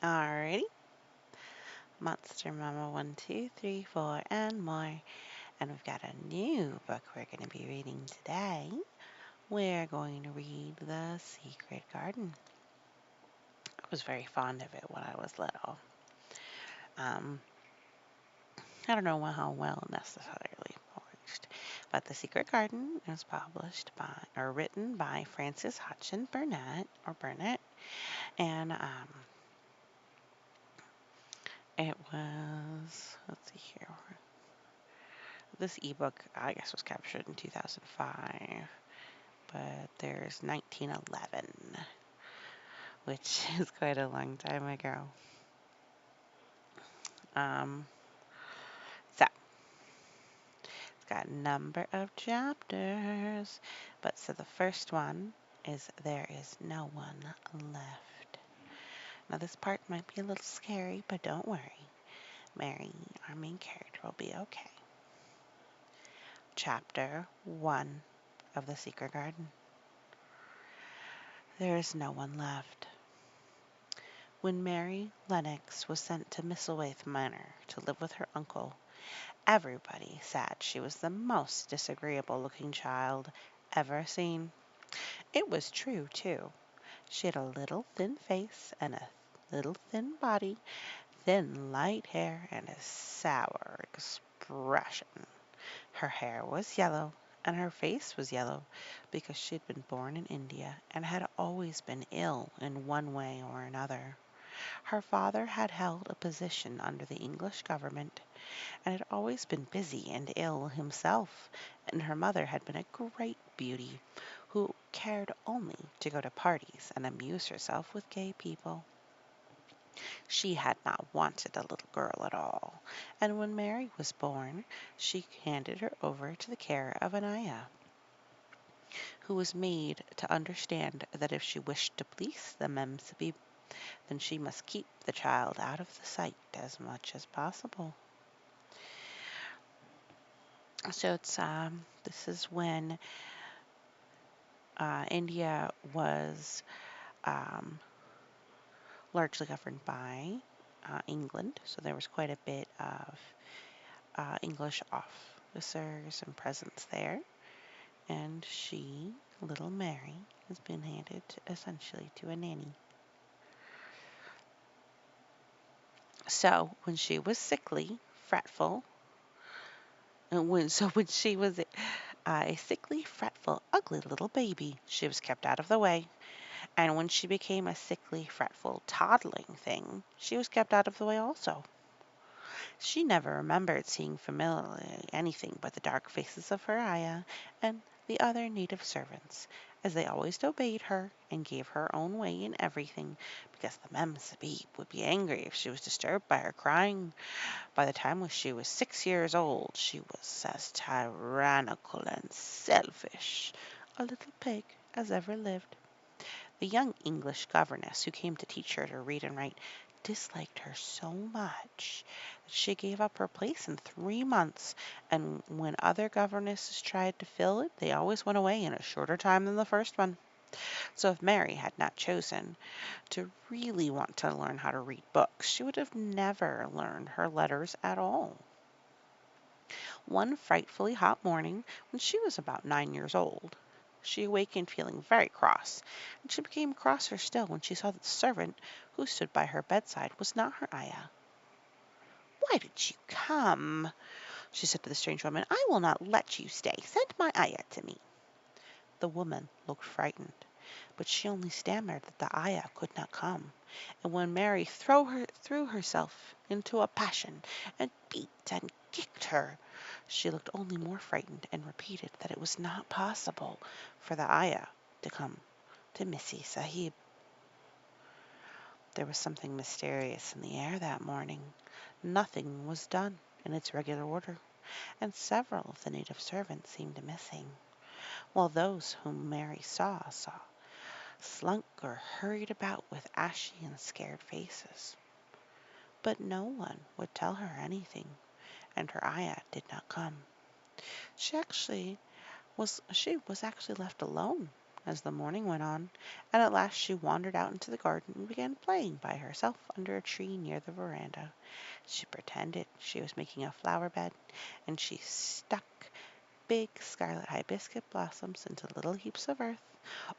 Alrighty, Monster Mama 1, 2, 3, 4, and more. And we've got a new book we're going to be reading today. We're going to read The Secret Garden. I was very fond of it when I was little. Um, I don't know how well necessarily published, but The Secret Garden is published by or written by Frances Hodgson Burnett, and it was, let's see here. This ebook, I guess, was captured in 2005, but there's 1911, which is quite a long time ago. Um, so it's got a number of chapters, but so the first one is There is no one left. Now this part might be a little scary, but don't worry. Mary, our main character, will be okay. Chapter 1 of The Secret Garden. There is no one left. When Mary Lennox was sent to Misselthwaite Manor to live with her uncle, everybody said she was the most disagreeable-looking child ever seen. It was true, too. She had a little thin face and a little thin body, thin light hair, and a sour expression. Her hair was yellow, and her face was yellow because she'd been born in India and had always been ill in one way or another. Her father had held a position under the English government, and had always been busy and ill himself, and her mother had been a great beauty, who cared only to go to parties and amuse herself with gay people. She had not wanted a little girl at all, and when Mary was born, she handed her over to the care of an ayah, who was made to understand that if she wished to please the Memsahib, then she must keep the child out of the sight as much as possible. So this is when India was um, largely governed by England, so there was quite a bit of English officers and presence there, and she, little Mary, has been handed essentially to a nanny. So when she was sickly, fretful, when she was a sickly, fretful, ugly little baby, she was kept out of the way. And when she became a sickly, fretful, toddling thing, she was kept out of the way also. She never remembered seeing familiarly anything but the dark faces of her ayah and the other native servants, as they always obeyed her and gave her own way in everything, because the Memsahib would be angry if she was disturbed by her crying. By the time she was 6 years old, she was as tyrannical and selfish a little pig as ever lived. The young English governess who came to teach her to read and write disliked her so much that she gave up her place in 3 months, and when other governesses tried to fill it, they always went away in a shorter time than the first one. So if Mary had not chosen to really want to learn how to read books, she would have never learned her letters at all. One frightfully hot morning, when she was about 9 years old, she awakened feeling very cross, and she became crosser still when she saw that the servant who stood by her bedside was not her ayah. "Why did you come?" she said to the strange woman. "I will not let you stay. Send my ayah to me." The woman looked frightened, but she only stammered that the ayah could not come, and when Mary threw herself into a passion and beat and kicked her, she looked only more frightened and repeated that it was not possible for the ayah to come to Missy Sahib. There was something mysterious in the air that morning. Nothing was done in its regular order, and several of the native servants seemed missing, while those whom Mary saw slunk or hurried about with ashy and scared faces. But no one would tell her anything, and her ayah did not come. She was actually left alone as the morning went on, and at last she wandered out into the garden and began playing by herself under a tree near the veranda. She pretended she was making a flower bed, and she stuck big scarlet hibiscus blossoms into little heaps of earth,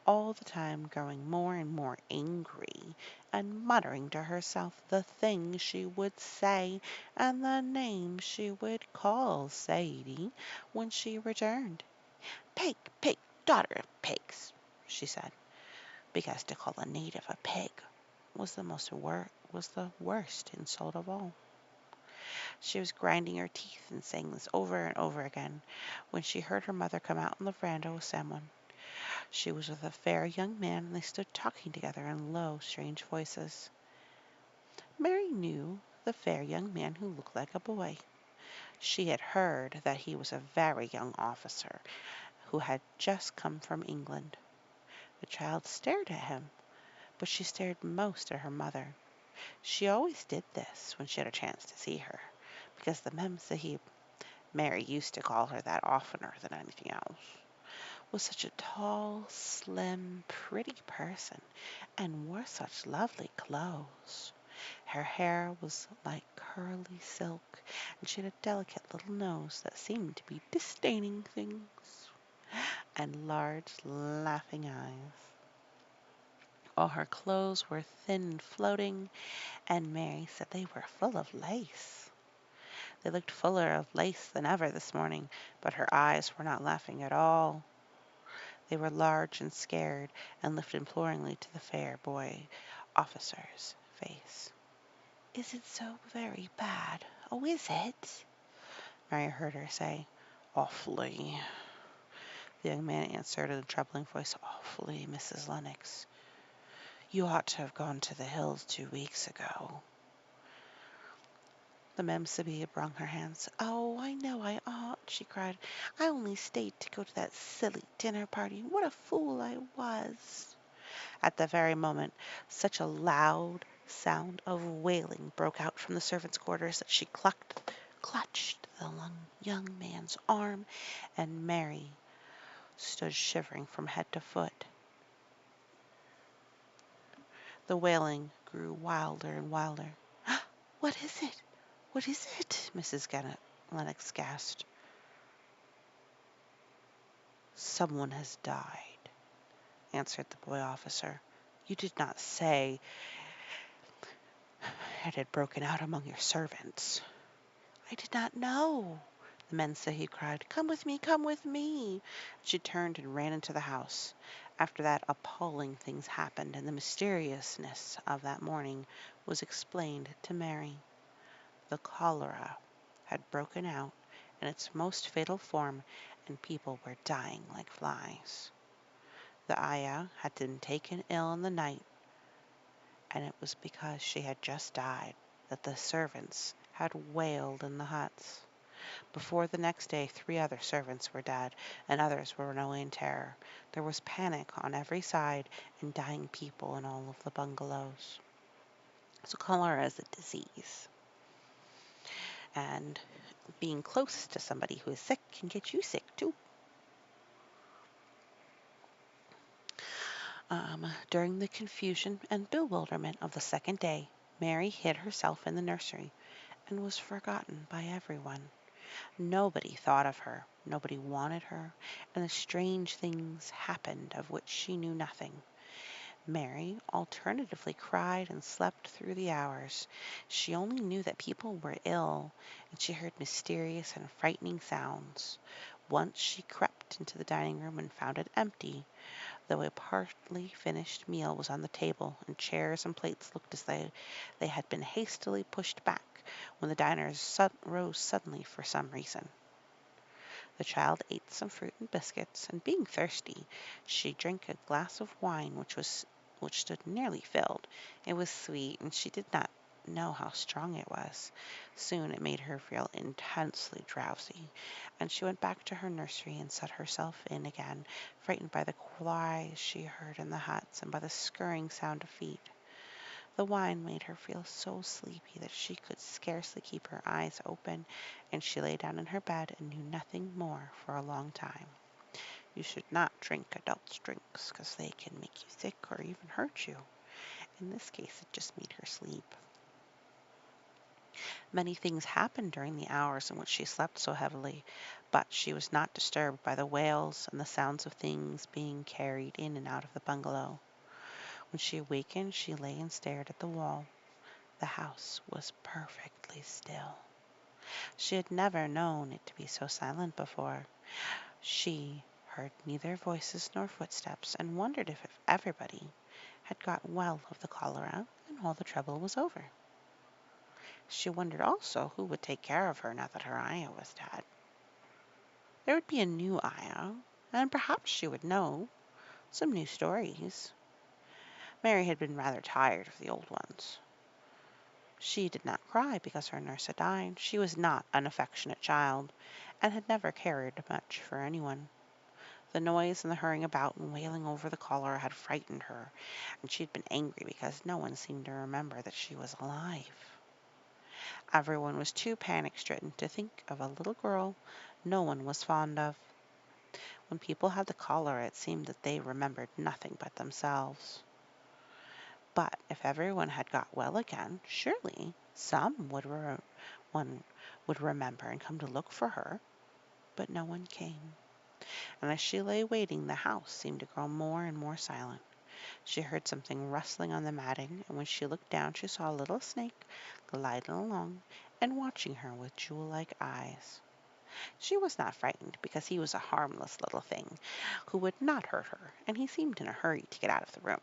all the time growing more and more angry, and muttering to herself the things she would say and the names she would call Sadie when she returned. "Pig, pig, daughter of pigs," she said, because to call a native a pig was the worst insult of all. She was grinding her teeth and saying this over and over again when she heard her mother come out on the veranda with someone. She was with a fair young man, and they stood talking together in low, strange voices. Mary knew the fair young man who looked like a boy. She had heard that he was a very young officer who had just come from England. The child stared at him, but she stared most at her mother. She always did this when she had a chance to see her, because the Mem Sahib, Mary used to call her that oftener than anything else, was such a tall, slim, pretty person, and wore such lovely clothes. Her hair was like curly silk, and she had a delicate little nose that seemed to be disdaining things, and large, laughing eyes. All her clothes were thin and floating, and Mary said they were full of lace. They looked fuller of lace than ever this morning, but her eyes were not laughing at all. They were large and scared, and looked imploringly to the fair boy officer's face. "Is it so very bad? Oh, is it?" Mary heard her say. "Awfully," the young man answered in a trembling voice. "Awfully, Mrs. Lennox. You ought to have gone to the hills 2 weeks ago." The Mem Sahib wrung her hands. "Oh, I know I ought," she cried. "I only stayed to go to that silly dinner party. What a fool I was!" At that very moment such a loud sound of wailing broke out from the servants' quarters that she clutched the young man's arm, and Mary stood shivering from head to foot. The wailing grew wilder and wilder. "What is it? What is it?" Mrs. Lennox gasped. "Someone has died," answered the boy officer. "You did not say it had broken out among your servants." "I did not know," the men said. He cried, "Come with me, come with me." She turned and ran into the house. After that, appalling things happened, and the mysteriousness of that morning was explained to Mary. The cholera had broken out in its most fatal form, and people were dying like flies. The ayah had been taken ill in the night, and it was because she had just died that the servants had wailed in the huts. Before the next day 3 other servants were dead, and others were running in terror. There was panic on every side, and dying people in all of the bungalows. So cholera is a disease, and being close to somebody who is sick can get you sick too. During the confusion and bewilderment of the second day, Mary hid herself in the nursery and was forgotten by everyone. Nobody thought of her, nobody wanted her, and the strange things happened of which she knew nothing. Mary alternatively cried and slept through the hours. She only knew that people were ill, and she heard mysterious and frightening sounds. Once she crept into the dining room and found it empty, though a partly finished meal was on the table, and chairs and plates looked as though they had been hastily pushed back when the diners rose suddenly for some reason. The child ate some fruit and biscuits, and being thirsty, she drank a glass of wine which stood nearly filled. It was sweet, and she did not know how strong it was. Soon it made her feel intensely drowsy, and she went back to her nursery and set herself in again, frightened by the cries she heard in the huts and by the scurrying sound of feet. The wine made her feel so sleepy that she could scarcely keep her eyes open, and she lay down in her bed and knew nothing more for a long time. You should not drink adults' drinks because they can make you sick or even hurt you. In this case, it just made her sleep. Many things happened during the hours in which she slept so heavily, but she was not disturbed by the wails and the sounds of things being carried in and out of the bungalow. When she awakened, she lay and stared at the wall. The house was perfectly still. She had never known it to be so silent before. She heard neither voices nor footsteps, and wondered if everybody had got well of the cholera and all the trouble was over. She wondered also who would take care of her now that her ayah was dead. There would be a new ayah, and perhaps she would know some new stories. Mary had been rather tired of the old ones. She did not cry because her nurse had died. She was not an affectionate child, and had never cared much for anyone. The noise and the hurrying about and wailing over the cholera had frightened her, and she had been angry because no one seemed to remember that she was alive. Everyone was too panic-stricken to think of a little girl no one was fond of. When people had the cholera, it seemed that they remembered nothing but themselves. But if everyone had got well again, surely one would remember and come to look for her. But no one came, and as she lay waiting, the house seemed to grow more and more silent. She heard something rustling on the matting, and when she looked down she saw a little snake gliding along and watching her with jewel-like eyes. She was not frightened, because he was a harmless little thing who would not hurt her, and he seemed in a hurry to get out of the room.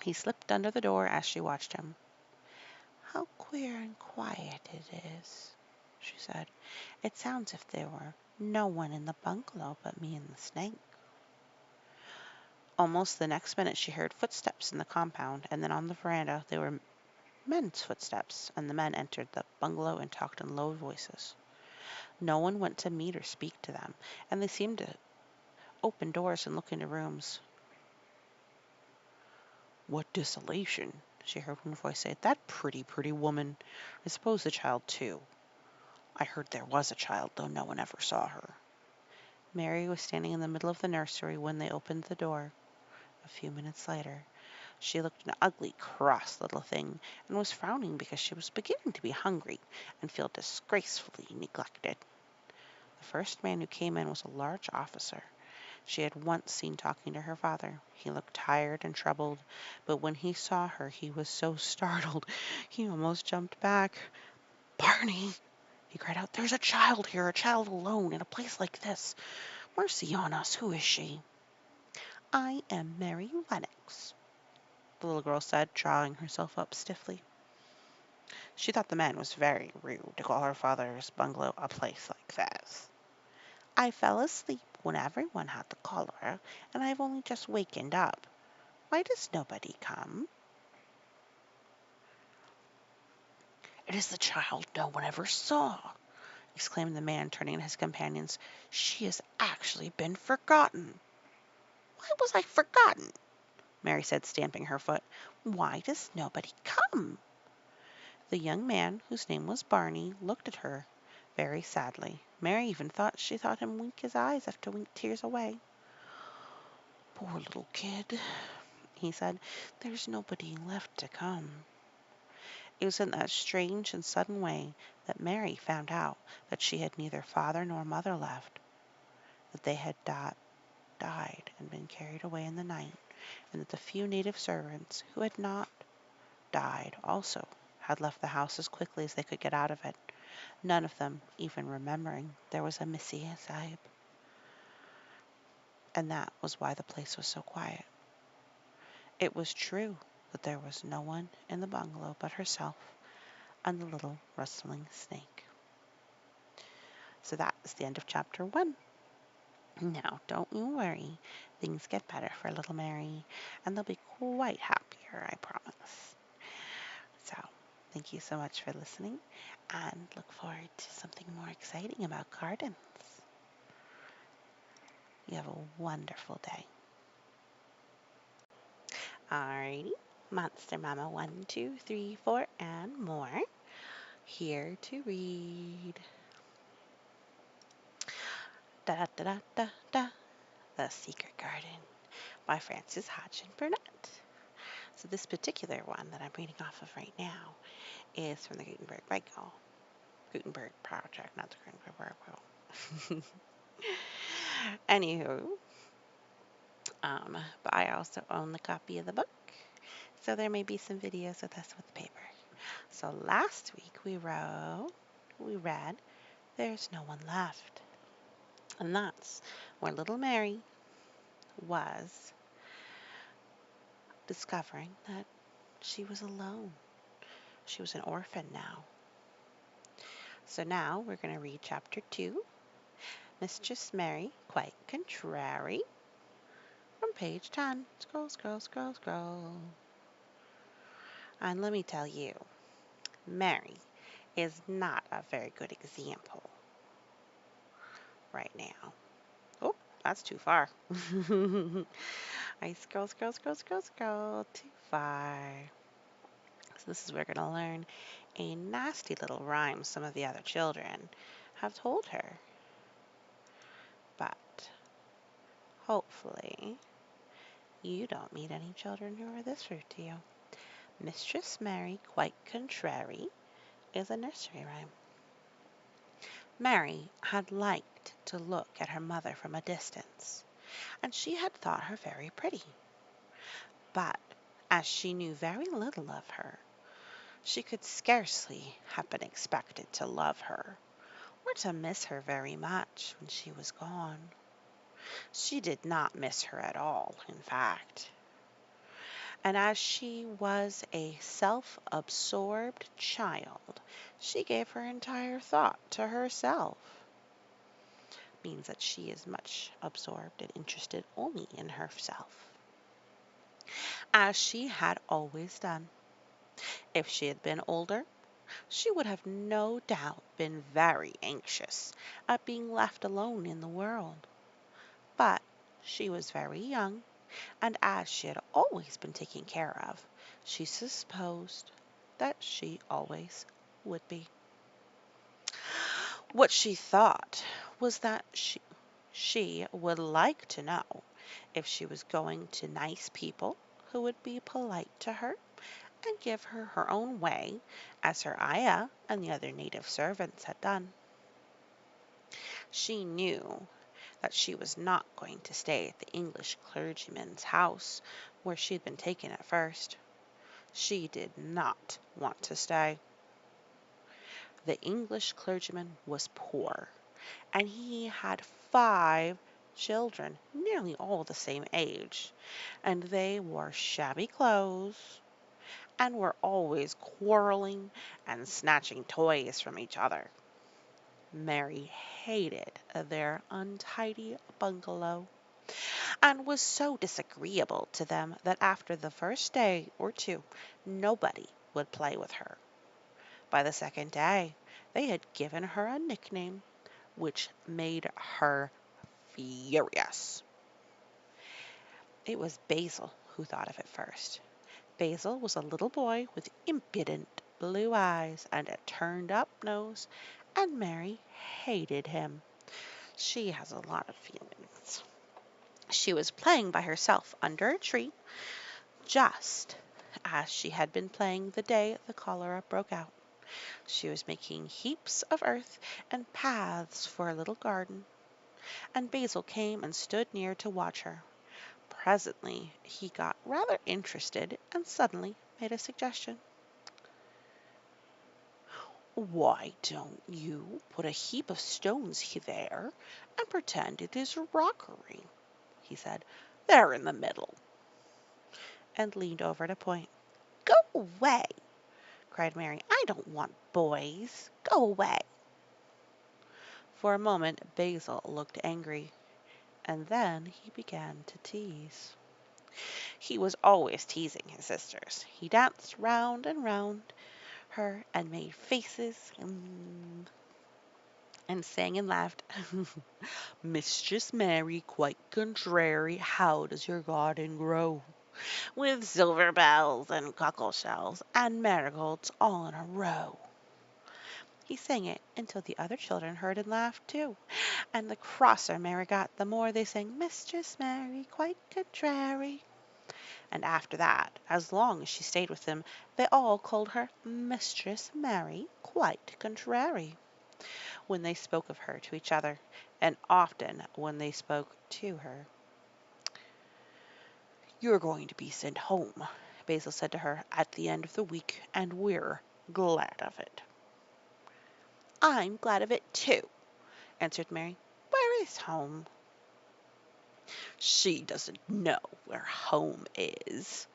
He slipped under the door as she watched him. "How queer and quiet it is," she said. "It sounds as if there were no one in the bungalow but me and the snake." Almost the next minute she heard footsteps in the compound, and then on the veranda they were men's footsteps, and the men entered the bungalow and talked in low voices. No one went to meet or speak to them, and they seemed to open doors and look into rooms. "What desolation!" she heard one voice say. "That pretty woman! I suppose the child, too. I heard there was a child, though no one ever saw her." Mary was standing in the middle of the nursery when they opened the door. A few minutes later, she looked an ugly, cross little thing, and was frowning because she was beginning to be hungry and feel disgracefully neglected. The first man who came in was a large officer she had once seen talking to her father. He looked tired and troubled, but when he saw her he was so startled he almost jumped back. "Barney!" he cried out. "There's a child here, a child alone, in a place like this. Mercy on us, who is she?" "I am Mary Lennox," the little girl said, drawing herself up stiffly. She thought the man was very rude to call her father's bungalow a place like this. "I fell asleep when everyone had the cholera, and I have only just wakened up. Why does nobody come?" "It is the child no one ever saw!" exclaimed the man, turning to his companions. "She has actually been forgotten." "Why was I forgotten?" Mary said, stamping her foot. "Why does nobody come?" The young man, whose name was Barney, looked at her very sadly. Mary even thought she saw him wink his eyes as if to wink tears away. "Poor little kid," he said. "There's nobody left to come." It was in that strange and sudden way that Mary found out that she had neither father nor mother left, that they had died and been carried away in the night, and that the few native servants who had not died also had left the house as quickly as they could get out of it, none of them even remembering there was a Missy Sahib. And that was why the place was so quiet. It was true that there was no one in the bungalow but herself and the little rustling snake. So that is the end of chapter 1. Now, don't you worry. Things get better for little Mary, and they'll be quite happier, I promise. So, thank you so much for listening, and look forward to something more exciting about gardens. You have a wonderful day. Alrighty, Monster Mama 1, 2, 3, 4, and more. Here to read. Da da da da da. The Secret Garden by Frances Hodgson Burnett. So this particular one that I'm reading off of right now is from the Gutenberg Bible. Gutenberg Project, not the Gutenberg Bible. Anywho, but I also own the copy of the book, so there may be some videos with us with the paper. So last week we read, There's No One Left. And that's where little Mary was discovering that she was alone. She was an orphan now. So now we're going to read chapter 2, Mistress Mary, Quite Contrary, from page 10. Scroll, scroll, scroll, scroll. And let me tell you, Mary is not a very good example right now. Oh, that's too far. I scroll, scroll, scroll, scroll, scroll, too far. So this is where we're going to learn a nasty little rhyme some of the other children have told her. But hopefully you don't meet any children who are this rude to you. Mistress Mary, Quite Contrary, is a nursery rhyme. Mary had liked to look at her mother from a distance, and she had thought her very pretty. But as she knew very little of her, she could scarcely have been expected to love her, or to miss her very much when she was gone. She did not miss her at all, in fact. And as she was a self-absorbed child, she gave her entire thought to herself. Means that she is much absorbed and interested only in herself, as she had always done. If she had been older, she would have no doubt been very anxious at being left alone in the world. But she was very young, and as she had always been taken care of, she supposed that she always would be. What she thought was that she would like to know if she was going to nice people who would be polite to her and give her her own way, as her ayah and the other native servants had done. She knew that she was not going to stay at the English clergyman's house where she had been taken at first. She did not want to stay. The English clergyman was poor, and he had 5 children, nearly all the same age, and they wore shabby clothes and were always quarreling and snatching toys from each other. Mary hated their untidy bungalow, and was so disagreeable to them that after the first day or two nobody would play with her. By the second day they had given her a nickname which made her furious. It was Basil who thought of it first. Basil was a little boy with impudent blue eyes and a turned-up nose, and Mary hated him. She has a lot of feelings. She was playing by herself under a tree, just as she had been playing the day the cholera broke out. She was making heaps of earth and paths for a little garden, and Basil came and stood near to watch her. Presently he got rather interested and suddenly made a suggestion. "Why don't you put a heap of stones there and pretend it is a rockery?" he said. "There in the middle," and leaned over to point. "Go away!" cried Mary. "I don't want boys. Go away!" For a moment Basil looked angry, and then he began to tease. He was always teasing his sisters. He danced round and round her and made faces and sang and laughed. "Mistress Mary, quite contrary, how does your garden grow? With silver bells and cockle shells and marigolds all in a row." He sang it until the other children heard and laughed too, and the crosser Mary got, the more they sang Mistress Mary, quite contrary. And after that, as long as she stayed with them, they all called her Mistress Mary, quite contrary, when they spoke of her to each other, and often when they spoke to her. "You're going to be sent home," Basil said to her at the end of the week, "and we're glad of it." "I'm glad of it too," answered Mary. "Where is home?" "She doesn't know where home is,"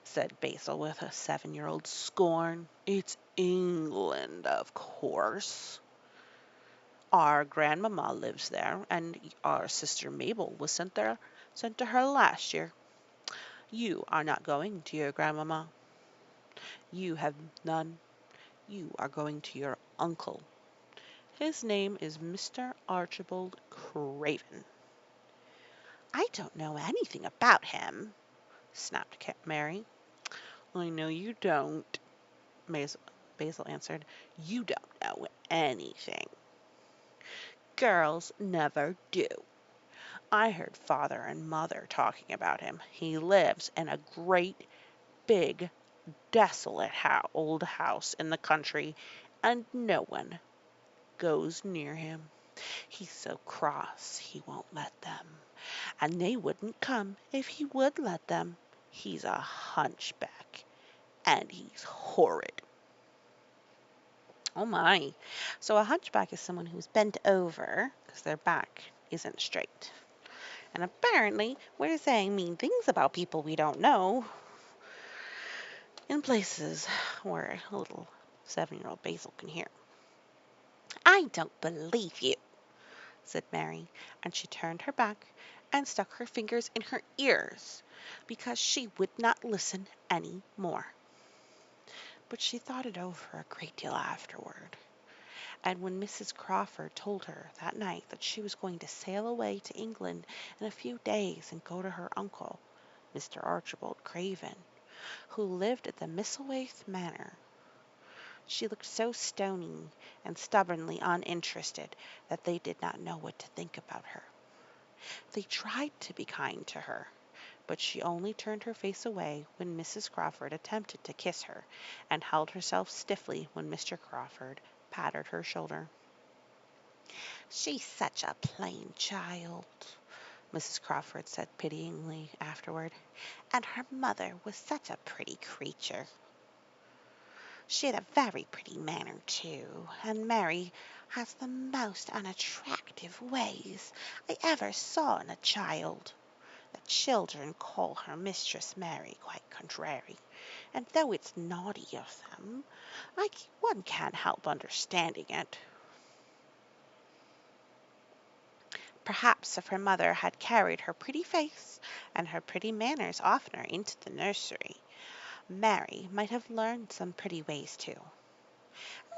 said Basil with a 7-year-old scorn. "It's England, of course. Our grandmamma lives there, and our sister Mabel was sent to her last year. You are not going to your grandmamma. You have none. You are going to your uncle. His name is Mr. Archibald Craven." "I don't know anything about him," snapped Mary. "I know you don't," Basil answered. "You don't know anything. Girls never do. I heard father and mother talking about him. He lives in a great, big, desolate old house in the country, and no one goes near him. He's so cross he won't let them, and they wouldn't come if he would let them. He's a hunchback, and he's horrid." Oh my. So a hunchback is someone who's bent over because their back isn't straight. And apparently, we're saying mean things about people we don't know in places where a little 7-year-old Basil can hear. "I don't believe you," said Mary, and she turned her back and stuck her fingers in her ears because she would not listen any more. But she thought it over a great deal afterward. And when Mrs. Crawford told her that night that she was going to sail away to England in a few days and go to her uncle, Mr. Archibald Craven, who lived at the Misselthwaite Manor, she looked so stony and stubbornly uninterested that they did not know what to think about her. They tried to be kind to her, but she only turned her face away when Mrs. Crawford attempted to kiss her, and held herself stiffly when Mr. Crawford patted her shoulder. "She's such a plain child," Mrs. Crawford said pityingly afterward, "and her mother was such a pretty creature. She had a very pretty manner, too, and Mary has the most unattractive ways I ever saw in a child. The children call her Mistress Mary, quite contrary, and though it's naughty of them, one can't help understanding it. Perhaps if her mother had carried her pretty face and her pretty manners oftener into the nursery, Mary might have learned some pretty ways too.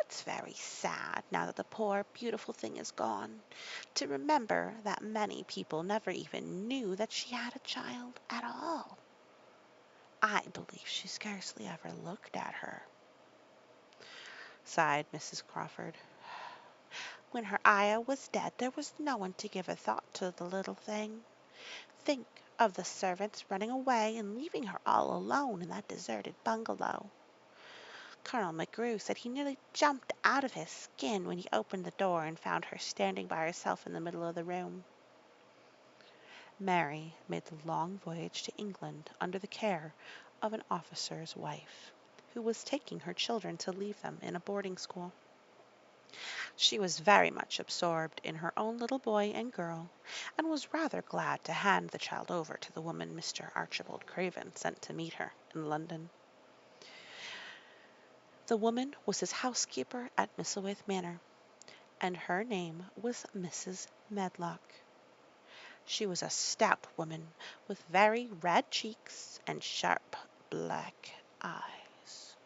It's very sad, now that the poor, beautiful thing is gone, to remember that many people never even knew that she had a child at all. I believe she scarcely ever looked at her," sighed Mrs. Crawford. "When her ayah was dead there was no one to give a thought to the little thing. Think of the servants running away and leaving her all alone in that deserted bungalow. Colonel McGrew said he nearly jumped out of his skin when he opened the door and found her standing by herself in the middle of the room." Mary made the long voyage to England under the care of an officer's wife, who was taking her children to leave them in a boarding school. She was very much absorbed in her own little boy and girl, and was rather glad to hand the child over to the woman Mr. Archibald Craven sent to meet her in London. The woman was his housekeeper at Misselthwaite Manor, and her name was Mrs. Medlock. She was a stout woman with very red cheeks and sharp black eyes.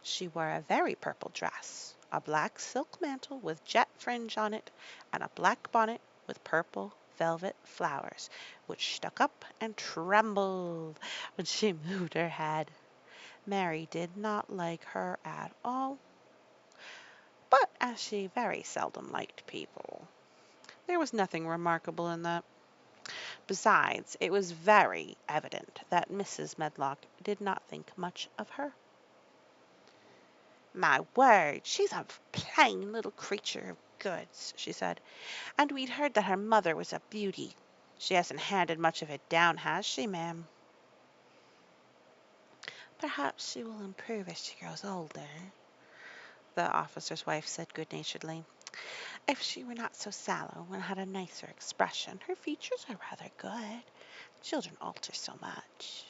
She wore a very purple dress, a black silk mantle with jet fringe on it, and a black bonnet with purple velvet flowers, which stuck up and trembled when she moved her head. Mary did not like her at all, but as she very seldom liked people. There was nothing remarkable in that. Besides, it was very evident that Mrs. Medlock did not think much of her. "My word, she's a plain little creature of goods," she said, "and we'd heard that her mother was a beauty. She hasn't handed much of it down, has she, ma'am?" "Perhaps she will improve as she grows older," the officer's wife said good-naturedly. "If she were not so sallow and had a nicer expression, her features are rather good. Children alter so much."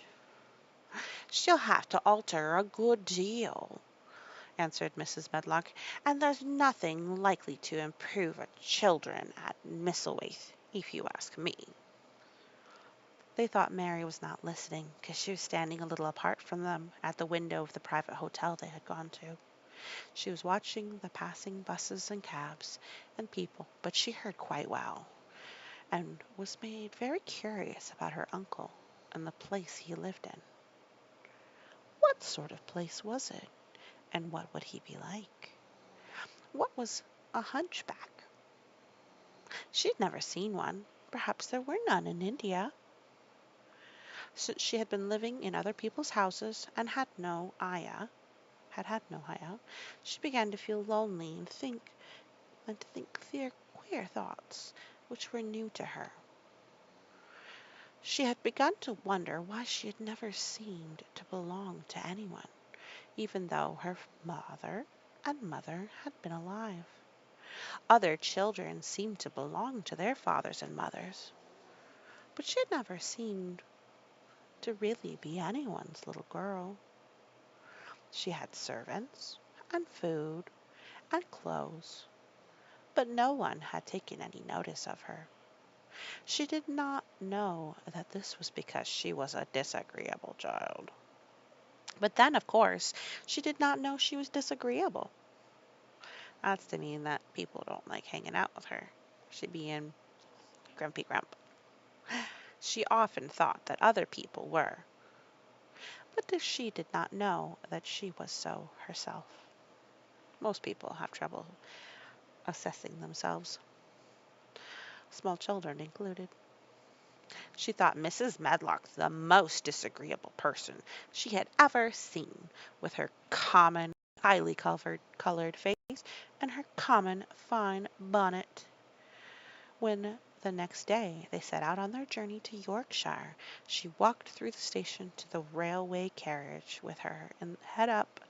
"She'll have to alter a good deal," answered Mrs. Medlock, "and there's nothing likely to improve a children at Misselthwaite, if you ask me." They thought Mary was not listening, because she was standing a little apart from them at the window of the private hotel they had gone to. She was watching the passing buses and cabs and people, but she heard quite well, and was made very curious about her uncle and the place he lived in. What sort of place was it, and what would he be like? What was a hunchback? She had never seen one. Perhaps there were none in India. Since she had been living in other people's houses and had no ayah, she began to feel lonely and to think queer thoughts which were new to her. She had begun to wonder why she had never seemed to belong to anyone, even though her father and mother had been alive. Other children seemed to belong to their fathers and mothers, but she had never seemed to really be anyone's little girl. She had servants and food and clothes, but no one had taken any notice of her. She did not know that this was because she was a disagreeable child. But then, of course, she did not know she was disagreeable. That's to mean that people don't like hanging out with her. She'd be in grumpy grump. She often thought that other people were, but she did not know that she was so herself. Most people have trouble assessing themselves, small children included. She thought Mrs. Medlock the most disagreeable person she had ever seen, with her common, highly colored face and her common fine bonnet. When the next day they set out on their journey to Yorkshire, she walked through the station to the railway carriage with her head up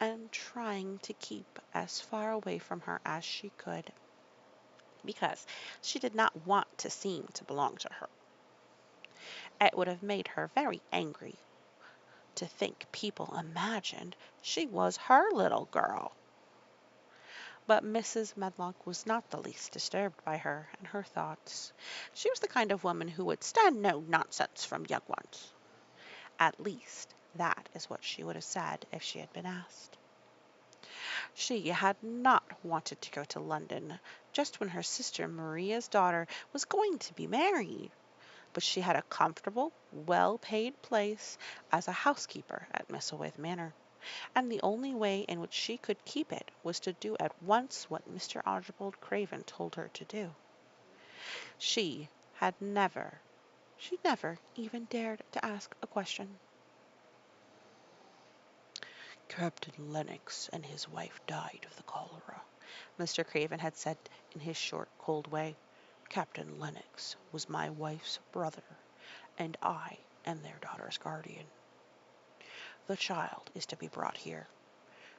and trying to keep as far away from her as she could, because she did not want to seem to belong to her. It would have made her very angry to think people imagined she was her little girl. But Mrs. Medlock was not the least disturbed by her and her thoughts. She was the kind of woman who would stand no nonsense from young ones. At least, that is what she would have said if she had been asked. She had not wanted to go to London just when her sister Maria's daughter was going to be married, but she had a comfortable, well-paid place as a housekeeper at Misselthwaite Manor, and the only way in which she could keep it was to do at once what Mr. Archibald Craven told her to do. She had never even dared to ask a question. "Captain Lennox and his wife died of the cholera," Mr. Craven had said in his short, cold way. "Captain Lennox was my wife's brother, and I am their daughter's guardian. The child is to be brought here.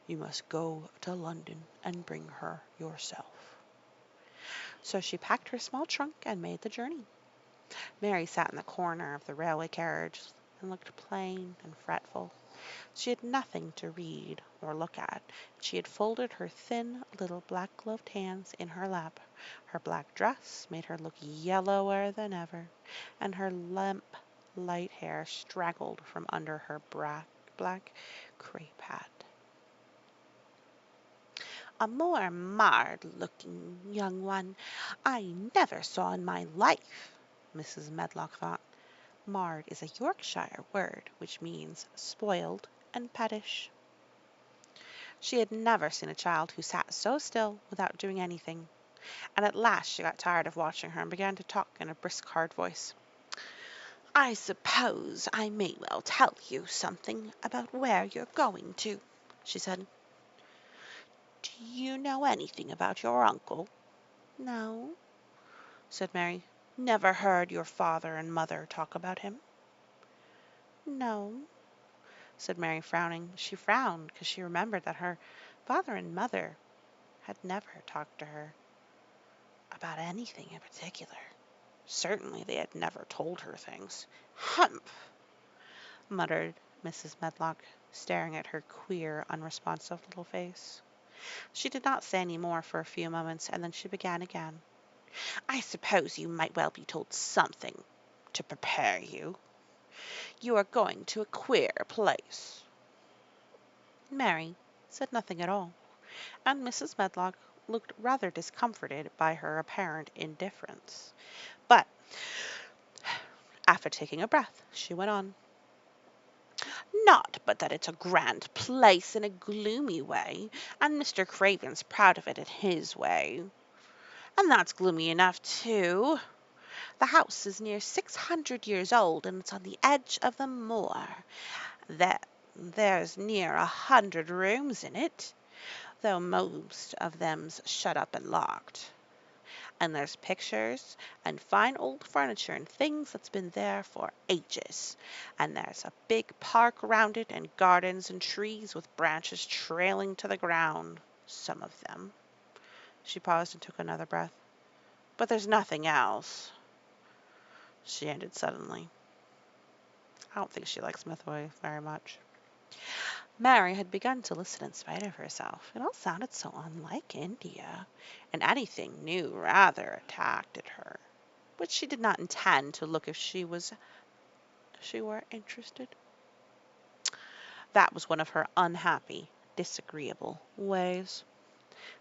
You must go to London and bring her yourself." So she packed her small trunk and made the journey. Mary sat in the corner of the railway carriage and looked plain and fretful. She had nothing to read or look at. She had folded her thin little black-gloved hands in her lap. Her black dress made her look yellower than ever, and her limp, light hair straggled from under her black crape hat. "A more marred-looking young one I never saw in my life," Mrs. Medlock thought. Marred is a Yorkshire word which means spoiled and pettish. She had never seen a child who sat so still without doing anything, and at last she got tired of watching her and began to talk in a brisk, hard voice. "I suppose I may well tell you something about where you're going to," she said. "Do you know anything about your uncle?" "No," said Mary. "Never heard your father and mother talk about him?" "No," said Mary, frowning. She frowned because she remembered that her father and mother had never talked to her about anything in particular. Certainly they had never told her things. "Humph!" muttered Mrs. Medlock, staring at her queer, unresponsive little face. She did not say any more for a few moments, and then she began again. "I suppose you might well be told something to prepare you. You are going to a queer place." Mary said nothing at all, and Mrs. Medlock looked rather discomforted by her apparent indifference. But after taking a breath, she went on. "Not but that it's a grand place in a gloomy way, and Mr. Craven's proud of it in his way. And that's gloomy enough, too. The house is near 600 years old, and it's on the edge of the moor. There, there's near 100 rooms in it, though most of them's shut up and locked. And there's pictures and fine old furniture and things that's been there for ages. And there's a big park round it, and gardens and trees with branches trailing to the ground, some of them." She paused and took another breath. "But there's nothing else," she ended suddenly. I don't think she likes Smithway very much. Mary had begun to listen in spite of herself. It all sounded so unlike India, and anything new rather attracted her. But she did not intend to look if she were interested. That was one of her unhappy, disagreeable ways.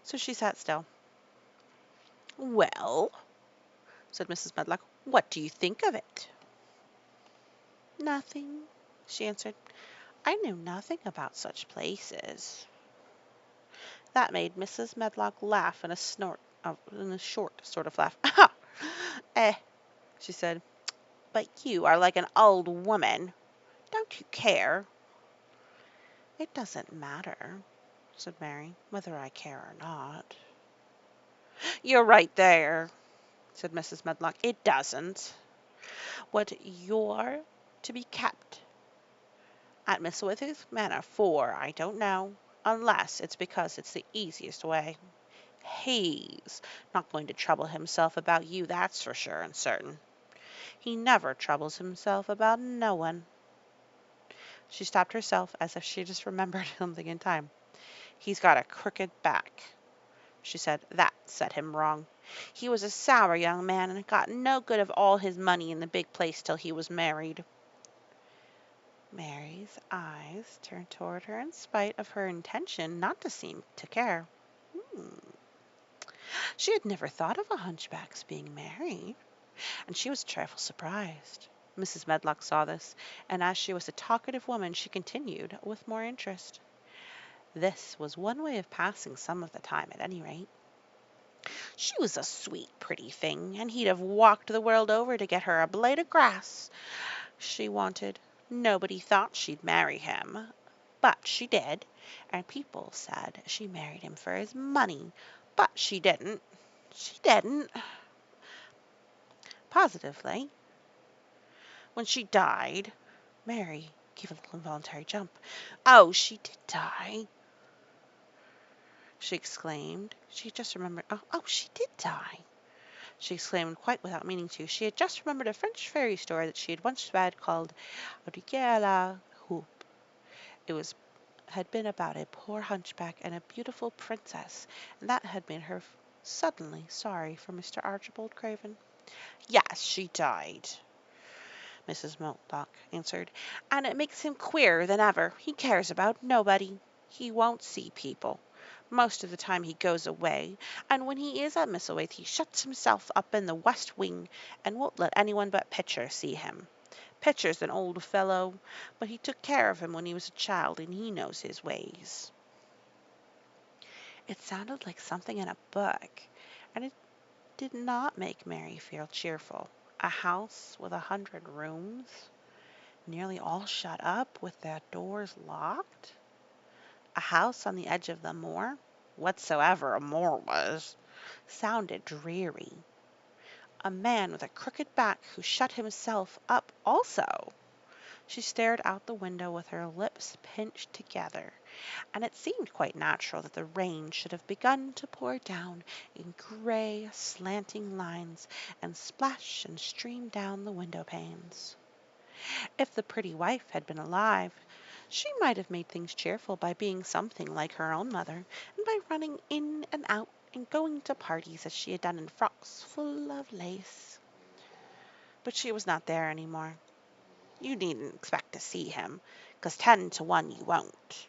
So she sat still. "Well," said Mrs. Medlock, "what do you think of it?" "Nothing," she answered. "I know nothing about such places." That made Mrs. Medlock laugh in a short sort of laugh. "Eh," she said, "but you are like an old woman. Don't you care?" "It doesn't matter," said Mary, "whether I care or not." "You're right there," said Mrs. Medlock. "It doesn't. What you're to be kept at Miss Withers Manor for, I don't know, unless it's because it's the easiest way. He's not going to trouble himself about you, that's for sure and certain. He never troubles himself about no one." She stopped herself as if she just remembered something in time. "He's got a crooked back," she said. "That set him wrong. He was a sour young man, and got no good of all his money in the big place till he was married." Mary's eyes turned toward her in spite of her intention not to seem to care. She had never thought of a hunchback's being married, and she was a trifle surprised. Mrs. Medlock saw this, and as she was a talkative woman, she continued with more interest. This was one way of passing some of the time, at any rate. "She was a sweet, pretty thing, and he'd have walked the world over to get her a blade of grass she wanted. Nobody thought she'd marry him, but she did, and people said she married him for his money, but she didn't. She didn't. Positively. When she died—" Mary gave a little involuntary jump. "Oh, she did die!" she exclaimed. She had just remembered. Oh, she did die!" she exclaimed, quite without meaning to. She had just remembered a French fairy story that she had once read called "Rivière Hoop." It had been about a poor hunchback and a beautiful princess, and that had made her suddenly sorry for Mr. Archibald Craven. "Yes, she died," Mrs. Medlock answered, "and it makes him queerer than ever. He cares about nobody. He won't see people. Most of the time he goes away, and when he is at Misselthwaite he shuts himself up in the west wing and won't let anyone but Pitcher see him. Pitcher's an old fellow, but he took care of him when he was a child, and he knows his ways." It sounded like something in a book, and it did not make Mary feel cheerful. A house with 100 rooms, nearly all shut up with their doors locked? A house on the edge of the moor, whatsoever a moor was, sounded dreary. A man with a crooked back who shut himself up also. She stared out the window with her lips pinched together, and it seemed quite natural that the rain should have begun to pour down in gray, slanting lines and splash and stream down the window panes. If the pretty wife had been alive, she might have made things cheerful by being something like her own mother, and by running in and out and going to parties as she had done in frocks full of lace. But she was not there any more. "You needn't expect to see him, 'cause 10 to 1 you won't,"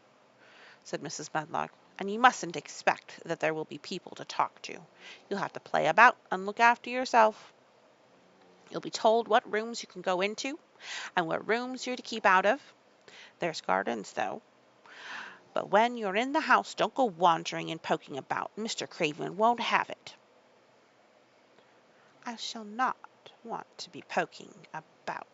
said Mrs. Medlock, "and you mustn't expect that there will be people to talk to. You'll have to play about and look after yourself. You'll be told what rooms you can go into, and what rooms you're to keep out of. There's gardens, though. But when you're in the house, don't go wandering and poking about. Mr. Craven won't have it." "I shall not want to be poking about,"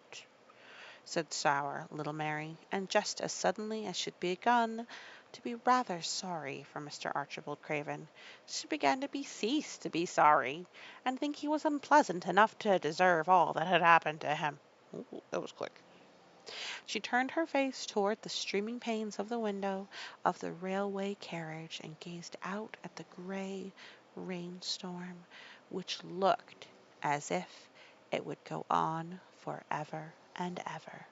said sour little Mary, and just as suddenly as she'd begun to be rather sorry for Mr. Archibald Craven, she began to cease to be sorry, and think he was unpleasant enough to deserve all that had happened to him. Ooh, that was quick. She turned her face toward the streaming panes of the window of the railway carriage and gazed out at the gray rainstorm, which looked as if it would go on forever and ever.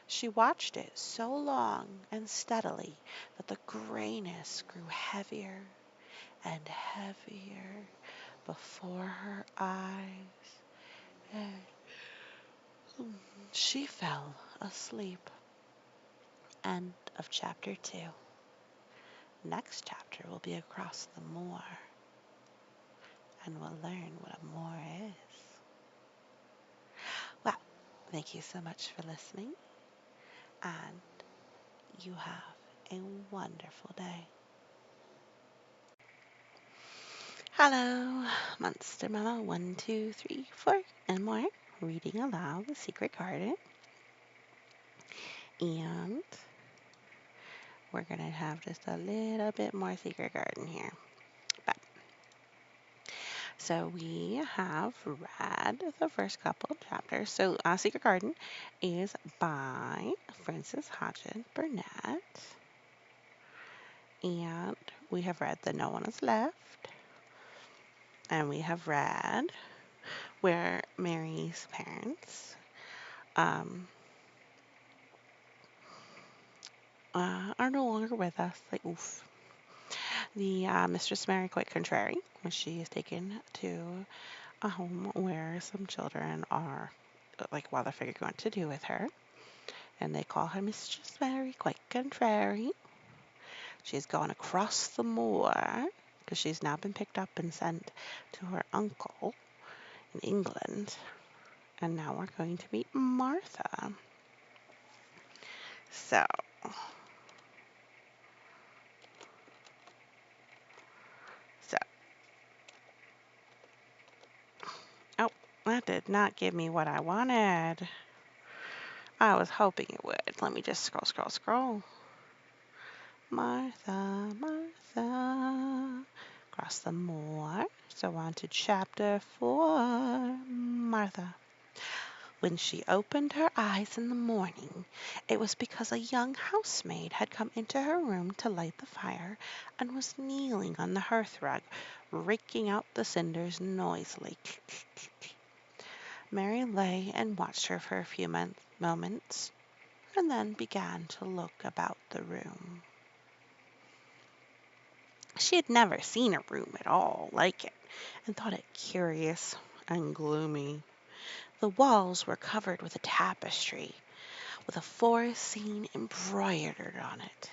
She watched it so long and steadily that the grayness grew heavier and heavier before her eyes, and she fell asleep. End of chapter 2. Next chapter will be across the moor, and we'll learn what a moor is. Well, thank you so much for listening, and you have a wonderful day. Hello, Monster Mama 1, 2, 3, 4, and more. Reading aloud The Secret Garden. And we're going to have just a little bit more Secret Garden here. But so we have read the first couple chapters. So Secret Garden is by Frances Hodgson Burnett. And we have read The No One Is Left. And we have read where Mary's parents are no longer with us. Like, oof. The Mistress Mary quite contrary when she is taken to a home where some children are, like, while they're figuring out what to do with her. And they call her Mistress Mary quite contrary. She's gone across the moor because she's now been picked up and sent to her uncle in England. And now we're going to meet Martha. So, oh, that did not give me what I wanted. I was hoping it would. Let me just scroll. Martha, Martha, across the moor. So on to chapter 4. Martha. When she opened her eyes in the morning, it was because a young housemaid had come into her room to light the fire and was kneeling on the hearthrug, raking out the cinders noisily. Mary lay and watched her for a few moments, and then began to look about the room. She had never seen a room at all like it, and thought it curious and gloomy. The walls were covered with a tapestry, with a forest scene embroidered on it.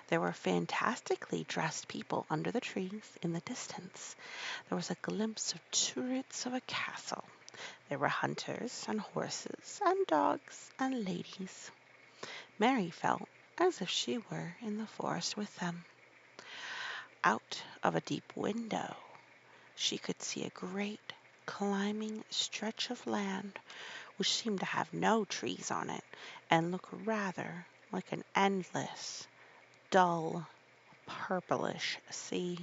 There were fantastically dressed people under the trees in the distance. There was a glimpse of turrets of a castle. There were hunters and horses and dogs and ladies. Mary felt as if she were in the forest with them. out of a deep window, she could see a great climbing stretch of land which seemed to have no trees on it and look rather like an endless, dull, purplish sea.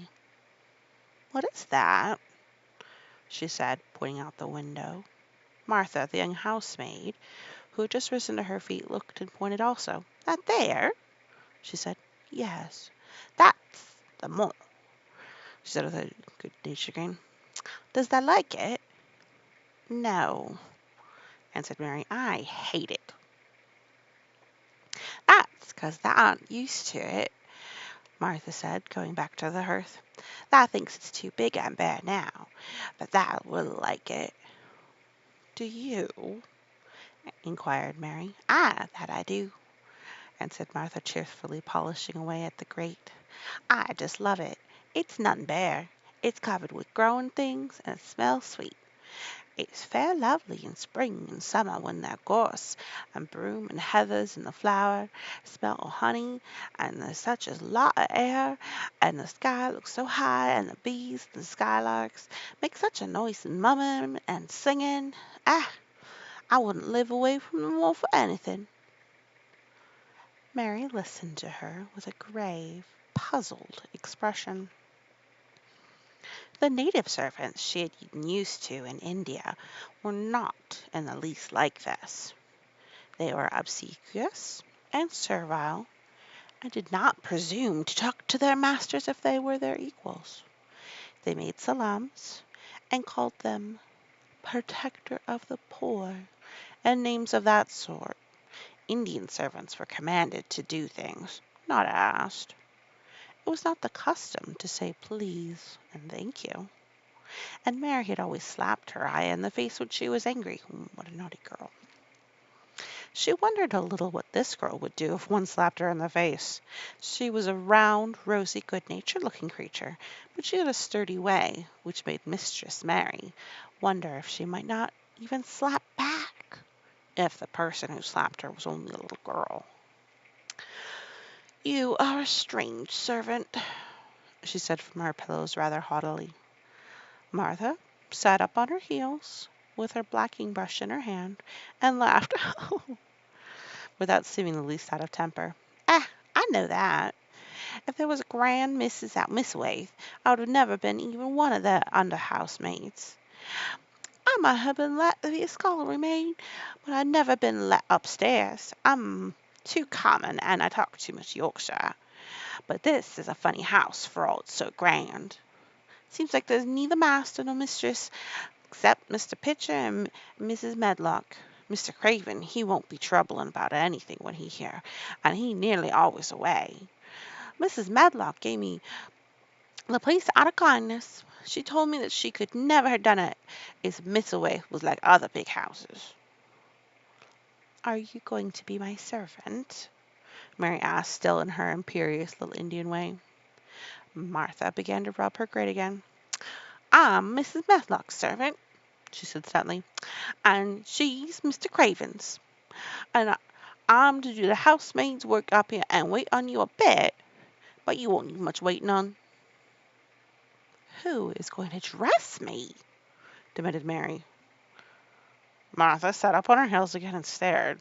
"What is that?" she said, pointing out the window. Martha, the young housemaid, who had just risen to her feet, looked and pointed also. "That there?" she said. "Yes, that's the mole," she said with a good-natured grin. "Does thou like it?" "No," answered Mary. "I hate it." "That's 'cause thou aren't used to it," Martha said, going back to the hearth. "Thou thinks it's too big and bare now, but thou will like it." "Do you?" inquired Mary. "Ah, that I do," answered Martha cheerfully, polishing away at the grate. "I just love it. It's nothing bare. It's covered with growing things, and it smells sweet. It's fair lovely in spring and summer when the gorse and broom and heathers and the flower smell o' honey, and there's such a lot o' air, and the sky looks so high, and the bees and the skylarks make such a noise and murmuring and singing. Ah, I wouldn't live away from them all for anything." Mary listened to her with a grave, puzzled expression. The native servants she had been used to in India were not in the least like this. They were obsequious and servile, and did not presume to talk to their masters if they were their equals. They made salams, and called them "protector of the poor," and names of that sort. Indian servants were commanded to do things, not asked. It was not the custom to say please and thank you. And Mary had always slapped her eye in the face when she was angry. What a naughty girl. She wondered a little what this girl would do if one slapped her in the face. She was a round, rosy, good-natured looking creature, but she had a sturdy way, which made Mistress Mary wonder if she might not even slap back, if the person who slapped her was only a little girl. "You are a strange servant," she said from her pillows rather haughtily. Martha sat up on her heels, with her blacking brush in her hand, and laughed without seeming the least out of temper. "Ah, I know that. If there was a grand missus out Misswaith, I would have never been even one of the under housemaids. I might have been let to be a scullery maid, but I'd never been let upstairs. I'm too common, and I talk too much Yorkshire. But this is a funny house for all it's so grand. Seems like there's neither master nor mistress except Mr. Pitcher and Mrs. Medlock. Mr. Craven, he won't be troubling about anything when he here, and he nearly always away. Mrs. Medlock gave me the place out of kindness. She told me that she could never have done it if Misselthwaite was like other big houses." "Are you going to be my servant?" Mary asked, still in her imperious little Indian way. Martha began to rub her grate again. "I'm Mrs. Medlock's servant," she said stoutly, "and she's Mr. Craven's. And I'm to do the housemaid's work up here and wait on you a bit, but you won't need much waiting on." "Who is going to dress me?" demanded Mary. Martha sat up on her heels again and stared.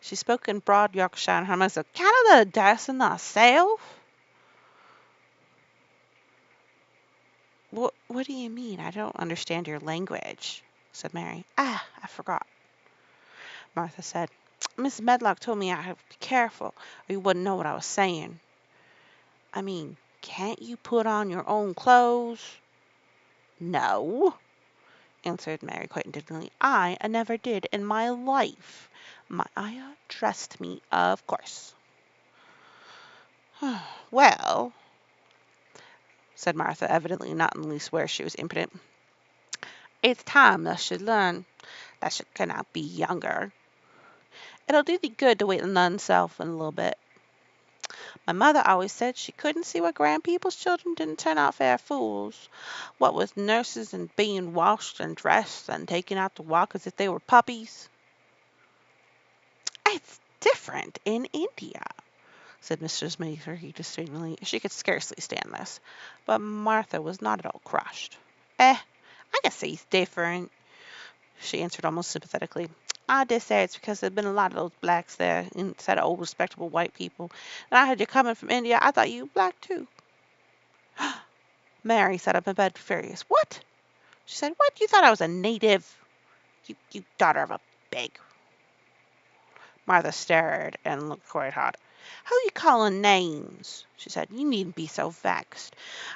She spoke in broad Yorkshire, and her mother said, "Canada dressing thyself?" What do you mean? I don't understand your language," said Mary. "Ah, I forgot," Martha said. "Miss Medlock told me I had to be careful, or you wouldn't know what I was saying." "I mean, can't you put on your own clothes?" "No," answered Mary quite indignantly. "I never did in my life. My ayah dressed me, of course." "Well," said Martha, evidently not in the least aware she was impotent, "it's time thou should learn. Thou cannot be younger. It'll do thee good to wait on thyself in a little bit. My mother always said she couldn't see why grand people's children didn't turn out fair fools, what with nurses and being washed and dressed and taken out to walk as if they were puppies." "It's different in India," said Mrs. Mayhew disdainfully. She could scarcely stand this. But Martha was not at all crushed. I guess he's different, she answered almost sympathetically. I dare say it's because there've been a lot of those blacks there instead of old respectable white people. And I heard you coming from India. I thought you were black too. Mary sat up in bed furious. What? She said, what? You thought I was a native? You daughter of a pig. Martha stared and looked quite hot. How you calling names? She said. You needn't be so vexed.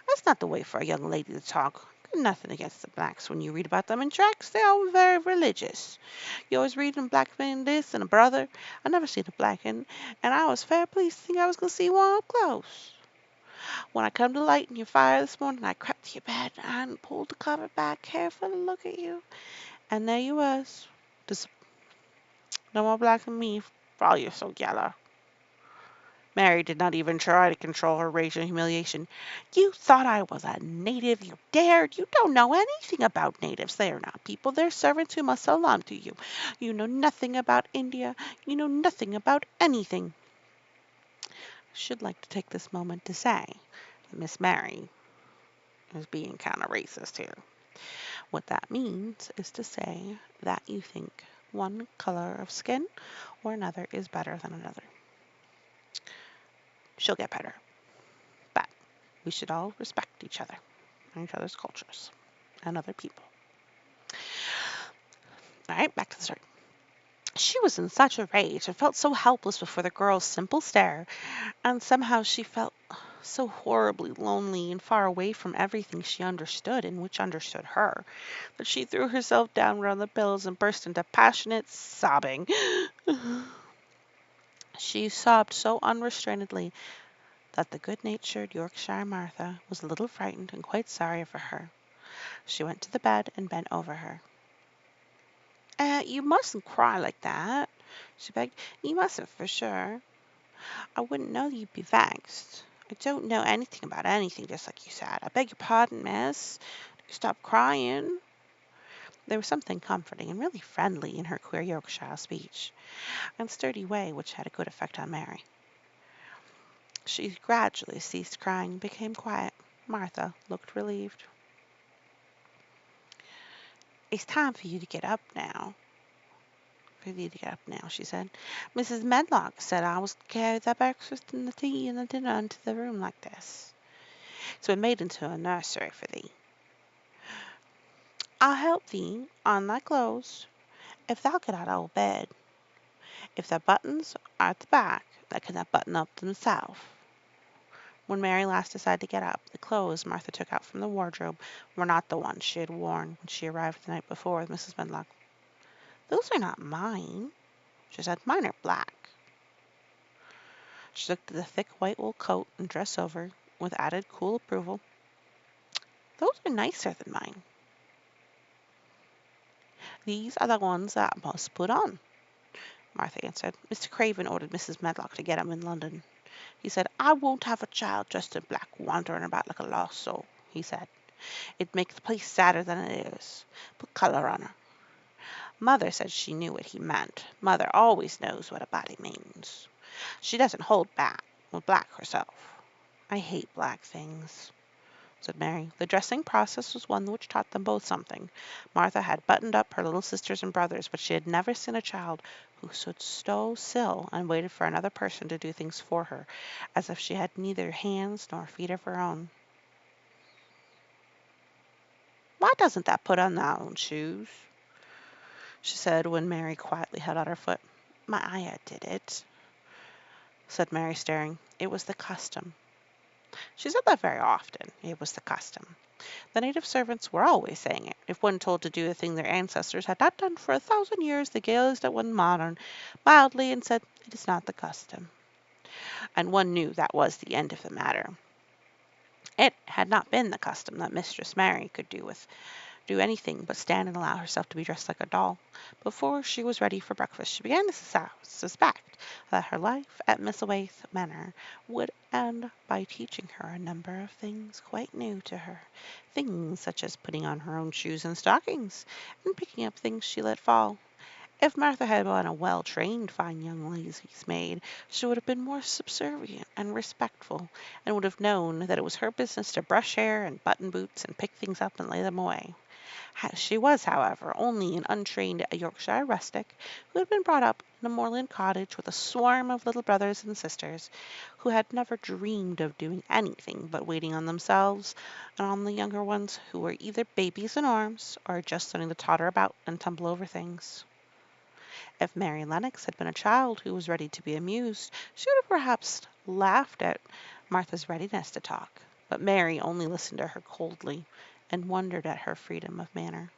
That's not the way for a young lady to talk. Nothing against the blacks when you read about them in tracts. They're all very religious. You always reading black man this and a brother. I never seen a black and I was fair pleased to think I was going to see one up close. When I come to lighting your fire this morning, I crept to your bed and pulled the cover back careful to look at you. And there you was. Just no more black than me, for all you're so yellow. Mary did not even try to control her rage and humiliation. You thought I was a native. You dared. You don't know anything about natives. They are not people. They're servants who must salaam to you. You know nothing about India. You know nothing about anything. I should like to take this moment to say that Miss Mary is being kind of racist here. What that means is to say that you think one color of skin or another is better than another. She'll get better. But we should all respect each other and each other's cultures and other people. All right, back to the story. She was in such a rage and felt so helpless before the girl's simple stare, and somehow she felt so horribly lonely and far away from everything she understood and which understood her, that she threw herself down around the pillows and burst into passionate sobbing. She sobbed so unrestrainedly that the good-natured Yorkshire Martha was a little frightened and quite sorry for her. She went to the bed and bent over her. You mustn't cry like that, she begged. You mustn't for sure. I wouldn't know you'd be vexed. I don't know anything about anything, just like you said. I beg your pardon, miss. Stop crying. There was something comforting and really friendly in her queer Yorkshire speech, and sturdy way which had a good effect on Mary. She gradually ceased crying and became quiet. Martha looked relieved. It's time for you to get up now. She said. Mrs. Medlock said I was to carry the breakfast and the tea and the dinner into the room like this. It's been made into a nursery for thee. I'll help thee on thy clothes, if thou get out of bed. If the buttons are at the back, they cannot button up themselves. When Mary last decided to get up, the clothes Martha took out from the wardrobe were not the ones she had worn when she arrived the night before with Mrs. Medlock. Those are not mine, she said. Mine are black. She looked at the thick white wool coat and dress over, with added cool approval. Those are nicer than mine. These are the ones that I must put on, Martha answered. Mr. Craven ordered Mrs. Medlock to get 'em in London. He said, I won't have a child dressed in black wandering about like a lost soul, he said. It'd make the place sadder than it is. Put color on her. Mother said she knew what he meant. Mother always knows what a body means. She doesn't hold back with black herself. I hate black things, said Mary. The dressing process was one which taught them both something. Martha had buttoned up her little sisters and brothers, but she had never seen a child who stood so still and waited for another person to do things for her, as if she had neither hands nor feet of her own. Why doesn't that put on thy own shoes? She said when Mary quietly held out her foot. My ayah did it, said Mary, staring. It was the custom. She said that very often. It was the custom. The native servants were always saying it. If one told to do a thing their ancestors had not done for 1,000 years, they gazed at one mildly and said, it is not the custom. And one knew that was the end of the matter. It had not been the custom that Mistress Mary could do anything but stand and allow herself to be dressed like a doll. Before she was ready for breakfast, she began to suspect that her life at Misselthwaite Manor would end by teaching her a number of things quite new to her. Things such as putting on her own shoes and stockings, and picking up things she let fall. If Martha had been a well-trained fine young lady's maid, she would have been more subservient and respectful, and would have known that it was her business to brush hair and button boots and pick things up and lay them away. She was, however, only an untrained Yorkshire rustic who had been brought up in a moorland cottage with a swarm of little brothers and sisters, who had never dreamed of doing anything but waiting on themselves and on the younger ones, who were either babies in arms or just learning to totter about and tumble over things. If Mary Lennox had been a child who was ready to be amused, she would have perhaps laughed at Martha's readiness to talk, but Mary only listened to her coldly and wondered at her freedom of manner.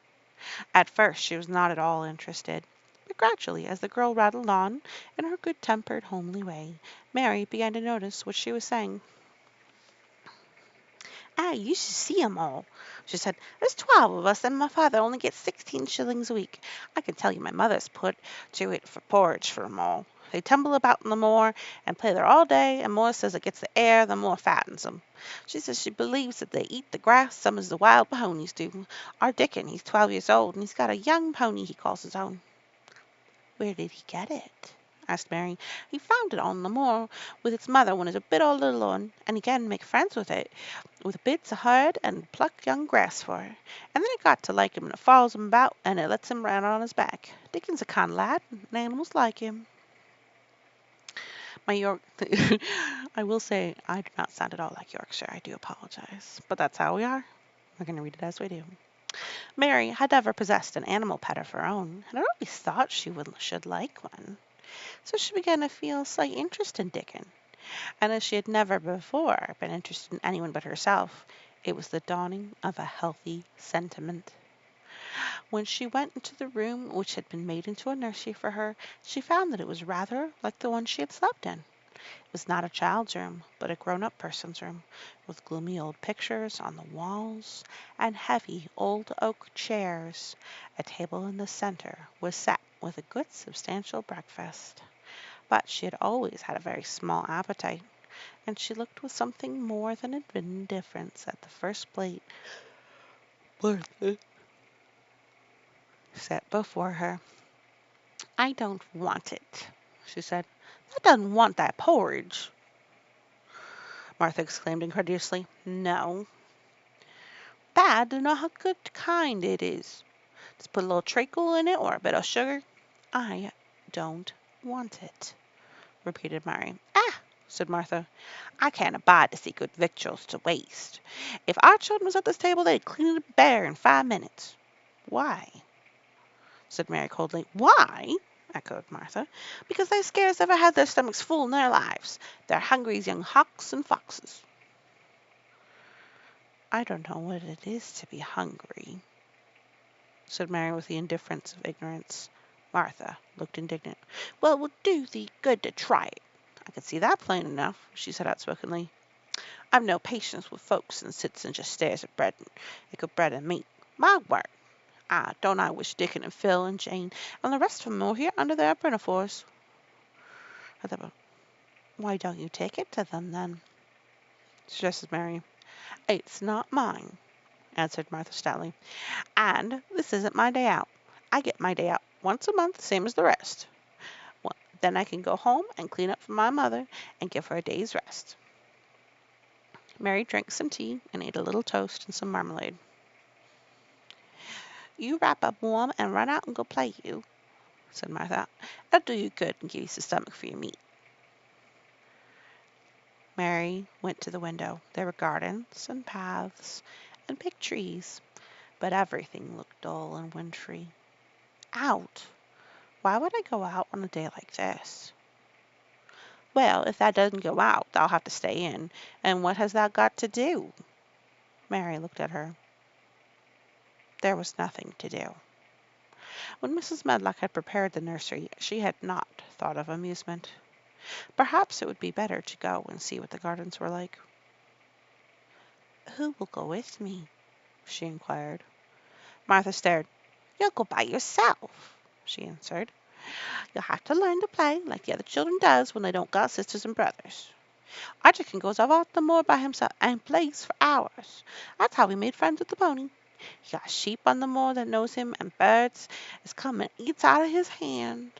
At first she was not at all interested, but gradually, as the girl rattled on in her good-tempered, homely way, Mary began to notice what she was saying. You should see 'em all," she said. "There's 12 of us, and my father only gets 16 shillings a week. I can tell you my mother's put to it for porridge for 'em all. They tumble about in the moor and play there all day, and Moore says it gets the air, the moor fattens 'em. She says she believes that they eat the grass some as the wild ponies do. Our Dickon, he's 12 years old, and he's got a young pony he calls his own." "Where did he get it?" asked Mary. "He found it on the moor with its mother when it was a bit o' a little un, and he can make friends with it, with bits o' herd and pluck young grass for her. And then it got to like him, and it follows him about, and it lets him run on his back. Dickon's a kind lad, and animals like him." My York, I will say I do not sound at all like Yorkshire. I do apologize, but that's how we are. We're going to read it as we do. Mary had never possessed an animal pet of her own, and had always thought should like one. So she began to feel a slight interest in Dickon, and as she had never before been interested in anyone but herself, it was the dawning of a healthy sentiment. When she went into the room which had been made into a nursery for her, she found that it was rather like the one she had slept in. It was not a child's room, but a grown-up person's room, with gloomy old pictures on the walls and heavy old oak chairs. A table in the center was set with a good substantial breakfast. But she had always had a very small appetite, and she looked with something more than indifference at the first plate Martha set before her. "I don't want it," she said. "I don't want that porridge," Martha exclaimed incredulously. "No." "Dad, do you know how good kind it is? Just put a little treacle in it or a bit of sugar." "I don't want it," repeated Mary. "Ah!" said Martha. "I can't abide to see good victuals to waste. If our children was at this table, they'd clean it bare in 5 minutes." "Why?" said Mary coldly. "Why?" echoed Martha. "Because they scarce ever had their stomachs full in their lives. They're hungry as young hawks and foxes." "I don't know what it is to be hungry," said Mary with the indifference of ignorance. Martha looked indignant. "Well, it would do thee good to try it. I can see that plain enough," she said outspokenly. "I've no patience with folks that sits and just stares at bread and meat. My word! Don't I wish Dickon and Phil and Jane and the rest of 'em were here under their pinafores." "Why don't you take it to them, then?" suggested Mary. "It's not mine," answered Martha stoutly. "And this isn't my day out. I get my day out once a month, same as the rest. Well, then I can go home and clean up for my mother and give her a day's rest." Mary drank some tea and ate a little toast and some marmalade. "You wrap up warm and run out and go play, you," said Martha. "It'll do you good and give you some stomach for your meat." Mary went to the window. There were gardens and paths and big trees, but everything looked dull and wintry. Out? Why would I go out on a day like this? "Well, if thou doesn't go out, thou'll have to stay in, and what has thou got to do?" Mary looked at her. There was nothing to do. When Mrs. Medlock had prepared the nursery, she had not thought of amusement. Perhaps it would be better to go and see what the gardens were like. "Who will go with me?" she inquired. Martha stared. "You'll go by yourself," she answered. "You'll have to learn to play like the other children does when they don't got sisters and brothers. Hodgson goes off the moor by himself and plays for hours. That's how he made friends with the pony. He got sheep on the moor that knows him, and birds as come and eats out of his hand.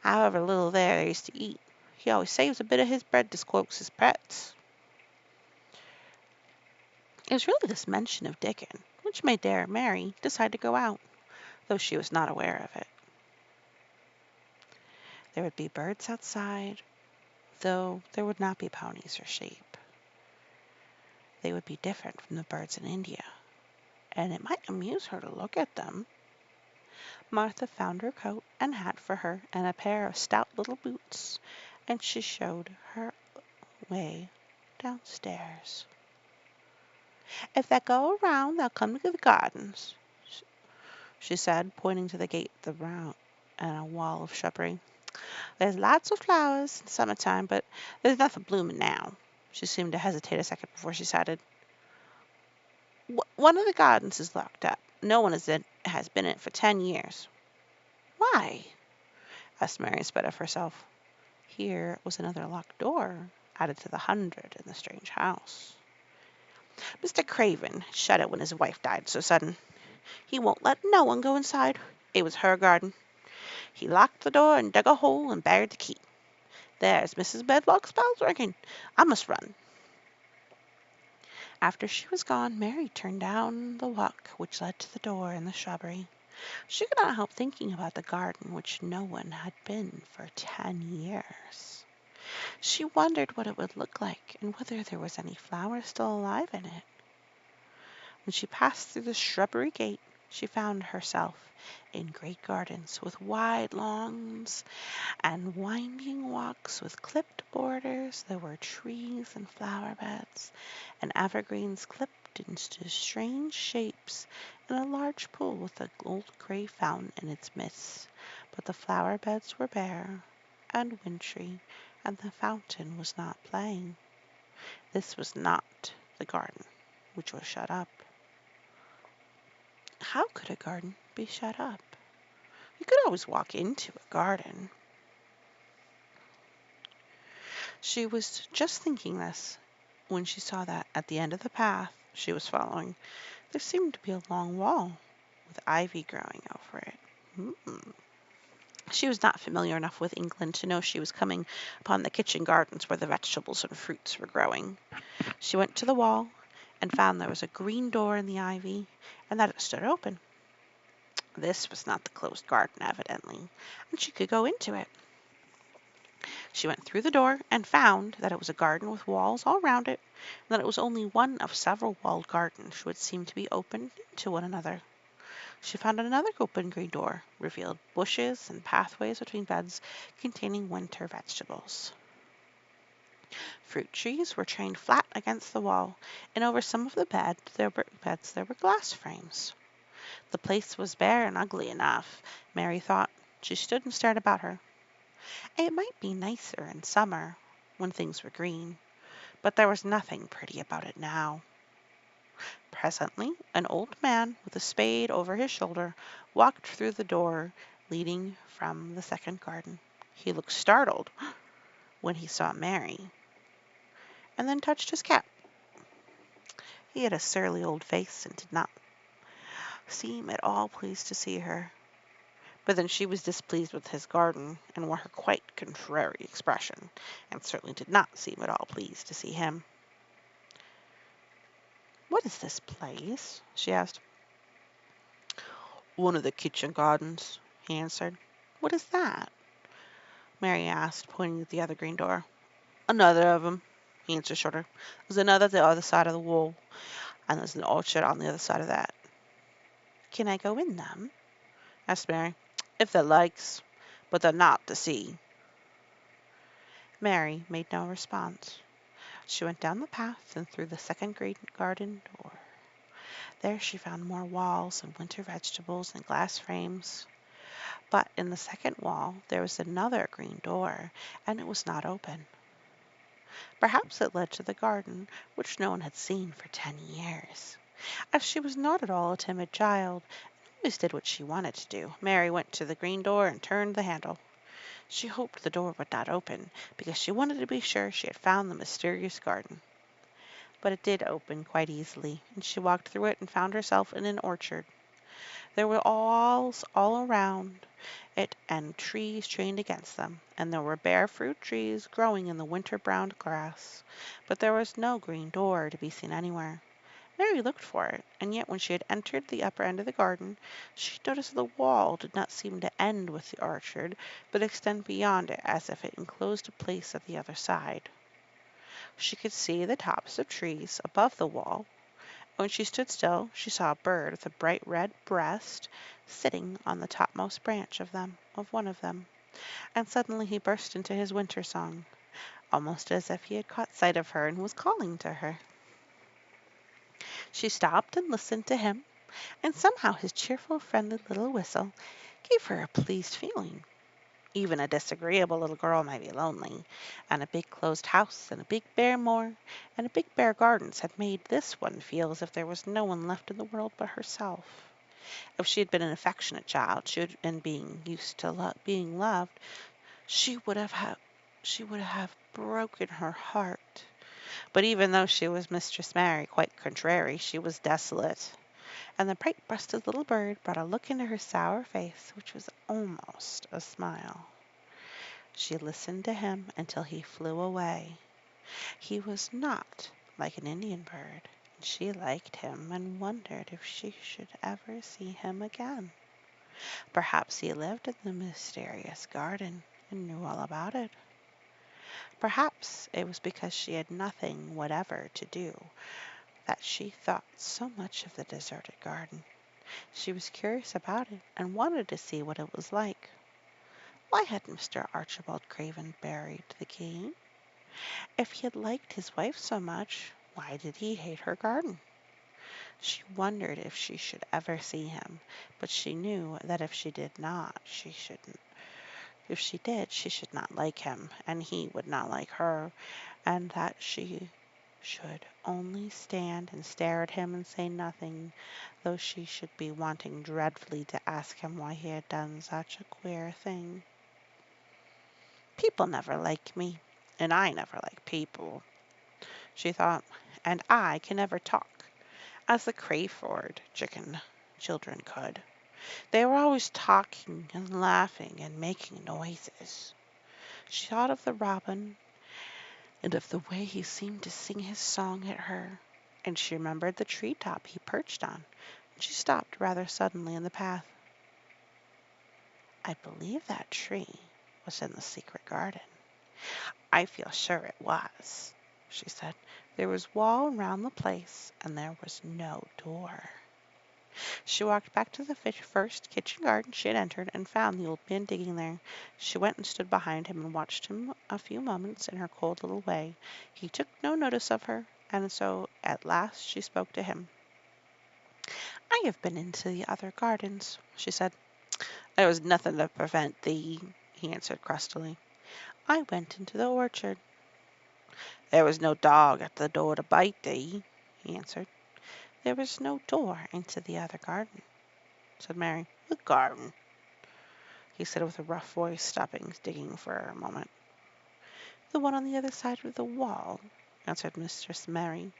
However little there is to eat, he always saves a bit of his bread to coax his pets. It was really this mention of Dickon which made Mary decide to go out, though she was not aware of it. There would be birds outside, though there would not be ponies or sheep. They would be different from the birds in India, and it might amuse her to look at them. Martha found her coat and hat for her and a pair of stout little boots, and she showed her way downstairs. "If they go around, they'll come to the gardens," she said, pointing to the gate at the round and a wall of shrubbery. "There's lots of flowers in summertime, but there's nothing blooming now." She seemed to hesitate a second before she decided. "One of the gardens is locked up. No one has been in it for 10 years." "Why?" asked Mary in spite of herself. Here was another locked door added to the 100 in the strange house. "Mr. Craven shut it when his wife died so sudden. He won't let no one go inside. It was her garden. He locked the door and dug a hole and buried the key. There's Mrs. Medlock's bells ringing. I must run." After she was gone, Mary turned down the walk which led to the door in the shrubbery. She could not help thinking about the garden which no one had been for 10 years. She wondered what it would look like and whether there was any flower still alive in it. When she passed through the shrubbery gate, she found herself in great gardens with wide lawns and winding walks with clipped borders. There were trees and flower beds, and evergreens clipped into strange shapes, and a large pool with a old gray fountain in its midst. But the flower beds were bare and wintry, and the fountain was not playing. This was not the garden, which was shut up. How could a garden be shut up? You could always walk into a garden. She was just thinking this when she saw that at the end of the path she was following, there seemed to be a long wall with ivy growing over it. She was not familiar enough with England to know she was coming upon the kitchen gardens where the vegetables and fruits were growing. She went to the wall and found there was a green door in the ivy and that it stood open. This was not the closed garden, evidently, and she could go into it. She went through the door and found that it was a garden with walls all round it, and that it was only one of several walled gardens which seemed to be open to one another. She found another open green door, revealed bushes and pathways between beds containing winter vegetables. Fruit trees were trained flat against the wall, and over some of the beds there were glass frames. The place was bare and ugly enough, Mary thought. She stood and stared about her. It might be nicer in summer, when things were green, but there was nothing pretty about it now. Presently, an old man with a spade over his shoulder walked through the door leading from the second garden. He looked startled when he saw Mary, and then touched his cap. He had a surly old face and did not seem at all pleased to see her. But then she was displeased with his garden and wore her quite contrary expression, and certainly did not seem at all pleased to see him. "What is this place?" she asked. "One of the kitchen gardens," he answered. "What is that?" Mary asked, pointing at the other green door. "Another of 'em," he answered shorter. "There's another at the other side of the wall, and there's an orchard on the other side of that." "Can I go in them?" asked Mary. "If they likes, but they're not to see." Mary made no response. She went down the path and through the second green garden door. There she found more walls and winter vegetables and glass frames. But in the second wall there was another green door, and it was not open. Perhaps it led to the garden, which no one had seen for 10 years. As she was not at all a timid child, and always did what she wanted to do, Mary went to the green door and turned the handle. She hoped the door would not open, because she wanted to be sure she had found the mysterious garden. but it did open quite easily, and she walked through it and found herself in an orchard. There were walls all around it and trees trained against them, and there were bare fruit trees growing in the winter-browned grass, but there was no green door to be seen anywhere. Mary looked for it, and yet when she had entered the upper end of the garden, she noticed that the wall did not seem to end with the orchard, but extend beyond it as if it enclosed a place at the other side. She could see the tops of trees above the wall. When she stood still, she saw a bird with a bright red breast sitting on the topmost branch of one of them, and suddenly he burst into his winter song, almost as if he had caught sight of her and was calling to her. She stopped and listened to him, and somehow his cheerful, friendly little whistle gave her a pleased feeling. Even a disagreeable little girl might be lonely, and a big closed house and a big bare moor and a big bare gardens had made this one feel as if there was no one left in the world but herself. If she had been an affectionate child, and being used to being loved, she would have broken her heart. But even though she was Mistress Mary, quite contrary, she was desolate, and the bright-breasted little bird brought a look into her sour face which was almost a smile. She listened to him until he flew away. He was not like an Indian bird, and she liked him and wondered if she should ever see him again. Perhaps he lived in the mysterious garden and knew all about it. Perhaps it was because she had nothing whatever to do that she thought so much of the deserted garden. She was curious about it and wanted to see what it was like. Why had Mr. Archibald Craven buried the key? If he had liked his wife so much, why did he hate her garden? She wondered if she should ever see him, but she knew that if she did not, she shouldn't. If she did, she should not like him, and he would not like her, and that she should only stand and stare at him and say nothing, though she should be wanting dreadfully to ask him why he had done such a queer thing. People never like me, and I never like people, she thought, and I can never talk, as the Crayford chicken children could. They were always talking and laughing and making noises. She thought of the robin and of the way he seemed to sing his song at her, and she remembered the tree top he perched on, and she stopped rather suddenly in the path. I believe that tree was in the secret garden. I feel sure it was, she said. There was wall round the place, and there was no door. She walked back to the first kitchen garden she had entered, and found the old man digging there. She went and stood behind him and watched him a few moments in her cold little way. He took no notice of her, and so at last she spoke to him. I have been into the other gardens, she said. There was nothing to prevent thee, he answered crustily. I went into the orchard. There was no dog at the door to bite thee, he answered. There was no door into the other garden, said Mary. The garden, he said with a rough voice, stopping digging for a moment. The one on the other side of the wall, answered Mistress Mary.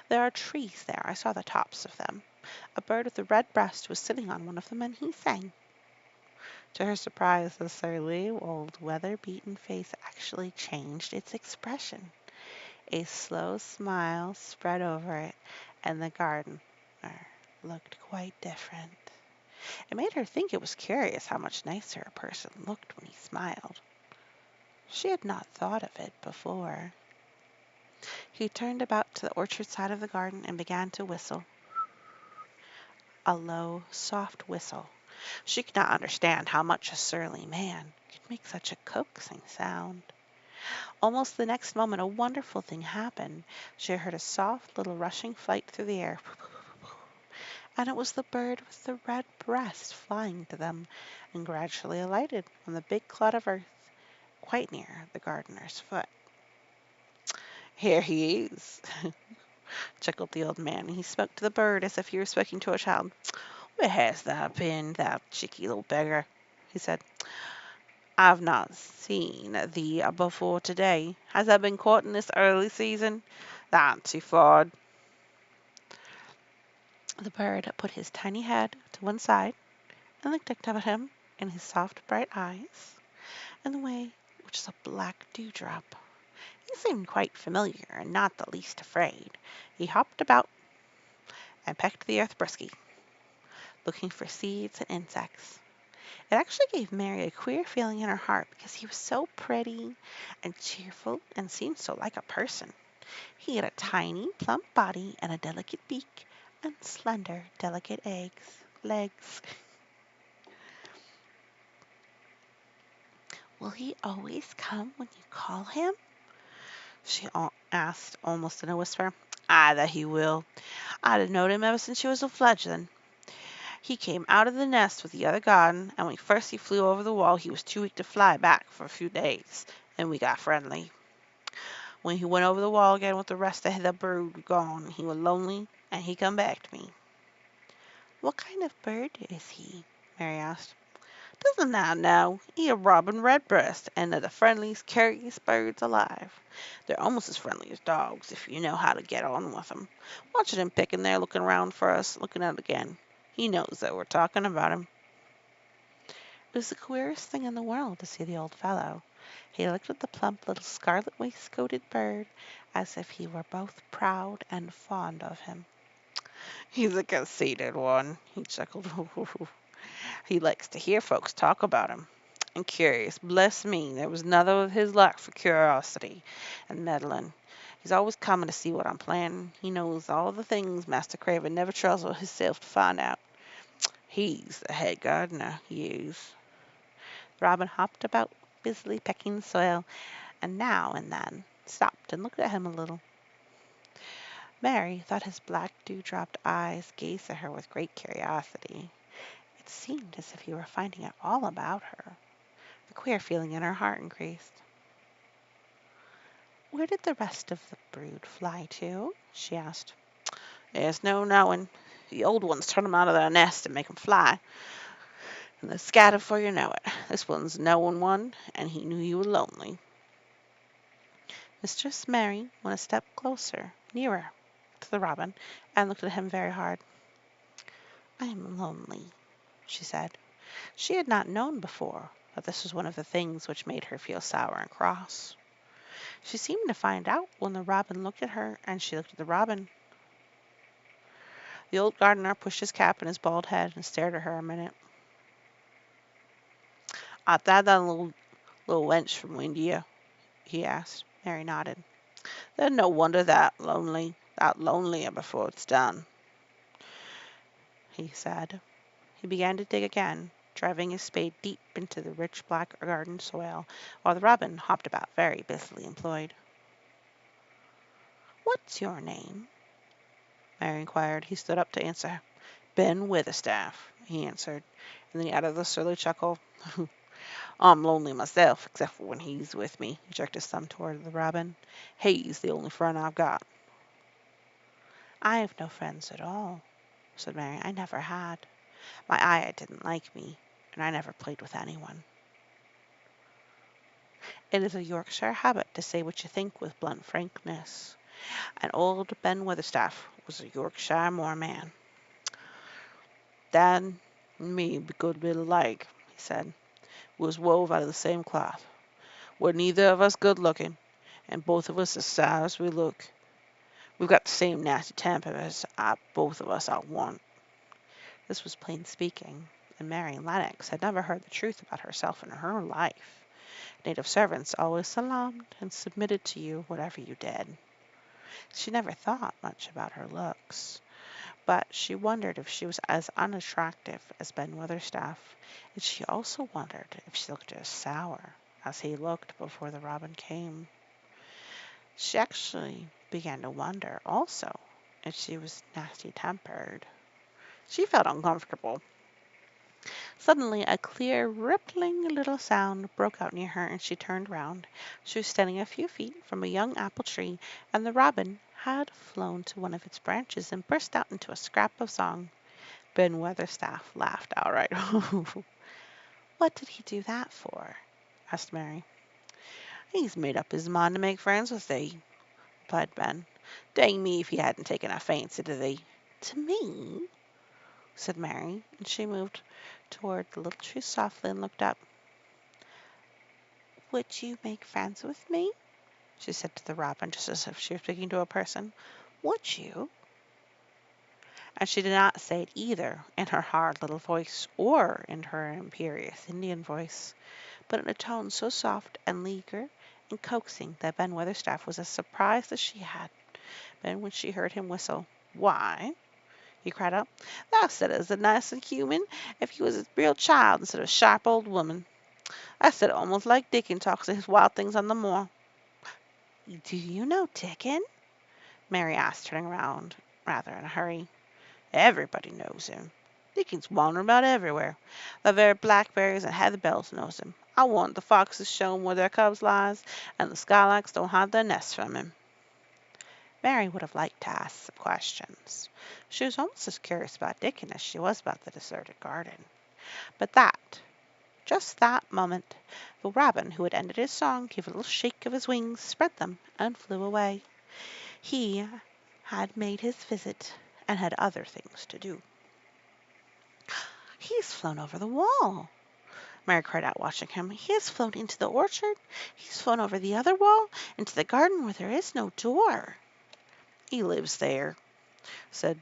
There are trees there. I saw the tops of them. A bird with a red breast was sitting on one of them, and he sang. To her surprise, the surly old weather-beaten face actually changed its expression. A slow smile spread over it, and the gardener looked quite different. It made her think it was curious how much nicer a person looked when he smiled. She had not thought of it before. He turned about to the orchard side of the garden and began to whistle. A low, soft whistle. She could not understand how much a surly man could make such a coaxing sound. Almost the next moment a wonderful thing happened. She heard a soft little rushing flight through the air, and it was the bird with the red breast flying to them, and gradually alighted on the big clod of earth quite near the gardener's foot. Here he is, chuckled the old man, and he spoke to the bird as if he were speaking to a child. Where hast thou been, thou cheeky little beggar? He said. I've not seen thee before today. Hast thou been caught in this early season? That's he thought. The bird put his tiny head to one side and looked up at him in his soft, bright eyes, in the way which is a black dewdrop. He seemed quite familiar and not the least afraid. He hopped about and pecked the earth briskly, looking for seeds and insects. It actually gave Mary a queer feeling in her heart because he was so pretty and cheerful and seemed so like a person. He had a tiny, plump body and a delicate beak and slender, delicate legs. Will he always come when you call him? She asked almost in a whisper. "Aye, that he will. I'd have knowed him ever since she was a fledgling. He came out of the nest with the other garden, and when first he flew over the wall he was too weak to fly back for a few days, and we got friendly. When he went over the wall again with the rest of the brood gone, he was lonely, and he come back to me." "What kind of bird is he?" Mary asked. "Doesn't thou know? He a robin redbreast, and they're the friendliest, carriest birds alive. They're almost as friendly as dogs, if you know how to get on with 'em. Watch him picking there, looking round for us, looking out again. He knows that we're talking about him." It was the queerest thing in the world to see the old fellow. He looked at the plump little scarlet waistcoated bird as if he were both proud and fond of him. "He's a conceited one," he chuckled. "He likes to hear folks talk about him. And curious, bless me, there was none of his lack for curiosity and meddling. He's always coming to see what I'm planning. He knows all the things Master Craven never troubles himself to find out. He's the head gardener, he is." Robin hopped about, busily pecking the soil, and now and then stopped and looked at him a little. Mary thought his black dew-dropped eyes gazed at her with great curiosity. It seemed as if he were finding out all about her. The queer feeling in her heart increased. "Where did the rest of the brood fly to?" she asked. "There's no knowing. The old ones turn 'em out of their nest and make 'em fly, and they're scattered 'fore you know it. This one's knowing one, and he knew you were lonely." Mistress Mary went a step closer, nearer to the robin, and looked at him very hard. "I am lonely," she said. She had not known before that this was one of the things which made her feel sour and cross. She seemed to find out when the robin looked at her, and she looked at the robin. The old gardener pushed his cap in his bald head and stared at her a minute. "Art thou that little wench from India?" he asked. Mary nodded. "Then no wonder thou'rt lonelier before it's done," he said. He began to dig again, driving his spade deep into the rich black garden soil, while the robin hopped about very busily employed. "What's your name?" Mary inquired. He stood up to answer. "Ben Witherstaff," he answered, and then he added with a surly chuckle. "I'm lonely myself, except for when he's with me." He jerked his thumb toward the robin. "He's the only friend I've got." "I have no friends at all," said Mary. "I never had. My ayah didn't like me, and I never played with anyone." It is a Yorkshire habit to say what you think with blunt frankness, and old Ben Witherstaff was a Yorkshire moorman. "Dad and me be good bit alike," he said. "We was wove out of the same cloth. We're neither of us good looking, and both of us as sour as we look. We've got the same nasty tempers, both of us are one." This was plain speaking, and Mary Lennox had never heard the truth about herself in her life. Native servants always salaamed and submitted to you whatever you did. She never thought much about her looks, but she wondered if she was as unattractive as Ben Weatherstaff, and she also wondered if she looked as sour as he looked before the robin came. She actually began to wonder also if she was nasty-tempered. She felt uncomfortable. Suddenly a clear, rippling little sound broke out near her, and she turned round. She was standing a few feet from a young apple tree, and the robin had flown to one of its branches and burst out into a scrap of song. Ben Weatherstaff laughed outright. "What did he do that for?" asked Mary. "He's made up his mind to make friends with thee," replied Ben. Dang me if he hadn't taken a fancy to thee. To me? Said Mary, and she moved toward the little tree softly and looked up. Would you make friends with me? She said to the robin, just as if she were speaking to a person. Would you? And she did not say it either in her hard little voice or in her imperious Indian voice, but in a tone so soft and eager and coaxing that Ben Weatherstaff was as surprised as she had been when she heard him whistle. Why, he cried out, thou said it as nice and human if he was a real child instead of a sharp old woman. I said it almost like Dickon talks of his wild things on the moor. Do you know Dickon? Mary asked, turning round rather in a hurry. Everybody knows him. Dickon's wandering about everywhere. The very blackberries and heather bells knows him. I warrant the foxes show him where their cubs lies, and the skylarks don't hide their nests from him. Mary would have liked to ask some questions. She was almost as curious about Dickon as she was about the deserted garden. But just that moment, the robin who had ended his song gave a little shake of his wings, spread them, and flew away. He had made his visit and had other things to do. He's flown over the wall, Mary cried out, watching him. He has flown into the orchard. He's flown over the other wall, into the garden where there is no door. He lives there, said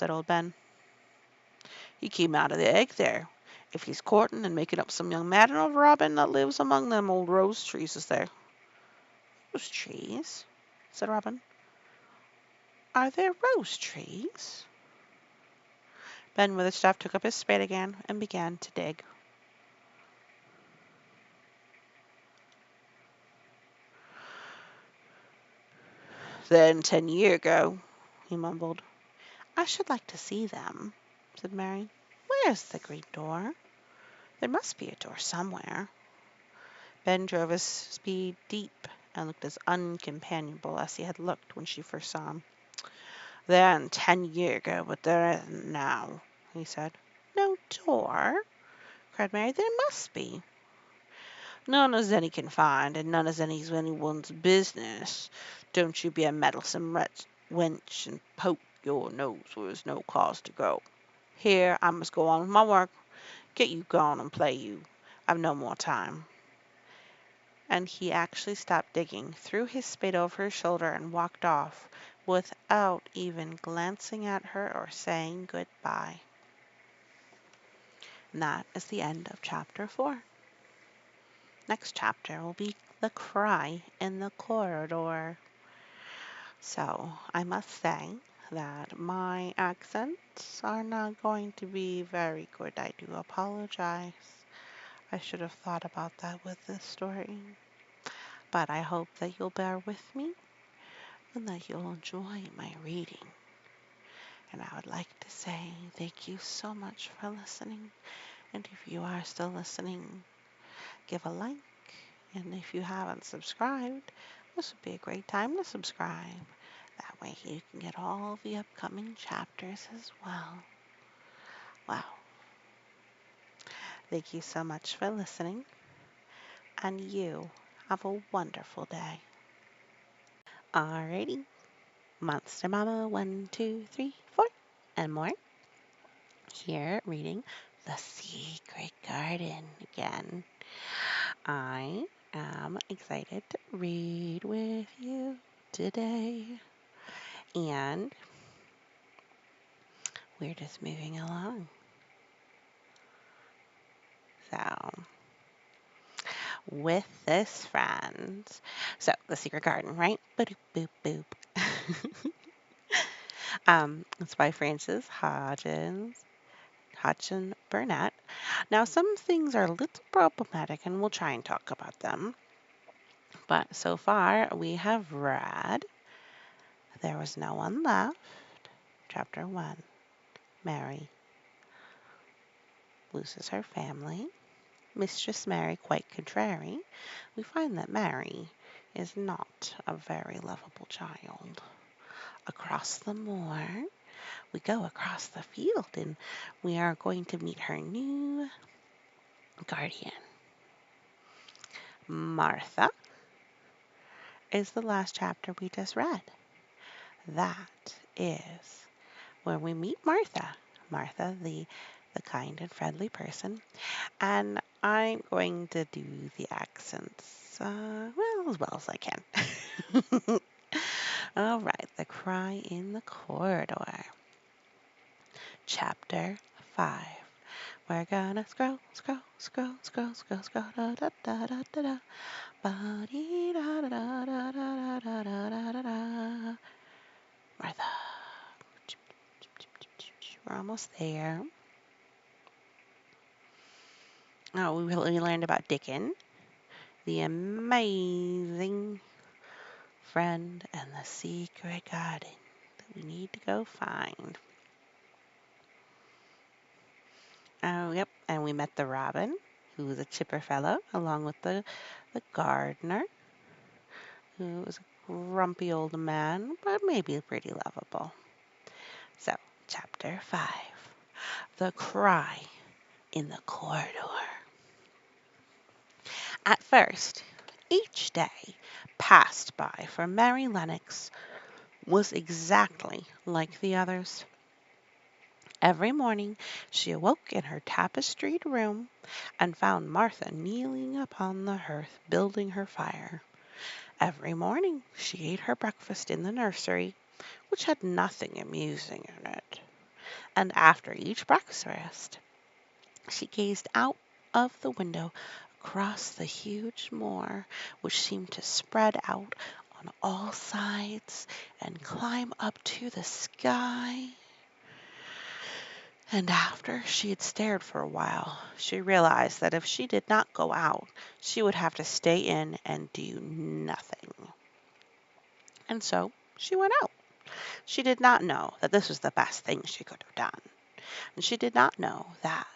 old Ben. He came out of the egg there. If he's courting and making up some young madden over Robin that lives among them old rose trees is there. Rose trees? Said Robin. Are there rose trees? Ben Witherstaff took up his spade again and began to dig. Then 10 year ago, he mumbled. I should like to see them, said Mary. Where's the great door? There must be a door somewhere. Ben drove his spade deep and looked as uncompanionable as he had looked when she first saw him. Then 10 year ago, but there isn't now, he said. No door? Cried Mary. There must be. None as any can find, and none as anyone's business. Don't you be a meddlesome wench and poke your nose where there's no cause to go. Here, I must go on with my work. Get you gone and play you. I've no more time. And he actually stopped digging, threw his spade over his shoulder, and walked off, without even glancing at her or saying good-bye. And that is the end of chapter 4. Next chapter will be The Cry in the Corridor. So, I must say that my accents are not going to be very good. I do apologize. I should have thought about that with this story. But I hope that you'll bear with me and that you'll enjoy my reading. And I would like to say thank you so much for listening. And if you are still listening, give a like. And if you haven't subscribed, this would be a great time to subscribe. That way you can get all the upcoming chapters as well. Wow. Thank you so much for listening. And you have a wonderful day. Alrighty. Monster Mama 1, 2, 3, 4, and more. Here reading The Secret Garden again. I am excited to read with you today. And we're just moving along. So, with this, friends. So, The Secret Garden, right? Boop, boop, boop. It's by Frances Hodgson Burnett. Now, some things are a little problematic, and we'll try and talk about them. But so far, we have read There Was No One Left, Chapter 1. Mary loses her family. Mistress Mary quite contrary. We find that Mary is not a very lovable child. Across the moor, we go across the field, and we are going to meet her new guardian. Martha is the last chapter we just read. That is where we meet Martha. Martha, the kind and friendly person. And I'm going to do the accents, as well as I can. All right, The Cry in the Corridor. Chapter 5. We're gonna scroll, scroll, scroll, scroll, scroll, scroll, da da da da da da, ba dee da da da da da da da da da da. Martha. We're almost there. Oh, we learned about Dickon, the amazing friend, and the secret garden that we need to go find. Oh, yep. And we met the robin, who was a chipper fellow, along with the gardener, who was a grumpy old man, but maybe pretty lovable. So, chapter 5. The Cry in the Corridor. At first, each day passed by for Mary Lennox was exactly like the others. Every morning she awoke in her tapestried room and found Martha kneeling upon the hearth building her fire. Every morning she ate her breakfast in the nursery, which had nothing amusing in it. And after each breakfast she gazed out of the window across the huge moor, which seemed to spread out on all sides and climb up to the sky. And after she had stared for a while, she realized that if she did not go out, she would have to stay in and do nothing. And so she went out. She did not know that this was the best thing she could have done. And she did not know that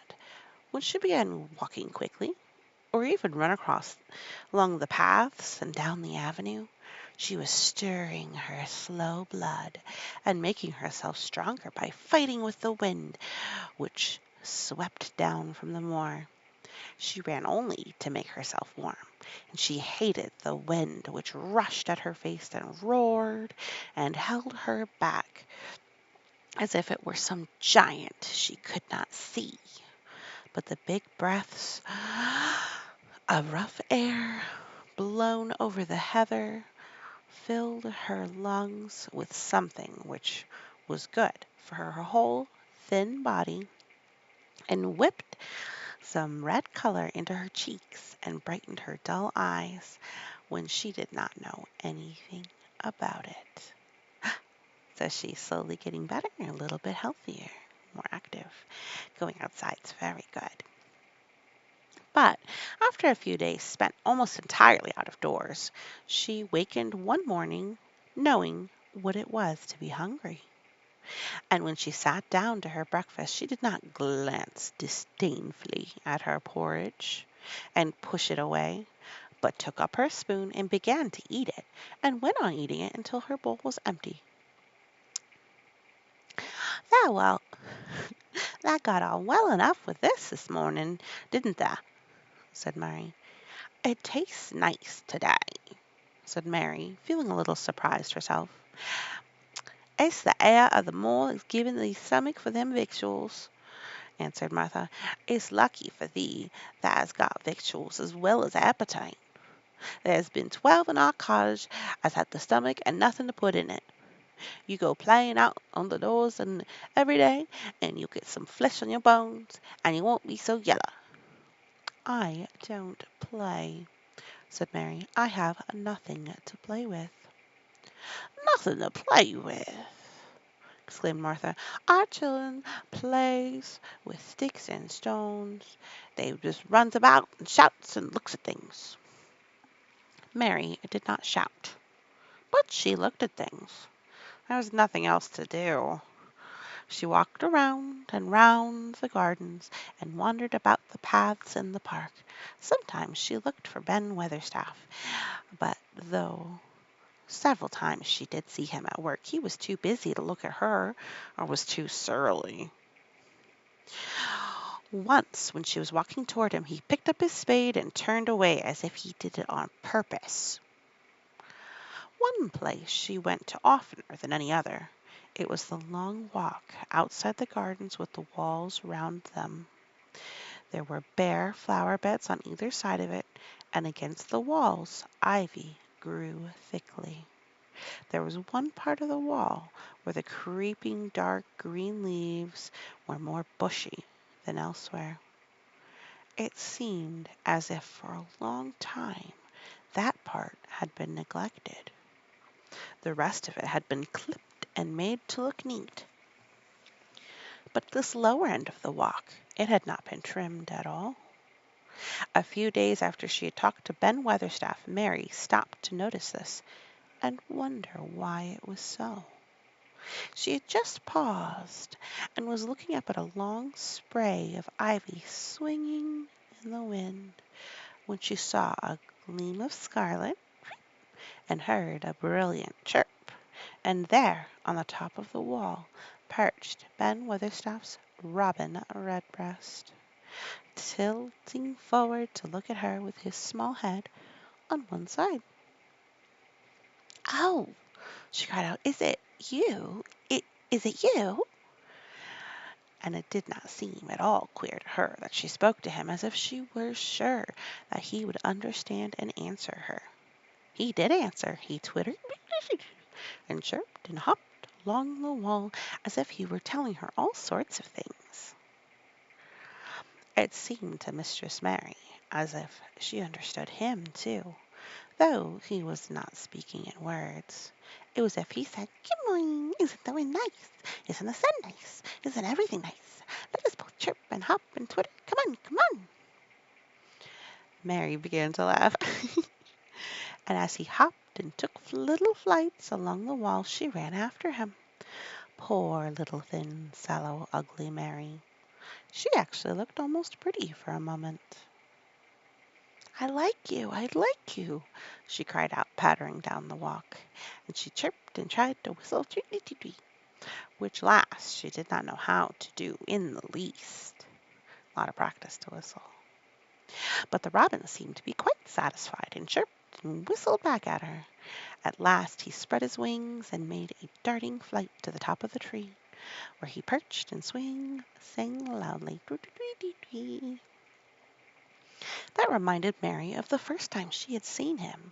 when she began walking quickly, or even run across along the paths and down the avenue, she was stirring her slow blood and making herself stronger by fighting with the wind, which swept down from the moor. She ran only to make herself warm, and she hated the wind which rushed at her face and roared and held her back as if it were some giant she could not see. But the big breaths of rough air blown over the heather filled her lungs with something which was good for her whole thin body and whipped some red color into her cheeks and brightened her dull eyes when she did not know anything about it. So she's slowly getting better, a little bit healthier, more active. Going outside's very good. But after a few days spent almost entirely out of doors, she wakened one morning knowing what it was to be hungry. And when she sat down to her breakfast, she did not glance disdainfully at her porridge and push it away, but took up her spoon and began to eat it, and went on eating it until her bowl was empty. "Ah, well, that got on well enough with this morning, didn't that?" said Mary. "It tastes nice today," said Mary, feeling a little surprised herself. "It's the air of the moor that's giving thee stomach for them victuals," answered Martha. "It's lucky for thee that has got victuals as well as appetite. There's been 12 in our cottage as had the stomach and nothing to put in it. You go playing out on the doors and every day, and you'll get some flesh on your bones, and you won't be so yellow." "I don't play," said Mary. "I have nothing to play with." "Nothing to play with!" exclaimed Martha. "Our children plays with sticks and stones. They just runs about and shouts and looks at things." Mary did not shout, but she looked at things. There was nothing else to do. She walked around and round the gardens and wandered about the paths in the park. Sometimes she looked for Ben Weatherstaff, but though several times she did see him at work, he was too busy to look at her, or was too surly. Once, when she was walking toward him, he picked up his spade and turned away as if he did it on purpose. One place she went to oftener than any other. It was the long walk outside the gardens with the walls round them. There were bare flower beds on either side of it, and against the walls ivy grew thickly. There was one part of the wall where the creeping dark green leaves were more bushy than elsewhere. It seemed as if for a long time that part had been neglected. The rest of it had been clipped and made to look neat. But this lower end of the walk, it had not been trimmed at all. A few days after she had talked to Ben Weatherstaff, Mary stopped to notice this and wonder why it was so. She had just paused and was looking up at a long spray of ivy swinging in the wind when she saw a gleam of scarlet and heard a brilliant chirp. And there, on the top of the wall, perched Ben Weatherstaff's robin redbreast, tilting forward to look at her with his small head on one side. "Oh!" she cried out. "Is it you? Is it you?" And it did not seem at all queer to her that she spoke to him as if she were sure that he would understand and answer her. He did answer. He twittered and chirped and hopped along the wall as if he were telling her all sorts of things. It seemed to Mistress Mary as if she understood him too, though he was not speaking in words. It was as if he said, "Good morning. Isn't the wind nice? Isn't the sun nice? Isn't everything nice? Let us both chirp and hop and twitter. Come on, come on." Mary began to laugh, and as he hopped and took little flights along the wall, she ran after him. Poor little thin, sallow, ugly Mary. She actually looked almost pretty for a moment. "I like you, I like you," she cried out, pattering down the walk, and she chirped and tried to whistle tweet-tweet, which last she did not know how to do in the least. A lot of practice to whistle. But the robin seemed to be quite satisfied and chirped and whistled back at her. At last he spread his wings and made a darting flight to the top of the tree, where he perched and sang loudly. That reminded Mary of the first time she had seen him.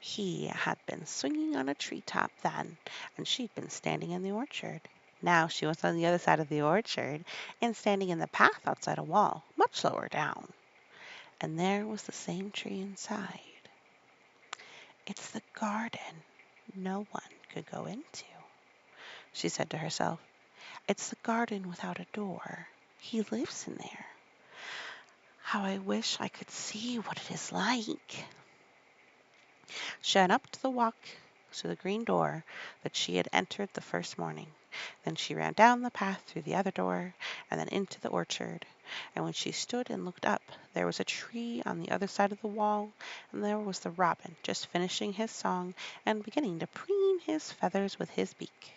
He had been swinging on a treetop then, and she'd been standing in the orchard. Now she was on the other side of the orchard and standing in the path outside a wall, much lower down. And there was the same tree inside. "It's the garden no one could go into," she said to herself. "It's the garden without a door. He lives in there. How I wish I could see what it is like." She went up to the walk to the green door that she had entered the first morning. Then she ran down the path through the other door and then into the orchard. And when she stood and looked up, there was a tree on the other side of the wall, and there was the robin just finishing his song and beginning to preen his feathers with his beak.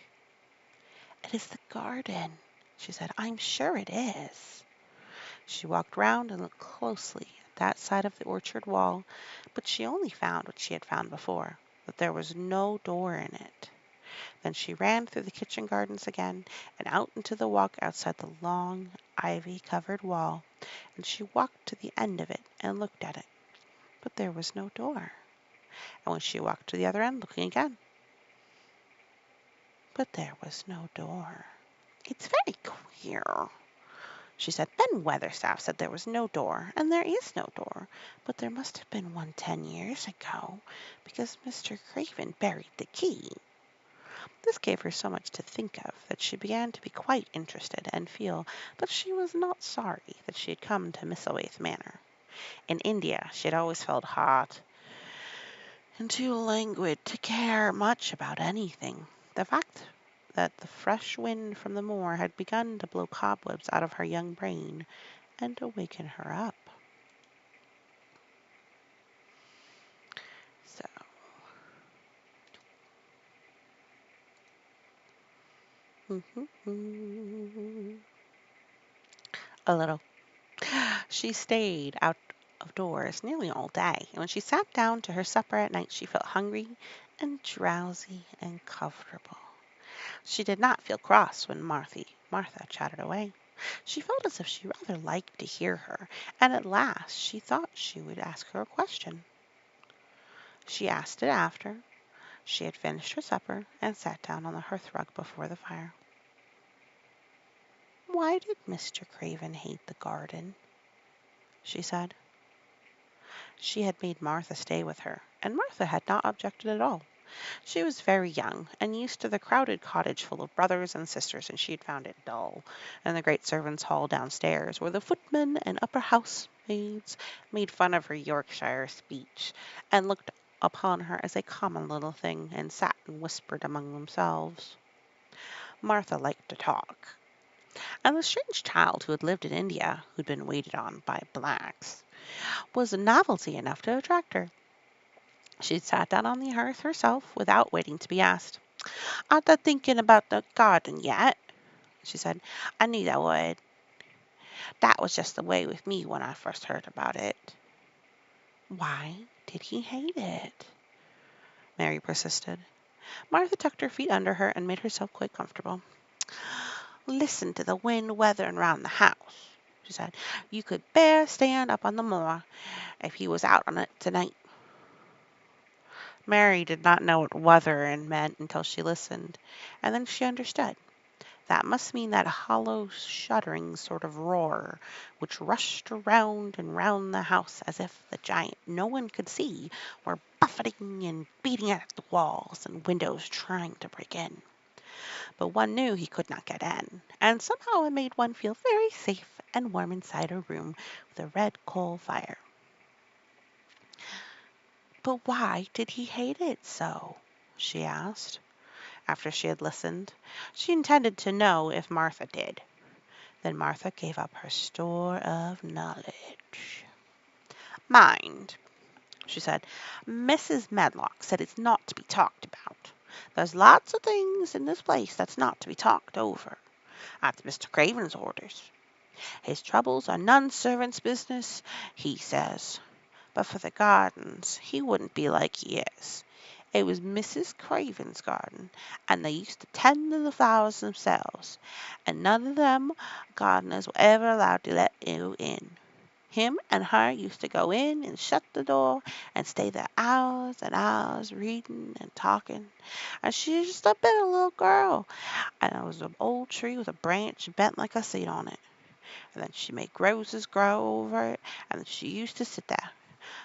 "It is the garden," she said. "I'm sure it is." She walked round and looked closely at that side of the orchard wall, but she only found what she had found before, that there was no door in it. Then she ran through the kitchen gardens again and out into the walk outside the long, ivy-covered wall, and she walked to the end of it and looked at it, but there was no door. And when she walked to the other end, looking again, but there was no door. "It's very queer," she said. "Ben Weatherstaff said there was no door, and there is no door, but there must have been one 10 years ago, because Mr. Craven buried the key." This gave her so much to think of that she began to be quite interested and feel that she was not sorry that she had come to Misselthwaite Manor. In India she had always felt hot and too languid to care much about anything. The fact that the fresh wind from the moor had begun to blow cobwebs out of her young brain and to waken her up. So, a little. She stayed out of doors nearly all day, and when she sat down to her supper at night, she felt hungry and drowsy and comfortable. She did not feel cross when Martha chattered away. She felt as if she rather liked to hear her, and at last she thought she would ask her a question. She asked it after she had finished her supper and sat down on the hearthrug before the fire. "Why did Mr. Craven hate the garden?" she said. She had made Martha stay with her, and Martha had not objected at all. She was very young, and used to the crowded cottage full of brothers and sisters, and she had found it dull, and the great servants' hall downstairs, where the footmen and upper housemaids made fun of her Yorkshire speech, and looked upon her as a common little thing, and sat and whispered among themselves. Martha liked to talk, and the strange child who had lived in India, who'd been waited on by blacks, was novelty enough to attract her. She sat down on the hearth herself without waiting to be asked. "I'm not thinking about the garden yet," she said. "I knew I would. That was just the way with me when I first heard about it." "Why did he hate it?" Mary persisted. Martha tucked her feet under her and made herself quite comfortable. "Listen to the wind weathering round the house," she said. "You could bear stand up on the moor if he was out on it tonight." Mary did not know what "weathering" meant until she listened, and then she understood. That must mean that hollow, shuddering sort of roar which rushed round and round the house as if the giant no one could see were buffeting and beating at the walls and windows trying to break in. But one knew he could not get in, and somehow it made one feel very safe and warm inside a room with a red coal fire. "But why did he hate it so?" she asked, after she had listened. She intended to know if Martha did. Then Martha gave up her store of knowledge. "Mind," she said, "Mrs. Medlock said it's not to be talked about. There's lots of things in this place that's not to be talked over. That's Mr. Craven's orders. His troubles are none servant's business, he says. But for the gardens, he wouldn't be like he is. It was Mrs. Craven's garden, and they used to tend to the flowers themselves, and none of them gardeners were ever allowed to let you in. Him and her used to go in and shut the door and stay there hours and hours reading and talking, and she was just a bit of a little girl, and there was an old tree with a branch bent like a seat on it, and then she made roses grow over it, and she used to sit there.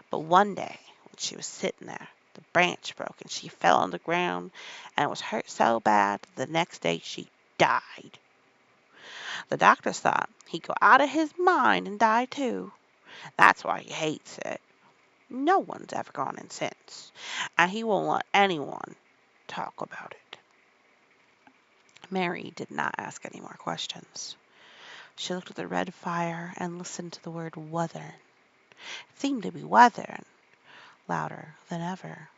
But one day, when she was sitting there, the branch broke and she fell on the ground and was hurt so bad that the next day she died. The doctors thought he'd go out of his mind and die too. That's why he hates it. No one's ever gone in since, and he won't let anyone talk about it." Mary did not ask any more questions. She looked at the red fire and listened to the word "weathering." It seemed to be weathering louder than ever.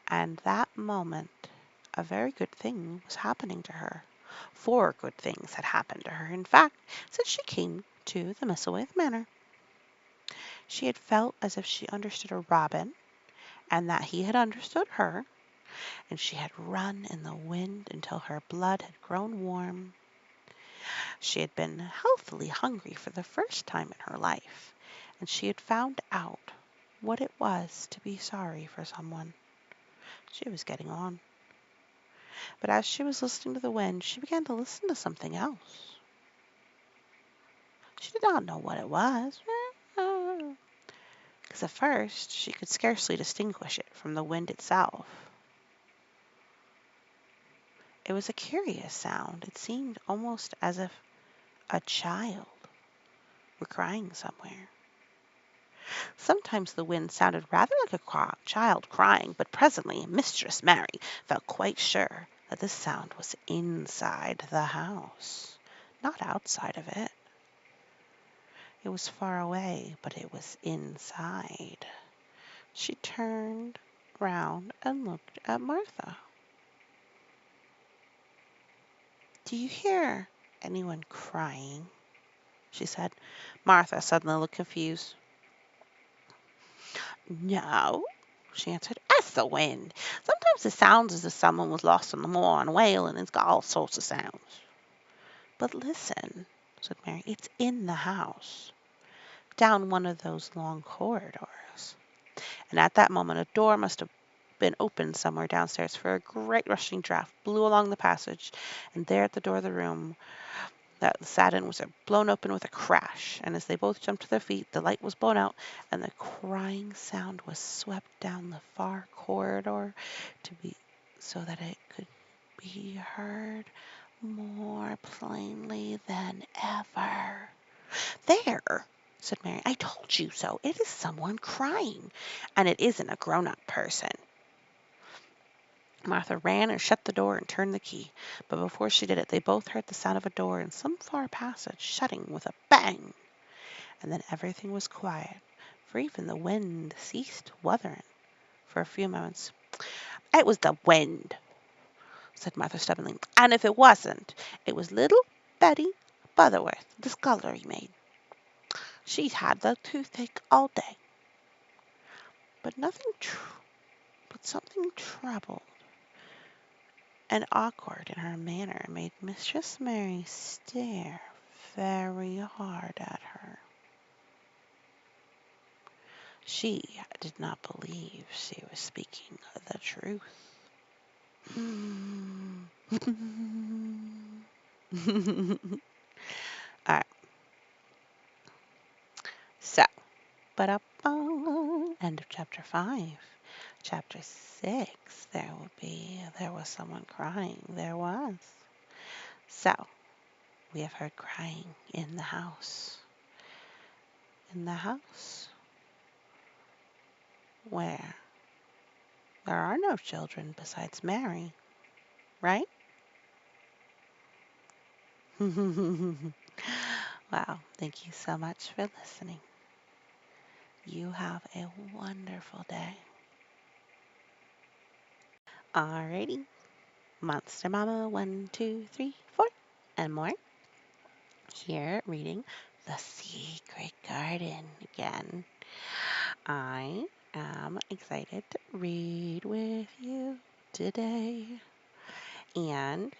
And that moment a very good thing was happening to her. 4 good things had happened to her, in fact, since she came to the Misselthwaite Manor. She had felt as if she understood a robin, and that he had understood her, and she had run in the wind until her blood had grown warm. She had been healthily hungry for the first time in her life, and she had found out what it was to be sorry for someone. She was getting on. But as she was listening to the wind, she began to listen to something else. She did not know what it was, because at first she could scarcely distinguish it from the wind itself. It was a curious sound. It seemed almost as if a child were crying somewhere. Sometimes the wind sounded rather like a child crying, but presently Mistress Mary felt quite sure that this sound was inside the house, not outside of it. It was far away, but it was inside. She turned round and looked at Martha. "Do you hear anyone crying?" she said. Martha suddenly looked confused. "No," she answered. Just the wind. Sometimes it sounds as if someone was lost on the moor on a whale, and it's got all sorts of sounds." "But listen," said Mary. "It's in the house, down one of those long corridors." And at that moment a door must have been opened somewhere downstairs, for a great rushing draught blew along the passage, and there at the door of the room that sat in was blown open with a crash, and as they both jumped to their feet, the light was blown out, and the crying sound was swept down the far corridor to be so that it could be heard more plainly than ever. "There!" said Mary. "I told you so. It is someone crying, and it isn't a grown-up person." Martha ran and shut the door and turned the key, but before she did it they both heard the sound of a door in some far passage shutting with a bang, and then everything was quiet, for even the wind ceased wuthering for a few moments. "It was the wind," said Martha stubbornly, "and if it wasn't, it was little Betty Butterworth, the scullery maid. She's had the toothache all day." But something troubled and awkward in her manner made Mistress Mary stare very hard at her. She did not believe she was speaking the truth. All right. So, but up end of chapter 5. Chapter 6, there was someone crying. There was. So, we have heard crying in the house. In the house where there are no children besides Mary, right? Wow, thank you so much for listening. You have a wonderful day. Alrighty. Monster Mama 1, 2, 3, 4, and more. Here reading The Secret Garden again. I am excited to read with you today. And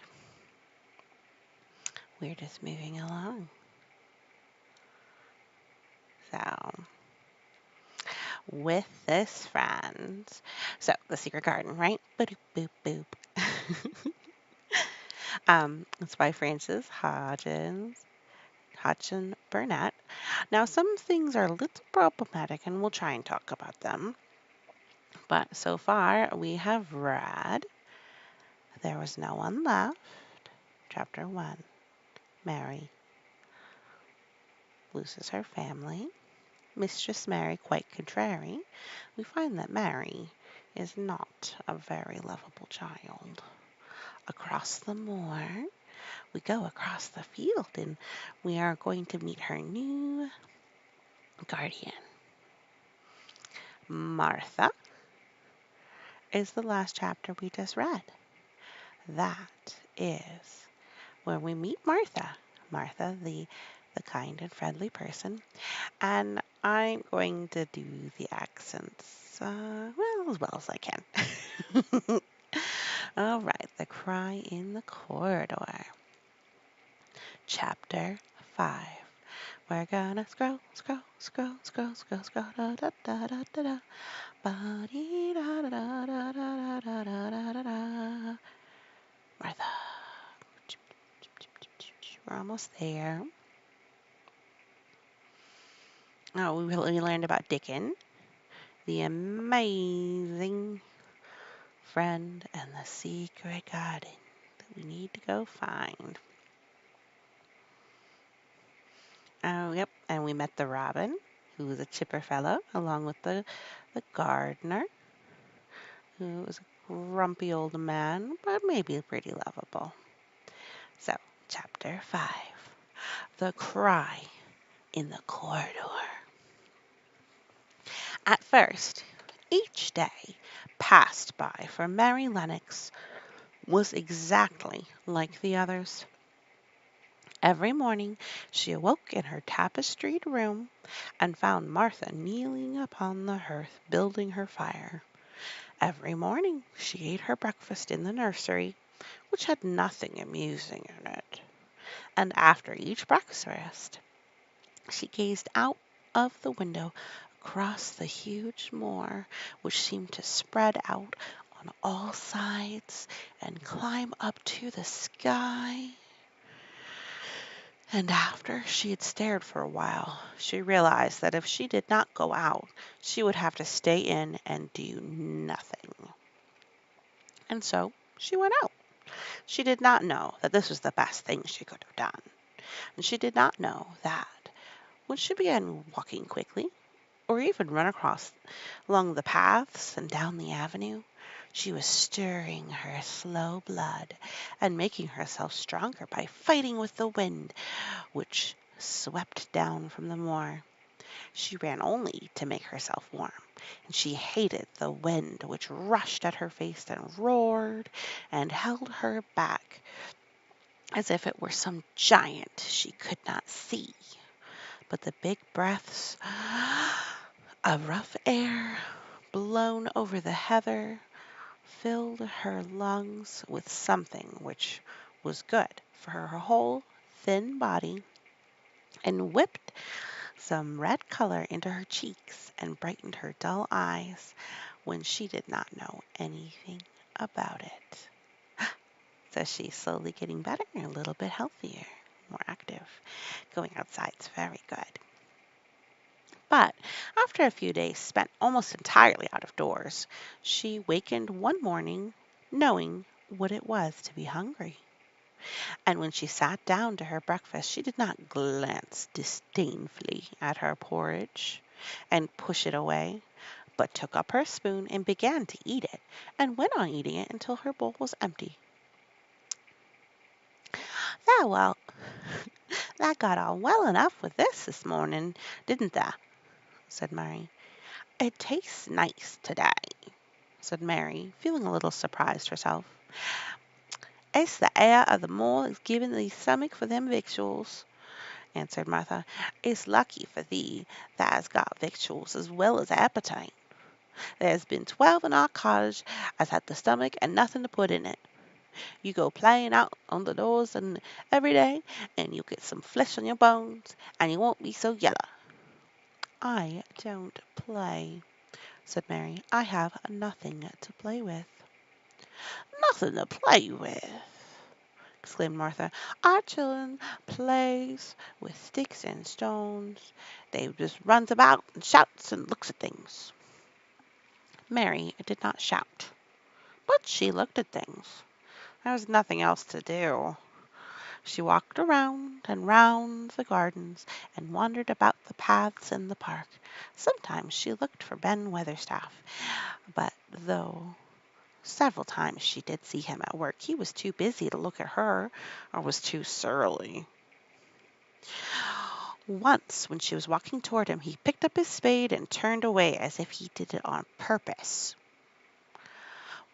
we're just moving along. So, with this, friends. So, The Secret Garden, right? Boop, boop, boop. It's by Frances Hodgson Burnett. Now, some things are a little problematic, and we'll try and talk about them. But so far, we have read There Was No One Left, Chapter 1. Mary loses her family. Mistress Mary quite contrary. We find that Mary is not a very lovable child. Across the moor, we go across the field, and we are going to meet her new guardian. Martha is the last chapter we just read. That is where we meet Martha. Martha, the kind and friendly person. And I'm going to do the accents, as well as I can. All right, The Cry in the Corridor. Chapter 5. We're gonna scroll, scroll, scroll, scroll, scroll, scroll, da da da da da da. Ba-dee da da da da da da da da da. Martha. We're almost there. Oh, we learned about Dickon, the amazing friend, and the secret garden that we need to go find. Oh, yep, and we met the robin, who was a chipper fellow, along with the gardener, who was a grumpy old man, but maybe pretty lovable. So, chapter 5, The Cry in the Corridor. At first, each day passed by for Mary Lennox was exactly like the others. Every morning she awoke in her tapestried room and found Martha kneeling upon the hearth building her fire. Every morning she ate her breakfast in the nursery, which had nothing amusing in it, and after each breakfast she gazed out of the window across the huge moor, which seemed to spread out on all sides and climb up to the sky. And after she had stared for a while, she realized that if she did not go out, she would have to stay in and do nothing. And so she went out. She did not know that this was the best thing she could have done. And she did not know that when she began walking quickly, or even run across along the paths and down the avenue, she was stirring her slow blood and making herself stronger by fighting with the wind, which swept down from the moor. She ran only to make herself warm, and she hated the wind which rushed at her face and roared and held her back as if it were some giant she could not see. But the big breaths of rough air blown over the heather filled her lungs with something which was good for her whole thin body and whipped some red color into her cheeks and brightened her dull eyes when she did not know anything about it. So she's slowly getting better, a little bit healthier, more active. Going outside's very good. But after a few days spent almost entirely out of doors, she wakened one morning knowing what it was to be hungry. And when she sat down to her breakfast, she did not glance disdainfully at her porridge and push it away, but took up her spoon and began to eat it, and went on eating it until her bowl was empty. "Ah, well, that got on well enough with this morning, didn't tha?" said Mary. "It tastes nice today," said Mary, feeling a little surprised herself. "It's the air of the moor that's giving thee stomach for them victuals," answered Martha. "It's lucky for thee that has got victuals as well as appetite. There's been 12 in our cottage as had the stomach and nothing to put in it. You go playing out on the doors and every day, and you'll get some flesh on your bones, and you won't be so yellow." "I don't play," said Mary. "I have nothing to play with." "Nothing to play with!" exclaimed Martha. "Our children plays with sticks and stones. They just runs about and shouts and looks at things." Mary did not shout, but she looked at things. There was nothing else to do. She walked around and round the gardens and wandered about the paths in the park. Sometimes she looked for Ben Weatherstaff, but though several times she did see him at work, he was too busy to look at her or was too surly. Once, when she was walking toward him, he picked up his spade and turned away as if he did it on purpose.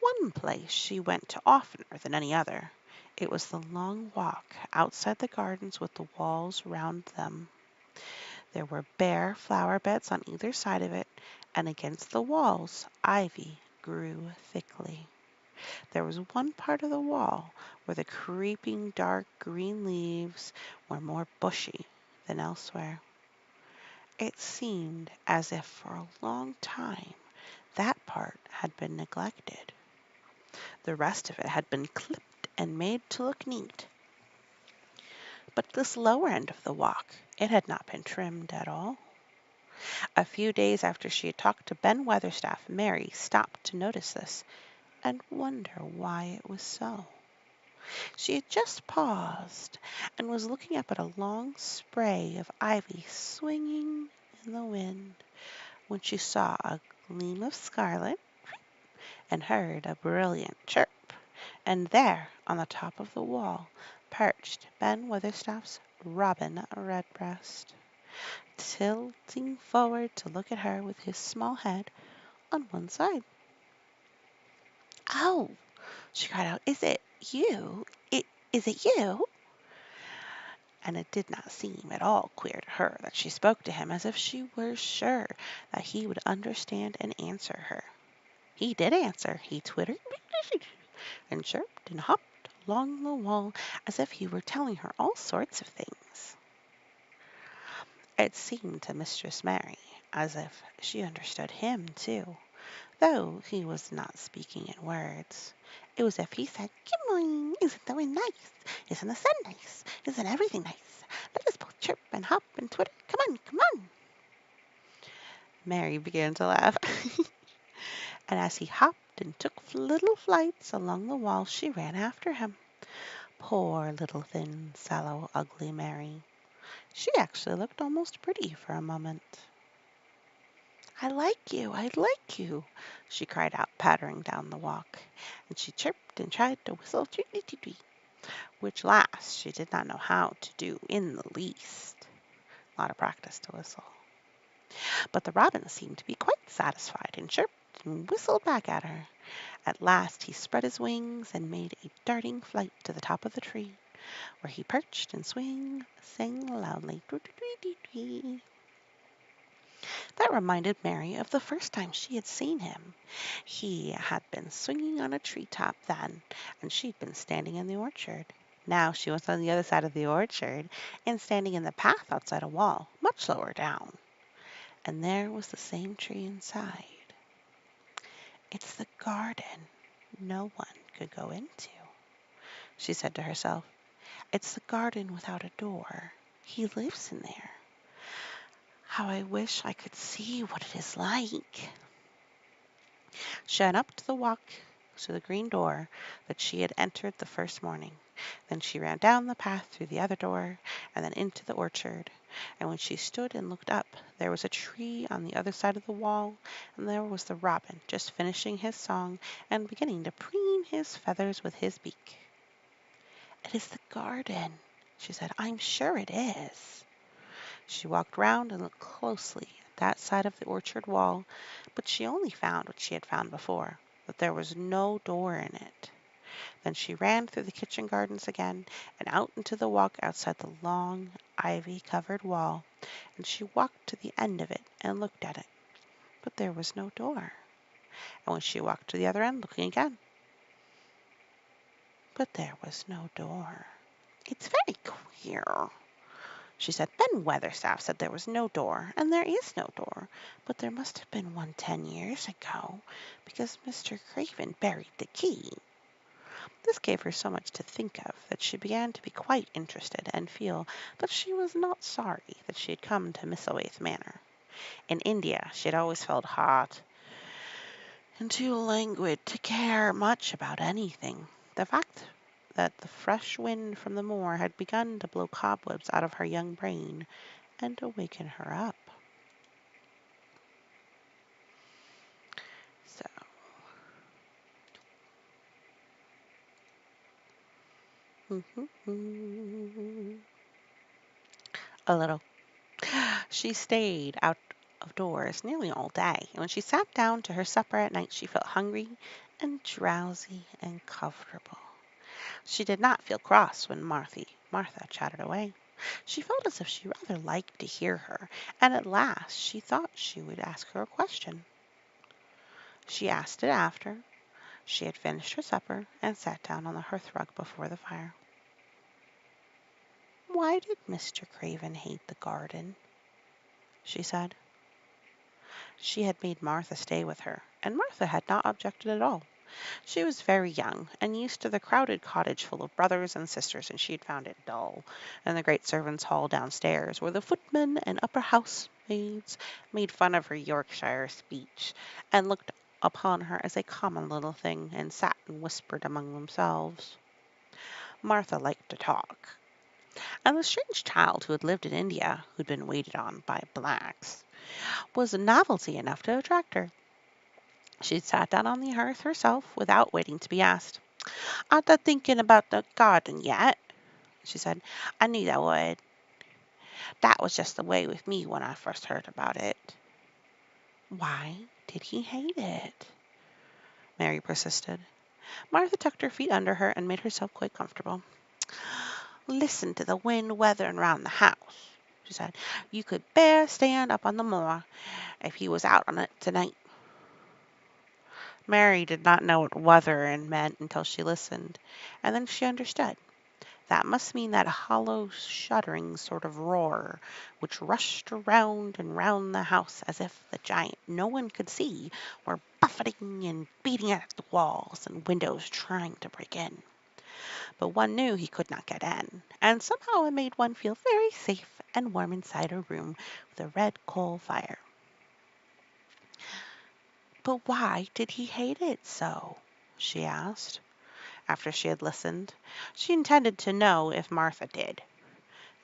One place she went to oftener than any other. It was the long walk outside the gardens with the walls round them. There were bare flower beds on either side of it, and against the walls ivy grew thickly. There was one part of the wall where the creeping dark green leaves were more bushy than elsewhere. It seemed as if for a long time that part had been neglected. The rest of it had been clipped and made to look neat. But this lower end of the walk, it had not been trimmed at all. A few days after she had talked to Ben Weatherstaff, Mary stopped to notice this and wonder why it was so. She had just paused and was looking up at a long spray of ivy swinging in the wind when she saw a gleam of scarlet and heard a brilliant chirp, and there on the top of the wall perched Ben Weatherstaff's robin redbreast, tilting forward to look at her with his small head on one side. "Oh!" she cried out. "Is it you? Is it you?" And it did not seem at all queer to her that she spoke to him as if she were sure that he would understand and answer her. He did answer. He twittered and chirped and hopped along the wall as if he were telling her all sorts of things. It seemed to Mistress Mary as if she understood him too, though he was not speaking in words. It was as if he said, "Good morning! Isn't the wind nice? Isn't the sun nice? Isn't everything nice? Let us both chirp and hop and twitter. Come on, come on!" Mary began to laugh, and as he hopped and took little flights along the wall, she ran after him. Poor little thin, sallow, ugly Mary. She actually looked almost pretty for a moment. "I like you, I like you," she cried out, pattering down the walk, and she chirped and tried to whistle tweet-tweet, which last she did not know how to do in the least. A lot of practice to whistle. But the robin seemed to be quite satisfied and chirped and whistled back at her. At last he spread his wings and made a darting flight to the top of the tree, where he perched and sang loudly. Tweet-tweet-tweet-tweet. That reminded Mary of the first time she had seen him. He had been swinging on a tree top then, and she'd been standing in the orchard. Now she was on the other side of the orchard and standing in the path outside a wall, much lower down. And there was the same tree inside. "It's the garden no one could go into," she said to herself. "It's the garden without a door. He lives in there. How I wish I could see what it is like." She went up to the walk to the green door that she had entered the first morning. Then she ran down the path through the other door, and then into the orchard. And when she stood and looked up, there was a tree on the other side of the wall, and there was the robin just finishing his song and beginning to preen his feathers with his beak. "It is the garden," she said. "I'm sure it is." She walked round and looked closely at that side of the orchard wall, but she only found what she had found before, that there was no door in it. Then she ran through the kitchen gardens again and out into the walk outside the long, ivy-covered wall, and she walked to the end of it and looked at it, but there was no door. And when she walked to the other end, looking again, but there was no door. "It's very queer," she said. "Ben Weatherstaff said there was no door, and there is no door, but there must have been one 10 years ago, because Mr. Craven buried the key." This gave her so much to think of that she began to be quite interested and feel that she was not sorry that she had come to Misselthwaite Manor. In India she had always felt hot and too languid to care much about anything. The fact that the fresh wind from the moor had begun to blow cobwebs out of her young brain and to waken her up. So, a little. She stayed out of doors nearly all day, and when she sat down to her supper at night she felt hungry and drowsy and comfortable. She did not feel cross when Martha chatted away. She felt as if she rather liked to hear her, and at last she thought she would ask her a question. She asked it after she had finished her supper and sat down on the hearthrug before the fire. "Why did Mr. Craven hate the garden?" she said. She had made Martha stay with her, and Martha had not objected at all. She was very young, and used to the crowded cottage full of brothers and sisters, and she had found it dull, and the great servants' hall downstairs, where the footmen and upper housemaids made fun of her Yorkshire speech, and looked upon her as a common little thing, and sat and whispered among themselves. Martha liked to talk, and the strange child who had lived in India, who'd been waited on by blacks, was a novelty enough to attract her. She sat down on the hearth herself without waiting to be asked. "Aren't I thinking about the garden yet?" she said. "I knew I would. That was just the way with me when I first heard about it." "Why did he hate it?" Mary persisted. Martha tucked her feet under her and made herself quite comfortable. "Listen to the wind weathering round the house," she said. "You could bear stand up on the moor if he was out on it tonight. Mary did not know what "wutherin'" meant until she listened, and then she understood. That must mean that hollow, shuddering sort of roar which rushed round and round the house as if the giant no one could see were buffeting and beating at the walls and windows trying to break in. But one knew he could not get in, and somehow it made one feel very safe and warm inside a room with a red coal fire. But why did he hate it so? She asked, after she had listened. She intended to know if Martha did.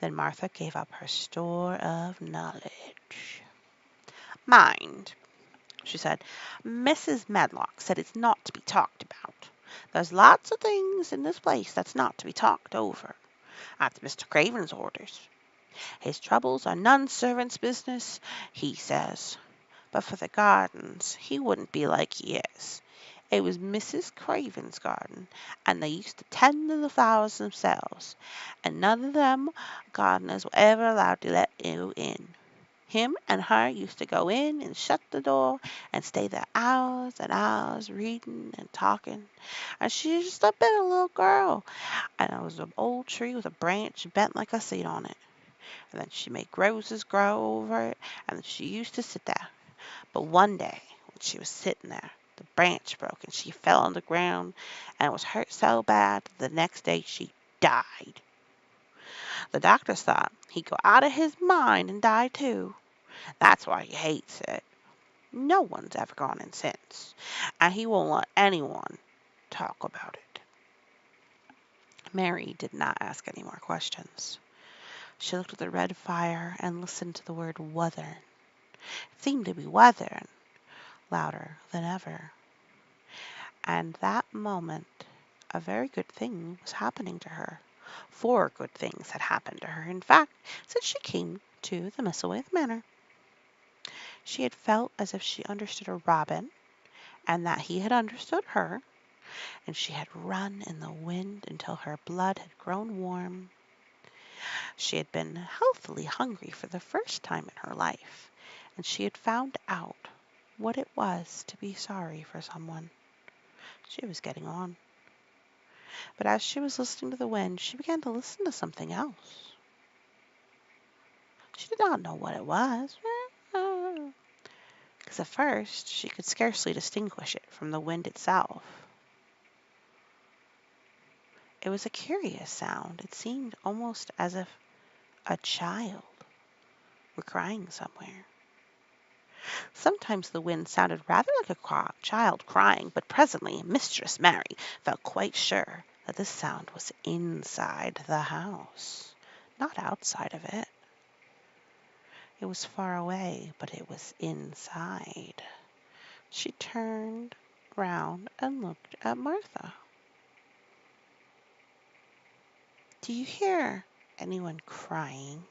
Then Martha gave up her store of knowledge. "Mind," she said, "Mrs. Medlock said it's not to be talked about. There's lots of things in this place that's not to be talked over. That's Mr. Craven's orders. His troubles are none servant's business, he says. But for the gardens, he wouldn't be like he is. It was Mrs. Craven's garden, and they used to tend to the flowers themselves, and none of them gardeners were ever allowed to let you in. Him and her used to go in and shut the door and stay there hours and hours reading and talking. And she was just a bit of a little girl, and there was an old tree with a branch bent like a seat on it. And then she made roses grow over it, and then she used to sit there. But one day, when she was sitting there, the branch broke and she fell on the ground and was hurt so bad that the next day she died. The doctors thought he'd go out of his mind and die too. That's why he hates it. No one's ever gone in since, and he won't let anyone talk about it." Mary did not ask any more questions. She looked at the red fire and listened to the word "wutherin'." It seemed to be "wutherin'" louder than ever. And that moment a very good thing was happening to her. 4 good things had happened to her, in fact, since she came to the Misselthwaite Manor. She had felt as if she understood a robin, and that he had understood her, and she had run in the wind until her blood had grown warm. She had been healthily hungry for the first time in her life, and she had found out what it was to be sorry for someone. She was getting on. But as she was listening to the wind, she began to listen to something else. She did not know what it was, because at first she could scarcely distinguish it from the wind itself. It was a curious sound. It seemed almost as if a child were crying somewhere. Sometimes the wind sounded rather like a child crying, but presently Mistress Mary felt quite sure that the sound was inside the house, not outside of it. It was far away, but it was inside. She turned round and looked at Martha. "Do you hear anyone crying?"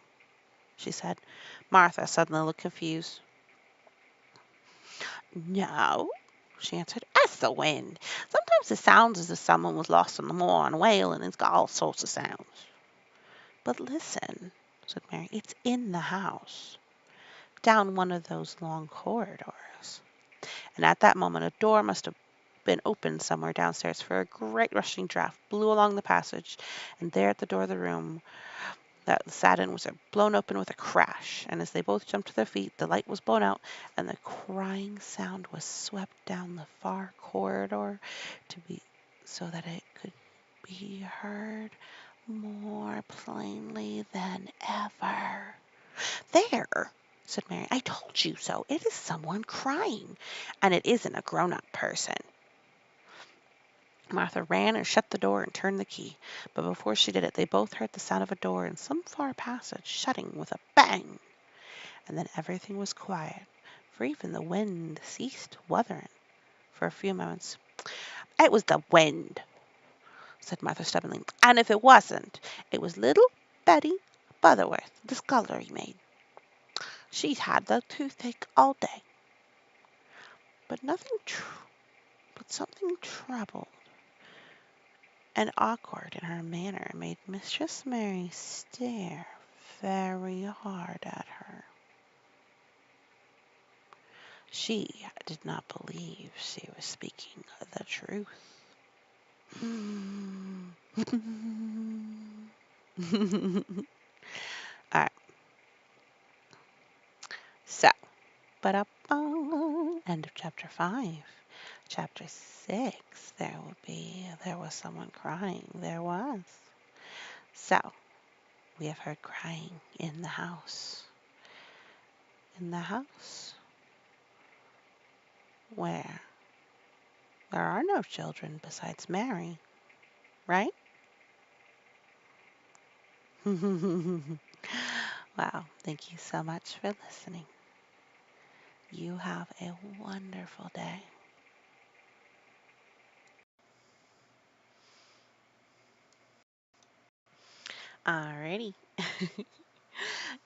she said. Martha suddenly looked confused. "No," she answered. "That's the wind. Sometimes it sounds as if someone was lost on the moor on a whale, and it's got all sorts of sounds." "But listen," said Mary. "It's in the house, down one of those long corridors." And at that moment a door must have been opened somewhere downstairs, for a great rushing draught blew along the passage, and there at the door of the room that sat in was blown open with a crash, and as they both jumped to their feet, the light was blown out, and the crying sound was swept down the far corridor so that it could be heard more plainly than ever. "There!" said Mary. "I told you so. It is someone crying, and it isn't a grown-up person." Martha ran and shut the door and turned the key, but before she did it they both heard the sound of a door in some far passage shutting with a bang, and then everything was quiet, for even the wind ceased wuthering for a few moments. "It was the wind," said Martha stubbornly, "and if it wasn't, it was little Betty Butterworth, the scullery maid. She's had the toothache all day." But something troubled and awkward in her manner made Mistress Mary stare very hard at her. She did not believe she was speaking the truth. All right, so, but up end of chapter 5. Chapter 6, there was someone crying. There was. So, we have heard crying in the house. In the house where there are no children besides Mary, right? Wow, thank you so much for listening. You have a wonderful day. Alrighty.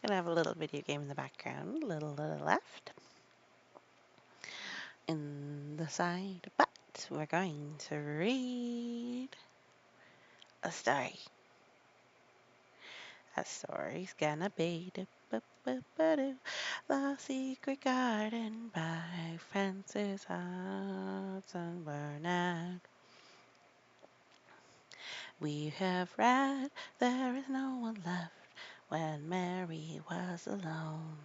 Gonna have a little video game in the background, little left in the side, but we're going to read a story. A story's gonna be The Secret Garden by Francis Hodgson Burnett. We have read There is no one left when Mary was alone.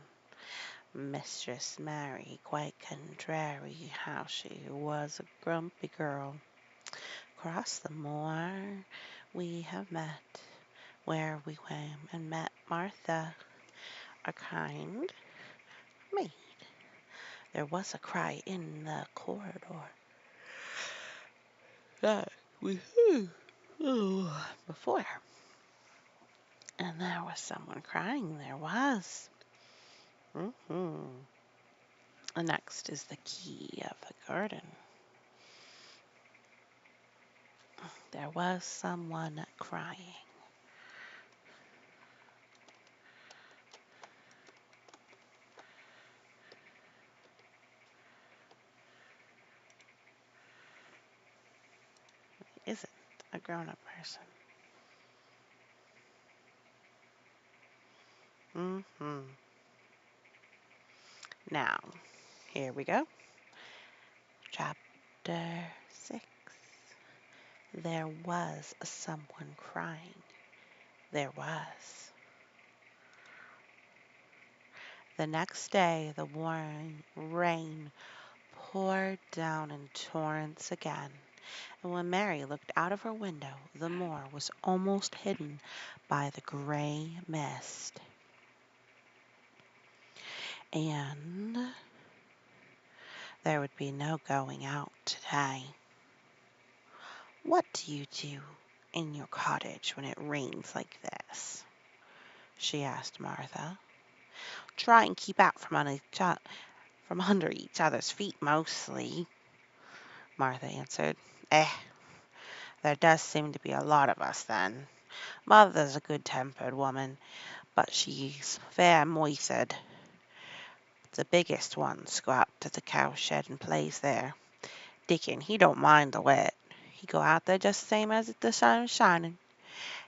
Mistress Mary, quite contrary, how she was a grumpy girl. Across the moor we have met, where we went and met Martha, a kind maid. There was a cry in the corridor that we heard before, and there was someone crying. There was. Mm-hmm. And next is the key of the garden. There was someone crying. It isn't a grown-up person. Mm-hmm. Now, here we go. Chapter 6. There was someone crying. There was. The next day, the warm rain poured down in torrents again, and when Mary looked out of her window, the moor was almost hidden by the gray mist. And there would be no going out today. What do you do in your cottage when it rains like this? She asked Martha. Try and keep out from under each other's feet mostly, Martha answered. There does seem to be a lot of us then. Mother's a good-tempered woman, but she's fair moithered. The biggest ones go out to the cowshed and plays there. Dickon, he don't mind the wet. He go out there just the same as if the sun was shining.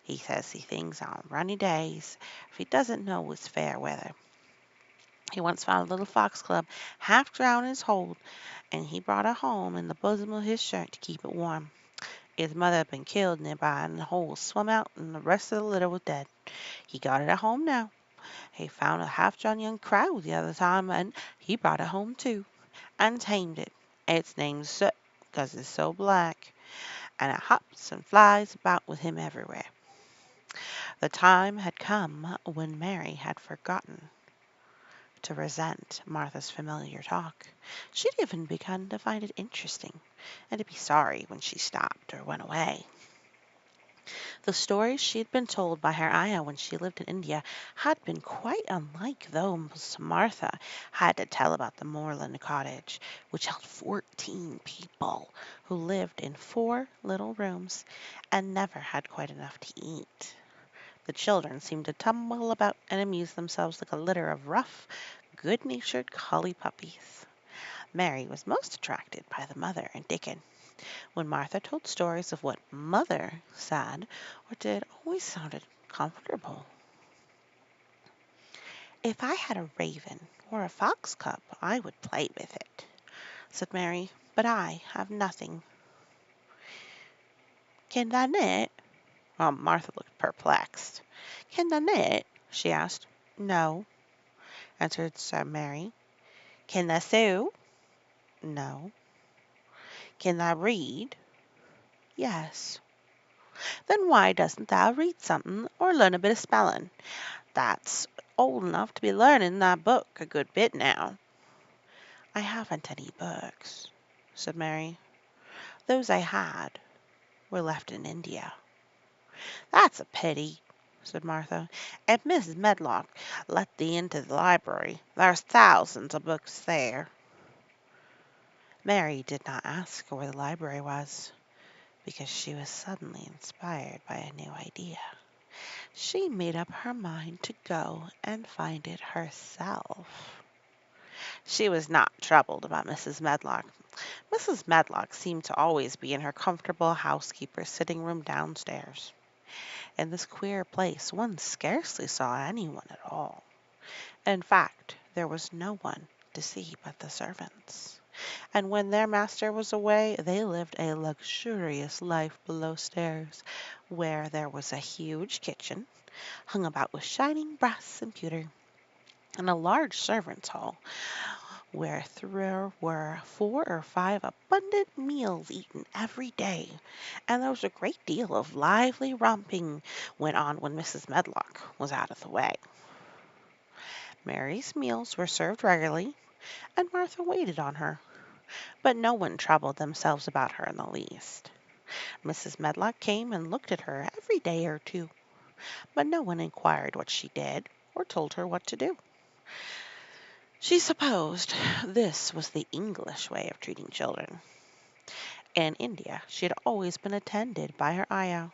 He says he thinks on rainy days, if he doesn't know it's fair weather. He once found a little foxglove half drowned in his hold, and he brought her home in the bosom of his shirt to keep it warm. His mother had been killed nearby, and the whole swum out, and the rest of the litter was dead. He got it at home now. He found a half-drowned young crow the other time, and he brought it home too, and tamed it. Its name's Soot, 'cause it's so black, and it hops and flies about with him everywhere. The time had come when Mary had forgotten to resent Martha's familiar talk. She'd even begun to find it interesting, and to be sorry when she stopped or went away. The stories she had been told by her ayah when she lived in India had been quite unlike those Martha had to tell about the moorland cottage, which held 14 people who lived in 4 little rooms and never had quite enough to eat. The children seemed to tumble about and amuse themselves like a litter of rough, good-natured collie puppies. Mary was most attracted by the mother and Dickon. When Martha told stories of what Mother said or did, always sounded comfortable. If I had a raven or a fox cub, I would play with it, said Mary, but I have nothing. Can thou knit? Martha looked perplexed. Can thou knit? She asked. No, answered Sir Mary. Can thou sew? No. Can thou read? Yes. Then why doesn't thou read something or learn a bit of spelling? That's old enough to be learning thy book a good bit now. I haven't any books, said Mary. Those I had were left in India. That's a pity, said Martha. If Mrs. Medlock let thee into the library, there's thousands of books there. Mary did not ask her where the library was, because she was suddenly inspired by a new idea. She made up her mind to go and find it herself. She was not troubled about Mrs. Medlock. Mrs. Medlock seemed to always be in her comfortable housekeeper's sitting room downstairs. In this queer place one scarcely saw anyone at all. In fact, there was no one to see but the servants. And when their master was away, they lived a luxurious life below stairs, where there was a huge kitchen, hung about with shining brass and pewter, and a large servants' hall, where there were 4 or 5 abundant meals eaten every day, and there was a great deal of lively romping went on when Mrs. Medlock was out of the way. Mary's meals were served regularly, and Martha waited on her, but no one troubled themselves about her in the least. Mrs. Medlock came and looked at her every day or two, but no one inquired what she did or told her what to do. She supposed this was the English way of treating children. In India she had always been attended by her ayah,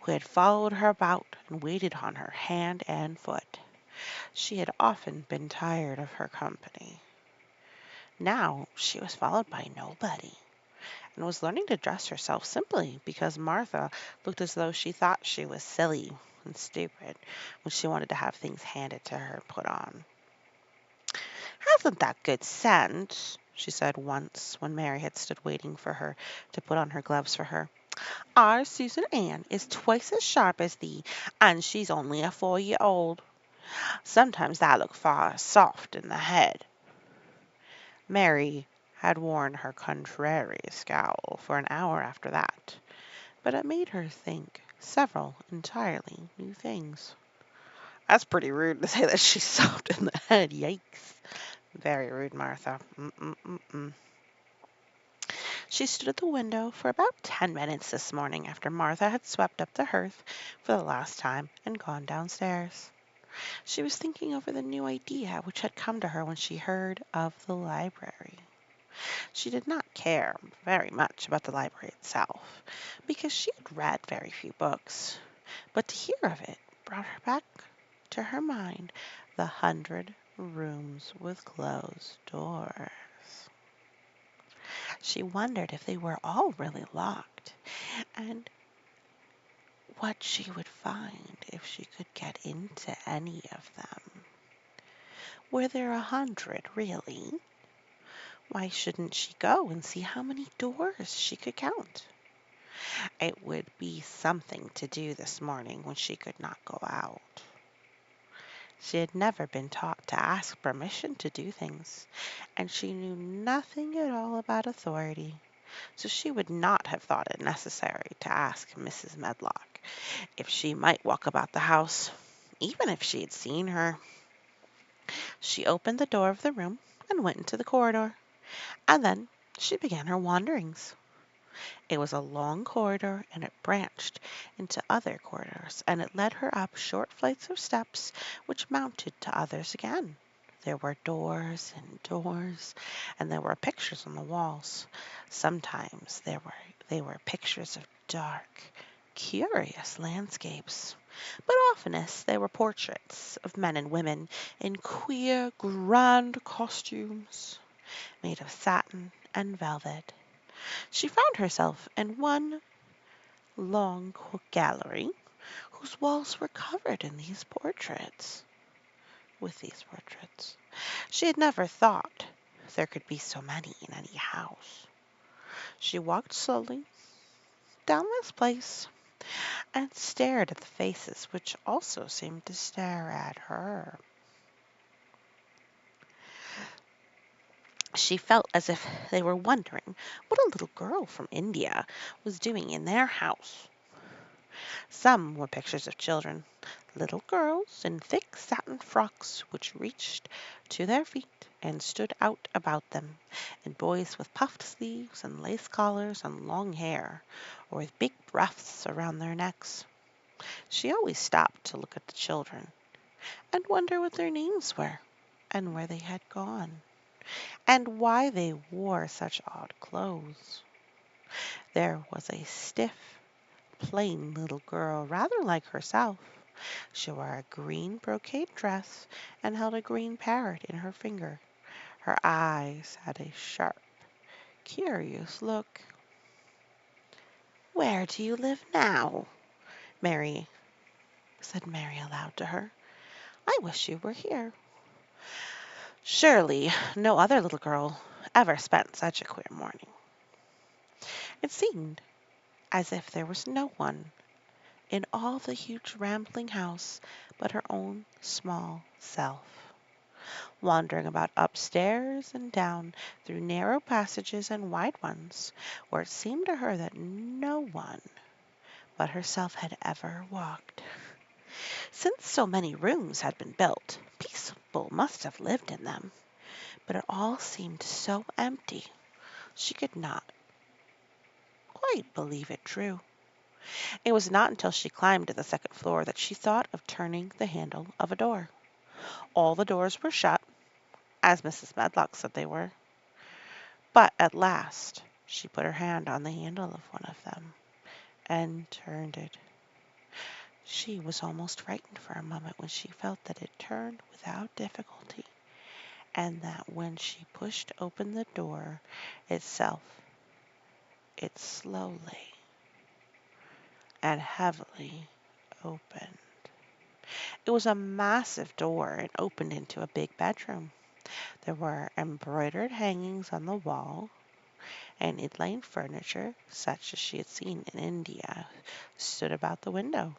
who had followed her about and waited on her hand and foot. She had often been tired of her company. Now she was followed by nobody, and was learning to dress herself simply because Martha looked as though she thought she was silly and stupid when she wanted to have things handed to her and put on. "Hasn't that good sense?" she said once, when Mary had stood waiting for her to put on her gloves for her. "Our Susan Ann is twice as sharp as thee, and she's only a 4-year old. Sometimes thou look far soft in the head." Mary had worn her contrary scowl for an hour after that, but it made her think several entirely new things. "That's pretty rude to say that she's soft in the head. Yikes. Very rude, Martha. Mm-mm-mm-mm." She stood at the window for about 10 minutes this morning after Martha had swept up the hearth for the last time and gone downstairs. She was thinking over the new idea which had come to her when she heard of the library. She did not care very much about the library itself, because she had read very few books, but to hear of it brought her back to her mind the 100 rooms with closed doors. She wondered if they were all really locked, and what she would find if she could get into any of them. Were there 100 really? Why shouldn't she go and see how many doors she could count? It would be something to do this morning when she could not go out. She had never been taught to ask permission to do things, and she knew nothing at all about authority, so she would not have thought it necessary to ask Mrs. Medlock if she might walk about the house, even if she had seen her. She opened the door of the room and went into the corridor, and then she began her wanderings. It was a long corridor, and it branched into other corridors, and it led her up short flights of steps which mounted to others again. There were doors and doors, and there were pictures on the walls. Sometimes they were pictures of dark, curious landscapes, but oftenest they were portraits of men and women in queer, grand costumes made of satin and velvet. She found herself in one long gallery whose walls were covered in these portraits. with these portraits. She had never thought there could be so many in any house. She walked slowly down this place and stared at the faces which also seemed to stare at her. She felt as if they were wondering what a little girl from India was doing in their house. Some were pictures of children, little girls in thick satin frocks which reached to their feet and stood out about them, and boys with puffed sleeves and lace collars and long hair, or with big ruffs around their necks. She always stopped to look at the children and wonder what their names were, and where they had gone, and why they wore such odd clothes. There was a stiff, plain little girl, rather like herself. She wore a green brocade dress and held a green parrot in her finger. Her eyes had a sharp, curious look. "Where do you live now?" Mary said Mary aloud to her. "I wish you were here." Surely no other little girl ever spent such a queer morning. It seemed as if there was no one in all the huge rambling house but her own small self, wandering about upstairs and down through narrow passages and wide ones, where it seemed to her that no one but herself had ever walked. Since so many rooms had been built, people must have lived in them, but it all seemed so empty she could not quite believe it true. It was not until she climbed to the second floor that she thought of turning the handle of a door. All the doors were shut, as Mrs. Medlock said they were, but at last she put her hand on the handle of one of them and turned it. She was almost frightened for a moment when she felt that it turned without difficulty, and that when she pushed open the door itself, it slowly and heavily opened. It was a massive door and opened into a big bedroom. There were embroidered hangings on the wall, and inlaid furniture, such as she had seen in India, stood about the window,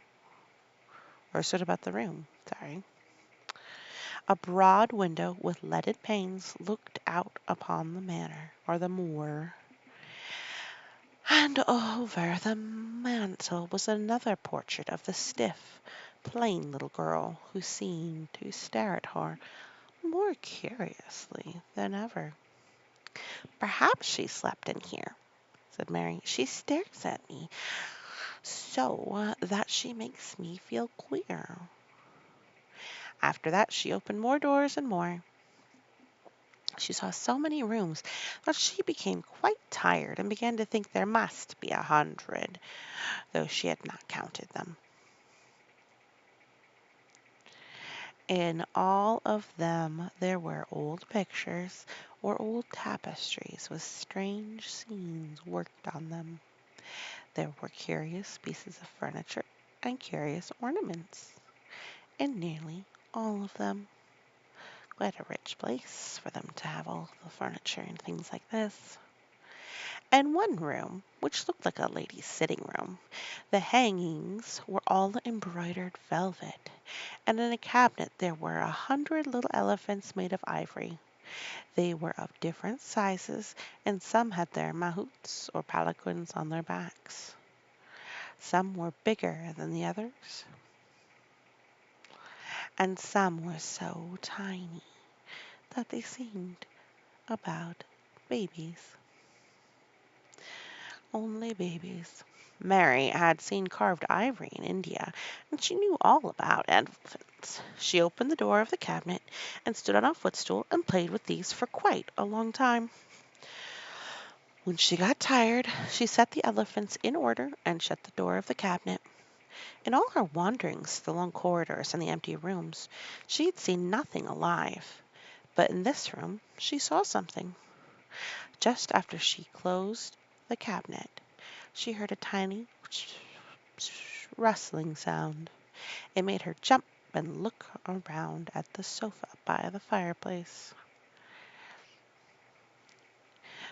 or stood about the room. A broad window with leaded panes looked out upon the manor, or the moor, and over the mantel was another portrait of the stiff, plain little girl, who seemed to stare at her more curiously than ever. "Perhaps she slept in here," said Mary. "She stares at me so that she makes me feel queer." After that she opened more doors and more. She saw so many rooms that she became quite tired and began to think there must be 100, though she had not counted them. In all of them there were old pictures or old tapestries with strange scenes worked on them. There were curious pieces of furniture and curious ornaments in nearly all of them. Quite a rich place for them to have all the furniture and things like this. In one room, which looked like a lady's sitting room, the hangings were all embroidered velvet, and in a cabinet there were 100 little elephants made of ivory. They were of different sizes, and some had their mahouts or palanquins on their backs. Some were bigger than the others, and some were so tiny that they seemed about babies. Only babies. Mary had seen carved ivory in India, and she knew all about elephants. She opened the door of the cabinet and stood on a footstool and played with these for quite a long time. When she got tired, she set the elephants in order and shut the door of the cabinet. In all her wanderings through the long corridors and the empty rooms, she had seen nothing alive. But in this room she saw something. Just after she closed the cabinet, she heard a tiny rustling sound. It made her jump and look around at the sofa by the fireplace,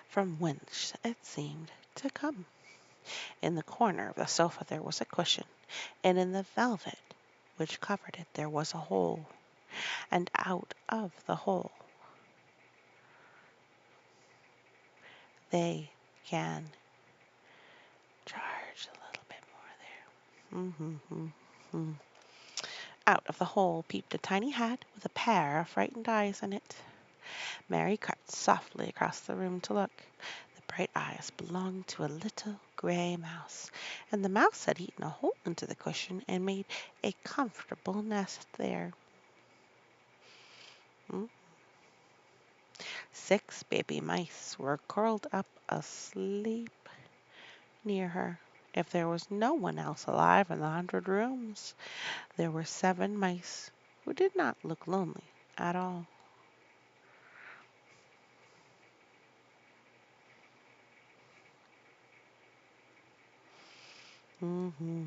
from whence it seemed to come. In the corner of the sofa there was a cushion, and in the velvet which covered it there was a hole, and out of the hole they can charge a little bit more there. Mm-hmm. Out of the hole peeped a tiny head with a pair of frightened eyes in it. Mary crept softly across the room to look. The bright eyes belonged to a little gray mouse, and the mouse had eaten a hole into the cushion and made a comfortable nest there. Mm. 6 baby mice were curled up asleep near her. If there was no one else alive in the 100 rooms, there were 7 mice who did not look lonely at all. hmm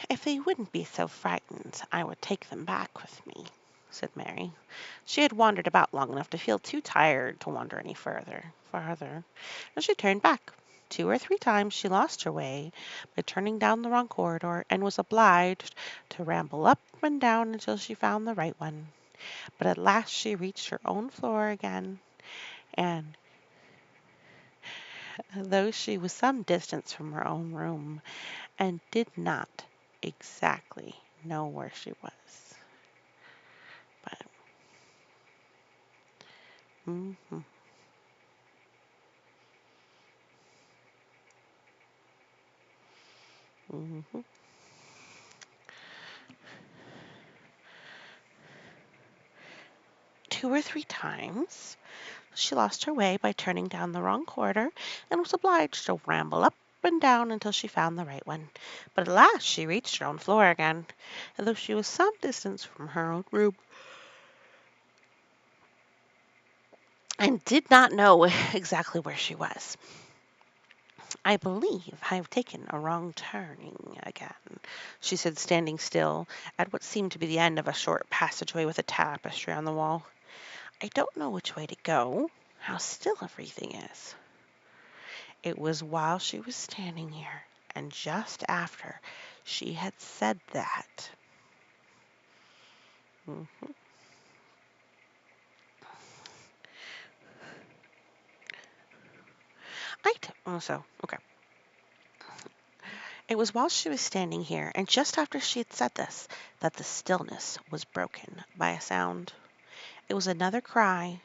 If they wouldn't be so frightened, I would take them back with me, said Mary. She had wandered about long enough to feel too tired to wander any farther, and she turned back. 2 or 3 times she lost her way by turning down the wrong corridor and was obliged to ramble up and down until she found the right one. But at last she reached her own floor again, and though she was some distance from her own room and did not exactly know where she was, but mhm, mhm. 2 or 3 times she lost her way by turning down the wrong corridor and was obliged to ramble up and down until she found the right one. But at last she reached her own floor again, and though she was some distance from her own room and did not know exactly where she was. I believe I have taken a wrong turning again, she said, standing still at what seemed to be the end of a short passageway with a tapestry on the wall. I don't know which way to go. How still everything is. It was while she was standing here, and just after she had said that. Mhm. Okay. It was while she was standing here, and just after she had said this, that the stillness was broken by a sound. It was another cry,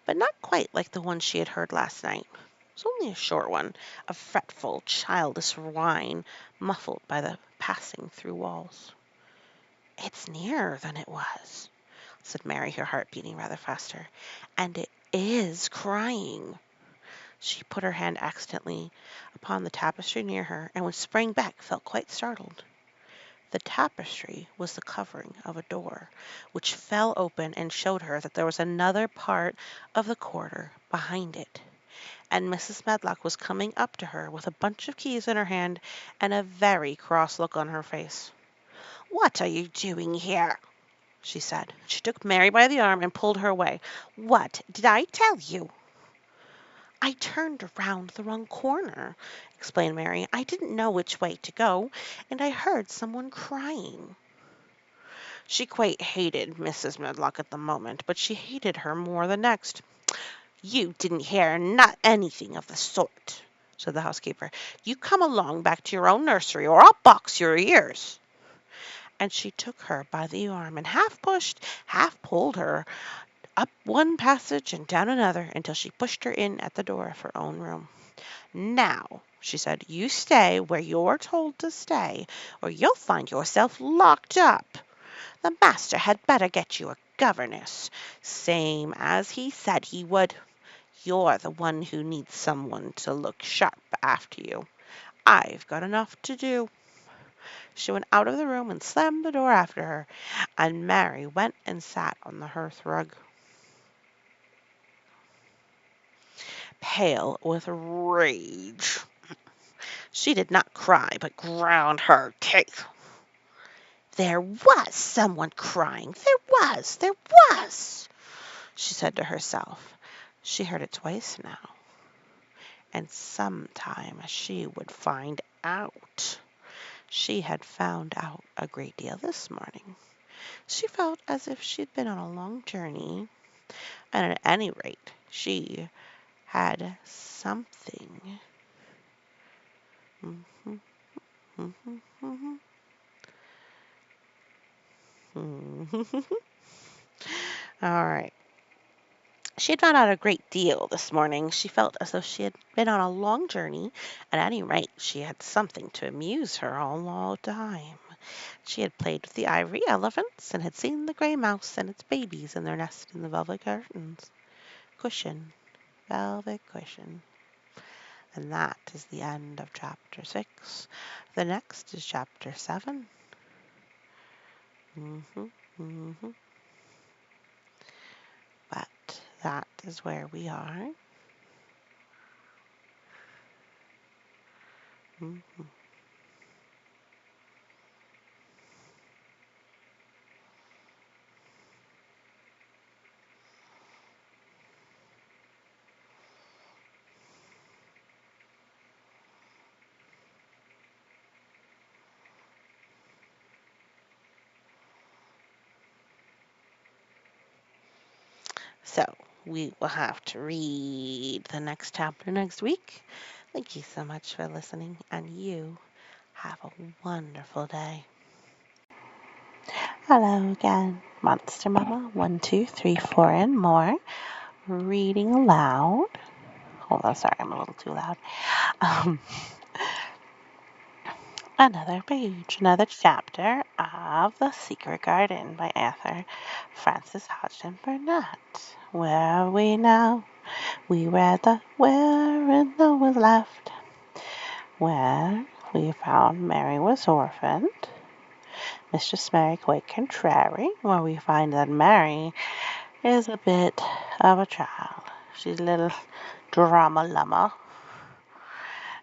but not quite like the one she had heard last night. It was only a short one, a fretful, childish whine, muffled by the passing through walls. "It's nearer than it was," said Mary, her heart beating rather faster. "And it is crying." She put her hand accidentally upon the tapestry near her, and when sprang back felt quite startled. The tapestry was the covering of a door, which fell open and showed her that there was another part of the corridor behind it, and Mrs. Medlock was coming up to her with a bunch of keys in her hand and a very cross look on her face. "What are you doing here?" she said. She took Mary by the arm and pulled her away. "What did I tell you?" "I turned around the wrong corner," explained Mary. "I didn't know which way to go, and I heard someone crying." She quite hated Mrs. Medlock at the moment, but she hated her more the next. "You didn't hear not anything of the sort," said the housekeeper. "You come along back to your own nursery, or I'll box your ears." And she took her by the arm and half pushed, half pulled her up one passage and down another until she pushed her in at the door of her own room. "Now," she said, "you stay where you're told to stay, or you'll find yourself locked up. The master had better get you a governess, same as he said he would. You're the one who needs someone to look sharp after you. I've got enough to do." She went out of the room and slammed the door after her, and Mary went and sat on the hearth rug, pale with rage. She did not cry, but ground her teeth. There was someone crying. There was, she said to herself. She heard it twice now, and sometime she would find out. She had found out a great deal this morning. She felt as if she'd been on a long journey, and at any rate, she had something. Mhm, mhm, mhm, mhm. All right. She had found out a great deal this morning. She felt as though she had been on a long journey. At any rate, she had something to amuse her all the time. She had played with the ivory elephants and had seen the gray mouse and its babies in their nest in the velvet curtains. Cushion, velvet cushion. And that is the end of chapter 6. The next is chapter 7. Mhm, mhm. But that is where we are. Mhm. So we will have to read the next chapter next week. Thank you so much for listening, and you have a wonderful day. Hello again, Monster Mama 1, 2, 3, 4, and more. Reading aloud. Hold on, sorry, I'm a little too loud. Um, another page, another chapter of The Secret Garden by author Frances Hodgson Burnett. Where are we now? We read the where and no was left. Where we found Mary was orphaned. Mistress Mary quite contrary, where we find that Mary is a bit of a child. She's a little drama lumma.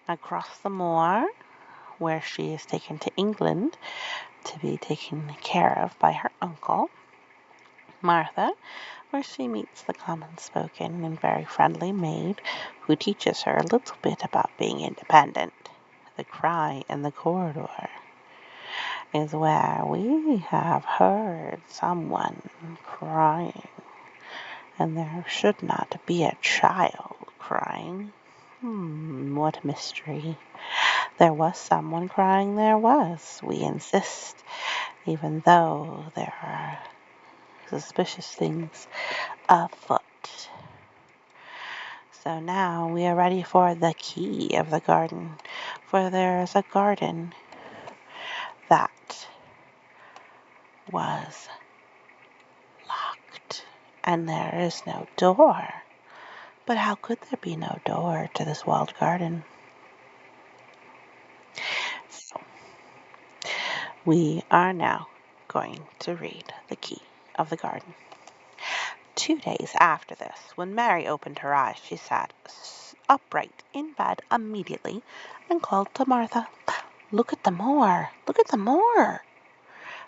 Across the moor, where she is taken to England to be taken care of by her uncle, Martha, where she meets the common-spoken and very friendly maid who teaches her a little bit about being independent. The cry in the corridor is where we have heard someone crying, and there should not be a child crying. What mystery. There was someone crying, there was, we insist, even though there are suspicious things afoot. So now we are ready for the key of the garden, for there is a garden that was locked, and there is no door. But how could there be no door to this walled garden? So we are now going to read the key of the garden. 2 days after this, when Mary opened her eyes, she sat upright in bed immediately and called to Martha, "Look at the moor! Look at the moor!"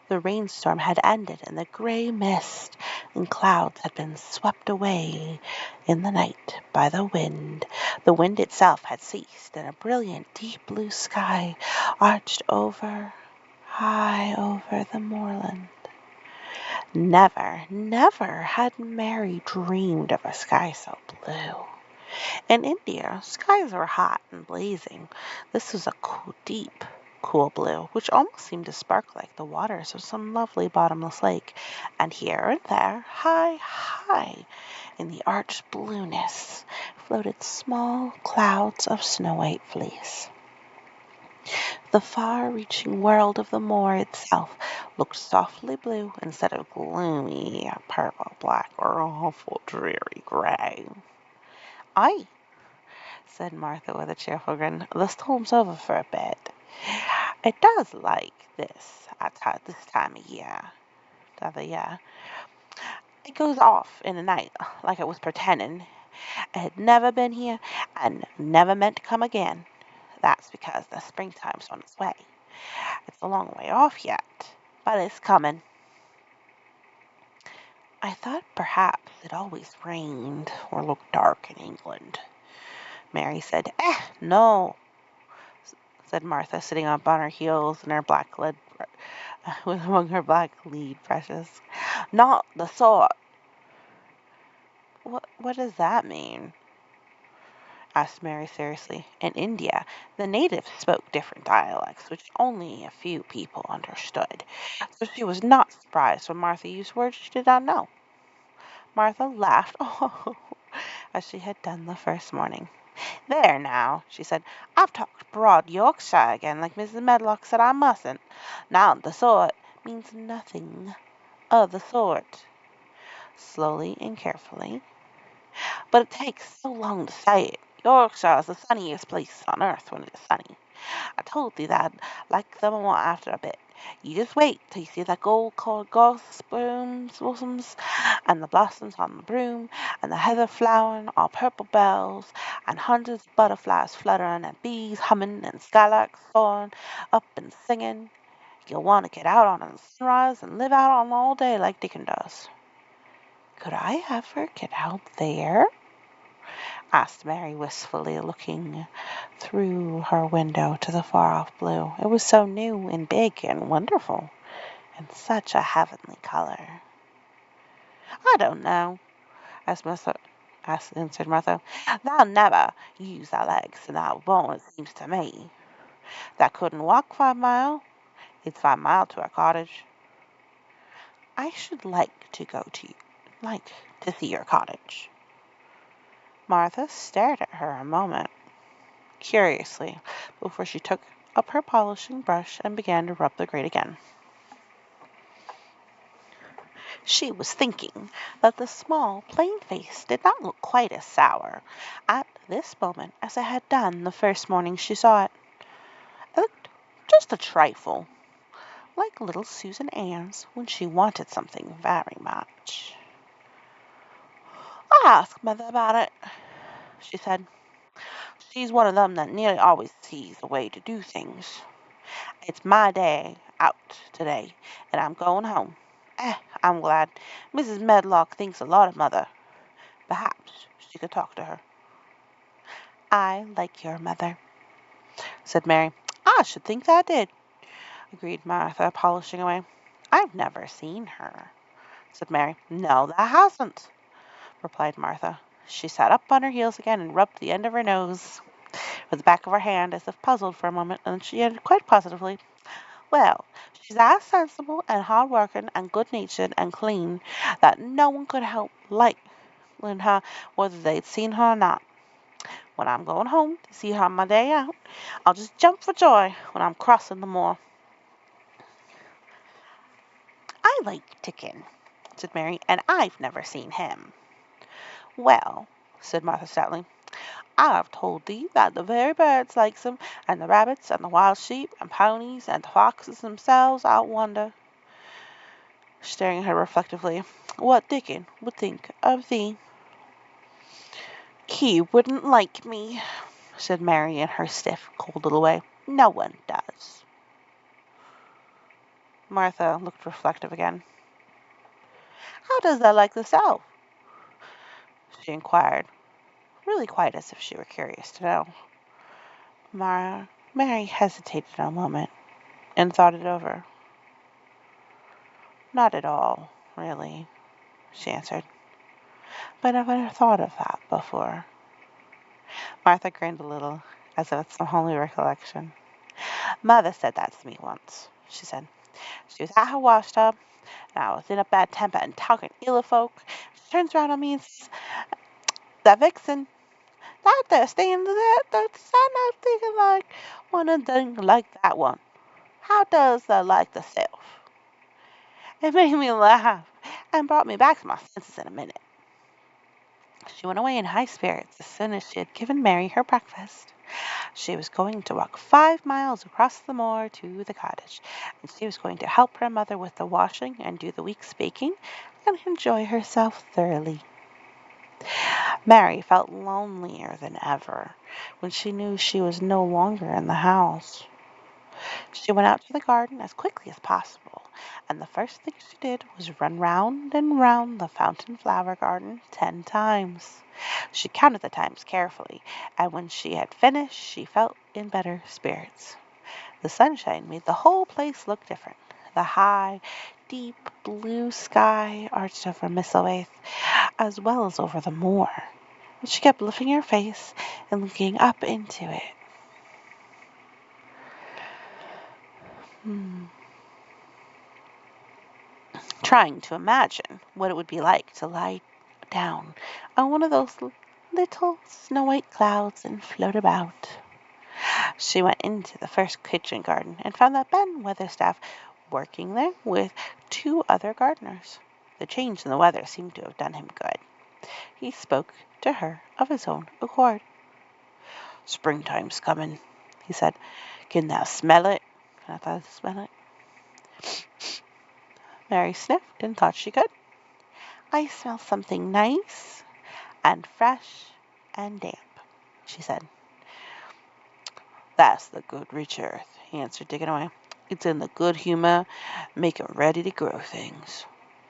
The rainstorm had ended, and the gray mist and clouds had been swept away in the night by the wind. The wind itself had ceased, and a brilliant deep blue sky arched high over the moorland. Never, never had Mary dreamed of a sky so blue. In India, skies are hot and blazing. This was a deep, cool blue, which almost seemed to sparkle like the waters of some lovely bottomless lake. And here and there, high in the arched blueness, floated small clouds of snow-white fleece. The far-reaching world of the moor itself looked softly blue instead of gloomy purple, black, or awful dreary gray. "Aye," said Martha with a cheerful grin, "the storm's over for a bit. It does like this at this time of year, t'other year. It goes off in a night like it was pretending it had never been here and never meant to come again. That's because the springtime's on its way. It's a long way off yet, but it's coming. I thought perhaps it always rained or looked dark in England, Mary said. No, said Martha, sitting up on her heels and her black lead with among her black lead brushes. Not the sort. What does that mean? Asked Mary seriously. In India, the natives spoke different dialects, which only a few people understood. So she was not surprised when Martha used words she did not know. Martha laughed, as she had done the first morning. There now, she said, I've talked broad Yorkshire again, like Mrs. Medlock said I mustn't. Now the sort means nothing of the sort. Slowly and carefully, but it takes so long to say it. Yorkshire is the sunniest place on earth when it is sunny. I told thee that I'd like them more after a bit. You just wait till you see the gold-colored gorse blossoms, and the blossoms on the broom, and the heather flowering, all purple bells, and hundreds of butterflies fluttering, and bees humming, and skylarks soaring up and singing. You'll want to get out on the sunrise and live out on all day like Dickon does. Could I ever get out there? Asked Mary wistfully, looking through her window to the far-off blue. It was so new and big and wonderful, and such a heavenly color. I don't know, answered Martha. Thou never use thy legs, and thou won't, it seems to me. Thou couldn't walk 5 mile. It's 5 mile to our cottage. I should like to see your cottage. Martha stared at her a moment, curiously, before she took up her polishing brush and began to rub the grate again. She was thinking that the small, plain face did not look quite as sour at this moment as it had done the first morning she saw it. It looked just a trifle like little Susan Ann's when she wanted something very much. I asked Mother about it, she said. She's one of them that nearly always sees a way to do things. It's my day out today, and I'm going home. I'm glad. Mrs. Medlock thinks a lot of Mother. Perhaps she could talk to her. I like your mother, said Mary. I should think that did, agreed Martha, polishing away. I've never seen her, said Mary. No, that hasn't, replied Martha. She sat up on her heels again and rubbed the end of her nose with the back of her hand as if puzzled for a moment, and then she added quite positively, well, she's as sensible and hard-working and good-natured and clean that no one could help liking her whether they'd seen her or not. When I'm going home to see her on my day out, I'll just jump for joy when I'm crossing the moor. I like Dickon, said Mary, and I've never seen him. Well, said Martha stoutly, I've told thee that the very birds likes him, and the rabbits, and the wild sheep, and ponies, and the foxes themselves, I wonder, staring at her reflectively, what Dickon would think of thee. He wouldn't like me, said Mary in her stiff, cold little way. No one does. Martha looked reflective again. How does thou like thyself? She inquired, really quite as if she were curious to know. Mary hesitated a moment and thought it over. Not at all, really, she answered. But I've never thought of that before. Martha grinned a little, as if at some homely recollection. Mother said that to me once, she said. She was at her washtub, and I was in a bad temper and talking ill of folk. She turns round on me and says, that vixen, that there standing there, that's not thinking like one of them like that one. How does thou like thyself? It made me laugh and brought me back to my senses in a minute. She went away in high spirits as soon as she had given Mary her breakfast. She was going to walk 5 miles across the moor to the cottage, and she was going to help her mother with the washing and do the week's baking and enjoy herself thoroughly. Mary felt lonelier than ever when she knew she was no longer in the house. She went out to the garden as quickly as possible and the first thing she did was run round and round the fountain flower garden 10 times. She counted the times carefully, and when she had finished, she felt in better spirits. The sunshine made the whole place look different. The high, deep blue sky arched over Misselthwaite, as well as over the moor. And she kept lifting her face and looking up into it. Trying to imagine what it would be like to lie down on one of those little snow white clouds and float about. She went into the first kitchen garden and found that Ben Weatherstaff working there with 2 other gardeners. The change in the weather seemed to have done him good. He spoke to her of his own accord. "Springtime's coming," he said. "Can thou smell it?" Can I thought smell it? Mary sniffed and thought she could. "I smell something nice and fresh and damp," she said. "That's the good rich earth," he answered, digging away. "It's in the good humor, making ready to grow things.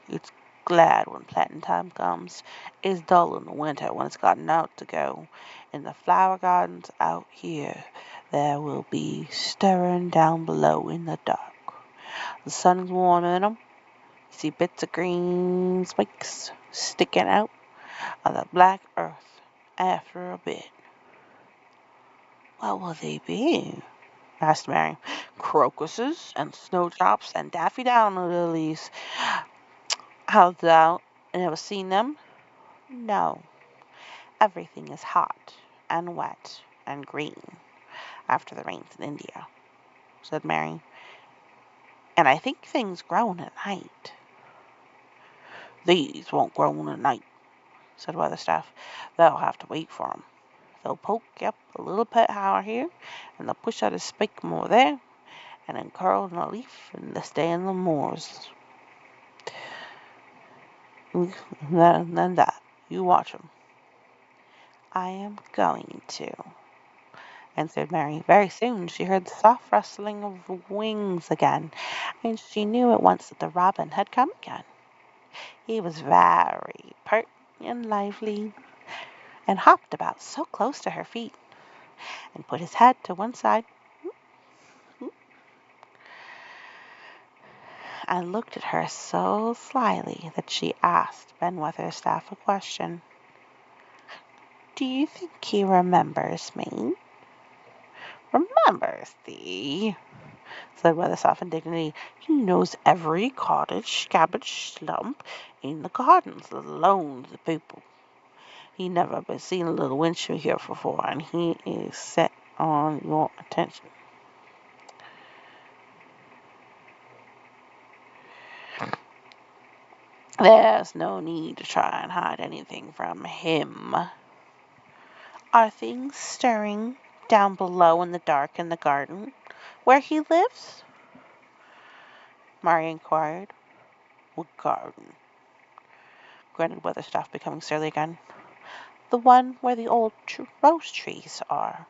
It's glad when planting time comes. It's dull in the winter when it's gotten out to go. In the flower gardens out here there will be stirring down below in the dark. The sun's warm in 'em. You see bits of green spikes sticking out of the black earth after a bit." "What will they be?" asked Mary. "Crocuses and snowdrops and daffodils. How thou never seen them?" "No. Everything is hot and wet and green after the rains in India," said Mary. "And I think things grow in a night." "These won't grow in a night," said Weatherstaff. "They'll have to wait for 'em. They'll poke up a little pet higher here, and they'll push out a spike more there, and then curl in a leaf, and they'll stay in the moors. Then that. You watch 'em." "I am going to," answered Mary. Very soon she heard the soft rustling of wings again, and she knew at once that the robin had come again. He was very pert and lively, and hopped about so close to her feet, and put his head to one side, and looked at her so slyly that she asked Ben Weatherstaff a question. "Do you think he remembers me?" "Remembers thee?" said Weatherstaff indignantly. "He knows every cottage, cabbage stump in the gardens, let alone the people. He never but seen a little windshield here before, and he is set on your attention." "There's no need to try and hide anything from him." "Are things stirring down below in the dark in the garden, where he lives?" Mary inquired. "What garden?" grunted Weatherstaff, becoming surly again. "The one where the old rose trees are,"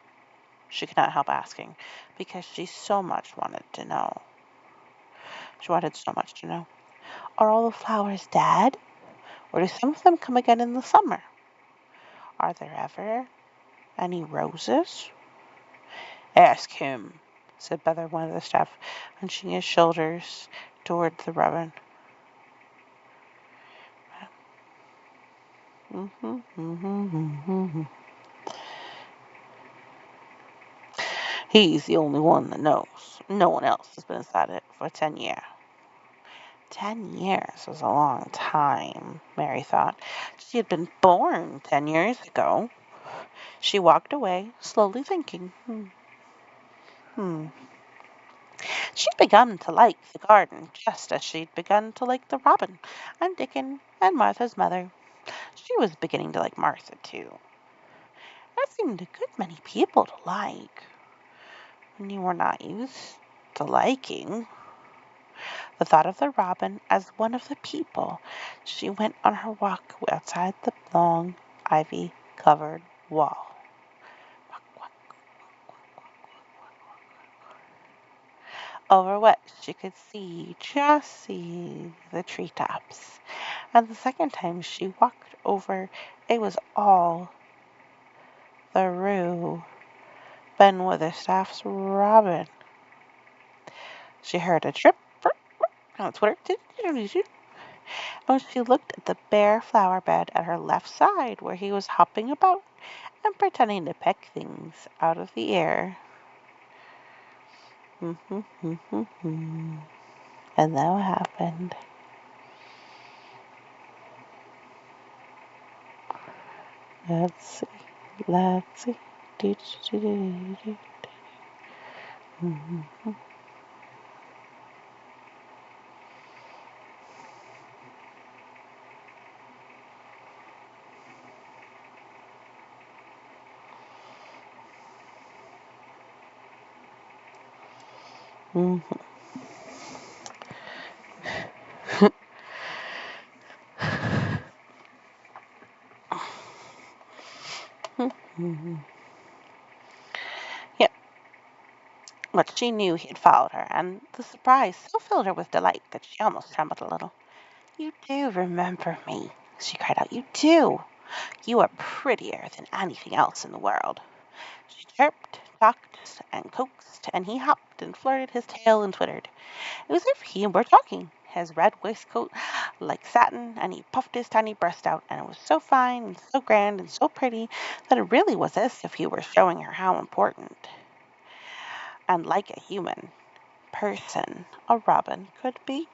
she could not help asking, because she so much wanted to know. She wanted so much to know. "Are all the flowers dead, or do some of them come again in the summer? Are there ever any roses?" "Ask him," said Brother Weatherstaff, hunching his shoulders toward the robin. "He's the only one that knows. No one else has been inside it for 10 years." 10 years was a long time, Mary thought. She had been born 10 years ago. She walked away, slowly thinking. She'd begun to like the garden just as she'd begun to like the robin and Dickon and Martha's mother. She was beginning to like Martha, too. There seemed a good many people to like, when you were not used to liking. The thought of the robin as one of the people. She went on her walk outside the long, ivy-covered wall. over what she could see, just see the treetops. And the second time she walked over, it was all through Ben Witherstaff's robin. She heard a trip on Twitter. When she looked at the bare flower bed at her left side where he was hopping about and pretending to peck things out of the air. And that happened. Let's see. Let's see. Yep, but she knew he had followed her, and the surprise so filled her with delight that she almost trembled a little. "You do remember me," she cried out. "You do! You are prettier than anything else in the world." She chirped, talked, and coaxed, and he hopped and flirted his tail and twittered. It was as if he were talking, his red waistcoat like satin, and he puffed his tiny breast out, and it was so fine and so grand and so pretty that it really was as if he were showing her how important and like a human person a robin could be.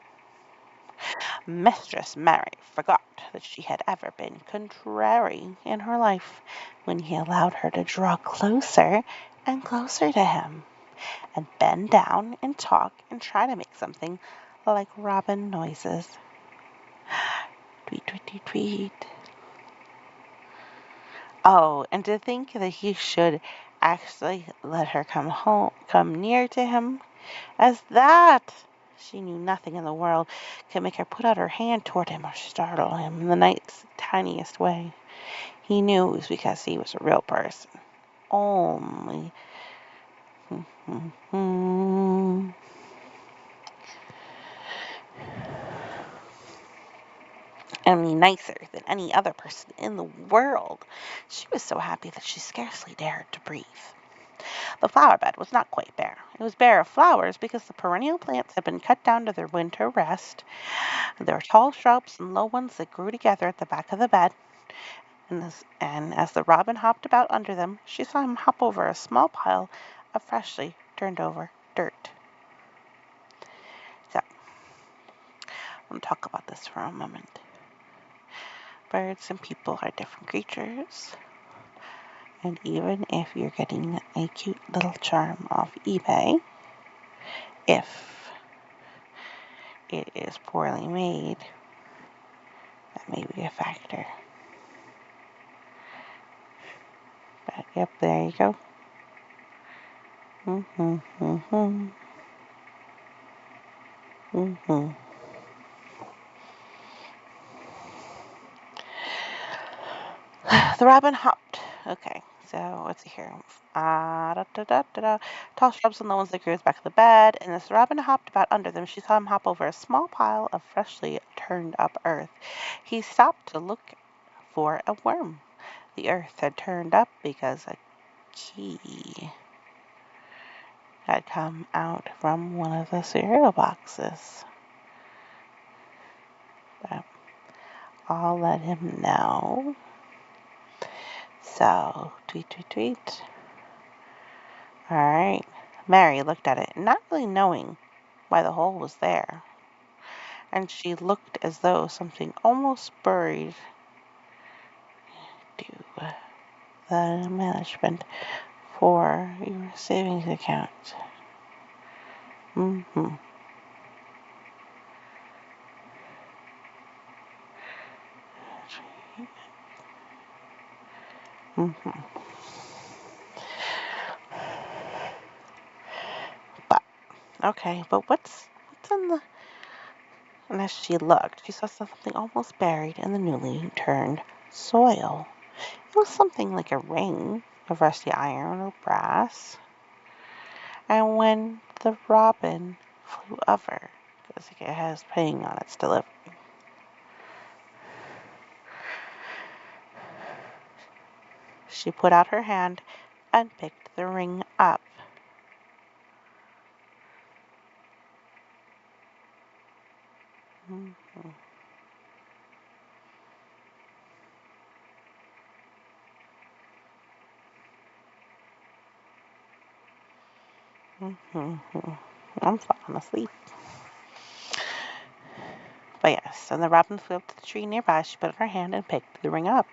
Mistress Mary forgot that she had ever been contrary in her life when he allowed her to draw closer and closer to him, and bend down and talk and try to make something like robin noises. Tweet, tweet, tweet, tweet. Oh, and to think that he should actually let her come near to him as that. She knew nothing in the world could make her put out her hand toward him or startle him in the night's tiniest way. He knew it was because he was a real person. Only. Any nicer than any other person in the world. She was so happy that she scarcely dared to breathe. The flower bed was not quite bare. It was bare of flowers because the perennial plants had been cut down to their winter rest. There were tall shrubs and low ones that grew together at the back of the bed. And as the robin hopped about under them, she saw him hop over a small pile of freshly turned over dirt. So, I'm going to talk about this for a moment. Birds and people are different creatures. And even if you're getting a cute little charm off eBay, if it is poorly made, that may be a factor. But yep, there you go. The robin hopped. Okay, so let's see here. Tall shrubs and low ones that grew at the back of the bed, and as the robin hopped about under them, she saw him hop over a small pile of freshly turned up earth. He stopped to look for a worm. The earth had turned up because a key had come out from one of the cereal boxes. But I'll let him know. So, tweet, tweet, tweet. Alright. Mary looked at it, not really knowing why the hole was there. And she looked as though something almost buried to the management for your savings account. But what's in the... And as she looked, she saw something almost buried in the newly turned soil. It was something like a ring of rusty iron or brass. And when the robin flew over because it has pain on its delivery. She put out her hand and picked the ring up. Mm-hmm. Mm-hmm. I'm falling asleep. But yes, and the robin flew up to the tree nearby. She put out her hand and picked the ring up.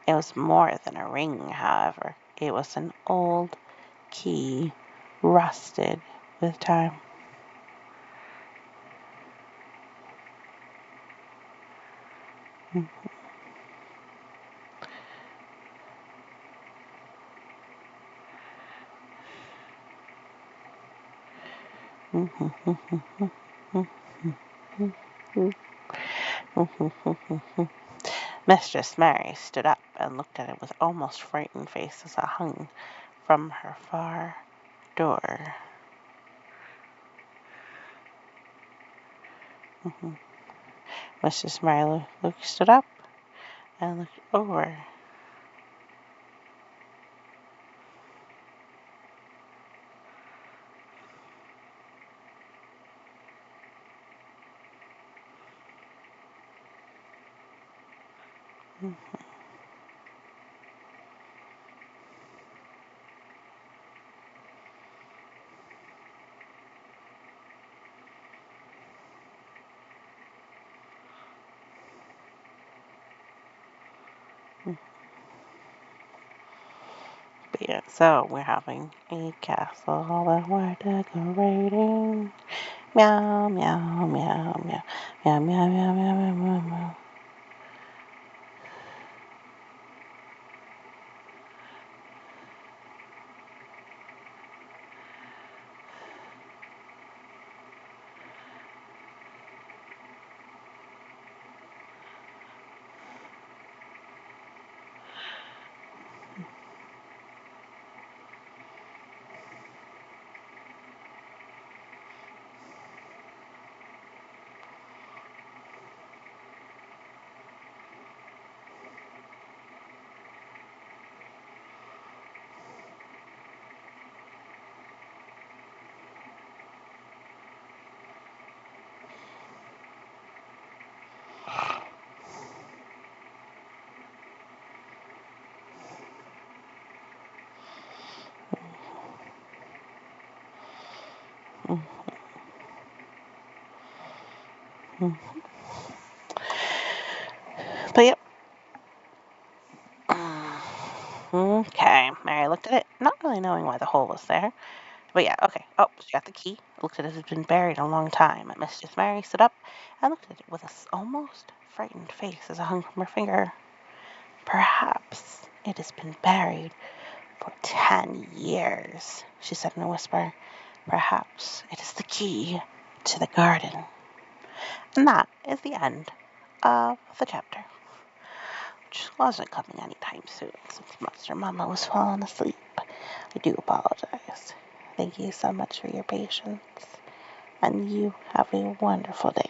It was more than a ring, however. It was an old key, rusted with time. Mistress Mary stood up and looked at it with almost frightened face as it hung from her far door. Mistress Mary stood up and looked over. But yeah, so we're having a castle that we're decorating. Meow, meow, meow, meow, meow, meow, meow, meow, meow, meow, meow. But yep. Okay. Mary looked at it, not really knowing why the hole was there. But yeah, okay. Oh, she got the key. Looked at it. It had been buried a long time. Mistress Mary stood up and looked at it with a almost frightened face as it hung from her finger. Perhaps it has been buried for 10 years, she said in a whisper. Perhaps it is the key to the garden. And that is the end of the chapter, which wasn't coming anytime soon since Monster Mama was falling asleep. I do apologize. Thank you so much for your patience, and you have a wonderful day.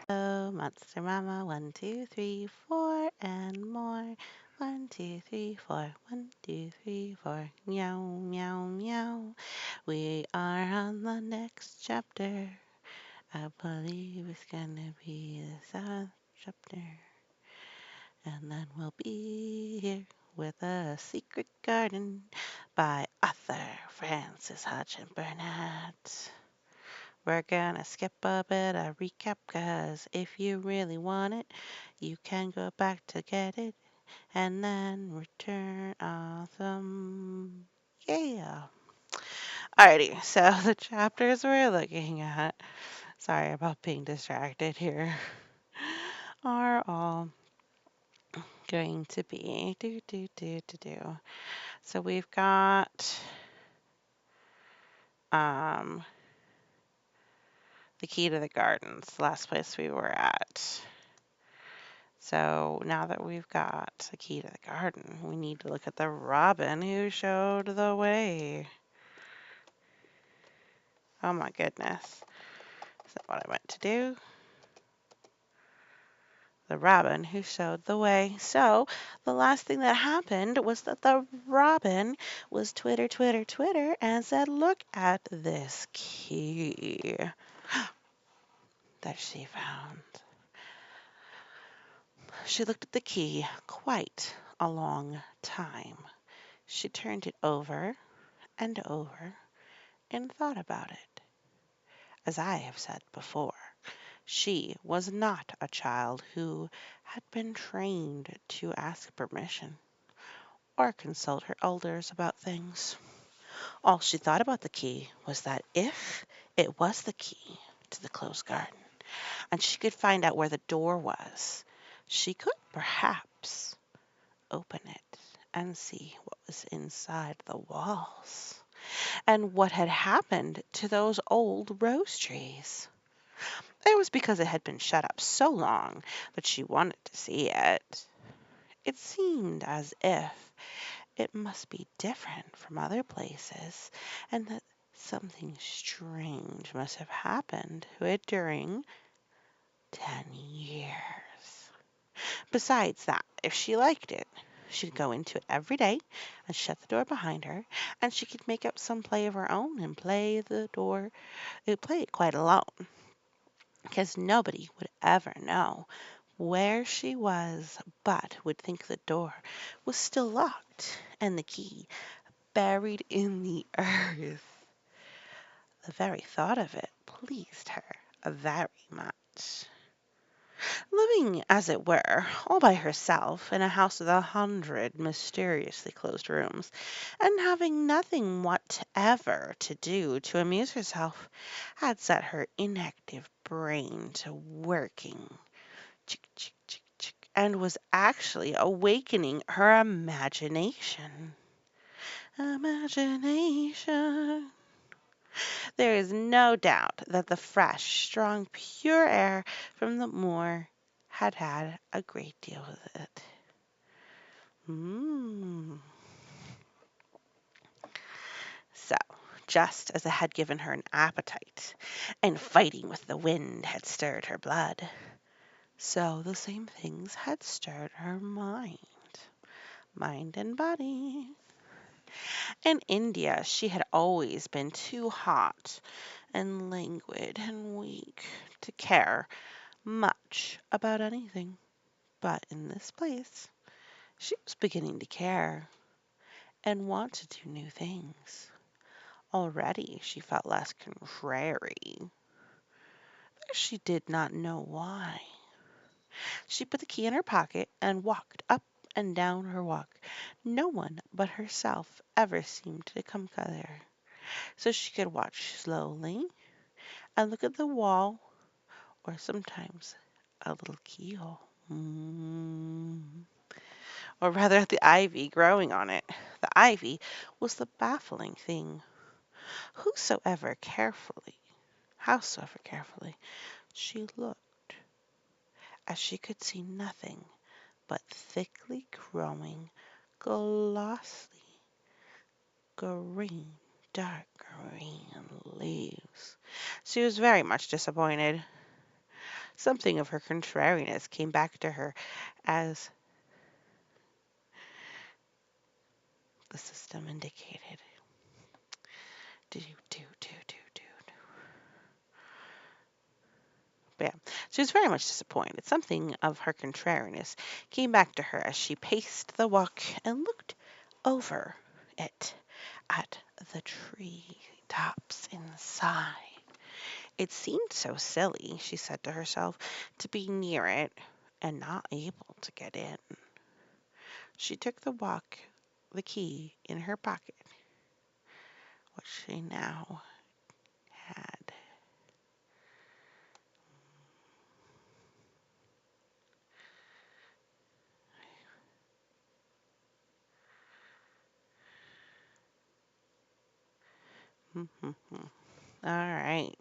Oh, Monster Mama, 1, 2, 3, 4, and more. 1, 2, 3, 4, 1, 2, 3, 4. Meow, meow, meow. We are on the next chapter. I believe it's gonna be the 7th chapter. And then we'll be here with A Secret Garden by author Francis Hodgson Burnett. We're gonna skip a bit of recap, cause if you really want it, you can go back to get it and then return awesome. Yeah. Alrighty, so the chapters we're looking at, sorry about being distracted here, are all going to be do. So we've got um the key to the gardens, the last place we were at. So now that we've got the key to the garden, we need to look at the robin who showed the way. Oh my goodness. Is that what I meant to do? The robin who showed the way. So the last thing that happened was that the robin was twitter, twitter, twitter and said, "Look at this key that she found." She looked at the key quite a long time. She turned it over and over and thought about it. As I have said before, she was not a child who had been trained to ask permission or consult her elders about things. All she thought about the key was that if it was the key to the closed garden and she could find out where the door was, she could perhaps open it and see what was inside the walls and what had happened to those old rose trees. It was because it had been shut up so long that she wanted to see it. It seemed as if it must be different from other places, and that something strange must have happened to it during 10 years. Besides that, if she liked it, she'd go into it every day and shut the door behind her, and she could make up some play of her own and play it quite alone, because nobody would ever know where she was, but would think the door was still locked and the key buried in the earth. The very thought of it pleased her very much. Living, as it were, all by herself in a house with 100 mysteriously closed rooms, and having nothing whatever to do to amuse herself, had set her inactive brain to working, chick, chick, chick, chick, and was actually awakening her imagination. Imagination. There is no doubt that the fresh, strong, pure air from the moor had had a great deal with it. Mm. So, just as it had given her an appetite, and fighting with the wind had stirred her blood, so the same things had stirred her mind and body. In India, she had always been too hot and languid and weak to care much about anything. But in this place, she was beginning to care and want to do new things. Already she felt less contrary, though she did not know why. She put the key in her pocket and walked up and down her walk. No one but herself ever seemed to come there, so she could watch slowly and look at the wall or sometimes a little keyhole. Or rather at the ivy growing on it. The ivy was the baffling thing. Howsoever carefully she looked, as she could see nothing but thickly growing, glossy, green, dark green leaves. She was very much disappointed. Something of her contrariness came back to her as the system indicated. Do, do, do, do, do. But yeah, she was very much disappointed. Something of her contrariness came back to her as she paced the walk and looked over it at the tree tops inside. It seemed so silly, she said to herself, to be near it and not able to get in. She took the key in her pocket, which she now had. All right.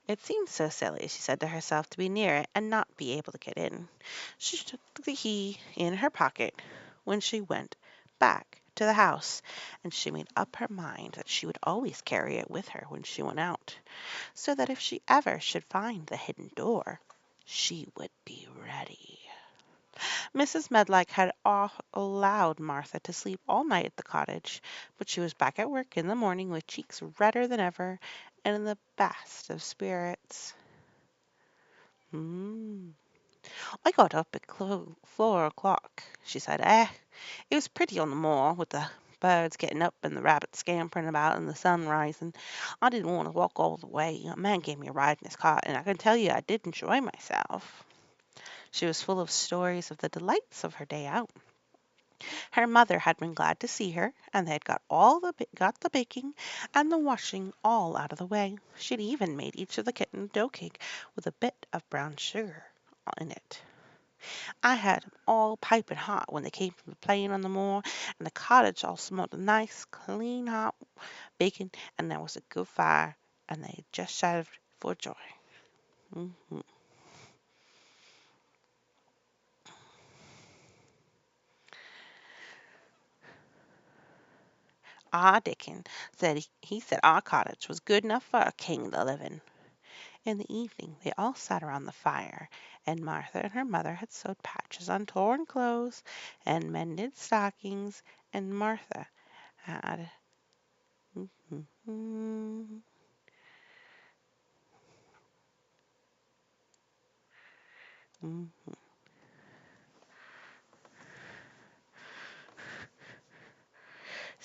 It seemed so silly, she said to herself, to be near it and not be able to get in. She took the key in her pocket when she went back to the house, and she made up her mind that she would always carry it with her when she went out, so that if she ever should find the hidden door, she would be ready. Mrs. Medlock had allowed Martha to sleep all night at the cottage, but she was back at work in the morning with cheeks redder than ever and in the best of spirits. "Hmm. I got up at 4 o'clock," she said. It was pretty on the moor, with the birds getting up and the rabbits scampering about and the sun rising. I didn't want to walk all the way. A man gave me a ride in his cart, and I can tell you I did enjoy myself." She was full of stories of the delights of her day out. Her mother had been glad to see her, and they had got the baking and the washing all out of the way. She'd even made each of the kittens a dough cake with a bit of brown sugar in it. I had 'em all piping hot when they came from playing on the moor, and the cottage all smelled of nice, clean, hot bacon, and there was a good fire, and they just shouted for joy. Mhm. Ah, Dickon he said our cottage was good enough for a king to live in. In the evening they all sat around the fire, and Martha and her mother had sewed patches on torn clothes and mended stockings, and Martha had mhm, mhm.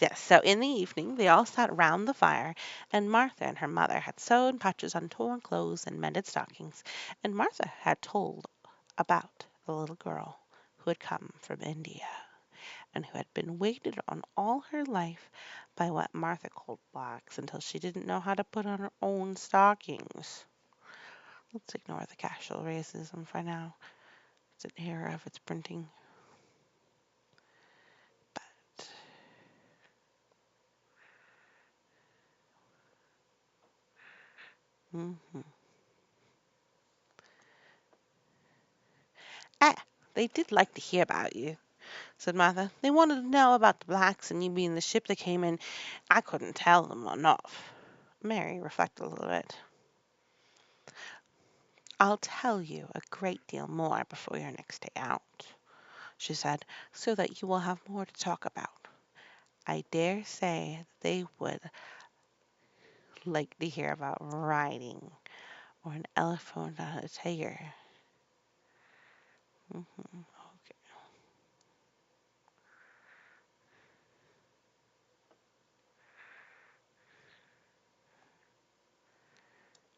Yes, so in the evening they all sat round the fire, and Martha and her mother had sewn patches on torn clothes and mended stockings, and Martha had told about the little girl who had come from India, and who had been waited on all her life by what Martha called blacks until she didn't know how to put on her own stockings. Let's ignore the casual racism for now. It's an error of its printing. But mhm. Ah, they did like to hear about you, said Martha. They wanted to know about the blacks and you being the ship that came in. I couldn't tell them enough. Mary reflected a little bit. I'll tell you a great deal more before your next day out, she said, so that you will have more to talk about. I dare say they would like to hear about riding or an elephant on a tiger.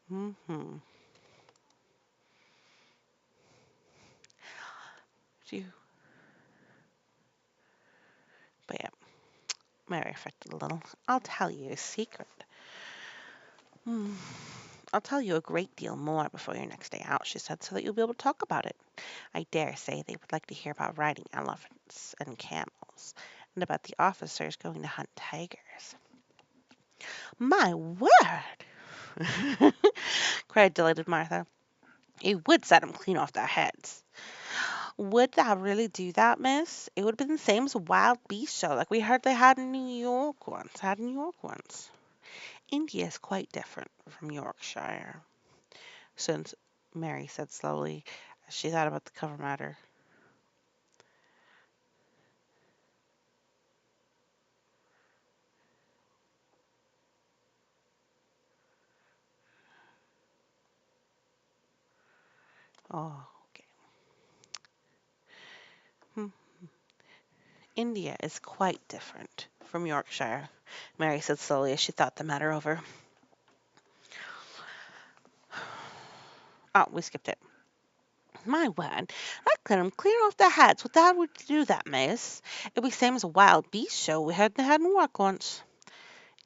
Hmm. Hmm. You, but yeah, Mary reflected a little. I'll tell you a secret. Hmm. I'll tell you a great deal more before your next day out, she said, so that you'll be able to talk about it. I dare say they would like to hear about riding elephants and camels, and about the officers going to hunt tigers. My word! cried delighted Martha. It would set 'em clean off their heads. Would that really do that, miss? It would have been the same as a wild beast show, like we heard they had in New York once. India is quite different from Yorkshire, since Mary said slowly, as she thought about the cover matter. Oh, okay. Hmm. India is quite different from Yorkshire, Mary said slowly as she thought the matter over. Oh, we skipped it. My word, I cut 'em clear off their heads. What that would do that, miss? It'd be same as a wild beast show we heard they had in York once.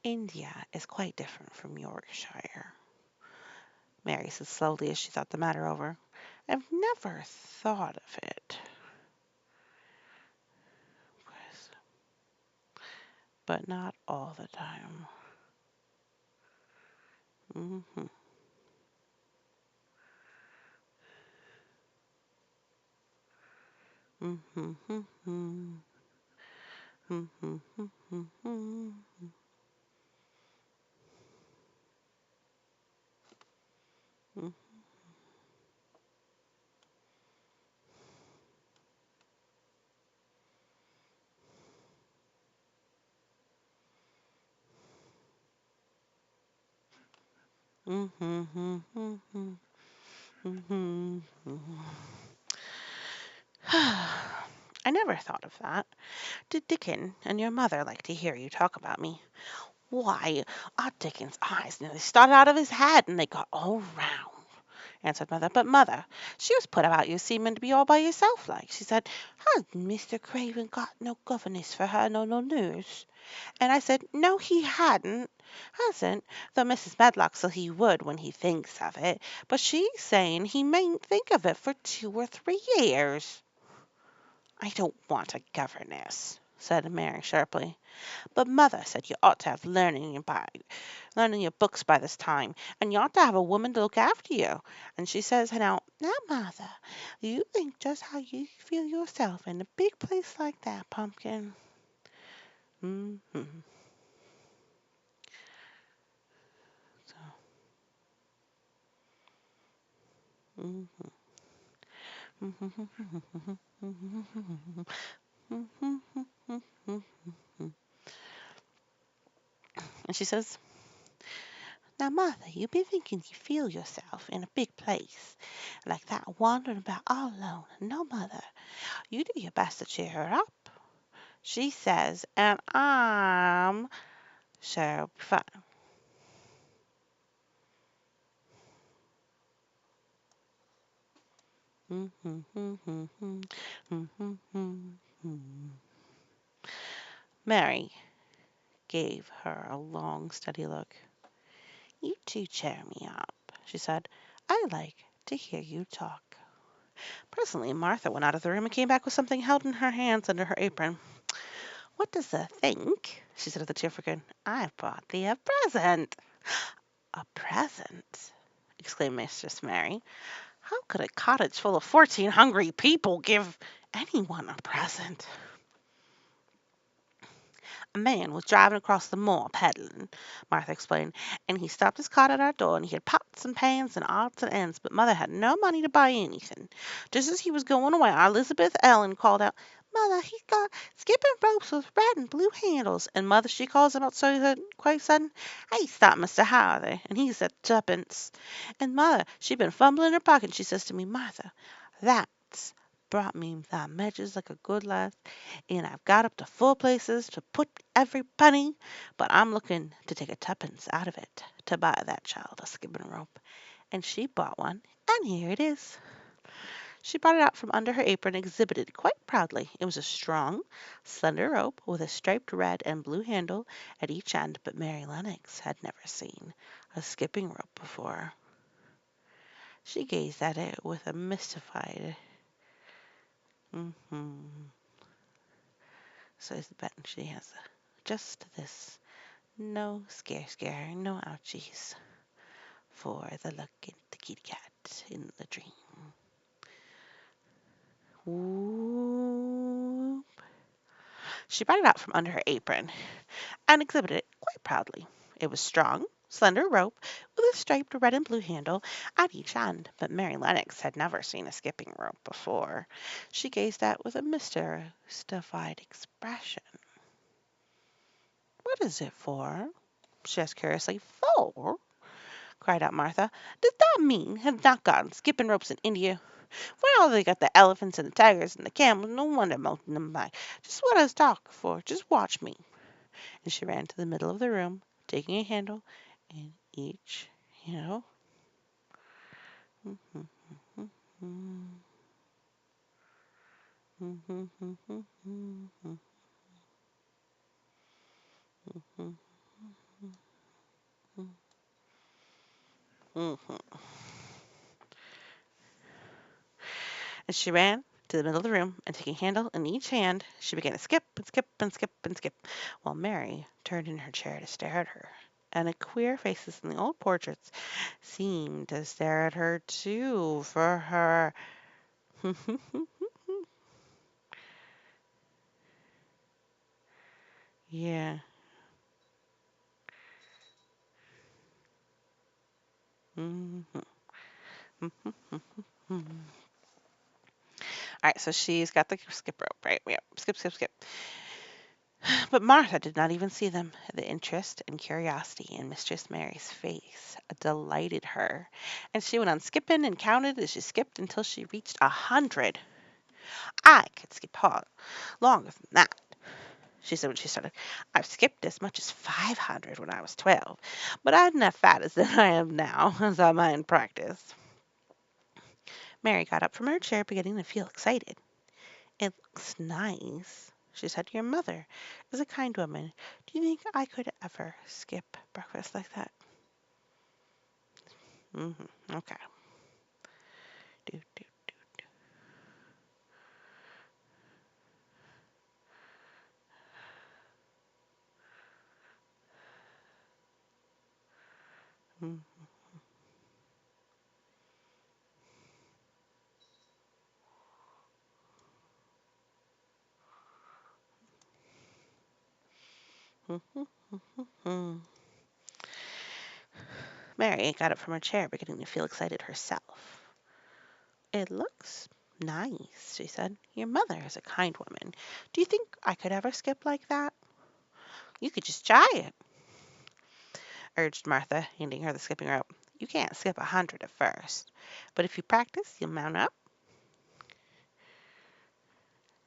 India is quite different from Yorkshire, Mary said slowly as she thought the matter over. I've never thought of it, but not all the time. Hmm. I never thought of that. Did Dickon and your mother like to hear you talk about me? Why, our Dickon's eyes nearly started out of his head, and they got all round, answered mother. But mother, she was put about you seeming to be all by yourself like. She said, has Mr. Craven got no governess for her, no nurse? And I said, no, he hasn't, though Mrs. Medlock said he would when he thinks of it. But she's saying he mayn't think of it for 2 or 3 years. I don't want a governess, said Mary sharply. But mother said you ought to have learning your books by this time, and you ought to have a woman to look after you. And she says, now, mother, you think just how you feel yourself in a big place like that, Pumpkin. Mm-hmm. So, mm-hmm. And she says, now, mother, you be thinking you feel yourself in a big place like that, wandering about all alone, and no mother. You do your best to cheer her up, she says, and I'm sure it'll be fine. Mary gave her a long, steady look. You two cheer me up, she said. I like to hear you talk. Presently Martha went out of the room and came back with something held in her hands under her apron. What does thee think? She said to the cheerful. I've brought thee a present. A present? Exclaimed Mistress Mary. How could a cottage full of 14 hungry people give anyone a present? A man was driving across the moor peddling, Martha explained, and he stopped his cart at our door, and he had pots and pans and odds and ends, but mother had no money to buy anything. Just as he was going away, our Elizabeth Ellen called out, Mother, he's got skipping ropes with red and blue handles. And mother, she calls him out so quite sudden, hey, stop, Mr. Harvey. And he said, tuppence. And mother, she'd been fumbling in her pocket, and she says to me, Martha, that's brought me the measures like a good lass, and I've got up to 4 places to put every penny, but I'm looking to take a tuppence out of it to buy that child a skipping rope. And she bought one, and here it is. She brought it out from under her apron and exhibited it quite proudly. It was a strong, slender rope with a striped red and blue handle at each end, but Mary Lennox had never seen a skipping rope before. She gazed at it with a mystified, mm-hmm. Says the button. She has just this. No scare, no ouchies for the look at the kitty cat in the dream. Whoop. She brought it out from under her apron and exhibited it quite proudly. It was strong, slender rope with a striped red and blue handle at each end, but Mary Lennox had never seen a skipping rope before. She gazed at it with a mystified expression. What is it for? She asked curiously. For? Cried out Martha. Does that mean have not gotten skipping ropes in India? Well, they got the elephants and the tigers and the camels. No wonder most of them buy. Just what I was talking for. Just watch me. And she ran to the middle of the room, taking a handle in each handle. And she ran to the middle of the room, and taking a handle in each hand, she began to skip and skip and skip and skip, while Mary turned in her chair to stare at her. And the queer faces in the old portraits seemed to stare at her too, for her Yeah. Mm-hmm. All right, so she's got the skip rope, right? Yeah. Skip, skip, skip. But Martha did not even see them. The interest and curiosity in Mistress Mary's face delighted her, and she went on skipping and counted as she skipped until she reached 100. I could skip hard, longer than that, she said when she started. I've skipped as much as 500 when I was 12, but I hadn't as fat as I am now, as I might in practice. Mary got up from her chair, beginning to feel excited. It looks nice, she said. Your mother is a kind woman. Do you think I could ever skip breakfast like that? Okay. Do, do, do. Mary got up from her chair, beginning to feel excited herself. It looks nice, she said. Your mother is a kind woman. Do you think I could ever skip like that? You could just try it, urged Martha, handing her the skipping rope. You can't skip 100 at first, but if you practice, you'll mount up.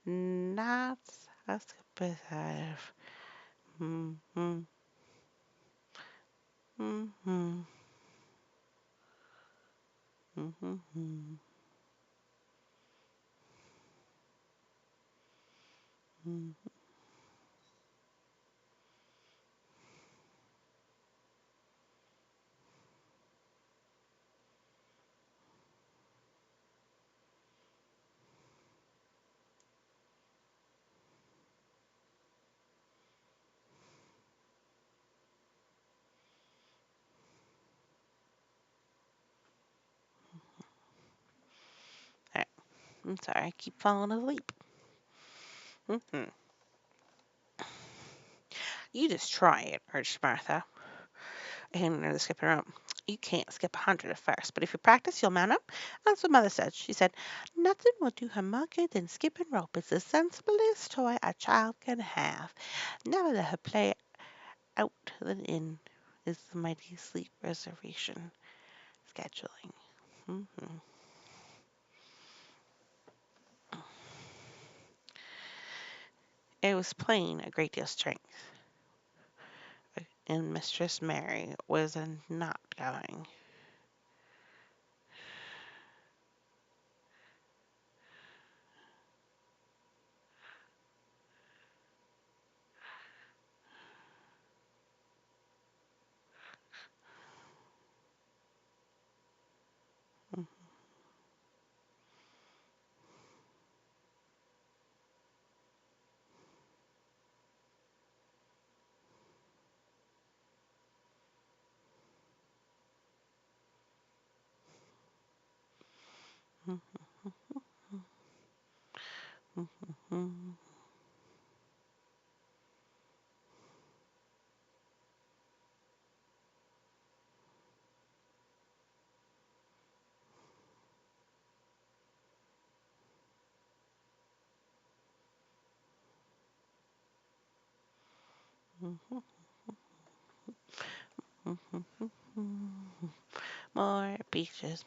Not a skip as I've. Mm-hmm, mm-hmm, mm-hmm, mm-hmm. All right, I'm sorry, I keep falling asleep. Mm-hmm. You just try it, urged Martha, handing her the skipping rope. You can't skip 100 at first, but if you practice, you'll mount up. That's what Mother said. She said, nothing will do her more good than skipping rope. It's the sensiblest toy a child can have. Never let her play out than in is the mighty sleep reservation scheduling. Hmm. It was plain a great deal of strength, and Mistress Mary was not going.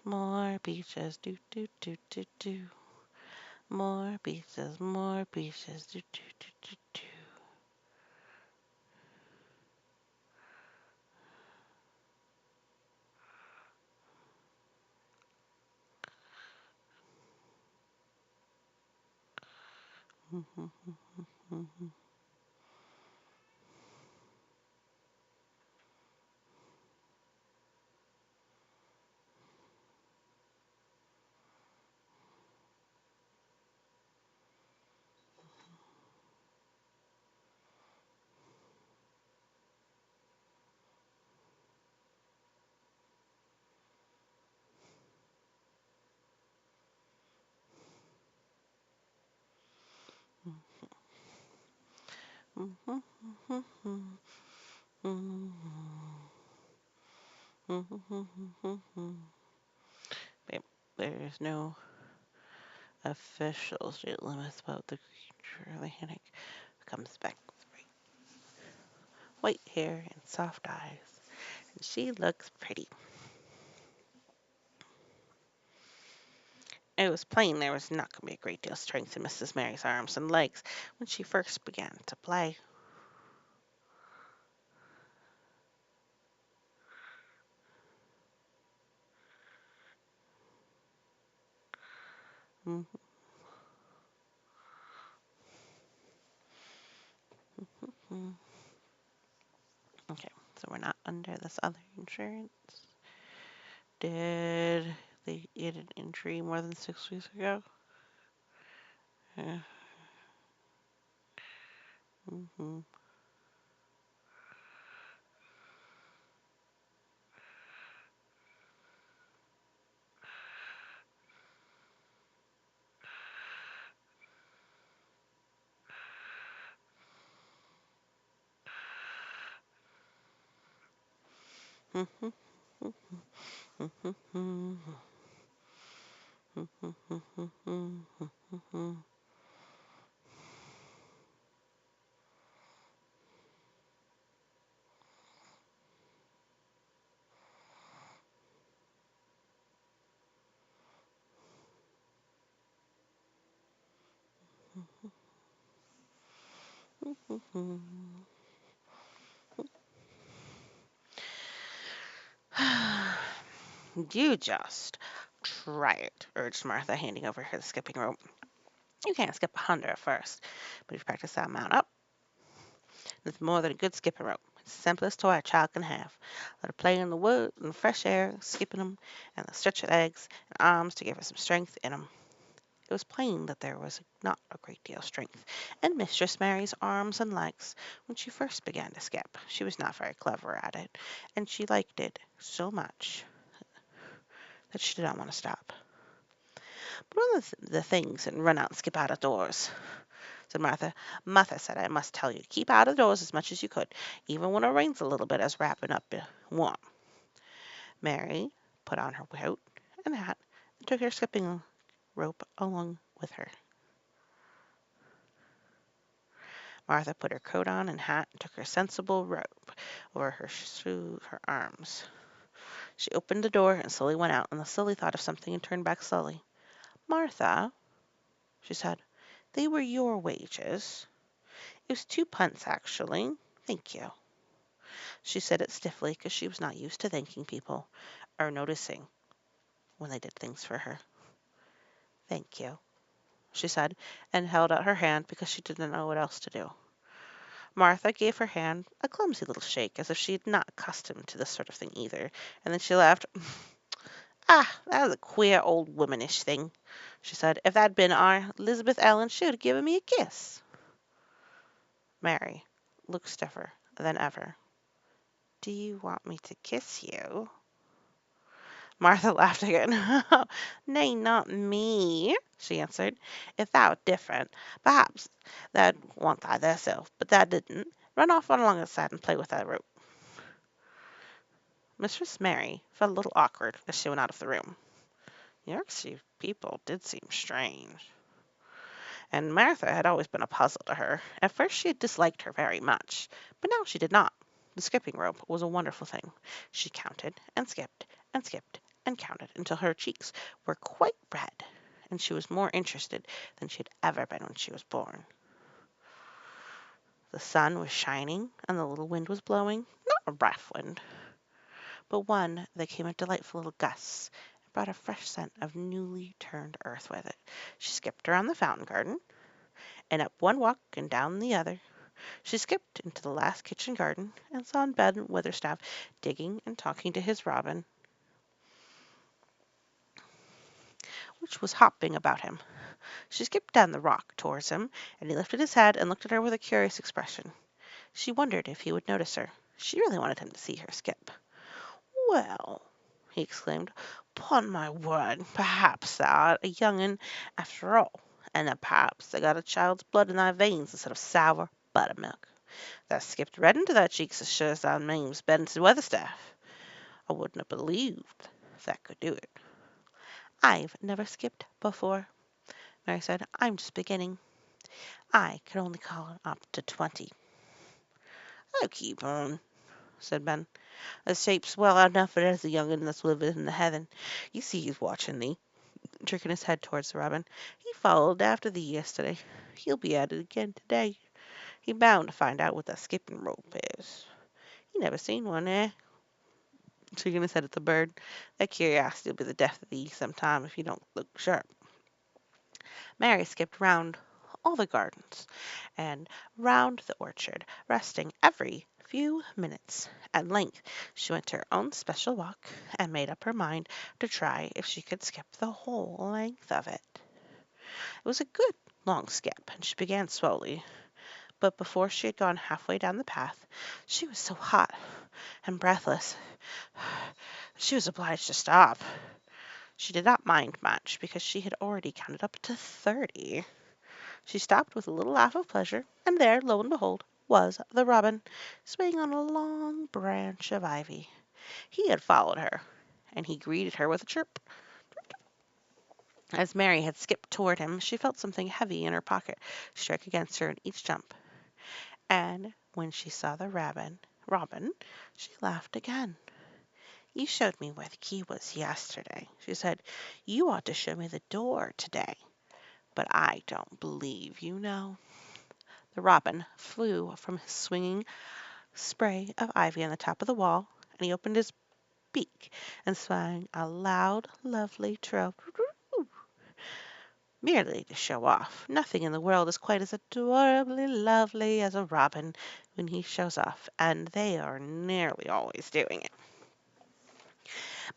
More beaches, do do do do do. More beaches, do do do do do. Babe, there's no official state limits about the creature. The Hannock comes back with bright white hair and soft eyes, and she looks pretty. It was plain there was not going to be a great deal of strength in Mrs. Mary's arms and legs when she first began to play. Mhm. Okay, so we're not under this other insurance. Did they get an injury more than 6 weeks ago? Yeah. Mm-hmm. Mm-hmm. Mm-hmm. Mm-hmm. You just try it, urged Martha, handing over her the skipping rope. You can't skip 100 at first, but if you practice that amount up, it's more than a good skipping rope. It's the simplest toy a child can have. Let her play in the woods, in the fresh air, skipping them, and the stretch her legs and arms to give her some strength in them. It was plain that there was not a great deal of strength in Mistress Mary's arms and legs when she first began to skip. She was not very clever at it, and she liked it so much that she did not want to stop. But one of the things and run out and skip out of doors, said Martha. Mother said I must tell you to keep out of doors as much as you could, even when it rains a little bit, as wrapping up warm. Mary put on her coat and hat and took her skipping rope along with her. Martha put her coat on and hat and took her sensible rope over her arms. She opened the door and slowly went out, and the silly thought of something and turned back slowly. Martha, she said, they were your wages. It was 2 punts, actually. Thank you. She said it stiffly because she was not used to thanking people or noticing when they did things for her. Thank you, she said, and held out her hand because she didn't know what else to do. Martha gave her hand a clumsy little shake, as if she had not accustomed to this sort of thing either, and then she laughed. Ah, that was a queer old womanish thing, she said. If that'd been our Elizabeth Ellen, she would have given me a kiss. Mary looked stiffer than ever. Do you want me to kiss you? Martha laughed again. Nay, not me, she answered. If that were different, perhaps they'd want that theirself, but that didn't. Run off on along the side and play with that rope. Mistress Mary felt a little awkward as she went out of the room. Yorkshire people did seem strange, and Martha had always been a puzzle to her. At first she had disliked her very much, but now she did not. The skipping rope was a wonderful thing. She counted and skipped and skipped and counted until her cheeks were quite red, and she was more interested than she had ever been when she was born. The sun was shining, and the little wind was blowing, not a rough wind, but one that came in delightful little gusts and brought a fresh scent of newly turned earth with it. She skipped around the fountain garden, and up one walk and down the other. She skipped into the last kitchen garden, and saw Ben Witherstaff digging and talking to his robin, which was hopping about him. She skipped down the rock towards him, and he lifted his head and looked at her with a curious expression. She wondered if he would notice her. She really wanted him to see her skip. Well, he exclaimed, "'pon my word, perhaps thou art a young un after all, and that perhaps thou got a child's blood in thy veins instead of sour buttermilk." That skipped right into their cheeks as sure as our name's Ben's Weatherstaff. I wouldn't have believed that could do it. I've never skipped before, Mary said. I'm just beginning. I can only count up to 20. I'll keep on, said Ben. The shape's well enough as a young'un that's living in the heaven. You see he's watching thee, jerking his head towards the robin. He followed after thee yesterday. He'll be at it again today. He bound to find out what that skipping rope is. He never seen one, eh? Shaking his head at the bird. That curiosity'll be the death of thee sometime if you don't look sharp. Mary skipped round all the gardens and round the orchard, resting every few minutes. At length she went to her own special walk and made up her mind to try if she could skip the whole length of it. It was a good long skip, and she began slowly, but before she had gone halfway down the path, she was so hot and breathless she was obliged to stop. She did not mind much, because she had already counted up to 30. She stopped with a little laugh of pleasure, and there, lo and behold, was the robin, swinging on a long branch of ivy. He had followed her, and he greeted her with a chirp. As Mary had skipped toward him, she felt something heavy in her pocket strike against her in each jump, and when she saw the robin, she laughed again. You showed me where the key was yesterday, she said. You ought to show me the door today. But I don't believe you know. The robin flew from his swinging spray of ivy on the top of the wall, and he opened his beak and sang a loud, lovely trill, merely to show off. Nothing in the world is quite as adorably lovely as a robin when he shows off, and they are nearly always doing it.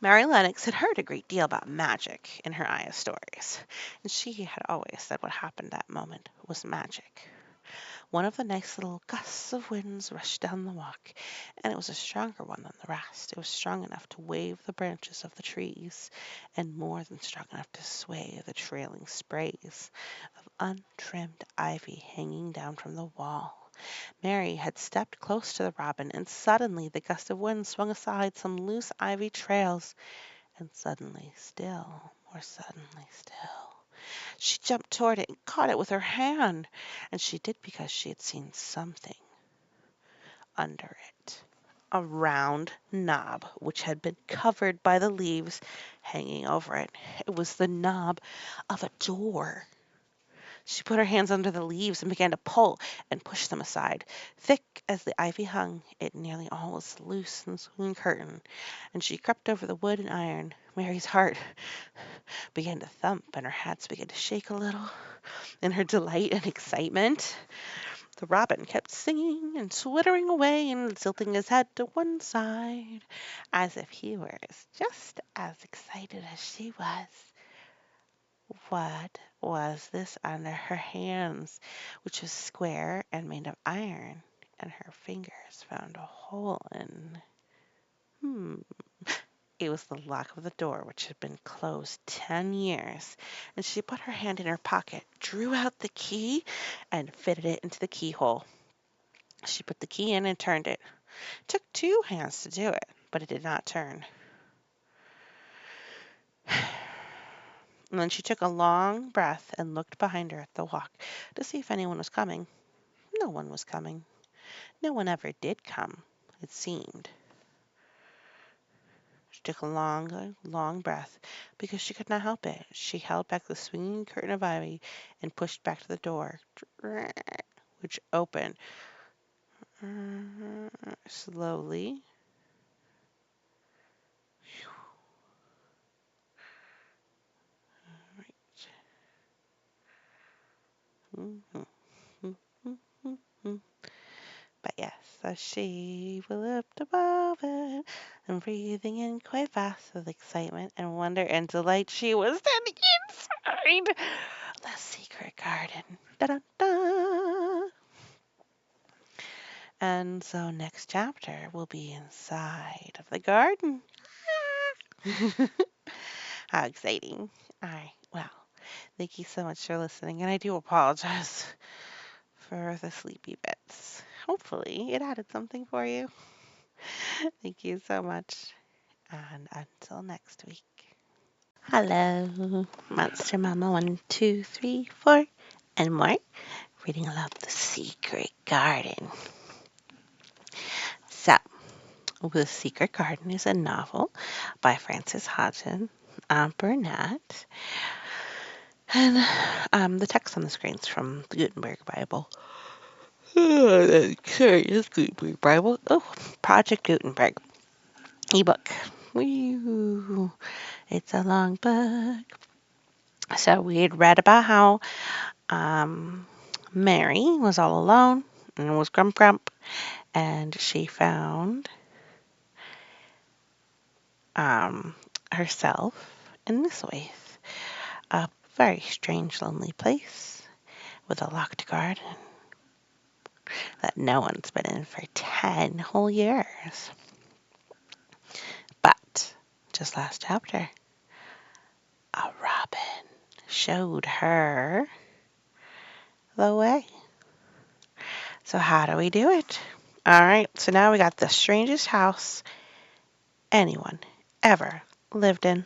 Mary Lennox had heard a great deal about magic in her Aya stories, and she had always said what happened that moment was magic. One of the nice little gusts of winds rushed down the walk, and it was a stronger one than the rest. It was strong enough to wave the branches of the trees, and more than strong enough to sway the trailing sprays of untrimmed ivy hanging down from the wall. Mary had stepped close to the robin, and suddenly the gust of wind swung aside some loose ivy trails, and suddenly, still more suddenly still, she jumped toward it and caught it with her hand, and she did because she had seen something under it. A round knob which had been covered by the leaves hanging over it. It was the knob of a door. She put her hands under the leaves and began to pull and push them aside. Thick as the ivy hung, it nearly all was loose and swinging curtain, and she crept over the wood and iron. Mary's heart began to thump, and her hands began to shake a little in her delight and excitement. The robin kept singing and twittering away and tilting his head to one side, as if he were just as excited as she was. What was this under her hands, which was square and made of iron, and her fingers found a hole in? It was the lock of the door, which had been closed 10 years, and she put her hand in her pocket, drew out the key, and fitted it into the keyhole. She put the key in and turned it. It took 2 hands to do it, but it did not turn. And then she took a long breath and looked behind her at the walk to see if anyone was coming. No one was coming. No one ever did come, it seemed. She took a long, long breath, because she could not help it. She held back the swinging curtain of ivy and pushed back to the door, which opened slowly. But yes, as she looked above it, and breathing in quite fast with excitement and wonder and delight, she was standing inside the secret garden. Da-da-da! And so next chapter will be inside of the garden. How exciting. All right, well, thank you so much for listening, and I do apologize for the sleepy bits. hopefully it added something for you. Thank you so much. And until next week. Hello, Monster Mama 1, 2, 3, 4, and more. Reading aloud The Secret Garden. So, The Secret Garden is a novel by Frances Hodgson, Burnett, and the text on the screen is from the Gutenberg Bible. Sorry, it's Gutenberg Bible. Oh, Project Gutenberg ebook. Woo! It's a long book. So we had read about how Mary was all alone and was grump, and she found herself in this way, a very strange, lonely place with a locked garden that no one's been in for 10 whole years. But just last chapter, a robin showed her the way. So how do we do it? All right, so now we got the strangest house anyone ever lived in.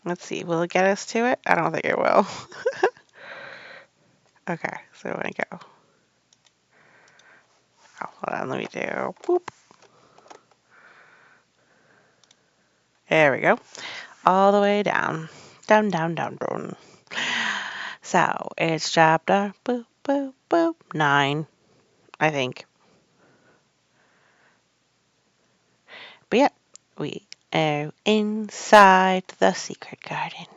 Let's see, will it get us to it? I don't think it will. Okay, so I want to go. Oh, hold on, let me do boop. There we go. All the way down. Down, down, down, down. So it's chapter boop, boop, boop, 9, I think. But yeah, we are inside the secret garden.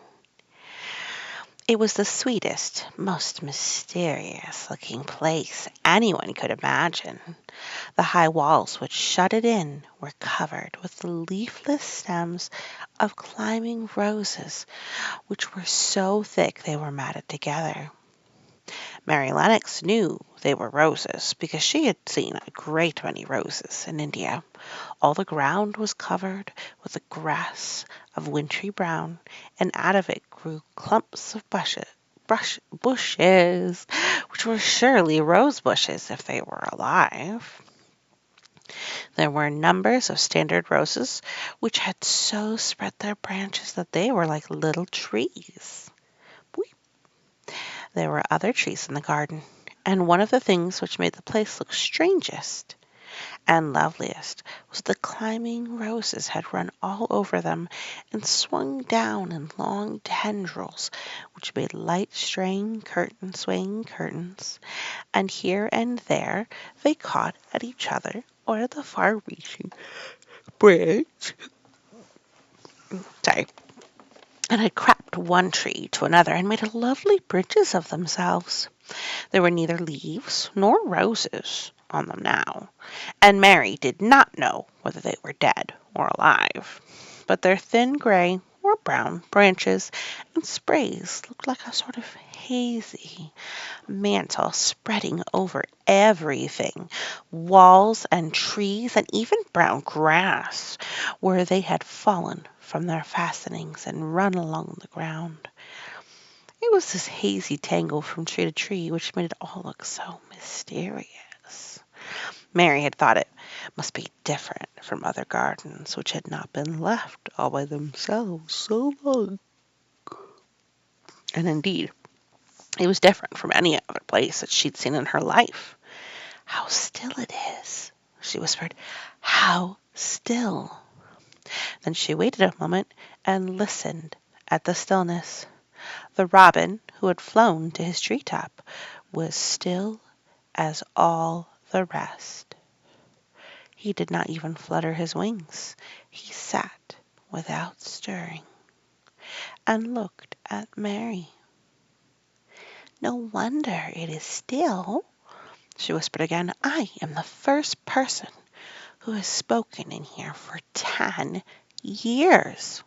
It was the sweetest, most mysterious looking place anyone could imagine. The high walls which shut it in were covered with the leafless stems of climbing roses, which were so thick they were matted together. Mary Lennox knew they were roses because she had seen a great many roses in India. All the ground was covered with the grass of wintry brown, and out of it grew clumps of bushes, which were surely rose bushes if they were alive. There were numbers of standard roses, which had so spread their branches that they were like little trees. There were other trees in the garden, and one of the things which made the place look strangest and loveliest was the climbing roses had run all over them and swung down in long tendrils which made light swaying curtains, and here and there they caught at each other or at the far-reaching branch. Sorry. And had crept one tree to another and made lovely bridges of themselves. There were neither leaves nor roses on them now, and Mary did not know whether they were dead or alive. But their thin gray or brown branches and sprays looked like a sort of hazy mantle spreading over everything, walls and trees and even brown grass, where they had fallen from their fastenings and run along the ground. It was this hazy tangle from tree to tree which made it all look so mysterious. Mary had thought it must be different from other gardens which had not been left all by themselves so long. And indeed, it was different from any other place that she'd seen in her life. "How still it is," she whispered. "How still." Then she waited a moment and listened at the stillness. The robin, who had flown to his tree top, was still as all the rest. He did not even flutter his wings. He sat without stirring and looked at Mary. "No wonder it is still," she whispered again. "I am the first person who has spoken in here for 10 years."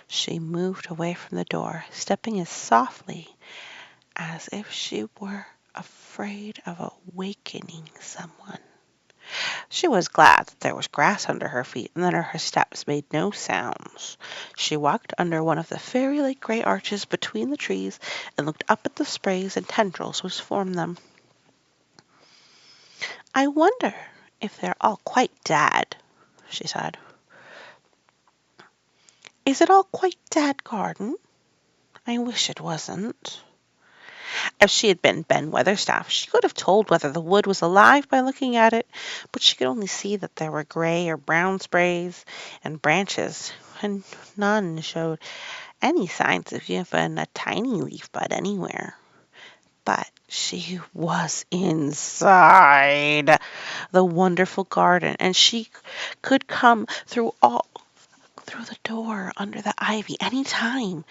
She moved away from the door, stepping as softly as if she were afraid of awakening someone. She was glad that there was grass under her feet and that her steps made no sounds. She walked under one of the fairy-like gray arches between the trees and looked up at the sprays and tendrils which formed them. "I wonder if they're all quite dead," she said. "Is it all quite dead, garden? I wish it wasn't." If she had been Ben Weatherstaff, she could have told whether the wood was alive by looking at it, but she could only see that there were gray or brown sprays and branches, and none showed any signs of even a tiny leaf bud anywhere. But she was inside the wonderful garden, and she could come through the door under the ivy any time,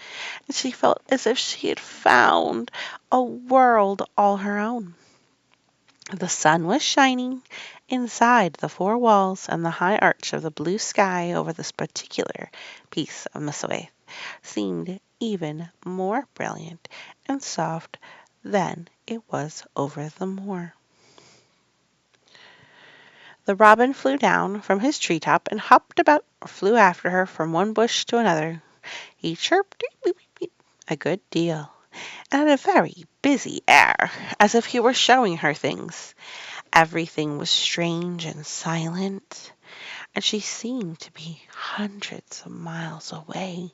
and she felt as if she had found a world all her own. The sun was shining inside the four walls, and the high arch of the blue sky over this particular piece of Missouri seemed even more brilliant and soft than it was over the moor. The robin flew down from his tree top and hopped about or flew after her from one bush to another. He chirped a good deal, and had a very busy air, as if he were showing her things. Everything was strange and silent, and she seemed to be hundreds of miles away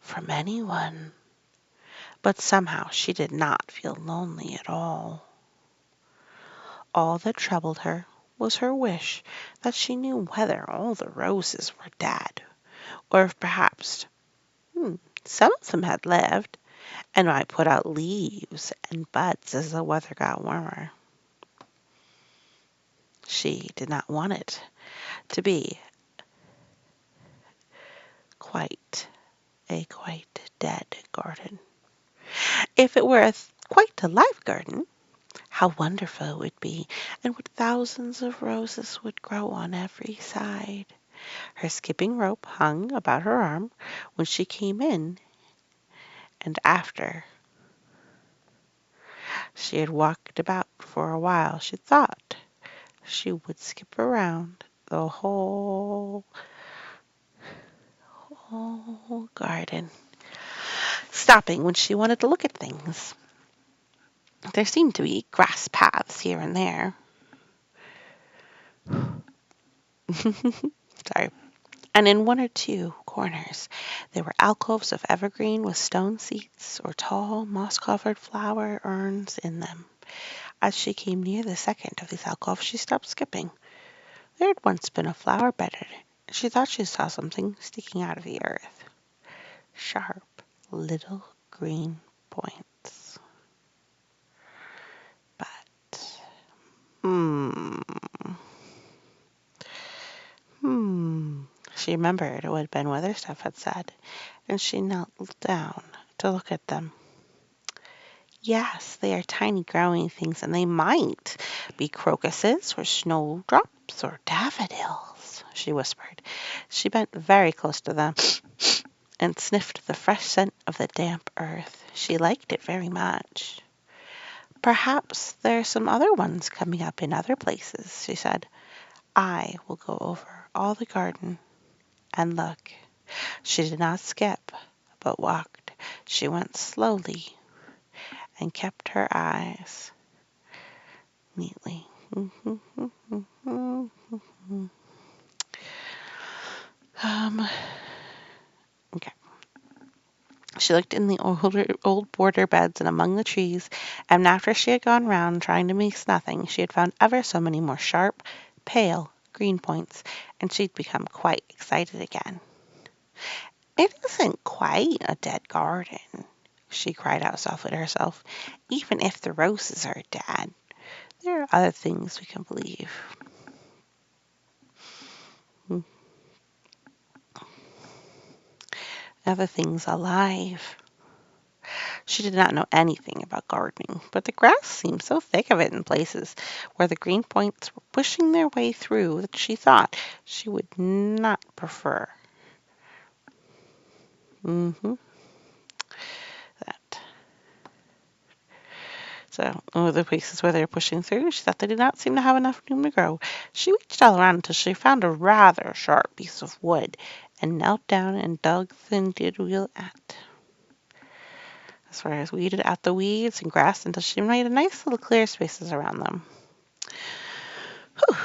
from anyone. But somehow she did not feel lonely at all. All that troubled her was her wish that she knew whether all the roses were dead, or if perhaps some of them had lived, and might put out leaves and buds as the weather got warmer. She did not want it to be quite quite dead garden. If it were quite a live garden, how wonderful it would be, and what thousands of roses would grow on every side. Her skipping rope hung about her arm when she came in, and after she had walked about for a while, she thought she would skip around the whole garden, stopping when she wanted to look at things. There seemed to be grass paths here and there. Sorry. And in one or two corners there were alcoves of evergreen with stone seats or tall moss-covered flower urns in them. As she came near the second of these alcoves, she stopped skipping. There had once been a flower bed in it, and she thought she saw something sticking out of the earth. Sharp little green points. But, she remembered what Ben Weatherstaff had said, and she knelt down to look at them. Yes, they are tiny growing things, and they might be crocuses or snowdrops or daffodils, she whispered. She bent very close to them and sniffed the fresh scent of the damp earth. She liked it very much. Perhaps there are some other ones coming up in other places, she said. I will go over all the garden and look. She did not skip, but walked. She went slowly and kept her eyes neatly. Okay. She looked in the old border beds and among the trees, and after she had gone round trying to miss nothing, she had found ever so many more sharp, pale green points, and she'd become quite excited again. It isn't quite a dead garden, she cried out softly to herself. Even if the roses are dead, there are other things we can believe. Other things alive. She did not know anything about gardening, but the grass seemed so thick of it in places where the green points were pushing their way through that she thought she would not prefer that. So, over the places where they were pushing through, she thought they did not seem to have enough room to grow. She reached all around until she found a rather sharp piece of wood and knelt down and dug and did wheel at. As far as weeded out the weeds and grass until she made a nice little clear spaces around them. Whew,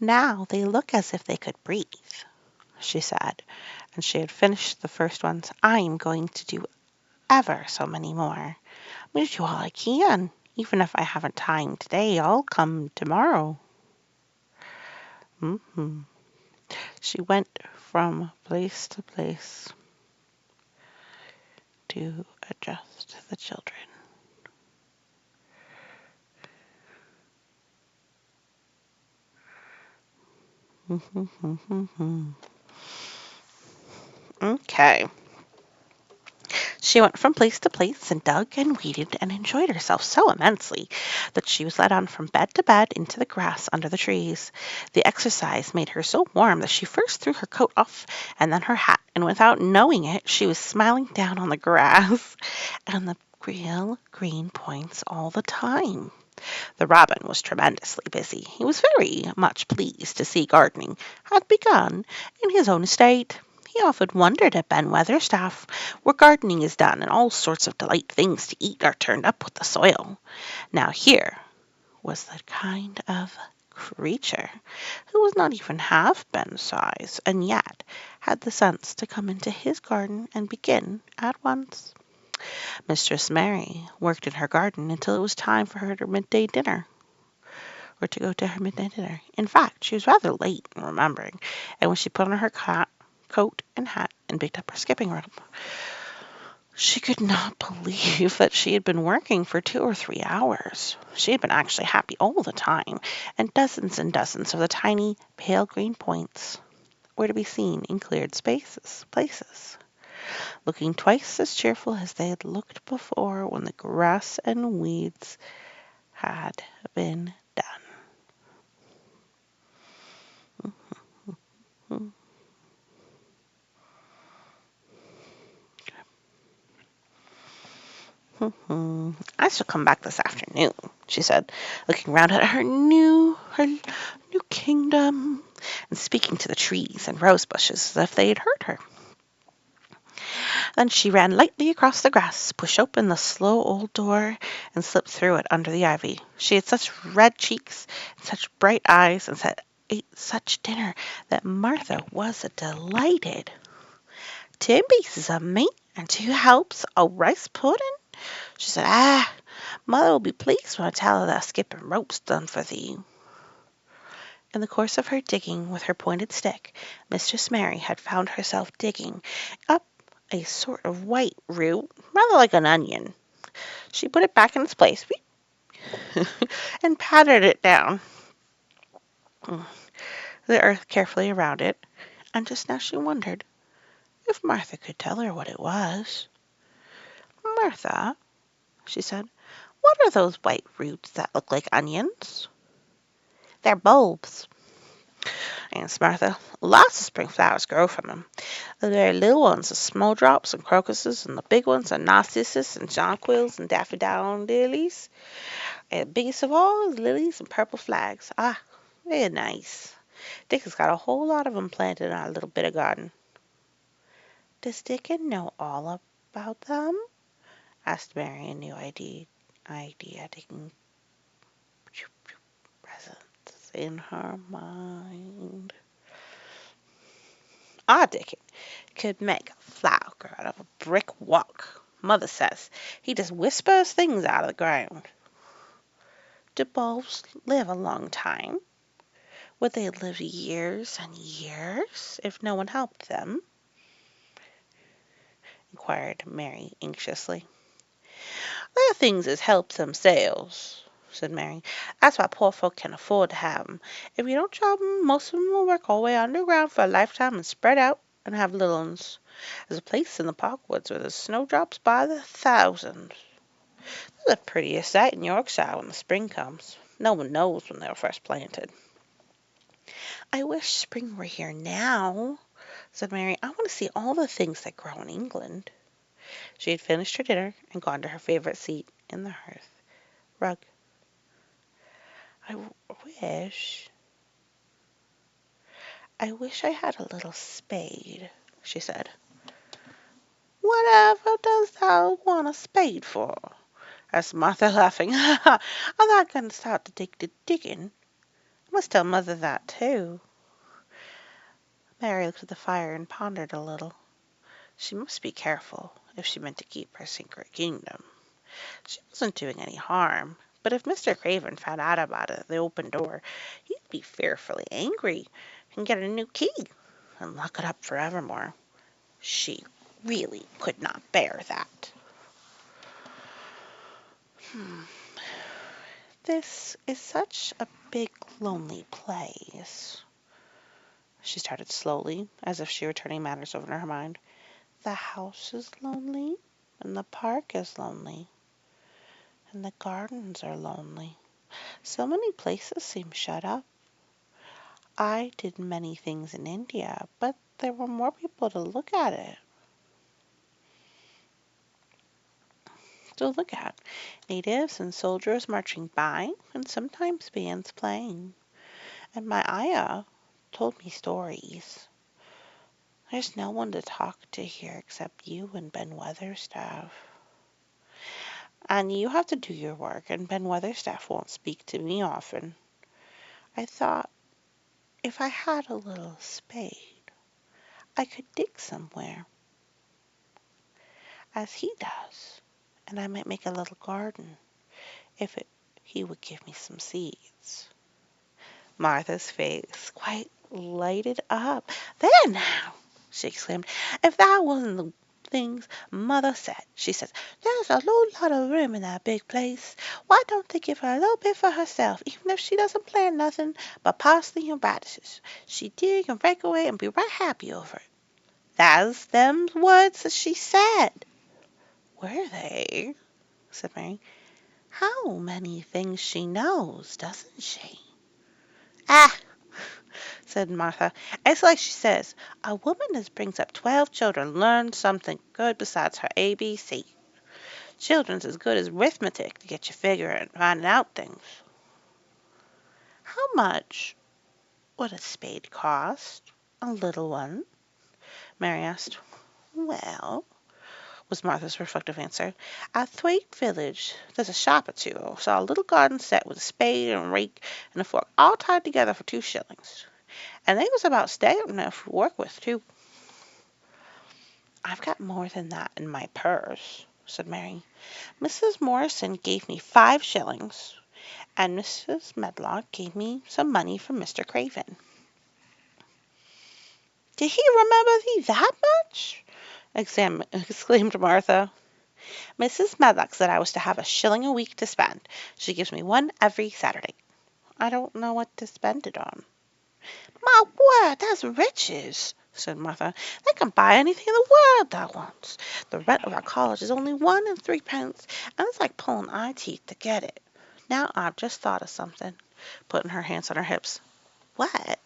now they look as if they could breathe, she said, and she had finished the first ones. I'm going to do ever so many more. I'm going to do all I can. Even if I haven't time today, I'll come tomorrow. She went from place to place to adjust the children. Okay. She went from place to place and dug and weeded and enjoyed herself so immensely that she was led on from bed to bed into the grass under the trees. The exercise made her so warm that she first threw her coat off and then her hat, and without knowing it, she was smiling down on the grass and the real green points all the time. The robin was tremendously busy. He was very much pleased to see gardening had begun in his own estate. He often wondered at Ben Weatherstaff, where gardening is done and all sorts of delightful things to eat are turned up with the soil. Now here was the kind of creature who was not even half Ben's size, and yet had the sense to come into his garden and begin at once. Mistress Mary worked in her garden until it was time for her midday dinner, or to go to her midnight dinner. In fact, she was rather late in remembering, and when she put on her coat and hat and picked up her skipping rope, she could not believe that she had been working for 2 or 3 hours. She had been actually happy all the time, and dozens of the tiny pale green points were to be seen in cleared places, looking twice as cheerful as they had looked before when the grass and weeds had been done. I shall come back this afternoon, she said, looking round at her new kingdom, and speaking to the trees and rose bushes as if they had heard her. Then she ran lightly across the grass, pushed open the slow old door, and slipped through it under the ivy. She had such red cheeks and such bright eyes, and ate such dinner that Martha was delighted. 2 pieces of meat and 2 helps of rice pudding, she said. Mother will be pleased when I tell her that skipping rope's done for thee. In the course of her digging with her pointed stick, Mistress Mary had found herself digging up a sort of white root, rather like an onion. She put it back in its place and patted it down the earth carefully around it, and just now she wondered if Martha could tell her what it was. Martha, she said, what are those white roots that look like onions? They're bulbs, answered Martha. Lots of spring flowers grow from them. The very little ones are snowdrops and crocuses, and the big ones are narcissus and jonquils and daffodils. And the biggest of all is lilies and purple flags. They're nice. Dick has got a whole lot of them planted in our little bit of garden. Does Dickon know all about them? Asked Mary, a new idea taking presence in her mind. Our Dickon could make a flower grow out of a brick walk. Mother says he just whispers things out of the ground. Do bulbs live a long time? Would they live years and years if no one helped them? Inquired Mary anxiously. They're things as helps themselves, said Mary. That's why poor folk can afford to have 'em. If you don't chop 'em, most of 'em will work all the way underground for a lifetime and spread out and have little 'uns. There's a place in the park woods where there's snowdrops by the thousands. They're the prettiest sight in Yorkshire when the spring comes. No one knows when they were first planted. I wish spring were here now, said Mary. I want to see all the things that grow in England. She had finished her dinner and gone to her favorite seat in the hearth, rug. Wish, I wish I had a little spade, she said. Whatever does thou want a spade for? Asked Martha, laughing. I'm not going to start to dig the digging. I must tell mother that, too. Mary looked at the fire and pondered a little. She must be careful if she meant to keep her secret kingdom. She wasn't doing any harm, but if Mr. Craven found out about it at the open door, he'd be fearfully angry and get a new key and lock it up forevermore. She really could not bear that. This is such a big, lonely place. She started slowly, as if she were turning matters over in her mind. The house is lonely, and the park is lonely, and the gardens are lonely. So many places seem shut up. I did many things in India, but there were more people to look at it. To look at. Natives and soldiers marching by, and sometimes bands playing. And my ayah told me stories. There's no one to talk to here except you and Ben Weatherstaff. And you have to do your work, and Ben Weatherstaff won't speak to me often. I thought if I had a little spade, I could dig somewhere, as he does, and I might make a little garden he would give me some seeds. Martha's face quite lighted up. There now, she exclaimed, if that wasn't the things Mother said. She says, there's a whole lot of room in that big place. Why don't they give her a little bit for herself, even if she doesn't plant nothing but parsley and radishes? She dig and rake away and be right happy over it. That's them words that she said. Were they? Said Mary. How many things she knows, doesn't she? Ah, said Martha. It's like she says, a woman that brings up 12 children learns something good besides her ABC. Children's as good as arithmetic to get you figuring and finding out things. How much would a spade cost? A little one? Mary asked. Well, was Martha's reflective answer, at Thwaite Village there's a shop or two. Saw a little garden set with a spade and a rake and a fork all tied together for 2 shillings. And they was about stout enough to work with, too. I've got more than that in my purse, said Mary. Mrs. Morrison gave me 5 shillings, and Mrs. Medlock gave me some money from Mr. Craven. Did he remember thee that much? Exclaimed Martha. Mrs. Medlock said I was to have a shilling a week to spend. She gives me one every Saturday. I don't know what to spend it on. My word, that's riches, said Martha. They can buy anything in the world that wants. The rent of our college is only 1 and 3 pence, and it's like pulling eye teeth to get it. Now I've just thought of something, putting her hands on her hips. What?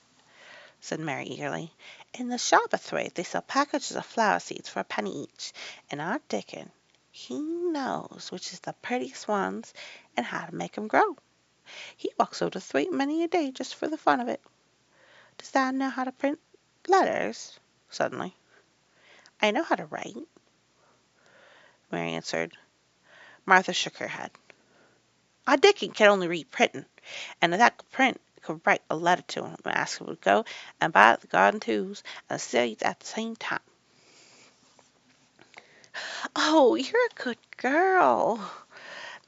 Said Mary eagerly. In the shop at Thwaite they sell packages of flower seeds for a penny each, and our Dickon, he knows which is the prettiest ones and how to make 'em grow. He walks over to Thwaite many a day just for the fun of it. Does thou know how to print letters? Suddenly. I know how to write, Mary answered. Martha shook her head. Our Dickon can only read printing, and if that could print, could write a letter to him and ask him to go and buy the garden tools and the seeds at the same time. Oh, you're a good girl,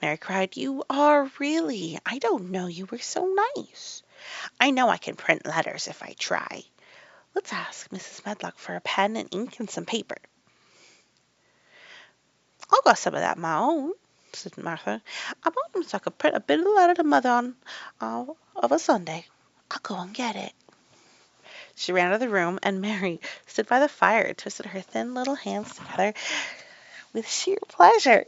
Mary cried. You are really. I don't know you were so nice. I know I can print letters if I try. Let's ask Mrs. Medlock for a pen and ink and some paper. I'll got some of that my own, said Martha. I bought them so I could print a bit of a letter to Mother on of a Sunday. I'll go and get it. She ran out of the room, and Mary stood by the fire and twisted her thin little hands together with sheer pleasure.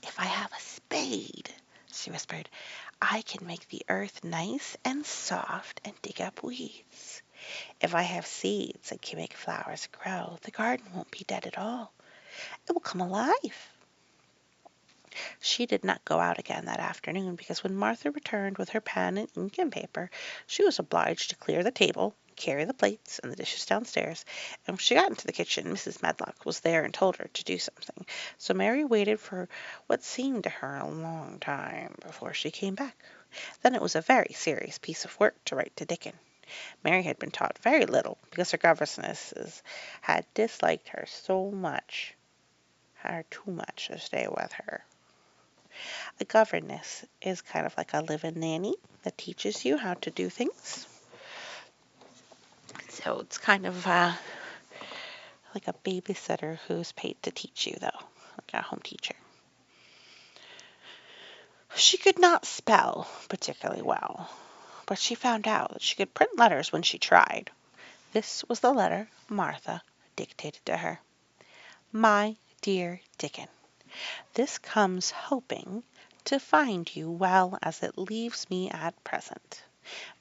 If I have a spade, she whispered, I can make the earth nice and soft and dig up weeds. If I have seeds and can make flowers grow, the garden won't be dead at all. It will come alive. She did not go out again that afternoon because when Martha returned with her pen and ink and paper, she was obliged to clear the table, carry the plates and the dishes downstairs, and when she got into the kitchen Mrs. Medlock was there and told her to do something. So Mary waited for what seemed to her a long time before she came back. Then it was a very serious piece of work to write to Dickon. Mary had been taught very little because her governesses had disliked her so much, her too much to stay with her. A governess is kind of like a live-in nanny that teaches you how to do things. So it's kind of like a babysitter who's paid to teach you, though, like a home teacher. She could not spell particularly well, but she found out that she could print letters when she tried. This was the letter Martha dictated to her. My dear Dickon, this comes hoping to find you well as it leaves me at present.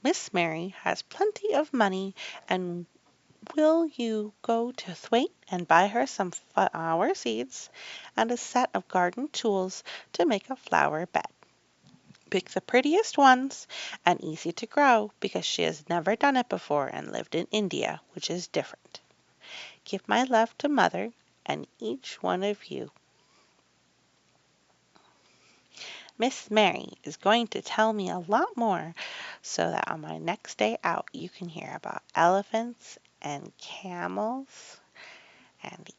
Miss Mary has plenty of money, and will you go to Thwaite and buy her some flower seeds and a set of garden tools to make a flower bed? Pick the prettiest ones and easy to grow because she has never done it before and lived in India, which is different. Give my love to Mother and each one of you. Miss Mary is going to tell me a lot more so that on my next day out you can hear about elephants and camels and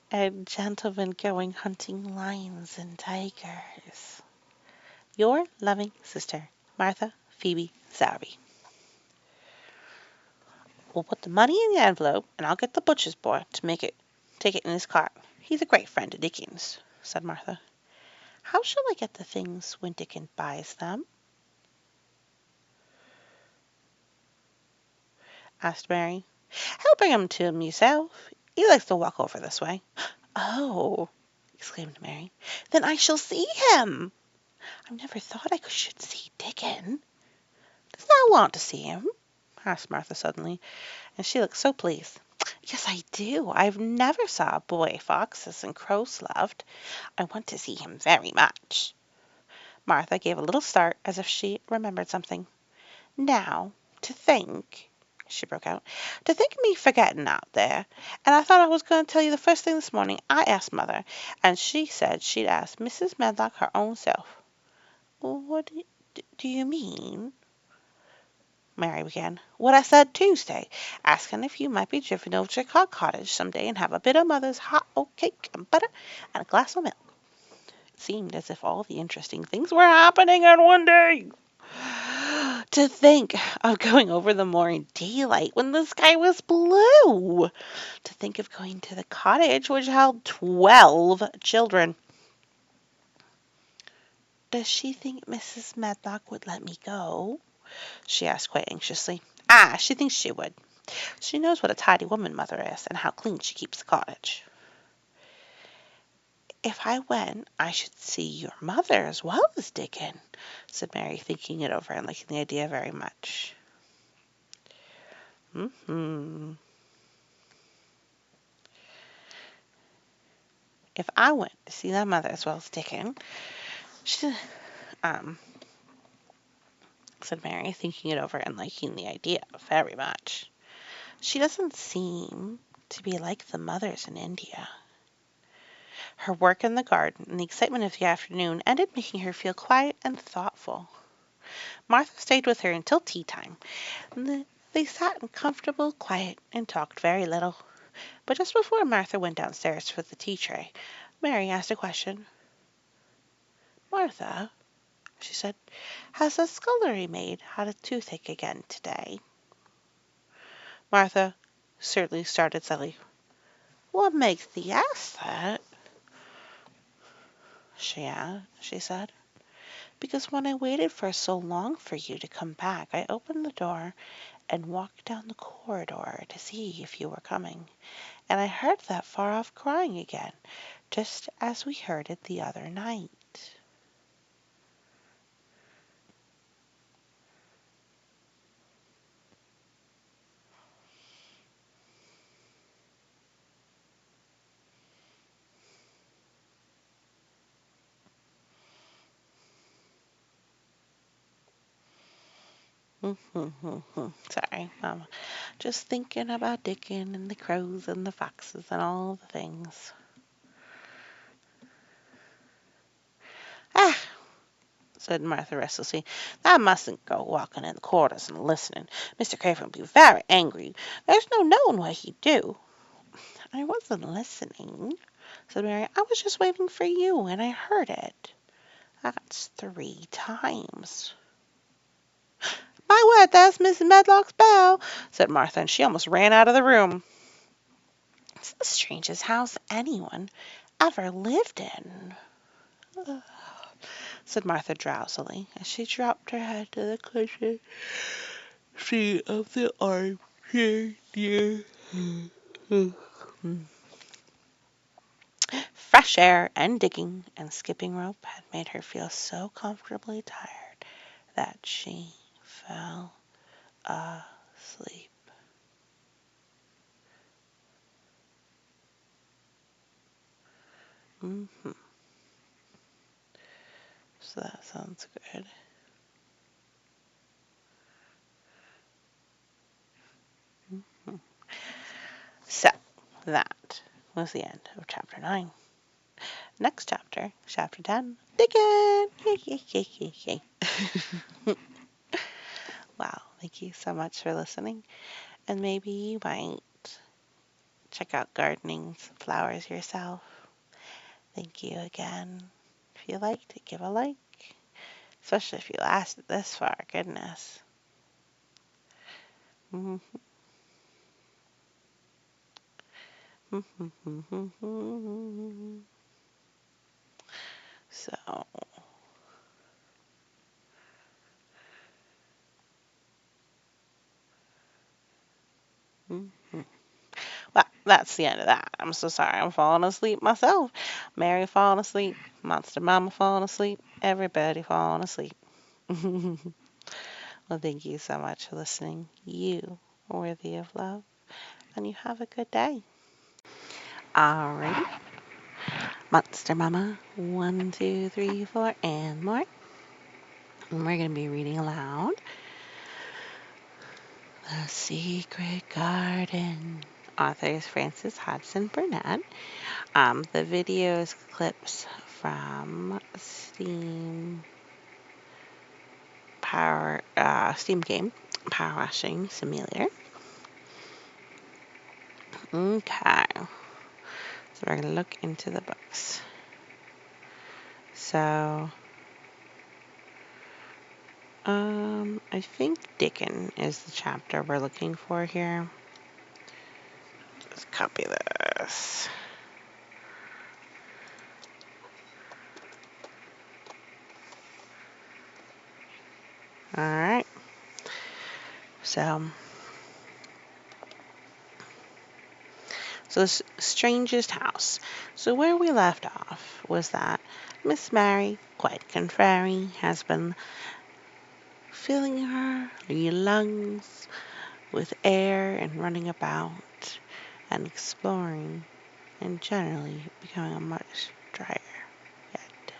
and gentlemen going hunting lions and tigers. Your loving sister, Martha Phoebe Sowerby. We'll put the money in the envelope, and I'll get the butcher's boy to take it in his cart. He's a great friend of Dickens, said Martha. How shall I get the things when Dickon buys them? Asked Mary. I'll bring him to him yourself. He likes to walk over this way. Oh, exclaimed Mary. Then I shall see him. I never thought I should see Dickon. Does thou want to see him? Asked Martha suddenly, and she looked so pleased. Yes, I do. I've never saw a boy foxes and crows loved. I want to see him very much. Martha gave a little start as if she remembered something. Now, to think, she broke out, to think of me forgetting out there. And I thought I was going to tell you the first thing this morning. I asked Mother, and she said she'd ask Mrs. Medlock her own self. What do you mean? Mary began. What I said Tuesday, asking if you might be driven over to Cod Cottage some day and have a bit of Mother's hot oat cake and butter and a glass of milk. It seemed as if all the interesting things were happening in one day. To think of going over the moor in daylight when the sky was blue. To think of going to the cottage which held 12 children. Does she think Mrs. Medlock would let me go? She asked quite anxiously. She thinks she would. She knows what a tidy woman Mother is, and how clean she keeps the cottage. If I went, I should see your mother as well as Dickon, said Mary, thinking it over and liking the idea very much. If I went to see their mother as well as Dickon, she, said Mary, thinking it over and liking the idea very much. She doesn't seem to be like the mothers in India. Her work in the garden and the excitement of the afternoon ended making her feel quiet and thoughtful. Martha stayed with her until tea time. They sat in comfortable quiet and talked very little. But just before Martha went downstairs for the tea tray, Mary asked a question. Martha, she said, has the scullery maid had a toothache again today? Martha certainly started suddenly. What makes thee ask that? She said. Because when I waited for so long for you to come back, I opened the door and walked down the corridor to see if you were coming, and I heard that far-off crying again, just as we heard it the other night. Sorry, Mama. Just thinking about Dickon and the crows and the foxes and all the things. Ah, said Martha restlessly. I mustn't go walking in the quarters and listening. Mr. Craven would be very angry. There's no knowing what he'd do. I wasn't listening, said Mary. I was just waiting for you, and I heard it. That's 3 times. My word, that's Mrs. Medlock's bell, said Martha, and she almost ran out of the room. It's the strangest house anyone ever lived in, said Martha drowsily, as she dropped her head to the cushion seat of the armchair near. Fresh air and digging and skipping rope had made her feel so comfortably tired that she fell asleep. hmm So that sounds good. So that was the end of chapter 9. Next chapter, chapter 10, Dickon! Yay, yay, yay, yay, yay. Wow, thank you so much for listening. And maybe you might check out gardening flowers yourself. Thank you again. If you liked it, give a like. Especially if you lasted this far, goodness. So, well, that's the end of that. I'm so sorry. I'm falling asleep myself. Mary falling asleep. Monster Mama falling asleep. Everybody falling asleep. Well, thank you so much for listening. You are worthy of love, and you have a good day. Alrighty. Monster Mama, 1, 2, 3, 4, and more. And we're going to be reading aloud The Secret Garden. Authors Frances Hodgson Burnett. The video is clips from Steam game Power Washing Simulator. Okay, so we're gonna look into the books. So, I think Dickon is the chapter we're looking for here. Just copy this. All right. So the strangest house. So where we left off was that Miss Mary, quite contrary, has been filling her lungs with air and running about and exploring and generally becoming a much drier head.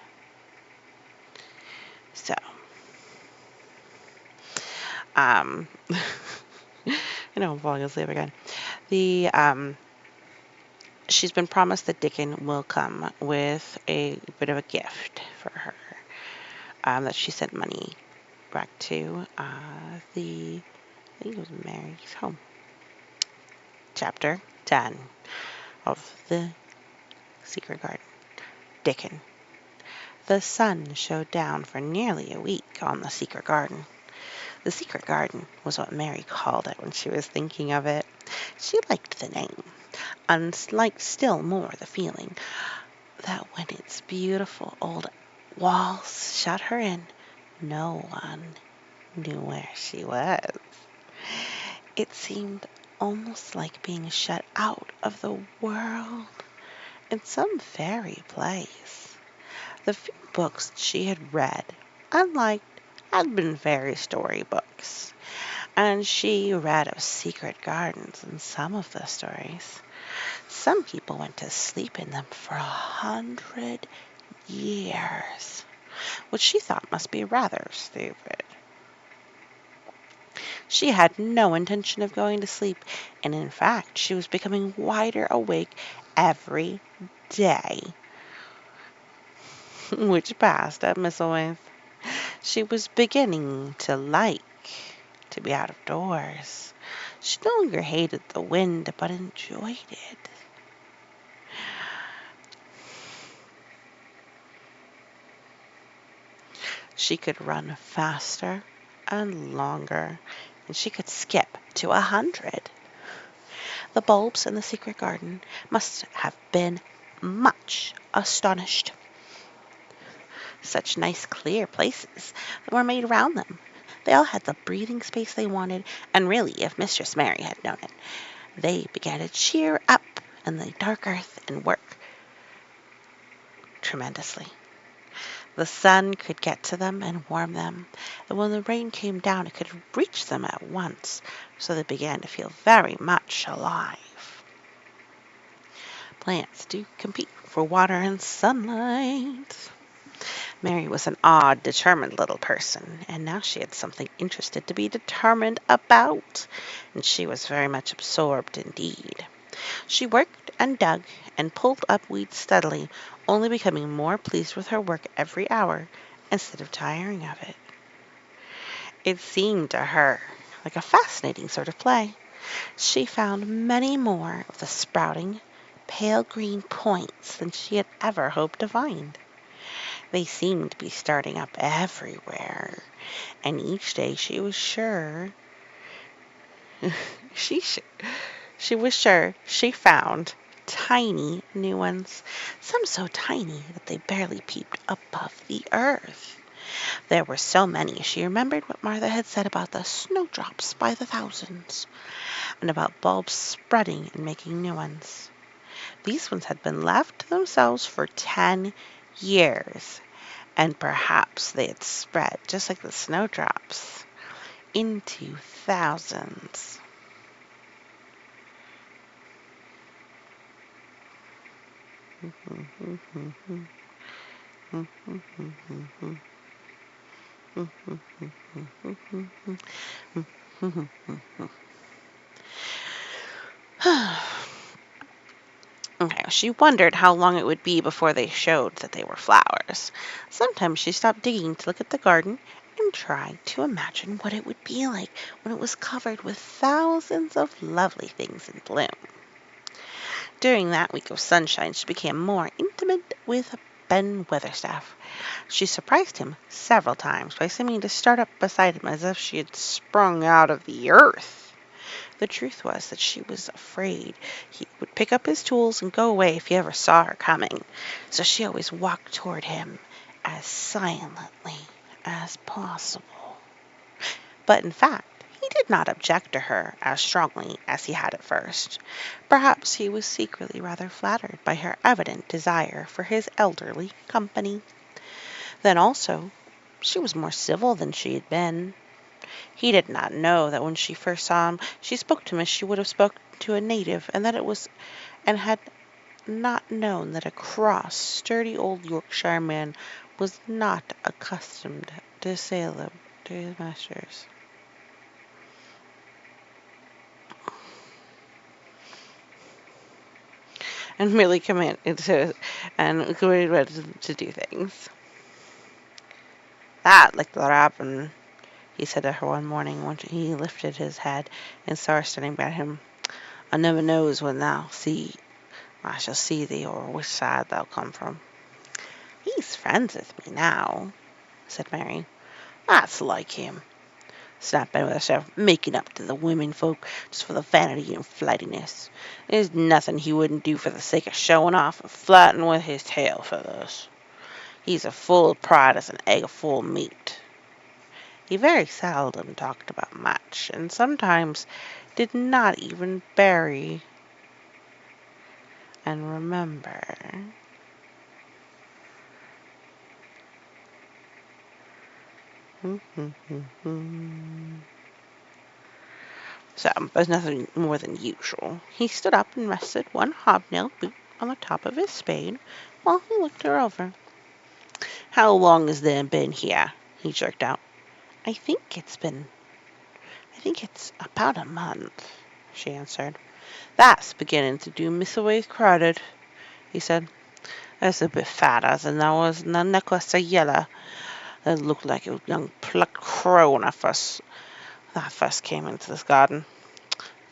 So, um, I'm falling asleep again. She's been promised that Dickon will come with a bit of a gift for her. That she sent money back to I think it was Mary's home. Chapter 10 of The Secret Garden. Dickon. The sun showed down for nearly a week on the secret garden. The secret garden was what Mary called it when she was thinking of it. She liked the name, and liked still more the feeling that when its beautiful old walls shut her in, no one knew where she was. It seemed almost like being shut out of the world in some fairy place. The few books she had read and liked had been fairy story books, and she read of secret gardens in some of the stories. Some people went to sleep in them for 100 years, which she thought must be rather stupid. She had no intention of going to sleep, and in fact, she was becoming wider awake every day which passed at Misselthwaite. She was beginning to like to be out of doors. She no longer hated the wind, but enjoyed it. She could run faster and longer, and she could skip to 100. The bulbs in the secret garden must have been much astonished. Such nice, clear places were made around them. They all had the breathing space they wanted, and really, if Mistress Mary had known it, they began to cheer up in the dark earth and work tremendously. The sun could get to them and warm them, and when the rain came down, it could reach them at once, so they began to feel very much alive. Plants do compete for water and sunlight. Mary was an odd, determined little person, and now she had something interested to be determined about, and she was very much absorbed indeed. She worked and dug and pulled up weeds steadily, only becoming more pleased with her work every hour instead of tiring of it. It seemed to her like a fascinating sort of play. She found many more of the sprouting, pale green points than she had ever hoped to find. They seemed to be starting up everywhere, and each day she sh- she was sure she found tiny new ones, some so tiny that they barely peeped above the earth. There were so many she remembered what Martha had said about the snowdrops by the thousands, and about bulbs spreading and making new ones. These ones had been left to themselves for 10 years, and perhaps they had spread, just like the snowdrops, into thousands. Okay, she wondered how long it would be before they showed that they were flowers. Sometimes she stopped digging to look at the garden and tried to imagine what it would be like when it was covered with thousands of lovely things in bloom. During that week of sunshine, she became more intimate with Ben Weatherstaff. She surprised him several times by seeming to start up beside him as if she had sprung out of the earth. The truth was that she was afraid he would pick up his tools and go away if he ever saw her coming, so she always walked toward him as silently as possible. But in fact, he did not object to her as strongly as he had at first. Perhaps he was secretly rather flattered by her evident desire for his elderly company. Then also, she was more civil than she had been. He did not know that when she first saw him, she spoke to him as she would have spoken to a native, and had not known that a cross, sturdy old Yorkshire man was not accustomed to say them to his masters. And merely commanded to do things. That, like the robin, he said to her one morning when he lifted his head and saw her standing by him. I never knows when I shall see thee, or which side thou come from. He's friends with me now, said Mary. That's like him, snapped Ben with herself, making up to the women folk just for the vanity and flightiness. There's nothing he wouldn't do for the sake of showing off and flirting with his tail feathers. He's as full of pride as an egg full of meat. He very seldom talked about much, and sometimes did not even bury and remember. So, there's nothing more than usual. He stood up and rested one hobnailed boot on the top of his spade while he looked her over. How long has they been here? He jerked out. I think I think it's about a month, she answered. That's beginning to do Miss Away crowded, he said. It's a bit fatter than there was in the necklace of yellow. It looked like a young plucked crow when I first came into this garden.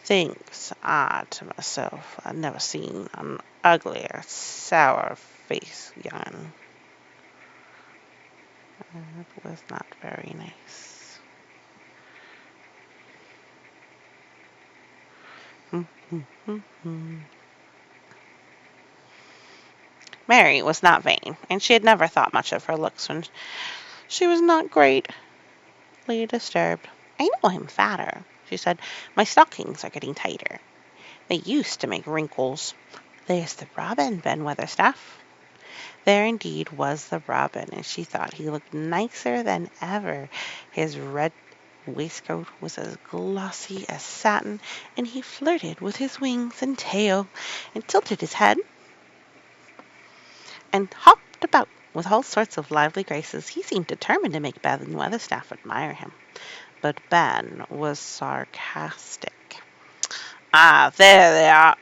Thinks I to myself, I'd never seen an uglier, sour-faced young. It was not very nice. Mary was not vain, and she had never thought much of her looks when she was not greatly disturbed. I know I'm fatter, she said. My stockings are getting tighter. They used to make wrinkles. There's the robin, Ben Weatherstaff. There indeed was the robin, and she thought he looked nicer than ever. His red waistcoat was as glossy as satin, and he flirted with his wings and tail, and tilted his head, and hopped about with all sorts of lively graces. He seemed determined to make Ben Weatherstaff admire him. But Ben was sarcastic. Ah, there they are,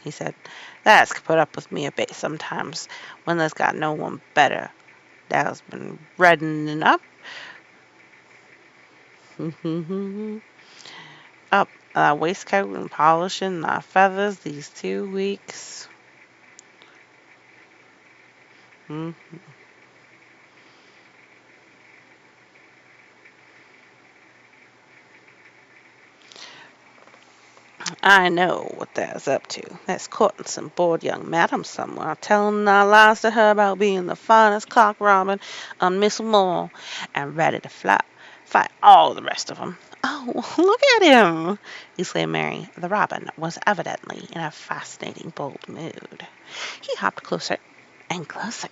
he said. That's put up with me a bit sometimes when there's got no one better. That's been reddening up. Up waistcoat and polishing the feathers these 2 weeks. Mm. I know what that's up to. That's courting some bored young madam somewhere, telling lies to her about being the finest cock robin on Miss Moore, and ready to fight all the rest of 'em. Oh, look at him! exclaimed Mary. The robin was evidently in a fascinating, bold mood. He hopped closer and closer,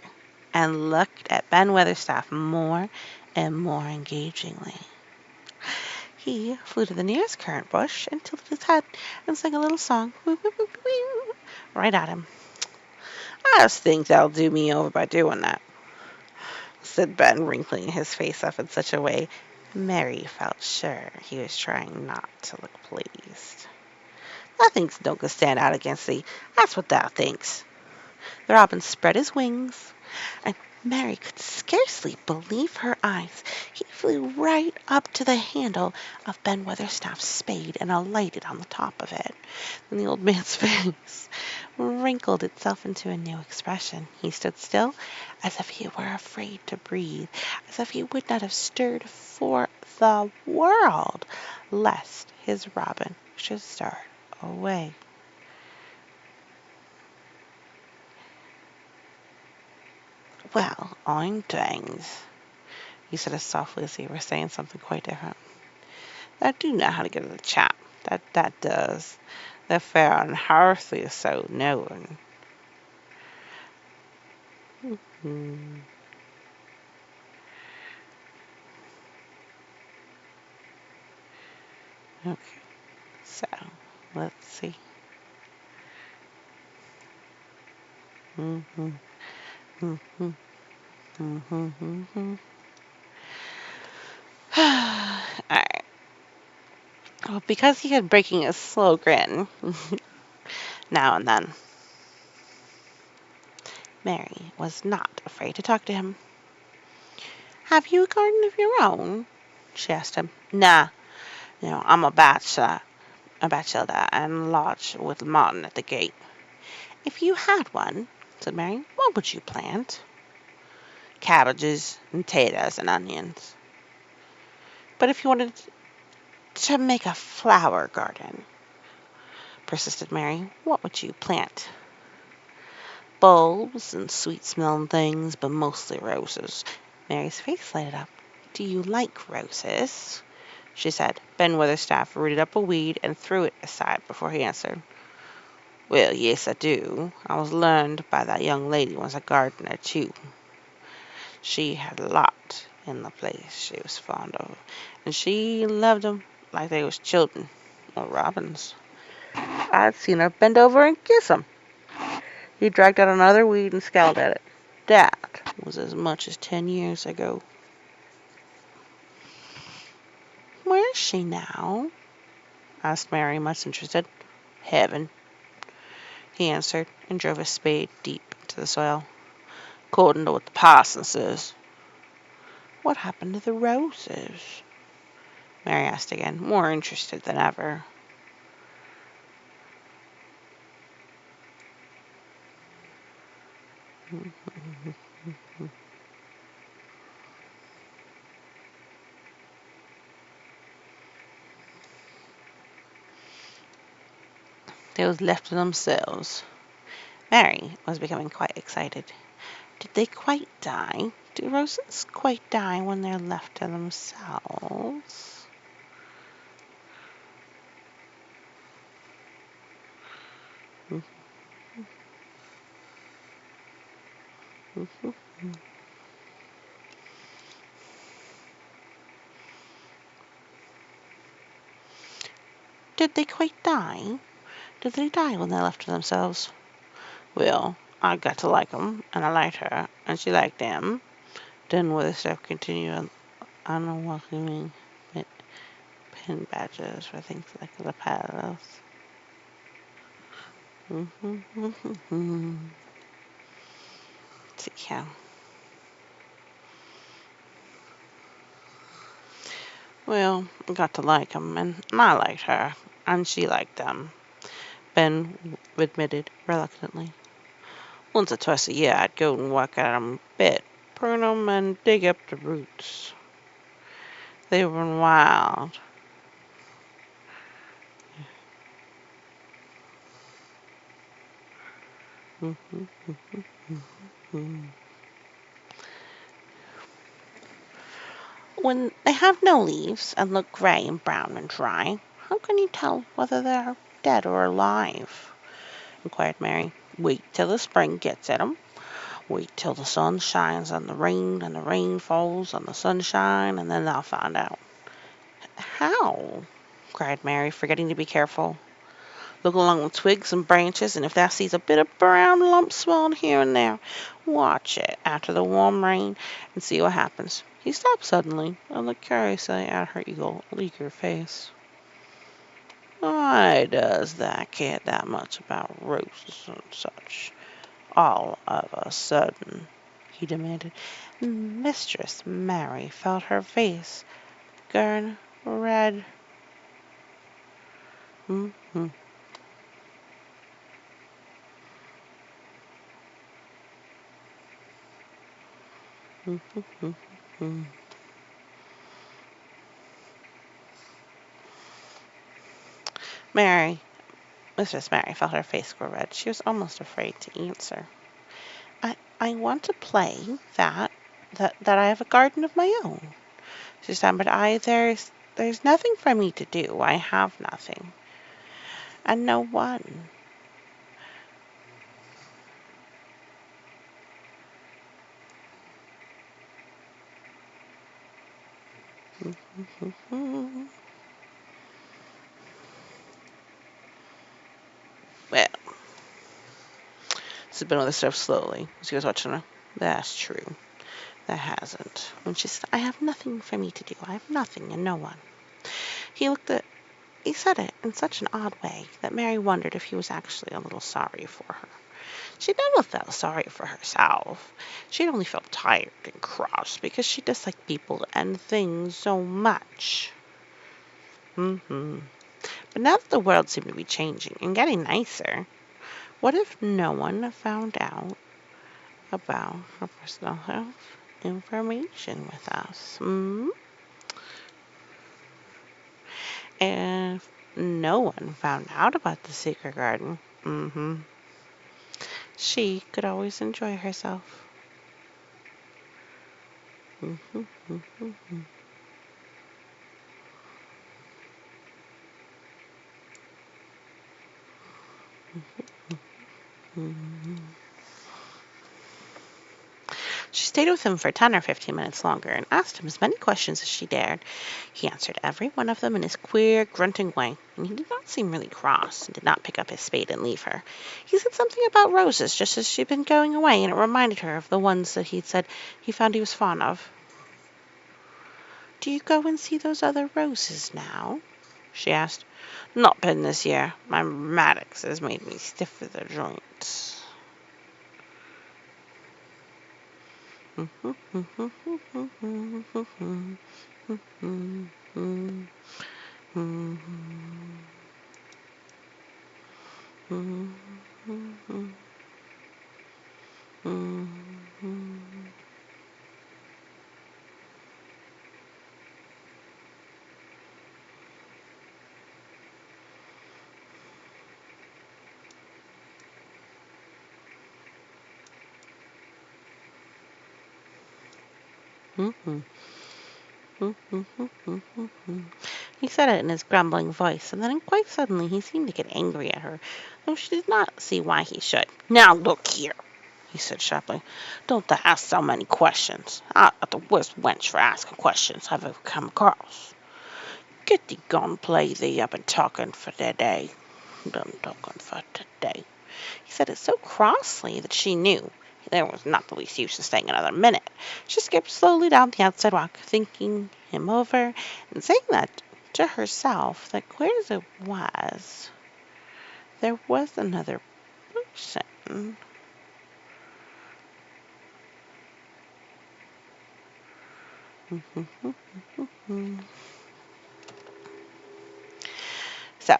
and looked at Ben Weatherstaff more and more engagingly. He flew to the nearest currant bush and tilted his head and sang a little song right at him. I just think they'll do me over by doing that, said Ben, wrinkling his face up in such a way Mary felt sure he was trying not to look pleased. Thou thinks don't stand out against thee. That's what thou thinks. The robin spread his wings, and Mary could scarcely believe her eyes. He flew right up to the handle of Ben Weatherstaff's spade and alighted on the top of it. Then the old man's face wrinkled itself into a new expression. He stood still, as if he were afraid to breathe, as if he would not have stirred for the world, lest his robin should start away. Well, I'm danged, he said as softly as he were saying something quite different. I do know how to get at a chap. That does. They're fair and hearty, so knowing. Hmm. Okay, so let's see. Mm-hmm. Mm-hmm. Mm-hmm. Mm-hmm. All right. Well, because he had breaking a slow grin now and then, Mary was not afraid to talk to him. Have you a garden of your own? She asked him. Nah, I'm a bachelor, and lodge with Martin at the gate. If you had one, said Mary, what would you plant? Cabbages and potatoes and onions. But if you wanted to make a flower garden, persisted Mary, what would you plant? Bulbs and sweet-smelling things, but mostly roses. Mary's face lighted up. Do you like roses? She said. Ben Weatherstaff rooted up a weed and threw it aside before he answered. Well, yes, I do. I was learned by that young lady was a gardener, too. She had a lot in the place she was fond of, and she loved 'em like they was children or robins. I'd seen her bend over and kiss 'em. He dragged out another weed and scowled at it. That was as much as 10 years ago. Where's she now?" asked Mary, much interested. "Heaven," he answered, and drove his spade deep into the soil. "According to what the parson says." "What happened to the roses?" Mary asked again, more interested than ever. They was left to themselves. Mary was becoming quite excited. "Did they quite die? Do roses quite die when they're left to themselves?" "Did they quite die? Did they die when they're left to themselves?" "Well, I got to like 'em, and I liked her, and she liked them." Then Weatherstaff continued on a welcoming pin badges for things like the palace. Yeah. "Well, I got to like 'em, and I liked her, and she liked them," Ben admitted reluctantly. "Once or twice a year I'd go and work at 'em a bit, prune 'em and dig up the roots. They run wild." "When they have no leaves and look gray and brown and dry, how can you tell whether they're dead or alive?" inquired Mary. "Wait till the spring gets at 'em. Wait till the sun shines on the rain and the rain falls on the sunshine, and then they'll find out." "How?" cried Mary, forgetting to be careful. "Look along the twigs and branches, and if thou sees a bit of brown lump swelling here and there, watch it after the warm rain and see what happens." He stopped suddenly and looked curiously at her eager face. "Why does that care that much about roses and such, all of a sudden?" he demanded. Mistress Mary felt her face turn red. Mary, Mistress Mary felt her face grow red. She was almost afraid to answer. I want to play that I have a garden of my own," she stammered. There's nothing for me to do. I have nothing, and no one." "Well," said Benother Stuff slowly, as he was watching her. "That's true. That hasn't." When she said, "I have nothing for me to do. I have nothing and no one." He said it in such an odd way that Mary wondered if he was actually a little sorry for her. She never felt sorry for herself. She only felt tired and cross because she disliked people and things so much. But now that the world seemed to be changing and getting nicer, what if no one found out about her personal health information with us? If no one found out about the secret garden, she could always enjoy herself. She stayed with him for 10 or 15 minutes longer and asked him as many questions as she dared. He answered every one of them in his queer, grunting way, and he did not seem really cross and did not pick up his spade and leave her. He said something about roses just as she'd been going away, and it reminded her of the ones that he'd said he found he was fond of. Do you go and see those other roses now?" she asked. "Not been this year. My rheumatics has made me stiff in the joints." He said it in his grumbling voice, and then quite suddenly he seemed to get angry at her, though she did not see why he should. "Now look here," he said sharply. "Don't ask so many questions. I'm the worst wench for asking questions I've ever come across. Get thee gone play thee. I've been talking for today. Done talking for today." He said it so crossly that she knew there was not the least use in staying another minute. She skipped slowly down the outside walk, thinking him over, and saying that to herself, that queer as it was, there was another person. So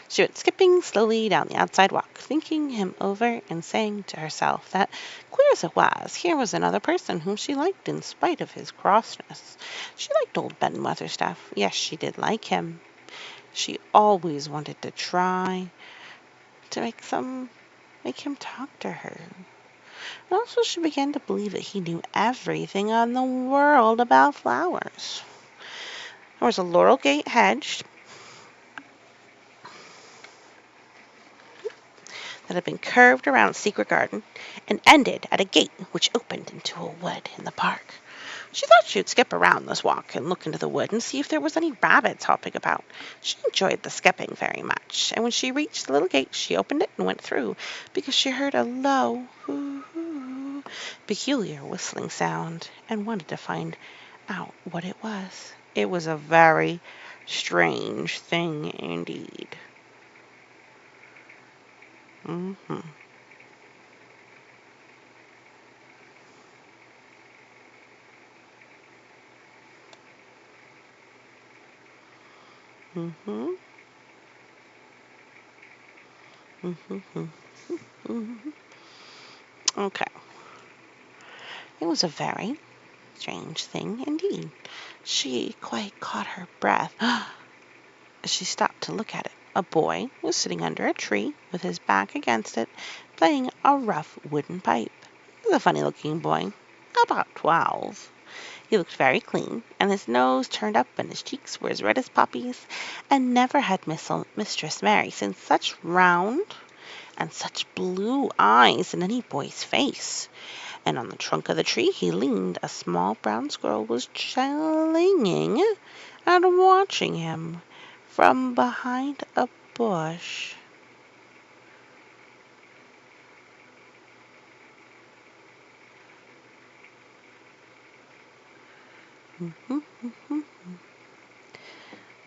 she went skipping slowly down the outside walk, thinking him over and saying to herself that, queer as it was, here was another person whom she liked in spite of his crossness. She liked old Ben Weatherstaff. Yes, she did like him. She always wanted to try to make him talk to her. And also she began to believe that he knew everything in the world about flowers. There was a laurel gate hedge that had been curved around a secret garden and ended at a gate which opened into a wood in the park. She thought she would skip around this walk and look into the wood and see if there was any rabbits hopping about. She enjoyed the skipping very much, and when she reached the little gate she opened it and went through, because she heard a low, peculiar whistling sound and wanted to find out what it was. It was a very strange thing indeed. Mm-hmm. Mm-hmm. Mm-hmm. Mm-hmm. Okay. It was a very strange thing indeed. She quite caught her breath as she stopped to look at it. A boy was sitting under a tree with his back against it, playing a rough wooden pipe. He was a funny-looking boy, about 12. He looked very clean, and his nose turned up and his cheeks were as red as poppies, and never had Mistress Mary seen such round and such blue eyes in any boy's face. And on the trunk of the tree he leaned. A small brown squirrel was clinging and watching him from behind a bush.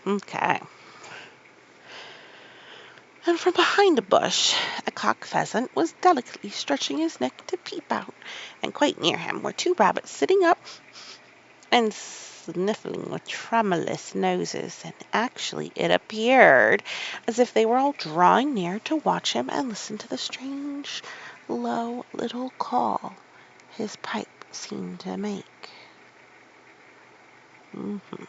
Okay. And from behind a bush, a cock pheasant was delicately stretching his neck to peep out, and quite near him were two rabbits sitting up and sniffling with tremulous noses, and actually it appeared as if they were all drawing near to watch him and listen to the strange, low little call his pipe seemed to make. Mm-hmm.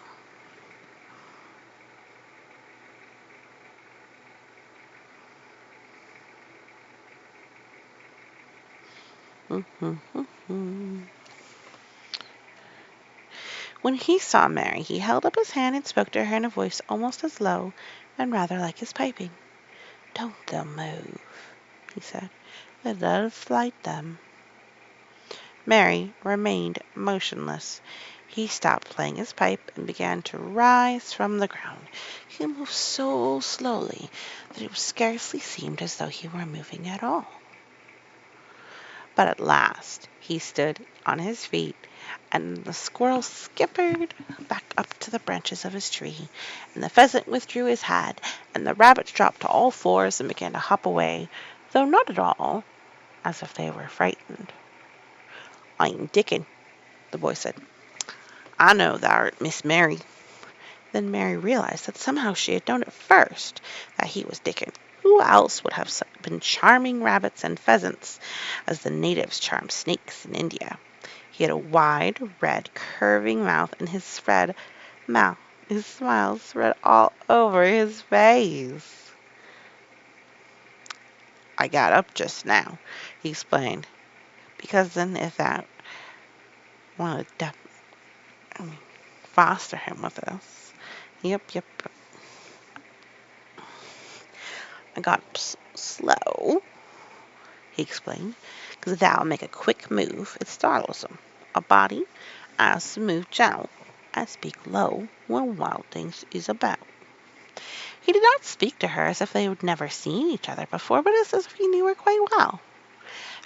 Mm-hmm. When he saw Mary, he held up his hand and spoke to her in a voice almost as low and rather like his piping. "Don't thou move," he said. "Let us light them." Mary remained motionless. He stopped playing his pipe and began to rise from the ground. He moved so slowly that it scarcely seemed as though he were moving at all. But at last he stood on his feet and the squirrel skippered back up to the branches of his tree, and the pheasant withdrew his head, and the rabbits dropped to all fours and began to hop away, though not at all as if they were frightened. "I'm Dickon," the boy said. "I know thou'rt Miss Mary." Then Mary realized that somehow she had known at first that he was Dickon. Who else would have been charming rabbits and pheasants as the natives charm snakes in India? He had a wide, red, curving mouth, and his smile spread all over his face. "I got up just now," he explained, "because then if that wanted to foster him with us. Yep. I got up slow," he explained, "'cause that'll make a quick move. It startles 'em. A body, I move gentle. I speak low when wild things is about." He did not speak to her as if they had never seen each other before, but as if he knew her quite well.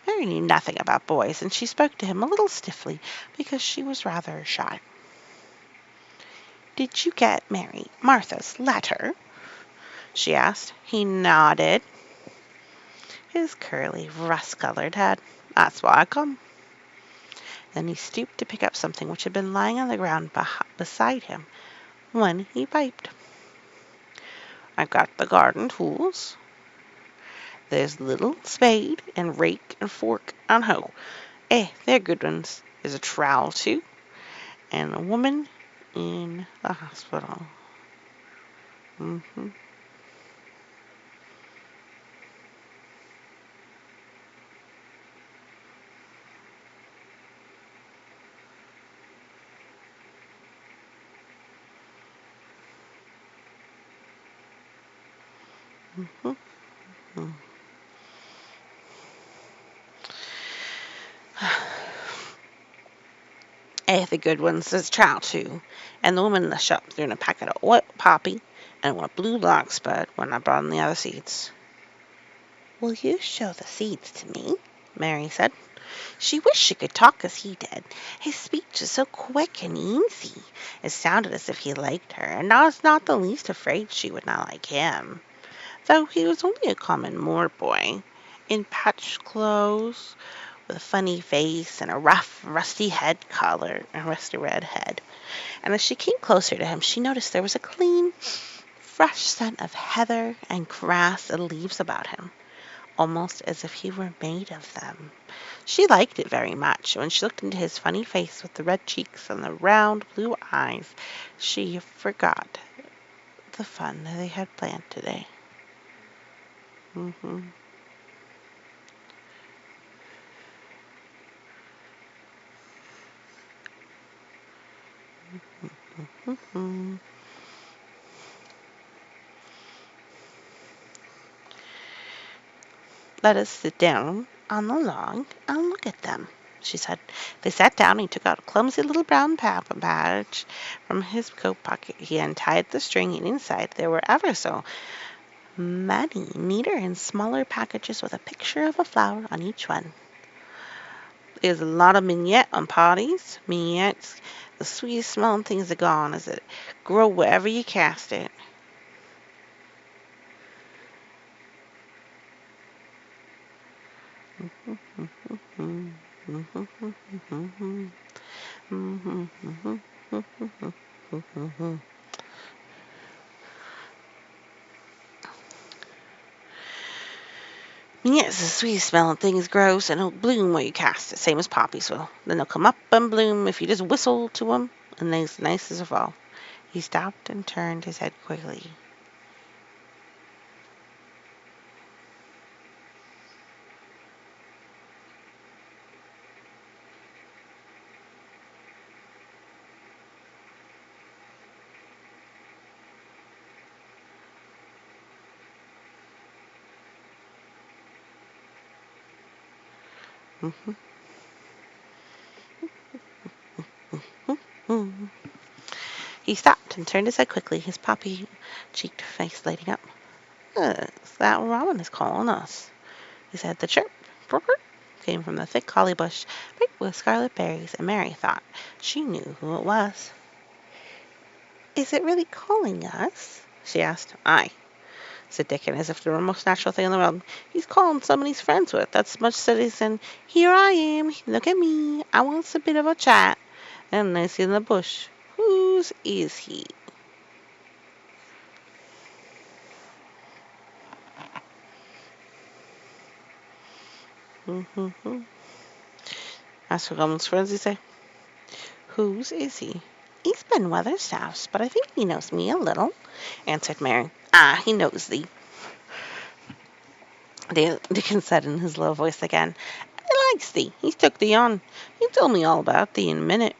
Mary knew nothing about boys, and she spoke to him a little stiffly because she was rather shy. "Did you get Martha's letter?" she asked. He nodded his curly, rust-colored head. "That's why I come." Then he stooped to pick up something which had been lying on the ground beside him when he piped. "I've got the garden tools. There's little spade and rake and fork and hoe. They're good ones. There's a trowel, too, and a woman in the hospital." Mm-hmm. Mm-hmm. The good ones. There's a trowel, too, and the woman in the shop threw in a packet of white poppy and one blue larkspur when I brought in the other seeds. "Will you show the seeds to me?" Mary said. She wished she could talk as he did. His speech was so quick and easy. It sounded as if he liked her, and I was not the least afraid she would not like him, though he was only a common moor boy, in patched clothes, with a funny face and a rough, rusty red head. And as she came closer to him, she noticed there was a clean, fresh scent of heather and grass and leaves about him, almost as if he were made of them. She liked it very much. When she looked into his funny face with the red cheeks and the round blue eyes, she forgot the fun that they had planned today. Mm-hmm. Mm-hmm. "Let us sit down on the log and look at them," she said. They sat down, and he took out a clumsy little brown patch from his coat pocket. He untied the string, and inside there were ever so many neater and smaller packages with a picture of a flower on each one. "There's a lot of mignonette on potties. Mignonette's the sweetest smelling things that gone, as it grow wherever you cast it." "Mignonette's the sweetest smelling things grows, and it'll bloom where you cast it, same as poppies will. Then they'll come up and bloom if you just whistle to 'em, and they're as nice as a fall." He stopped and turned his head quickly. He stopped and turned his head quickly, his poppy-cheeked face lighting up. "It's that robin is calling us," he said. "The chirp, chirp, came from the thick holly bush, pricked with scarlet berries, and Mary thought she knew who it was. "Is it really calling us?" she asked. "Aye," said Dickon, as if it were the most natural thing in the world. "He's calling someone he's friends with. That's as much said as in, 'Here I am, look at me, I want a bit of a chat.' And I see in the bush, 'Whose is he?'" Mm-hmm. Asked her Goblin's friends, he say. "Whose is he?" "He's Ben Weatherstaff's, but I think he knows me a little," answered Mary. "Ah, he knows thee," Dickon said in his low voice again. "He likes thee. He's took thee on. He'll tell me all about thee in a minute."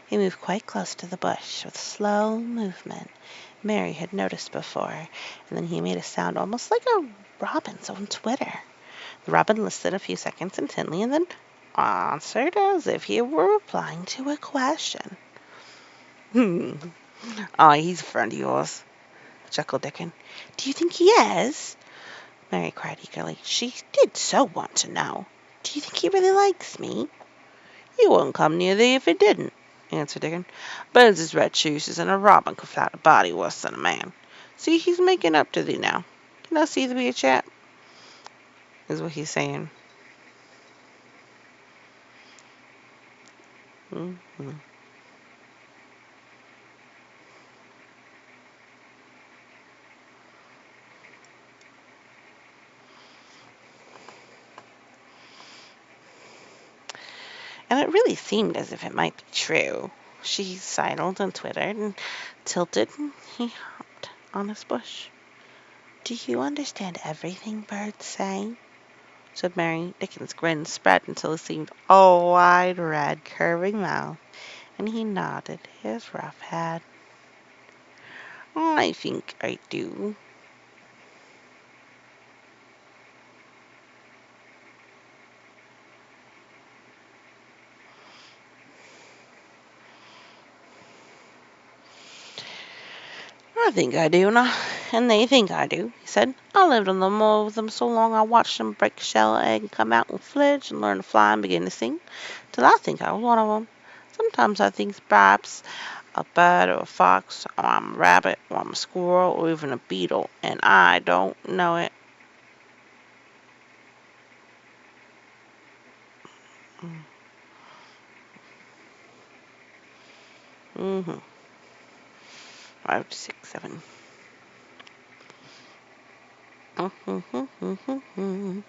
He moved quite close to the bush with a slow movement Mary had noticed before, and then he made a sound almost like a robin's own twitter. The robin listened a few seconds intently and then answered as if he were replying to a question. "Hmm. Aye, he's a friend of yours," chuckled Dickon. "Do you think he is?" Mary cried eagerly. She did so want to know. "Do you think he really likes me?" "He wouldn't come near thee if he didn't," answered Dickon. "Birds is red chooses, and a robin could flout a body worse than a man. See, he's making up to thee now. Can I see thee be a chap?" Is what he's saying. Mm-hmm. And it really seemed as if it might be true. She sidled and twittered and tilted, and he hopped on his bush. "Do you understand everything birds say?" said Mary. Dickon's grin spread until it seemed a wide, red, curving mouth, and he nodded his rough head. "I think I do." "I think I do, and they think I do," he said. "I lived on the moor with them so long I watched them break shell, egg, and come out and fledge, and learn to fly and begin to sing, till I think I was one of them. Sometimes I think perhaps a bird or a fox, or I'm a rabbit, or I'm a squirrel, or even a beetle, and I don't know it." Mm-hmm. 5, 6, 7. Mm-hmm.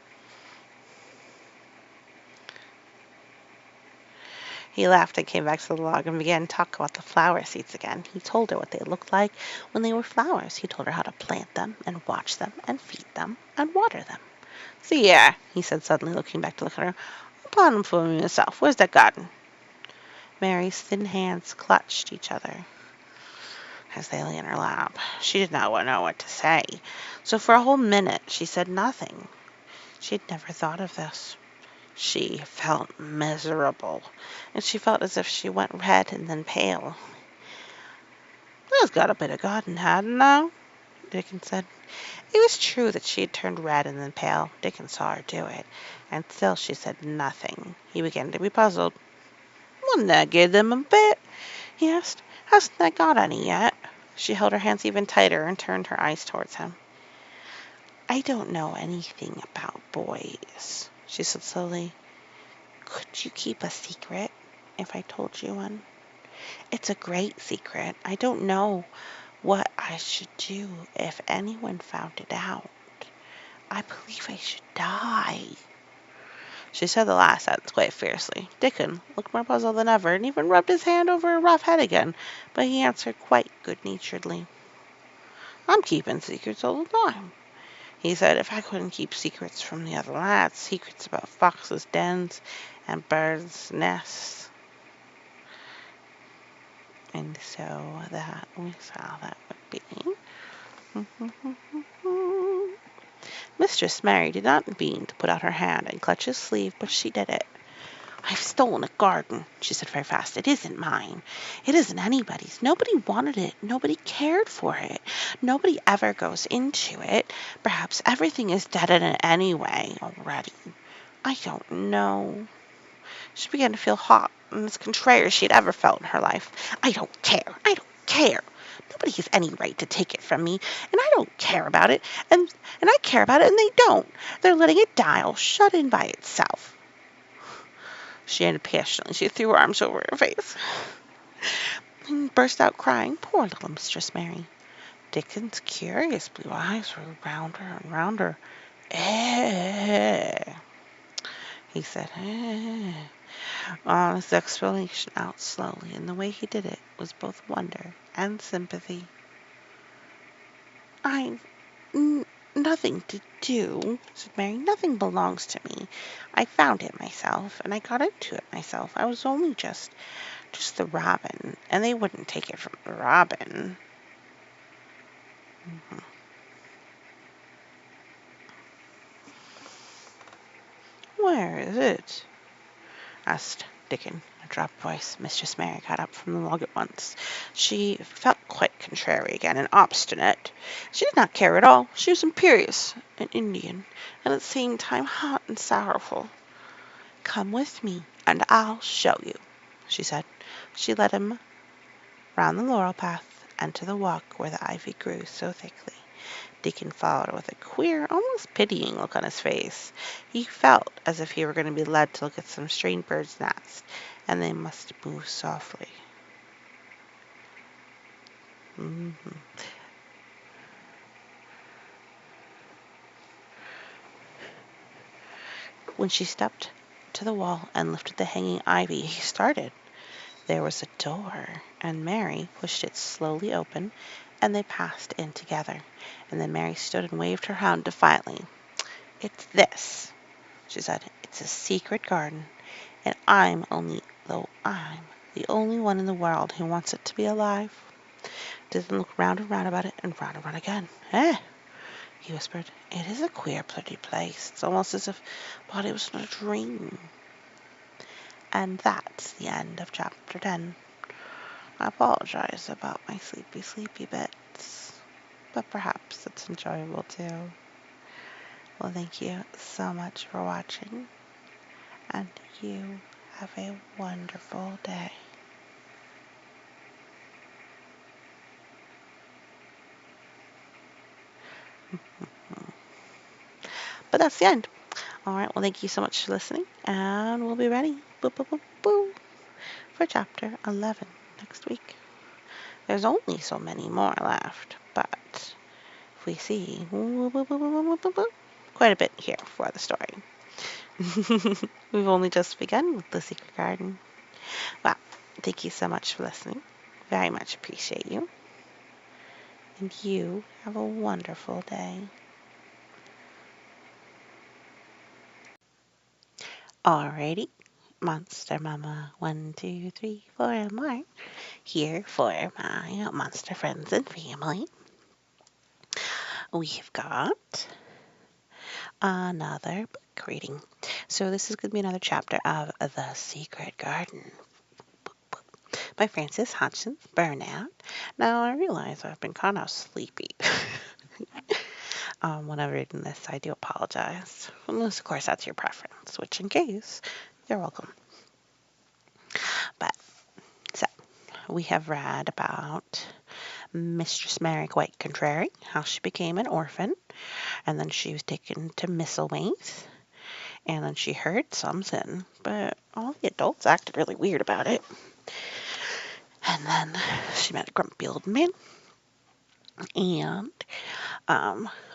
He laughed and came back to the log and began to talk about the flower seeds again. He told her what they looked like when they were flowers. He told her how to plant them and watch them and feed them and water them. "See here," he said suddenly, looking back to look at her. "I'll plant them for me myself. Where's that garden?" Mary's thin hands clutched each other as they lay in her lap. She did not know what to say, so for a whole minute she said nothing. She had never thought of this. She felt miserable, and she felt as if she went red and then pale. "I've got a bit of garden, hadn't I?" Dickon said. It was true that she had turned red and then pale. Dickon saw her do it, and still she said nothing. He began to be puzzled. "Wouldn't I give them a bit?" he asked. "Hasn't I got any yet?" She held her hands even tighter and turned her eyes towards him. "I don't know anything about boys," she said slowly. "Could you keep a secret if I told you one? It's a great secret. I don't know what I should do if anyone found it out. I believe I should die." She said the last sentence quite fiercely. Dickon looked more puzzled than ever, and even rubbed his hand over her rough head again, but he answered quite good-naturedly. "I'm keeping secrets all the time," he said. "If I couldn't keep secrets from the other lads, secrets about foxes' dens and birds' nests." And so that was how that would be. Mistress Mary did not mean to put out her hand and clutch his sleeve, but she did it. "I've stolen a garden," she said very fast. "It isn't mine. It isn't anybody's. Nobody wanted it. Nobody cared for it. Nobody ever goes into it. Perhaps everything is dead in it anyway already. I don't know. She began to feel hot and as contrary as she had ever felt in her life. I don't care. I don't care. Nobody has any right to take it from me, and I don't care about it, and I care about it, and they don't. They're letting it die all shut in by itself. She ended passionately. She threw her arms over her face and burst out crying. Poor little Mistress Mary. Dickens's curious blue eyes were rounder and rounder. Eh, he said, eh. On his explanation out slowly, and the way he did it was both wonder and sympathy. I've nothing to do, said Mary. Nothing belongs to me. I found it myself, and I got into it myself. I was only just the robin, and they wouldn't take it from the robin. Mhm. Where is it? Asked Dickon in a dropped voice. Mistress Mary got up from the log at once. She felt quite contrary again, and obstinate. She did not care at all. She was imperious and Indian, and at the same time hot and sorrowful. Come with me, and I'll show you, she said. She led him round the laurel path and to the walk where the ivy grew so thickly. Deacon followed with a queer, almost pitying look on his face. He felt as if he were going to be led to look at some strange bird's nest, and they must move softly. Mm-hmm. When she stepped to the wall and lifted the hanging ivy, he started. There was a door, and Mary pushed it slowly open, and they passed in together. And then Mary stood and waved her hand defiantly. It's this, she said. It's a secret garden, and I'm the only one in the world who wants it to be alive. Didn't look round and round about it, and round again. Eh, he whispered. It is a queer, pretty place. It's almost as if body was in a dream. And that's the end of chapter 10. I apologize about my sleepy bits, but perhaps it's enjoyable too. Well, thank you so much for watching, and you have a wonderful day. But that's the end. All right, well, thank you so much for listening, and we'll be ready for chapter 11 next week. There's only so many more left, but if we see quite a bit here for the story. We've only just begun with The Secret Garden. Well, thank you so much for listening. Very much appreciate you. And you have a wonderful day. Alrighty, Monster Mama 1, 2, 3, 4, and more here for my monster friends and family. We've got another book reading. So this is going to be another chapter of The Secret Garden by Frances Hodgson Burnett. Now I realize I've been kind of sleepy when I'm reading this. I do apologize. Unless, of course, that's your preference, which in case, you're welcome. But, so, we have read about Mistress Mary Quite Contrary, how she became an orphan, and then she was taken to Misselways, and then she heard some sin, but all the adults acted really weird about it. And then she met a grumpy old man, and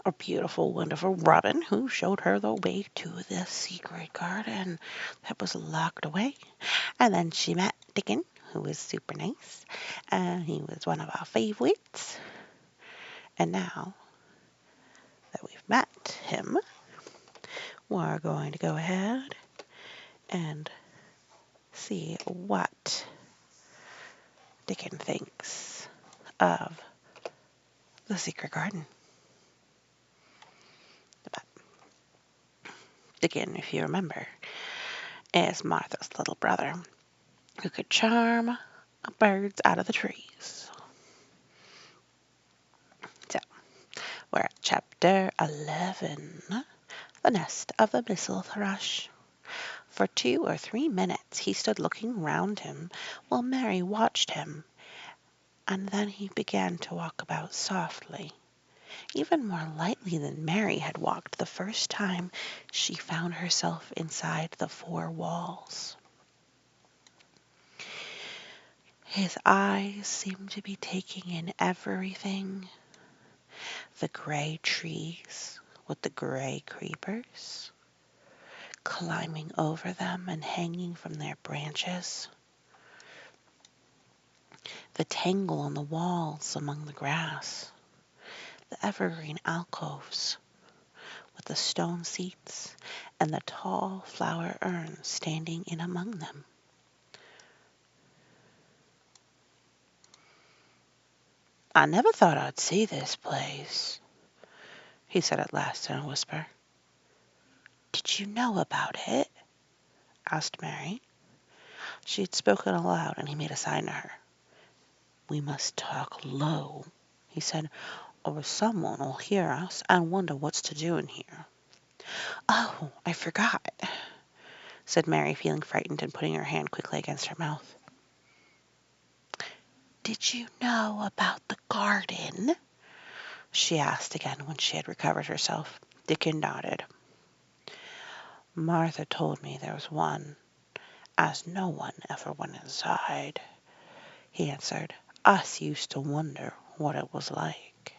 a beautiful, wonderful robin who showed her the way to the secret garden that was locked away. And then she met Dickon, who was super nice, and he was one of our favorites. And now that we've met him, we're going to go ahead and see what Dickon thinks of the secret garden. But Dickon, if you remember, is Martha's little brother who could charm birds out of the trees. So, we're at chapter 11, The Nest of the Mistle Thrush. For 2 or 3 minutes he stood looking round him while Mary watched him, and then he began to walk about softly, even more lightly than Mary had walked the first time she found herself inside the four walls. His eyes seemed to be taking in everything: the gray trees with the gray creepers climbing over them and hanging from their branches, the tangle on the walls among the grass, the evergreen alcoves with the stone seats and the tall flower urns standing in among them. "I never thought I'd see this place," he said at last in a whisper. "Did you know about it?" asked Mary. She had spoken aloud, and he made a sign to her. "We must talk low," he said, "or someone will hear us and wonder what's to do in here." "Oh, I forgot," said Mary, feeling frightened and putting her hand quickly against her mouth. "Did you know about the garden?" she asked again when she had recovered herself. Dickon nodded. "Martha told me there was one, as no one ever went inside," he answered. "Us used to wonder what it was like."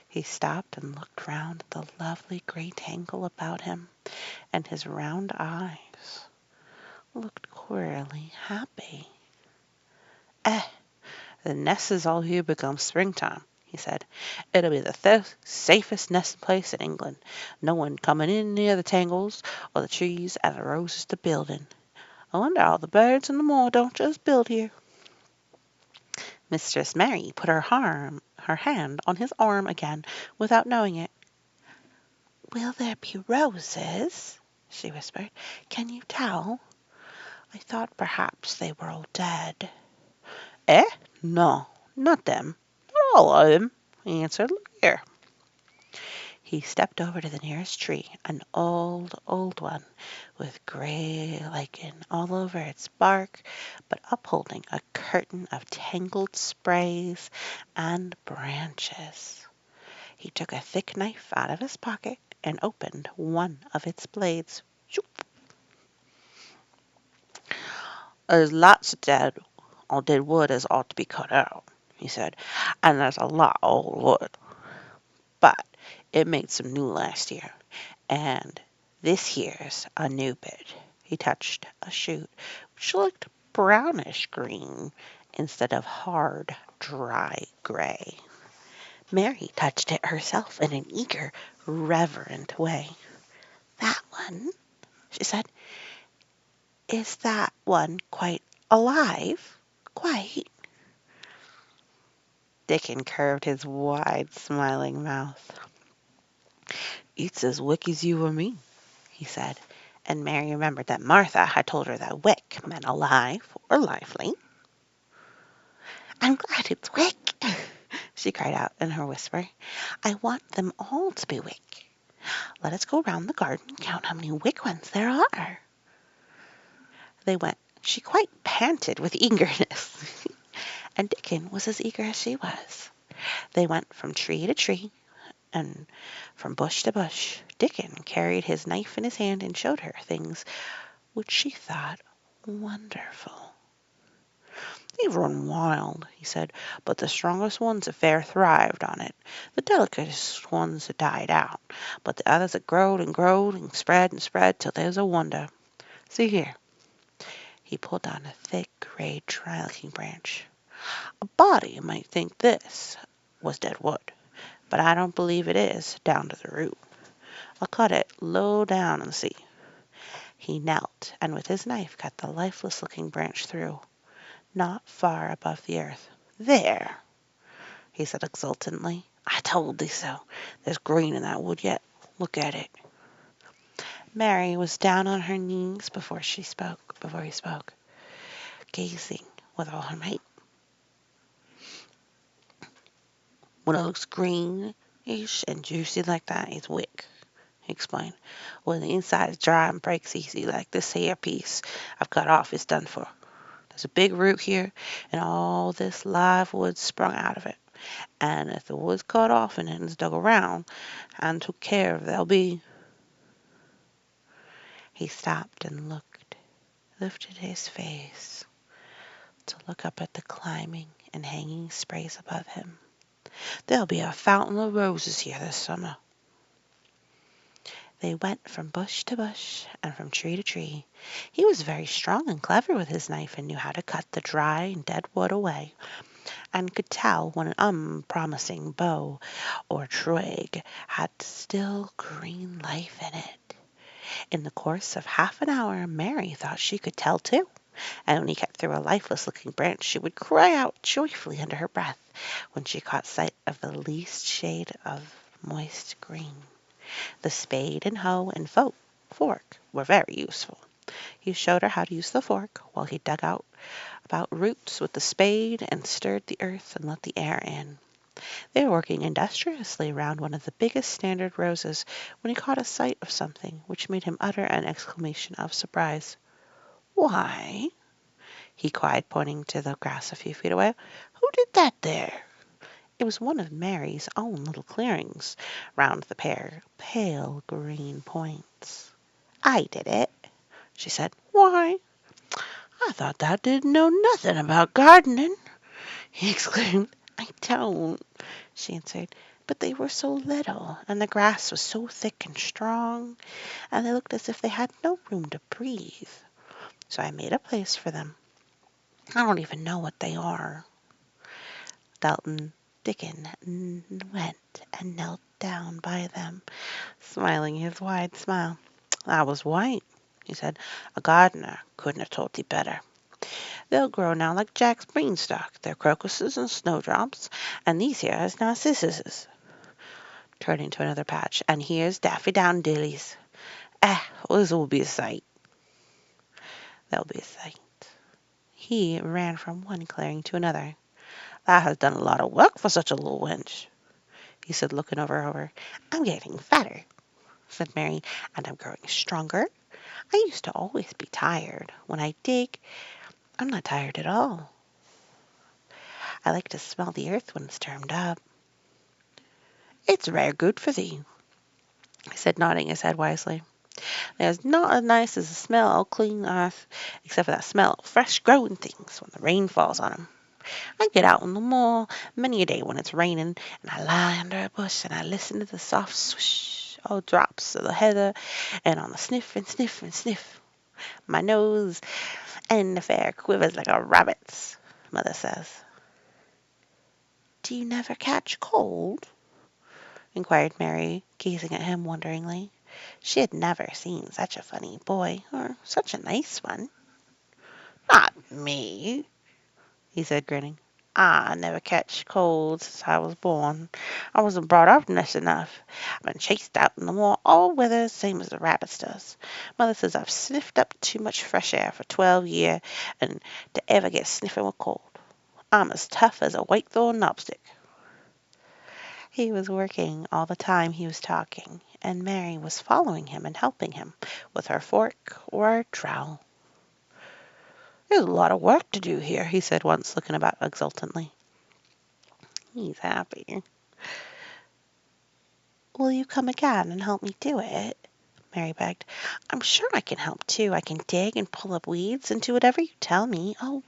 He stopped and looked round at the lovely gray tangle about him, and his round eyes looked queerly happy. "Eh, the nest is all here become springtime," he said. "It'll be the safest nesting place in England. No one coming in near the tangles or the trees and the roses to build in. I wonder all the birds in the moor don't just build here." Mistress Mary put her hand on his arm again without knowing it. "Will there be roses?" she whispered. "Can you tell? I thought perhaps they were all dead." "Eh? No, not them. Not all of them," he answered. "Look here." He stepped over to the nearest tree, an old, old one, with gray lichen all over its bark, but upholding a curtain of tangled sprays and branches. He took a thick knife out of his pocket and opened one of its blades. "Shoop." "There's lots of dead wood as ought to be cut out," he said, "and there's a lot of old wood. But it made some new last year, and this here's a new bit." He touched a shoot which looked brownish green instead of hard, dry gray. Mary touched it herself in an eager, reverent way. "That one," she said. "Is that one quite alive? Quite?" Dickon curved his wide, smiling mouth. "It's as wick as you or me," he said, and Mary remembered that Martha had told her that wick meant alive or lively. "I'm glad it's wick," she cried out in her whisper. "I want them all to be wick. Let us go round the garden and count how many wick ones there are." They went. She quite panted with eagerness, and Dickon was as eager as she was. They went from tree to tree, and from bush to bush. Dickon carried his knife in his hand and showed her things which she thought wonderful. "They've run wild," he said, "but the strongest ones have fair thrived on it. The delicatest ones have died out, but the others have growed and spread till there's a wonder. See here." He pulled down a thick, gray, dry-looking branch. "A body might think this was dead wood, but I don't believe it is, down to the root. I'll cut it low down and see." He knelt, and with his knife cut the lifeless-looking branch through, not far above the earth. "There!" he said exultantly. "I told thee so. There's green in that wood yet. Look at it." Mary was down on her knees before he spoke, gazing with all her might. "When it looks greenish and juicy like that, it's wick," he explained. When the inside is dry and breaks easy, like this here piece I've cut off is done for. There's a big root here, and all this live wood sprung out of it. And if the wood's cut off and it's dug around and took care of, there'll be. He stopped and lifted his face to look up at the climbing and hanging sprays above him. There'll be a fountain of roses here this summer. They went from bush to bush and from tree to tree. He was very strong and clever with his knife and knew how to cut the dry and dead wood away, and could tell when an unpromising bough or twig had still green life in it. In the course of half an hour Mary thought she could tell too, and when he cut through a lifeless-looking branch she would cry out joyfully under her breath when she caught sight of the least shade of moist green. The spade and hoe and fork were very useful. He showed her how to use the fork while he dug out about roots with the spade and stirred the earth and let the air in. They were working industriously round one of the biggest standard roses when he caught a sight of something which made him utter an exclamation of surprise. "Why," he cried, pointing to the grass a few feet away, "who did that there?" It was one of Mary's own little clearings round the pair pale green points. "I did it," she said. "Why, I thought thou didn't know nothing about gardening," he exclaimed. "I don't," she answered, "but they were so little, and the grass was so thick and strong, and they looked as if they had no room to breathe. So I made a place for them. I don't even know what they are." Dalton Dickon went and knelt down by them, smiling his wide smile. "I was right," he said. "A gardener couldn't have told thee better. They'll grow now like Jack's beanstalk. They're crocuses and snowdrops, and these here is narcissuses," turning to another patch, "and here's daffodillies. This'll be a sight." "There'll be a sight." He ran from one clearing to another. "Thou hast done a lot of work for such a little wench," he said, looking over her. "I'm getting fatter," said Mary, "and I'm growing stronger. I used to always be tired. When I dig, I'm not tired at all. I like to smell the earth when it's turned up." "It's rare good for thee," he said, nodding his head wisely. "There's naught as nice as the smell o' clean earth, except for that smell o' fresh growing things when the rain falls on 'em. I get out on the moor many a day when it's raining, and I lie under a bush and I listen to the soft swish o' drops o' the heather, and on the sniff and sniff and sniff. My nose and the fair quivers like a rabbit's, mother says." "Do you never catch cold?" inquired Mary, gazing at him wonderingly. She had never seen such a funny boy, or such a nice one. "Not me," he said, grinning. "I never catch cold since I was born. I wasn't brought up nice enough. I've been chased out in the moor all weather, same as the rabbits does. Mother says I've sniffed up too much fresh air for 12 year, and to ever get sniffing with cold. I'm as tough as a whitethorn knobstick." He was working all the time he was talking, and Mary was following him and helping him with her fork or her trowel. "There's a lot of work to do here," he said once, looking about exultantly. He's happy. "Will you come again and help me do it?" Mary begged. "I'm sure I can help too. I can dig and pull up weeds and do whatever you tell me. Oh,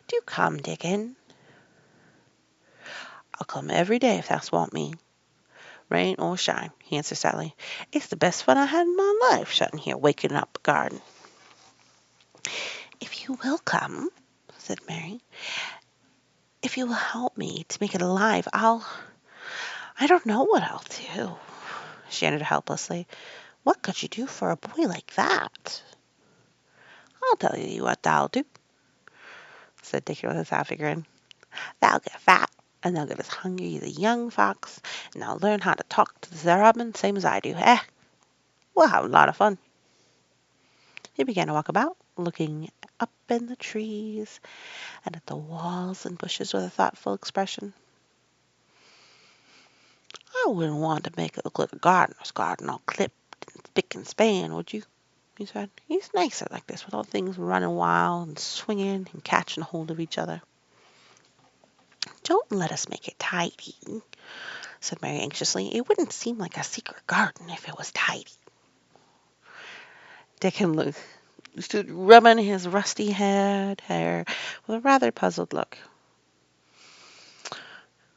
do come, Dickon." "I'll come every day if thou want me, rain or shine," he answered sadly. "It's the best fun I had in my life, sitting here waking up a garden." "If you will come," said Mary, "if you will help me to make it alive, I don't know what I'll do," she ended helplessly. "What could you do for a boy like that?" "I'll tell you what thou'll do," said Dickon with a happy grin. "Thou'll get fat, and thou'll get as hungry as a young fox, and thou'll learn how to talk to the robin same as I do. We'll have a lot of fun." He began to walk about, looking up in the trees and at the walls and bushes with a thoughtful expression. "I wouldn't want to make it look like a gardener's garden, all clipped and spick and span, would you?" he said. "He's nicer like this, without things running wild and swinging and catching hold of each other." "Don't let us make it tidy," said Mary anxiously. "It wouldn't seem like a secret garden if it was tidy." Dickon stood rubbing his rusty head hair with a rather puzzled look.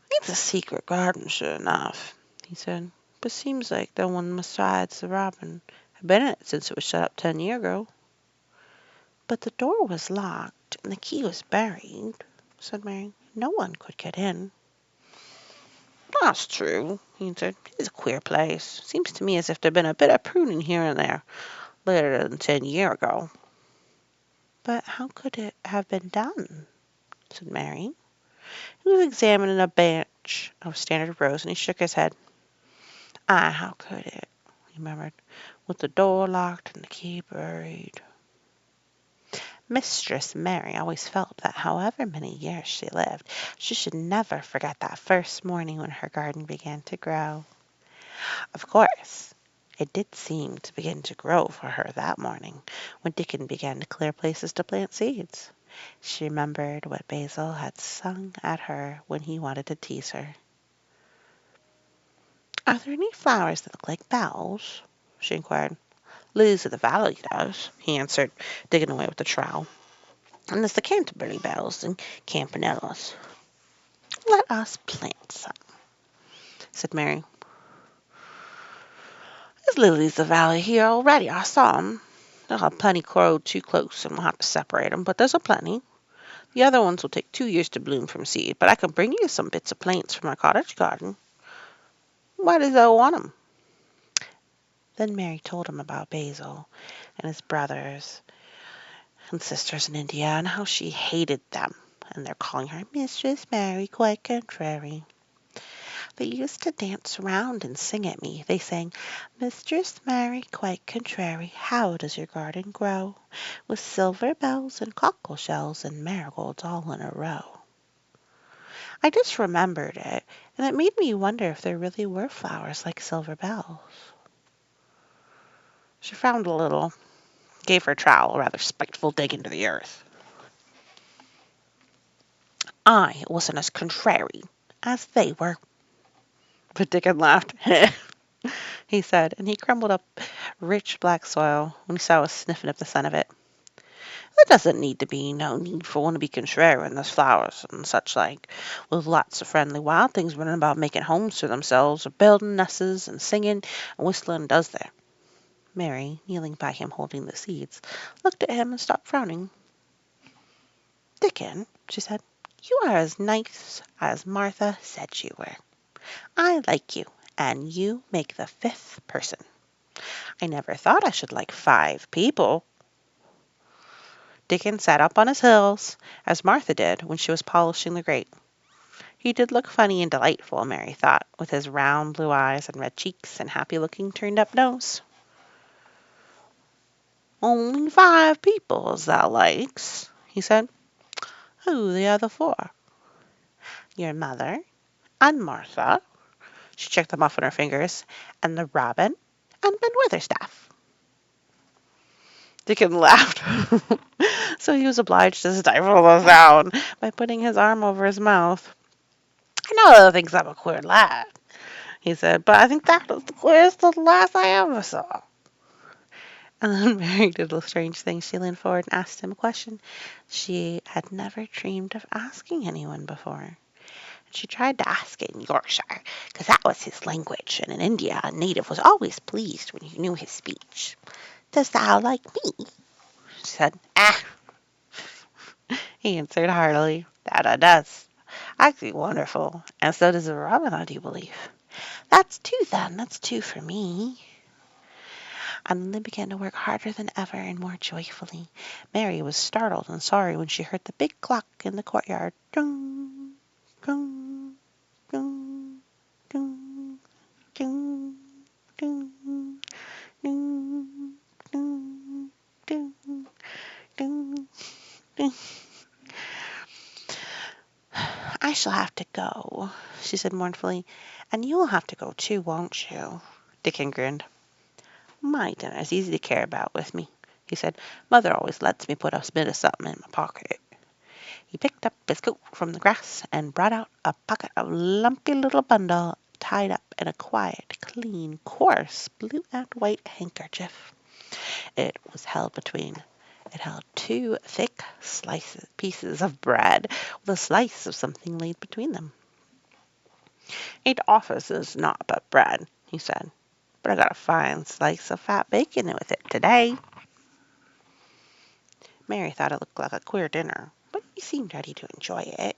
"It's a secret garden, sure enough," he said, "but seems like no one besides the robin had been in it since it was shut up 10 year ago." "But the door was locked and the key was buried," said Mary. "No one could get in." "That's true," he said. "It's a queer place. Seems to me as if there'd been a bit of pruning here and there later than 10 year ago." "But how could it have been done?" said Mary. He was examining a bunch of standard roses, and he shook his head. How could it?" he murmured, "with the door locked and the key buried." Mistress Mary always felt that however many years she lived, she should never forget that first morning when her garden began to grow. Of course, it did seem to begin to grow for her that morning, when Dickon began to clear places to plant seeds. She remembered what Basil had sung at her when he wanted to tease her. "Are there any flowers that look like bells?" she inquired. "Lilies of the valley does," he answered, digging away with the trowel. "And there's the Canterbury bells and campanillas." "Let us plant some," said Mary. "There's lilies of the valley here already. I saw 'em. They'll have plenty growed too close, and we'll have to separate 'em, but there's a plenty. The other ones will take 2 years to bloom from seed, but I can bring you some bits of plants from our cottage garden. Why does thou want 'em?" Then Mary told him about Basil and his brothers and sisters in India, and how she hated them, and their calling her Mistress Mary, quite contrary. "They used to dance round and sing at me. They sang, 'Mistress Mary, quite contrary, how does your garden grow? With silver bells and cockle shells and marigolds all in a row.' I just remembered it, and it made me wonder if there really were flowers like silver bells." She frowned a little, gave her trowel a rather spiteful dig into the earth. "I wasn't as contrary as they were." But Dickon laughed. he said, and he crumbled up rich black soil when he saw I was sniffing up the scent of it. "There doesn't need to be no need for one to be contrary when there's flowers and such like, with lots of friendly wild things running about making homes for themselves, or building nests and singing and whistling, does there?" Mary, kneeling by him holding the seeds, looked at him and stopped frowning. "Dickon," she said, "you are as nice as Martha said you were. I like you, and you make the 5th person. I never thought I should like 5 people." Dickon sat up on his heels, as Martha did when she was polishing the grate. He did look funny and delightful, Mary thought, with his round blue eyes and red cheeks and happy-looking turned-up nose. "Only 5 people as thou likes," he said. "Who the other 4?" "Your mother and Martha," she checked them off on her fingers, "and the robin and Ben Witherstaff." Dickon laughed, so he was obliged to stifle the sound by putting his arm over his mouth. "I know other thinks I'm a queer lad," he said, "but I think that was the queerest little lass I ever saw." And then Mary did a strange thing. She leaned forward and asked him a question she had never dreamed of asking anyone before. She tried to ask it in Yorkshire, because that was his language, and in India a native was always pleased when you knew his speech. "Does thou like me?" she said. "Ah!" he answered heartily. "That I does. Actually wonderful, and so does the robin, I do believe." "That's 2 then, that's 2 for me." And then they began to work harder than ever and more joyfully. Mary was startled and sorry when she heard the big clock in the courtyard. Ding, ding, ding, ding, ding, ding, ding, ding, ding, ding, ding. "I shall have to go," she said mournfully. "And you'll have to go too, won't you?" Dickon grinned. My dinner's easy to care about with me, he said. Mother always lets me put a bit of something in my pocket. He picked up his coat from the grass and brought out a pocket of lumpy little bundle tied up in a quiet, clean, coarse blue and white handkerchief. It held two thick pieces of bread with a slice of something laid between them. "Ain't offices not but bread," he said, "but I got a fine slice of fat bacon with it today." Mary thought it looked like a queer dinner, but he seemed ready to enjoy it.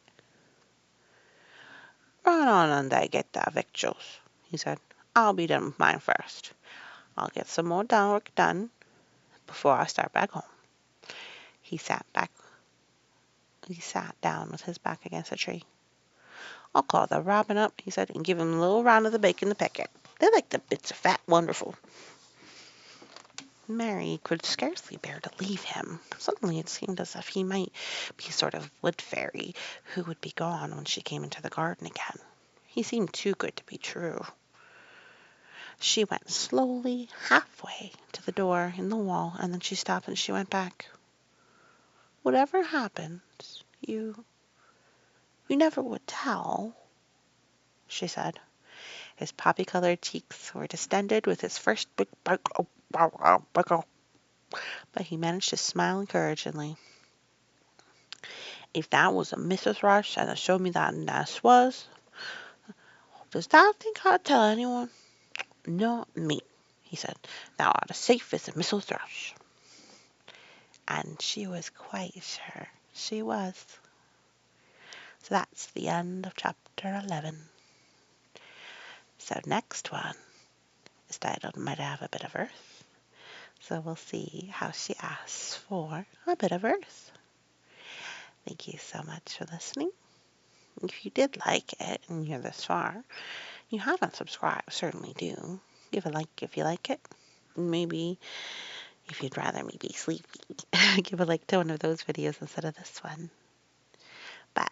"Run on and get the victuals," he said. "I'll be done with mine first. I'll get some more work done before I start back home." He sat back. He sat down with his back against a tree. "I'll call the robin up," he said, "and give him a little round of the bacon to peck at. They like the bits of fat wonderful." Mary could scarcely bear to leave him. Suddenly it seemed as if he might be a sort of wood fairy who would be gone when she came into the garden again. He seemed too good to be true. She went slowly halfway to the door in the wall, and then she stopped and she went back. "Whatever happens, you never would tell," she said. His poppy-colored cheeks were distended with his first big bite, but he managed to smile encouragingly. "If that was a Mrs. Rush and showed me that nest was, does that think I'd tell anyone?" "Not me," he said. "Thou art as safe as a Mrs. Rush." And she was quite sure she was. So that's the end of chapter 11. So next one is titled Might I Have a Bit of Earth? So we'll see how she asks for a bit of earth. Thank you so much for listening. If you did like it and you're this far, you haven't subscribed, certainly do. Give a like if you like it. Maybe if you'd rather me be sleepy, give a like to one of those videos instead of this one. But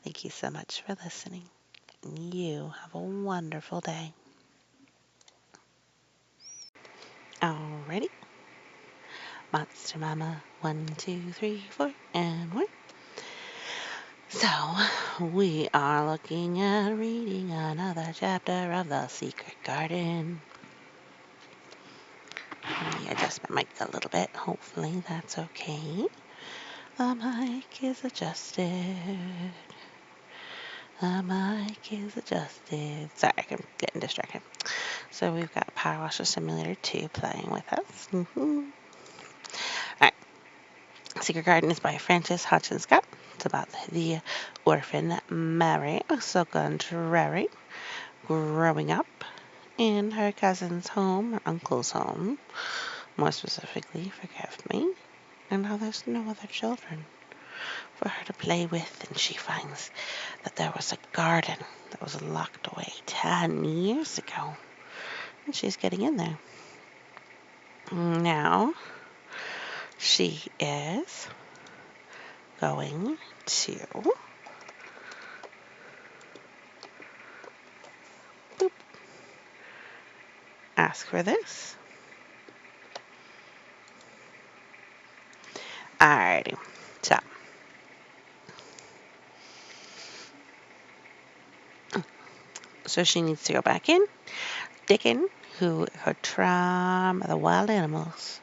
thank you so much for listening. And you have a wonderful day. Alrighty. Monster Mama 1, 2, 3, 4, and 1. So, we are looking at reading another chapter of The Secret Garden. Let me adjust my mic a little bit. Hopefully that's okay. The mic is adjusted. The mic is adjusted. Sorry, I'm getting distracted. So we've got Power Washer Simulator 2 playing with us. Alright. Secret Garden is by Frances Hodgson Scott. It's about the orphan Mary O'Sullivan growing up in her cousin's home, or uncle's home, more specifically, forgive me, and now there's no other children for her to play with, and she finds that there was a garden that was locked away 10 years ago, and she's getting in there. Now, she is going to ask for this. Alrighty, so she needs to go back in. Dickon, who could charm the wild animals,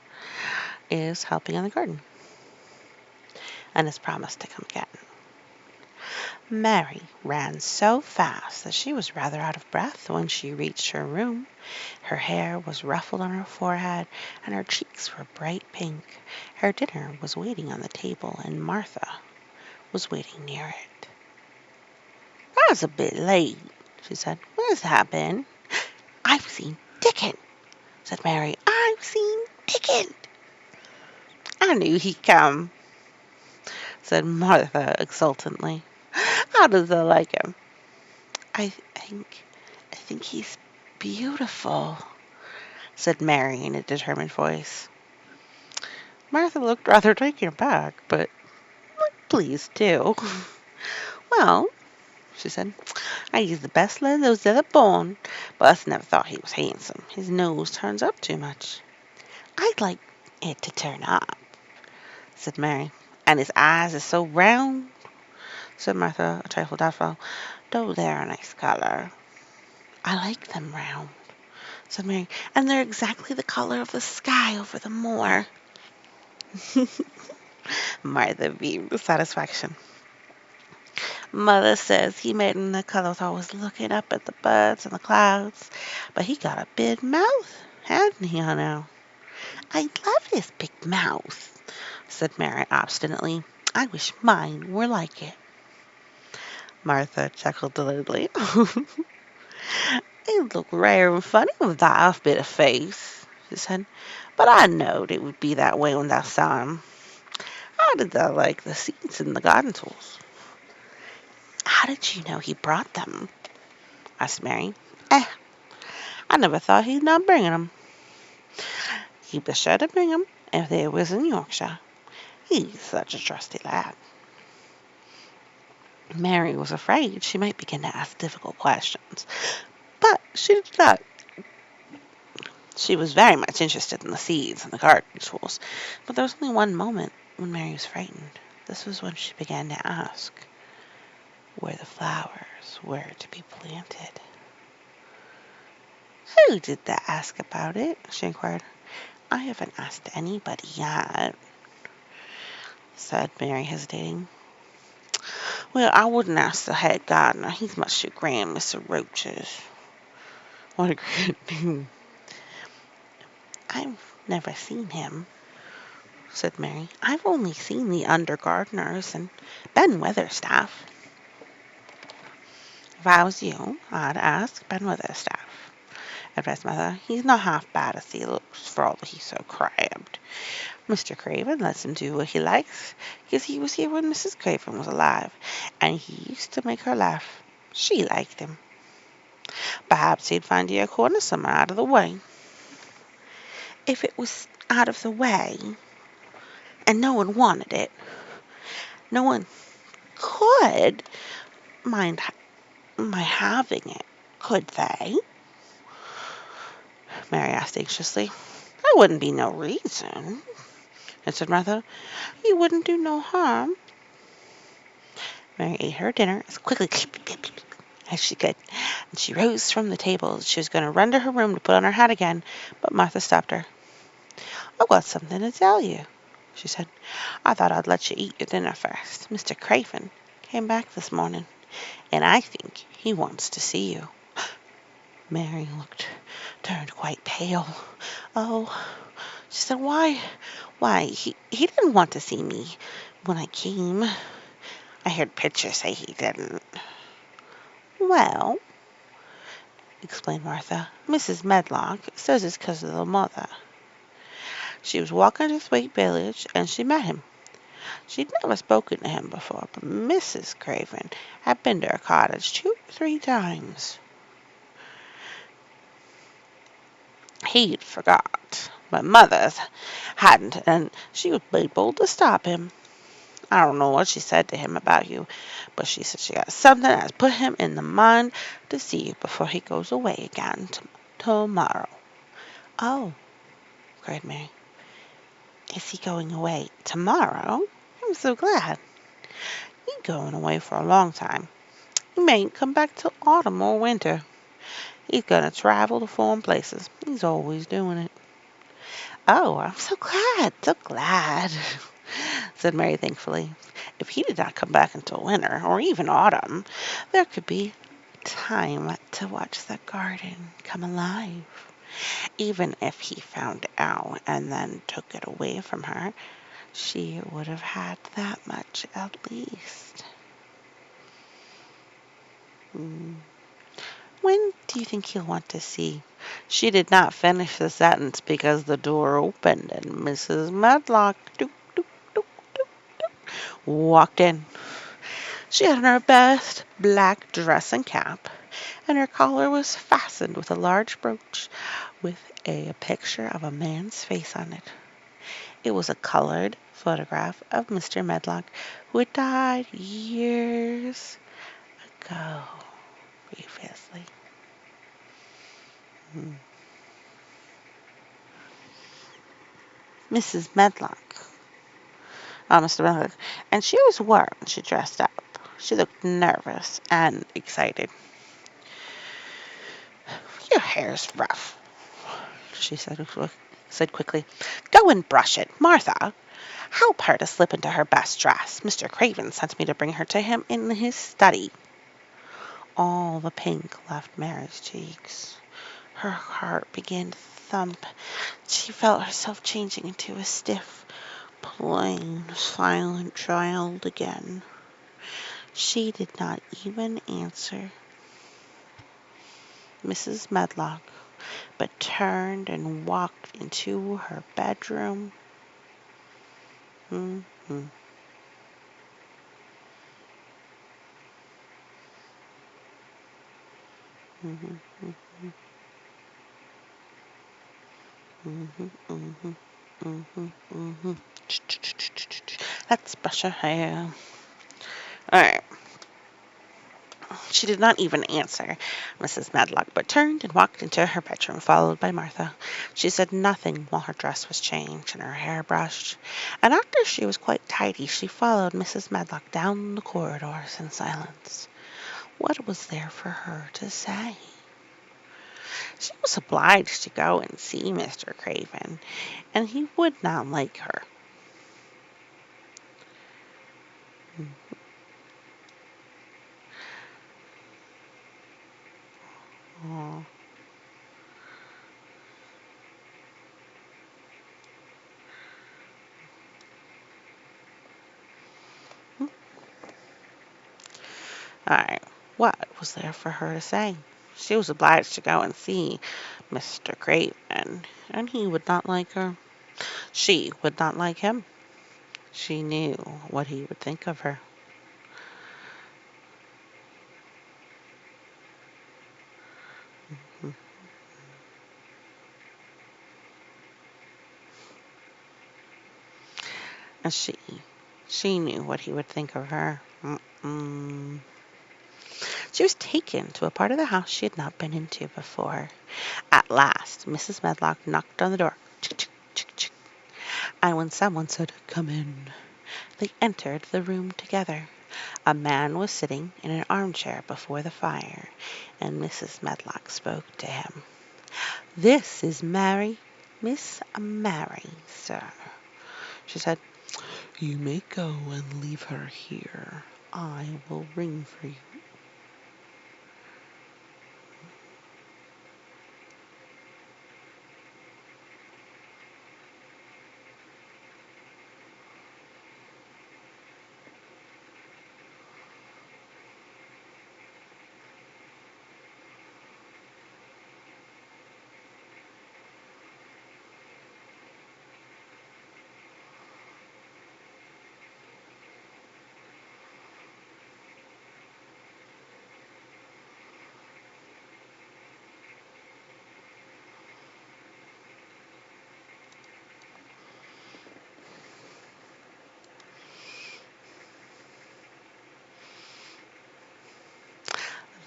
is helping in the garden and has promised to come again. Mary ran so fast that she was rather out of breath when she reached her room. Her hair was ruffled on her forehead, and her cheeks were bright pink. Her dinner was waiting on the table, and Martha was waiting near it. "I was a bit late," she said. "Where's that been?" "I've seen Dickon," said Mary. "I've seen Dickon." "I knew he'd come," said Martha exultantly. "How does I like him?" I think he's beautiful," said Mary in a determined voice. Martha looked rather taken aback, but pleased too. "Well," she said. He's the best little nose ever born, but us never thought he was handsome. His nose turns up too much. I'd like it to turn up, said Mary. And his eyes is so round, said Martha, a trifle doubtful. Though they're a nice color. I like them round, said Mary, and they're exactly the color of the sky over the moor. Martha beamed with satisfaction. Mother says he made them the colors always looking up at the birds and the clouds, but he got a big mouth, hadn't he, now? I love his big mouth, said Mary obstinately. I wish mine were like it. Martha chuckled delightedly. It looked rare and funny with that off bit of face, she said. But I knowed it would be that way when thou saw him. How did thou like the seeds and the garden tools? How did you know he brought them? Asked Mary. I never thought he'd not bring 'em. He'd be sure to bring 'em if they was in Yorkshire. He's such a trusty lad. Mary was afraid she might begin to ask difficult questions, but she did not. She was very much interested in the seeds and the garden tools, but there was only one moment when Mary was frightened. This was when she began to ask where the flowers were to be planted. Who did that ask about it? She inquired. I haven't asked anybody yet, said Mary, hesitating. Well, I wouldn't ask the head gardener. He's much too grand, Mr. Roach's. What a great I've never seen him, said Mary. I've only seen the under gardeners and Ben Weatherstaff. If I was you, I'd ask Ben Weatherstaff, advised Mother. He's not half bad as he looks, for all that he's so crabbed. Mr. Craven lets him do what he likes, because he was here when Mrs. Craven was alive, and he used to make her laugh. She liked him. Perhaps he'd find you a corner somewhere out of the way. If it was out of the way, and no one wanted it, no one could mind my having it, could they? Mary asked anxiously. There wouldn't be no reason, answered Martha. You wouldn't do no harm. Mary ate her dinner as quickly as she could, and she rose from the table. She was going to run to her room to put on her hat again, but Martha stopped her. I've got something to tell you, she said. I thought I'd let you eat your dinner first. Mr. Craven came back this morning, and I think he wants to see you. Mary turned quite pale. Oh, she said, why, he didn't want to see me when I came. I heard Pitcher say he didn't. Well, explained Martha, Mrs. Medlock says it's 'cause of the mother. She was walking to Thwaite Village, and she met him. She'd never spoken to him before, but Mrs. Craven had been to her cottage 2 or 3 times. He'd forgot, but Mother's hadn't, and she was bold to stop him. I don't know what she said to him about you, but she said she got something that has put him in the mind to see you before he goes away again tomorrow. Oh, cried Mary. Is he going away tomorrow? I'm so glad. He's going away for a long time. He mayn't come back till autumn or winter. He's going to travel to foreign places. He's always doing it. Oh, I'm so glad, said Mary thankfully. If he did not come back until winter, or even autumn, there could be time to watch the garden come alive. Even if he found out and then took it away from her, she would have had that much at least. When do you think he'll want to see? She did not finish the sentence because the door opened and Mrs. Medlock walked in. She had on her best black dress and cap, and her collar was fastened with a large brooch with a picture of a man's face on it. It was a colored photograph of Mr. Medlock, who had died years go? Grievously. Hmm. Mrs. Medlock, Mr. Medlock, and she was warm when she dressed up. She looked nervous and excited. Your hair's rough, she said quickly. Go and brush it. Martha, help her to slip into her best dress. Mr. Craven sent me to bring her to him in his study. All the pink left Mary's cheeks. Her heart began to thump. She felt herself changing into a stiff, plain, silent child again. She did not even answer Mrs. Medlock, but turned and walked into her bedroom. Mm-hmm. Mm-hmm. Mm-hmm. Mm-hmm. Mm-hmm. Mm-hmm. Let's brush her hair. All right. She did not even answer Mrs. Medlock, but turned and walked into her bedroom, followed by Martha. She said nothing while her dress was changed and her hair brushed, and after she was quite tidy, she followed Mrs. Medlock down the corridors in silence. What was there for her to say? She was obliged to go and see Mr. Craven, and he would not like her. Oh. All right, what was there for her to say? She was obliged to go and see Mr. Craven, and he would not like her. She would not like him. She knew what he would think of her. And she knew what he would think of her. Mm-mm. She was taken to a part of the house she had not been into before. At last, Mrs. Medlock knocked on the door. Chick, chick, chick, chick. And when someone said, "Come in," they entered the room together. A man was sitting in an armchair before the fire, and Mrs. Medlock spoke to him. "This is Miss Mary, sir," she said. "You may go and leave her here. I will ring for you."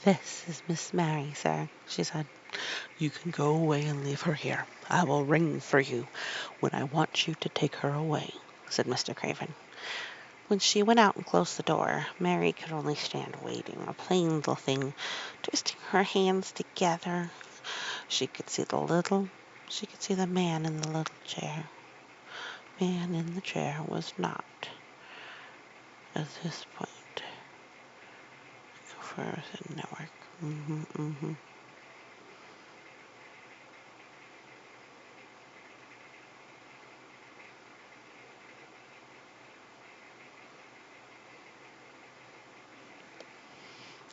"This is Miss Mary, sir," she said. "You can go away and leave her here. I will ring for you when I want you to take her away," said Mr. Craven. When she went out and closed the door, Mary could only stand waiting, a plain little thing, twisting her hands together. She could see she could see the man in the little chair. Man in the chair was not, at this point, for the network.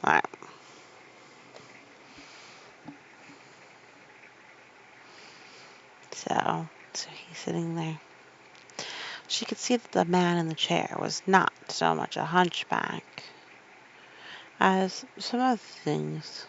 All right. So he's sitting there. She could see that the man in the chair was not so much a hunchback as some other things.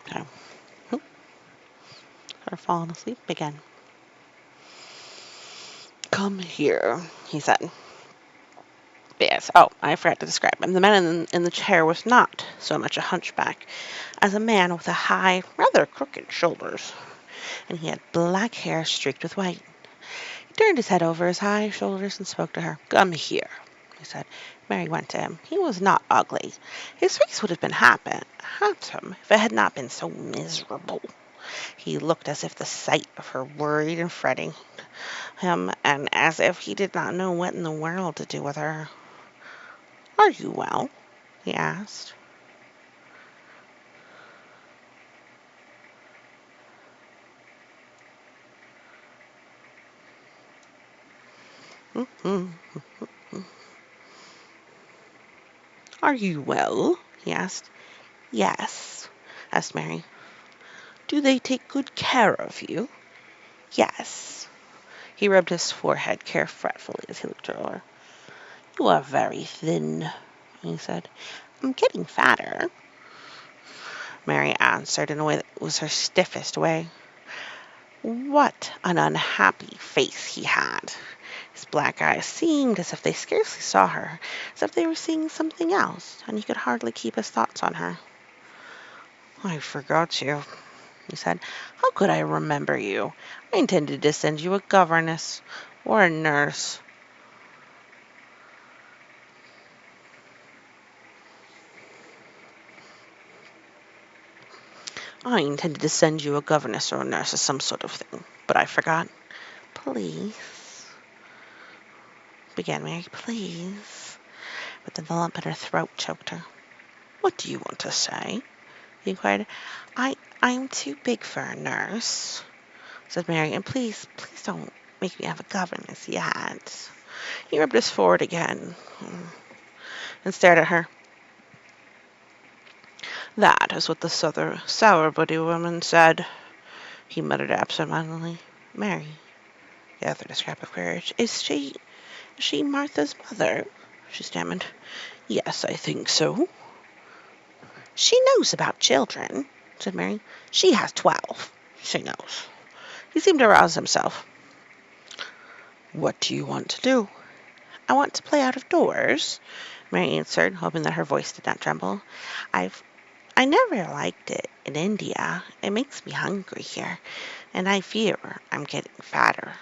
Okay. Her falling asleep again. Come here, he said. Yes. Oh, I forgot to describe him. The man in the chair was not so much a hunchback as a man with a high, rather crooked shoulders, and he had black hair streaked with white. He turned his head over his high shoulders and spoke to her. Come here, he said. Mary went to him. He was not ugly. His face would have been handsome if it had not been so miserable. He looked as if the sight of her worried and fretting him, and as if he did not know what in the world to do with her. Are you well? He asked. Mm-hmm. Are you well? He asked. Yes, asked Mary. Do they take good care of you? Yes. He rubbed his forehead fretfully as he looked at her. You are very thin, he said. I'm getting fatter, Mary answered in a way that was her stiffest way. What an unhappy face he had. His black eyes seemed as if they scarcely saw her, as if they were seeing something else, and he could hardly keep his thoughts on her. I forgot you, he said. How could I remember you? I intended to send you a governess or a nurse. I intended to send you a governess or a nurse or some sort of thing, but I forgot. Please, began Mary, please. But then the lump in her throat choked her. What do you want to say? He inquired. I'm too big for a nurse, said Mary, and please don't make me have a governess yet. He rubbed his forehead again and stared at her. That is what the sour-body woman said, he muttered absent-mindedly. Mary gathered a scrap of courage. Is she Martha's mother? She stammered. Yes, I think so. She knows about children, said Mary. She has 12. She knows. He seemed to rouse himself. What do you want to do? I want to play out of doors, Mary answered, hoping that her voice did not tremble. I never liked it in India. It makes me hungry here, and I fear I'm getting fatter.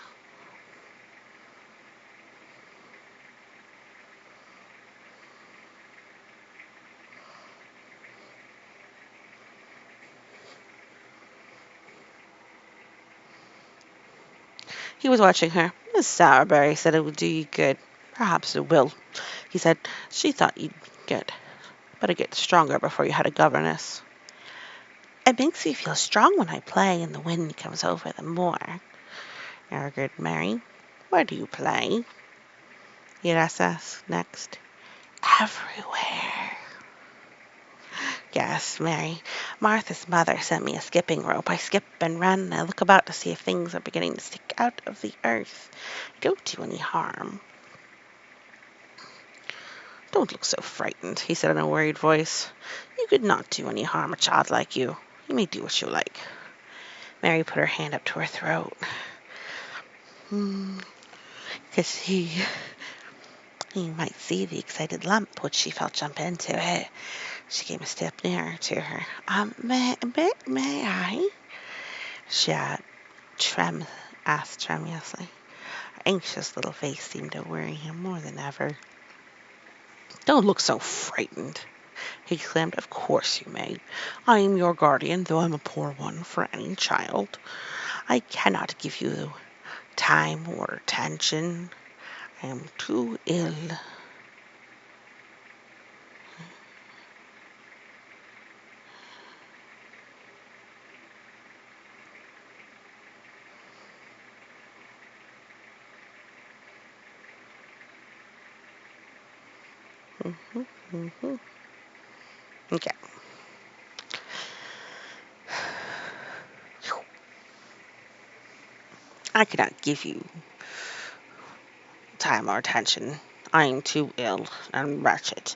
He was watching her. Miss Sowerberry said it would do you good. Perhaps it will, he said. She thought you'd better get stronger before you had a governess. It makes me feel strong when I play and the wind comes over the moor, argued Mary. Where do you play? He asked next. Everywhere, gasped Mary. Martha's mother sent me a skipping rope. I skip and run, and I look about to see if things are beginning to stick out of the earth. I don't do any harm. Don't look so frightened, he said in a worried voice. You could not do any harm a child like you. You may do what you like. Mary put her hand up to her throat. Because he might see the excited lump which she felt jump into it. She came a step nearer to her. May I? She asked tremulously. Her anxious little face seemed to worry him more than ever. Don't look so frightened, he exclaimed. Of course you may. I am your guardian, though I'm a poor one for any child. I cannot give you time or attention. I am too ill. Mm-hmm, mm-hmm. Okay. I cannot give you time or attention. I am too ill and wretched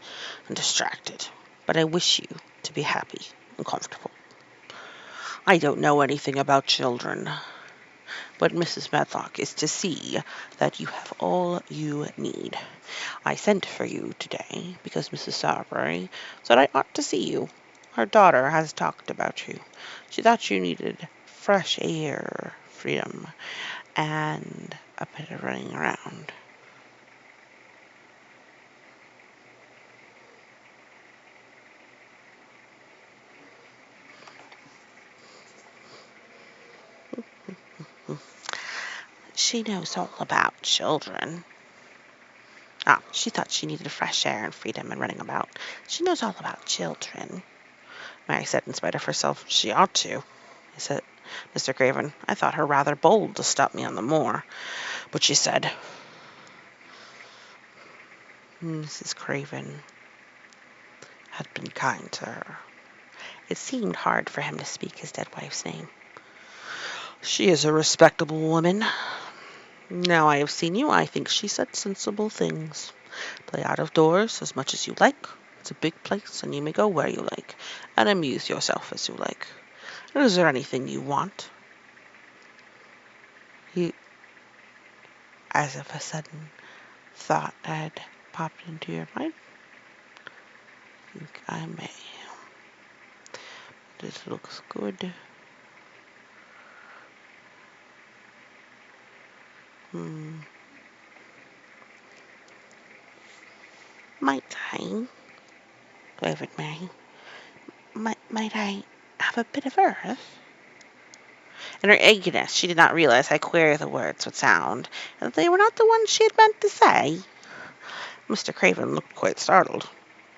and distracted. But I wish you to be happy and comfortable. I don't know anything about children, but Mrs. Medlock is to see that you have all you need. I sent for you today because Mrs. Sawbury said I ought to see you. Her daughter has talked about you. She thought you needed fresh air, freedom, and a bit of running around. She knows all about children. Ah, she thought she needed fresh air and freedom and running about. She knows all about children, Mary said in spite of herself. She ought to, he said. Mr. Craven, I thought her rather bold to stop me on the moor, but she said, Mrs. Craven had been kind to her. It seemed hard for him to speak his dead wife's name. She is a respectable woman. Now I have seen you, I think she said sensible things. Play out of doors as much as you like. It's a big place, and you may go where you like, and amuse yourself as you like. Is there anything you want? He, as if a sudden thought had popped into your mind. I think I may. This looks good. Might I, quavered Mary, might I have a bit of earth? In her eagerness, she did not realize how queer the words would sound, and that they were not the ones she had meant to say. Mr. Craven looked quite startled.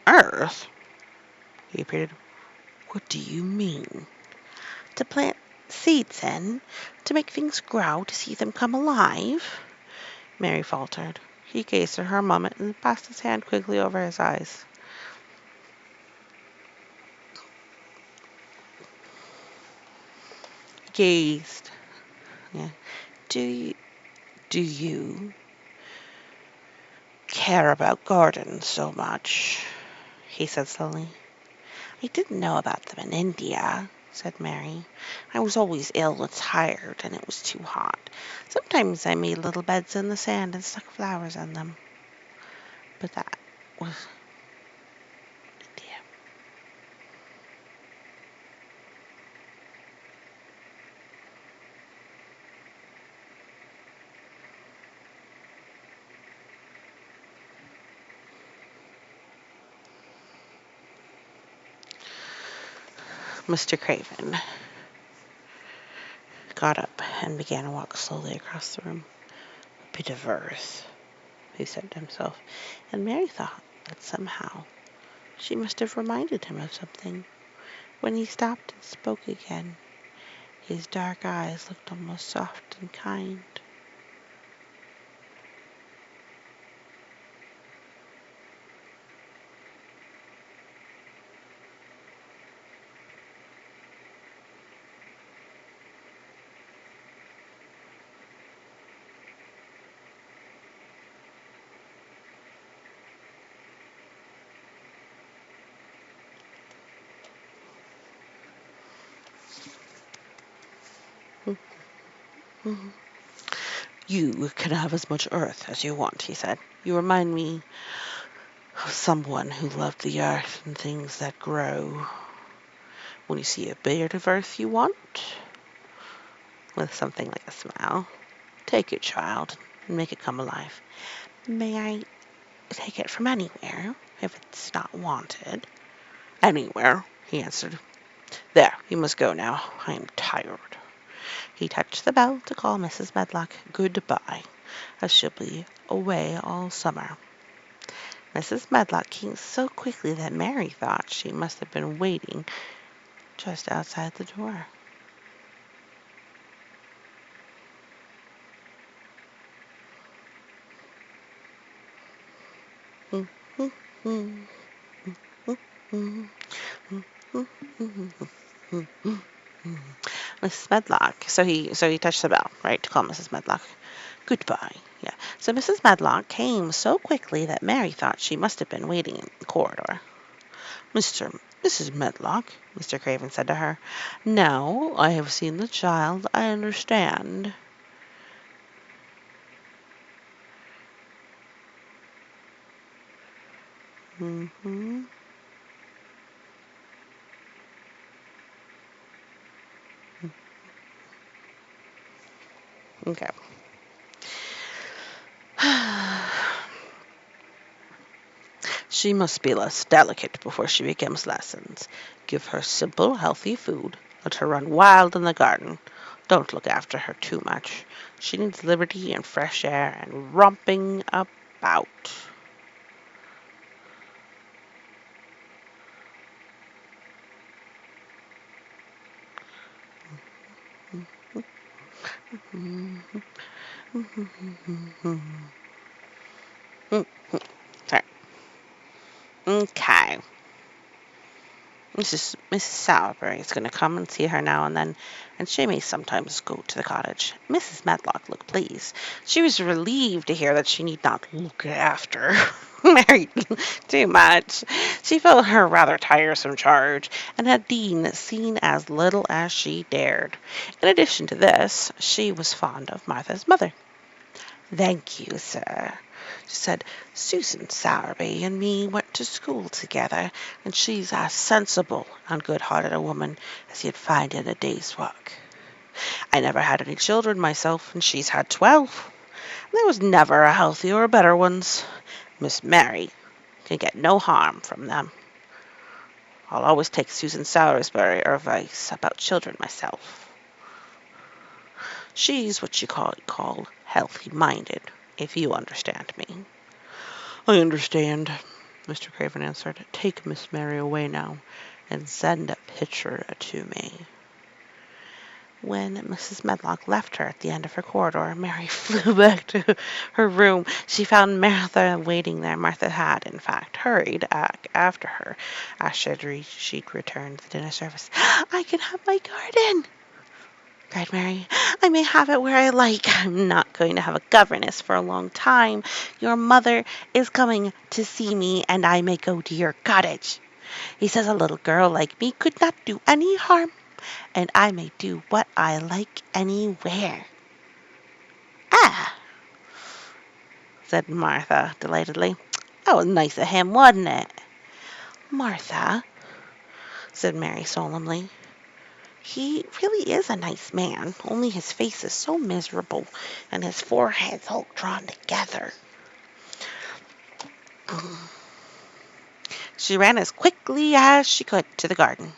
Earth? He repeated. What do you mean? To plant seeds in, to make things grow, to see them come alive? Mary faltered. He gazed at her a moment and passed his hand quickly over his eyes. Gazed. Yeah. Do you care about gardens so much? He said slowly. I didn't know about them in India, said Mary. I was always ill and tired, and it was too hot. Sometimes I made little beds in the sand and stuck flowers on them. But that was India. Mr. Craven got up and began to walk slowly across the room. A bit of earth, he said to himself, and Mary thought that somehow she must have reminded him of something. When he stopped and spoke again, his dark eyes looked almost soft and kind. You can have as much earth as you want, he said. You remind me someone who loved the earth and things that grow. When you see a bit of earth you want, with something like a smile, take your child and make it come alive. May I take it from anywhere, if it's not wanted? Anywhere, he answered. There, you must go now. I am tired. He touched the bell to call Mrs. Medlock good-bye, as she'll be away all summer. Mrs. Medlock came so quickly that Mary thought she must have been waiting just outside the door. Mrs. Medlock. So he touched the bell, right, to call Mrs. Medlock. Goodbye. Yeah. So Mrs. Medlock came so quickly that Mary thought she must have been waiting in the corridor. Mrs. Medlock, Mr. Craven said to her. Now I have seen the child, I understand. Mm-hmm. Okay. She must be less delicate before she begins lessons. Give her simple, healthy food. Let her run wild in the garden. Don't look after her too much. She needs liberty and fresh air and romping about. Sorry. Okay. Mrs. Sowerberry is going to come and see her now and then, and she may sometimes go to the cottage. Mrs. Medlock looked pleased. She was relieved to hear that she need not look after Mary too much. She felt her rather tiresome charge, and had Dean seen as little as she dared. In addition to this, she was fond of Martha's mother. Thank you, sir, she said. Susan Sowerby and me went to school together, and she's as sensible and good-hearted a woman as you'd find in a day's work. I never had any children myself, and she's had 12. There was never a healthier or better ones. Miss Mary can get no harm from them. I'll always take Susan Sowerby's advice about children myself. She's what you call healthy-minded, if you understand me. I understand, Mr. Craven answered. Take Miss Mary away now, and send a pitcher to me. When Mrs. Medlock left her at the end of her corridor, Mary flew back to her room. She found Martha waiting there. Martha had, in fact, hurried after her as she'd returned to the dinner service. I can have my garden, cried Mary. I may have it where I like. I'm not going to have a governess for a long time. Your mother is coming to see me, and I may go to your cottage. He says a little girl like me could not do any harm, and I may do what I like anywhere. Ah, said Martha delightedly. That was nice of him, wasn't it? Martha, said Mary solemnly, he really is a nice man, only his face is so miserable, and his forehead's all drawn together. She ran as quickly as she could to the garden.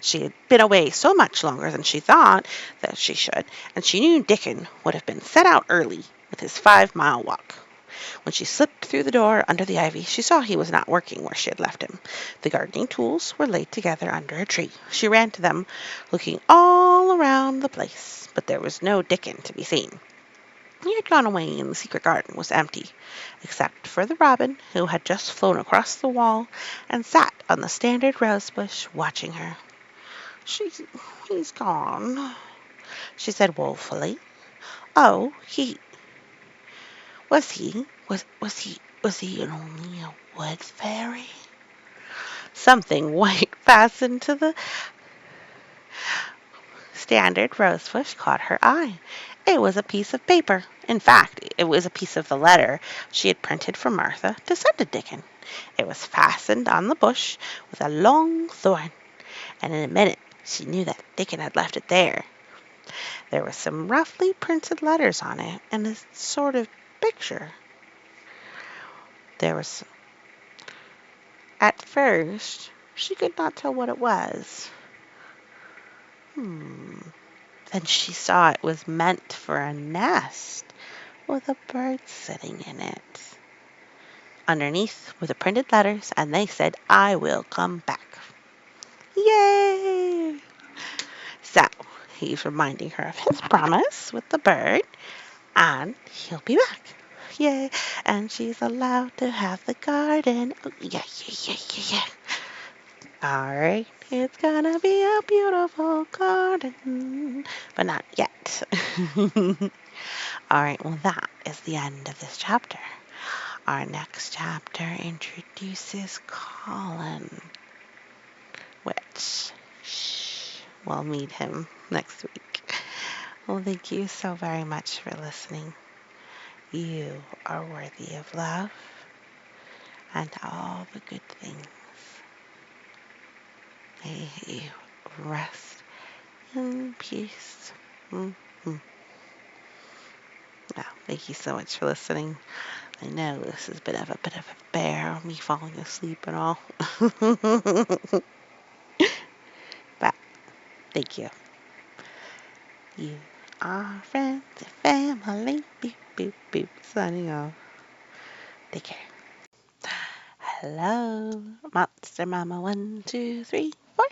She had been away so much longer than she thought that she should, and she knew Dickon would have been set out early with his 5-mile walk. When she slipped through the door under the ivy, she saw he was not working where she had left him. The gardening tools were laid together under a tree. She ran to them, looking all around the place, but there was no Dickon to be seen. He had gone away, and the secret garden was empty, except for the robin, who had just flown across the wall and sat on the standard rosebush watching her. He's gone, she said woefully. Oh, was he only a wood fairy? Something white fastened to the standard rosebush caught her eye. It was a piece of paper. In fact, it was a piece of the letter she had printed for Martha to send to Dickon. It was fastened on the bush with a long thorn, and in a minute she knew that Dickon had left it there. There were some roughly printed letters on it, and a sort of picture. There was, at first, she could not tell what it was. Then she saw it was meant for a nest with a bird sitting in it. Underneath were the printed letters, and they said, "I will come back." Yay! So he's reminding her of his promise with the bird, and he'll be back. Yay! And she's allowed to have the garden. Oh, yeah, yeah, yeah, yeah, yeah. All right, it's gonna be a beautiful garden, but not yet. All right, well, that is the end of this chapter. Our next chapter introduces Colin, which we'll meet him next week. Well, thank you so very much for listening. You are worthy of love and all the good things. May you rest in peace. Mm-hmm. Well, thank you so much for listening. I know this has been a bit of a bear, me falling asleep and all. But thank you. You are friends and family. Beep, beep, beep. Signing off. Take care. Hello, Monster Mama 1, 2, 3, 4,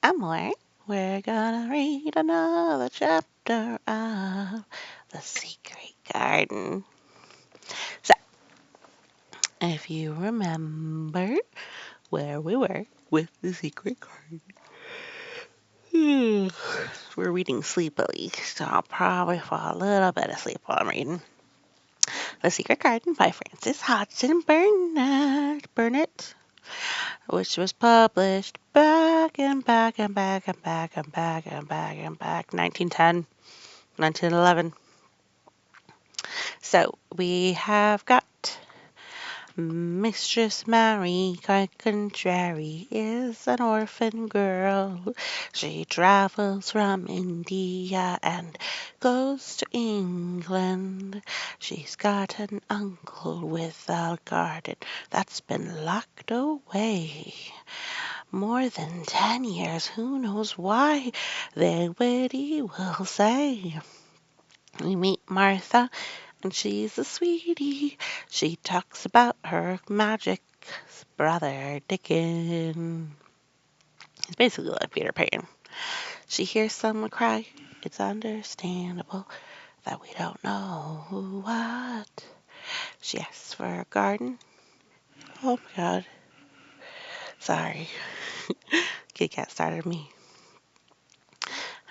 and more. We're gonna read another chapter of The Secret Garden. So, if you remember where we were with The Secret Garden, we're reading sleepily, so I'll probably fall a little bit asleep while I'm reading. The Secret Garden by Frances Hodgson Burnett, which was published back 1910, 1911. So we have got Mistress Mary, quite contrary, is an orphan girl. She travels from India and goes to England. She's got an uncle with a garden that's been locked away. More than 10 years, who knows why, the witty will say. We meet Martha, and she's a sweetie. She talks about her magic's brother, Dickon. He's basically like Peter Pan. She hears someone cry. It's understandable that we don't know what. She asks for a garden. Oh my God. Sorry. Kit Kat started me.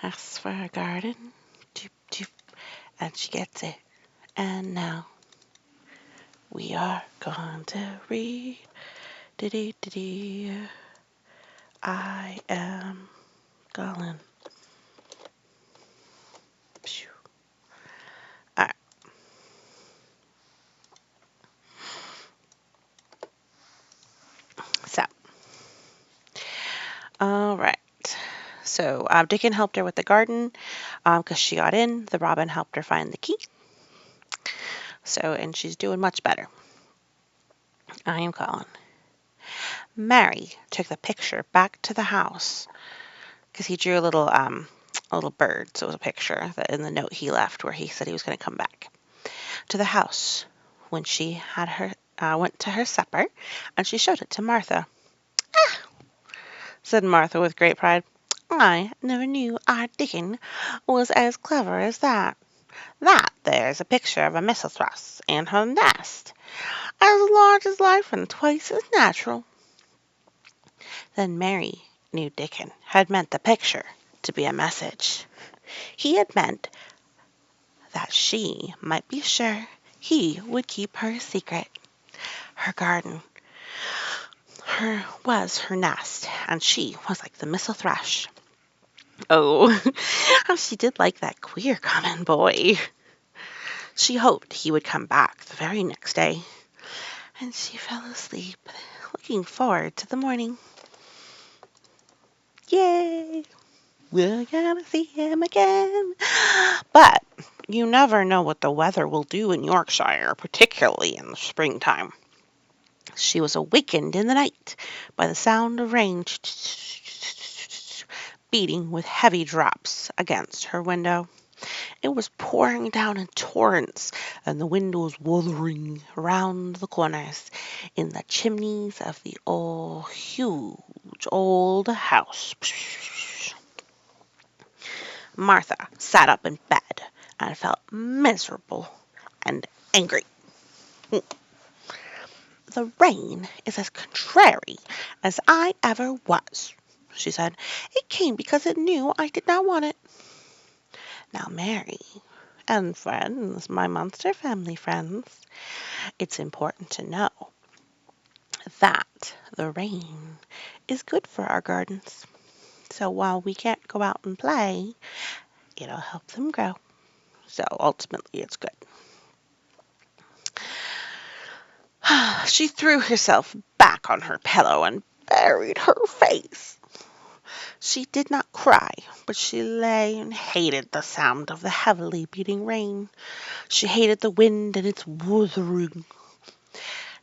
Asks for a garden. Doop, doop. And she gets it. And now we are going to read. I am Colin. Alright. So. Alright. So Dickon helped her with the garden because she got in. The robin helped her find the key. So, and she's doing much better. I am Colin. Mary took the picture back to the house because he drew a little bird. So it was a picture that in the note he left where he said he was going to come back to the house when she had her went to her supper, and she showed it to Martha. "Ah," said Martha with great pride. "I never knew our Dickon was as clever as that. That there's a picture of a mistletoe and her nest, as large as life and twice as natural." Then Mary knew Dickon had meant the picture to be a message. He had meant that she might be sure he would keep her secret. Her garden was her nest, and she was like the missel thrush. Oh, how she did like that queer common boy. She hoped he would come back the very next day, and she fell asleep, looking forward to the morning. Yay! We're gonna see him again. But you never know what the weather will do in Yorkshire, particularly in the springtime. She was awakened in the night by the sound of rain beating with heavy drops against her window. It was pouring down in torrents, and the wind was wuthering round the corners in the chimneys of the huge old house. Martha sat up in bed and felt miserable and angry. The rain is as contrary as I ever was, she said. It came because it knew I did not want it. Now, Mary and friends, my monster family friends, it's important to know that the rain is good for our gardens. So while we can't go out and play, it'll help them grow. So ultimately, it's good. She threw herself back on her pillow and buried her face. She did not cry, but she lay and hated the sound of the heavily beating rain. She hated the wind and its wuthering.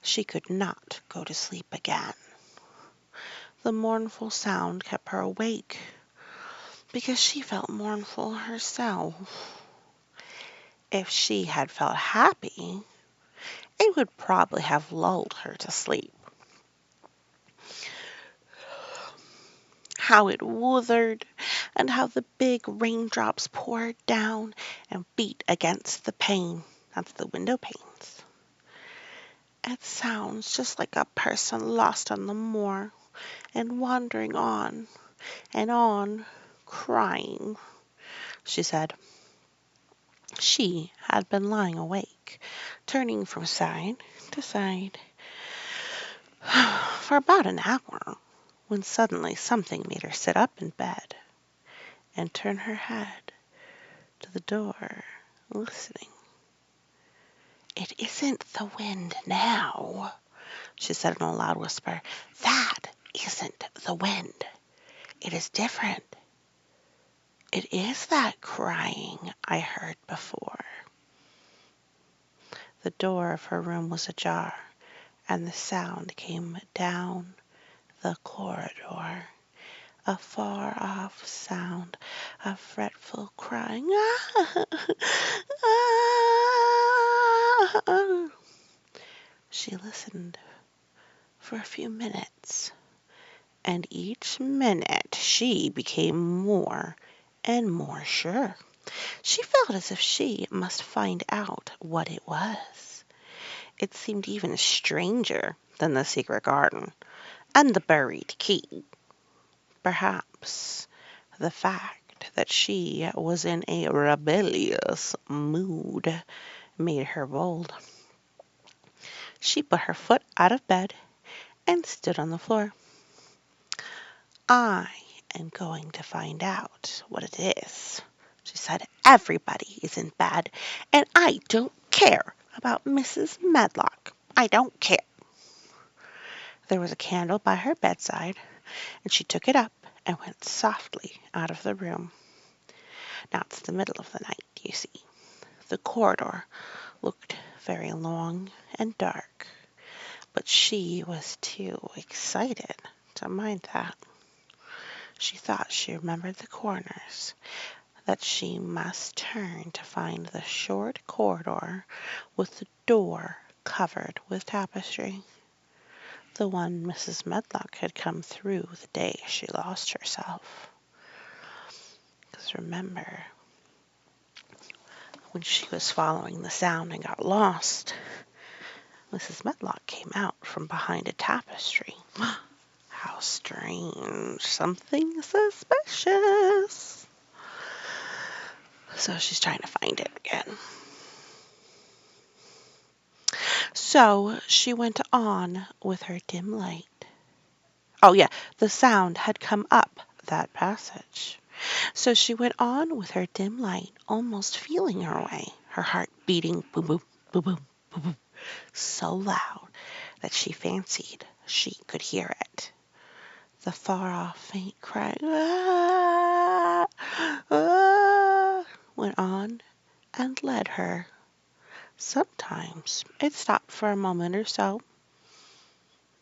She could not go to sleep again. The mournful sound kept her awake, because she felt mournful herself. If she had felt happy, it would probably have lulled her to sleep. How it wuthered, and how the big raindrops poured down and beat against the pane. That's the window panes. It sounds just like a person lost on the moor and wandering on and on, crying, she said. She had been lying awake, turning from side to side for about an hour, when suddenly something made her sit up in bed and turn her head to the door, listening. It isn't the wind now, she said in a loud whisper. That isn't the wind. It is different. It is that crying I heard before. The door of her room was ajar, and the sound came down the corridor, a far-off sound of fretful crying. She listened for a few minutes, and each minute she became more and more sure. She felt as if she must find out what it was. It seemed even stranger than the secret garden and the buried key. Perhaps the fact that she was in a rebellious mood made her bold. She put her foot out of bed and stood on the floor. I am going to find out what it is, she said. Everybody is in bed, and I don't care about Mrs. Medlock. I don't care. There was a candle by her bedside, and she took it up and went softly out of the room. Now it's the middle of the night, you see. The corridor looked very long and dark, but she was too excited to mind that. She thought she remembered the corners, that she must turn to find the short corridor with the door covered with tapestry, the one Mrs. Medlock had come through the day she lost herself. Because remember, when she was following the sound and got lost, Mrs. Medlock came out from behind a tapestry. How strange. Something suspicious. So she's trying to find it again. So she went on with her dim light. Oh, yeah, the sound had come up that passage. So she went on with her dim light, almost feeling her way, her heart beating boom, boom, boom, boom, boom, boom, so loud that she fancied she could hear it. The far-off faint cry, "Ah, ah," went on and led her. Sometimes it stopped for a moment or so,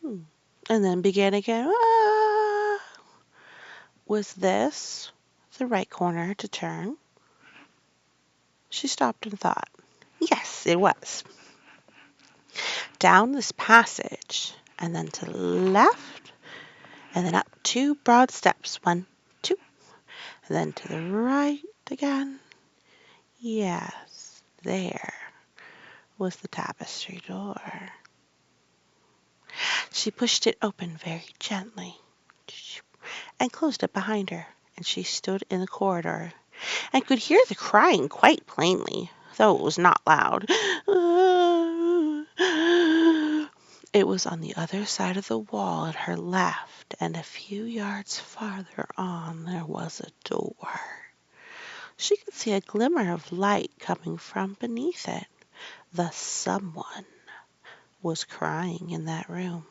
and then began again. "Ah." Was this the right corner to turn? She stopped and thought. Yes, it was. Down this passage, and then to the left, and then up 2 broad steps. 1, 2, and then to the right again. Yes, there was the tapestry door. She pushed it open very gently and closed it behind her, and she stood in the corridor and could hear the crying quite plainly, though it was not loud. It was on the other side of the wall at her left, and a few yards farther on there was a door. She could see a glimmer of light coming from beneath it. Thus someone was crying in that room,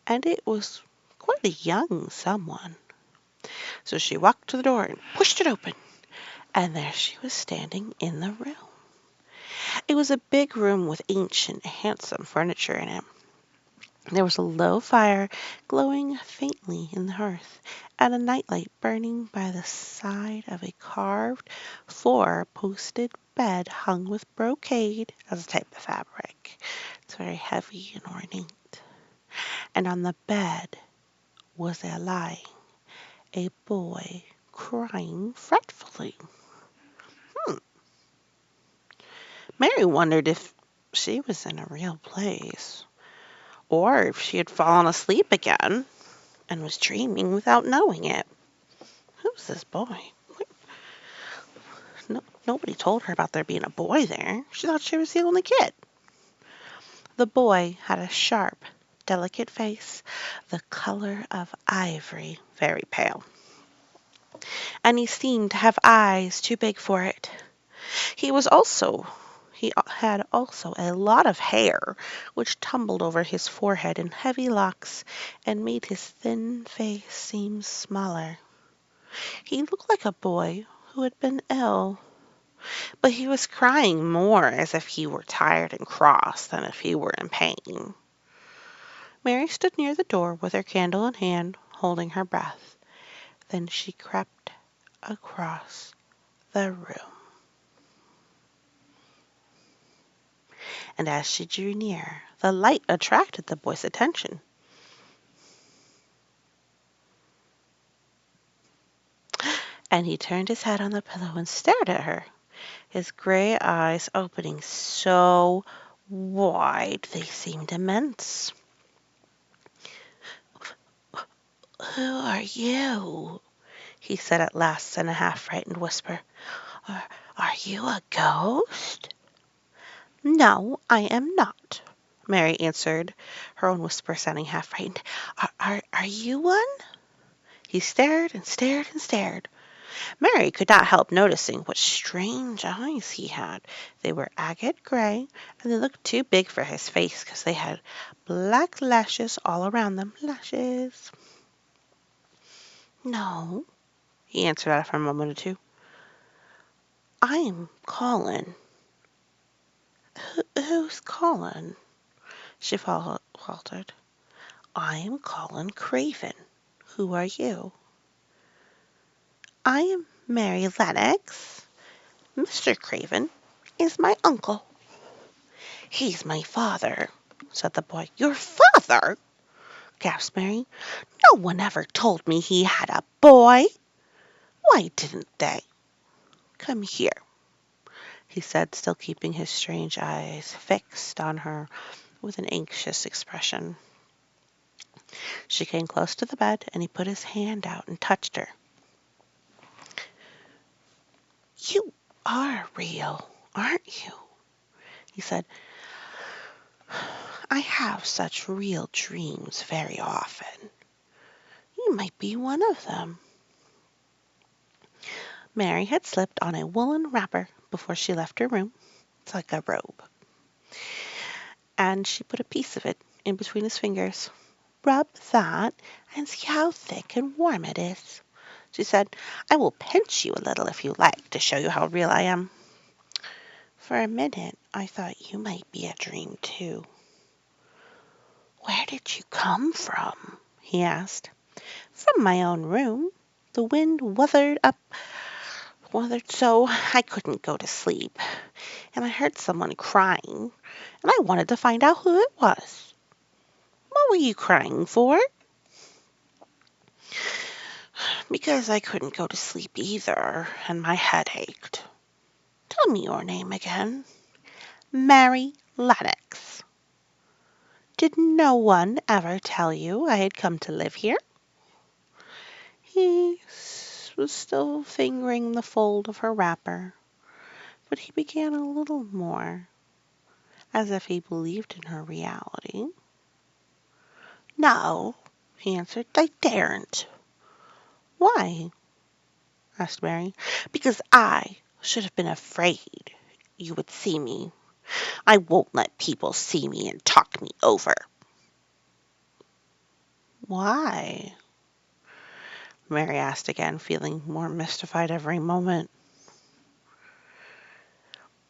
and it was quite a young someone. So she walked to the door and pushed it open, and there she was standing in the room. It was a big room with ancient, handsome furniture in it. There was a low fire glowing faintly in the hearth, and a nightlight burning by the side of a carved, four-posted bed hung with brocade as a type of fabric. It's very heavy and ornate. And on the bed was there lying a boy crying fretfully. Mary wondered if she was in a real place, or if she had fallen asleep again and was dreaming without knowing it. Who's this boy? No, nobody told her about there being a boy there. She thought she was the only kid. The boy had a sharp, delicate face, the color of ivory, very pale. And he seemed to have eyes too big for it. He had also a lot of hair, which tumbled over his forehead in heavy locks and made his thin face seem smaller. He looked like a boy who had been ill, but he was crying more as if he were tired and cross than if he were in pain. Mary stood near the door with her candle in hand, holding her breath. Then she crept across the room. And as she drew near, the light attracted the boy's attention. And he turned his head on the pillow and stared at her, his gray eyes opening so wide they seemed immense. "Who are you?" he said at last in a half-frightened whisper. Are you a ghost?" "No, I am not," Mary answered, her own whisper sounding half-frightened. Are you one?" He stared and stared and stared. Mary could not help noticing what strange eyes he had. They were agate gray, and they looked too big for his face because they had black lashes all around them. Lashes. "No," he answered after a moment or two. "I'm calling." Who's calling?" she faltered. "I am Colin Craven. Who are you?" "I am Mary Lennox. Mr. Craven is my uncle." "He's my father," said the boy. "Your father?" gasped Mary. "No one ever told me he had a boy. Why didn't they? Come here," he said, still keeping his strange eyes fixed on her with an anxious expression. She came close to the bed, and he put his hand out and touched her. "You are real, aren't you?" he said. "I have such real dreams very often. You might be one of them." Mary had slipped on a woolen wrapper before she left her room. It's like a robe. And she put a piece of it in between his fingers. "Rub that and see how thick and warm it is," she said. "I will pinch you a little if you like, to show you how real I am." For a minute I thought you might be a dream too. "Where did you come from?" he asked. "From my own room. The wind wuthered so I couldn't go to sleep, and I heard someone crying, and I wanted to find out who it was." "What were you crying for?" "Because I couldn't go to sleep either, and my head ached." "Tell me your name again." "Mary Lennox." "Did no one ever tell you I had come to live here?" He was still fingering the fold of her wrapper, but he began a little more, as if he believed in her reality. "No," he answered, "I daren't." "Why?" asked Mary. "Because I should have been afraid you would see me. I won't let people see me and talk me over." "Why?" Mary asked again, feeling more mystified every moment.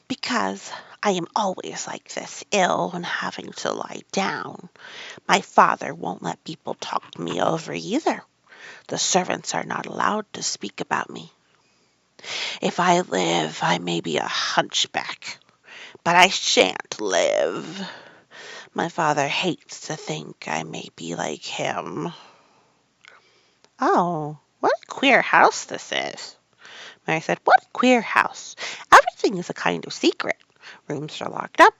"Because I am always like this, ill and having to lie down. My father won't let people talk me over either. The servants are not allowed to speak about me. If I live, I may be a hunchback, but I shan't live. My father hates to think I may be like him." "Oh, what a queer house this is," Mary said. "What a queer house. Everything is a kind of secret. Rooms are locked up,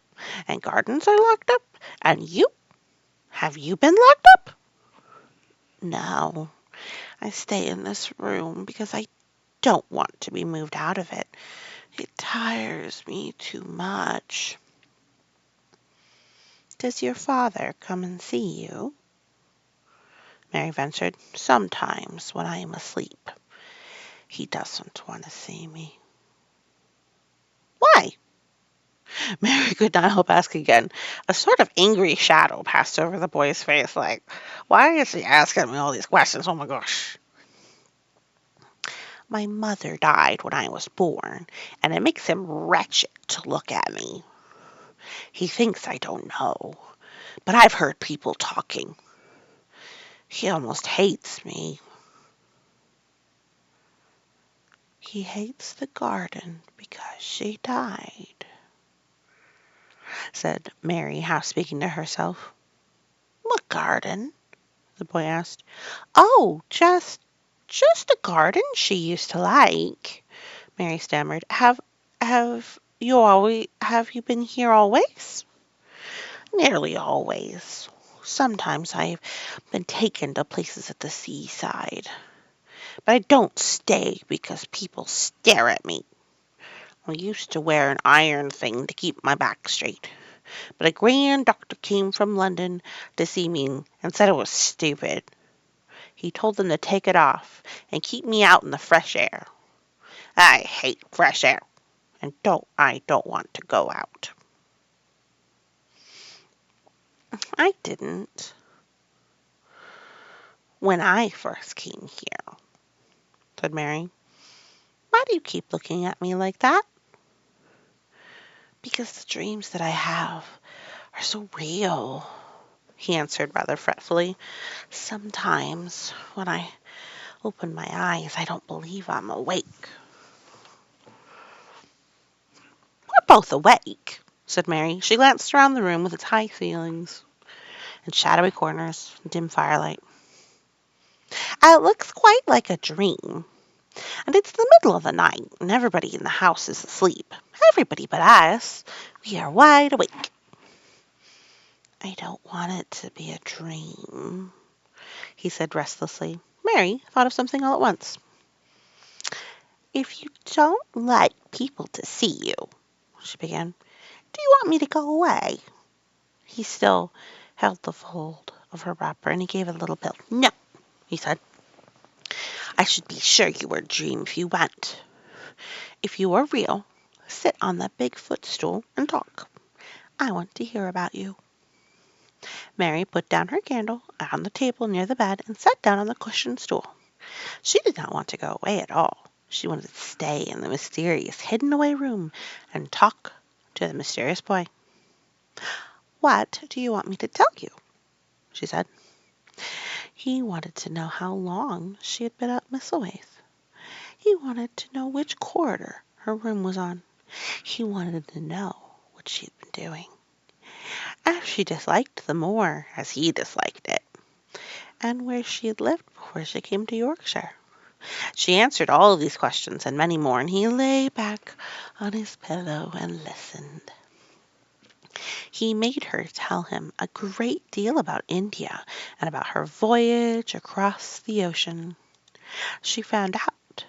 and gardens are locked up. And have you been locked up?" "No, I stay in this room because I don't want to be moved out of it. It tires me too much." "Does your father come and see you?" Mary ventured. "Sometimes, when I am asleep. He doesn't want to see me." "Why?" Mary could not help asking again. A sort of angry shadow passed over the boy's face, like, why is he asking me all these questions? Oh my gosh. "My mother died when I was born, and it makes him wretched to look at me. He thinks I don't know, but I've heard people talking. He almost hates me." "He hates the garden because she died," said Mary, half speaking to herself. "What garden?" the boy asked. "Oh, just a garden she used to like," Mary stammered. Have you been here always?" "Nearly always. Sometimes I've been taken to places at the seaside, but I don't stay because people stare at me. I used to wear an iron thing to keep my back straight, but a grand doctor came from London to see me and said it was stupid. He told them to take it off and keep me out in the fresh air. I hate fresh air, and I don't want to go out." "I didn't when I first came here," said Mary. "Why do you keep looking at me like that?" "Because the dreams that I have are so real," he answered rather fretfully. "Sometimes when I open my eyes, I don't believe I'm awake." "We're both awake," said Mary. She glanced around the room with its high ceilings and shadowy corners and dim firelight. "It looks quite like a dream. And it's the middle of the night, and everybody in the house is asleep. Everybody but us. We are wide awake." "I don't want it to be a dream," he said restlessly. Mary thought of something all at once. "If you don't like people to see you," she began, "do you want me to go away?" He still held the fold of her wrapper, and he gave it a little pill. "No," he said. "I should be sure you were a dream if you went. If you are real, sit on that big footstool and talk. I want to hear about you." Mary put down her candle on the table near the bed and sat down on the cushioned stool. She did not want to go away at all. She wanted to stay in the mysterious hidden away room and talk to the mysterious boy. "What do you want me to tell you?" she said. He wanted to know how long she had been at Miss Waith. He wanted to know which corridor her room was on. He wanted to know what she had been doing, if she disliked the moor as he disliked it, and where she had lived before she came to Yorkshire. She answered all of these questions and many more, and he lay back on his pillow and listened. He made her tell him a great deal about India and about her voyage across the ocean. She found out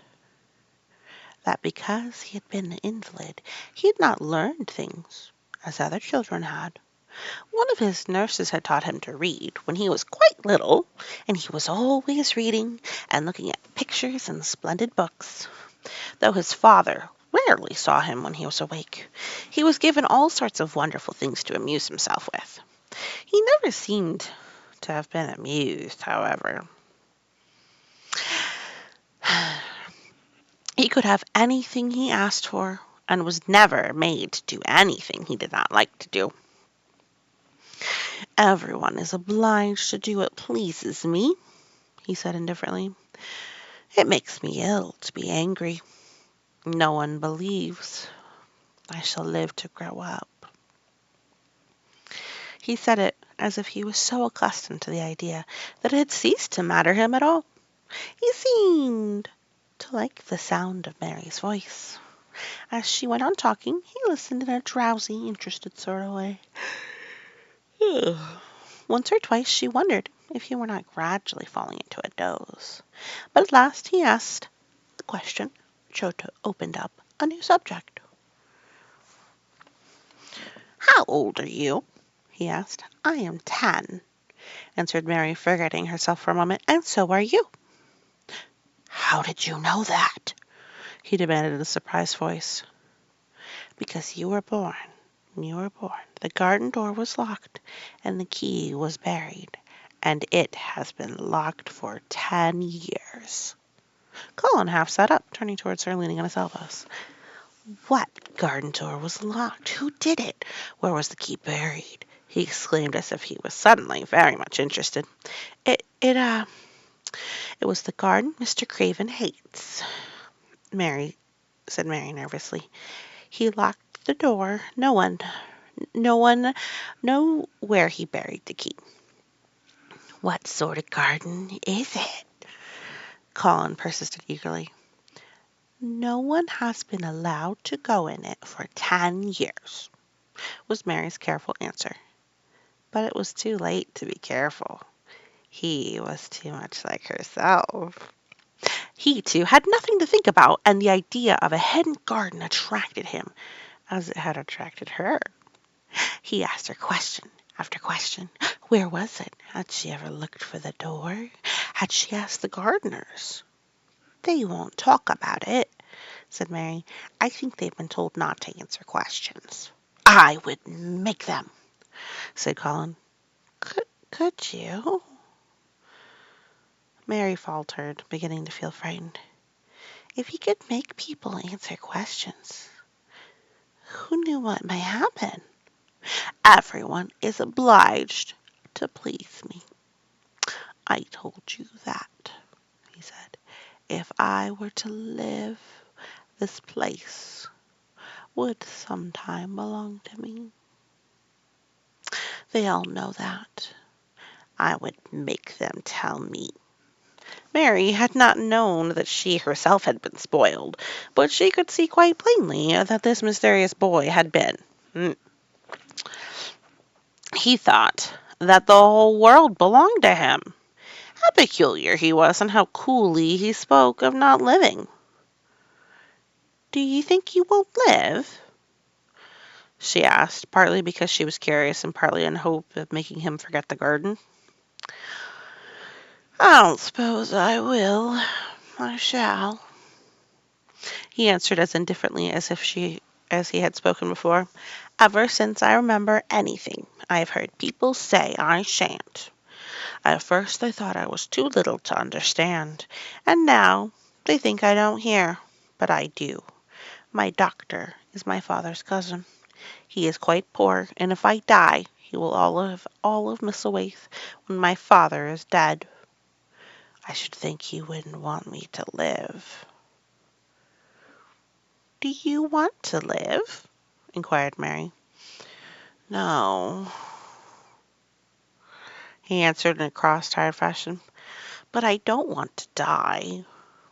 that because he had been an invalid, he had not learned things as other children had. One of his nurses had taught him to read when he was quite little, and he was always reading and looking at pictures and splendid books. Though his father rarely saw him when he was awake, he was given all sorts of wonderful things to amuse himself with. He never seemed to have been amused, however. He could have anything he asked for, and was never made to do anything he did not like to do. "Everyone is obliged to do what pleases me," he said indifferently. "It makes me ill to be angry. No one believes I shall live to grow up." He said it as if he was so accustomed to the idea that it had ceased to matter him at all. He seemed to like the sound of Mary's voice. As she went on talking, he listened in a drowsy, interested sort of way. Once or twice she wondered if he were not gradually falling into a doze. But at last he asked the question which opened up a new subject. "How old are you?" he asked. "I am 10," answered Mary, forgetting herself for a moment. "And so are you." "How did you know that?" he demanded in a surprised voice. "Because you were born. You were born. The garden door was locked, and the key was buried, and it has been locked for 10 years." Colin half sat up, turning towards her, leaning on his elbows. "What garden door was locked? Who did it? Where was the key buried?" he exclaimed as if he was suddenly very much interested. It was the garden Mr. Craven hates," said Mary nervously. "He locked the door. No one know where he buried the key." "What sort of garden is it?" Colin persisted eagerly. "No one has been allowed to go in it for 10 years," was Mary's careful answer. But it was too late to be careful. He was too much like herself. He, too, had nothing to think about, and the idea of a hidden garden attracted him, as it had attracted her. He asked her question after question. Where was it? Had she ever looked for the door? Had she asked the gardeners? "They won't talk about it," said Mary. "I think they've been told not to answer questions." "I would make them," said Colin. Could you?" Mary faltered, beginning to feel frightened. If he could make people answer questions, who knew what might happen? "Everyone is obliged to please me. I told you that," he said. "If I were to live, this place would sometime belong to me. They all know that. I would make them tell me." Mary had not known that she herself had been spoiled, but she could see quite plainly that this mysterious boy had been. He thought that the whole world belonged to him. How peculiar he was, and how coolly he spoke of not living. "Do you think you won't live?" she asked, partly because she was curious and partly in hope of making him forget the garden. "I don't suppose I will. I shall," he answered as indifferently as if she as he had spoken before. "Ever since I remember anything, I've heard people say I shan't. At first they thought I was too little to understand, and now they think I don't hear. But I do. My doctor is my father's cousin. He is quite poor, and if I die, he will all of Misselthwaite when my father is dead. I should think he wouldn't want me to live." "Do you want to live?" inquired Mary. "No," he answered in a cross, tired fashion, "but I don't want to die.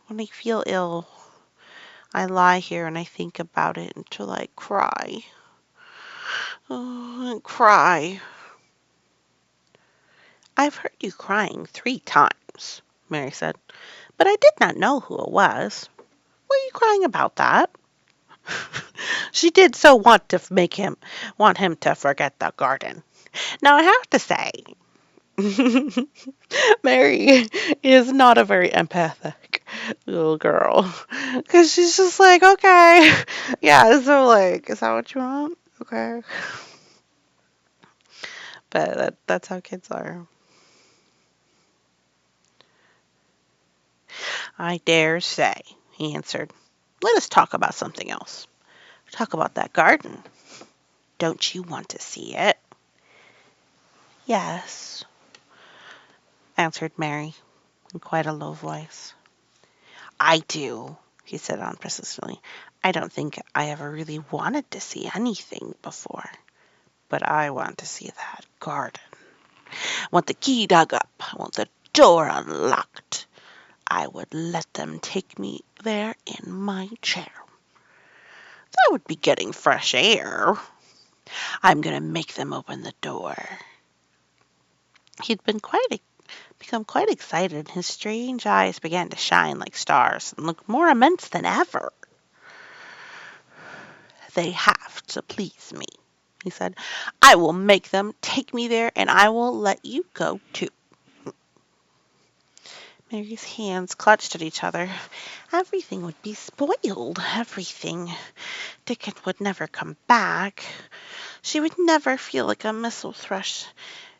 When I feel ill, I lie here and I think about it until I cry. Oh, and cry." "I've heard you crying 3 times," Mary said, "but I did not know who it was. Were you crying about that?" She did so want him to forget the garden. Now I have to say, Mary is not a very empathic little girl, because she's just like, okay, yeah. So like, is that what you want? Okay, but that's how kids are. "I dare say," he answered. "Let us talk about something else. Talk about that garden. Don't you want to see it?" "Yes," answered Mary in quite a low voice. "I do," he said on persistently. "I don't think I ever really wanted to see anything before, but I want to see that garden. I want the key dug up. I want the door unlocked. I would let them take me there in my chair. That would be getting fresh air. I'm going to make them open the door." He'd become quite excited, and his strange eyes began to shine like stars and look more immense than ever. "They have to please me," he said. "I will make them take me there, and I will let you go too." Mary's hands clutched at each other. Everything would be spoiled. Everything. Dickon would never come back. She would never feel like a missel thrush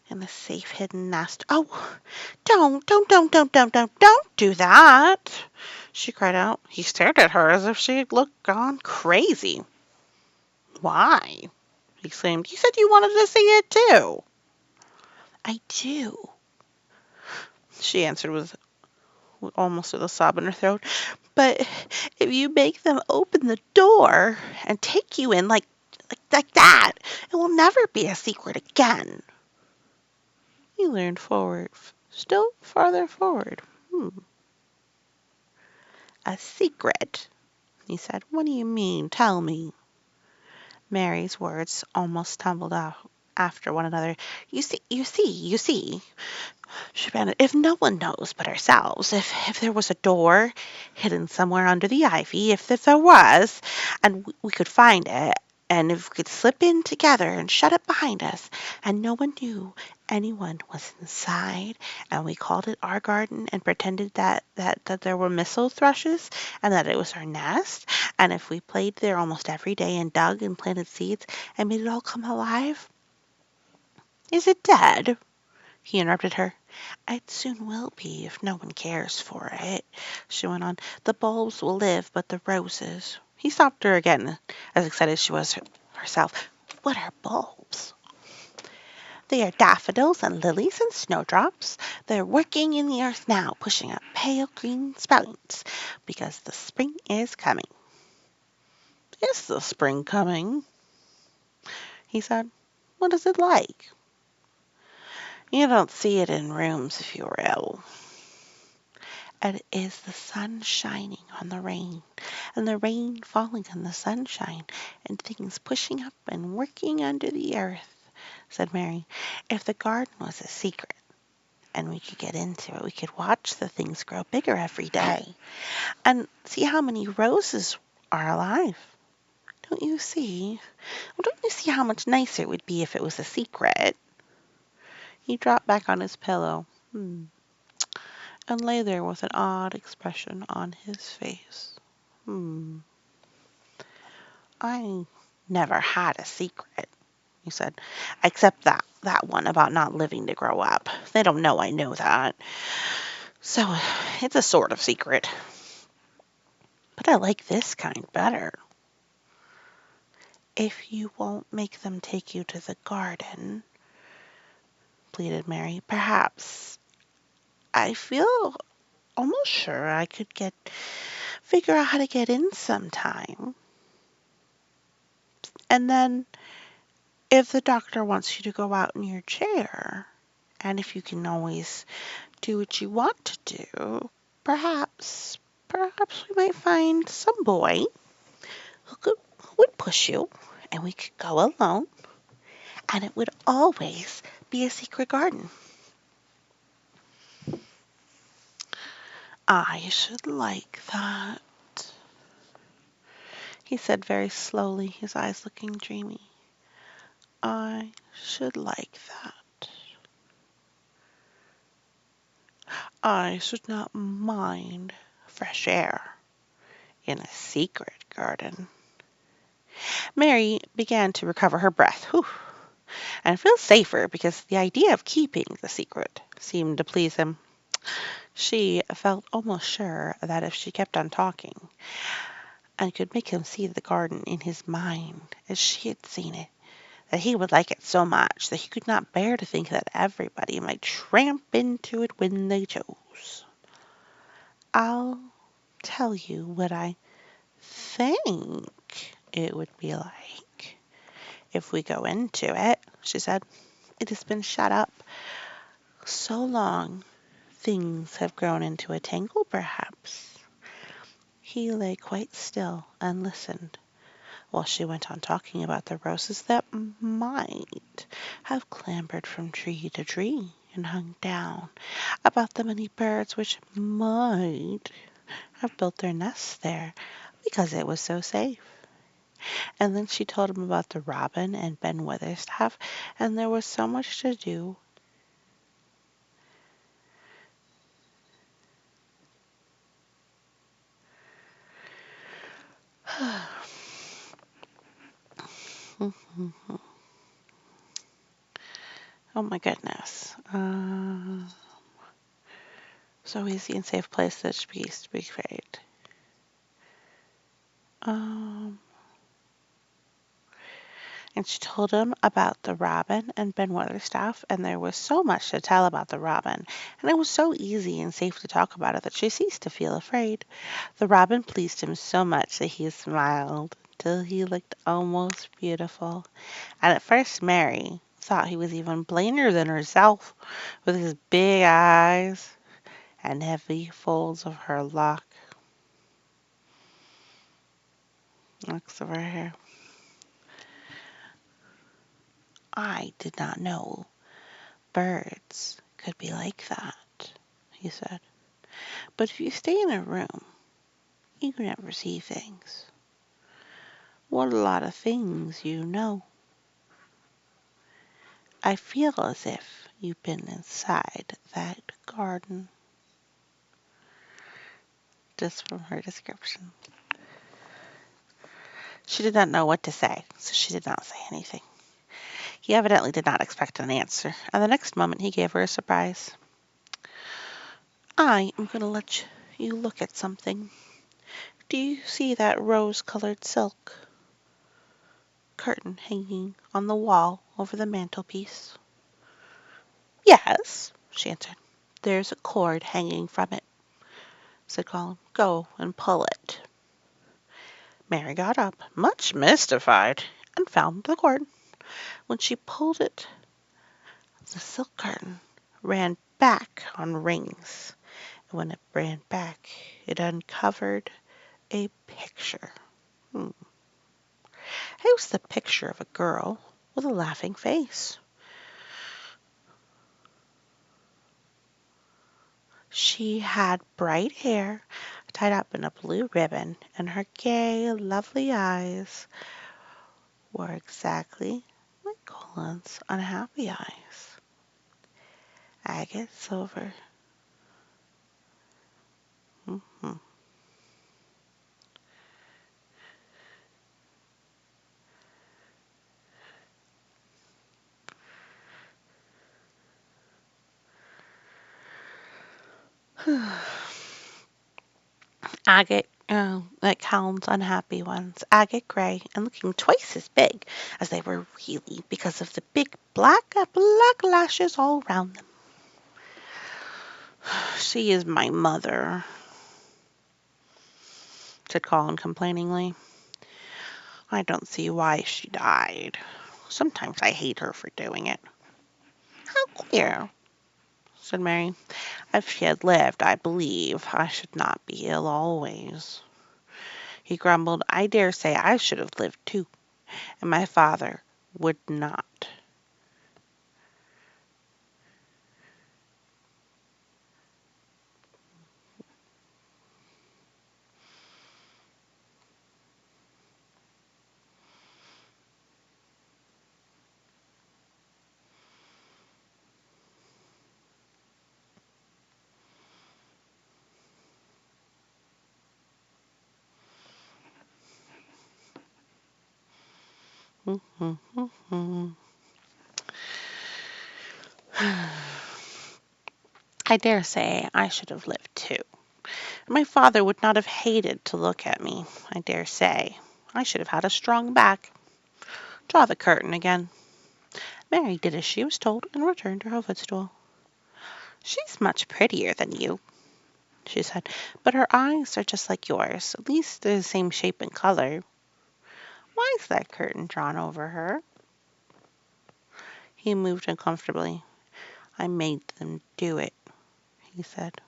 in a safe hidden nest. "Oh, don't do that!" she cried out. He stared at her as if she had looked gone crazy. "Why?" he exclaimed. "You said you wanted to see it too." "I do," she answered almost with a sob in her throat. "But if you make them open the door and take you in like that, it will never be a secret again." He leaned forward, still farther forward. "A secret?" he said. "What do you mean? Tell me." Mary's words almost tumbled out after one another. You see," she panted, "if no one knows but ourselves, if there was a door hidden somewhere under the ivy, if there was, and we could find it, and if we could slip in together and shut it behind us, and no one knew anyone was inside, and we called it our garden and pretended that there were missel thrushes and that it was our nest, and if we played there almost every day and dug and planted seeds and made it all come alive—" "Is it dead?" he interrupted her. "It soon will be if no one cares for it," she went on. "The bulbs will live, but the roses—" He stopped her again, as excited as she was herself. "What are bulbs?" "They are daffodils and lilies and snowdrops. They're working in the earth now, pushing up pale green sprouts, because the spring is coming." "Is the spring coming?" he said. "What is it like?" "You don't see it in rooms if you're ill. It is the sun shining on the rain, and the rain falling on the sunshine, and things pushing up and working under the earth," said Mary. "If the garden was a secret, and we could get into it, we could watch the things grow bigger every day, and see how many roses are alive. Don't you see? Well, don't you see how much nicer it would be if it was a secret?" He dropped back on his pillow, and lay there with an odd expression on his face. I never had a secret, he said, except that one about not living to grow up. They don't know I know that. So it's a sort of secret. But I like this kind better. If you won't make them take you to the garden, pleaded Mary, perhaps I feel almost sure I could figure out how to get in sometime. And then if the doctor wants you to go out in your chair, and if you can always do what you want to do, perhaps we might find some boy who would push you, and we could go alone, and it would always be a secret garden. I should like that, he said very slowly, his eyes looking dreamy. I should like that. I should not mind fresh air in a secret garden. Mary began to recover her breath, and feel safer because the idea of keeping the secret seemed to please him. She felt almost sure that if she kept on talking and could make him see the garden in his mind as she had seen it, that he would like it so much that he could not bear to think that everybody might tramp into it when they chose. I'll tell you what I think it would be like if we go into it, she said. It has been shut up so long, things have grown into a tangle, perhaps. He lay quite still and listened while she went on talking about the roses that might have clambered from tree to tree and hung down, about the many birds which might have built their nests there because it was so safe. And then she told him about the robin and Ben Weatherstaff, and there was so much to do. Oh my goodness. So easy and safe place that beast to be afraid. Um, and she told him about the robin and Ben Weatherstaff, and there was so much to tell about the robin, and it was so easy and safe to talk about it that she ceased to feel afraid. The robin pleased him so much that he smiled till he looked almost beautiful, and at first Mary thought he was even plainer than herself, with his big eyes and heavy folds of her locks of her hair. I did not know birds could be like that, he said. But if you stay in a room, you never see things. What a lot of things you know. I feel as if you've been inside that garden. Just from her description. She did not know what to say, so she did not say anything. He evidently did not expect an answer, and the next moment he gave her a surprise. I am going to let you look at something. Do you see that rose-colored silk curtain hanging on the wall over the mantelpiece? Yes, she answered. There's a cord hanging from it, said Colin. Go and pull it. Mary got up, much mystified, and found the cord. When she pulled it, the silk curtain ran back on rings, and when it ran back, it uncovered a picture. It was the picture of a girl with a laughing face. She had bright hair tied up in a blue ribbon, and her gay, lovely eyes were exactly like Colin's unhappy eyes. Agate silver. Mm-hmm. Agate, like hounds, unhappy ones, agate gray and looking twice as big as they were really because of the big black lashes all round them. She is my mother, said Colin complainingly. I don't see why she died. Sometimes I hate her for doing it. How queer, said Mary. If she had lived, I believe I should not be ill always. He grumbled. I dare say I should have lived too, and my father would not. I dare say I should have lived too. My father would not have hated to look at me, I dare say. I should have had a strong back. Draw the curtain again. Mary did as she was told and returned to her footstool. She's much prettier than you, she said, but her eyes are just like yours. At least they're the same shape and color. Why is that curtain drawn over her? He moved uncomfortably. I made them do it, he said.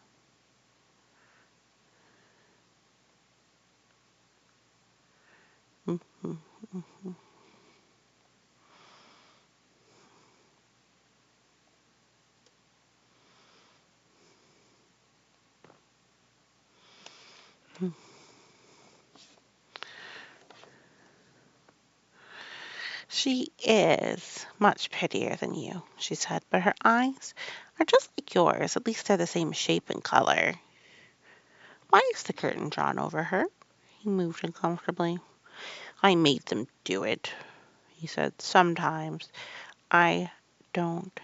She is much prettier than you, she said, but her eyes are just like yours. At least they're the same shape and color. Why is the curtain drawn over her? He moved uncomfortably. I made them do it, he said. Sometimes I don't.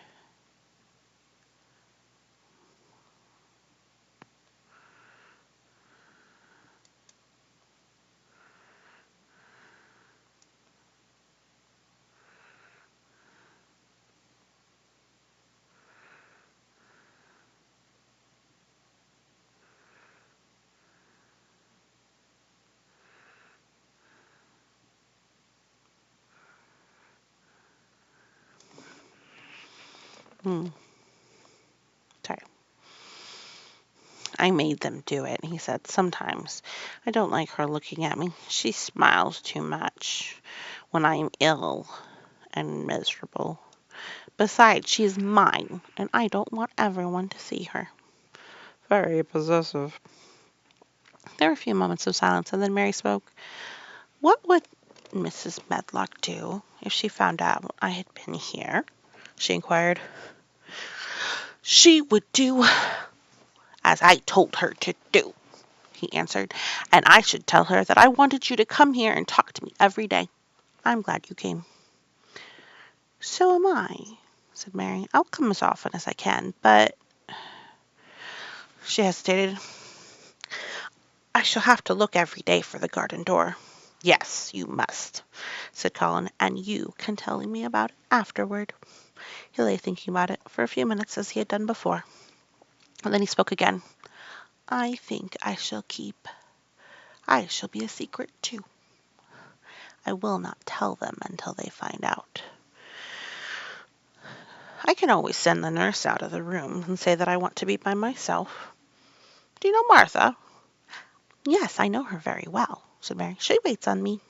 Hmm, sorry. I made them do it, he said. Sometimes I don't like her looking at me. She smiles too much when I am ill and miserable. Besides, she is mine, and I don't want everyone to see her. Very possessive. There were a few moments of silence, and then Mary spoke. What would Mrs. Medlock do if she found out I had been here? She inquired. She would do as I told her to do, he answered, and I should tell her that I wanted you to come here and talk to me every day. I'm glad you came. So am I, said Mary. I'll come as often as I can, but she hesitated. I shall have to look every day for the garden door. Yes, you must, said Colin, and you can tell me about it afterward. He lay thinking about it for a few minutes as he had done before, and then he spoke again. I think I shall be a secret too. I will not tell them until they find out. I can always send the nurse out of the room and say that I want to be by myself. Do you know Martha? Yes, I know her very well, said Mary. She waits on me.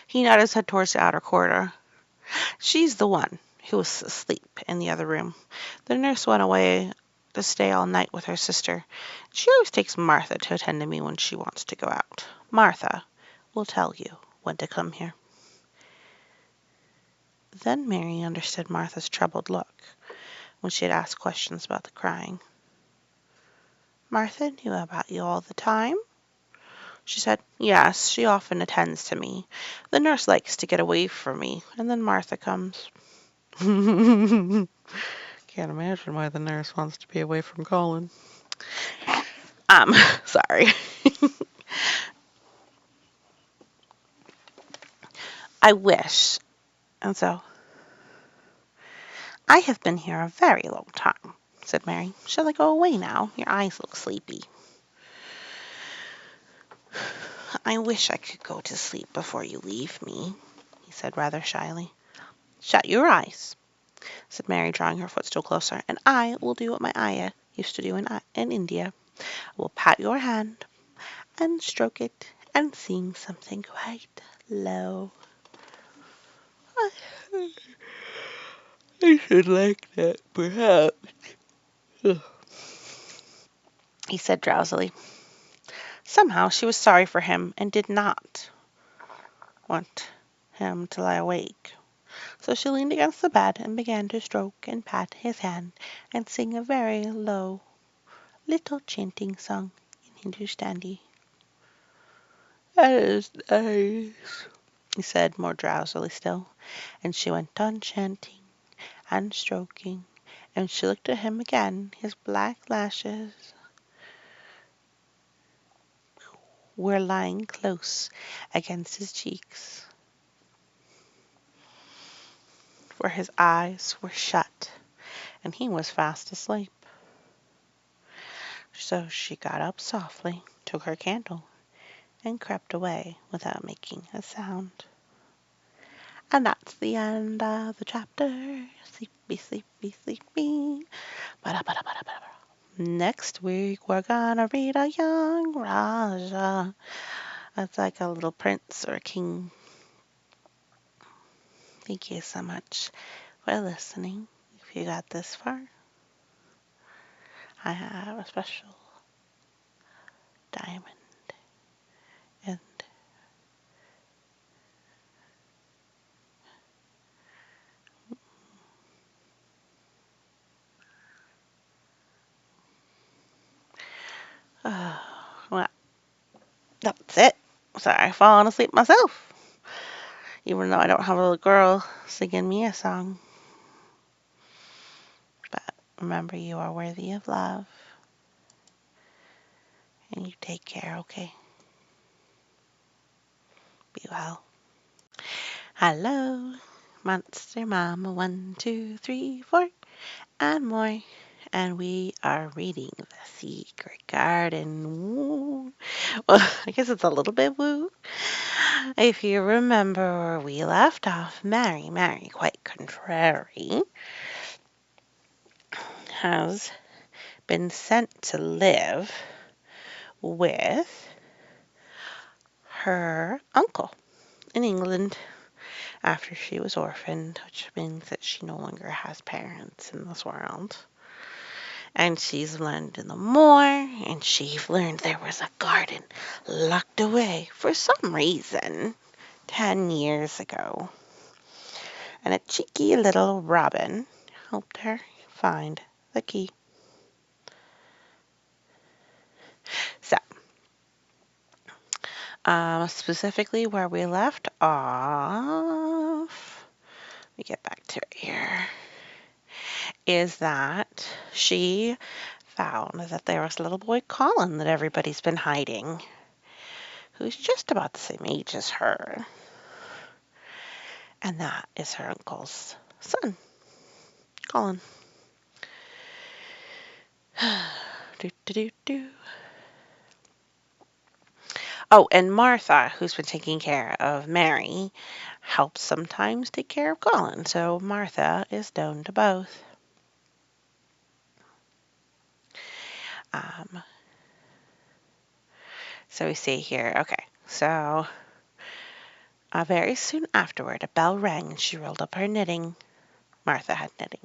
He nodded his head towards the outer corridor. She's the one who was asleep in the other room. The nurse went away to stay all night with her sister. She always takes Martha to attend to me when she wants to go out. Martha will tell you when to come here. Then Mary understood Martha's troubled look when she had asked questions about the crying. Martha knew about you all the time? She said, yes, she often attends to me. The nurse likes to get away from me, and then Martha comes. Can Can't imagine why the nurse wants to be away from Colin. Sorry. I wish. And so, I have been here a very long time, said Mary. Shall I go away now? Your eyes look sleepy. I wish I could go to sleep before you leave me, he said rather shyly. Shut your eyes, said Mary, drawing her footstool closer, and I will do what my ayah used to do in India. I will pat your hand and stroke it and sing something quite low. I should like that, perhaps, he said drowsily. Somehow she was sorry for him and did not want him to lie awake. So she leaned against the bed and began to stroke and pat his hand and sing a very low little chanting song in Hindustani. That is nice, he said more drowsily still, and she went on chanting and stroking, and she looked at him again. His black lashes were lying close against his cheeks, for his eyes were shut, and he was fast asleep. So she got up softly, took her candle, and crept away without making a sound. And that's the end of the chapter. Sleepy, sleepy, sleepy. Ba-da-ba-da-ba-da-ba-da. Next week, we're gonna read a young Raja. That's like a little prince or a king. Thank you so much for listening. If you got this far, I have a special diamond. And well, that's it. Sorry, I've fallen asleep myself. Even though I don't have a little girl singing me a song. But remember, you are worthy of love. And you take care, okay? Be well. Hello, Monster Mama 1, 2, 3, 4, and more. And we are reading The Secret Garden. Woo. Well, I guess it's a little bit woo. If you remember where we left off, Mary, quite contrary, has been sent to live with her uncle in England after she was orphaned, which means that she no longer has parents in this world. And she's learned in the moor, and she's learned there was a garden locked away for some reason 10 years ago. And a cheeky little robin helped her find the key. So, specifically where we left off, let me get back to it here, is that she found that there was a little boy Colin that everybody's been hiding, who's just about the same age as her. And that is her uncle's son, Colin. do, do, do, do. Oh, and Martha, who's been taking care of Mary, helps sometimes take care of Colin. So Martha is known to both. So we see here, okay, so very soon afterward, a bell rang and she rolled up her knitting. Martha had knitting.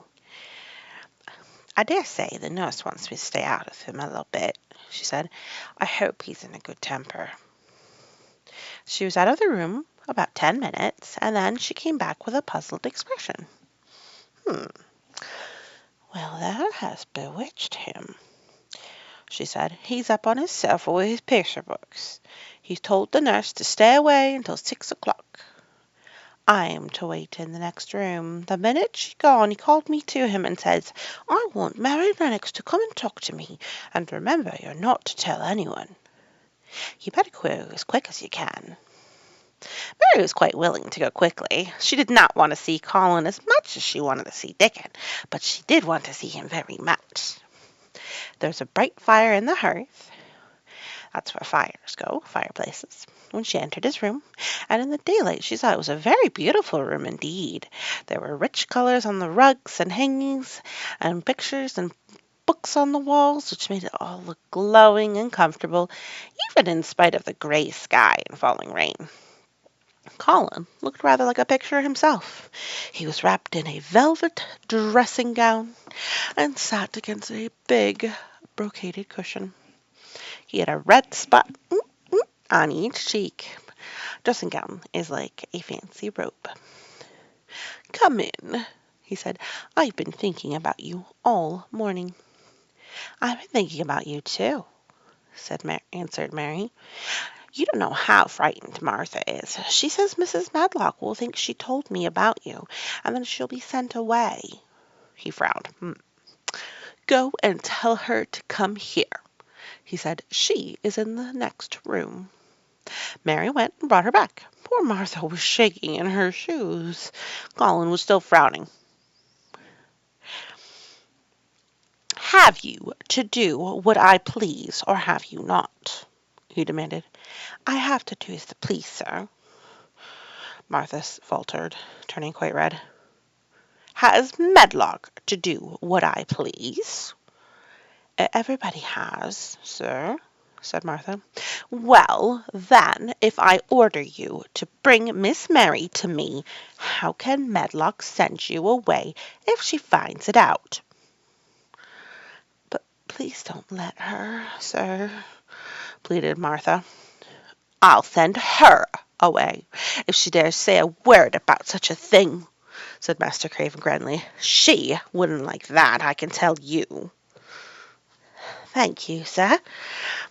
I dare say the nurse wants me to stay out of him a little bit, she said. I hope he's in a good temper. She was out of the room about 10 minutes, and then she came back with a puzzled expression. Well, that has bewitched him, she said. He's up on his sofa with his picture books. He's told the nurse to stay away until 6 o'clock. I am to wait in the next room. The minute she's gone, he called me to him and says, I want Mary Lennox to come and talk to me, and remember you're not to tell anyone. You better go as quick as you can. Mary was quite willing to go quickly. She did not want to see Colin as much as she wanted to see Dickon, but she did want to see him very much. There was a bright fire in the hearth. That's where fires go, fireplaces. When she entered his room, and in the daylight she saw it was a very beautiful room indeed. There were rich colors on the rugs and hangings, and pictures and books on the walls, which made it all look glowing and comfortable, even in spite of the gray sky and falling rain. Colin looked rather like a picture himself. He was wrapped in a velvet dressing gown and sat against a big brocaded cushion. He had a red spot on each cheek. Dressing gown is like a fancy robe. Come in, he said. I've been thinking about you all morning. I've been thinking about you too, answered Mary. You don't know how frightened Martha is. She says Mrs. Medlock will think she told me about you, and then she'll be sent away. He frowned. Go and tell her to come here, he said. She is in the next room. Mary went and brought her back. Poor Martha was shaking in her shoes. Colin was still frowning. Have you to do what I please, or have you not? He demanded. I have to do as the please, sir. Martha faltered, turning quite red. Has Medlock to do what I please? Everybody has, sir, said Martha. Well, then, if I order you to bring Miss Mary to me, how can Medlock send you away if she finds it out? But please don't let her, sir, pleaded Martha. I'll send her away if she dares say a word about such a thing, said Master Craven grandly. She wouldn't like that, I can tell you. Thank you, sir,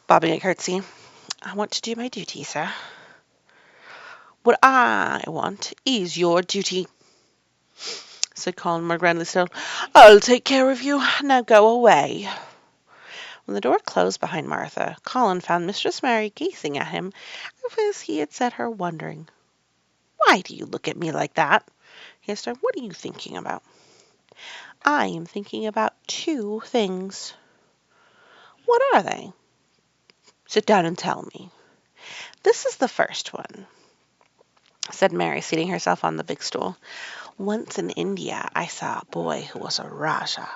bobbing a curtsy. I want to do my duty, sir. What I want is your duty, said Colin more grandly still. I'll take care of you. Now go away. When the door closed behind Martha, Colin found Mistress Mary gazing at him as he had set her, wondering. Why do you look at me like that? He asked her. What are you thinking about? I am thinking about two things. What are they? Sit down and tell me. This is the first one, said Mary, seating herself on the big stool. Once in India, I saw a boy who was a Rajah.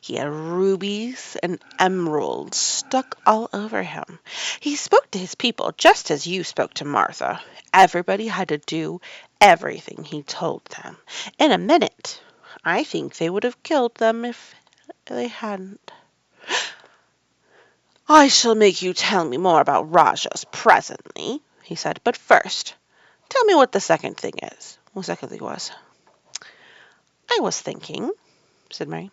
He had rubies and emeralds stuck all over him. He spoke to his people just as you spoke to Martha. Everybody had to do everything he told them. In a minute, I think they would have killed them if they hadn't. I shall make you tell me more about Rajahs presently, he said. But first, tell me what the second thing is. What the second thing was. I was thinking, said Mary,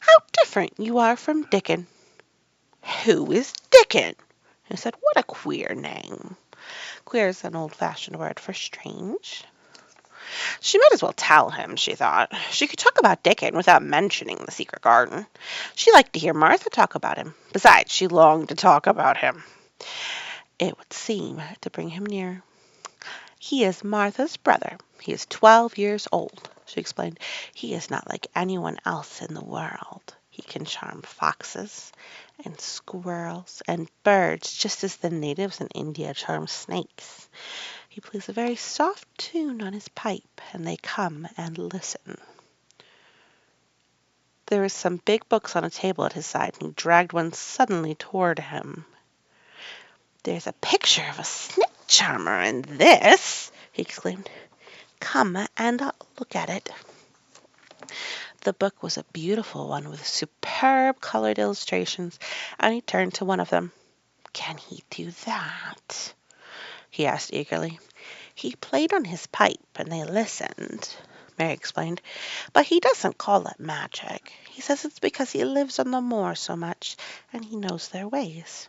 how different you are from Dickon. Who is Dickon? I said, what a queer name. Queer is an old-fashioned word for strange. She might as well tell him, she thought. She could talk about Dickon without mentioning the secret garden. She liked to hear Martha talk about him. Besides, she longed to talk about him. It would seem to bring him near. He is Martha's brother. He is 12 years old, she explained. He is not like anyone else in the world. He can charm foxes and squirrels and birds just as the natives in India charm snakes. He plays a very soft tune on his pipe, and they come and listen. There were some big books on a table at his side, and he dragged one suddenly toward him. There's a picture of a snake charmer in this, he exclaimed. Come and look at it. The book was a beautiful one with superb colored illustrations, and he turned to one of them. Can he do that? He asked eagerly. He played on his pipe, and they listened, Mary explained, but he doesn't call it magic. He says it's because he lives on the moor so much, and he knows their ways.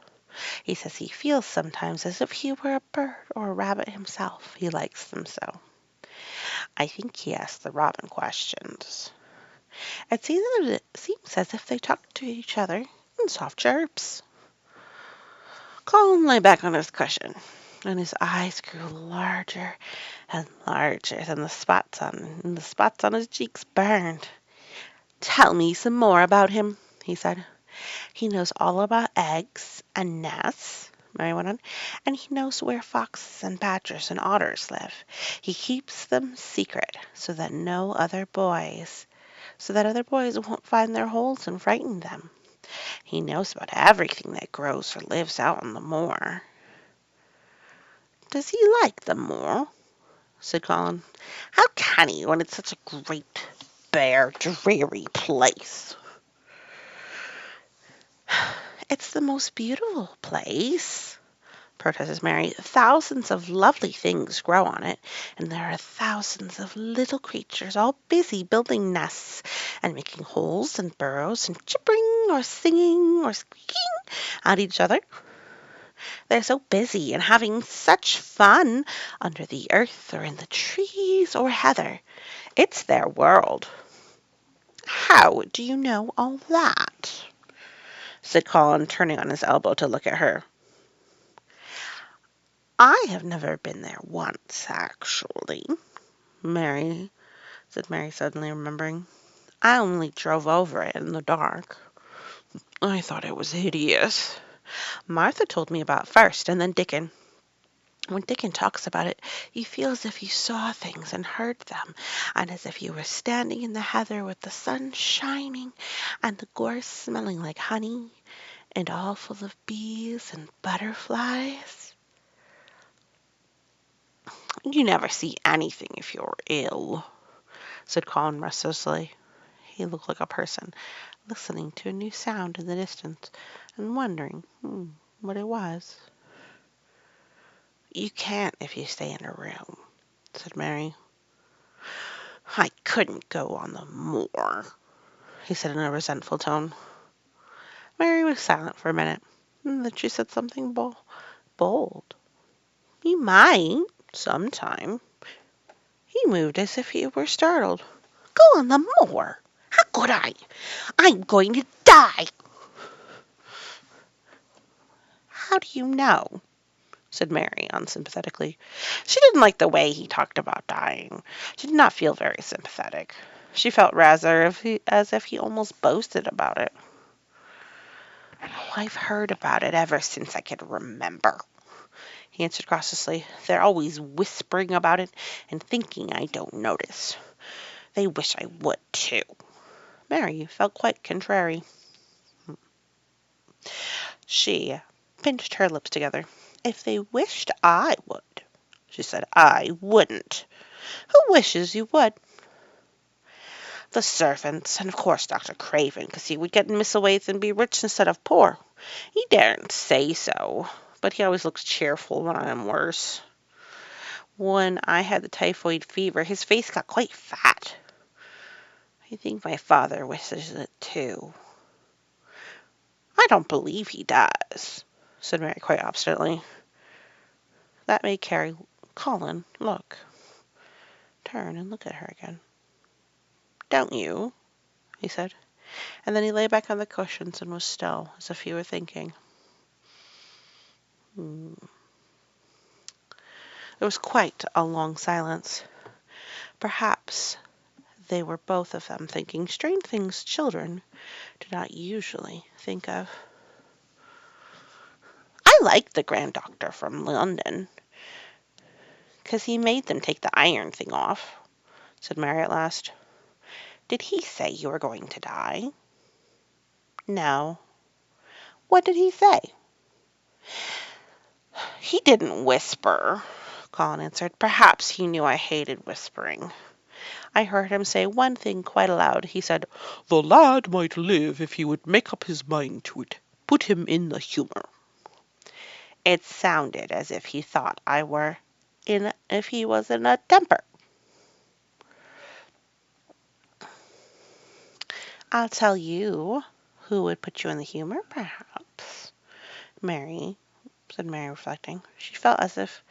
He says he feels sometimes as if he were a bird or a rabbit himself. He likes them so. I think he asked the robin questions. It seems as if they talk to each other in soft chirps. Colin lay back on his cushion, and his eyes grew larger and larger, and the spots on his cheeks burned. "Tell me some more about him," he said. "He knows all about eggs and nests," Mary went on, "and he knows where foxes and badgers and otters live. He keeps them secret so that other boys won't find their holes and frighten them. He knows about everything that grows or lives out on the moor." "Does he like the moor?" said Colin. "How can he when it's such a great, bare, dreary place?" "It's the most beautiful place," protested Mary. "Thousands of lovely things grow on it, and there are thousands of little creatures all busy building nests and making holes and burrows and chippering or singing or squeaking at each other. They're so busy and having such fun under the earth or in the trees or heather. It's their world." "How do you know all that?" said Colin, turning on his elbow to look at her. "I have never been there once, actually," said Mary, suddenly remembering. "I only drove over it in the dark. I thought it was hideous. Martha told me about it first, and then Dickon. When Dickon talks about it, you feel as if you saw things and heard them, and as if you were standing in the heather with the sun shining and the gorse smelling like honey, and all full of bees and butterflies." "You never see anything if you're ill," said Colin restlessly. He looked like a person listening to a new sound in the distance and wondering what it was. "You can't if you stay in a room," said Mary. "I couldn't go on the moor," he said in a resentful tone. Mary was silent for a minute, and then she said something bold. "You might, sometime." He moved as if he were startled. "Go on the moor? How could I? I'm going to die." "How do you know?" said Mary unsympathetically. She didn't like the way he talked about dying. She did not feel very sympathetic. She felt rather as if he almost boasted about it. "Oh, I've heard about it ever since I could remember," he answered cautiously. "They're always whispering about it and thinking I don't notice. They wish I would, too." Mary felt quite contrary. She pinched her lips together. "If they wished I would," she said, "I wouldn't." "Who wishes you would?" "The servants, and of course Dr. Craven, because he would get Misselthwaite and be rich instead of poor. He daren't say so, but he always looks cheerful when I am worse. When I had the typhoid fever, his face got quite fat. I think my father wishes it too." "I don't believe he does," said Mary quite obstinately. That made Colin look. Turn and look at her again. "Don't you?" he said, and then he lay back on the cushions and was still, as if he were thinking. There was quite a long silence. Perhaps they were both of them thinking strange things children do not usually think of. "I liked the Grand Doctor from London, 'cause he made them take the iron thing off," said Mary at last. "Did he say you were going to die?" "No." "What did he say?" "He didn't whisper," Colin answered. "Perhaps he knew I hated whispering. I heard him say one thing quite aloud. He said, 'The lad might live if he would make up his mind to it. Put him in the humour.' It sounded as if he thought if he was in a temper." "I'll tell you who would put you in the humour, perhaps, Mary," said Mary, reflecting. She felt as if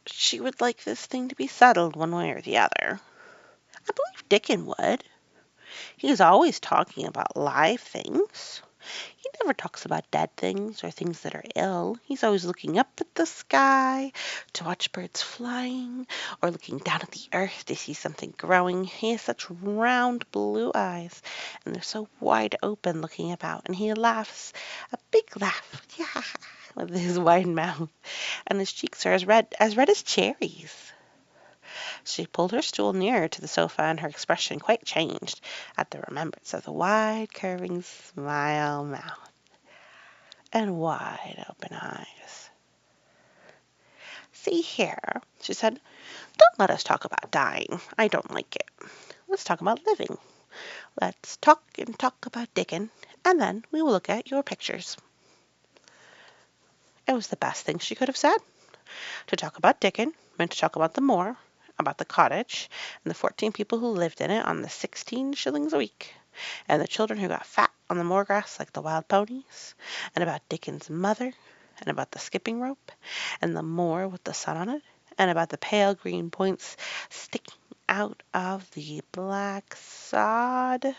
she would like this thing to be settled one way or the other. I believe Dickon would. He is always talking about live things. He never talks about dead things or things that are ill. He's always looking up at the sky to watch birds flying or looking down at the earth to see something growing. He has such round blue eyes and they're so wide open looking about. And he laughs, a big laugh, yeah, with his wide mouth. And his cheeks are as red as cherries. She pulled her stool nearer to the sofa, and her expression quite changed at the remembrance of the wide, curving smile mouth and wide open eyes. "See here," she said, "don't let us talk about dying. I don't like it. Let's talk about living. Let's talk and talk about Dickon, and then we will look at your pictures." It was the best thing she could have said. To talk about Dickon meant to talk about the moor, about the cottage, and the 14 people who lived in it on the 16 shillings a week, and the children who got fat on the moor grass like the wild ponies, and about Dickon's mother, and about the skipping rope, and the moor with the sun on it, and about the pale green points sticking out of the black sod.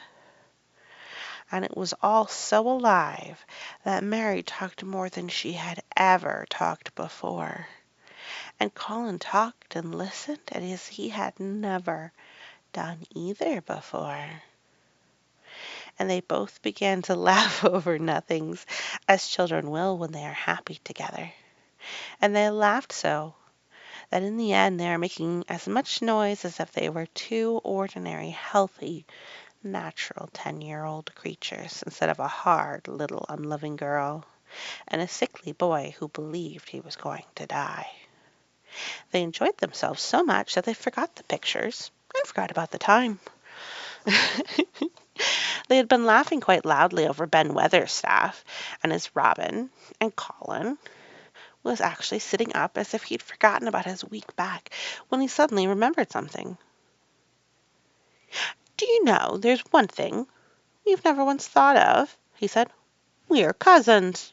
And it was all so alive that Mary talked more than she had ever talked before. And Colin talked and listened as he had never done either before. And they both began to laugh over nothings, as children will when they are happy together. And they laughed so that in the end they were making as much noise as if they were two ordinary, healthy, natural 10-year-old creatures, instead of a hard, little, unloving girl, and a sickly boy who believed he was going to die. They enjoyed themselves so much that they forgot the pictures and forgot about the time. They had been laughing quite loudly over Ben Weatherstaff and his robin, and Colin was actually sitting up as if he'd forgotten about his weak back when he suddenly remembered something. "Do you know, there's one thing we've never once thought of," he said. "We're cousins."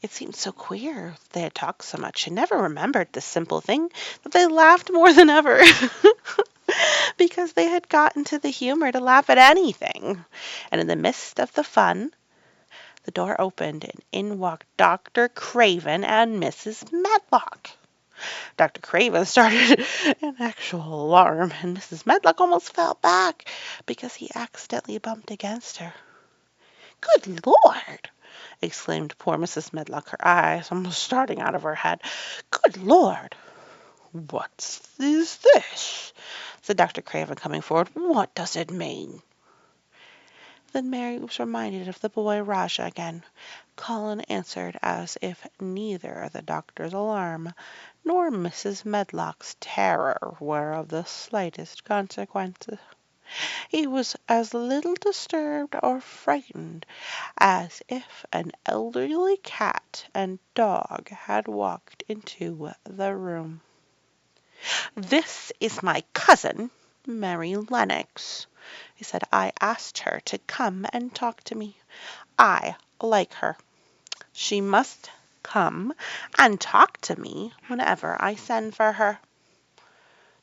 It seemed so queer they had talked so much and never remembered this simple thing that they laughed more than ever because they had got into the humor to laugh at anything. And in the midst of the fun, the door opened and in walked Dr. Craven and Mrs. Medlock. Dr. Craven started in actual alarm, and Mrs. Medlock almost fell back because he accidentally bumped against her. "Good Lord!" exclaimed poor Mrs. Medlock, her eyes almost starting out of her head. "Good Lord!" "What is this?" said Dr. Craven, coming forward. "What does it mean?" Then Mary was reminded of the boy Rajah again. Colin answered as if neither the doctor's alarm nor Mrs. Medlock's terror were of the slightest consequence. He was as little disturbed or frightened as if an elderly cat and dog had walked into the room. "This is my cousin, Mary Lennox," he said. "I asked her to come and talk to me. I like her. She must come and talk to me whenever I send for her."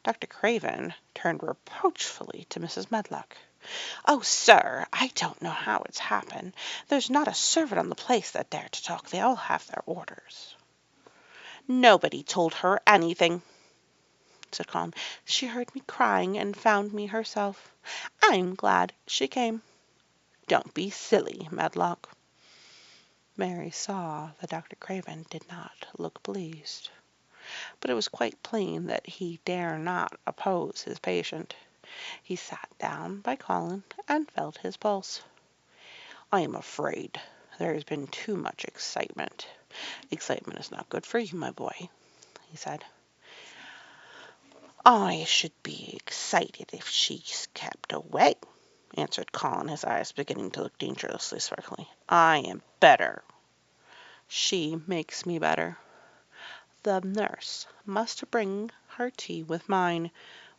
Dr. Craven turned reproachfully to Mrs. Medlock. "Oh, sir, I don't know how it's happened. There's not a servant on the place that dared to talk. They all have their orders." "Nobody told her anything," said Colin. "She heard me crying and found me herself. I'm glad she came." "Don't be silly, Medlock." Mary saw that Dr. Craven did not look pleased, but it was quite plain that he dare not oppose his patient. He sat down by Colin and felt his pulse. "I am afraid there has been too much excitement. Excitement is not good for you, my boy," he said. "I should be excited if she's kept away," answered Colin, his eyes beginning to look dangerously sparkling. "I am better. She makes me better. The nurse must bring her tea with mine.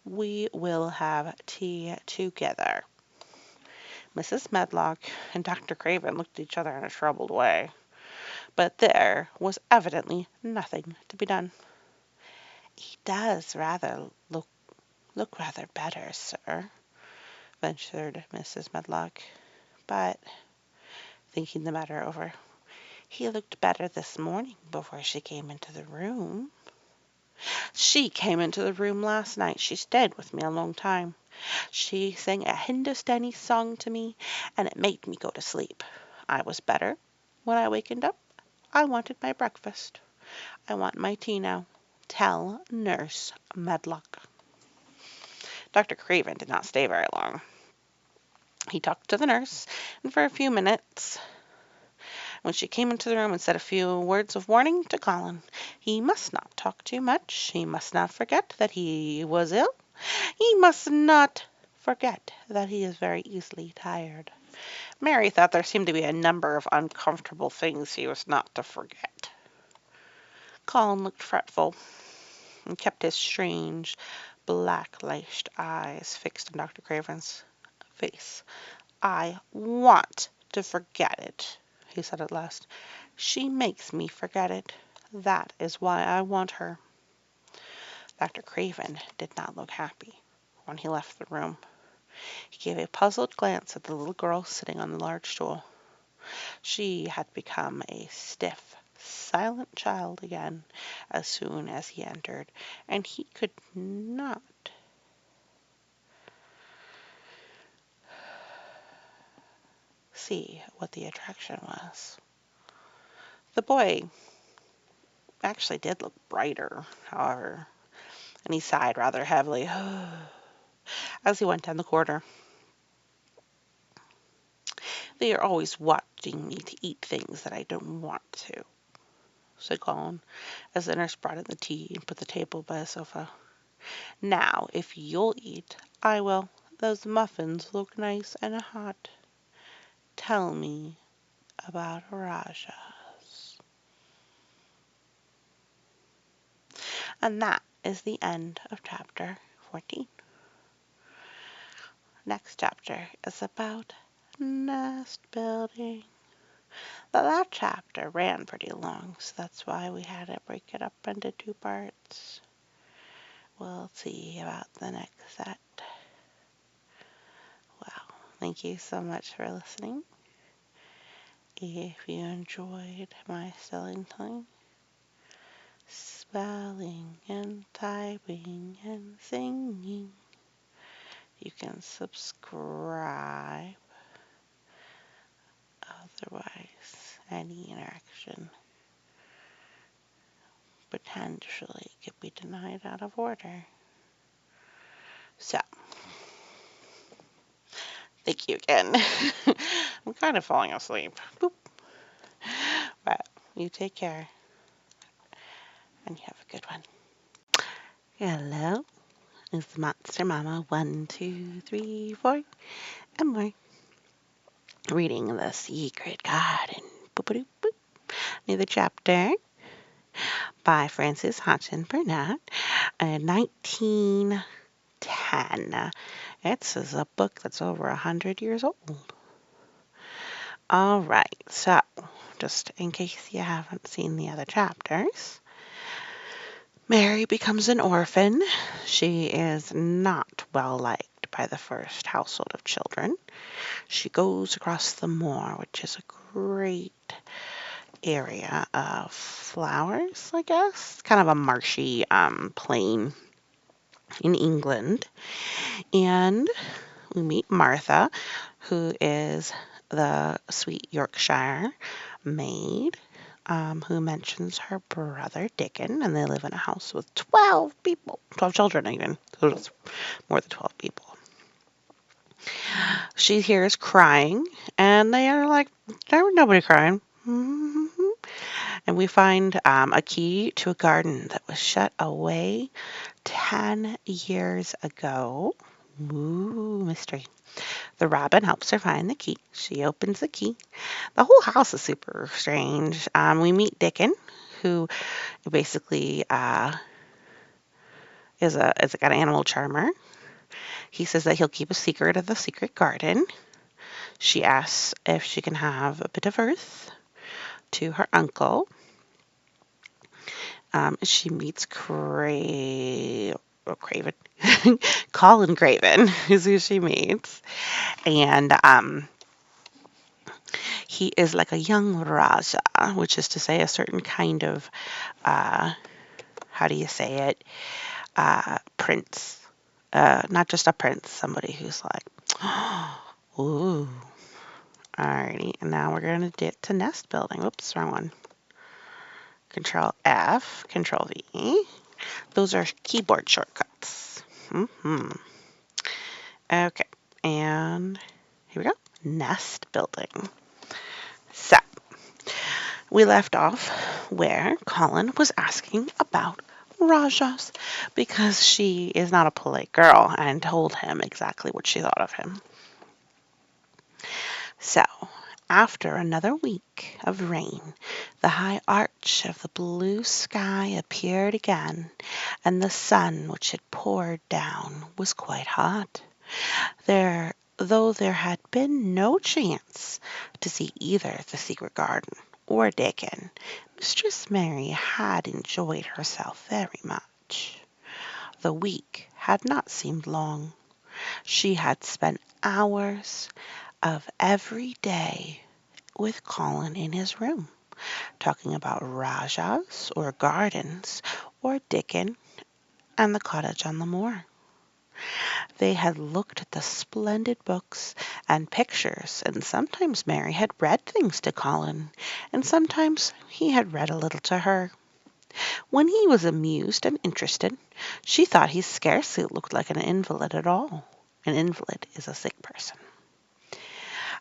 We will have tea together." Mrs. Medlock and Dr. Craven looked at each other in a troubled way, but there was evidently nothing to be done. He does rather look rather better, sir, ventured Mrs. Medlock. But, thinking the matter over, he looked better this morning before she came into the room. She came into the room last night. She stayed with me a long time. She sang a Hindustani song to me, and it made me go to sleep. I was better. When I wakened up, I wanted my breakfast. I want my tea now. Tell Nurse Medlock. Dr. Craven did not stay very long. He talked to the nurse, and for a few minutes, when she came into the room and said a few words of warning to Colin, he must not talk too much. He must not forget that he was ill. He must not forget that he is very easily tired. Mary thought there seemed to be a number of uncomfortable things he was not to forget. Colin looked fretful and kept his strange, black-lashed eyes fixed on Dr. Craven's face. I want to forget it, he said at last. She makes me forget it. That is why I want her. Dr. Craven did not look happy when he left the room. He gave a puzzled glance at the little girl sitting on the large stool. She had become a stiff, silent child again as soon as he entered, and he could not see what the attraction was. The boy actually did look brighter, however, and he sighed rather heavily as he went down the corridor. They are always watching me to eat things that I don't want to, said Colin, as the nurse brought in the tea and put the table by the sofa. Now, if you'll eat, I will. Those muffins look nice and hot. Tell me about Rajas. And that is the end of chapter 14. Next chapter is about nest building. The last chapter ran pretty long, so that's why we had to break it up into 2 parts. We'll see about the next set. Well, thank you so much for listening. If you enjoyed my spelling time, spelling and typing and singing, you can subscribe. Otherwise, any interaction potentially could be denied out of order. So, thank you again. I'm kind of falling asleep. Boop. But you take care, and you have a good one. Hello, it's Monster Mama 1, 2, 3, 4, and more. Reading The Secret Garden. Boop-a-doop, boop. Another chapter by Frances Hodgson Burnett in 1910. It's a book that's over 100 years old. All right, so just in case you haven't seen the other chapters, Mary becomes an orphan. She is not well liked by the first household of children. She goes across the moor, which is a great area of flowers, I guess. Kind of a marshy plain in England. And we meet Martha, who is the sweet Yorkshire maid, who mentions her brother Dickon, and they live in a house with 12 people, 12 children even, so it's more than 12 people. She hears crying, and they are like, there was nobody crying. And we find a key to a garden that was shut away 10 years ago. Ooh, mystery. The robin helps her find the key. She opens the key. The whole house is super strange. We meet Dickon, who basically is a kind of animal charmer. He says that he'll keep a secret of the secret garden. She asks if she can have a bit of earth to her uncle. She meets Craven. Colin Craven is who she meets. And he is like a young Raja, which is to say a certain kind of, uh, how do you say it, prince. Not just a prince, somebody who's like, ooh. Alrighty, and now we're going to get to nest building. Oops, wrong one. Control F, Control V. Those are keyboard shortcuts. Okay, and here we go. Nest building. So, we left off where Colin was asking about Rajas because she is not a polite girl and told him exactly what she thought of him. So, after another week of rain, the high arch of the blue sky appeared again, and the sun which had poured down was quite hot. Though there had been no chance to see either the secret garden or Dickon, Mistress Mary had enjoyed herself very much. The week had not seemed long. She had spent hours of every day with Colin in his room, talking about Rajas or gardens or Dickon and the cottage on the moor. They had looked at the splendid books and pictures, and sometimes Mary had read things to Colin, and sometimes he had read a little to her. When he was amused and interested, she thought he scarcely looked like an invalid at all. An invalid is a sick person.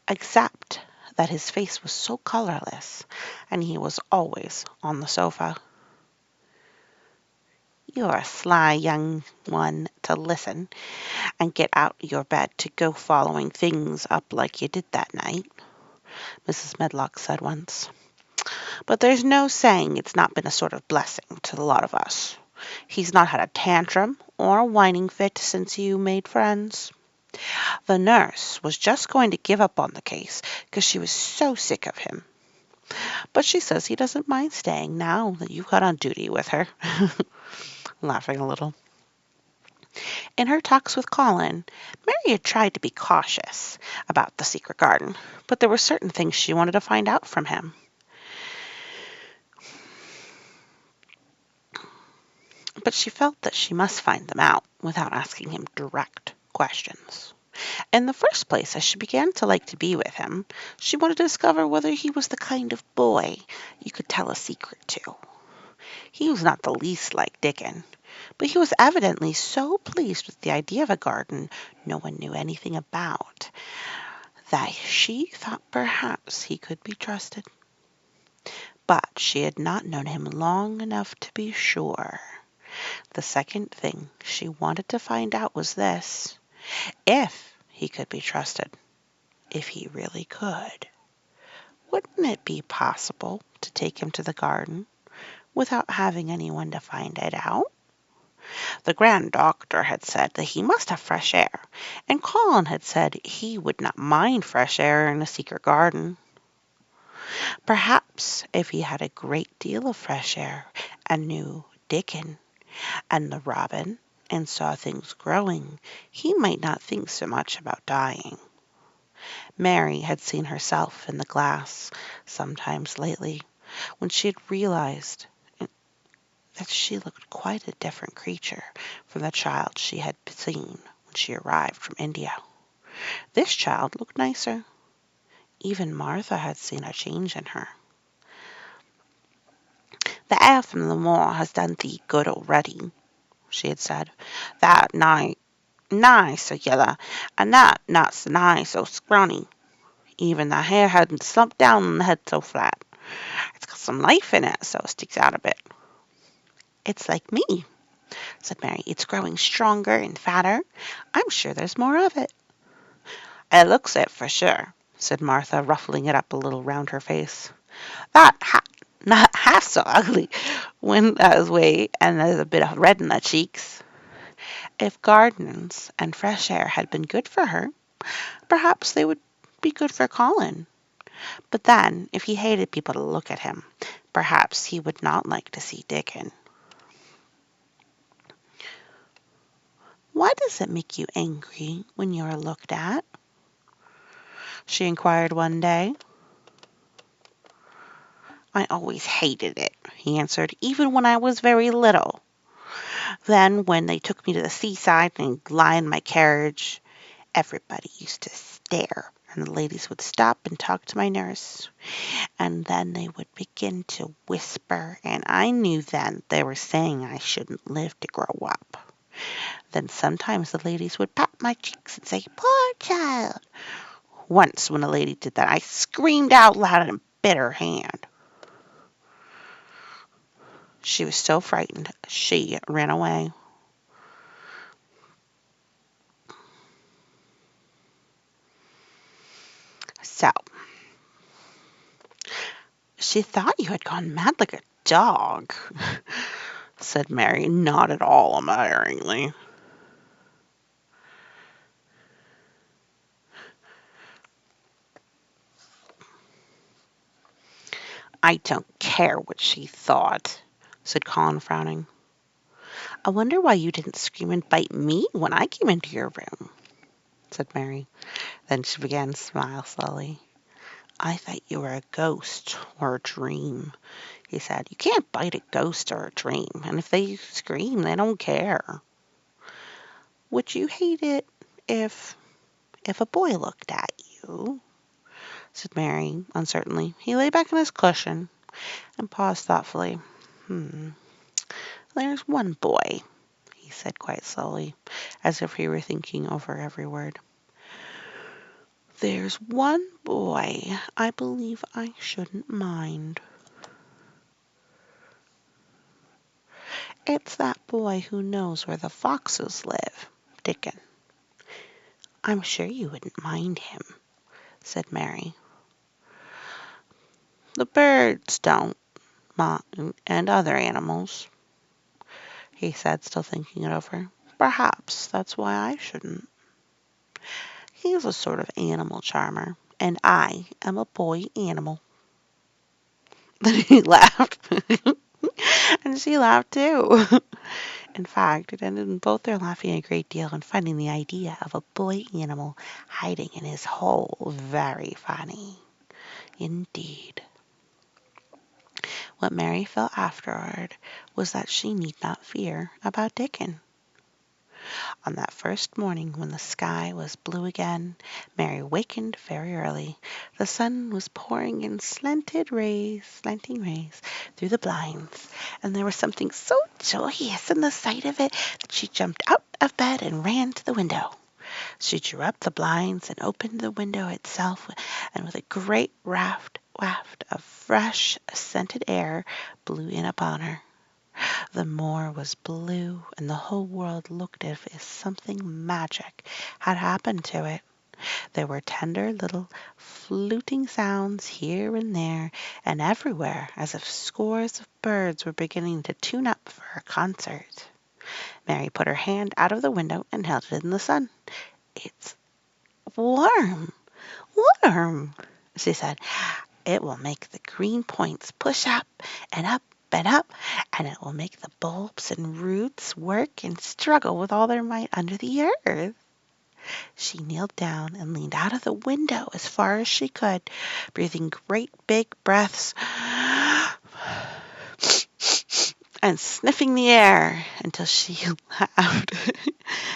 Except that his face was so colorless, and he was always on the sofa. "You're a sly young one to listen, and get out your bed to go following things up like you did that night," Mrs. Medlock said once. "But there's no saying it's not been a sort of blessing to the lot of us. He's not had a tantrum or a whining fit since you made friends. The nurse was just going to give up on the case because she was so sick of him. But she says he doesn't mind staying now that you've got on duty with her." Laughing a little. In her talks with Colin, Mary had tried to be cautious about the secret garden, but there were certain things she wanted to find out from him. But she felt that she must find them out without asking him direct questions. In the first place, as she began to like to be with him, she wanted to discover whether he was the kind of boy you could tell a secret to. He was not the least like Dickon, but he was evidently so pleased with the idea of a garden no one knew anything about that she thought perhaps he could be trusted. But she had not known him long enough to be sure. The second thing she wanted to find out was this: if he could be trusted, if he really could. Wouldn't it be possible to take him to the garden without having anyone to find it out? The Grand Doctor had said that he must have fresh air, and Colin had said he would not mind fresh air in a secret garden. Perhaps if he had a great deal of fresh air and knew Dickon and the robin and saw things growing, he might not think so much about dying. Mary had seen herself in the glass sometimes lately, when she had realized that she looked quite a different creature from the child she had seen when she arrived from India. This child looked nicer. Even Martha had seen a change in her. "The air from the moor has done thee good already," she had said. "That nigh so yellow, and that not so nigh so scrawny. Even the hair hadn't slumped down on the head so flat. It's got some life in it, so it sticks out a bit." "It's like me," said Mary. "It's growing stronger and fatter. I'm sure there's more of it." "It looks it for sure," said Martha, ruffling it up a little round her face. Not half so ugly when that way, and there's a bit of red in the cheeks." If gardens and fresh air had been good for her, perhaps they would be good for Colin. But then, if he hated people to look at him, Perhaps he would not like to see Dickon. "Why does it make you angry when you are looked at?" she inquired one day. "I always hated it," he answered, "even when I was very little. Then when they took me to the seaside and lie in my carriage, everybody used to stare, and the ladies would stop and talk to my nurse, and then they would begin to whisper, and I knew then they were saying I shouldn't live to grow up. Then sometimes the ladies would pat my cheeks and say, 'Poor child.' Once when a lady did that, I screamed out loud and bit her hand. She was so frightened, she ran away." "So she thought you had gone mad like a dog," said Mary, not at all admiringly. "I don't care what she thought," said Colin, frowning. "I wonder why you didn't scream and bite me when I came into your room," said Mary. Then she began to smile slowly. "I thought you were a ghost or a dream," he said. "You can't bite a ghost or a dream, and if they scream, they don't care." "Would you hate it if a boy looked at you?" said Mary, uncertainly. He lay back on his cushion and paused thoughtfully. "There's one boy," he said quite slowly, as if he were thinking over every word. "There's one boy I believe I shouldn't mind. It's that boy who knows where the foxes live, Dickon. I'm sure you wouldn't mind him," said Mary. "The birds don't, Ma, and other animals," he said, still thinking it over. "Perhaps that's why I shouldn't. He's a sort of animal charmer, and I am a boy animal." Then he laughed, and she laughed too. In fact, it ended in both their laughing a great deal and finding the idea of a boy animal hiding in his hole very funny indeed. What Mary felt afterward was that she need not fear about Dickon. On that first morning when the sky was blue again, Mary wakened very early. The sun was pouring in slanting rays through the blinds, and there was something so joyous in the sight of it that she jumped out of bed and ran to the window. She drew up the blinds and opened the window itself, and with a great waft of fresh, scented air blew in upon her. The moor was blue, and the whole world looked as if something magic had happened to it. There were tender little fluting sounds here and there and everywhere, as if scores of birds were beginning to tune up for a concert. Mary put her hand out of the window and held it in the sun. "It's warm, warm," she said. "It will make the green points push up and up and up, and it will make the bulbs and roots work and struggle with all their might under the earth." She kneeled down and leaned out of the window as far as she could, breathing great big breaths and sniffing the air until she laughed,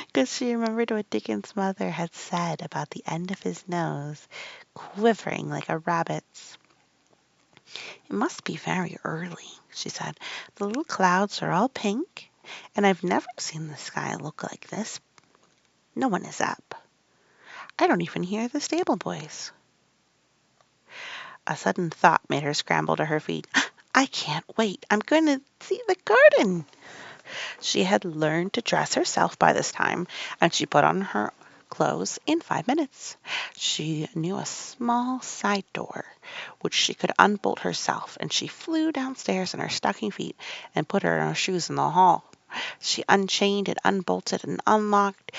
because she remembered what Dickon's mother had said about the end of his nose quivering like a rabbit's. "It must be very early," she said. "The little clouds are all pink, and I've never seen the sky look like this. No one is up. I don't even hear the stable boys." A sudden thought made her scramble to her feet. "I can't wait. I'm going to see the garden." She had learned to dress herself by this time, and she put on her clothes in 5 minutes. She knew a small side door which she could unbolt herself, and she flew downstairs in her stocking feet and put her shoes in the hall. She unchained and unbolted and unlocked,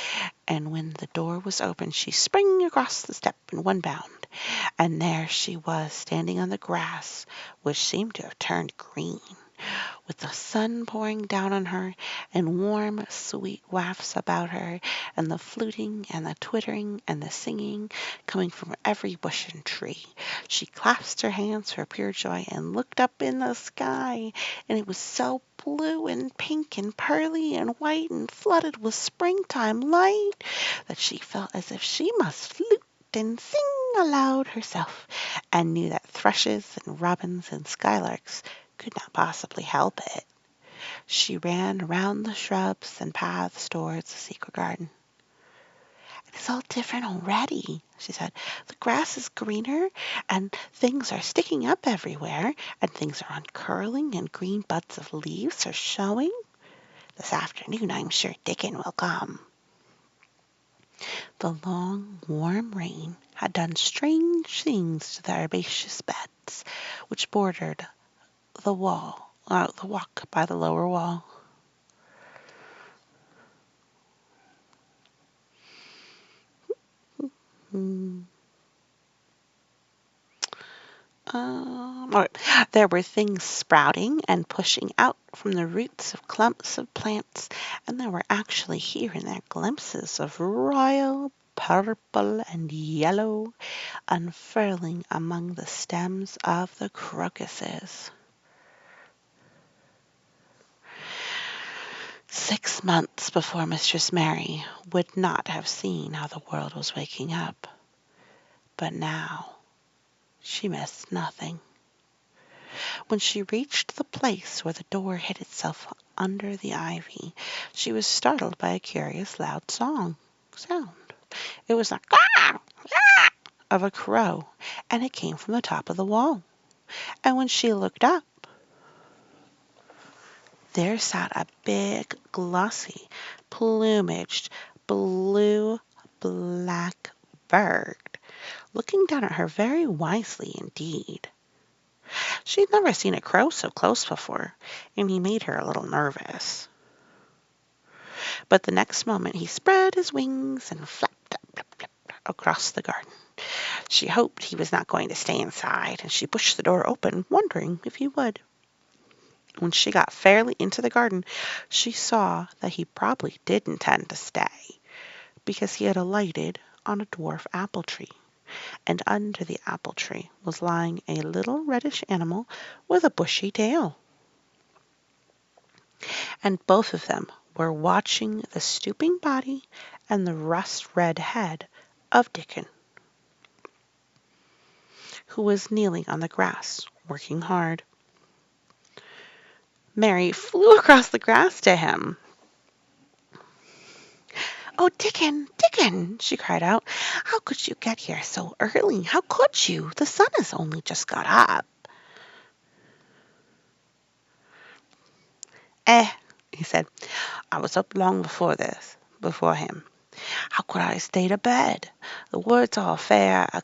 and when the door was open she sprang across the step in one bound, and there she was standing on the grass, which seemed to have turned green, with the sun pouring down on her, and warm, sweet wafts about her, and the fluting and the twittering and the singing coming from every bush and tree. She clasped her hands for pure joy and looked up in the sky, and it was so blue and pink and pearly and white and flooded with springtime light that she felt as if she must flute and sing aloud herself, and knew that thrushes and robins and skylarks could not possibly help it. She ran around the shrubs and paths towards the secret garden. "It's all different already," she said. "The grass is greener, and things are sticking up everywhere, and things are uncurling, and green buds of leaves are showing. This afternoon I'm sure Dickon will come." The long, warm rain had done strange things to the herbaceous beds which bordered the walk by the lower wall. Mm. All right. There were things sprouting and pushing out from the roots of clumps of plants, and there were actually here and there glimpses of royal purple and yellow unfurling among the stems of the crocuses. 6 months before Mistress Mary would not have seen how the world was waking up, but now she missed nothing. When she reached the place where the door hid itself under the ivy, she was startled by a curious loud sound. It was like "Caw! Caw!" of a crow, and it came from the top of the wall. And when she looked up, there sat a big, glossy, plumaged, blue-black bird, looking down at her very wisely indeed. She'd never seen a crow so close before, and he made her a little nervous. But the next moment he spread his wings and flapped across the garden. She hoped he was not going to stay inside, and she pushed the door open, wondering if he would. When she got fairly into the garden, she saw that he probably did intend to stay, because he had alighted on a dwarf apple tree, and under the apple tree was lying a little reddish animal with a bushy tail. And both of them were watching the stooping body and the rust-red head of Dickon, who was kneeling on the grass, working hard. Mary flew across the grass to him. "Oh, Dickon, Dickon!" she cried out. "How could you get here so early? How could you? The sun has only just got up." He said, "I was up long before him. How could I stay to bed? The word's all fair. I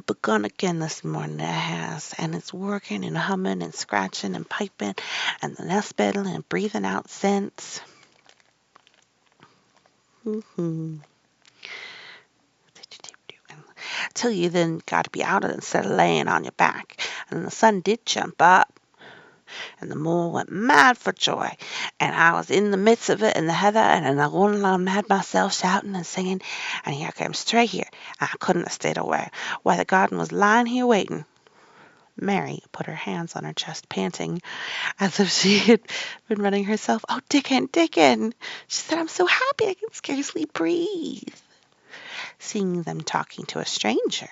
begun again this morning, it has, and it's working and humming and scratching and piping, and the nest bedding and breathing out scents." Till you then got to be out of it instead of laying on your back. And the sun did jump up, and the moor went mad for joy, and I was in the midst of it in the heather, and I went along mad myself, shouting and singing, and here I came straight here, and I couldn't have stayed away. Why, the garden was lying here waiting. Mary put her hands on her chest, panting, as if she had been running herself. "Oh, Dickon, Dickon!" she said, "I'm so happy I can scarcely breathe." Seeing them talking to a stranger,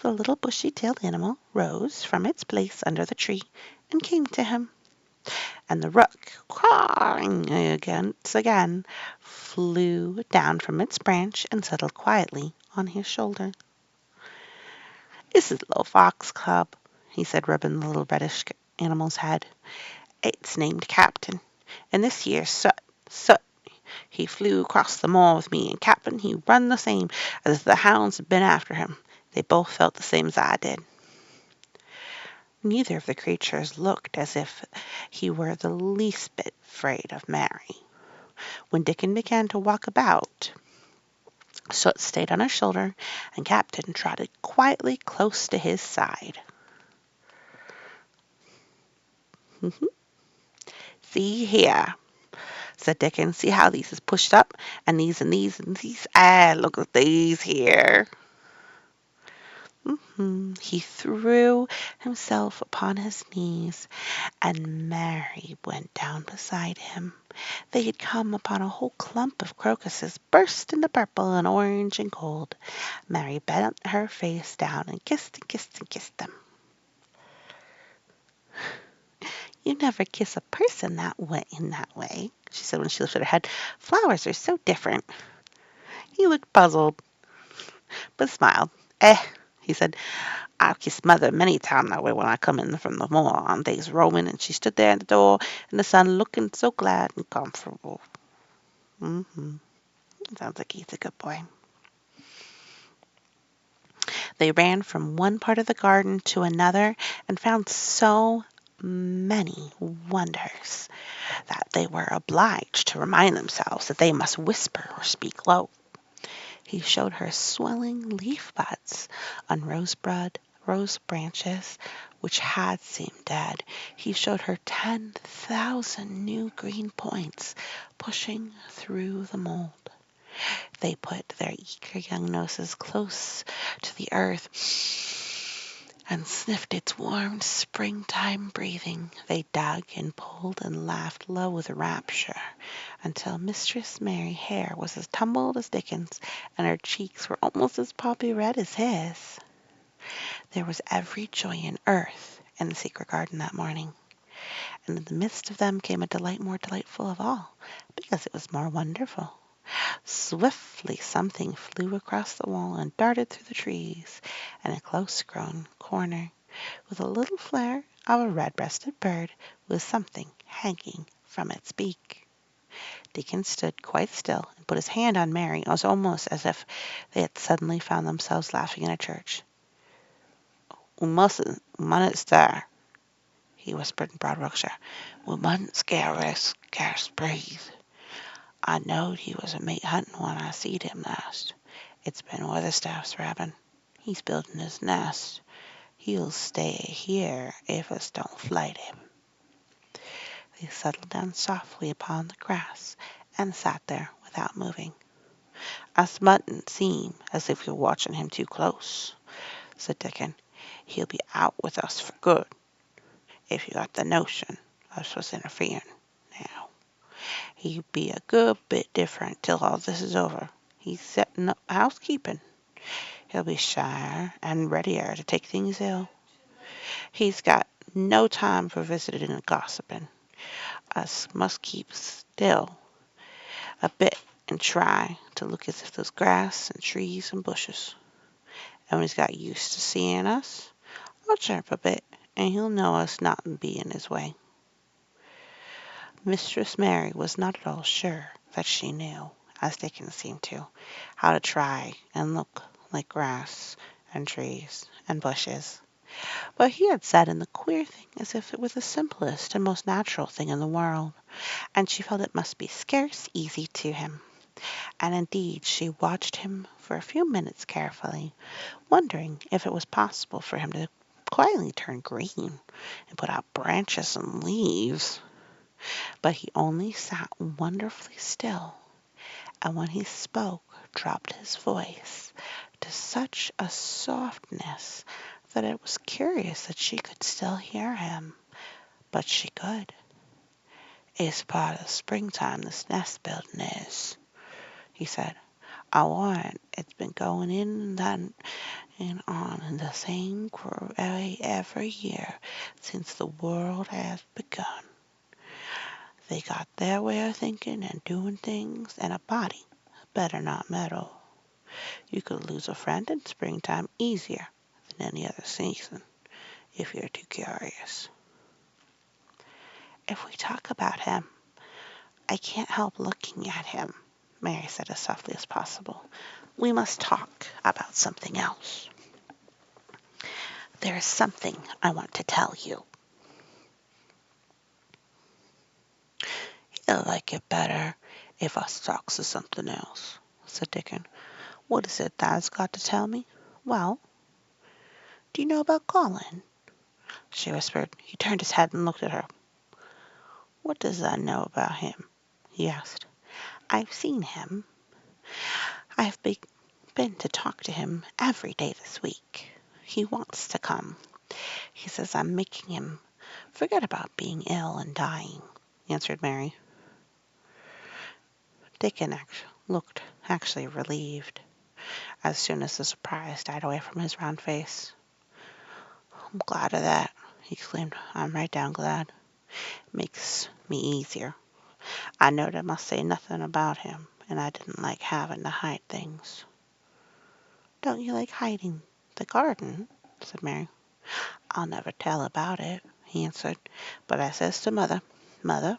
the little bushy-tailed animal rose from its place under the tree and came to him, and the rook, cawing again, flew down from its branch and settled quietly on his shoulder. "This is the little fox cub," he said, rubbing the little reddish animal's head. "It's named Captain, and this here's Soot. He flew across the moor with me, and Captain, he run the same as if the hounds had been after him. They both felt the same as I did." Neither of the creatures looked as if he were the least bit afraid of Mary. When Dickon began to walk about, Soot stayed on his shoulder, and Captain trotted quietly close to his side. "See here," said Dickon. "See how these is pushed up, and these and these and these. Ah, look at these here." He threw himself upon his knees, and Mary went down beside him. They had come upon a whole clump of crocuses burst into purple and orange and gold. Mary bent her face down and kissed and kissed and kissed them. "You never kiss a person in that way," she said when she lifted her head. "Flowers are so different." He looked puzzled, but smiled. He said, "I've kissed mother many times that way when I come in from the moor on days roaming, and she stood there at the door in the sun looking so glad and comfortable." Mm-hmm. Sounds like he's a good boy. They ran from one part of the garden to another and found so many wonders that they were obliged to remind themselves that they must whisper or speak low. He showed her swelling leaf buds on rose branches which had seemed dead. He showed her 10,000 new green points pushing through the mold. They put their eager young noses close to the earth and sniffed its warm springtime breathing. They dug and pulled and laughed low with rapture until Mistress Mary's hair was as tumbled as Dickens and her cheeks were almost as poppy red as his. There was every joy in earth in the secret garden that morning, and in the midst of them came a delight more delightful of all, because it was more wonderful. Swiftly something flew across the wall and darted through the trees, in a close-grown corner, with a little flare of a red-breasted bird with something hanging from its beak. Deacon stood quite still and put his hand on Mary. It was almost as if they had suddenly found themselves laughing in a church. "We mustn't stir," he whispered in broad Yorkshire. "We mustn't scarce breathe. I knowed he was a meat hunting when I seed him last. It's been Weatherstaff's rabbin. He's building his nest. He'll stay here if us don't flight him." They settled down softly upon the grass and sat there without moving. "Us mustn't seem as if we're watching him too close," said Dickon. "He'll be out with us for good, if you got the notion us was interfering. Now, he'll be a good bit different till all this is over. He's setting up housekeeping. He'll be shyer and readier to take things ill. He's got no time for visiting and gossiping. Us must keep still a bit and try to look as if there's grass and trees and bushes. And when he's got used to seeing us, I'll chirp a bit, and he'll know us not be in his way." Mistress Mary was not at all sure that she knew, as Dickens seemed to, how to try and look like grass and trees and bushes. But he had said in the queer thing as if it was the simplest and most natural thing in the world, and she felt it must be scarce easy to him. And indeed she watched him for a few minutes carefully, wondering if it was possible for him to quietly turn green and put out branches and leaves. But he only sat wonderfully still, and when he spoke dropped his voice to such a softness that it was curious that she could still hear him. But she could. "It's part of springtime, this nest building is," he said. "I warrant it's been going in and on in the same way every year since the world has begun. They got their way of thinking and doing things, and a body better not meddle. You could lose a friend in springtime easier than any other season, if you're too curious." "If we talk about him, I can't help looking at him," Mary said as softly as possible. "We must talk about something else. There is something I want to tell you." "He'll like it better if us talks of something else," said Dickon. What is it Dad's got to tell me? Well, do you know about Colin? She whispered. He turned his head and looked at her. What does I know about him? He asked. I've seen him. I've been to talk to him every day this week. He wants to come. He says I'm making him forget about being ill and dying, answered Mary. Dickon looked actually relieved as soon as the surprise died away from his round face. I'm glad of that, he exclaimed. I'm right down glad. Makes me easier. I knowed I must say nothing about him, and I didn't like having to hide things. Don't you like hiding the garden? Said Mary. I'll never tell about it, he answered. But I says to Mother, Mother,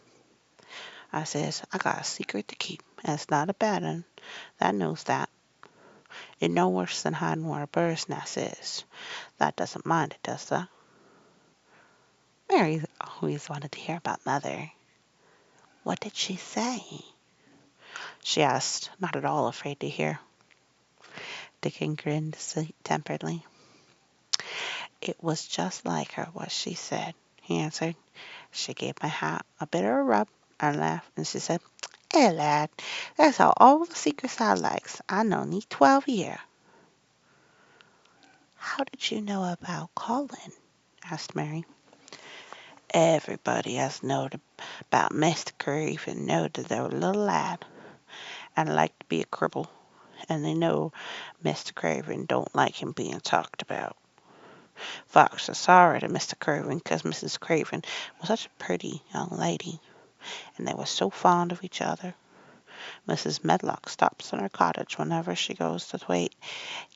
I says, I got a secret to keep, and it's not a bad one. That knows that. It's no worse than hiding where a bird's nest is. That doesn't mind it, does that? Mary always wanted to hear about Mother. What did she say? She asked, not at all afraid to hear. Dickon grinned temperedly. It was just like her, what she said, he answered. She gave my hat a bit of a rub and laughed, and she said, Hey, lad, that's all the secrets I likes. I known thee 12 year. How did you know about Colin? Asked Mary. Everybody has knowed about Mr. Crave and knowed that they were a little lad and liked to be a cripple, and they know Mr. Craven don't like him being talked about. Fox was sorry to Mr. Craven because Mrs. Craven was such a pretty young lady, and they were so fond of each other. Mrs. Medlock stops in her cottage whenever she goes to wait,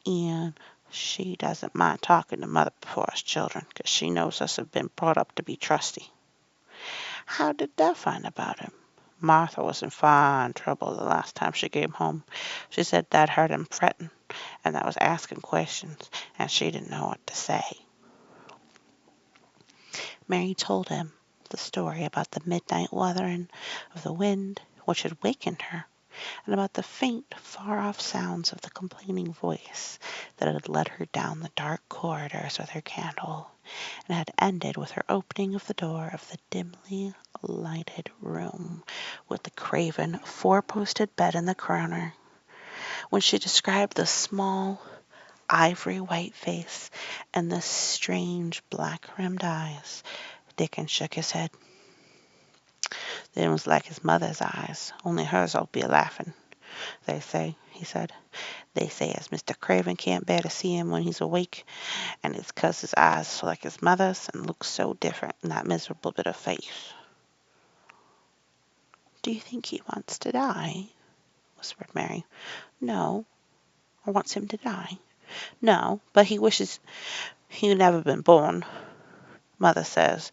and she doesn't mind talking to Mother before us children, because she knows us have been brought up to be trusty. How did Dad find about him? Martha was in fine trouble the last time she came home. She said Dad heard him fretting, and that was asking questions, and she didn't know what to say. Mary told him the story about the midnight wuthering of the wind, which had wakened her, and about the faint, far-off sounds of the complaining voice that had led her down the dark corridors with her candle, and had ended with her opening of the door of the dimly lighted room with the craven four-posted bed in the corner. When she described the small, ivory-white face and the strange black-rimmed eyes, Dickon shook his head. Then it was like his mother's eyes, only hers'll be laughing. They say, he said, they say as Mr. Craven can't bear to see him when he's awake, and it's 'cause his eyes are like his mother's and look so different in that miserable bit of face. Do you think he wants to die? Whispered Mary. No, or wants him to die. No, but he wishes he'd never been born. Mother says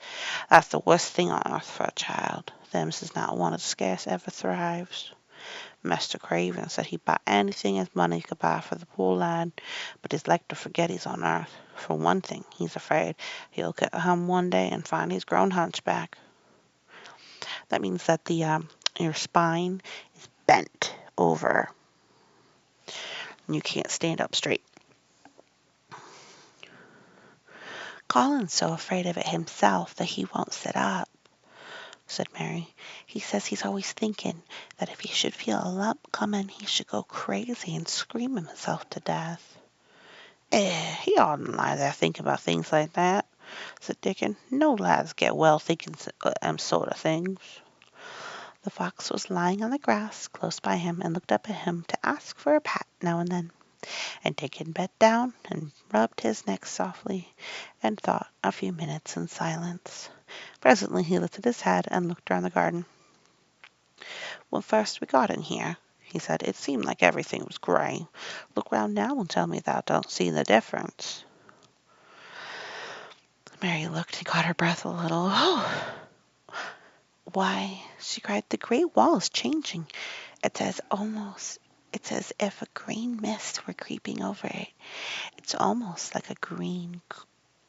that's the worst thing on earth for a child. Them's is not one that scarce ever thrives. Master Craven said he'd buy anything his money could buy for the poor lad, but he's like to forget he's on earth. For one thing, he's afraid he'll get home one day and find he's grown hunchback. That means that your spine is bent over and you can't stand up straight. Colin's so afraid of it himself that he won't sit up, said Mary. He says he's always thinking that if he should feel a lump coming, he should go crazy and scream himself to death. He oughtn't lie there thinking about things like that, said Dickon. No lads get well thinking them sort of things. The fox was lying on the grass close by him and looked up at him to ask for a pat now and then, and Dickon bent down and rubbed his neck softly and thought a few minutes in silence. Presently he lifted his head and looked round the garden. When first we got in here, he said, it seemed like everything was grey. Look round now and tell me thou don't see the difference. Mary looked and caught her breath a little. Oh! Why, she cried, the grey wall is changing. It's as if a green mist were creeping over it. It's almost like a green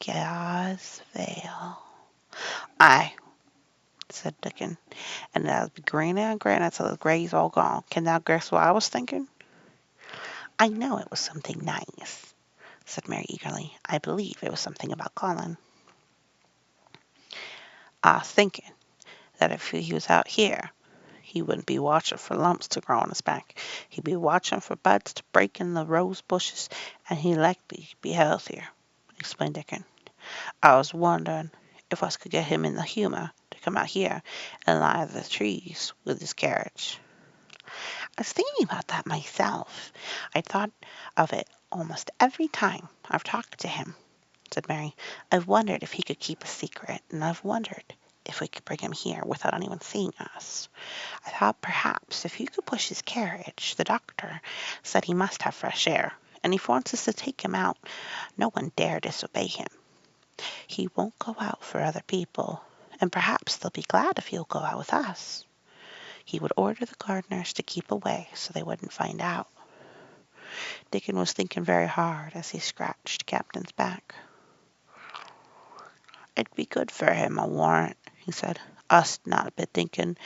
gauze veil. Aye, said Dickon, and that'll be greener and greener till the grey's all gone. Can thou guess what I was thinking? I know it was something nice, said Mary eagerly. I believe it was something about Colin. I was thinking that if he was out here, he wouldn't be watching for lumps to grow on his back. He'd be watching for buds to break in the rose bushes, and he'd likely be healthier, explained Dickon. I was wondering if us could get him in the humor to come out here and lie the trees with his carriage. I was thinking about that myself. I thought of it almost every time I've talked to him, said Mary. I've wondered if he could keep a secret, and I've wondered if we could bring him here without anyone seeing us. I thought perhaps if you could push his carriage, the doctor said he must have fresh air, and if he wants us to take him out, no one dare disobey him. He won't go out for other people, and perhaps they'll be glad if he'll go out with us. He would order the gardeners to keep away so they wouldn't find out. Dickon was thinking very hard as he scratched Captain's back. It'd be good for him, I warrant, he said. Us not a bit thinking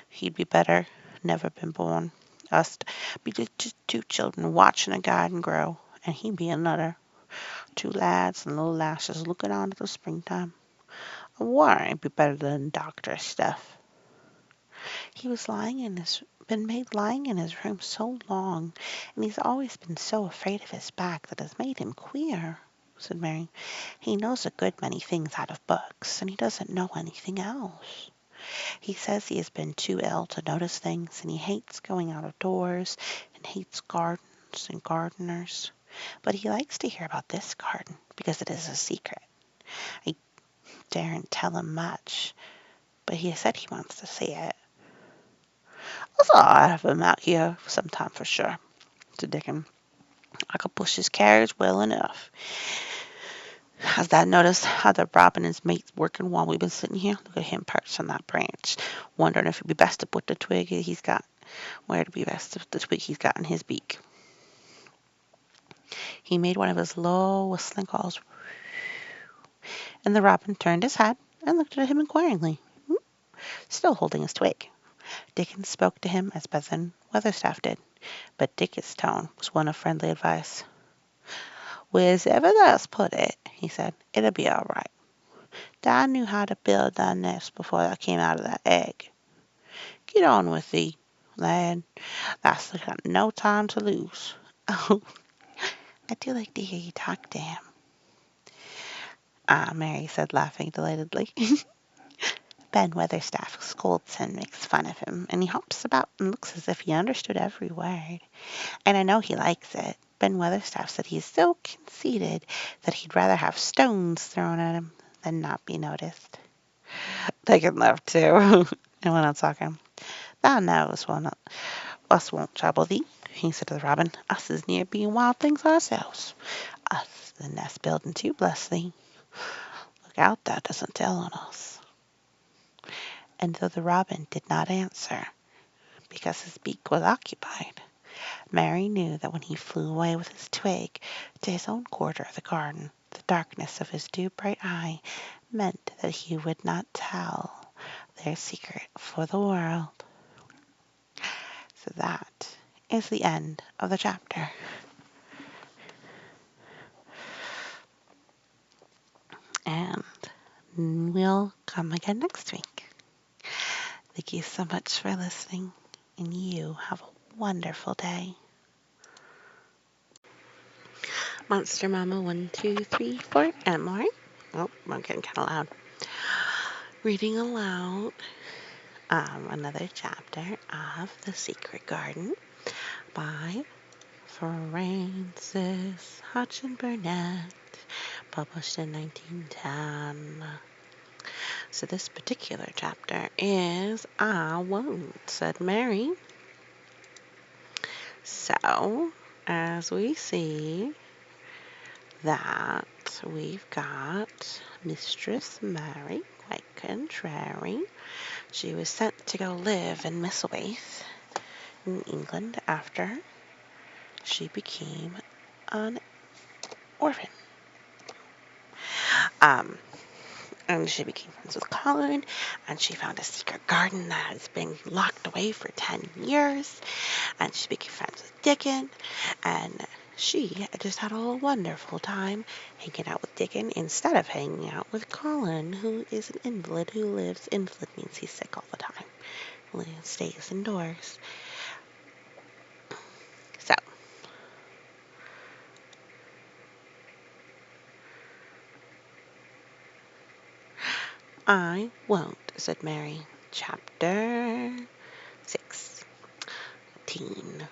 he'd be better, never been born. Us be just two children watching a garden grow, and he be another. Two lads and little lasses looking on at the springtime. I warrant it'd be better than doctor stuff. He was been made lying in his room so long, and he's always been so afraid of his back that has made him queer, said Mary. He knows a good many things out of books, and he doesn't know anything else. He says he has been too ill to notice things, and he hates going out of doors, and hates gardens and gardeners. But he likes to hear about this garden, because it is a secret. I daren't tell him much, but he said he wants to see it. I thought I'd have him out here sometime for sure, said Dickon. I could push his carriage well enough. Has Dad noticed how the robin and his mate's working while we've been sitting here? Look at him perched on that branch, wondering if it'd be best to put the twig he's got, where it'd be best to put the twig he's got in his beak. He made one of his low whistling calls, and the robin turned his head and looked at him inquiringly, still holding his twig. Dickon spoke to him as Ben Weatherstaff did, but Dick's tone was one of friendly advice. Wherever thou's put it, he said, it'll be all right. Dad knew how to build that nest before that came out of that egg. Get on with thee, lad. Thou's got no time to lose. Oh, I do like to hear you talk to him. Ah, Mary said, laughing delightedly. Ben Weatherstaff scolds and makes fun of him, and he hops about and looks as if he understood every word. And I know he likes it. Ben Weatherstaff said he's so conceited that he'd rather have stones thrown at him than not be noticed. They can laugh too, and went on talking. Thou knows us won't trouble thee, he said to the robin. Us is near being wild things ourselves. Us the nest building too, bless thee. Look out thou doesn't tell on us. And though the robin did not answer, because his beak was occupied, Mary knew that when he flew away with his twig to his own quarter of the garden, the darkness of his dew-bright eye meant that he would not tell their secret for the world. So that is the end of the chapter. And we'll come again next week. Thank you so much for listening, and you have a wonderful day. Monster Mama 1, 2, 3, 4, and more. Oh, I'm getting kind of loud. Reading aloud another chapter of The Secret Garden by Frances Hodgson Burnett, published in 1910. So this particular chapter is I Won't, said Mary. So, as we see that we've got Mistress Mary, quite contrary. She was sent to go live in Misselwaith in England after she became an orphan. And she became friends with Colin, and she found a secret garden that has been locked away for 10 years, and she became friends with Dickon, and she just had a wonderful time hanging out with Dickon instead of hanging out with Colin, who is an invalid who lives. Invalid means he's sick all the time. He stays indoors. So, I won't, said Mary. Chapter 16.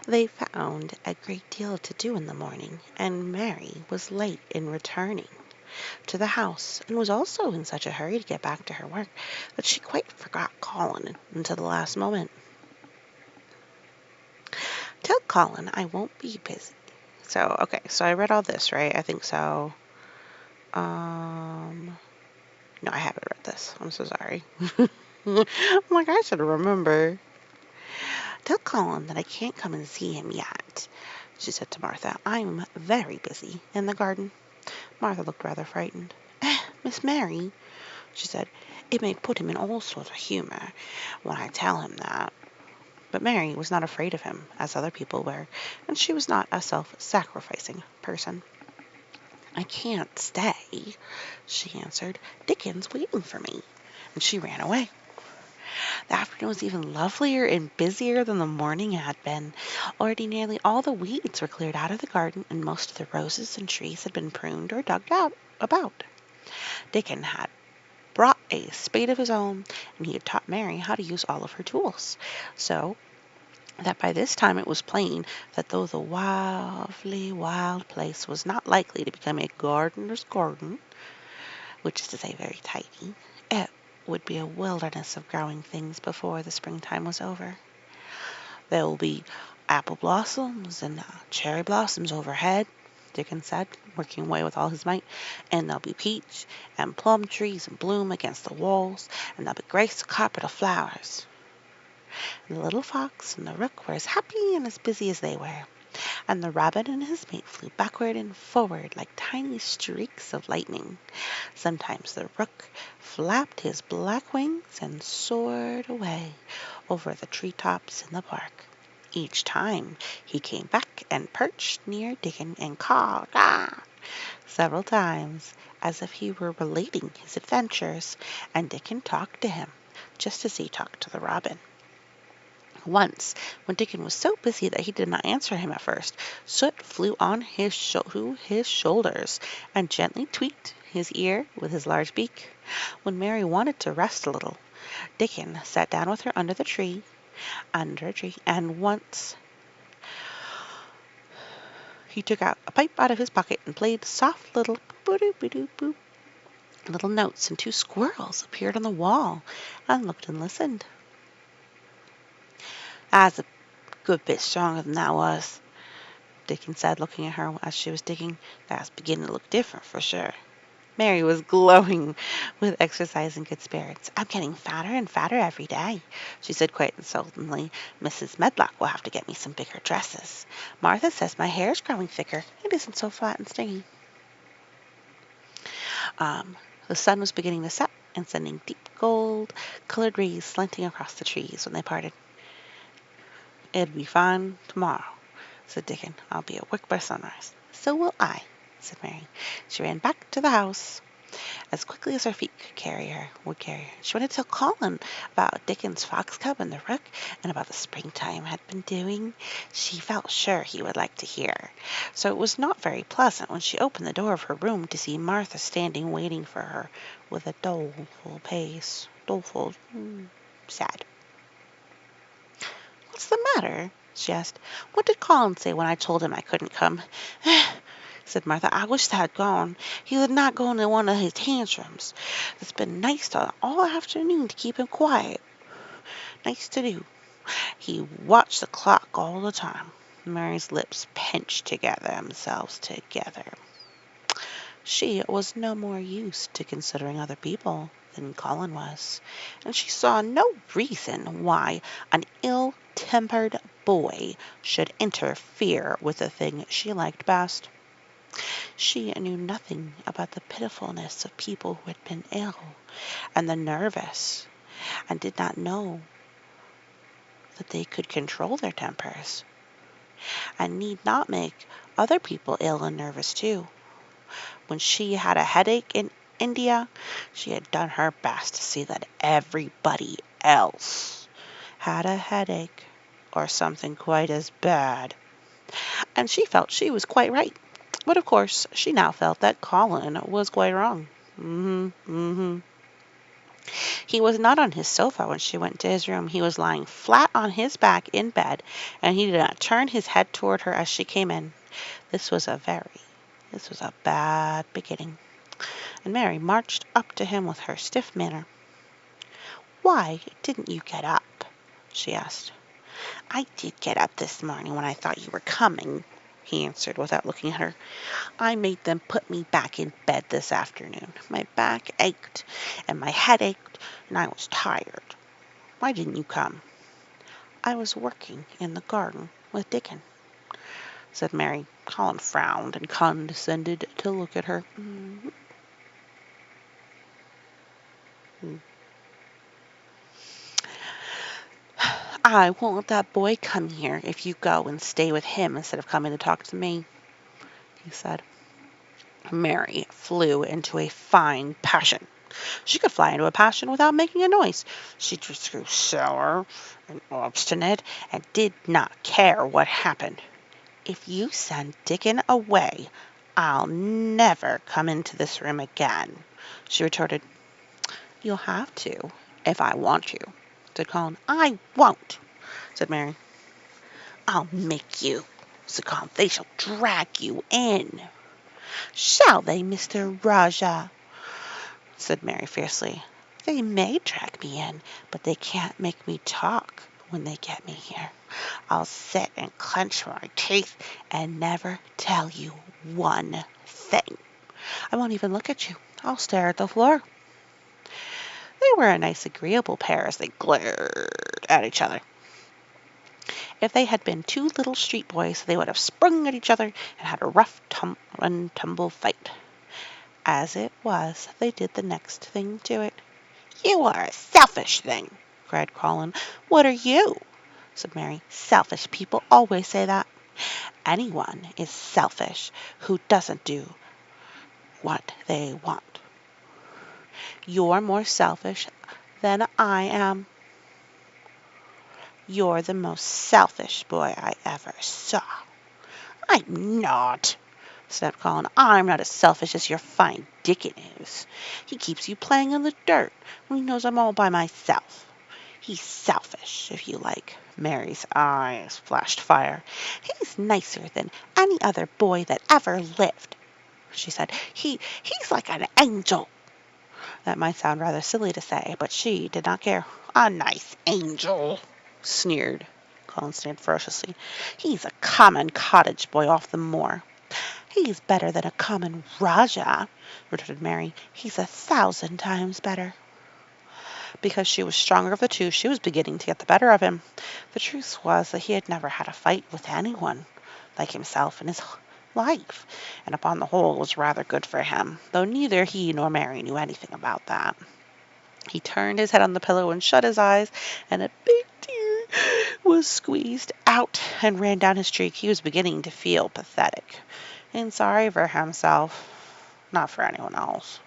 They found a great deal to do in the morning, and Mary was late in returning to the house, and was also in such a hurry to get back to her work that she quite forgot Colin until the last moment. Tell Colin I won't be busy. So I read all this, right? I think so. No, I haven't read this. I'm so sorry. I'm like, I should remember. Tell Colin that I can't come and see him yet, she said to Martha. I'm very busy in the garden. Martha looked rather frightened. Miss Mary, she said, it may put him in all sorts of humor when I tell him that. But Mary was not afraid of him, as other people were, and she was not a self-sacrificing person. I can't stay, she answered. Dickon's waiting for me. And she ran away. The afternoon was even lovelier and busier than the morning had been. Already nearly all the weeds were cleared out of the garden, and most of the roses and trees had been pruned or dug out about. Dickon had brought a spade of his own, and he had taught Mary how to use all of her tools. So that by this time it was plain that though the wildly wild place was not likely to become a gardener's garden, which is to say very tidy, it would be a wilderness of growing things before the springtime was over. There will be apple blossoms and cherry blossoms overhead, Dickon said, working away with all his might, and there'll be peach and plum trees in bloom against the walls, and there'll be grace a carpet of flowers. And the little fox and the rook were as happy and as busy as they were, and the rabbit and his mate flew backward and forward like tiny streaks of lightning. Sometimes the rook flapped his black wings and soared away over the tree-tops in the park. Each time he came back and perched near Dickon and called "Ah!" several times, as if he were relating his adventures, and Dickon talked to him, just as he talked to the robin. Once, when Dickon was so busy that he did not answer him at first, Soot flew on to his shoulders and gently tweaked his ear with his large beak. When Mary wanted to rest a little, Dickon sat down with her under a tree, and once he took out a pipe out of his pocket and played soft little boop-a-doop-a-doop-boop little notes, and 2 squirrels appeared on the wall and looked and listened. That's a good bit stronger than that was, Dickon said, looking at her as she was digging. That's beginning to look different for sure. Mary was glowing with exercise and good spirits. I'm getting fatter and fatter every day, she said quite insultingly. Mrs. Medlock will have to get me some bigger dresses. Martha says my hair is growing thicker. It isn't so flat and stringy. The sun was beginning to set and sending deep gold-colored rays slanting across the trees when they parted. It'll be fine tomorrow, said Dickon. I'll be at work by sunrise. So will I, said Mary. She ran back to the house as quickly as her feet would carry her. She wanted to tell Colin about Dickon's fox cub and the rook, and about the springtime had been doing. She felt sure he would like to hear. So it was not very pleasant when she opened the door of her room to see Martha standing waiting for her with a doleful face. Sad. What's the matter? She asked. What did Colin say when I told him I couldn't come? Said Martha. I wish that had gone. He would not go into one of his tantrums. It's been nice all afternoon to keep him quiet. Nice to do. He watched the clock all the time. Mary's lips pinched themselves together. She was no more used to considering other people than Colin was, and she saw no reason why an ill-tempered boy should interfere with the thing she liked best. She knew nothing about the pitifulness of people who had been ill and the nervous, and did not know that they could control their tempers, and need not make other people ill and nervous too. When she had a headache in India, she had done her best to see that everybody else had a headache or something quite as bad, and she felt she was quite right. But of course, she now felt that Colin was quite wrong. He was not on his sofa when she went to his room. He was lying flat on his back in bed, and he did not turn his head toward her as she came in. This was a bad beginning. And Mary marched up to him with her stiff manner. "Why didn't you get up?" she asked. "I did get up this morning when I thought you were coming," he answered without looking at her. "I made them put me back in bed this afternoon. My back ached and my head ached, and I was tired. Why didn't you come?" "I was working in the garden with Dickon," said Mary. Colin frowned and condescended to look at her. "I won't let that boy come here if you go and stay with him instead of coming to talk to me," he said. Mary flew into a fine passion. She could fly into a passion without making a noise. She just grew sour and obstinate and did not care what happened. "If you send Dickon away, I'll never come into this room again," she retorted. "You'll have to, if I want you," said Colin. "I won't," said Mary. "I'll make you," said Colin. "They shall drag you in." "Shall they, Mr. Rajah?" said Mary fiercely. "They may drag me in, but they can't make me talk when they get me here. I'll sit and clench my teeth and never tell you one thing. I won't even look at you. I'll stare at the floor." They were a nice, agreeable pair as they glared at each other. If they had been two little street boys, they would have sprung at each other and had a rough run-tumble fight. As it was, they did the next thing to it. "You are a selfish thing," cried Colin. "What are you?" said Mary. "Selfish people always say that." "Anyone is selfish who doesn't do what they want." "You're more selfish than I am." "You're the most selfish boy I ever saw." "I'm not," snapped Colin. "I'm not as selfish as your fine Dickon is. He keeps you playing in the dirt when he knows I'm all by myself. He's selfish, if you like." Mary's eyes flashed fire. "He's nicer than any other boy that ever lived," she said. He's like an angel." That might sound rather silly to say, but she did not care. "A nice angel," sneered Colin ferociously. "He's a common cottage boy off the moor." "He's better than a common Rajah," retorted Mary. "He's 1,000 times better." Because she was stronger of the two, she was beginning to get the better of him. The truth was that he had never had a fight with anyone like himself in his life, and upon the whole was rather good for him, though neither he nor Mary knew anything about that. He turned his head on the pillow and shut his eyes, and a big tear was squeezed out and ran down his cheek. He was beginning to feel pathetic and sorry for himself, not for anyone else.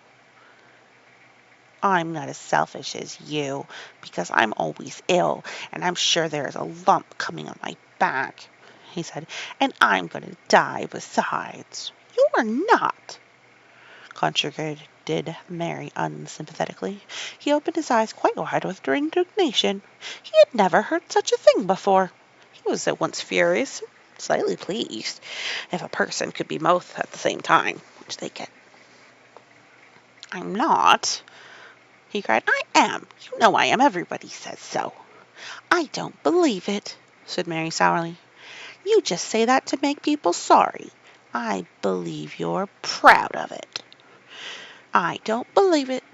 "I'm not as selfish as you, because I'm always ill, and I'm sure there is a lump coming on my back," he said, "and I'm going to die besides." "You're not," contradicted Mary unsympathetically. He opened his eyes quite wide with indignation. He had never heard such a thing before. He was at once furious and slightly pleased, if a person could be both at the same time, which they can. "I'm not," he cried. "I am. You know I am. Everybody says so." "I don't believe it," said Mary sourly. "You just say that to make people sorry. I believe you're proud of it." "I don't believe it.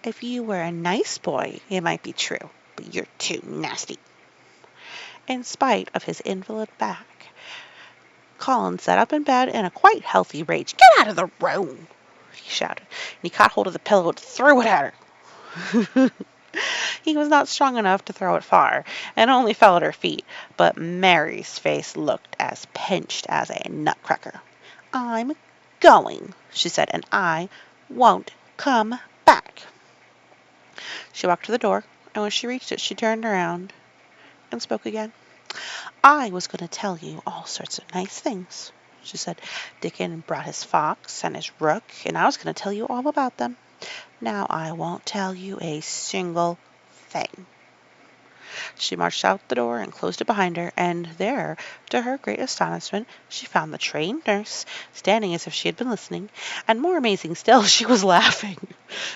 If you were a nice boy, it might be true, but you're too nasty." In spite of his invalid back, Colin sat up in bed in a quite healthy rage. "Get out of the room!" he shouted, and he caught hold of the pillow and threw it at her. He was not strong enough to throw it far, and only fell at her feet, but Mary's face looked as pinched as a nutcracker. "I'm going," she said, "and I won't come back." She walked to the door, and when she reached it, she turned around and spoke again. "I was going to tell you all sorts of nice things," she said. "Dickon brought his fox and his rook, and I was going to tell you all about them. Now I won't tell you a single thing." She marched out the door and closed it behind her, and there, to her great astonishment, she found the trained nurse standing as if she had been listening, and more amazing still, she was laughing.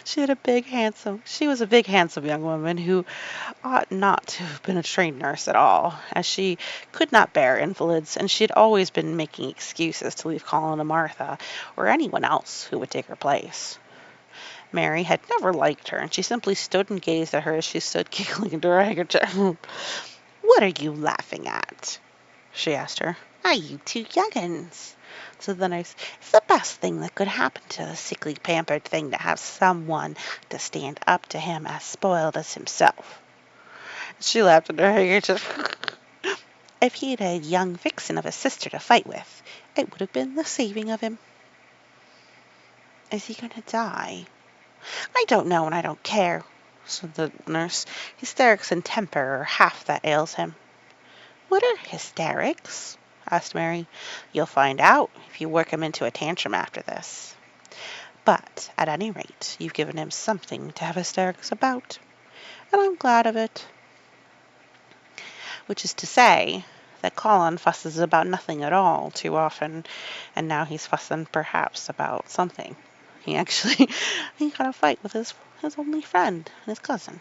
She was a big, handsome young woman who ought not to have been a trained nurse at all, as she could not bear invalids, and she had always been making excuses to leave Colin to Martha, or anyone else who would take her place. Mary had never liked her, and she simply stood and gazed at her as she stood giggling into her handkerchief. "What are you laughing at?" she asked her. "Are you two young'uns?" said the nurse. "It's the best thing that could happen to a sickly, pampered thing to have someone to stand up to him as spoiled as himself." She laughed into her handkerchief. "If he'd a young vixen of a sister to fight with, it would have been the saving of him." "Is he going to die?" "I don't know, and I don't care," said the nurse. "Hysterics and temper are half that ails him." "What are hysterics?" asked Mary. "You'll find out if you work him into a tantrum after this. But at any rate, you've given him something to have hysterics about, and I'm glad of it." Which is to say that Colin fusses about nothing at all too often, and now he's fussing perhaps about something. He got a fight with his only friend, his cousin.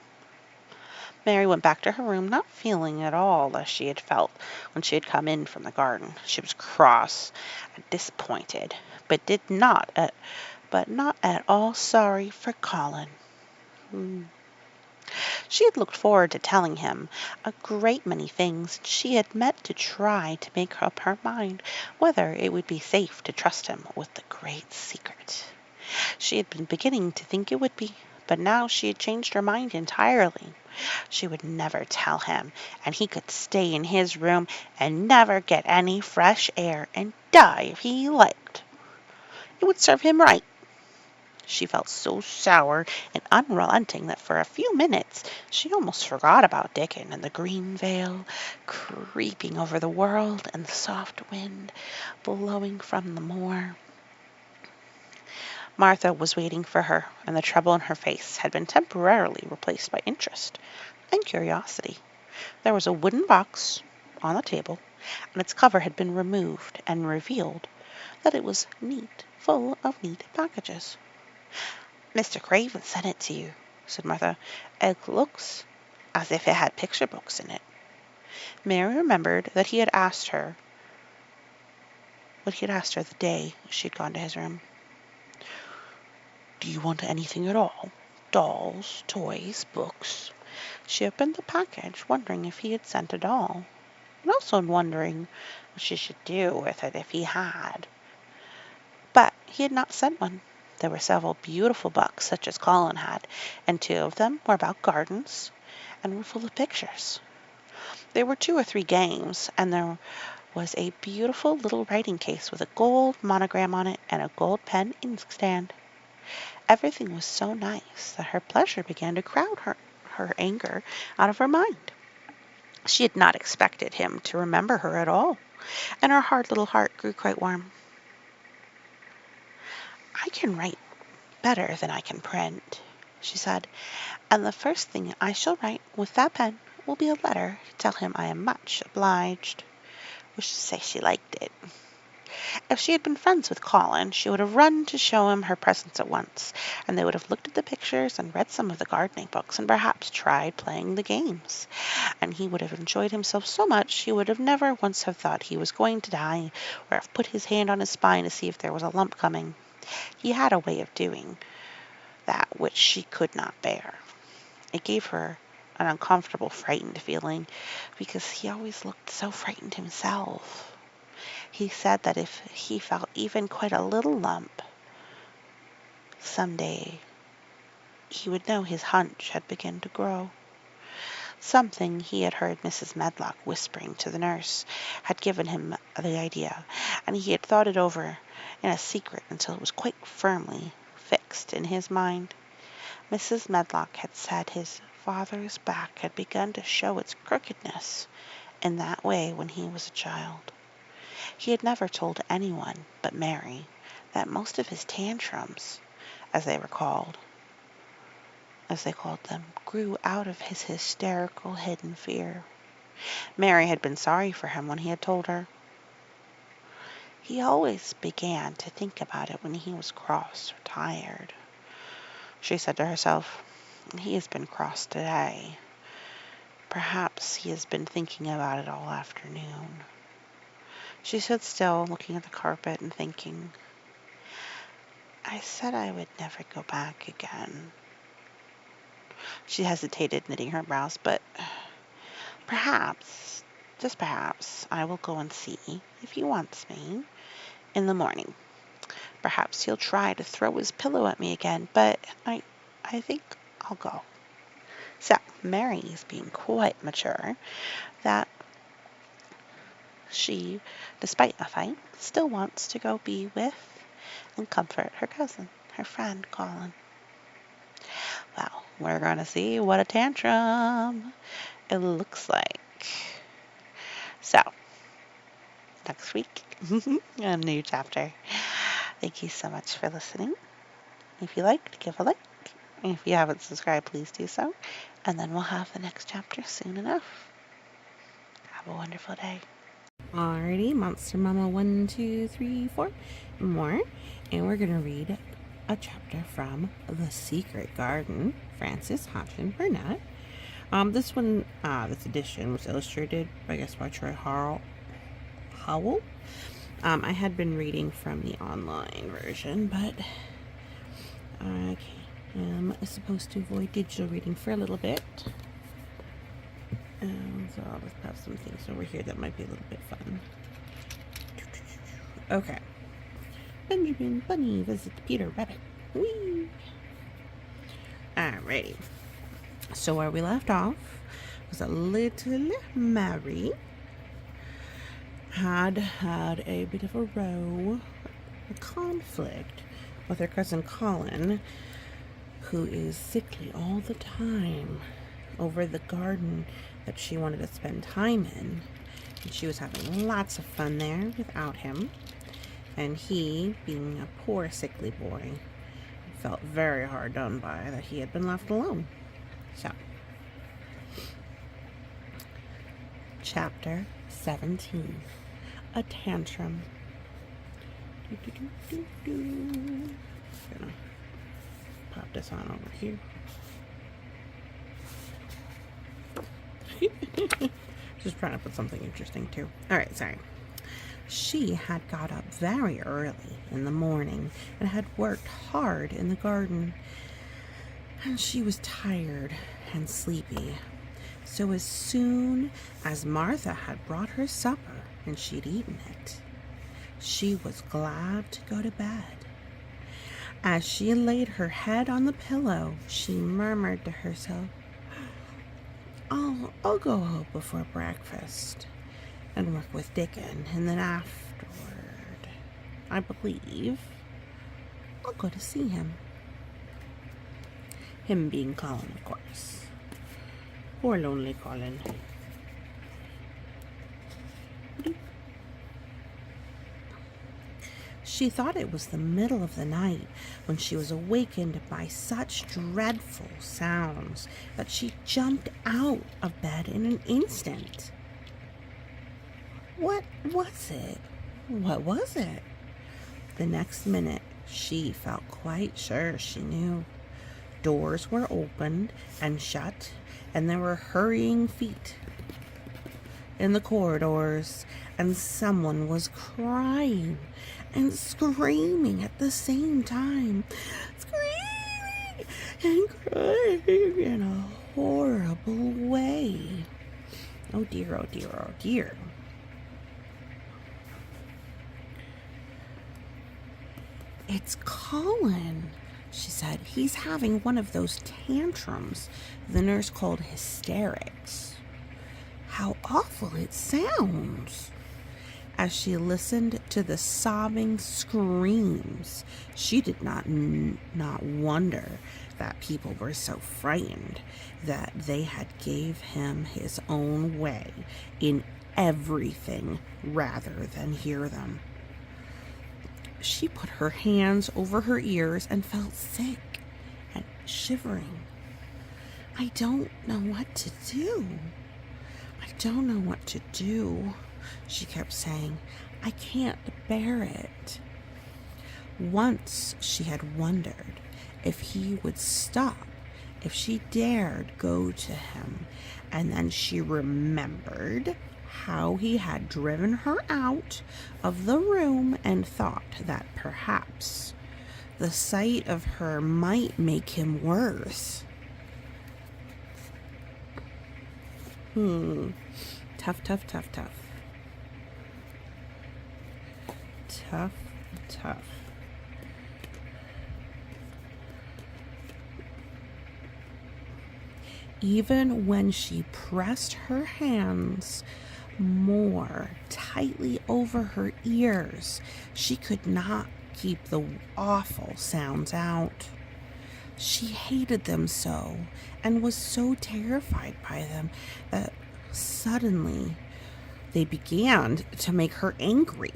Mary went back to her room, not feeling at all as she had felt when she had come in from the garden. She was cross and disappointed, but not at all sorry for Colin. She had looked forward to telling him a great many things, and she had meant to try to make up her mind whether it would be safe to trust him with the great secret. She had been beginning to think it would be, but now she had changed her mind entirely. She would never tell him, and he could stay in his room and never get any fresh air and die if he liked. It would serve him right. She felt so sour and unrelenting that for a few minutes she almost forgot about Dickon and the green veil creeping over the world and the soft wind blowing from the moor. Martha was waiting for her, and the trouble in her face had been temporarily replaced by interest and curiosity. There was a wooden box on the table, and its cover had been removed, and revealed that it was full of neat packages. "Mr. Craven sent it to you," said Martha. "It looks as if it had picture books in it." Mary remembered what he had asked her the day she had gone to his room. "Do you want anything at all? Dolls, toys, books?" She opened the package, wondering if he had sent a doll, and also wondering what she should do with it if he had. But he had not sent one. There were several beautiful books, such as Colin had, and 2 of them were about gardens and were full of pictures. There were 2 or 3 games, and there was a beautiful little writing case with a gold monogram on it and a gold pen inkstand. Everything was so nice that her pleasure began to crowd her anger out of her mind. She had not expected him to remember her at all, and her hard little heart grew quite warm. "I can write better than I can print," she said, "and the first thing I shall write with that pen will be a letter to tell him I am much obliged," which is to say she liked it. If she had been friends with Colin, she would have run to show him her presents at once, and they would have looked at the pictures and read some of the gardening books and perhaps tried playing the games. And he would have enjoyed himself so much he would have never once have thought he was going to die, or have put his hand on his spine to see if there was a lump coming. He had a way of doing that which she could not bear. It gave her an uncomfortable, frightened feeling, because he always looked so frightened himself. He said that if he felt even quite a little lump, someday he would know his hunch had begun to grow. Something he had heard Mrs. Medlock whispering to the nurse had given him the idea, and he had thought it over in a secret until it was quite firmly fixed in his mind. Mrs. Medlock had said his father's back had begun to show its crookedness in that way when he was a child. He had never told anyone but Mary that most of his tantrums, as they were called, as they called them, grew out of his hysterical hidden fear. Mary had been sorry for him when he had told her. He always began to think about it when he was cross or tired. She said to herself, "He has been cross today. Perhaps he has been thinking about it all afternoon." She stood still, looking at the carpet and thinking, "I said I would never go back again." She hesitated, knitting her brows, "But perhaps, just perhaps, I will go and see if he wants me in the morning. Perhaps he'll try to throw his pillow at me again, but I think I'll go." So Mary is being quite mature that she, despite a fight, still wants to go be with and comfort her cousin, her friend Colin. Well, we're going to see what a tantrum it looks like. So, next week, a new chapter. Thank you so much for listening. If you liked, give a like. If you haven't subscribed, please do so. And then we'll have the next chapter soon enough. Have a wonderful day. Alrighty, Monster Mama 1, 2, 3, 4, more. And we're going to read a chapter from The Secret Garden, Frances Hodgson Burnett. This one, this edition was illustrated, I guess, by Troy Howell. I had been reading from the online version, but I am supposed to avoid digital reading for a little bit. So I'll just have some things over here that might be a little bit fun. Okay. Benjamin Bunny visits Peter Rabbit. Whee! Alrighty. So where we left off was that little Mary had a bit of a row, a conflict with her cousin Colin, who is sickly all the time, over the garden that she wanted to spend time in. And she was having lots of fun there without him. And he, being a poor sickly boy, felt very hard done by that he had been left alone. So, Chapter 17, A Tantrum. Gonna pop this on over here. Just trying to put something interesting too. Alright, sorry. She had got up very early in the morning and had worked hard in the garden. And she was tired and sleepy. So as soon as Martha had brought her supper and she'd eaten it, she was glad to go to bed. As she laid her head on the pillow, she murmured to herself, I'll go home before breakfast and work with Dickon, and then afterward, I believe, I'll go to see him. Him being Colin, of course. Poor lonely Colin. She thought it was the middle of the night when she was awakened by such dreadful sounds that she jumped out of bed in an instant. What was it? What was it? The next minute, she felt quite sure she knew. Doors were opened and shut, and there were hurrying feet in the corridors, and someone was crying and screaming at the same time. Screaming and crying in a horrible way. Oh dear, oh dear, oh dear. It's Colin, she said. He's having one of those tantrums the nurse called hysterics. How awful it sounds. As she listened to the sobbing screams, she did not wonder that people were so frightened that they had gave him his own way in everything rather than hear them. She put her hands over her ears and felt sick and shivering. I don't know what to do. I don't know what to do, she kept saying. I can't bear it. Once she had wondered if he would stop, if she dared go to him, and then she remembered how he had driven her out of the room and thought that perhaps the sight of her might make him worse. Tough. Tough. Even when she pressed her hands more tightly over her ears, she could not keep the awful sounds out. She hated them so and was so terrified by them that suddenly they began to make her angry,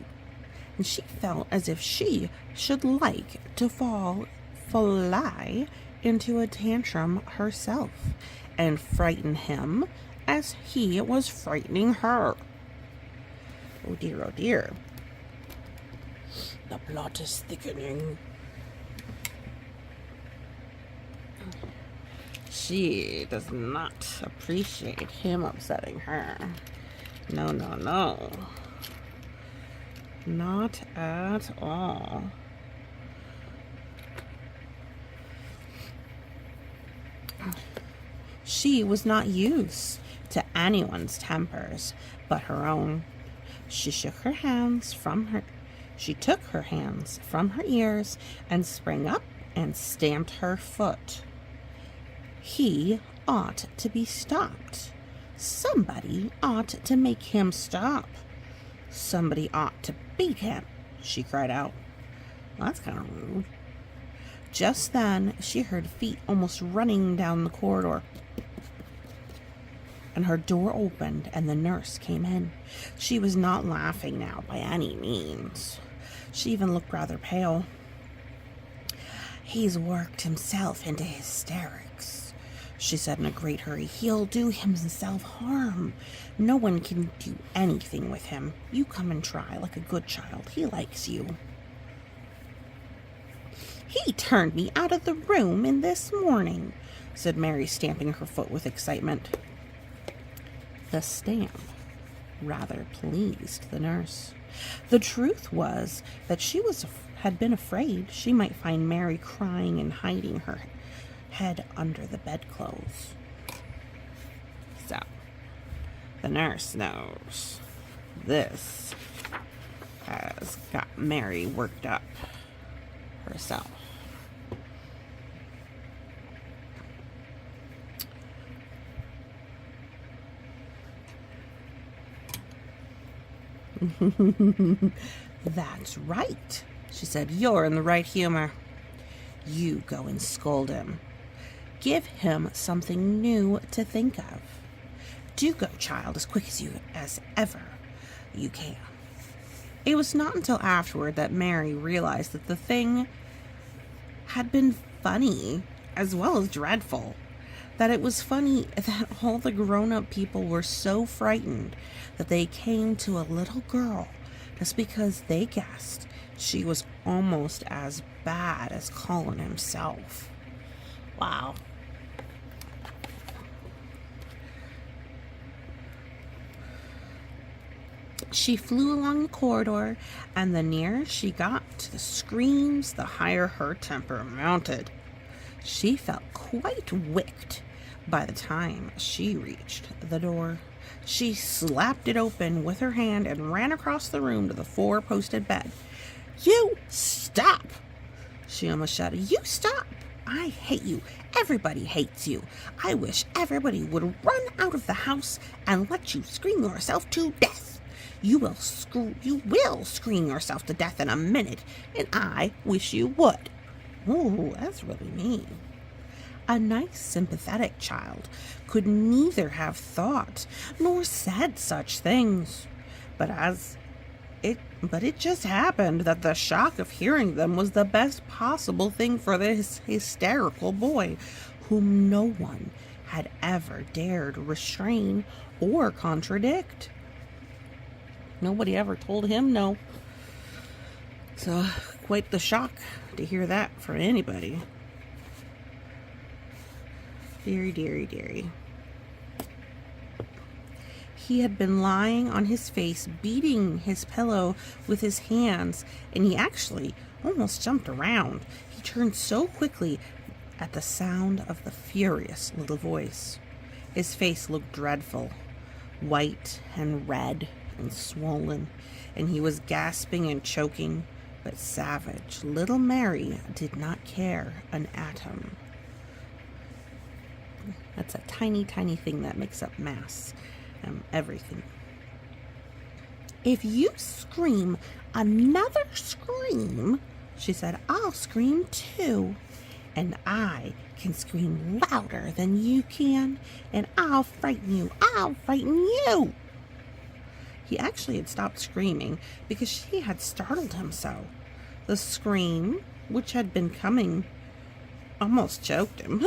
and she felt as if she should like to fly into a tantrum herself and frighten him as he was frightening her. Oh dear. The plot is thickening. She does not appreciate him upsetting her. No. Not at all. She was not used to anyone's tempers but her own. She took her hands from her ears and sprang up and stamped her foot. He ought to be stopped. Somebody ought to make him stop. Somebody ought to beat him, she cried out. Well, that's kind of rude. Just then, she heard feet almost running down the corridor, and her door opened and the nurse came in. She was not laughing now by any means. She even looked rather pale. He's worked himself into hysterics, she said in a great hurry. He'll do himself harm. No one can do anything with him. You come and try like a good child. He likes you. He turned me out of the room in this morning, said Mary, stamping her foot with excitement. The stamp rather pleased the nurse. The truth was that she had been afraid she might find Mary crying and hiding her head under the bedclothes. So, the nurse knows this has got Mary worked up herself. That's right, she said. You're in the right humor. You go and scold him. Give him something new to think of. Do go, child, as quick as ever you can. It was not until afterward that Mary realized that the thing had been funny as well as dreadful. That it was funny that all the grown-up people were so frightened that they came to a little girl just because they guessed she was almost as bad as Colin himself. Wow. She flew along the corridor, and the nearer she got to the screams, the higher her temper mounted. She felt quite wicked by the time she reached the door. She slapped it open with her hand and ran across the room to the four-posted bed. You stop, She almost shouted. You stop! I hate you. Everybody hates you. I wish everybody would run out of the house and let you scream yourself to death. You will scream yourself to death in a minute, and I wish you would. Ooh, that's really mean. A nice, sympathetic child could neither have thought nor said such things. But it just happened that the shock of hearing them was the best possible thing for this hysterical boy, whom no one had ever dared restrain or contradict. Nobody ever told him no. So, quite the shock to hear that from anybody. Deary, deary, deary. He had been lying on his face, beating his pillow with his hands, and he actually almost jumped around. He turned so quickly at the sound of the furious little voice. His face looked dreadful, white and red and swollen, and he was gasping and choking, but savage little Mary did not care an atom. That's a tiny, tiny thing that makes up mass. Everything. If you scream another scream, she said, I'll scream too. And I can scream louder than you can, and I'll frighten you. I'll frighten you. He actually had stopped screaming because she had startled him so. The scream, which had been coming, almost choked him.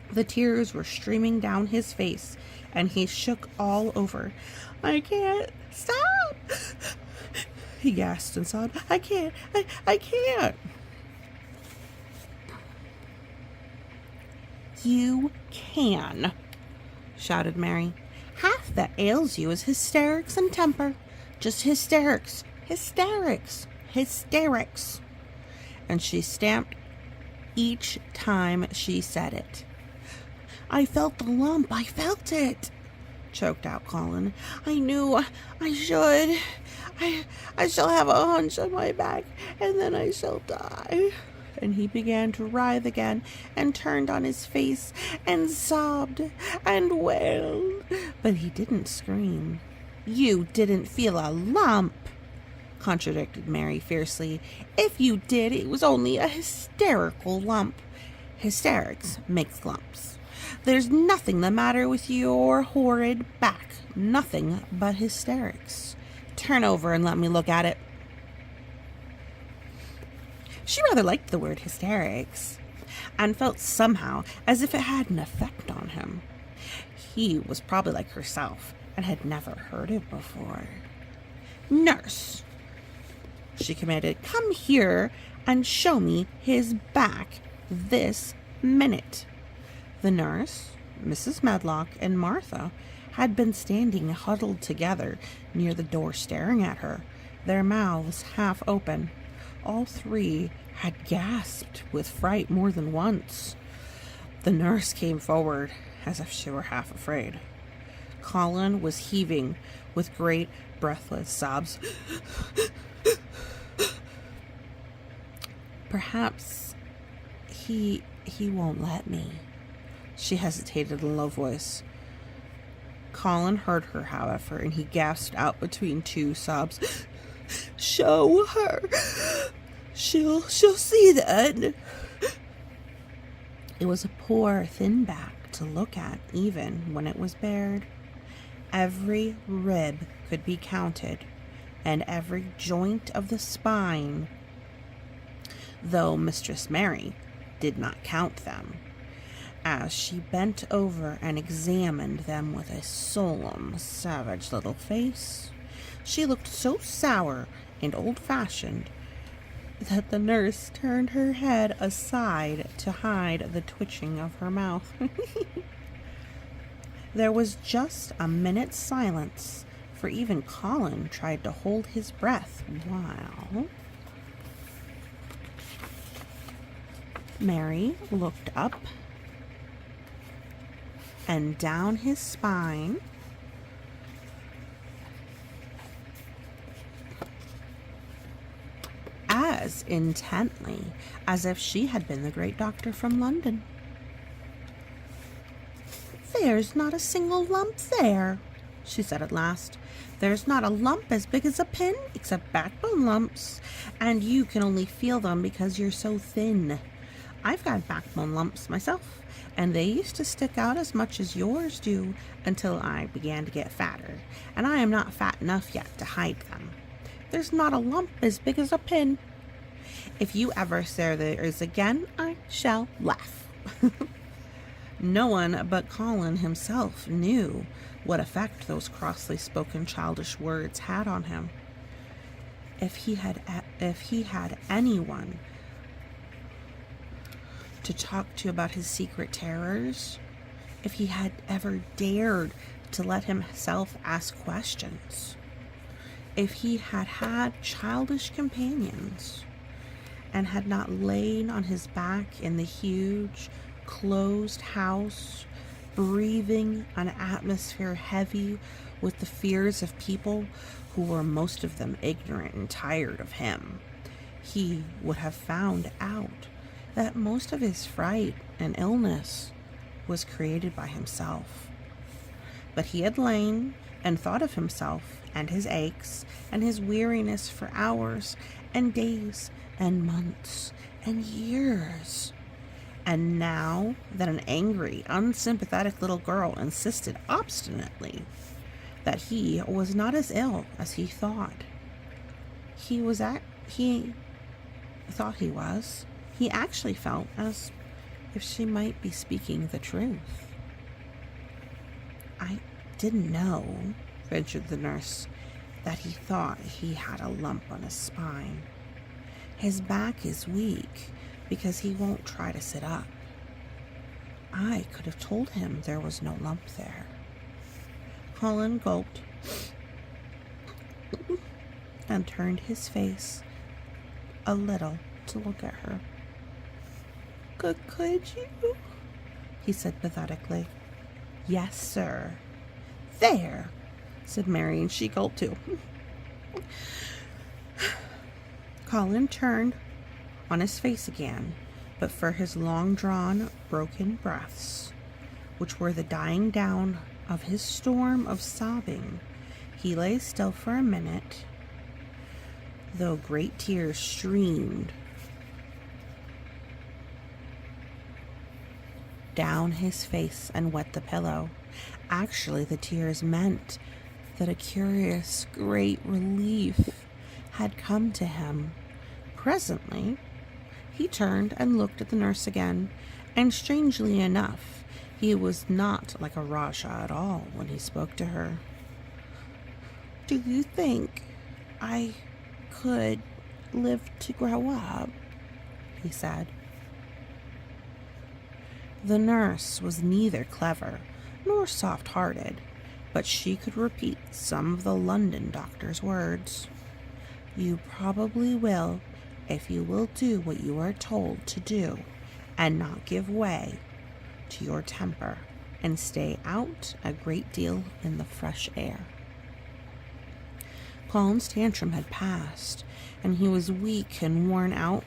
The tears were streaming down his face, and he shook all over. I can't stop, he gasped and sobbed. I can't. You can, shouted Mary. Half that ails you is hysterics and temper. Just hysterics. And she stamped each time she said it. I felt the lump. I felt it, choked out Colin. I knew I should. I shall have a hunch on my back, and then I shall die. And he began to writhe again, and turned on his face, and sobbed, and wailed. But he didn't scream. You didn't feel a lump, contradicted Mary fiercely. If you did, it was only a hysterical lump. Hysterics makes lumps. There's nothing the matter with your horrid back. Nothing but hysterics. Turn over and let me look at it. She rather liked the word hysterics, and felt somehow as if it had an effect on him. He was probably like herself, and had never heard it before. Nurse, she commanded, come here and show me his back this minute. The nurse, Mrs. Medlock, and Martha had been standing huddled together near the door staring at her, their mouths half open. All three had gasped with fright more than once. The nurse came forward as if she were half afraid. Colin was heaving with great breathless sobs. Perhaps he won't let me, she hesitated in a low voice. Colin heard her, however, and he gasped out between two sobs, show her. She'll see then. It was a poor, thin back to look at, even when it was bared. Every rib could be counted, and every joint of the spine, though Mistress Mary did not count them, as she bent over and examined them with a solemn, savage little face. She looked so sour and old-fashioned that the nurse turned her head aside to hide the twitching of her mouth. There was just a minute's silence, for even Colin tried to hold his breath while Mary looked up and down his spine, as as intently as if she had been the great doctor from London. "There's not a single lump there," she said at last. "There's not a lump as big as a pin except backbone lumps, and you can only feel them because you're so thin. I've got backbone lumps myself, and they used to stick out as much as yours do until I began to get fatter, and I am not fat enough yet to hide them. There's not a lump as big as a pin. If you ever say there is again, I shall laugh." No one but Colin himself knew what effect those crossly spoken childish words had on him. If he had anyone to talk to about his secret terrors, if he had ever dared to let himself ask questions, if he had had childish companions and had not lain on his back in the huge closed house, breathing an atmosphere heavy with the fears of people who were most of them ignorant and tired of him, he would have found out that most of his fright and illness was created by himself. But he had lain and thought of himself and his aches and his weariness for hours and days and months and years. And now that an angry, unsympathetic little girl insisted obstinately that he was not as ill as he thought he thought he was, he actually felt as if she might be speaking the truth. "I didn't know," ventured the nurse, "that he thought he had a lump on his spine. His back is weak because he won't try to sit up. I could have told him there was no lump there." Colin gulped and turned his face a little to look at her. Could you?" he said pathetically. "Yes, sir." "There," said Mary, and she gulped too. Colin turned on his face again, but for his long-drawn, broken breaths, which were the dying down of his storm of sobbing, he lay still for a minute, though great tears streamed down his face and wet the pillow. Actually, the tears meant that a curious, great relief had come to him. Presently, he turned and looked at the nurse again, and strangely enough, he was not like a Rajah at all when he spoke to her. "Do you think I could live to grow up?" he said. The nurse was neither clever nor soft-hearted, but she could repeat some of the London doctor's words. "You probably will if you will do what you are told to do and not give way to your temper and stay out a great deal in the fresh air." Colin's tantrum had passed, and he was weak and worn out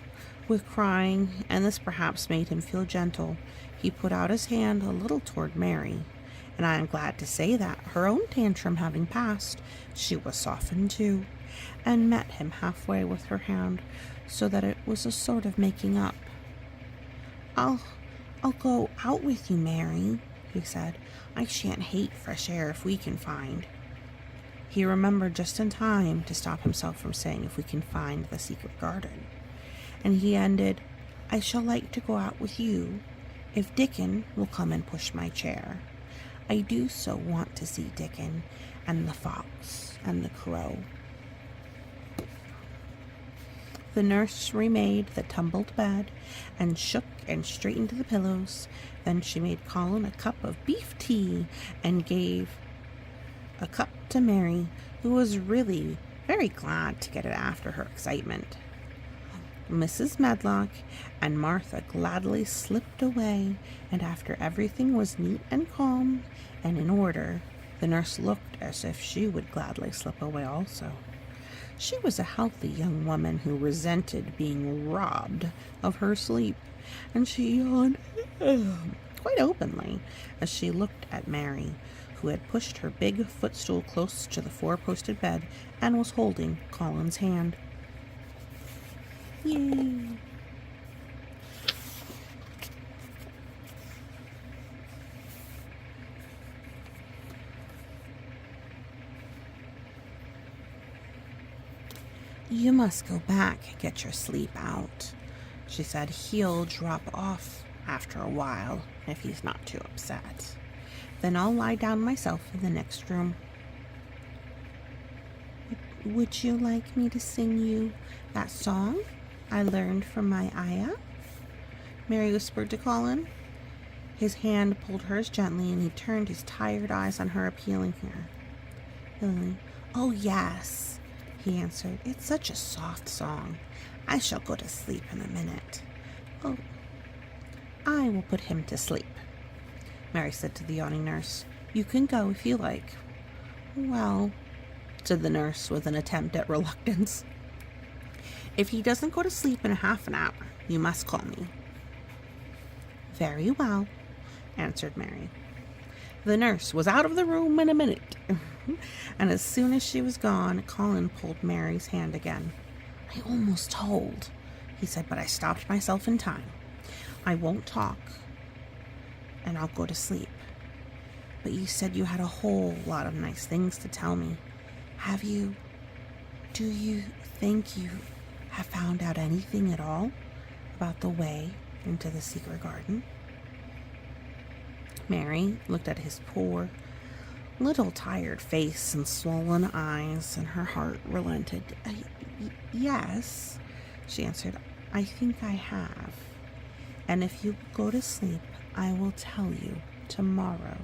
with crying, and this perhaps made him feel gentle. He put out his hand a little toward Mary, and I am glad to say that, her own tantrum having passed, she was softened too, and met him halfway with her hand, so that it was a sort of making up. I'll go out with you, Mary," he said. "I shan't hate fresh air if we can find." He remembered just in time to stop himself from saying "if we can find the secret garden," and he ended, "I shall like to go out with you if Dickon will come and push my chair. I do so want to see Dickon and the fox and the crow." The nurse remade the tumbled bed and shook and straightened the pillows. Then she made Colin a cup of beef tea and gave a cup to Mary, who was really very glad to get it after her excitement. Mrs. Medlock and Martha gladly slipped away, and after everything was neat and calm and in order, the nurse looked as if she would gladly slip away also. She was a healthy young woman who resented being robbed of her sleep, and she yawned quite openly as she looked at Mary, who had pushed her big footstool close to the four-posted bed and was holding Colin's hand. Yay! You must go back and get your sleep out, she said. He'll drop off after a while if he's not too upset. Then I'll lie down myself in the next room. Would you like me to sing you that song I learned from my ayah? Mary whispered to Colin. His hand pulled hers gently, and he turned his tired eyes on her appealingly. Oh, yes, he answered. It's such a soft song. I shall go to sleep in a minute. Oh, I will put him to sleep, Mary said to the yawning nurse. You can go if you like. Well, said the nurse with an attempt at reluctance, if he doesn't go to sleep in half an hour, you must call me. Very well, answered Mary. The nurse was out of the room in a minute, and as soon as she was gone, Colin pulled Mary's hand again. I almost told, he said, but I stopped myself in time. I won't talk, and I'll go to sleep. But you said you had a whole lot of nice things to tell me. Have you? Do you think you have found out anything at all about the way into the secret garden? Mary looked at his poor, little tired face and swollen eyes, and her heart relented. Yes, she answered. I think I have. And if you go to sleep, I will tell you tomorrow.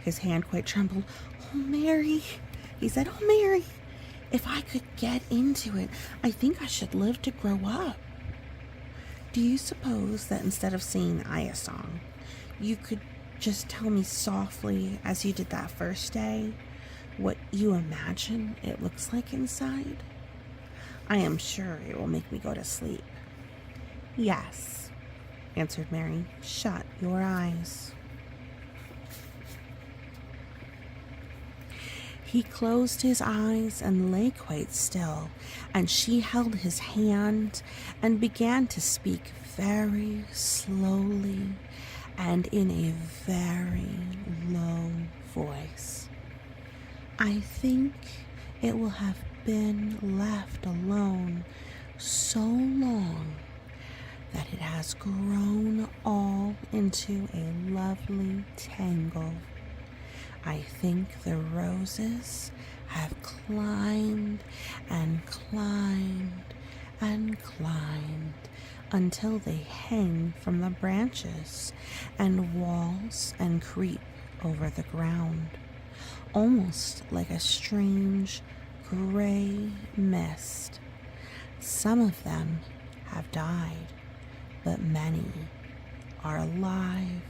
His hand quite trembled. Oh, Mary, he said. Oh, Mary, if I could get into it, I think I should live to grow up. Do you suppose that instead of singing the Ayah song, you could just tell me softly, as you did that first day, what you imagine it looks like inside? I am sure it will make me go to sleep. Yes, answered Mary. Shut your eyes. He closed his eyes and lay quite still, and she held his hand and began to speak very slowly and in a very low voice. I think it will have been left alone so long that it has grown all into a lovely tangle. I think the roses have climbed and climbed and climbed until they hang from the branches and walls and creep over the ground, almost like a strange gray mist. Some of them have died, but many are alive.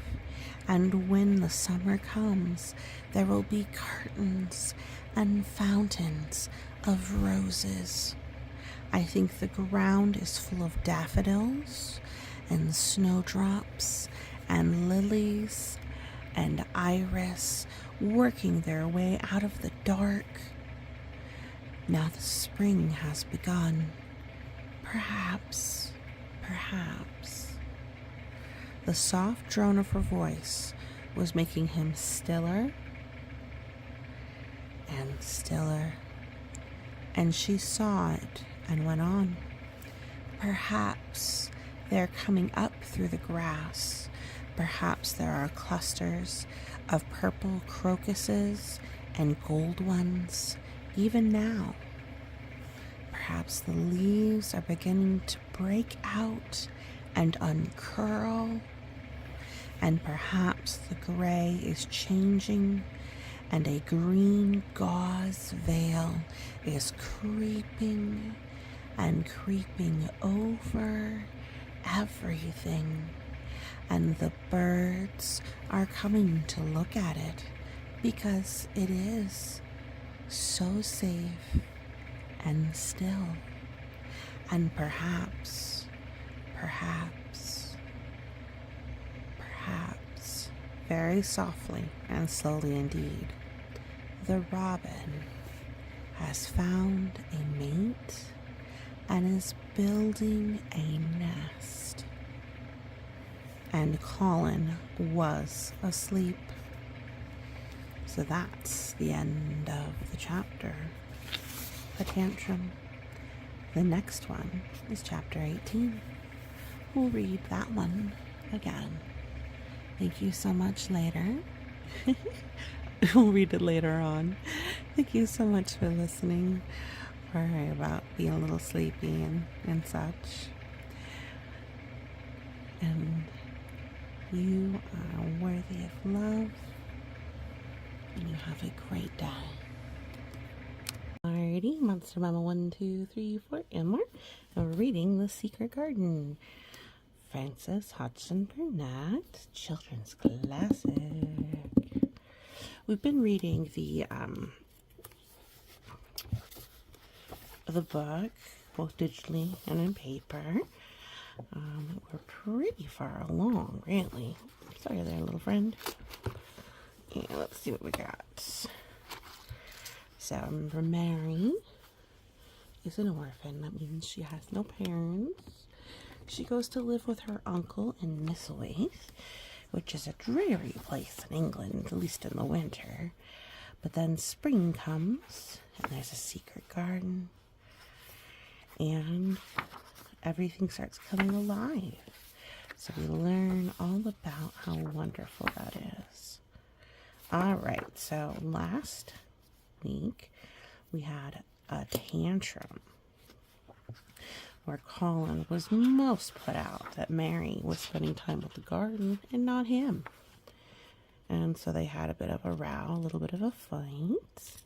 And when the summer comes, there will be curtains and fountains of roses. I think the ground is full of daffodils and snowdrops and lilies and iris working their way out of the dark. Now the spring has begun. Perhaps. The soft drone of her voice was making him stiller and stiller, and she saw it and went on. Perhaps they're coming up through the grass. Perhaps there are clusters of purple crocuses and gold ones even now. Perhaps the leaves are beginning to break out and uncurl, and perhaps the gray is changing and a green gauze veil is creeping and creeping over everything, and the birds are coming to look at it because it is so safe and still. And perhaps, perhaps, perhaps, very softly and slowly indeed, the robin has found a mate and is building a nest. And Colin was asleep. So that's the end of the chapter. The tantrum. The next one is chapter 18. We'll read that one again. Thank you so much later. We'll read it later on. Thank you so much for listening. Sorry about being a little sleepy and such. And you are worthy of love. And you have a great day. Alrighty, Monster Mama 1, 2, 3, 4, and more. And we're reading The Secret Garden. Frances Hodgson Burnett, children's classic. We've been reading the book, both digitally and in paper. We're pretty far along, really. Sorry there, little friend. Yeah, let's see what we got. So, remember, Mary is an orphan. That means she has no parents. She goes to live with her uncle in Misselwaith, which is a dreary place in England, at least in the winter. But then spring comes, and there's a secret garden, and everything starts coming alive. So we learn all about how wonderful that is. All right, so last week we had a tantrum where Colin was most put out that Mary was spending time with the garden and not him. And so they had a bit of a row, a little bit of a fight,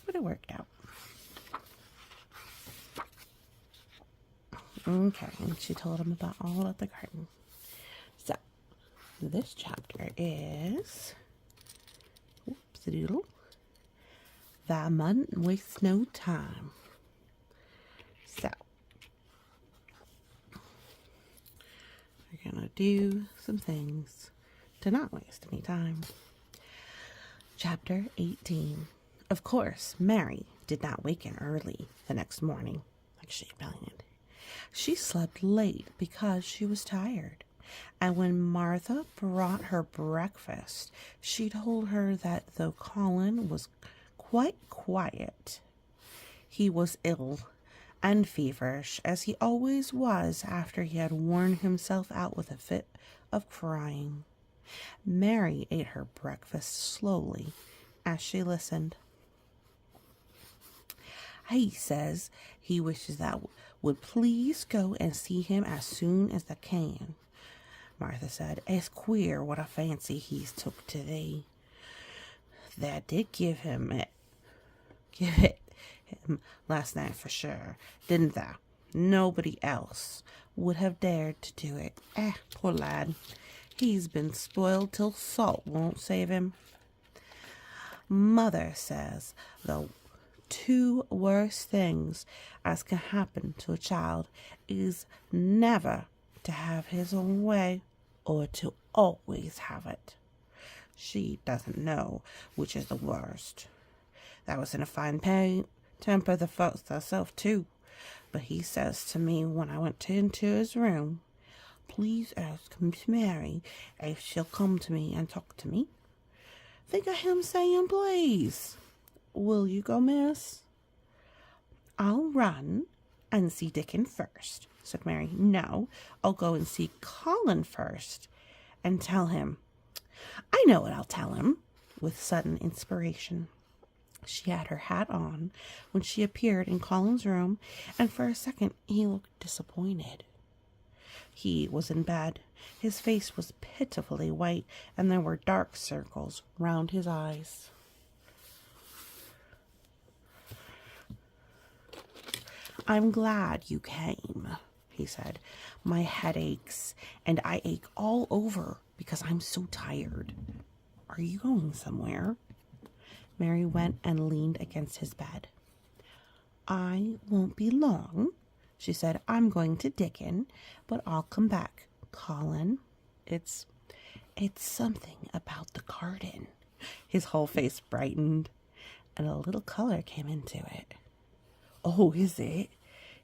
but it worked out. Okay, and she told him all about the garden. So, this chapter is, whoopsie-doodle, Thou mustn't waste no time. So, we're gonna do some things to not waste any time. Chapter 18. Of course, Mary did not waken early the next morning, like she planned. She slept late because she was tired. And when Martha brought her breakfast, she told her that though Colin was quite quiet, he was ill and feverish, as he always was after he had worn himself out with a fit of crying. Mary ate her breakfast slowly as she listened. He says he wishes that would please go and see him as soon as they can. Martha said, It's queer what a fancy he's took to thee. That did give it him last night for sure, didn't thou? Nobody else would have dared to do it. Poor lad. He's been spoiled till salt won't save him. Mother says the two worst things as can happen to a child is never to have his own way or to always have it. She doesn't know which is the worst. That was in a fine temper the folks herself too, but he says to me when I went into his room, Please ask Miss Mary if she'll come to me and talk to me. Think of him saying please. Will you go, miss? I'll run and see Dickon first, said Mary. No, I'll go and see Colin first and tell him. I know what I'll tell him, with sudden inspiration. She had her hat on when she appeared in Colin's room, and for a second he looked disappointed. He was in bed. His face was pitifully white, and there were dark circles round his eyes. I'm glad you came, he said. My head aches, and I ache all over because I'm so tired. Are you going somewhere? Mary went and leaned against his bed. I won't be long, she said. I'm going to Dickon, but I'll come back. Colin, it's something about the garden. His whole face brightened, and a little color came into it. Oh, is it?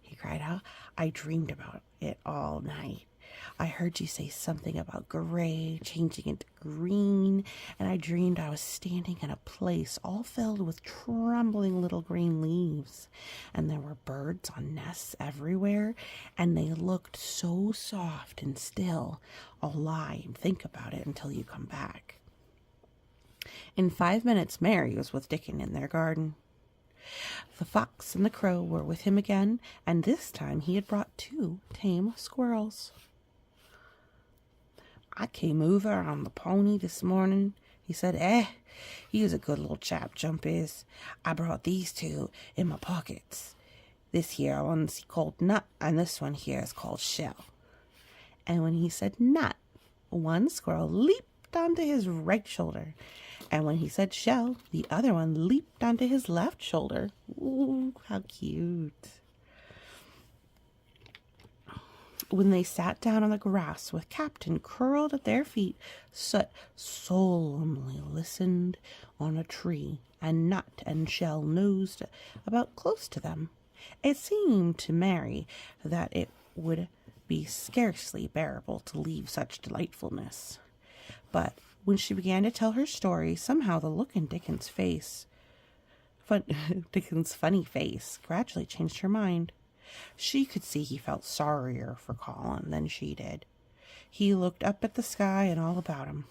He cried out. I dreamed about it all night. I heard you say something about gray changing into green, and I dreamed I was standing in a place all filled with trembling little green leaves, and there were birds on nests everywhere, and they looked so soft and still. I'll lie and think about it until you come back. In 5 minutes, Mary was with Dickon in their garden. The fox and the crow were with him again, and this time he had brought 2 tame squirrels. I came over on the pony this morning, he said. He was a good little chap, Jump is. I brought these 2 in my pockets. This here one's called Nut, and this one here is called Shell. And when he said Nut, one squirrel leaped onto his right shoulder, and when he said Shell, the other one leaped onto his left shoulder. Ooh, how cute. When they sat down on the grass with Captain curled at their feet, Soot solemnly listened on a tree, and Nut and Shell nosed about close to them. It seemed to Mary that it would be scarcely bearable to leave such delightfulness. But when she began to tell her story, somehow the look in Dickens' funny face gradually changed her mind. She could see he felt sorrier for Colin than she did. He looked up at the sky and all about him.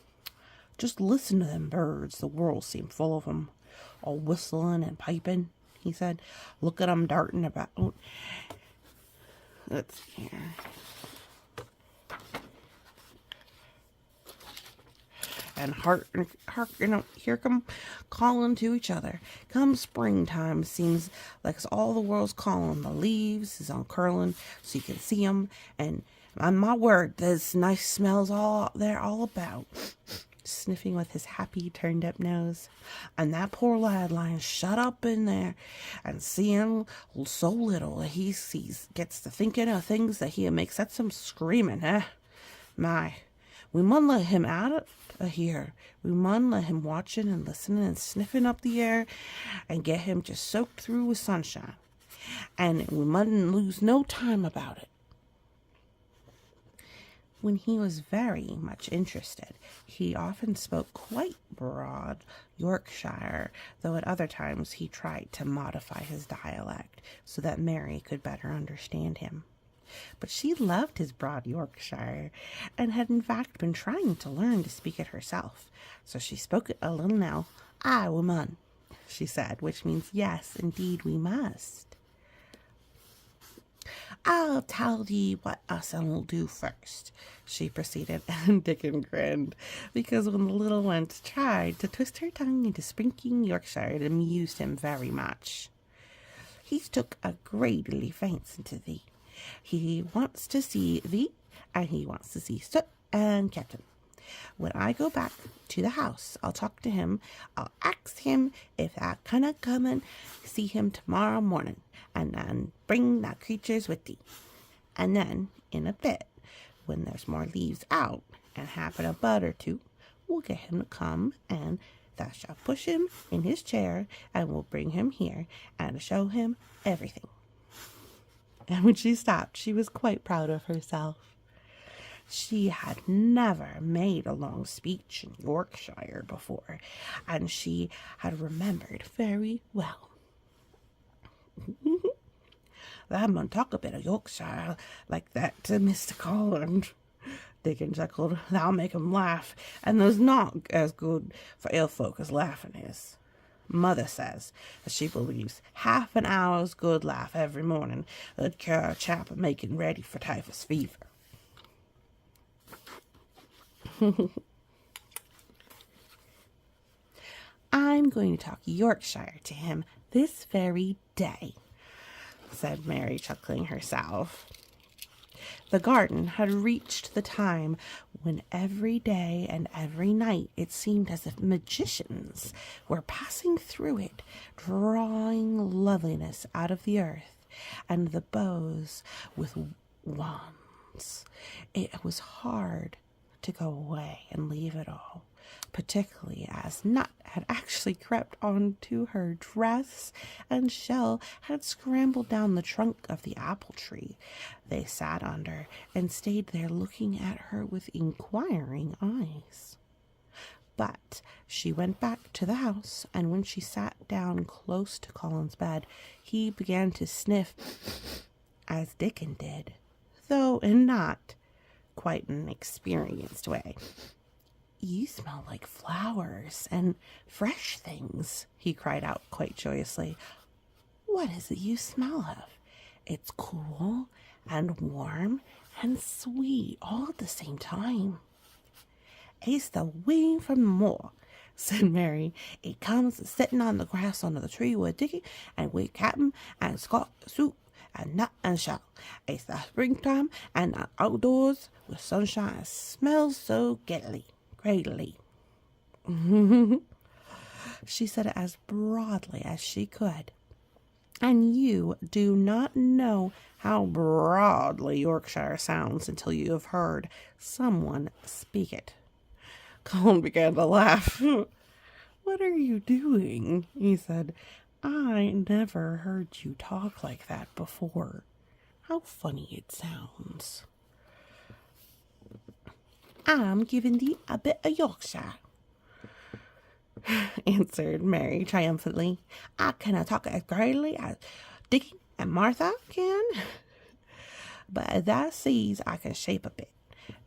Just listen to them birds. The world seemed full of 'em, all whistling and piping, he said. Look at 'em darting about. Let's see here. And here come calling to each other. Come springtime, seems like it's all the world's calling. The leaves is uncurling so you can see 'em. And on my word, there's nice smells all out there all about. Sniffing with his happy turned up nose. And that poor lad lying shut up in there and seeing so little that he gets to thinking of things that he makes sets him screaming, My, we mun let him out of here. We mun let him watching and listening and sniffing up the air and get him just soaked through with sunshine. And we mustn't lose no time about it. When he was very much interested, he often spoke quite broad Yorkshire, though at other times he tried to modify his dialect so that Mary could better understand him. But she loved his broad Yorkshire, and had in fact been trying to learn to speak it herself. So she spoke it a little now. Aye, we mun, she said, which means yes, indeed we must. I'll tell ye what us will do first, she proceeded, and Dickon grinned, because when the little ones tried to twist her tongue into speaking Yorkshire, it amused him very much. He's took a greatly fancy to thee. He wants to see thee, and he wants to see Soot and Captain. When I go back to the house, I'll talk to him. I'll ask him if I canna come and see him tomorrow morning, and then bring the creatures with thee. And then, in a bit, when there's more leaves out, and happen a bud or 2, we'll get him to come, and thou shalt push him in his chair, and we'll bring him here, and show him everything. And when she stopped, she was quite proud of herself. She had never made a long speech in Yorkshire before, and she had remembered very well. I mun talk a bit of Yorkshire like that to Mr. Colin, Dickon chuckled. That'll make him laugh, and there's not as good for ill folk as laughing is. Mother says that she believes half an hour's good laugh every morning would cure a chap of making ready for typhus fever. I'm going to talk Yorkshire to him this very day, said Mary, chuckling herself. The garden had reached the time when every day and every night it seemed as if magicians were passing through it, drawing loveliness out of the earth and the boughs with wands. It was hard to go away and leave it all, particularly as Nut had actually crept onto her dress and Shell had scrambled down the trunk of the apple tree they sat under and stayed there looking at her with inquiring eyes. But she went back to the house, and when she sat down close to Colin's bed, he began to sniff as Dickon did, though in not quite an experienced way. "You smell like flowers and fresh things," he cried out quite joyously. "What is it you smell of? It's cool and warm and sweet all at the same time." "It's the wind from the moor," said Mary. "It comes sitting on the grass under the tree with Dickie and with Captain and Scott Soup and Nut and Shell. It's the springtime and the outdoors with sunshine. It smells so greatly. She said it as broadly as she could. And you do not know how broadly Yorkshire sounds until you have heard someone speak it. Colin began to laugh. "What are you doing?" he said. "I never heard you talk like that before. How funny it sounds." "I'm giving thee a bit of Yorkshire," answered Mary triumphantly. "I cannot talk as greatly as Dickie and Martha can, but as thou sees I can shape a bit.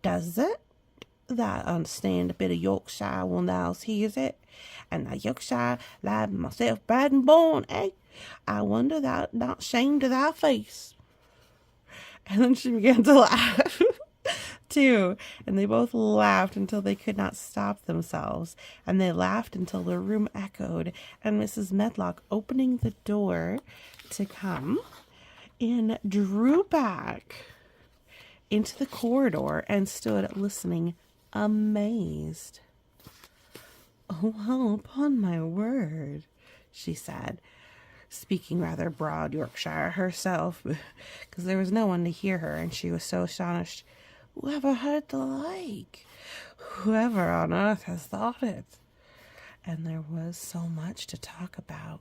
Does it? Thou understand a bit of Yorkshire when thou hears it? And the Yorkshire lad myself bred and born, eh? I wonder thou not shamed of thy face." And then she began to laugh too, and they both laughed until they could not stop themselves, and they laughed until the room echoed, and Mrs. Medlock, opening the door to come in, drew back into the corridor and stood listening, amazed. "Oh, well, upon my word," she said, speaking rather broad Yorkshire herself, because there was no one to hear her, and she was so astonished. "Whoever heard the like? Whoever on earth has thought it?" And there was so much to talk about.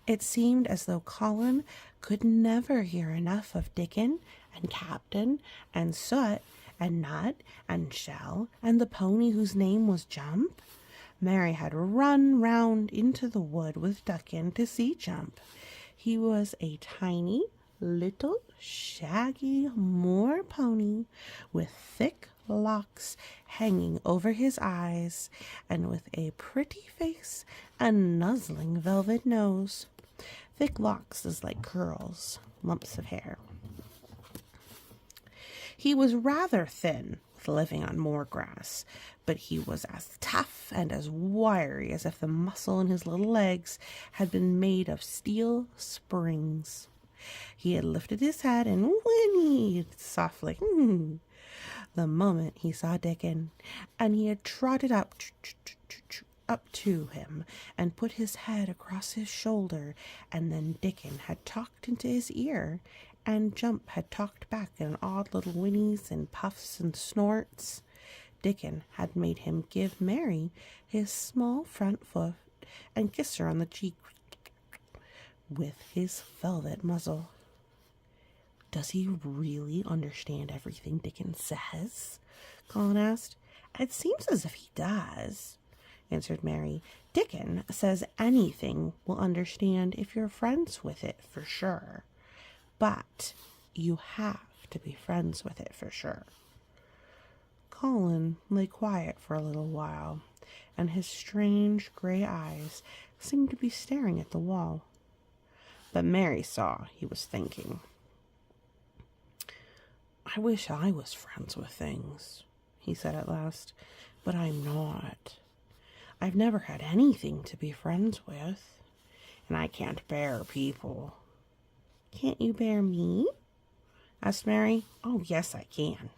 It seemed as though Colin could never hear enough of Dickon and Captain and Soot and Nut and Shell and the pony whose name was Jump. Mary had run round into the wood with Dickon to see Jump. He was a tiny, little, shaggy moor pony with thick locks hanging over his eyes and with a pretty face and nuzzling velvet nose. Thick locks is like curls, lumps of hair. He was rather thin, with living on moor grass, but he was as tough and as wiry as if the muscle in his little legs had been made of steel springs. He had lifted his head and whinnied softly the moment he saw Dickon, and he had trotted up to him and put his head across his shoulder, and then Dickon had talked into his ear, and Jump had talked back in odd little whinnies and puffs and snorts. Dickon had made him give Mary his small front foot and kiss her on the cheek with his velvet muzzle. "Does he really understand everything Dickon says?" Colin asked. "It seems as if he does," answered Mary. "Dickon says anything will understand if you're friends with it for sure. But you have to be friends with it for sure." Colin lay quiet for a little while, and his strange gray eyes seemed to be staring at the wall. But Mary saw he was thinking. "I wish I was friends with things," he said at last, "but I'm not. I've never had anything to be friends with, and I can't bear people." "Can't you bear me?" asked Mary. "Oh, yes, I can,"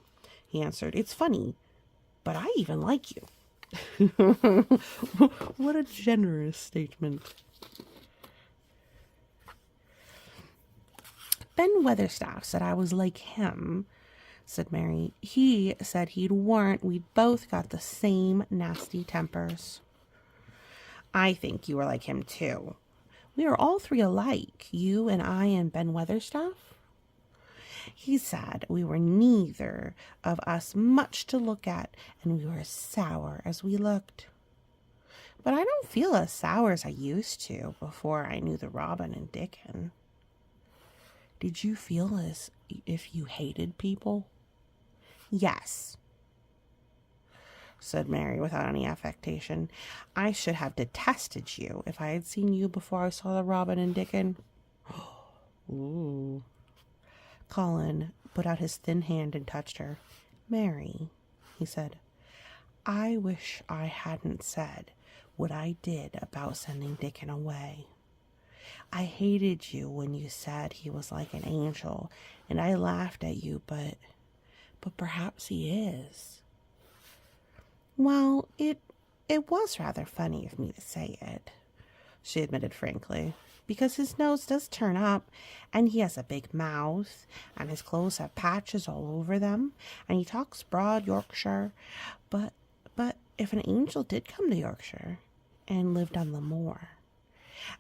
he answered. "It's funny, but I even like you." What a generous statement. "Ben Weatherstaff said I was like him," said Mary. "He said he'd warrant we'd both got the same nasty tempers." "I think you are like him, too. We are all three alike, you and I and Ben Weatherstaff." "He said we were neither of us much to look at, and we were as sour as we looked." "But I don't feel as sour as I used to before I knew the Robin and Dickon." "Did you feel as if you hated people?" "Yes," said Mary without any affectation. "I should have detested you if I had seen you before I saw the Robin and Dickon." Ooh. Colin put out his thin hand and touched her. "Mary," he said, "I wish I hadn't said what I did about sending Dickon away. I hated you when you said he was like an angel, and I laughed at you, but perhaps he is." "Well, it was rather funny of me to say it," she admitted frankly, "because his nose does turn up, and he has a big mouth, and his clothes have patches all over them, and he talks broad Yorkshire. But if an angel did come to Yorkshire and lived on the moor,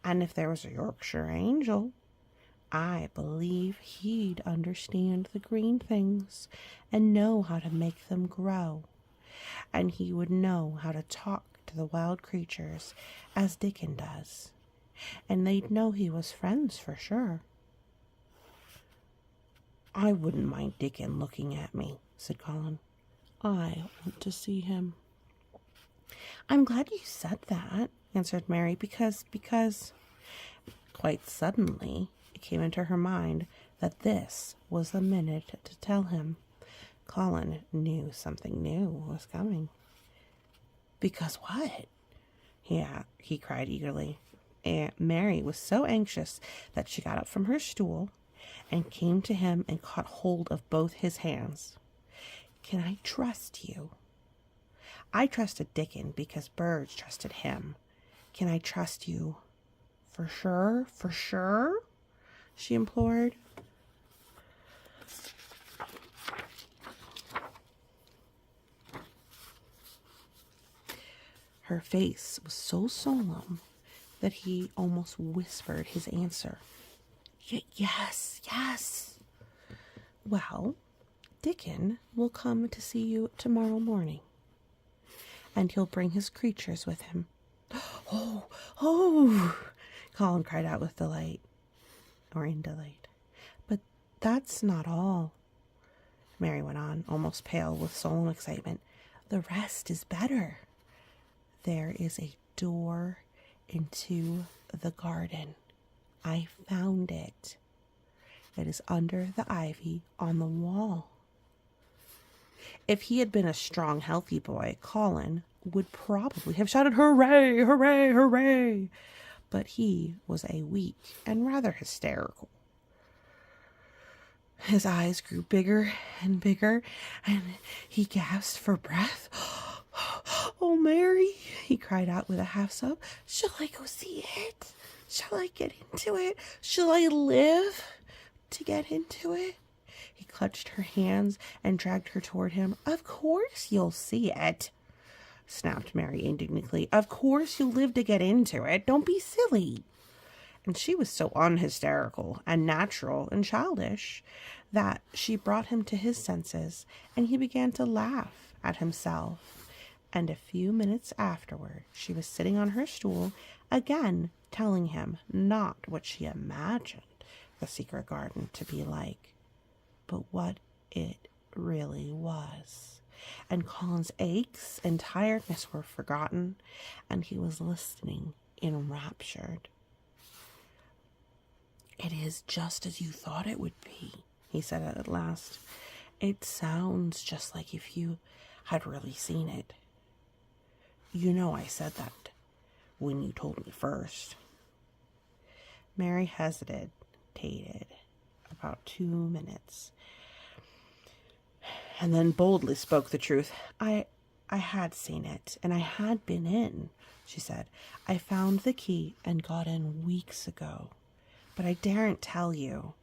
and if there was a Yorkshire angel, I believe he'd understand the green things and know how to make them grow, and he would know how to talk to the wild creatures as Dickon does, and they'd know he was friends for sure." "I wouldn't mind Dickon looking at me," said Colin. "I want to see him." "I'm glad you said that," answered Mary, because quite suddenly it came into her mind that this was the minute to tell him. Colin knew something new was coming. "Because what?" he cried eagerly. And Mary was so anxious that she got up from her stool and came to him and caught hold of both his hands. "Can I trust you? I trusted Dickon because birds trusted him. Can I trust you for sure?" she implored. Her face was so solemn that he almost whispered his answer. Yes. "Well, Dickon will come to see you tomorrow morning, and he'll bring his creatures with him." Oh, Colin cried out with delight, or in delight. "But that's not all," Mary went on, almost pale with solemn excitement. "The rest is better. There is a door into the garden. I found it. It is under the ivy on the wall." If he had been a strong, healthy boy, Colin would probably have shouted, "Hooray, hooray, hooray!" But he was a weak and rather hysterical. His eyes grew bigger and bigger, and he gasped for breath. "Oh, Mary," he cried out with a half sob, "shall I go see it? Shall I get into it? Shall I live to get into it?" He clutched her hands and dragged her toward him. "Of course you'll see it," snapped Mary indignantly. "Of course you'll live to get into it. Don't be silly." And she was so unhysterical and natural and childish that she brought him to his senses, and he began to laugh at himself. And a few minutes afterward, she was sitting on her stool, again telling him not what she imagined the secret garden to be like, but what it really was. And Colin's aches and tiredness were forgotten, and he was listening enraptured. "It is just as you thought it would be," he said at last. "It sounds just like if you had really seen it. You know I said that when you told me first." Mary hesitated about 2 minutes, and then boldly spoke the truth. I had seen it, and I had been in, she said. I found the key and got in weeks ago. But I daren't tell you.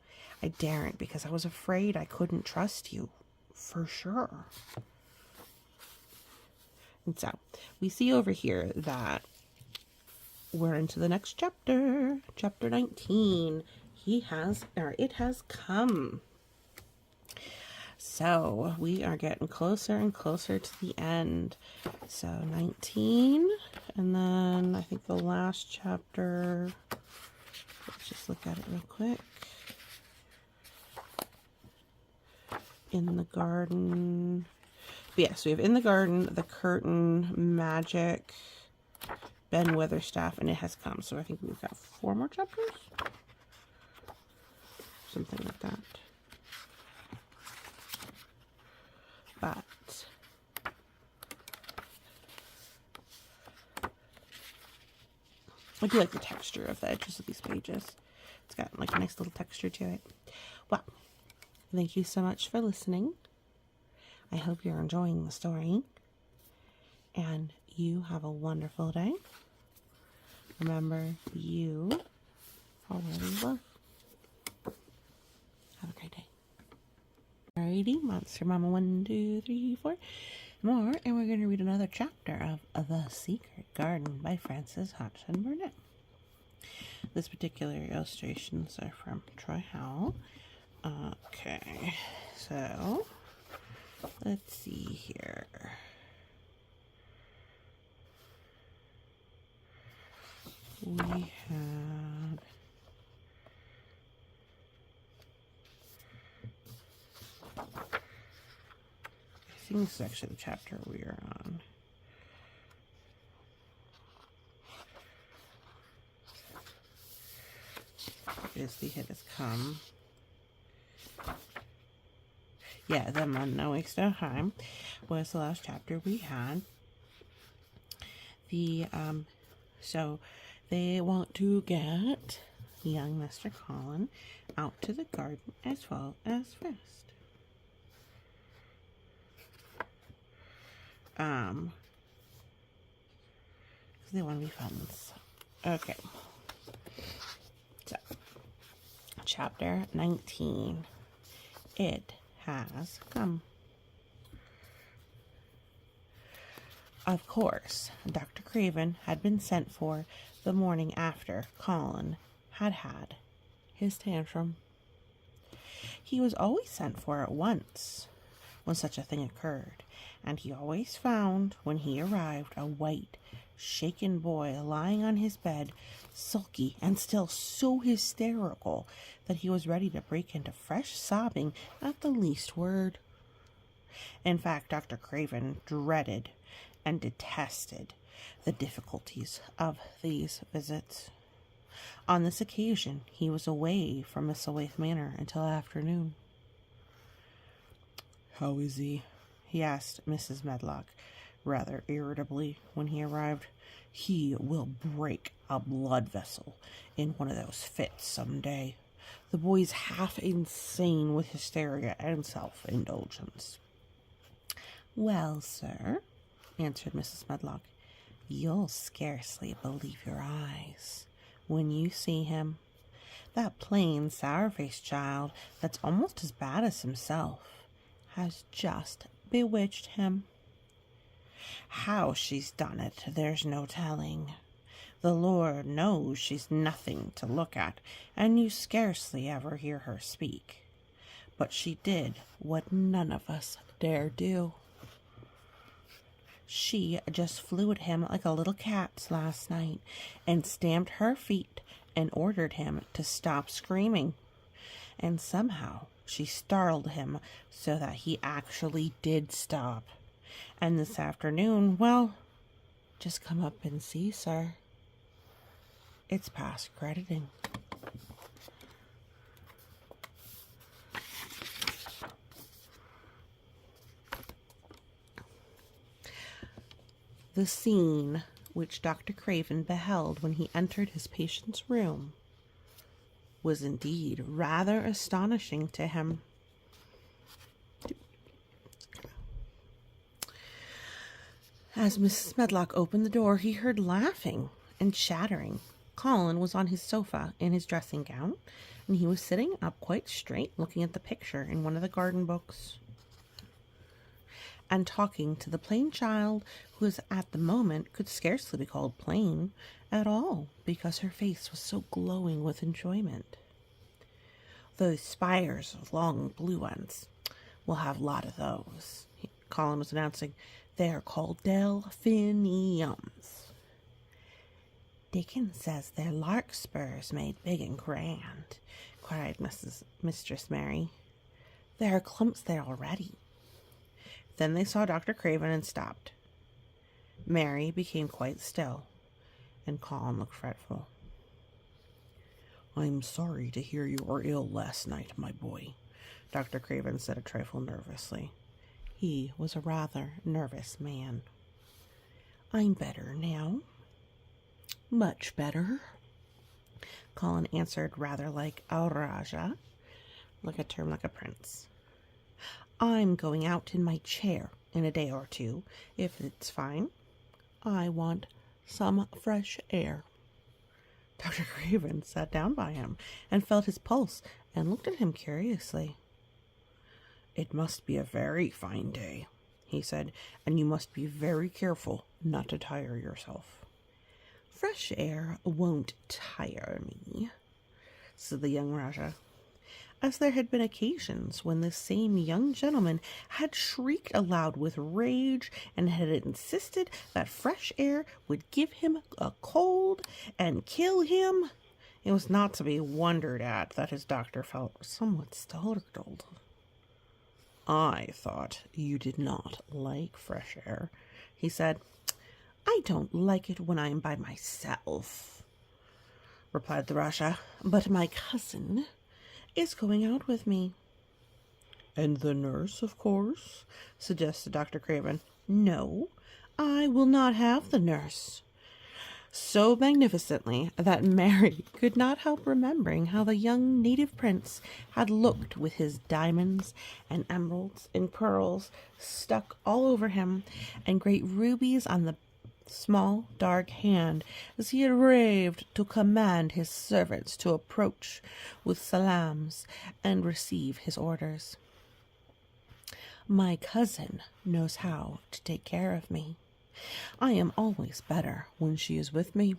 I daren't because I was afraid I couldn't trust you. For sure. And so, we see over here that we're into the next chapter. Chapter 19. It has come. So, we are getting closer and closer to the end. So, 19, and then I think the last chapter, let's just look at it real quick. In the garden. But yeah, so we have in the garden, the curtain, magic, Ben Weatherstaff, and it has come. So I think we've got 4 more chapters? Something like that. But I do like the texture of the edges of these pages. It's got like a nice little texture to it. Well, thank you so much for listening. I hope you're enjoying the story. And you have a wonderful day. Remember, you are already loved. Have a great day. Alrighty, Monster Mama 1, 2, 3, 4 more, and we're going to read another chapter of The Secret Garden by Frances Hodgson Burnett. This particular illustrations are from Troy Howell. Okay, so let's see here. We had I think this is actually the chapter we are on. Is the hit has come. Yeah, the month no weeks no time was the last chapter we had. The so they want to get young Mr. Colin out to the garden as well as fast. They want to be friends. Okay. So, chapter 19. It has come. Of course, Dr. Craven had been sent for the morning after Colin had had his tantrum. He was always sent for at once when such a thing occurred, and he always found, when he arrived, a white, shaken boy lying on his bed, sulky and still so hysterical that he was ready to break into fresh sobbing at the least word. In fact, Dr. Craven dreaded and detested the difficulties of these visits. On this occasion, he was away from Misselthwaite Manor until afternoon. "How is he?" he asked Mrs. Medlock, rather irritably, when he arrived. "He will break a blood vessel in one of those fits some day. The boy's half insane with hysteria and self-indulgence." "Well, sir," answered Mrs. Medlock, "you'll scarcely believe your eyes when you see him. That plain, sour-faced child that's almost as bad as himself has just bewitched him. How she's done it, there's no telling. The Lord knows she's nothing to look at, and you scarcely ever hear her speak. But she did what none of us dare do. She just flew at him like a little cat last night and stamped her feet and ordered him to stop screaming. And somehow she startled him so that he actually did stop. And this afternoon, well, just come up and see, sir. It's past crediting." The scene which Dr. Craven beheld when he entered his patient's room was indeed rather astonishing to him. As Mrs. Medlock opened the door, he heard laughing and chattering. Colin was on his sofa in his dressing gown, and he was sitting up quite straight, looking at the picture in one of the garden books, and talking to the plain child, who at the moment could scarcely be called plain at all, because her face was so glowing with enjoyment. Those spires, long blue ones, we'll have a lot of those, Colin was announcing. They are called delphiniums. Dickon says they're larkspurs made big and grand, cried Mistress Mary. There are clumps there already. Then they saw Dr. Craven and stopped. Mary became quite still, and Colin looked fretful. I'm sorry to hear you were ill last night, my boy, Dr. Craven said a trifle nervously. He was a rather nervous man. I'm better now. Much better, Colin answered, rather like a Raja, like a term like a prince. I'm going out in my chair in a day or two, if it's fine. I want some fresh air. Dr. Craven sat down by him and felt his pulse and looked at him curiously. It must be a very fine day, he said, and you must be very careful not to tire yourself. Fresh air won't tire me, said the young Rajah, as there had been occasions when this same young gentleman had shrieked aloud with rage and had insisted that fresh air would give him a cold and kill him. It was not to be wondered at that his doctor felt somewhat startled. I thought you did not like fresh air, he said. I don't like it when I'm by myself, replied the Rajah, but my cousin is going out with me. And the nurse, of course, suggested Dr. Craven. No, I will not have the nurse. So magnificently that Mary could not help remembering how the young native prince had looked with his diamonds and emeralds and pearls stuck all over him, and great rubies on the small dark hand, as he had raved to command his servants to approach with salams and receive his orders. My cousin knows how to take care of me. I am always better when she is with me.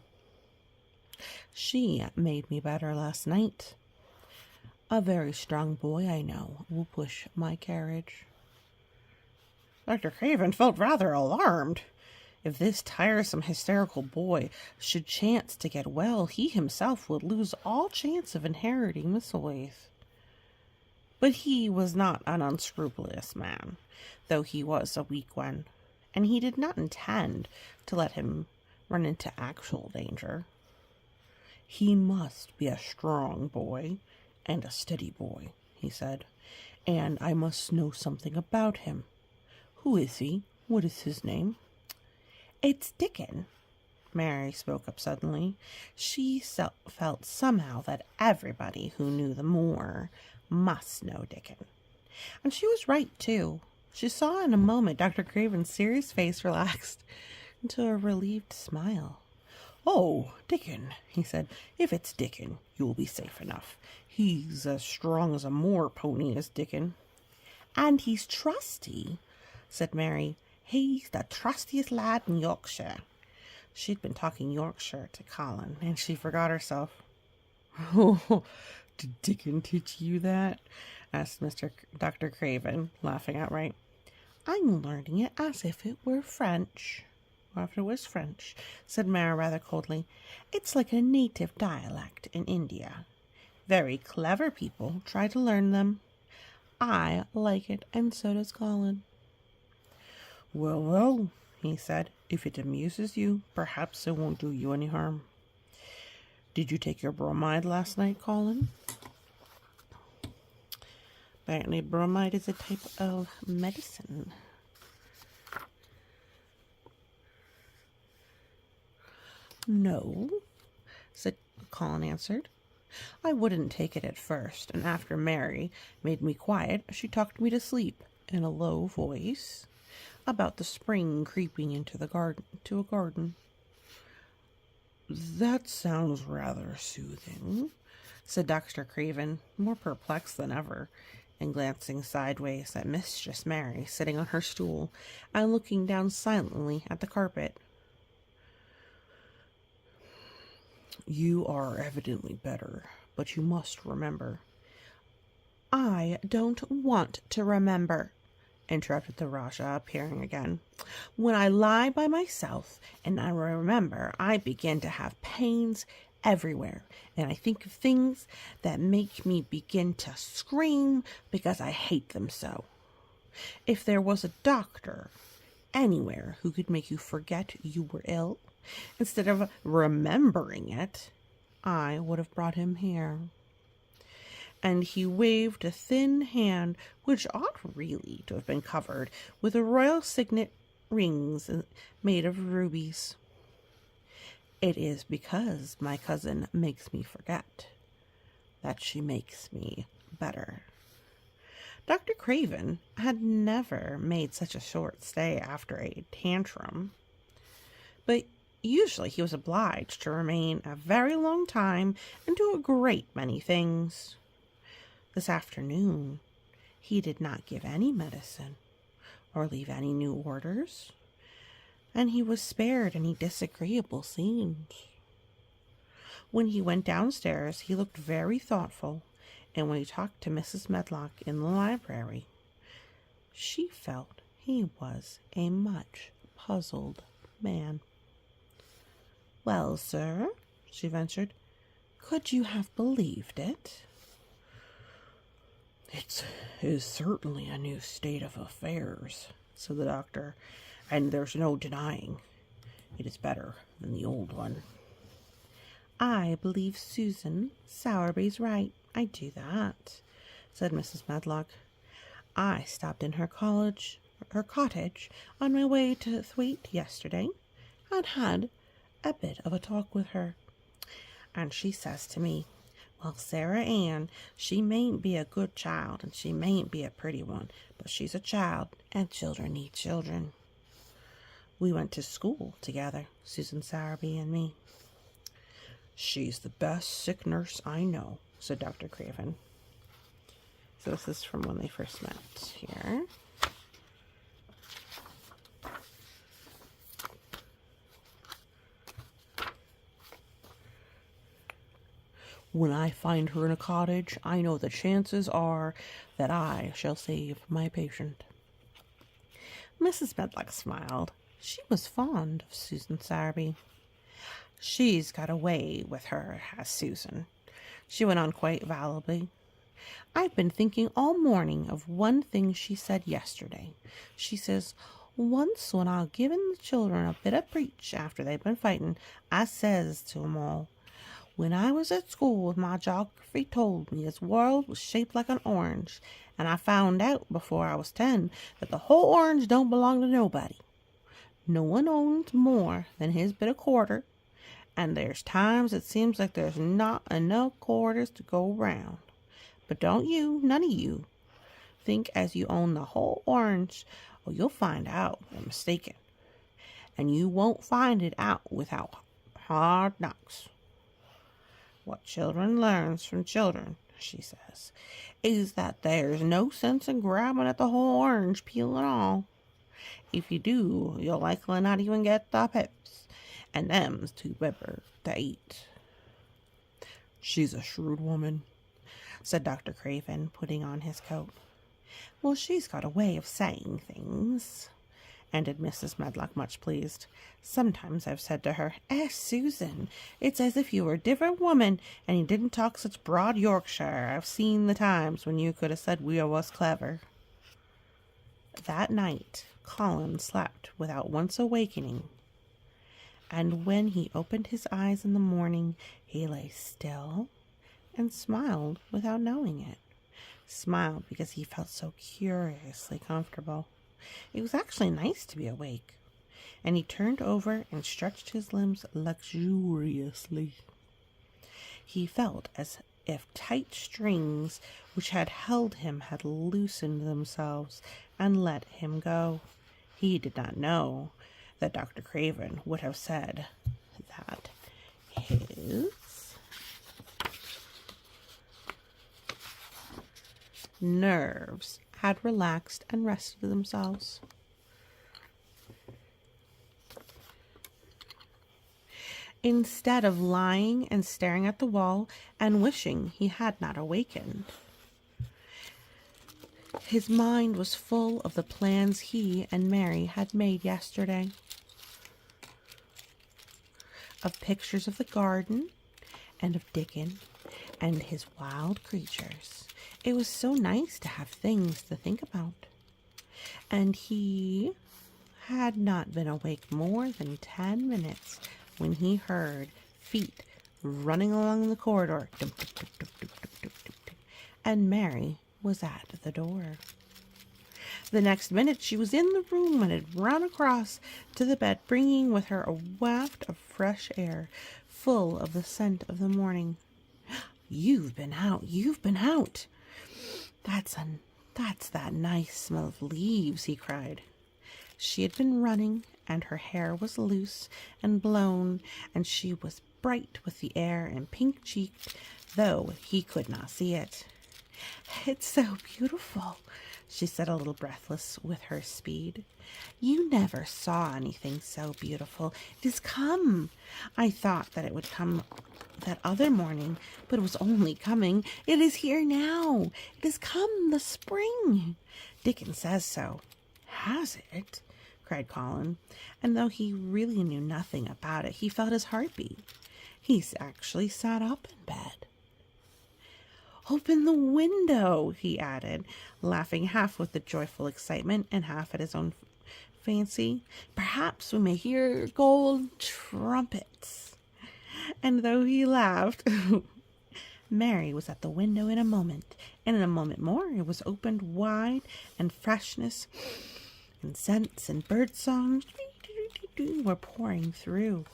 She made me better last night. A very strong boy I know will push my carriage. Dr. Craven felt rather alarmed. If this tiresome, hysterical boy should chance to get well, he himself would lose all chance of inheriting Misselthwaite. But he was not an unscrupulous man, though he was a weak one, and he did not intend to let him run into actual danger. He must be a strong boy and a steady boy, he said, and I must know something about him. Who is he? What is his name? It's Dickon. Mary spoke up suddenly. She felt somehow that everybody who knew the moor must know Dickon. And she was right, too. She saw in a moment Dr. Craven's serious face relaxed into a relieved smile. Oh, Dickon, he said. If it's Dickon, you'll be safe enough. He's as strong as a moor pony, is Dickon. And he's trusty, said Mary. He's the trustiest lad in Yorkshire. She'd been talking Yorkshire to Colin, and she forgot herself. Oh, did Dickon teach you that? Asked Dr. Craven, laughing outright. I'm learning it as if it were French. Or if it was French, said Mara rather coldly. It's like a native dialect in India. Very clever people try to learn them. I like it, and so does Colin. Well, well, he said, if it amuses you, perhaps it won't do you any harm. Did you take your bromide last night, Colin? Apparently bromide is a type of medicine. No, said Colin answered. I wouldn't take it at first, and after Mary made me quiet, she talked me to sleep in a low voice about the spring creeping into a garden. That sounds rather soothing, said Dr. Craven, more perplexed than ever, and glancing sideways at Mistress Mary sitting on her stool and looking down silently at the carpet. You are evidently better, but you must remember. I don't want to remember, interrupted the Rajah, appearing again. When I lie by myself and I remember, I begin to have pains everywhere, and I think of things that make me begin to scream because I hate them so. If there was a doctor anywhere who could make you forget you were ill, instead of remembering it, I would have brought him here. And he waved a thin hand, which ought really to have been covered with a royal signet rings made of rubies. It is because my cousin makes me forget that she makes me better. Dr. Craven had never made such a short stay after a tantrum, but usually he was obliged to remain a very long time and do a great many things. This afternoon, he did not give any medicine or leave any new orders, and he was spared any disagreeable scenes. When he went downstairs, he looked very thoughtful, and when he talked to Mrs. Medlock in the library, she felt he was a much puzzled man. Well, sir, she ventured, could you have believed it? It is certainly a new state of affairs, said the doctor, and there's no denying it is better than the old one. I believe Susan Sowerby's right. I do that, said Mrs. Medlock. I stopped in her cottage on my way to Thwaite yesterday and had a bit of a talk with her. And she says to me, well, Sarah Ann, she mayn't be a good child and she mayn't be a pretty one, but she's a child and children need children. We went to school together, Susan Sowerby and me. She's the best sick nurse I know, said Dr. Craven. So this is from when they first met here. When I find her in a cottage, I know the chances are that I shall save my patient. Mrs. Medlock smiled. She was fond of Susan Sowerby. She's got a way with her, has Susan, she went on quite volubly. I've been thinking all morning of one thing she said yesterday. She says, once when I given the children a bit of preach after they'd been fighting, I says to 'em all, when I was at school, my geography told me this world was shaped like an orange, and I found out before I was 10 that the whole orange don't belong to nobody. No one owns more than his bit of quarter, and there's times it seems like there's not enough quarters to go round. But don't you, none of you, think as you own the whole orange, or you'll find out you're mistaken, and you won't find it out without hard knocks. What children learns from children, she says, is that there's no sense in grabbing at the whole orange peel and all. If you do, you'll likely not even get the pips, and them's too bitter to eat. She's a shrewd woman, said Dr. Craven, putting on his coat. Well, she's got a way of saying things, ended Mrs. Medlock, much pleased. Sometimes I've said to her, Susan, it's as if you were a different woman, and you didn't talk such broad Yorkshire. I've seen the times when you could have said we was clever. That night, Colin slept without once awakening, and when he opened his eyes in the morning, he lay still and smiled without knowing it. Smiled because he felt so curiously comfortable. It was actually nice to be awake, and he turned over and stretched his limbs luxuriously. He felt as if tight strings which had held him had loosened themselves and let him go. He did not know that Dr. Craven would have said that his nerves had relaxed and rested themselves. Instead of lying and staring at the wall and wishing he had not awakened, his mind was full of the plans he and Mary had made yesterday, of pictures of the garden and of Dickon and his wild creatures. It was so nice to have things to think about. And he had not been awake more than 10 minutes when he heard feet running along the corridor, and Mary was at the door. The next minute she was in the room and had run across to the bed, bringing with her a waft of fresh air, full of the scent of the morning. You've been out. That's that nice smell of leaves," he cried. She had been running, and her hair was loose and blown, and she was bright with the air and pink-cheeked, though he could not see it. "It's so beautiful," she said, a little breathless with her speed. "You never saw anything so beautiful. It has come. I thought that it would come that other morning, but it was only coming. It is here now. It has come, the spring. Dickon says so." "Has it?" cried Colin, and though he really knew nothing about it, he felt his heart beat. He actually sat up in bed. "Open the window," he added, laughing half with the joyful excitement and half at his own fancy. "Perhaps we may hear gold trumpets." And though he laughed, Mary was at the window in a moment, and in a moment more it was opened wide, and freshness and scents and bird songs were pouring through.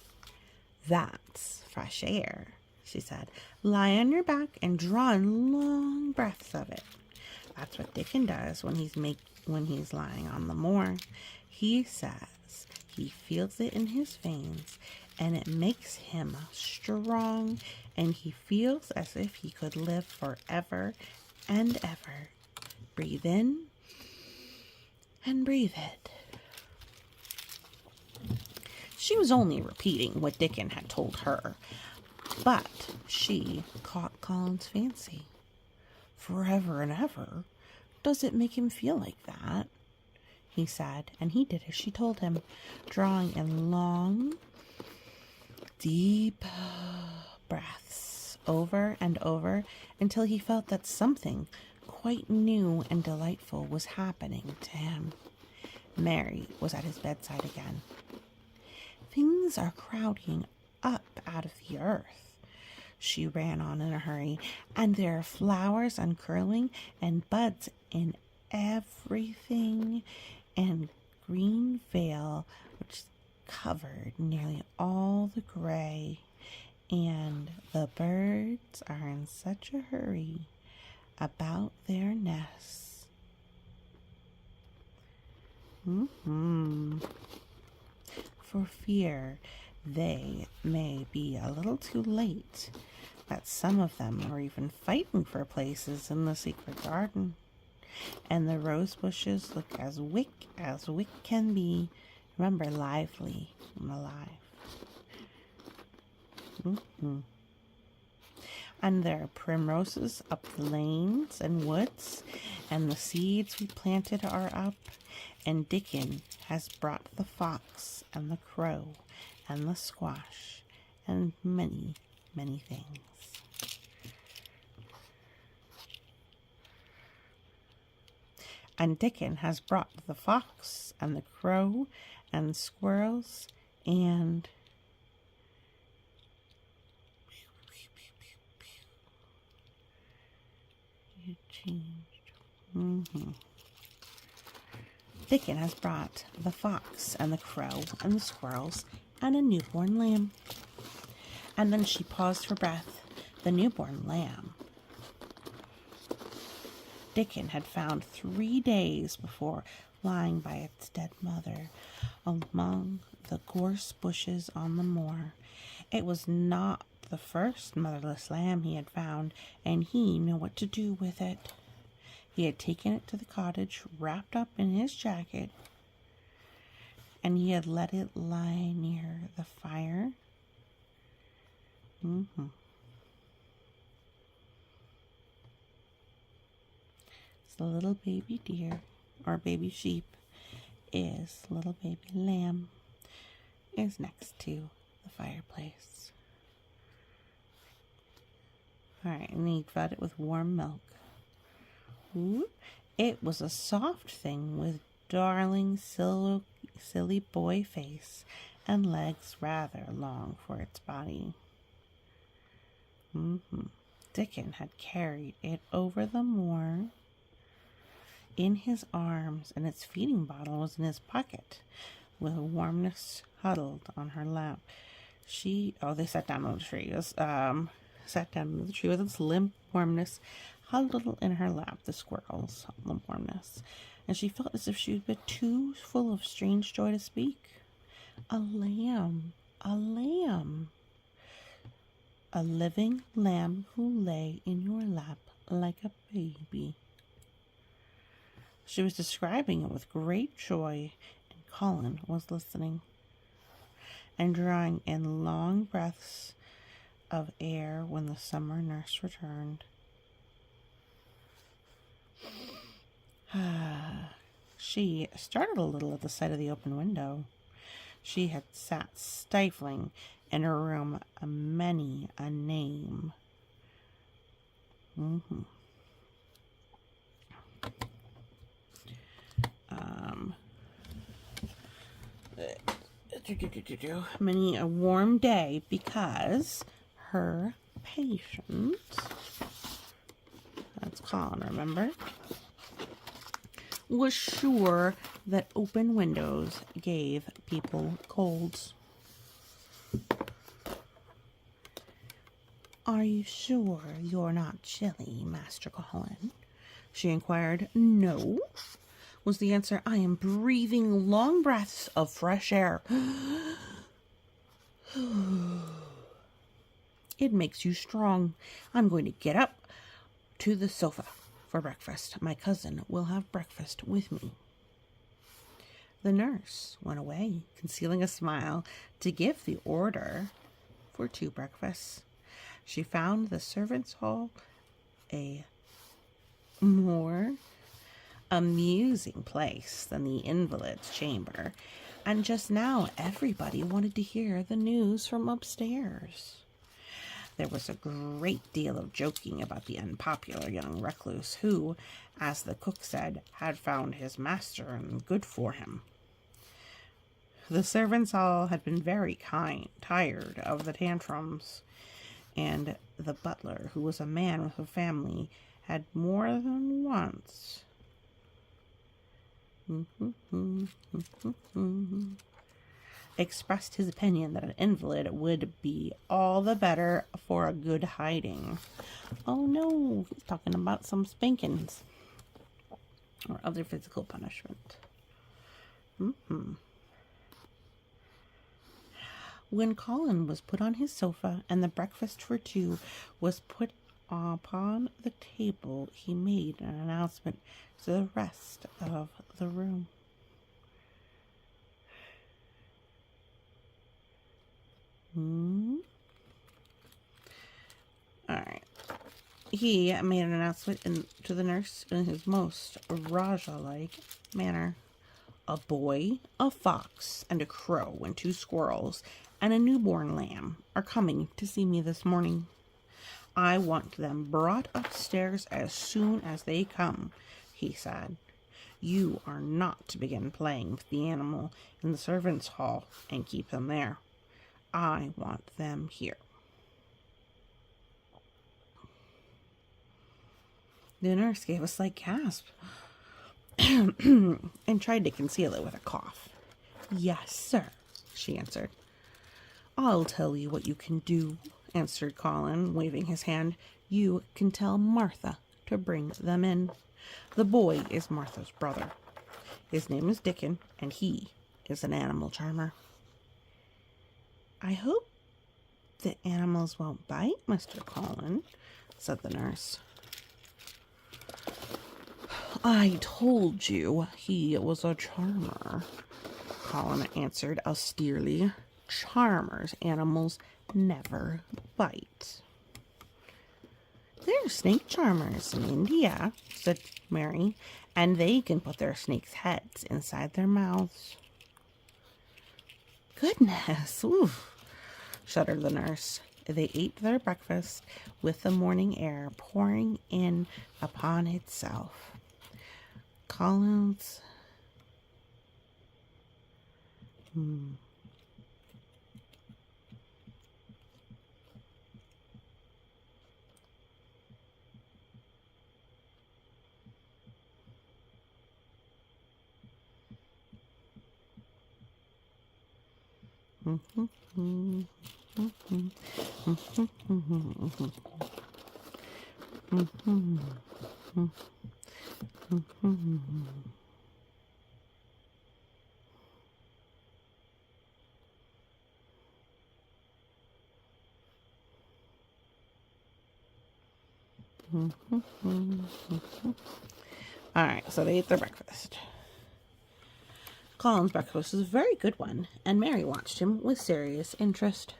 "That's fresh air," she said. "Lie on your back and draw in long breaths of it." That's what Dickon does when he's lying on the moor. He says he feels it in his veins, and it makes him strong, and he feels as if he could live forever and ever. Breathe in and breathe it. She was only repeating what Dickon had told her, but she caught Colin's fancy. "Forever and ever? Does it make him feel like that?" he said, and he did as she told him, drawing in long, deep breaths over and over until he felt that something quite new and delightful was happening to him. Mary was at his bedside again. "Things are crowding up out of the earth," she ran on in a hurry, "and there are flowers uncurling and buds in everything, and green veil which covered nearly all the gray, and the birds are in such a hurry about their nests. For fear they may be a little too late, that some of them are even fighting for places in the secret garden. And the rose bushes look as wick can be. Remember, lively and alive. And there are primroses up the lanes and woods, and the seeds we planted are up, and Dickon has brought the fox and the crow and the squash and many, many things. And Dickon has brought the fox and the crow and squirrels and you changed. Dickon has brought the fox and the crow and the squirrels and a newborn lamb. And then she paused for breath, the newborn lamb Dickon had found 3 days before, lying by its dead mother among the gorse bushes on the moor. It was not the first motherless lamb he had found, and he knew what to do with it. He had taken it to the cottage, wrapped up in his jacket, and he had let it lie near the fire. The little baby deer, or baby sheep, is little baby lamb, is next to the fireplace. Alright, and he fed it with warm milk. Ooh, it was a soft thing with darling silly boy face and legs rather long for its body. Dickon had carried it over the moor in his arms, and its feeding bottle was in his pocket, with warmness huddled on her lap. They sat down on the tree. Sat down on the tree with its limp warmness huddled in her lap, the squirrel's limp warmness, and she felt as if she had been too full of strange joy to speak. A lamb, a living lamb who lay in your lap like a baby. She was describing it with great joy, and Colin was listening and drawing in long breaths of air when the summer nurse returned. She started a little at the sight of the open window. She had sat stifling in her room many a name. Many a warm day because her patient, that's Colin, remember, was sure that open windows gave people colds. "Are you sure you're not chilly, Master Colin?" she inquired. "No," was the answer. "I am breathing long breaths of fresh air." "It makes you strong. I'm going to get up to the sofa for breakfast. My cousin will have breakfast with me." The nurse went away, concealing a smile, to give the order for 2 breakfasts. She found the servants' hall a more amusing place than the invalid's chamber, and just now everybody wanted to hear the news from upstairs. There was a great deal of joking about the unpopular young recluse who, as the cook said, had found his master and good for him. The servants all had been very tired of the tantrums, and the butler, who was a man with a family, had more than once expressed his opinion that an invalid would be all the better for a good hiding. Oh no, he's talking about some spankings or other physical punishment. When Colin was put on his sofa and the breakfast for 2 was put upon the table, he made an announcement to the rest of the room. Alright. He made an announcement to the nurse in his most Raja-like manner. "A boy, a fox, and a crow, and 2 squirrels, and a newborn lamb are coming to see me this morning. I want them brought upstairs as soon as they come," he said. "You are not to begin playing with the animal in the servants' hall and keep them there. I want them here." The nurse gave a slight gasp and tried to conceal it with a cough. "Yes, sir," she answered. "I'll tell you what you can do. answered Colin, waving his hand. You can tell Martha to bring them in. The boy is Martha's brother. His name is Dickon, and he is an animal charmer. I hope the animals won't bite, Mr. Colin, said the nurse. I told you he was a charmer, Colin answered austerely. Charmers, animals never bite. There are snake charmers in India, said Mary, and they can put their snakes' heads inside their mouths. Goodness, oof, shuddered the nurse. They ate their breakfast with the morning air pouring in upon itself. Colin's All right, so they ate their breakfast. Colin's breakfast was a very good one, and Mary watched him with serious interest.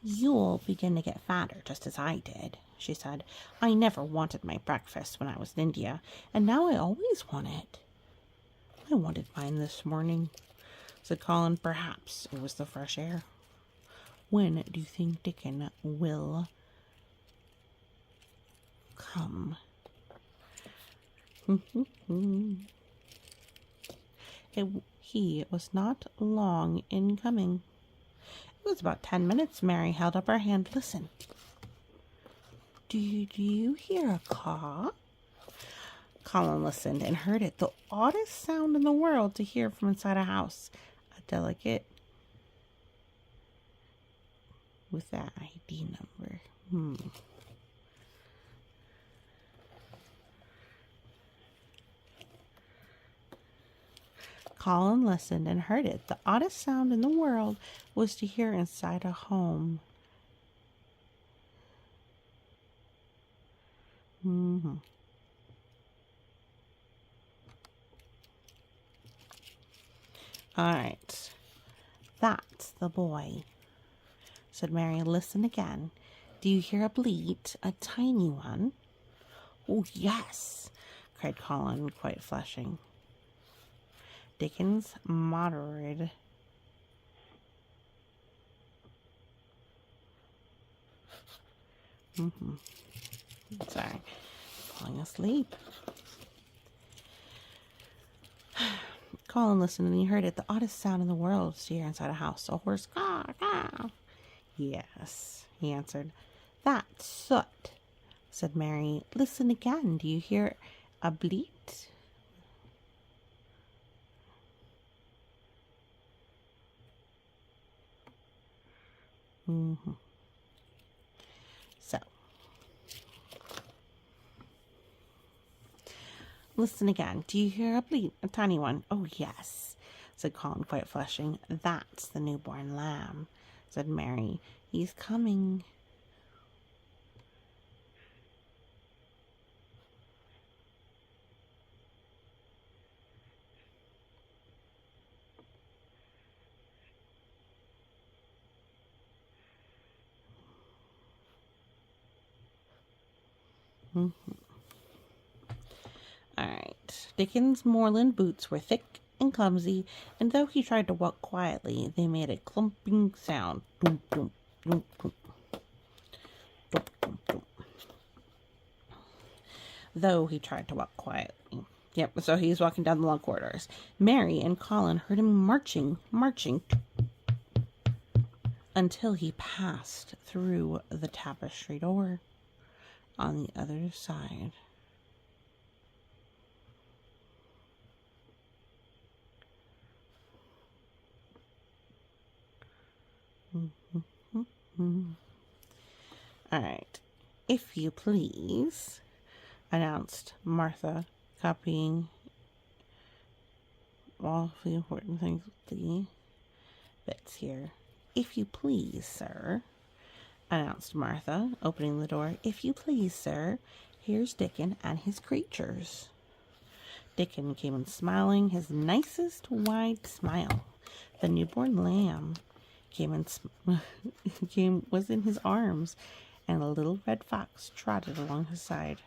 You'll begin to get fatter just as I did, she said. I never wanted my breakfast when I was in India, and now I always want it. I wanted mine this morning, said Colin. Perhaps it was the fresh air. When do you think Dickon will come? He was not long in coming. It was about 10 minutes. Mary held up her hand. Listen. Do you hear a caw? Colin listened and heard it. The oddest sound in the world to hear from inside a house. A delicate with that ID number. Colin listened and heard it. The oddest sound in the world was to hear inside a home. All right. That's the boy, said Mary. Listen again. Do you hear a bleat? A tiny one? Oh, yes, cried Colin, quite flushing. Dickon's moderate sorry, falling asleep. Colin listened and he heard it. The oddest sound in the world was to hear inside a house. A horse caw, caw. Yes, he answered. That's soot, said Mary. Listen again. Do you hear a bleat? So, listen again. Do you hear a bleat? A tiny one. Oh, yes, said Colin, quite flushing. That's the newborn lamb, said Mary. He's coming. All right. Dickon's moorland boots were thick and clumsy, and though he tried to walk quietly, they made a clumping sound. Doom, doom, doom, doom. Doom, doom, doom. Though he tried to walk quietly. Yep, so he's walking down the long corridors. Mary and Colin heard him marching, until he passed through the tapestry door on the other side. All right. If you please, announced Martha, copying all of the important things with the bits here. If you please, sir, announced Martha, opening the door. If you please, sir, here's Dickon and his creatures. Dickon came in smiling his nicest wide smile. The newborn lamb was in his arms, and a little red fox trotted along his side.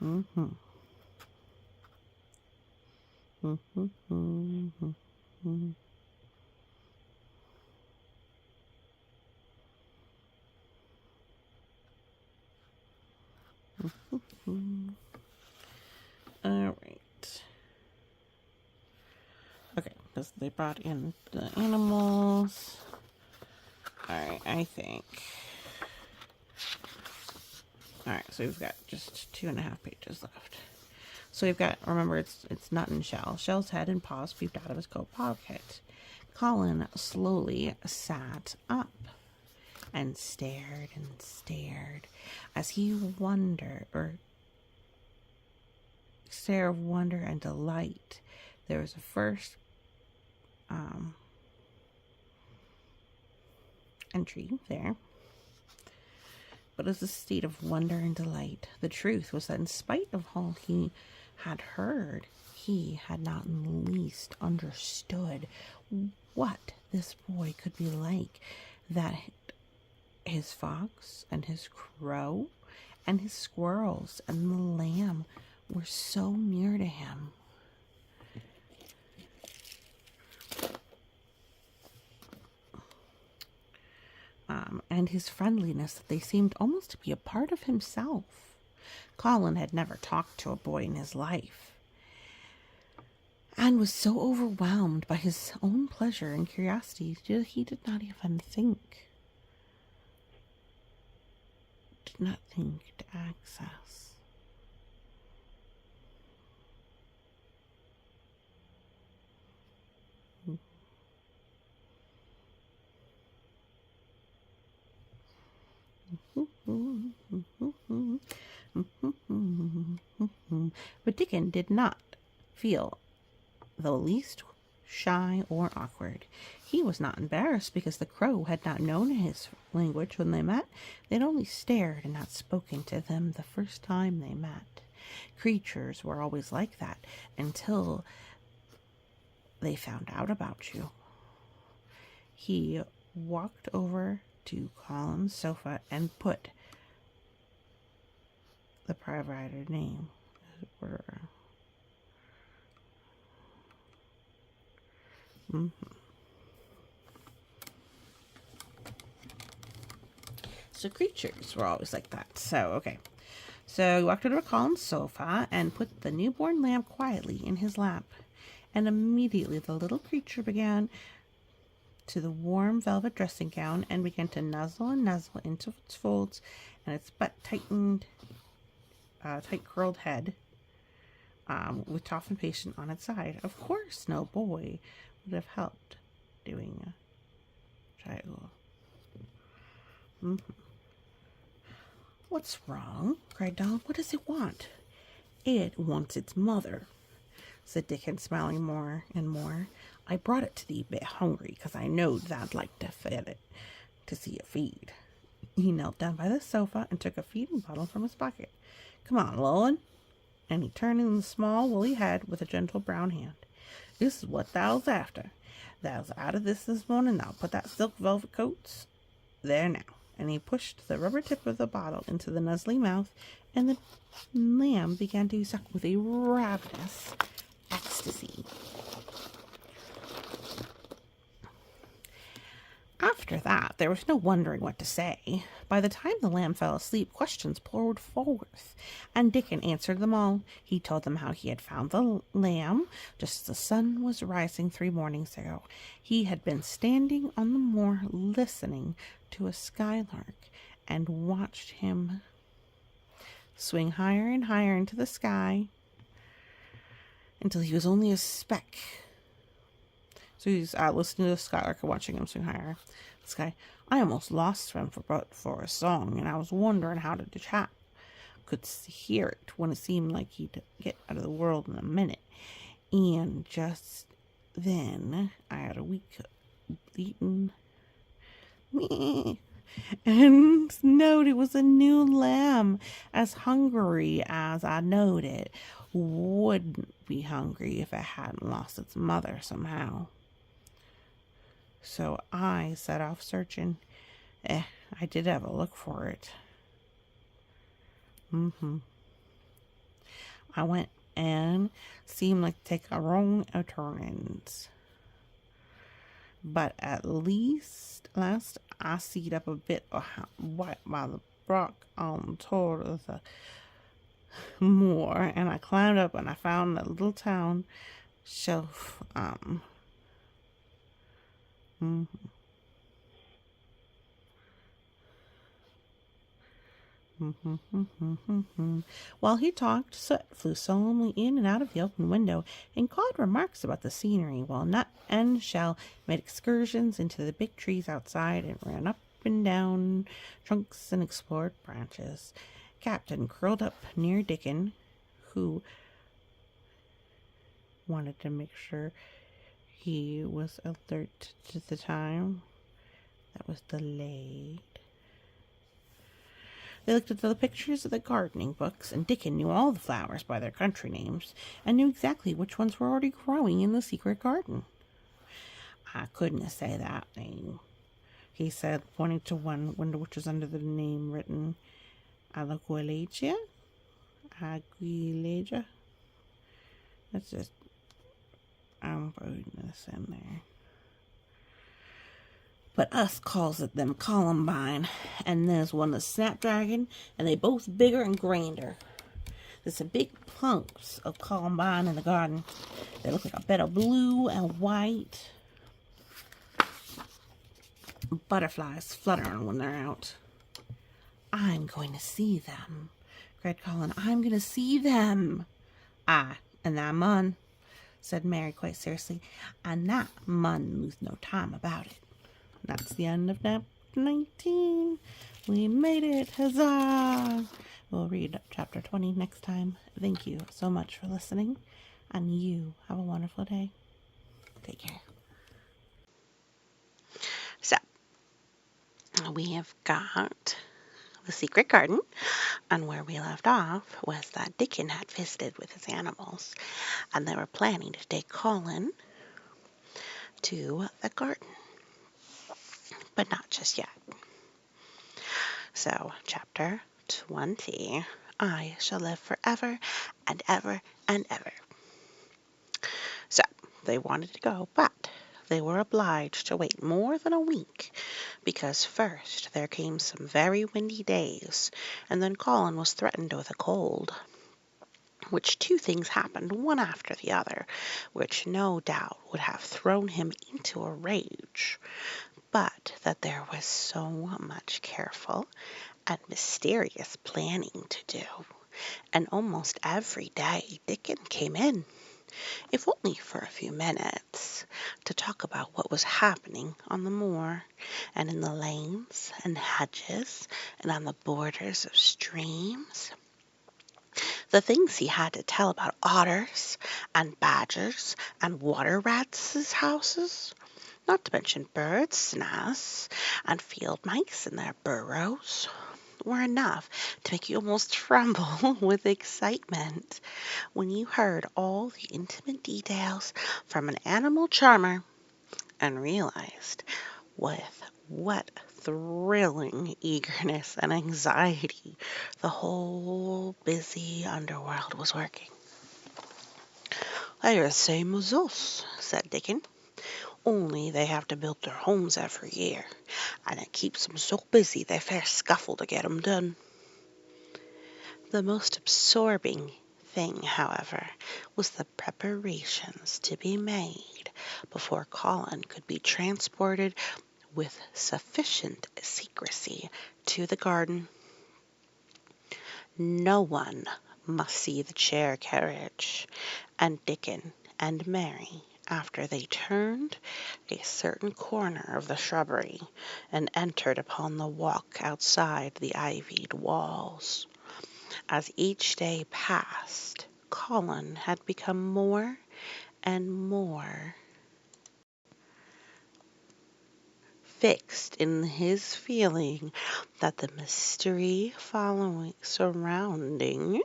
Mm-hmm. Mm-hmm. Mm-hmm. Mm-hmm. Mm-hmm. All right. Okay, because they brought in the animals. All right, I think. All right, so we've got just 2.5 pages left. So we've got, remember, it's Nut and Shell. Shell's head and paws peeped out of his coat pocket. Colin slowly sat up and stared as he stare of wonder and delight. There was a first entry there. But as a state of wonder and delight, the truth was that in spite of all he had heard, he had not in the least understood what this boy could be like, that his fox and his crow and his squirrels and the lamb were so near to him. And his friendliness, that they seemed almost to be a part of himself. Colin had never talked to a boy in his life, and was so overwhelmed by his own pleasure and curiosity that he did not think to access. But Dickon did not feel the least shy or awkward. He was not embarrassed because the crow had not known his language when they met. They'd only stared and not spoken to them the first time they met. Creatures were always like that until they found out about you. He walked over to Colin's sofa and put the provider name. So creatures were always like that. So, okay. So he walked over to Colin's sofa and put the newborn lamb quietly in his lap. And immediately the little creature began to the warm velvet dressing gown and began to nuzzle into its folds and its tight curled head with Toff and Patient on its side. Of course, no boy would have helped doing a child. What's wrong? Cried Dom. What does it want? It wants its mother, said Dickon, smiling more and more. I brought it to thee a bit hungry, because I knowed thou'd like to see it feed. He knelt down by the sofa and took a feeding bottle from his pocket. Come on, Llewellyn. And he turned in the small woolly head with a gentle brown hand. This is what thou's after. Thou's out of this morning. Thou put that silk velvet coats there now. And he pushed the rubber tip of the bottle into the nuzzly mouth, and the lamb began to suck with a ravenous ecstasy. After that, there was no wondering what to say. By the time the lamb fell asleep, questions poured forth, and Dickon answered them all. He told them how he had found the lamb just as the sun was rising 3 mornings ago. He had been standing on the moor listening to a skylark and watched him swing higher and higher into the sky until he was only a speck So he's listening to the skylark and watching him sing higher. This guy, I almost lost him for a song, and I was wondering how the chap could hear it when it seemed like he'd get out of the world in a minute. And just then, I had a weak bleating me and knowed it was a new lamb, as hungry as I knowed it wouldn't be hungry if it hadn't lost its mother somehow. So I set off searching. I did have a look for it. I went and seemed like to take a wrong turnings. But at last I seed up a bit of white by the rock on toward the moor, and I climbed up and I found a little town shelf. While he talked, Soot flew solemnly in and out of the open window and called remarks about the scenery, while Nut and Shell made excursions into the big trees outside and ran up and down trunks and explored branches. Captain curled up near Dickon, who wanted to make sure he was alert to the time that was delayed. They looked at the pictures of the gardening books, and Dickon knew all the flowers by their country names and knew exactly which ones were already growing in the secret garden. I couldn't say that name, he said, pointing to one window which was under the name written Aguilegia. That's just, I'm putting this in there. But us calls it them Columbine, and there's one the Snapdragon, and they both bigger and grander. There's some big clumps of Columbine in the garden. They look like a bed of blue and white butterflies fluttering when they're out. I'm going to see them, cried Colin. I'm going to see them. Aye, and I mun, said Mary quite seriously. And I mun lose no time about it. That's the end of chapter 19. We made it. Huzzah! We'll read chapter 20 next time. Thank you so much for listening, and you have a wonderful day. Take care. So, we have got the secret garden, and where we left off was that Dickon had visited with his animals, and they were planning to take Colin to the garden. But not just yet. So, chapter 20, I shall live forever and ever and ever. So, they wanted to go, but they were obliged to wait more than a week, because first there came some very windy days, and then Colin was threatened with a cold. Which two things happened one after the other, which no doubt would have thrown him into a rage. But that there was so much careful and mysterious planning to do, and almost every day Dickon came in, if only for a few minutes, to talk about what was happening on the moor, and in the lanes and hedges, and on the borders of streams. The things he had to tell about otters, and badgers, and water rats' houses, not to mention birds' nests and field mice in their burrows, were enough to make you almost tremble with excitement when you heard all the intimate details from an animal charmer and realized with what thrilling eagerness and anxiety the whole busy underworld was working. "They're the same as us," said Dickon. "Only they have to build their homes every year, and it keeps 'em so busy they fair scuffle to get 'em done." The most absorbing thing, however, was the preparations to be made before Colin could be transported with sufficient secrecy to the garden. No one must see the chair carriage, and Dickon and Mary After they turned a certain corner of the shrubbery and entered upon the walk outside the ivied walls. As each day passed, Colin had become more and more fixed in his feeling that the mystery surrounding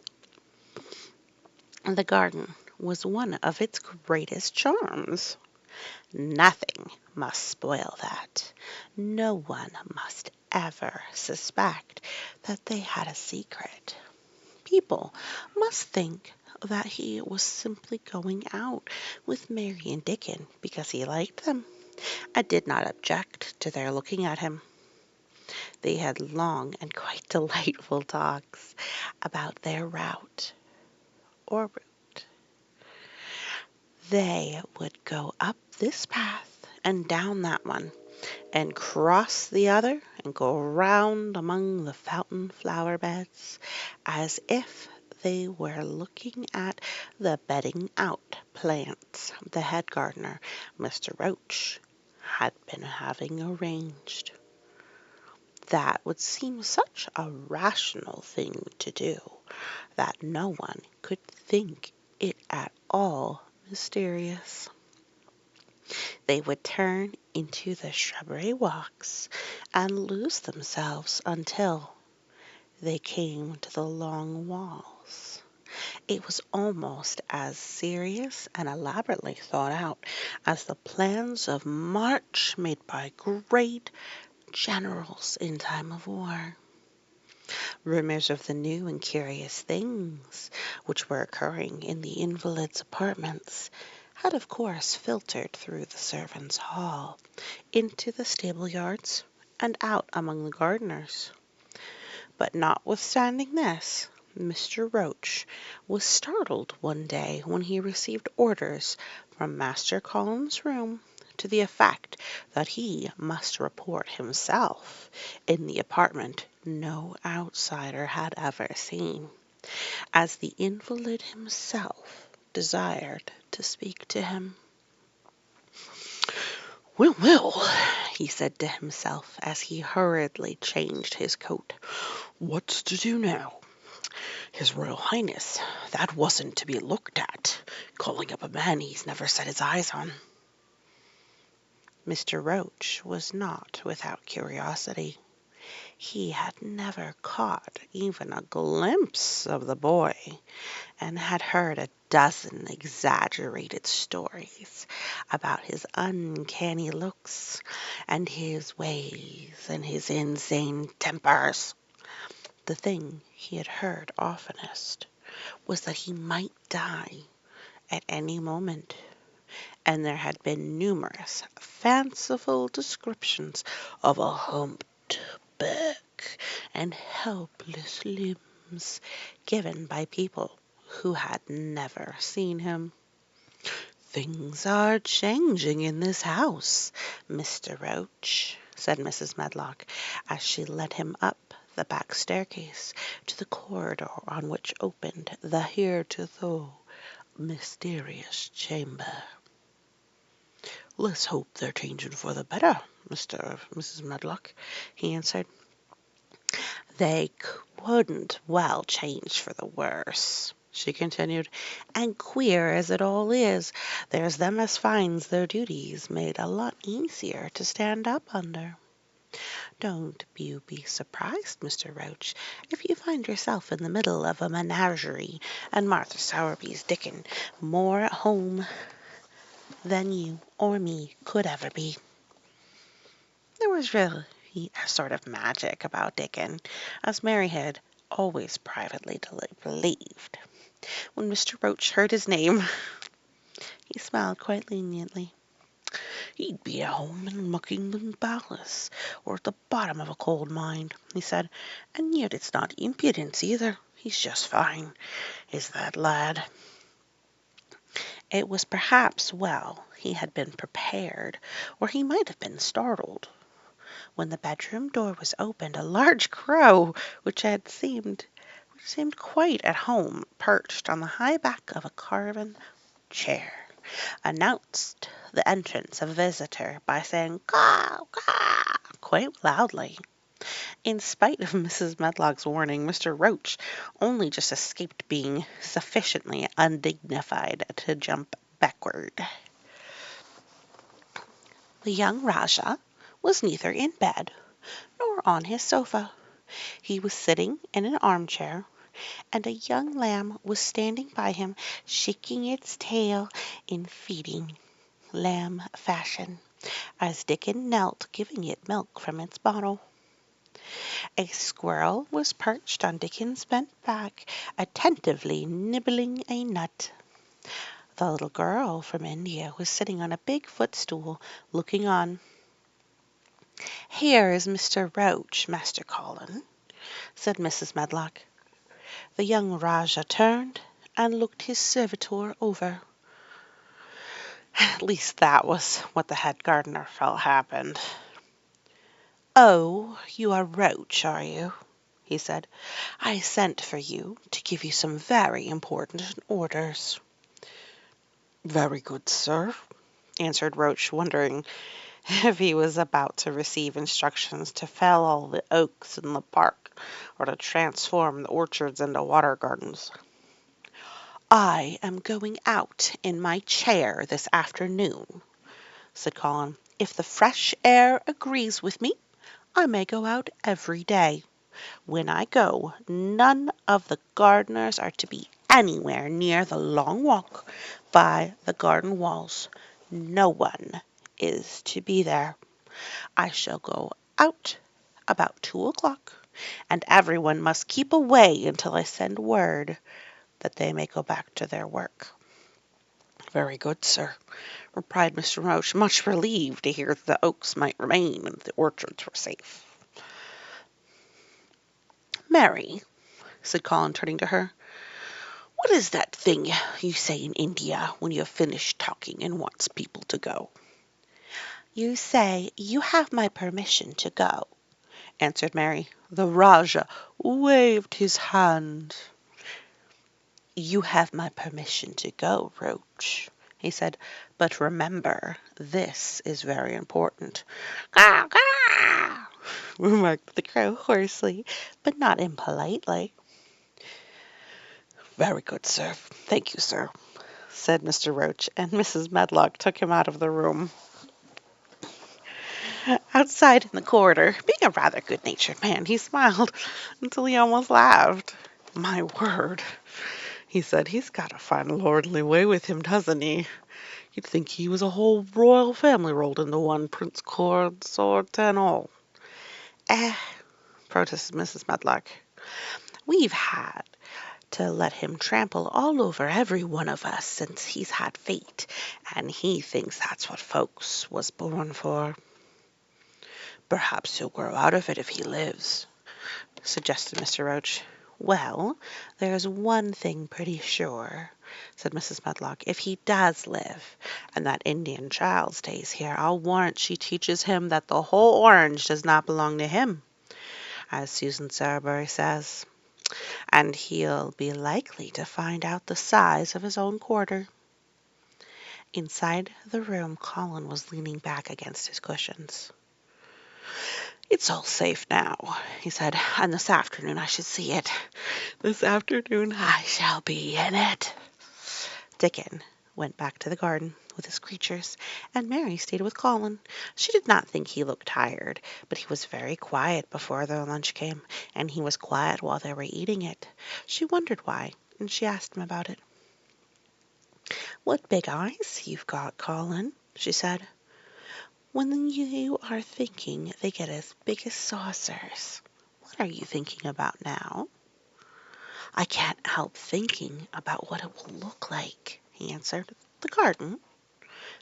the garden was one of its greatest charms. Nothing must spoil that. No one must ever suspect that they had a secret. People must think that he was simply going out with Mary and Dickon because he liked them, and did not object to their looking at him. They had long and quite delightful talks about their route or route. They would go up this path and down that one, and cross the other and go round among the fountain flower beds, as if they were looking at the bedding out plants the head gardener, Mr. Roach, had been having arranged. That would seem such a rational thing to do that no one could think it at all mysterious. They would turn into the shrubbery walks and lose themselves until they came to the long walls. It was almost as serious and elaborately thought out as the plans of march made by great generals in time of war. Rumors of the new and curious things which were occurring in the invalid's apartments had of course filtered through the servants' hall into the stable yards and out among the gardeners. But notwithstanding this, Mr. Roach was startled one day when he received orders from Master Colin's room to the effect that he must report himself in the apartment no outsider had ever seen, as the invalid himself desired to speak to him. "Well, well," he said to himself as he hurriedly changed his coat, "what's to do now? His Royal Highness, that wasn't to be looked at, calling up a man he's never set his eyes on." Mr. Roach was not without curiosity. He had never caught even a glimpse of the boy, and had heard a dozen exaggerated stories about his uncanny looks and his ways and his insane tempers. The thing he had heard oftenest was that he might die at any moment, and there had been numerous fanciful descriptions of a humped back and helpless limbs given by people who had never seen him. "Things are changing in this house, Mr. Roach," said Mrs. Medlock, as she led him up the back staircase to the corridor on which opened the heretofore mysterious chamber. "Let's hope they're changing for the better, Mrs. Medlock," he answered. "They couldn't well change for the worse," she continued, "and queer as it all is, there's them as finds their duties made a lot easier to stand up under. Don't you be surprised, Mr. Roach, if you find yourself in the middle of a menagerie and Martha Sowerby's Dickon more at home than you or me could ever be." There was really a sort of magic about Dickon, as Mary had always privately believed. When Mr. Roach heard his name, he smiled quite leniently. "He'd be at home in Buckingham Palace, or at the bottom of a coal mine," he said, "and yet it's not impudence either. He's just fine, is that lad." It was perhaps well he had been prepared, or he might have been startled. When the bedroom door was opened, a large crow, which seemed quite at home, perched on the high back of a carven chair. announced the entrance of a visitor by saying "caw, caw" quite loudly. In spite of Mrs. Medlock's warning, Mr. Roach only just escaped being sufficiently undignified to jump backward. The young Rajah was neither in bed nor on his sofa. He was sitting in an armchair, and a young lamb was standing by him, shaking its tail in feeding lamb fashion, as Dickon knelt giving it milk from its bottle. A squirrel was perched on Dickon's bent back, attentively nibbling a nut. The little girl from India was sitting on a big footstool, looking on. "Here is Mr. Roach, Master Colin," said Mrs. Medlock. The young Rajah turned and looked his servitor over. At least that was what the head gardener felt happened. "Oh, you are Roach, are you?" he said. "I sent for you to give you some very important orders." "Very good, sir," answered Roach, wondering if he was about to receive instructions to fell all the oaks in the park or to transform the orchards into water gardens. "I am going out in my chair this afternoon," said Colin. "If the fresh air agrees with me, I may go out every day. When I go, none of the gardeners are to be anywhere near the long walk by the garden walls. No one is to be there. I shall go out about 2 o'clock, and everyone must keep away until I send word that they may go back to their work." "Very good, sir," replied Mr. Roach, much relieved to hear that the oaks might remain and the orchards were safe. "Mary," said Colin, turning to her, "what is that thing you say in India when you have finished talking and wants people to go?" "You say you have my permission to go," answered Mary. The Rajah waved his hand. "You have my permission to go, Roach," he said, "but remember, this is very important." "Caw, caw," remarked the crow hoarsely, but not impolitely. "Very good, sir. Thank you, sir," said Mr. Roach, and Mrs. Medlock took him out of the room. Outside in the corridor, being a rather good-natured man, he smiled until he almost laughed. "My word," he said, "he's got a fine lordly way with him, doesn't he? You'd think he was a whole royal family rolled into one, Prince Consort and all." "Eh," protested Mrs. Medlock, "we've had to let him trample all over every one of us since he's had feet, and he thinks that's what folks was born for." "Perhaps he'll grow out of it if he lives," suggested Mr. Roach. "Well, there's one thing pretty sure," said Mrs. Medlock. "If he does live, and that Indian child stays here, I'll warrant she teaches him that the whole orange does not belong to him, as Susan Sowerberry says, and he'll be likely to find out the size of his own quarter." Inside the room, Colin was leaning back against his cushions. "It's all safe now," he said, "and this afternoon I should see it. This afternoon I shall be in it." Dickon went back to the garden with his creatures, and Mary stayed with Colin. She did not think he looked tired, but he was very quiet before their lunch came, and he was quiet while they were eating it. She wondered why, and she asked him about it. "What big eyes you've got, Colin," she said. "When you are thinking they get as big as saucers. What are you thinking about now?" "I can't help thinking about what it will look like," he answered. "The garden?"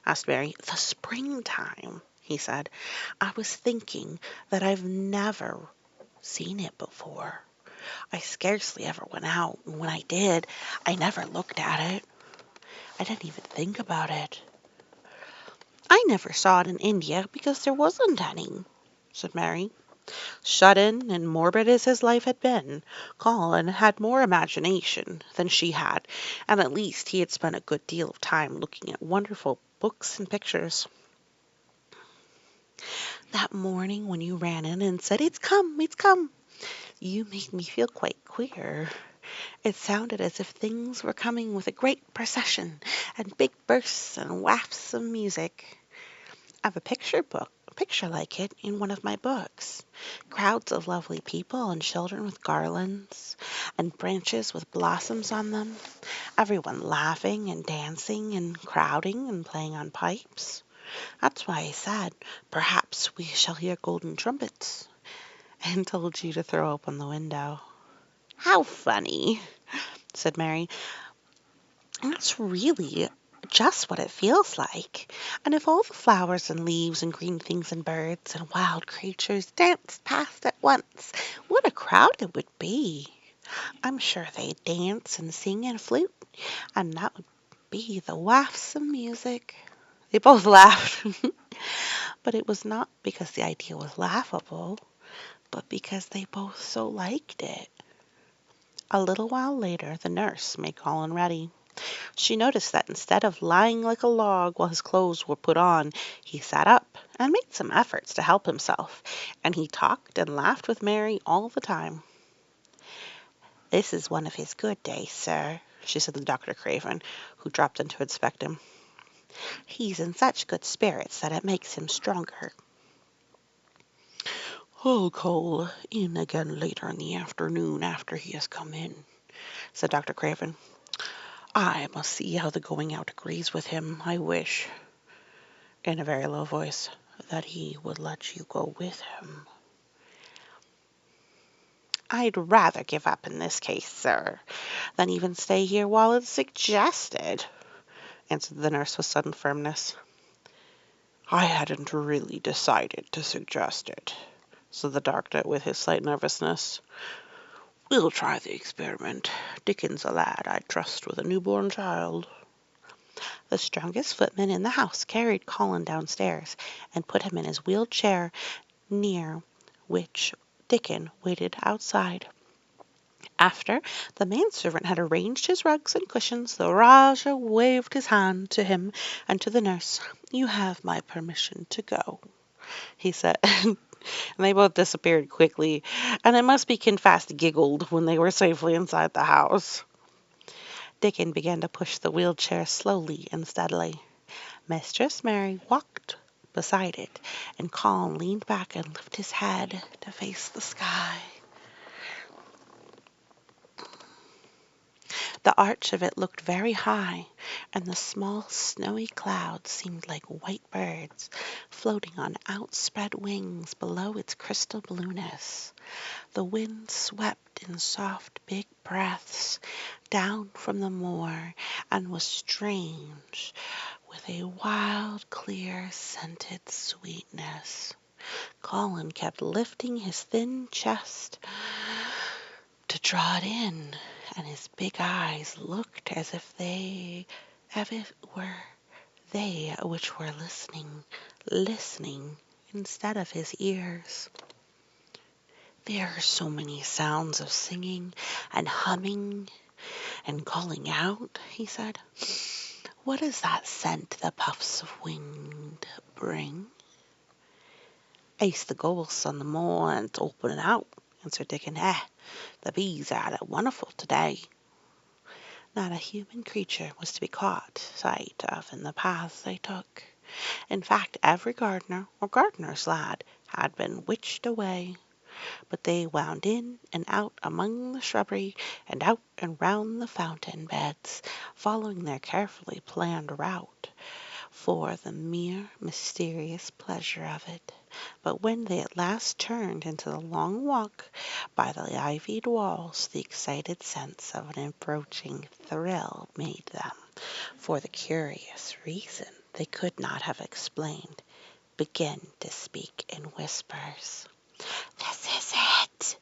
asked Mary. "The springtime," he said. "I was thinking that I've never seen it before. I scarcely ever went out, and when I did, I never looked at it. I didn't even think about it." "I never saw it in India because there wasn't any," said Mary. Shut in and morbid as his life had been, Colin had more imagination than she had, and at least he had spent a good deal of time looking at wonderful books and pictures. That morning when you ran in and said, it's come, you made me feel quite queer. It sounded as if things were coming with a great procession and big bursts and wafts of music. I've a picture like it in one of my books. Crowds of lovely people and children with garlands and branches with blossoms on them. Everyone laughing and dancing and crowding and playing on pipes. That's why I said, perhaps we shall hear golden trumpets, and told you to throw open the window. How funny, said Mary. That's really just what it feels like. And if all the flowers and leaves and green things and birds and wild creatures danced past at once, what a crowd it would be. I'm sure they'd dance and sing and flute, and that would be the wafts of music. They both laughed, but it was not because the idea was laughable, but because they both so liked it. A little while later, the nurse made Colin ready. She noticed that instead of lying like a log while his clothes were put on, he sat up and made some efforts to help himself, and he talked and laughed with Mary all the time. "This is one of his good days, sir," she said to Dr. Craven, who dropped in to inspect him. "He's in such good spirits that it makes him stronger." "I'll call in again later in the afternoon after he has come in," said Dr. Craven. "I must see how the going out agrees with him. I wish," in a very low voice, "that he would let you go with him." "I'd rather give up in this case, sir, than even stay here while it's suggested," answered the nurse with sudden firmness. "I hadn't really decided to suggest it," said the doctor with his slight nervousness. "We'll try the experiment. Dickens a lad I'd trust with a newborn child." The strongest footman in the house carried Colin downstairs and put him in his wheeled chair, near which Dickon waited outside. After the manservant had arranged his rugs and cushions, the Rajah waved his hand to him and to the nurse. "You have my permission to go," he said. And they both disappeared quickly, and it must be confessed giggled when they were safely inside the house. Dickon began to push the wheeled chair slowly and steadily. Mistress Mary walked beside it, and Colin leaned back and lifted his head to face the sky. The arch of it looked very high, and the small snowy clouds seemed like white birds floating on outspread wings below its crystal blueness. The wind swept in soft big breaths down from the moor and was strange with a wild, clear, scented sweetness. Colin kept lifting his thin chest to draw it in, and his big eyes looked as if it were they which were listening instead of his ears. "There are so many sounds of singing and humming and calling out," he said. "What is that scent the puffs of wind bring?" "It's the ghosts on the moor and it's opening out," answered Dickon. The bees are at it wonderful to-day." Not a human creature was to be caught sight of in the paths they took. In fact, every gardener or gardener's lad had been witched away. But they wound in and out among the shrubbery and out and round the fountain beds, following their carefully planned route, for the mere mysterious pleasure of it. But when they at last turned into the long walk by the ivied walls, the excited sense of an approaching thrill made them, for the curious reason they could not have explained, begin to speak in whispers. "This is it,"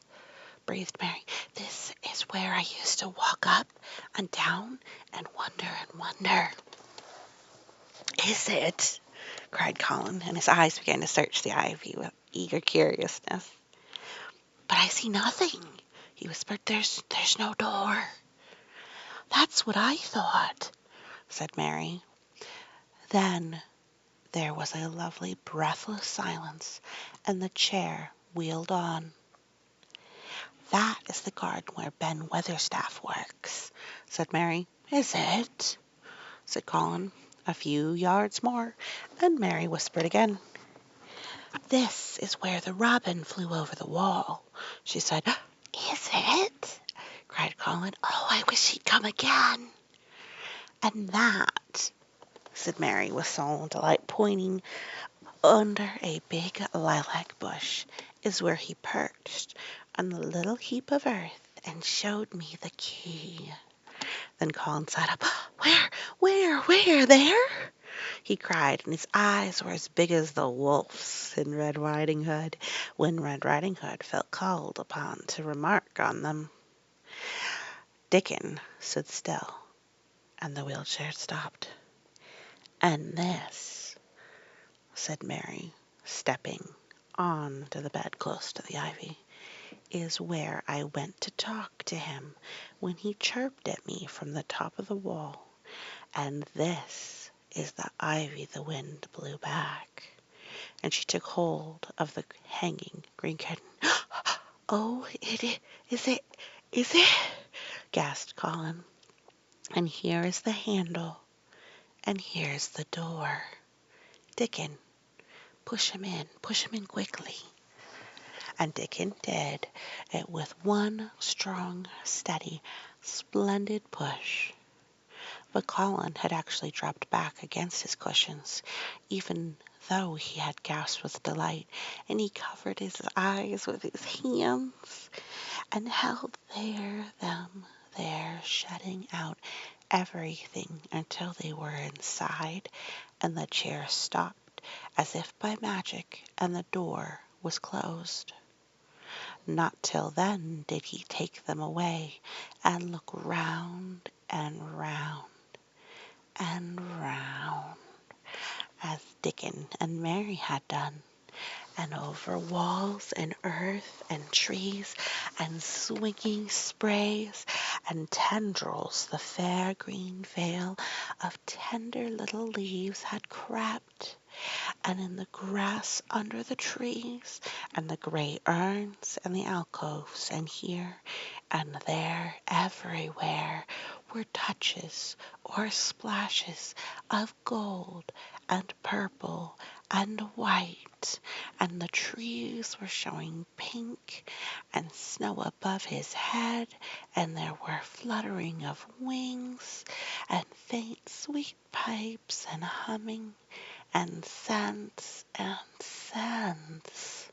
breathed Mary. "This is where I used to walk up and down and wonder. "Is it?" cried Colin, and his eyes began to search the ivy with eager curiousness. I see nothing," he whispered. There's no door." "That's what I thought," said Mary. Then there was a lovely breathless silence, and the chair wheeled on. "That is the garden where Ben Weatherstaff works," said Mary. "Is it?" said Colin. A few yards more, and Mary whispered again. "This is where the robin flew over the wall," she said. "Is it?" cried Colin. "Oh, I wish he'd come again." "And that," said Mary with solemn delight, pointing under a big lilac bush, "is where he perched on the little heap of earth and showed me the key." Then Colin sat up. Where, there?" he cried, and his eyes were as big as the wolf's in Red Riding Hood, when Red Riding Hood felt called upon to remark on them. Dickon stood still, and the wheelchair stopped. "And this," said Mary, stepping on to the bed close to the ivy, "is where I went to talk to him when he chirped at me from the top of the wall. And this is the ivy the wind blew back." And she took hold of the hanging green curtain. "Oh, is it?" gasped Colin. "And here is the handle, and here's the door. Dickon, push him in quickly." And Dickon did it with one strong, steady, splendid push. But Colin had actually dropped back against his cushions, even though he had gasped with delight, and he covered his eyes with his hands and held them there, shutting out everything until they were inside, and the chair stopped as if by magic, and the door was closed. Not till then did he take them away and look round and round and round, as Dickon and Mary had done, and over walls and earth and trees and swinging sprays and tendrils the fair green veil of tender little leaves had crept, and in the grass under the trees, and the gray urns and the alcoves, and here and there, everywhere, were touches or splashes of gold and purple and white, and the trees were showing pink and snow above his head, and there were fluttering of wings and faint sweet pipes and humming and scents and scents.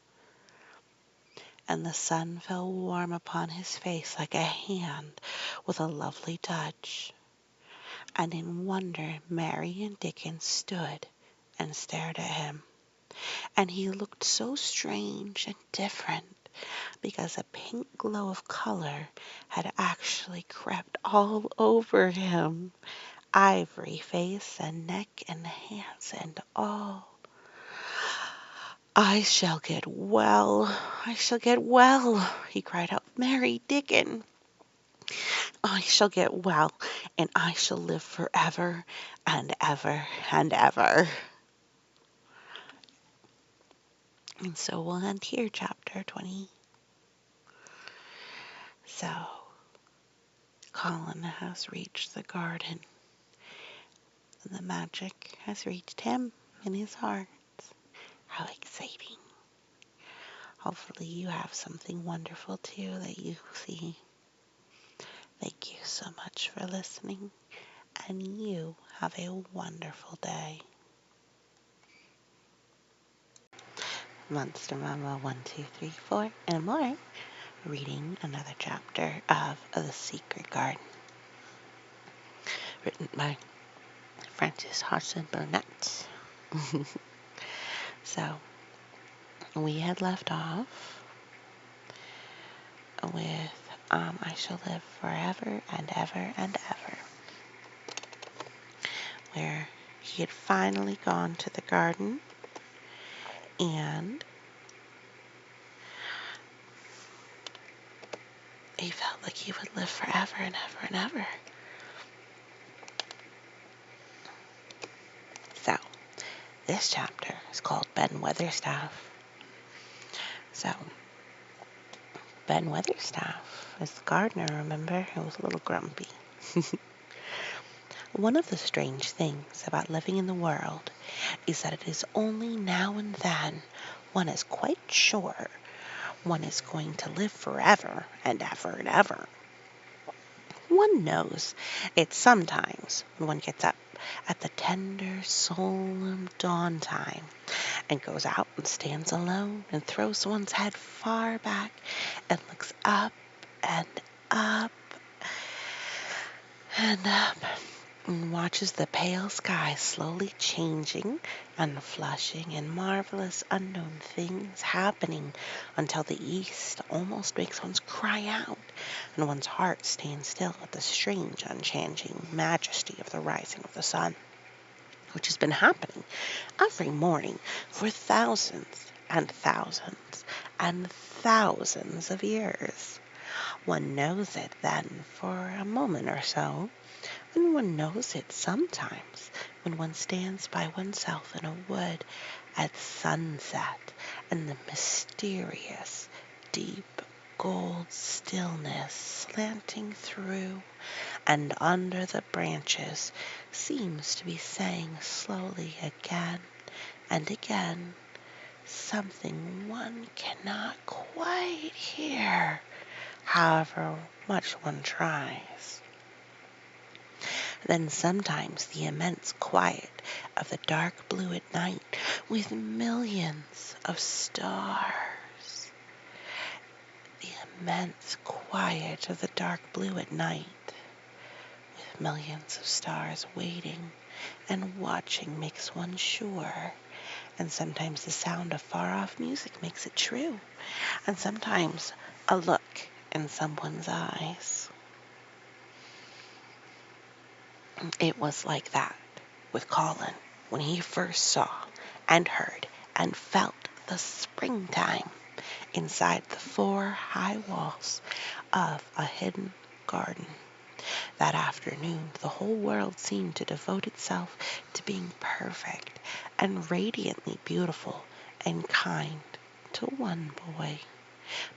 And the sun fell warm upon his face like a hand with a lovely touch. And in wonder Mary and Dickon stood and stared at him. And he looked so strange and different, because a pink glow of color had actually crept all over him, ivory face and neck and hands and all. "I shall get well, he cried out. "Mary, Dickon, I shall get well, and I shall live forever and ever and ever." And so we'll end here, chapter 20. So, Colin has reached the garden, and the magic has reached him in his heart. How exciting. Hopefully you have something wonderful too that you see. Thank you so much for listening, and you have a wonderful day. Monster Mama 1234 and more, reading another chapter of The Secret Garden, written by Frances Hodgson Burnett. So, we had left off with I shall live forever and ever and ever, where he had finally gone to the garden and He felt like he would live forever and ever and ever. So, this chapter is called Ben Weatherstaff. So, Ben Weatherstaff is the gardener, remember, who was a little grumpy. One of the strange things about living in the world is that it is only now and then one is quite sure one is going to live forever and ever and ever. One knows it sometimes when one gets up at the tender, solemn dawn time and goes out and stands alone and throws one's head far back and looks up and up and up and watches the pale sky slowly changing and flushing and marvelous unknown things happening until the east almost makes one's cry out and one's heart stands still at the strange unchanging majesty of the rising of the sun, which has been happening every morning for thousands and thousands and thousands of years. One knows it then for a moment or so, and one knows it sometimes when one stands by oneself in a wood at sunset and the mysterious, deep gold stillness slanting through and under the branches seems to be saying slowly again and again something one cannot quite hear, however much one tries. Then sometimes the immense quiet of the dark blue at night with millions of stars. The immense quiet of the dark blue at night with millions of stars waiting and watching makes one sure. And sometimes the sound of far-off music makes it true. And sometimes a look in someone's eyes. It was like that with Colin when he first saw and heard and felt the springtime inside the 4 high walls of a hidden garden. That afternoon, the whole world seemed to devote itself to being perfect and radiantly beautiful and kind to one boy.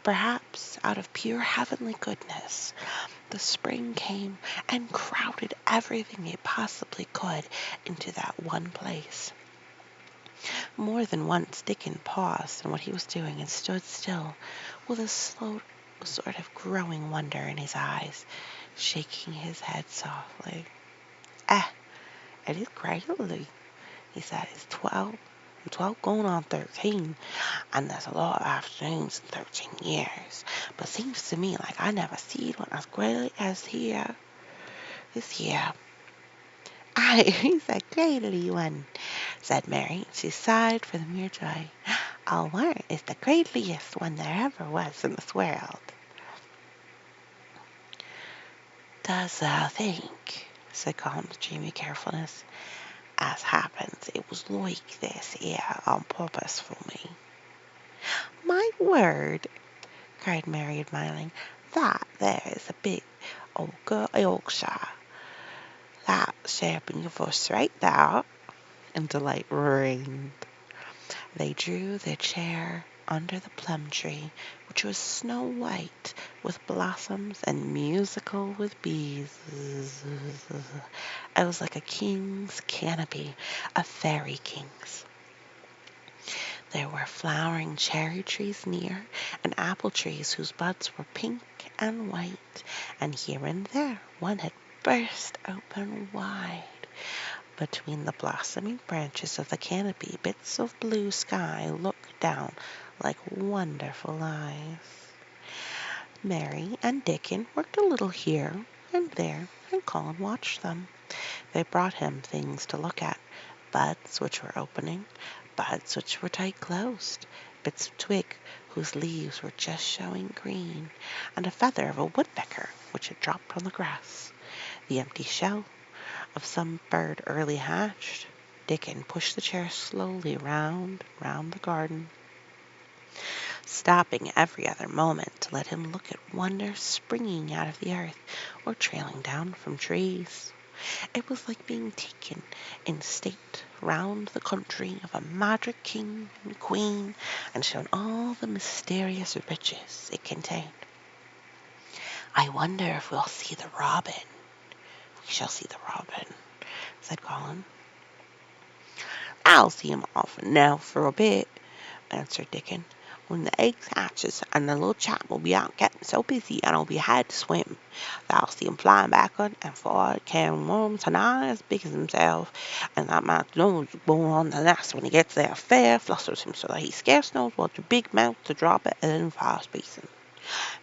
Perhaps out of pure heavenly goodness, the spring came and crowded everything it possibly could into that one place. More than once Dickon paused in what he was doing and stood still with a slow sort of growing wonder in his eyes, shaking his head softly. It is crazy, he said. It's 12. I'm 12 going on 13, and there's a lot of afternoons in 13 years. But it seems to me like I never seen one as great as here. This year. Aye, he's a greatly one, said Mary. She sighed for the mere joy. I'll warrant it's the greatliest one there ever was in this world. Does thou think, said Colin with dreamy carefulness, as happens it was like this here on purpose for me? My word, cried Mary, admiring, that there is a bit of good Yorkshire. That's shaping your voice right there. And delight reigned. They drew their chair under the plum tree, which was snow white with blossoms and musical with bees. It was like a king's canopy, a fairy king's. There were flowering cherry trees near, and apple trees whose buds were pink and white, and here and there one had burst open wide. Between the blossoming branches of the canopy, bits of blue sky looked down like wonderful eyes. Mary and Dickon worked a little here and there, and Colin watched them. They brought him things to look at, buds which were opening, buds which were tight closed, bits of twig whose leaves were just showing green, and a feather of a woodpecker which had dropped on the grass, the empty shell of some bird early hatched. Dickon pushed the chair slowly round and round the garden. stopping every other moment to let him look at wonders springing out of the earth or trailing down from trees. It was like being taken in state round the country of a magic king and queen and shown all the mysterious riches it contained. "I wonder if we'll see the robin." "We shall see the robin," said Colin. "I'll see him often now for a bit," answered Dickon. "When the eggs hatches, and the little chap will be out getting so busy and 'll be had to swim. Thou'll see him flying backward and forward, carrying worms nigh as big as himself, and that man's nose going on the nest when he gets there fair flusters him so that he scarce knows what big mouth to drop it in fast pacing,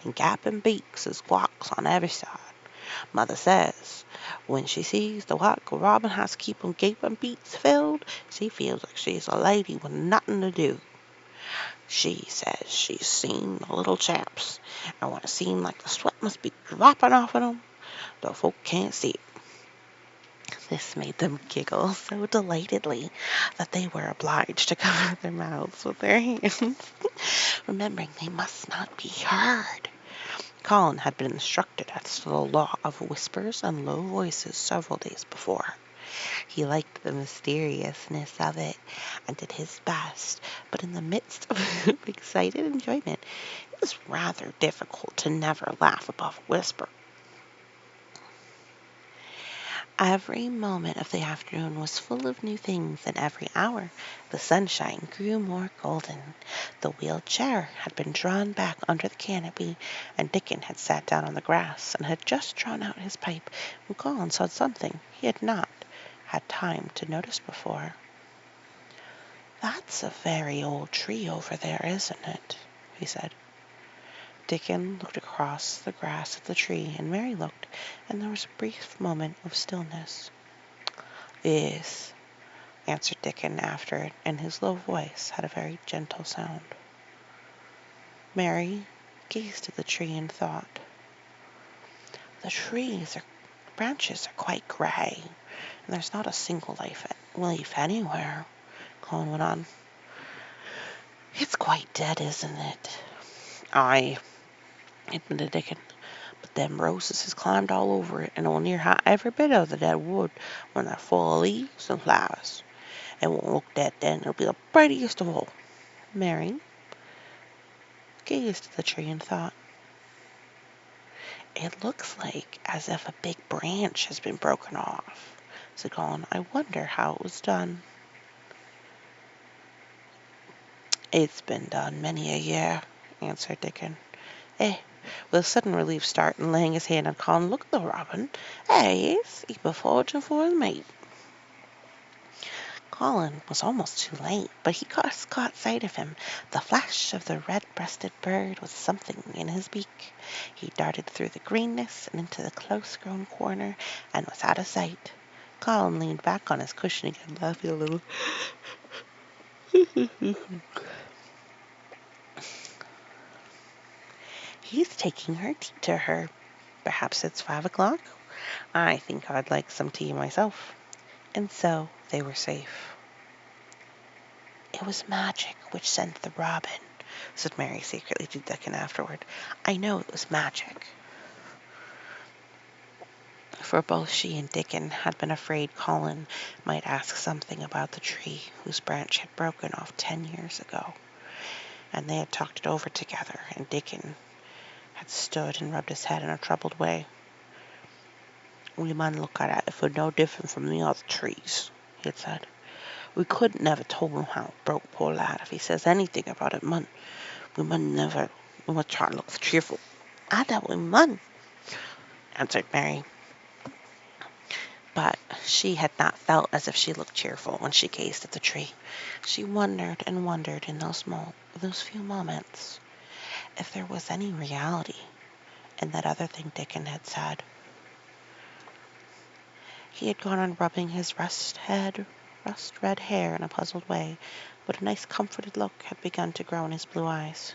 and gaping beaks as squawks on every side. Mother says when she sees the white robin has to keep 'em gaping beaks filled, she feels like she's a lady with nothing to do. She says she's seen the little chaps, and when it seems like the sweat must be dropping off of 'em, though folk can't see it." This made them giggle so delightedly that they were obliged to cover their mouths with their hands, remembering they must not be heard. Colin had been instructed as to the law of whispers and low voices several days before. He liked the mysteriousness of it and did his best, but in the midst of excited enjoyment it was rather difficult to never laugh above a whisper. Every moment of the afternoon was full of new things, and every hour the sunshine grew more golden. The wheeled chair had been drawn back under the canopy, and Dickon had sat down on the grass and had just drawn out his pipe when Colin saw something he had not had time to notice before. "That's a very old tree over there, isn't it?" he said. Dickon looked across the grass at the tree, and Mary looked, and there was a brief moment of stillness. "Yes," answered Dickon after it, and his low voice had a very gentle sound. Mary gazed at the tree in thought. "The branches are quite grey, and there's not a single leaf anywhere," Colin went on. "It's quite dead, isn't it?" "Aye," admitted Dickon. "But them roses has climbed all over it, and will near hide every bit of the dead wood when they're full of leaves and flowers. It won't look dead then. It'll be the prettiest of all." Mary gazed at the tree and thought. "It looks like as if a big branch has been broken off," said Colin. "I wonder how it was done." "It's been done many a year," answered Dickon. With a sudden relieved start, and laying his hand on Colin, "Look at the robin. Yes, he's been foraging for his mate." Colin was almost too late, but he caught sight of him. The flash of the red-breasted bird with something in his beak. He darted through the greenness and into the close-grown corner, and was out of sight. Colin leaned back on his cushion again, laughing a little. "He's taking her tea to her. Perhaps it's 5 o'clock. I think I'd like some tea myself." And so they were safe. "It was magic which sent the robin," said Mary secretly to Dickon afterward. "I know it was magic." For both she and Dickon had been afraid Colin might ask something about the tree whose branch had broken off 10 years ago, and they had talked it over together, and Dickon had stood and rubbed his head in a troubled way. "We mun look at it if we're no different from the other trees," he had said. "We couldn't never told him how it broke, poor lad. If he says anything about it, we must try to look cheerful." "I doubt we mun," answered Mary. But she had not felt as if she looked cheerful when she gazed at the tree. She wondered and wondered in those few moments if there was any reality in that other thing Dickon had said. He had gone on rubbing his rust-red hair in a puzzled way, but a nice comforted look had begun to grow in his blue eyes.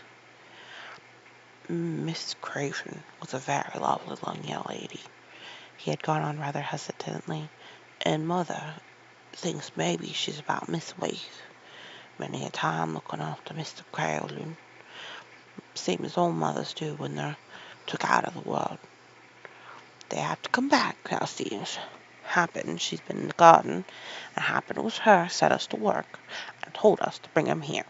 "Miss Craven was a very lovely young lady," he had gone on rather hesitantly, "and Mother thinks maybe she's about Miss Waite. Many a time looking after Mr. Crowley. same as old mothers do when they're took out of the world. They have to come back, now sees. Happen she's been in the garden, and Happen it was her set us to work and told us to bring him here.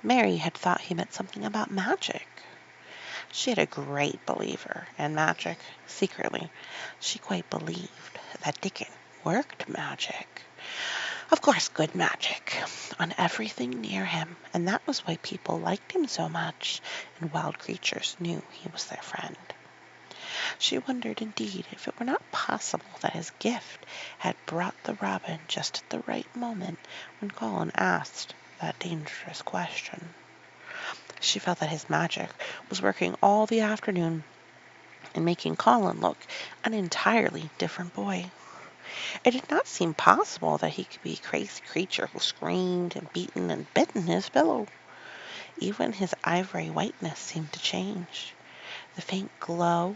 Mary had thought he meant something about magic. She had a great believer in magic. Secretly, she quite believed that Dickon worked magic. Of course, good magic on everything near him, and that was why people liked him so much, and wild creatures knew he was their friend. She wondered indeed if it were not possible that his gift had brought the robin just at the right moment when Colin asked that dangerous question. She felt that his magic was working all the afternoon and making Colin look an entirely different boy. It did not seem possible that he could be a crazy creature who screamed and beaten and bitten his pillow. Even his ivory whiteness seemed to change. The faint glow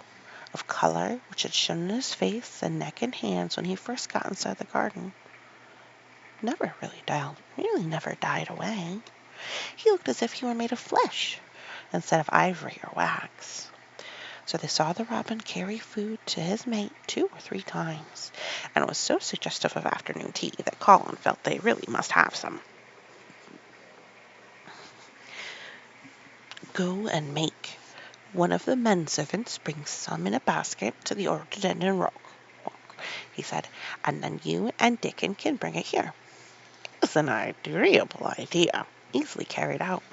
of color which had shone in his face and neck and hands when he first got inside the garden really never died away. He looked as if he were made of flesh instead of ivory or wax. So they saw the robin carry food to his mate 2 or 3 times, and it was so suggestive of afternoon tea that Colin felt they really must have some. Go and make one of the men servants bring some in a basket to the orchard end and walk, he said, and then you and Dickon can bring it here. It's an agreeable idea, easily carried out,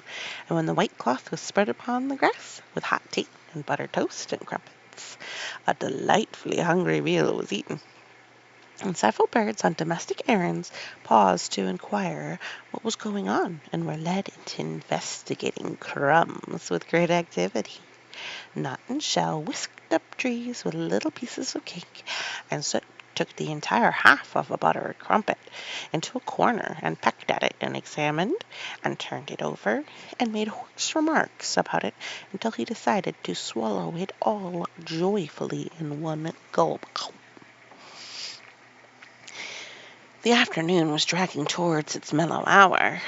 and when the white cloth was spread upon the grass, with hot tea and buttered toast and crumpets, a delightfully hungry meal was eaten. And several birds on domestic errands paused to inquire what was going on and were led into investigating crumbs with great activity. Nut and shell whisked up trees with little pieces of cake, and Soot took the entire half of a buttered crumpet into a corner and pecked at it and examined and turned it over and made hoarse remarks about it until he decided to swallow it all joyfully in one gulp. The afternoon was dragging towards its mellow hour.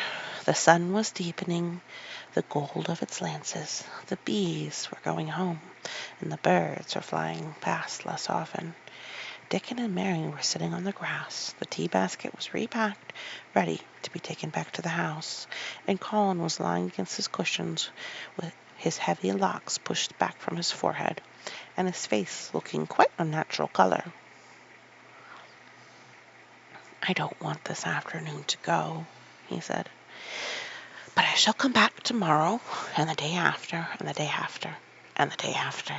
The sun was deepening the gold of its lances. The bees were going home, and the birds were flying past less often. Dickon and Mary were sitting on the grass. The tea basket was repacked, ready to be taken back to the house, and Colin was lying against his cushions with his heavy locks pushed back from his forehead, and his face looking quite a natural color. I don't want this afternoon to go, he said. But I shall come back tomorrow, and the day after, and the day after, and the day after.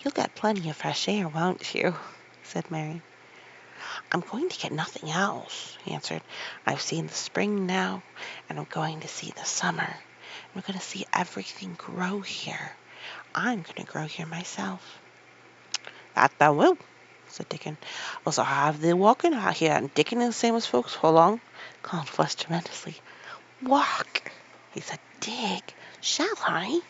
You'll get plenty of fresh air, won't you? Said Mary. I'm going to get nothing else, he answered. I've seen the spring now, and I'm going to see the summer. And we're going to see everything grow here. I'm going to grow here myself. That thou will, said Dickon. Also have thee walking out here, and Dickon is the same as folks for long. Colin flushed tremendously. Walk, he said. Dick, shall I?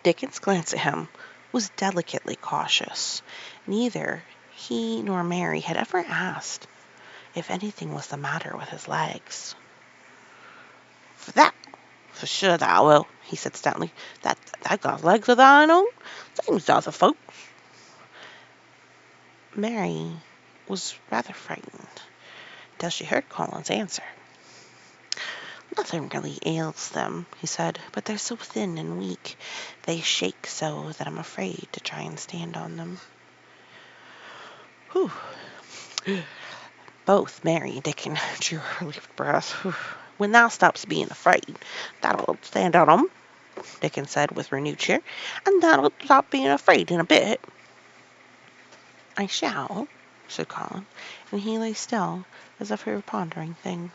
Dickon's glance at him was delicately cautious. Neither he nor Mary had ever asked if anything was the matter with his legs. For sure that I will, he said stoutly. That got legs of thine own, same as other folks. Mary was rather frightened till she heard Colin's answer. Nothing really ails them, he said, but they're so thin and weak. They shake so that I'm afraid to try and stand on them. Whew. Both Mary and Dickon drew a relieved breath. When thou stops being afraid, that'll stand on 'em, Dickon said with renewed cheer, and that'll stop being afraid in a bit. I shall, said Colin, and he lay still as if he were pondering things.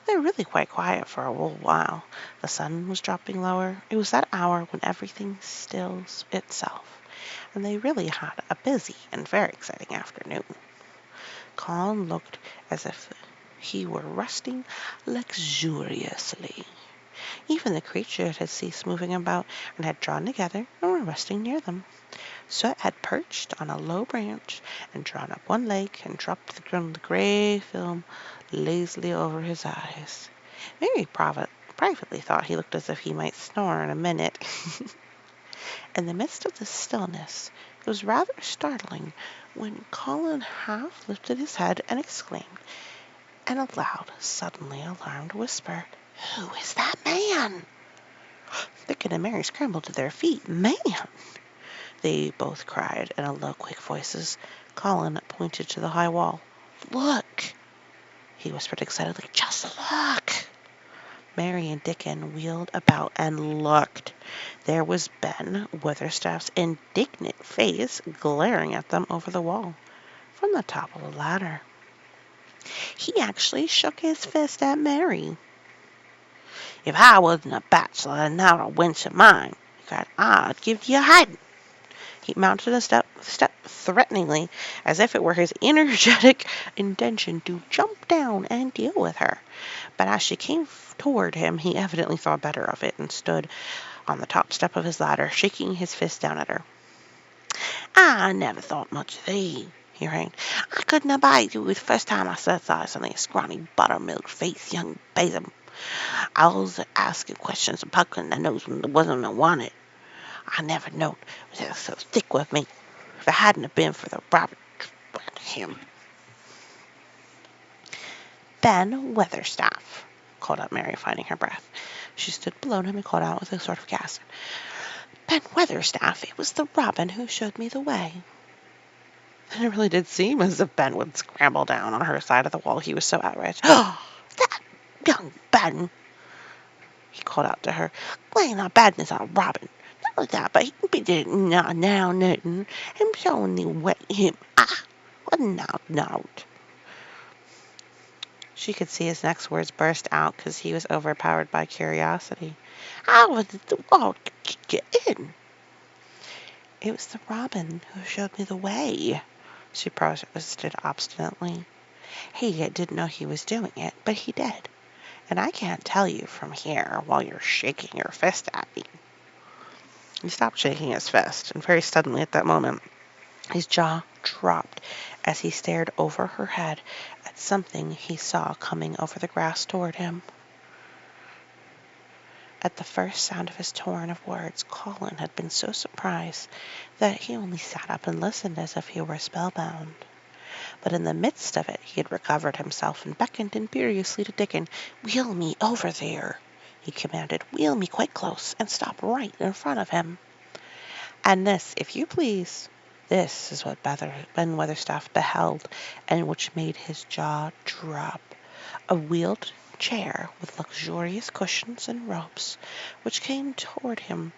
They were really quite quiet for a little while. The sun was dropping lower. It was that hour when everything stills itself, and they really had a busy and very exciting afternoon. Colin looked as if he were resting luxuriously. Even the creatures had ceased moving about and had drawn together and were resting near them. Soot had perched on a low branch and drawn up one leg and dropped the grey film lazily over his eyes. Mary privately thought he looked as if he might snore in a minute. In the midst of the stillness, it was rather startling when Colin half lifted his head and exclaimed, in a loud, suddenly alarmed whisper, "Who is that man?" Dickon and Mary scrambled to their feet. "Man!" they both cried in low, quick voices. Colin pointed to the high wall. "Look!" he whispered excitedly. "Just look!" Mary and Dickon wheeled about and looked. There was Ben Weatherstaff's indignant face glaring at them over the wall, from the top of the ladder. He actually shook his fist at Mary. "If I wasn't a bachelor and not a wench of mine," he cried, "I'd give you a hiding." He mounted a step threateningly, as if it were his energetic intention to jump down and deal with her. But as she came toward him, he evidently thought better of it and stood on the top step of his ladder, shaking his fist down at her. "I never thought much of thee," he raged. "I couldn't abide you the first time I set eyes on that scrawny, buttermilk-faced young besom. I was asking questions and puckering the nose when there wasn't no wanted. I never knowed it was so thick with me. If it hadn't been for the Robert him." "Ben Weatherstaff," called out Mary, finding her breath. She stood below him and called out with a sort of gasp, "Ben Weatherstaff, it was the robin who showed me the way." And it really did seem as if Ben would scramble down on her side of the wall. He was so outraged. "Oh, that young Ben!" he called out to her. "Laying our badness on Robin. Not only that, but he did not now nothing. Him showing the way him. Ah, what not. She could see his next words burst out because he was overpowered by curiosity. "How was the wall get in?" "It was the robin who showed me the way," she protested obstinately. "He didn't know he was doing it, but he did. And I can't tell you from here while you're shaking your fist at me." He stopped shaking his fist, and very suddenly at that moment his jaw dropped as he stared over her head at something he saw coming over the grass toward him. At the first sound of his torrent of words, Colin had been so surprised that he only sat up and listened as if he were spellbound. But in the midst of it he had recovered himself and beckoned imperiously to Dickon. "Wheel me over there," he commanded. "Wheel me quite close, and stop right in front of him." And this, if you please, this is what Ben Weatherstaff beheld, and which made his jaw drop. A wheeled chair with luxurious cushions and ropes, which came toward him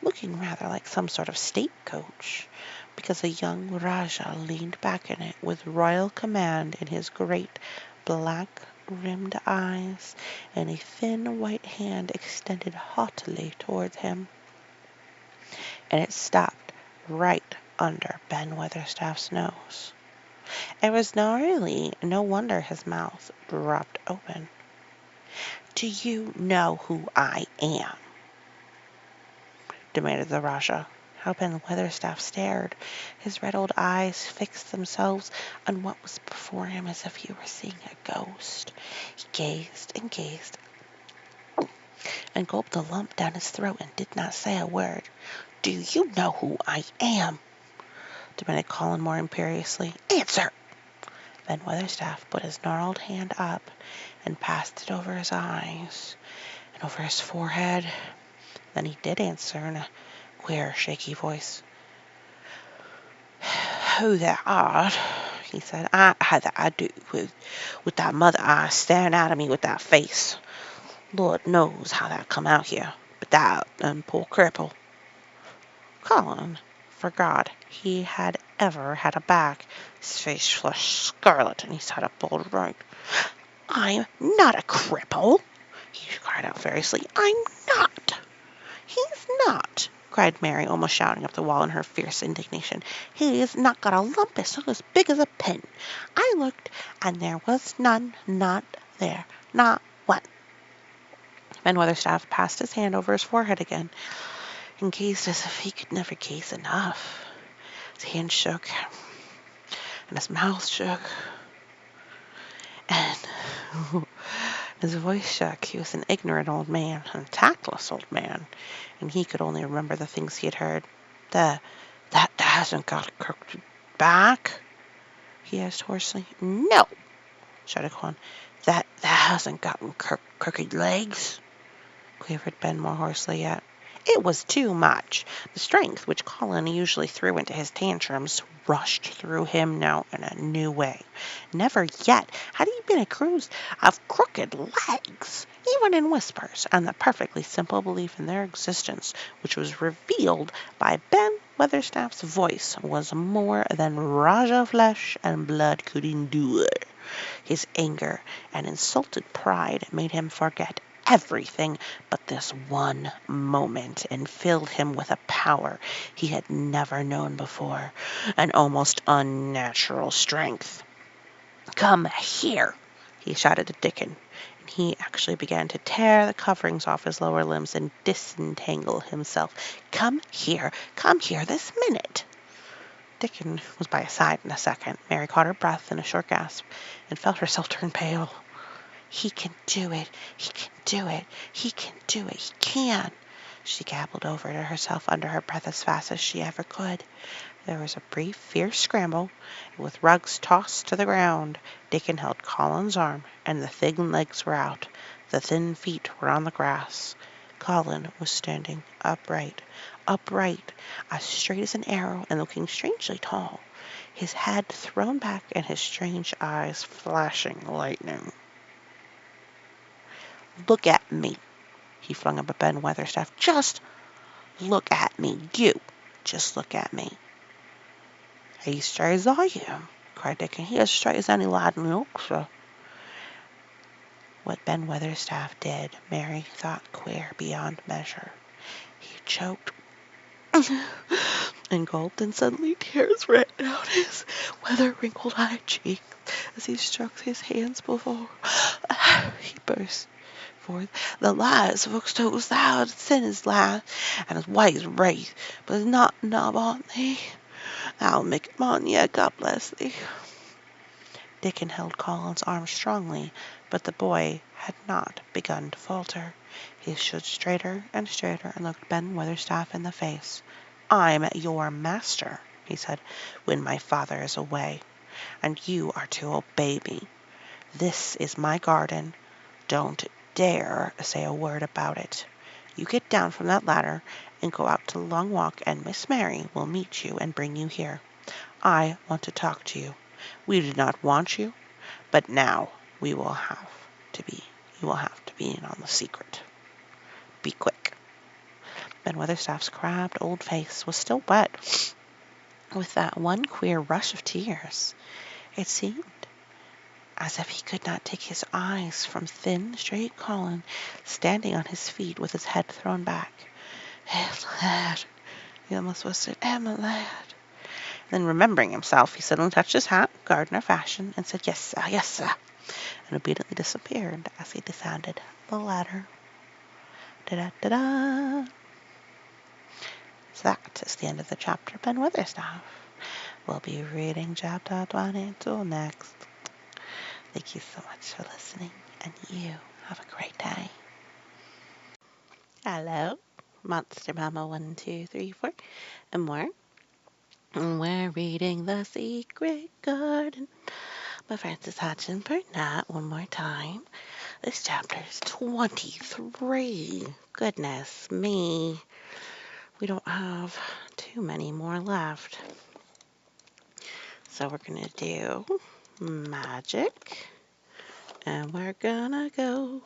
looking rather like some sort of state-coach, because a young Rajah leaned back in it with royal command in his great black-rimmed eyes, and a thin white hand extended haughtily towards him. And it stopped right under Ben Weatherstaff's nose. It was no wonder his mouth dropped open. "Do you know who I am?" demanded the Rajah. How Ben Weatherstaff stared. His red old eyes fixed themselves on what was before him as if he were seeing a ghost. He gazed and gulped a lump down his throat and did not say a word. "Do you know who I am?" demanded Colin more imperiously. "Answer!" Ben Weatherstaff put his gnarled hand up and passed it over his eyes and over his forehead. Then he did answer in a queer, shaky voice. "Who thou art," he said, "I had that I do with that mother eye staring out at me with that face. Lord knows how that come out here, but thou and poor cripple." Colin forgot he had ever had a back. His face flushed scarlet, and he sat up bolt upright. "I'm not a cripple," he cried out furiously. "I'm not." "He's not," cried Mary, almost shouting up the wall in her fierce indignation. "He's not got a lump as big as a pin. I looked, and there was none, not there, not one." Ben Weatherstaff passed his hand over his forehead again, and gazed as if he could never gaze enough. His hand shook, and his mouth shook, and His voice shook. He was an ignorant old man, a tactless old man, and he could only remember the things he had heard. That hasn't got a crooked back? He asked hoarsely. No, shouted Colin. That hasn't got crooked legs, quavered Ben more hoarsely yet. It was too much. The strength which Colin usually threw into his tantrums rushed through him now in a new way. Never yet had he been accused of crooked legs, even in whispers, and the perfectly simple belief in their existence, which was revealed by Ben Weatherstaff's voice, was more than Raja flesh and blood could endure. His anger and insulted pride made him forget everything but this one moment and filled him with a power he had never known before, an almost unnatural strength. Come here, he shouted to Dickon, and he actually began to tear the coverings off his lower limbs and disentangle himself. Come here this minute. Dickon was by his side in a second. Mary caught her breath in a short gasp and felt herself turn pale. He can do it. He can do it. He can do it. He can. She gabbled over to herself under her breath as fast as she ever could. There was a brief, fierce scramble, and with Ruggs tossed to the ground, Dickon held Colin's arm, and the thin legs were out. The thin feet were on the grass. Colin was standing upright, as straight as an arrow, and looking strangely tall, his head thrown back and his strange eyes flashing lightning. Look at me, he flung up at Ben Weatherstaff. Just look at me, you. Just look at me. He's straight as I am, cried Dickon. He as straight as any lad in Yorkshire. What Ben Weatherstaff did, Mary thought queer beyond measure. He choked and gulped, and suddenly tears ran down his weather-wrinkled high cheeks as he struck his hands before. He burst forth. The lies folks told us thou sin is lad, and his ways right, but it's not enough on thee. Thou'll make it on ye, God bless thee. Dickon held Colin's arm strongly, but the boy had not begun to falter. He stood straighter and straighter and looked Ben Weatherstaff in the face. I'm your master, he said, when my father is away, and you are to obey me. This is my garden. Don't dare say a word about it. You get down from that ladder and go out to the long walk, and Miss Mary will meet you and bring you here. I want to talk to you. We did not want you, but now we will have to be. You will have to be in on the secret. Be quick. Ben Weatherstaff's crabbed old face was still wet with that one queer rush of tears. It seemed as if he could not take his eyes from thin, straight Colin, standing on his feet with his head thrown back. Lad, he almost whispered, lad. Then, remembering himself, he suddenly touched his hat, gardener fashion, and said, yes, sir, and obediently disappeared as he descended the ladder. Da-da-da-da. So that is the end of the chapter, Ben Weatherstaff. We'll be reading chapter 22 next. Thank you so much for listening, and you have a great day. Hello, Monster Mama 1, 2, 3, 4, and more. We're reading The Secret Garden by Frances Hodgson Burnett one more time. This chapter is 23. Goodness me. We don't have too many more left. So we're going to do magic. And we're going to go.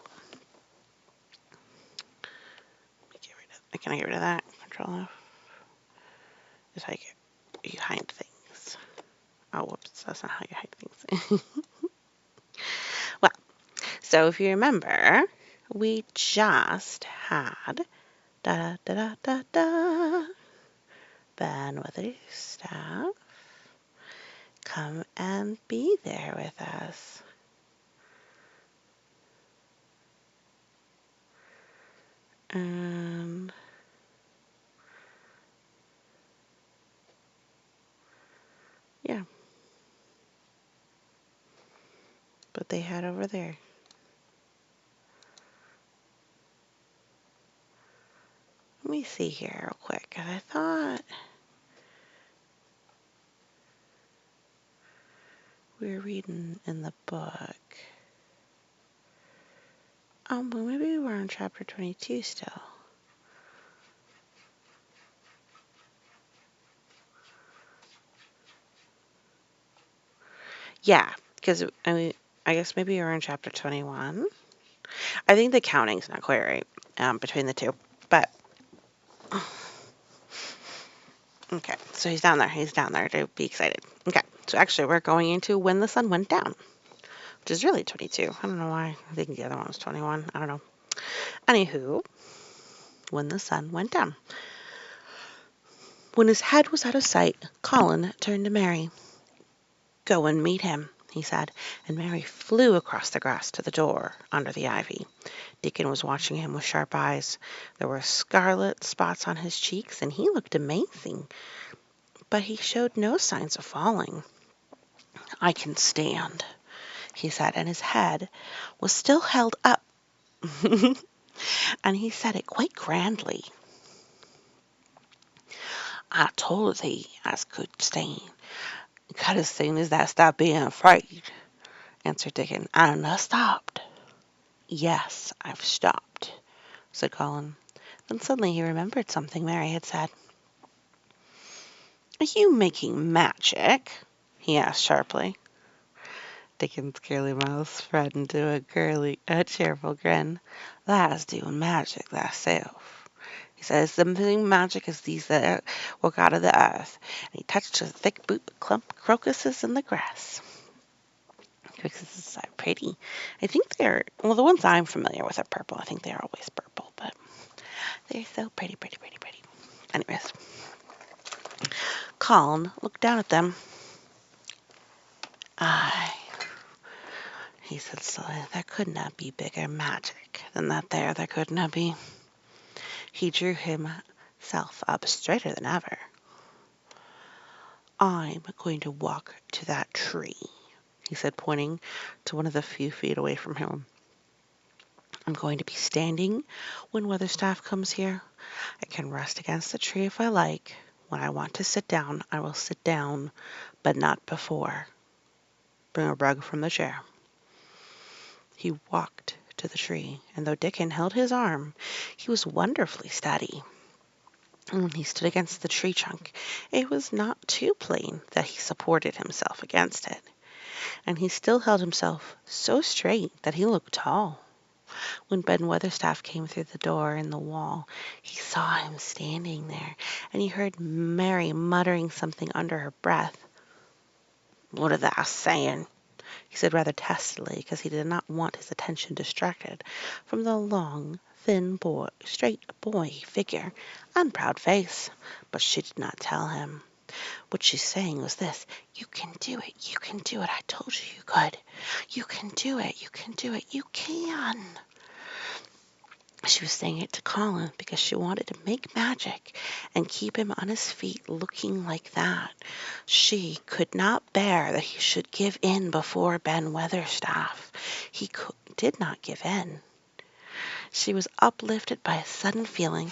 Can I get rid of that? Control F. Is how you hide things. Oh, whoops. That's not how you hide things. Well, so if you remember, we just had da-da-da-da-da, Ben Weatherstaff come and be there with us. And yeah, but they had over there. me see here real quick, 'cause I thought we were reading in the book. Well, maybe we're on chapter 22 still. Yeah, because I guess maybe we're in chapter 21. I think the counting's not quite right between the two, but okay. So he's down there. He's down there to be excited. Okay. So actually, we're going into when the sun went down, which is really 22. I don't know why I think the other one was 21. I don't know. Anywho, when the sun went down. When his head was out of sight, Colin turned to Mary. "Go and meet him," he said, and Mary flew across the grass to the door under the ivy. Dickon was watching him with sharp eyes. There were scarlet spots on his cheeks, and he looked amazing, but he showed no signs of falling. "I can stand," he said, and his head was still held up, and he said it quite grandly. "I told thee as could stand. Cut as soon as thou stopped being afraid," answered Dickon. "And thou stopped." "Yes, I've stopped," said Colin. Then suddenly he remembered something Mary had said. "Are you making magic?" he asked sharply. Dickon's curly mouth spread into a cheerful grin. "Tha's doing magic thyself," he said. "It's the same magic as these that walk out of the earth." And he touched a thick boot of clump crocuses in the grass. Crocuses are pretty. I think the ones I'm familiar with are purple. I think they're always purple, but they're so pretty, pretty, pretty, pretty. Anyways, Colin looked down at them. "Aye," he said slowly, "there could not be bigger magic than that there could not be." He drew himself up straighter than ever. "I'm going to walk to that tree," he said, pointing to one of the few feet away from him. "I'm going to be standing when Weatherstaff comes here. I can rest against the tree if I like. When I want to sit down, I will sit down, but not before. Bring a rug from the chair." He walked to the tree, and though Dickon held his arm, he was wonderfully steady. When he stood against the tree trunk, it was not too plain that he supported himself against it, and he still held himself so straight that he looked tall. When Ben Weatherstaff came through the door in the wall, he saw him standing there, and he heard Mary muttering something under her breath. "What are thou saying?" he said rather testily, because he did not want his attention distracted from the long, thin straight boy figure and proud face. But she did not tell him. What she's saying was this: "You can do it, you can do it, I told you you could. You can do it, you can do it, you can." She was saying it to Colin because she wanted to make magic and keep him on his feet looking like that. She could not bear that he should give in before Ben Weatherstaff. He did not give in. She was uplifted by a sudden feeling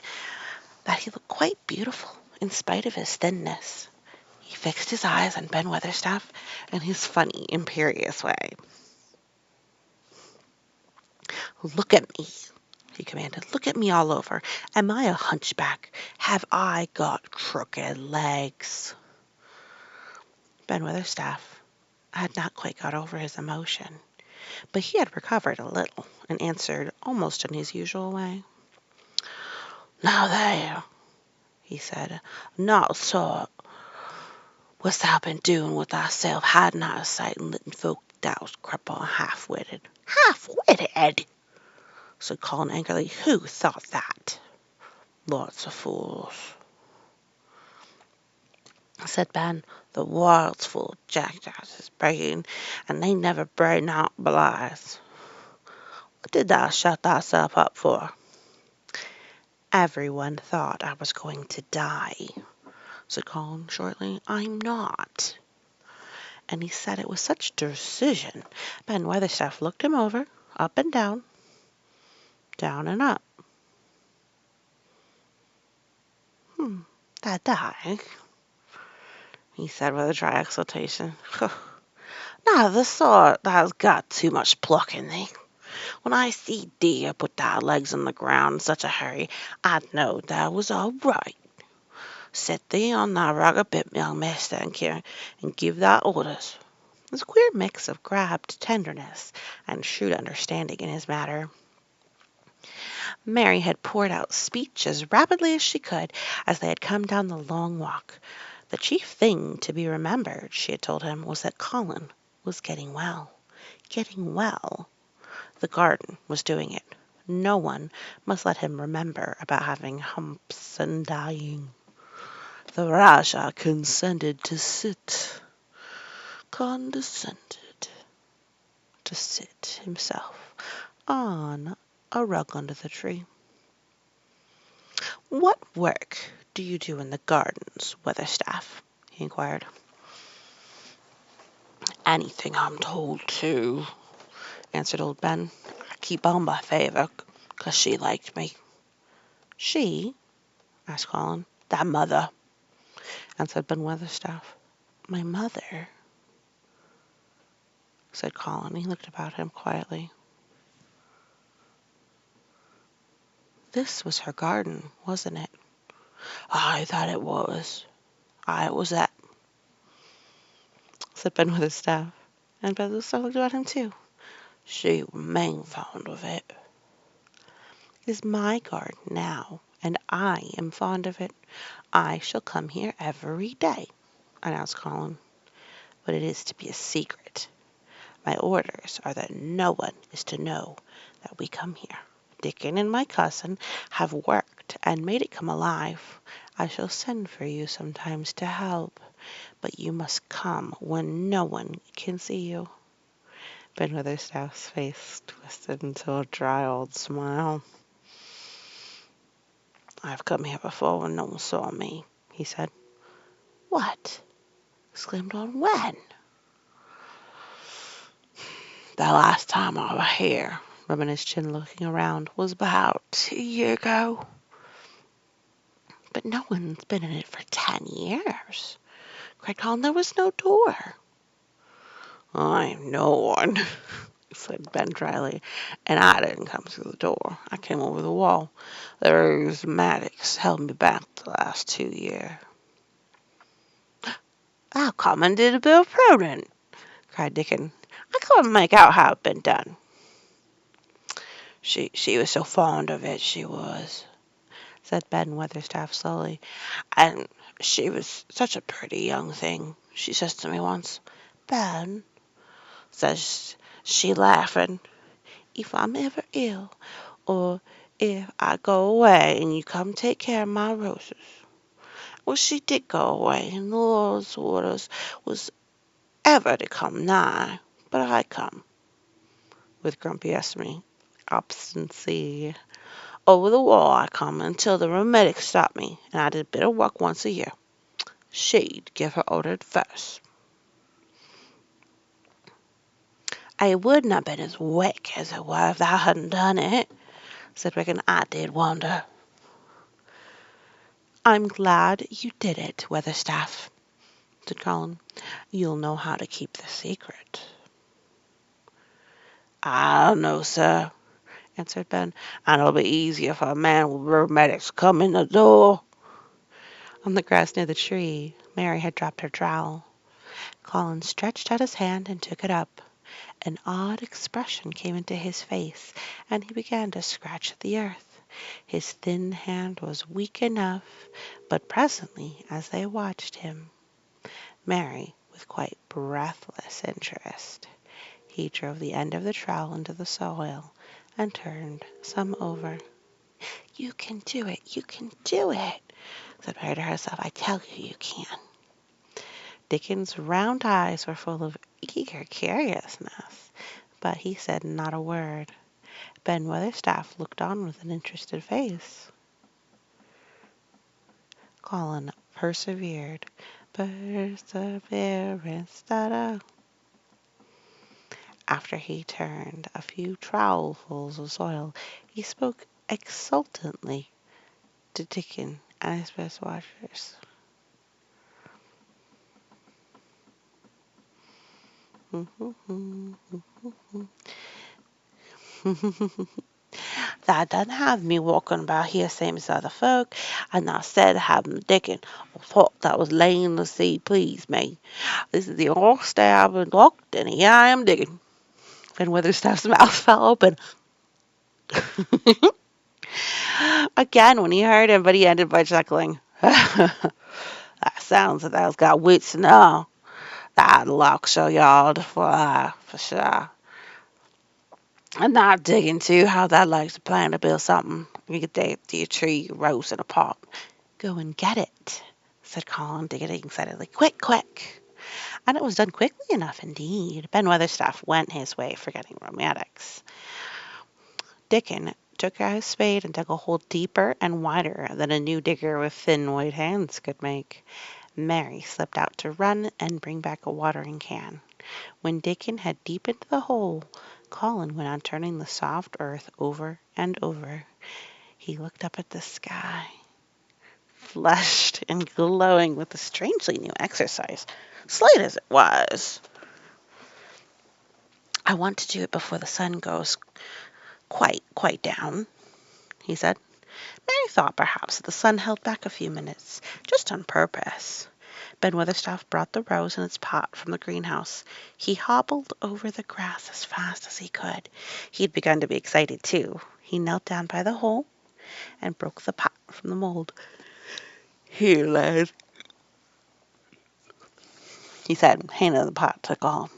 that he looked quite beautiful in spite of his thinness. He fixed his eyes on Ben Weatherstaff in his funny, imperious way. "Look at me," he commanded. "Look at me all over. Am I a hunchback? Have I got crooked legs?" Ben Weatherstaff had not quite got over his emotion, but he had recovered a little and answered almost in his usual way. "Now there," he said, "not so. What's thou been doing with thyself, hiding out of sight and letting folk thou cripple and half-witted?" "Half-witted!" said Colin angrily. "Who thought that?" "Lots of fools," said Ben. "The world's full of jackasses bragging, and they never brain out lies. What did thou shut thyself up for?" "Everyone thought I was going to die," said Colin shortly. "I'm not." And he said it with such decision, Ben Weatherstaff looked him over, up and down and up. They're dying, he said with a dry exultation. Now the sort that has got too much pluck in thee. When I see deer put their legs on the ground in such a hurry, I'd know that was all right. Set thee on thy rugged bit, young mister, and give thy orders. There's a queer mix of crabbed tenderness and shrewd understanding in his manner. Mary had poured out speech as rapidly as she could as they had come down the long walk. The chief thing to be remembered, she had told him, was that Colin was getting well. Getting well. The garden was doing it. No one must let him remember about having humps and dying. The Rajah condescended to sit himself on a rug under the tree. "What work do you do in the gardens, Weatherstaff?" he inquired. "Anything I'm told to," answered old Ben. "I keep on by favour, 'cause she liked me." "She?" asked Colin. "Thy mother," answered Ben Weatherstaff. "My mother?" said Colin. He looked about him quietly. This was her garden, wasn't it? "I thought it was. I was that," said Ben Weatherstaff. And Ben Weatherstaff looked about him too. "She remained fond of it." "It is my garden now, and I am fond of it. I shall come here every day," announced Colin. "But it is to be a secret. My orders are that no one is to know that we come here. Dickon and my cousin have worked and made it come alive. I shall send for you sometimes to help, but you must come when no one can see you." Ben Weatherstaff's face twisted into a dry old smile. "I've come here before when no one saw me," he said. "What?" exclaimed Old "When?" "The last time I was here," rubbing his chin looking around, "was about a year ago." "But no one's been in it for 10 years," cried Colin. "There was no door." "I'm no one," said Ben dryly, "and I didn't come through the door. I came over the wall. The rheumatics held me back the last 2 years." "I'll come and do the bill pruning," cried Dickon. "I couldn't make out how it been done." She was so fond of it, she was," said Ben Weatherstaff slowly. "And she was such a pretty young thing. She says to me once, 'Ben,' says she laughing, 'if I'm ever ill, or if I go away and you come take care of my roses.' Well, she did go away, and the Lord's orders was ever to come nigh, but I come," with grumpy obstinacy. "Over the wall I come until the rheumatics stopped me, and I did a bit of work once a year. She'd give her order first." "I wouldn't have been as weak as I were if thou hadn't done it," said Regan. "I did wonder." "I'm glad you did it, Weatherstaff," said Colin. "You'll know how to keep the secret." "I know, sir," answered Ben, "and it'll be easier for a man with rheumatics to come in the door." On the grass near the tree, Mary had dropped her trowel. Colin stretched out his hand and took it up. An odd expression came into his face, and he began to scratch at the earth. His thin hand was weak enough, but presently, as they watched him, Mary, with quite breathless interest, he drove the end of the trowel into the soil and turned some over. "You can do it, you can do it," said Mary to herself. "I tell you, you can." Dickon's round eyes were full of eager curiousness, but he said not a word. Ben Weatherstaff looked on with an interested face. Colin persevered. Perseverance, da-da. After he turned a few trowelfuls of soil, he spoke exultantly to Dickon and his best watchers. That doesn't have me walking about here same as other folk, and I said have 'em digging. I thought that was laying the seed please me. This is the old stab and looked, and here I am digging. Then Witherstaff's mouth fell open. Again when he heard him, but he ended by chuckling. That sounds like thou's got wits and all. That lock show yard for sure. I'm not digging too how that likes to plan to build something. You get the tree rose in a pot. Go and get it, said Colin, digging excitedly. Quick, quick. And it was done quickly enough indeed. Ben Weatherstaff went his way, forgetting romantics. Dickon took out his spade and dug a hole deeper and wider than a new digger with thin white hands could make. Mary slipped out to run and bring back a watering can. When Dickon had deepened the hole, Colin went on turning the soft earth over and over. He looked up at the sky, flushed and glowing with the strangely new exercise, slight as it was. I want to do it before the sun goes quite down, he said. Mary thought perhaps that the sun held back a few minutes, just on purpose. Ben Weatherstaff brought the rose in its pot from the greenhouse. He hobbled over the grass as fast as he could. He had begun to be excited, too. He knelt down by the hole and broke the pot from the mold. Here, lad, he said, handing the pot to Colin.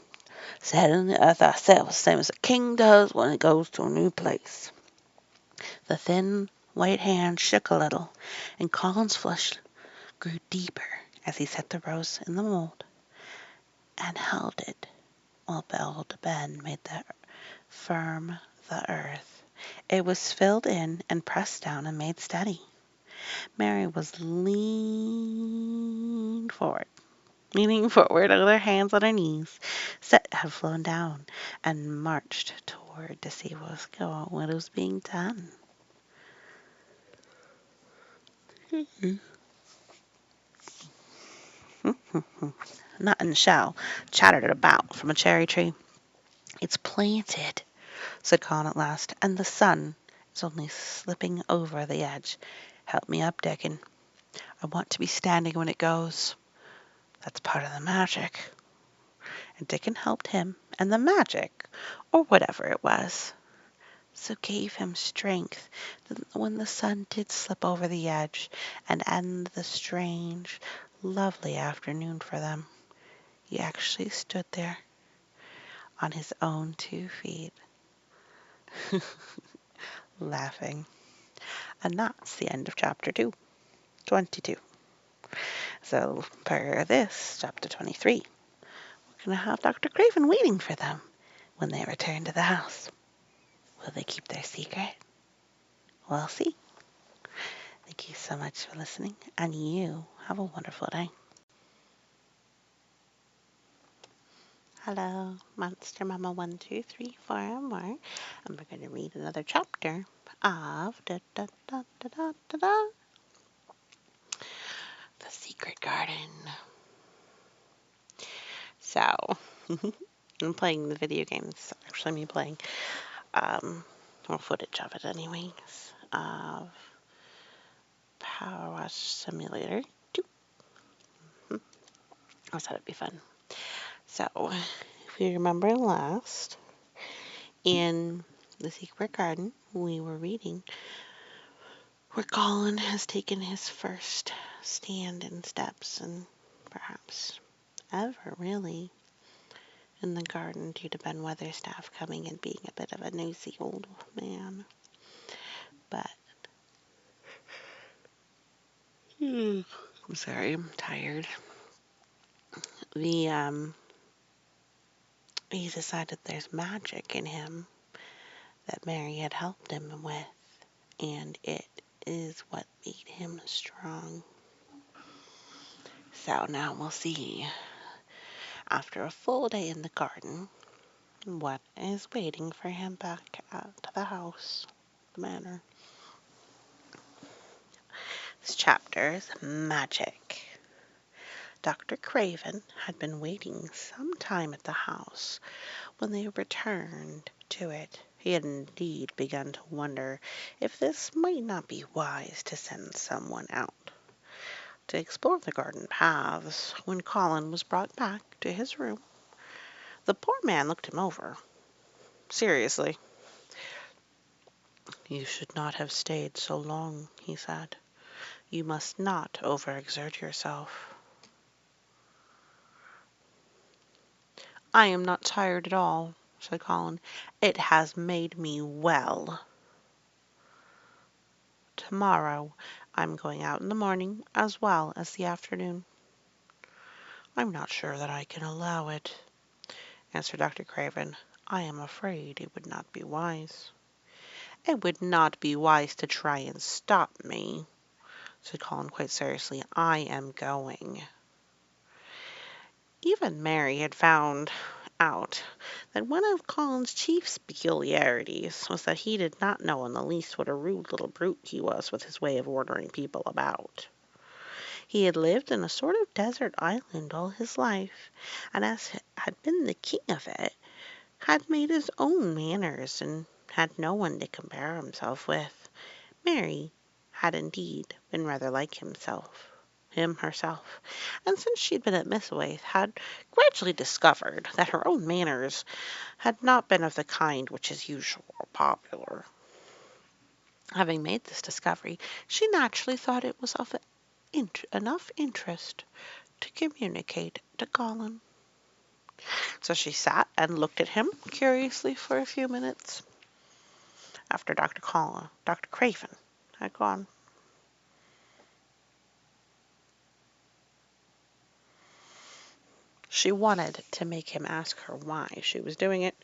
Set in the earth ourselves, same as a king does when he goes to a new place. The thin, white hand shook a little, and Colin's flush grew deeper as he set the rose in the mold and held it while Belled Ben made firm the earth. It was filled in and pressed down and made steady. Mary was leaning forward with her hands on her knees. Set had flown down and marched toward to see what was being done. Nut and shell chattered about from a cherry tree. It's planted, said Colin at last, and the sun is only slipping over the edge. Help me up, Dickon. I want to be standing when it goes. That's part of the magic. And Dickon helped him, and the magic, or whatever it was, so gave him strength that when the sun did slip over the edge and end the strange, lovely afternoon for them, he actually stood there on his own 2 feet, laughing. And that's the end of chapter 22. So, per this, chapter 23, we're going to have Dr. Craven waiting for them when they return to the house. Will they keep their secret? We'll see. Thank you so much for listening, and you have a wonderful day. Hello, Monster Mama 1, 2, 3, 4, and more. And we're going to read another chapter of The Secret Garden. So, I'm playing the video game. It's actually me playing, or footage of it anyways, of Power Wash Simulator 2. I thought it'd be fun. So, if you remember last, in The Secret Garden, we were reading where Colin has taken his first stand and steps, and perhaps ever really, in the garden due to Ben Weatherstaff coming and being a bit of a nosy old man. But, I'm sorry, I'm tired. He decided there's magic in him that Mary had helped him with, and it is what made him strong. So now we'll see, after a full day in the garden, what is waiting for him back at the house, the manor. Chapter's magic. Dr. Craven had been waiting some time at the house when they returned to it. He had indeed begun to wonder if this might not be wise to send someone out to explore the garden paths when Colin was brought back to his room. The poor man looked him over. Seriously. "You should not have stayed so long," he said. "You must not overexert yourself." "I am not tired at all," said Colin. "It has made me well. Tomorrow I'm going out in the morning as well as the afternoon." "I'm not sure that I can allow it," answered Dr. Craven. "I am afraid it would not be wise." "It would not be wise to try and stop me," said Colin quite seriously. "I am going." Even Mary had found out that one of Colin's chief peculiarities was that he did not know in the least what a rude little brute he was with his way of ordering people about. He had lived in a sort of desert island all his life, and as had been the king of it, had made his own manners and had no one to compare himself with. Mary had indeed been rather like him herself, and since she had been at Miss Waite had gradually discovered that her own manners had not been of the kind which is usual or popular. Having made this discovery, she naturally thought it was of enough interest to communicate to Colin. So she sat and looked at him curiously for a few minutes after Dr. Craven had gone. She wanted to make him ask her why she was doing it,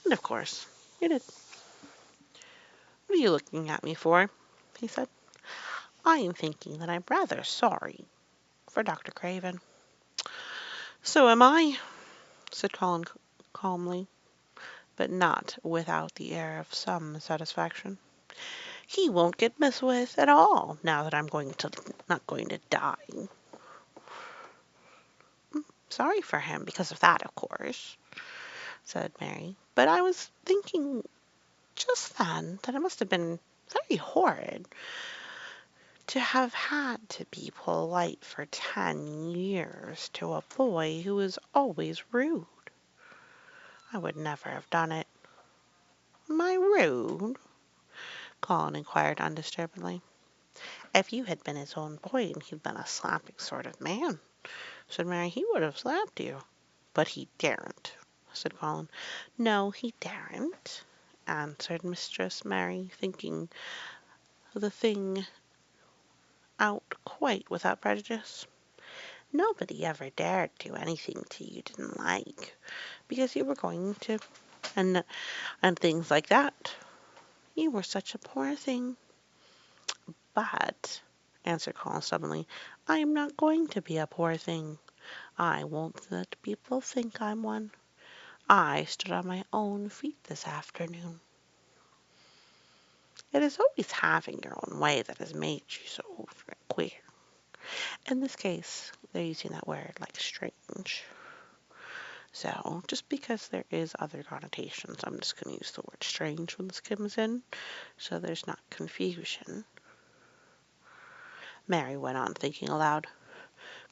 and of course he did. "What are you looking at me for?" he said. "I am thinking that I'm rather sorry for Dr. Craven." "So am I," said Colin calmly, but not without the air of some satisfaction. "He won't get messed with at all now that I'm not going to die." "Sorry for him because of that, of course," said Mary. "But I was thinking just then that it must have been very horrid to have had to be polite for 10 years to a boy who was always rude. I would never have done it." "Am I rude?" Colin inquired undisturbedly. "If you had been his own boy and he'd been a slapping sort of man," said Mary, "he would have slapped you." "But he daren't," said Colin. "No, he daren't," answered Mistress Mary, thinking the thing out quite without prejudice. "Nobody ever dared do anything to you didn't like, because you were going to, and things like that. You were such a poor thing." "But," answered Colin stubbornly, "I am not going to be a poor thing. I won't let people think I'm one. I stood on my own feet this afternoon." It is always having your own way that has made you so queer. In this case, they're using that word like strange. So, just because there is other connotations, I'm just going to use the word strange when this comes in, so there's not confusion. Mary went on thinking aloud.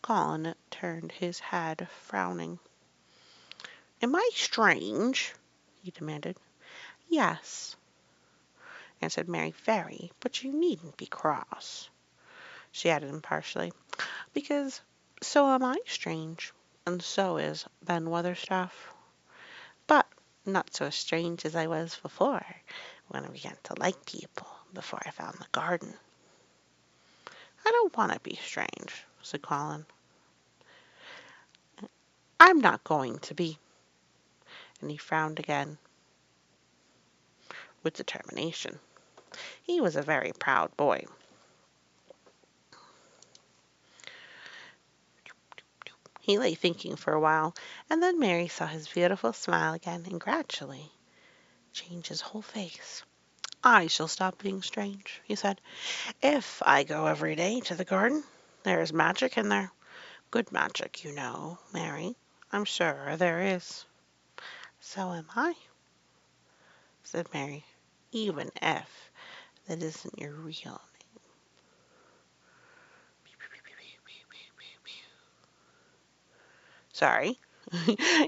Colin turned his head, frowning. "Am I strange?" he demanded. "Yes," answered Mary, "very, but you needn't be cross," she added impartially, "because so am I strange, and so is Ben Weatherstaff. But not so strange as I was before, when I began to like people, before I found the garden." "I don't want to be strange," said Colin. "I'm not going to be." And he frowned again with determination. He was a very proud boy. He lay thinking for a while, and then Mary saw his beautiful smile again and gradually change his whole face. I shall stop being strange, he said, if I go every day to the garden. There is magic in there. Good magic, you know, Mary. I'm sure there is. So am I, said Mary, even if that isn't your real name. Sorry.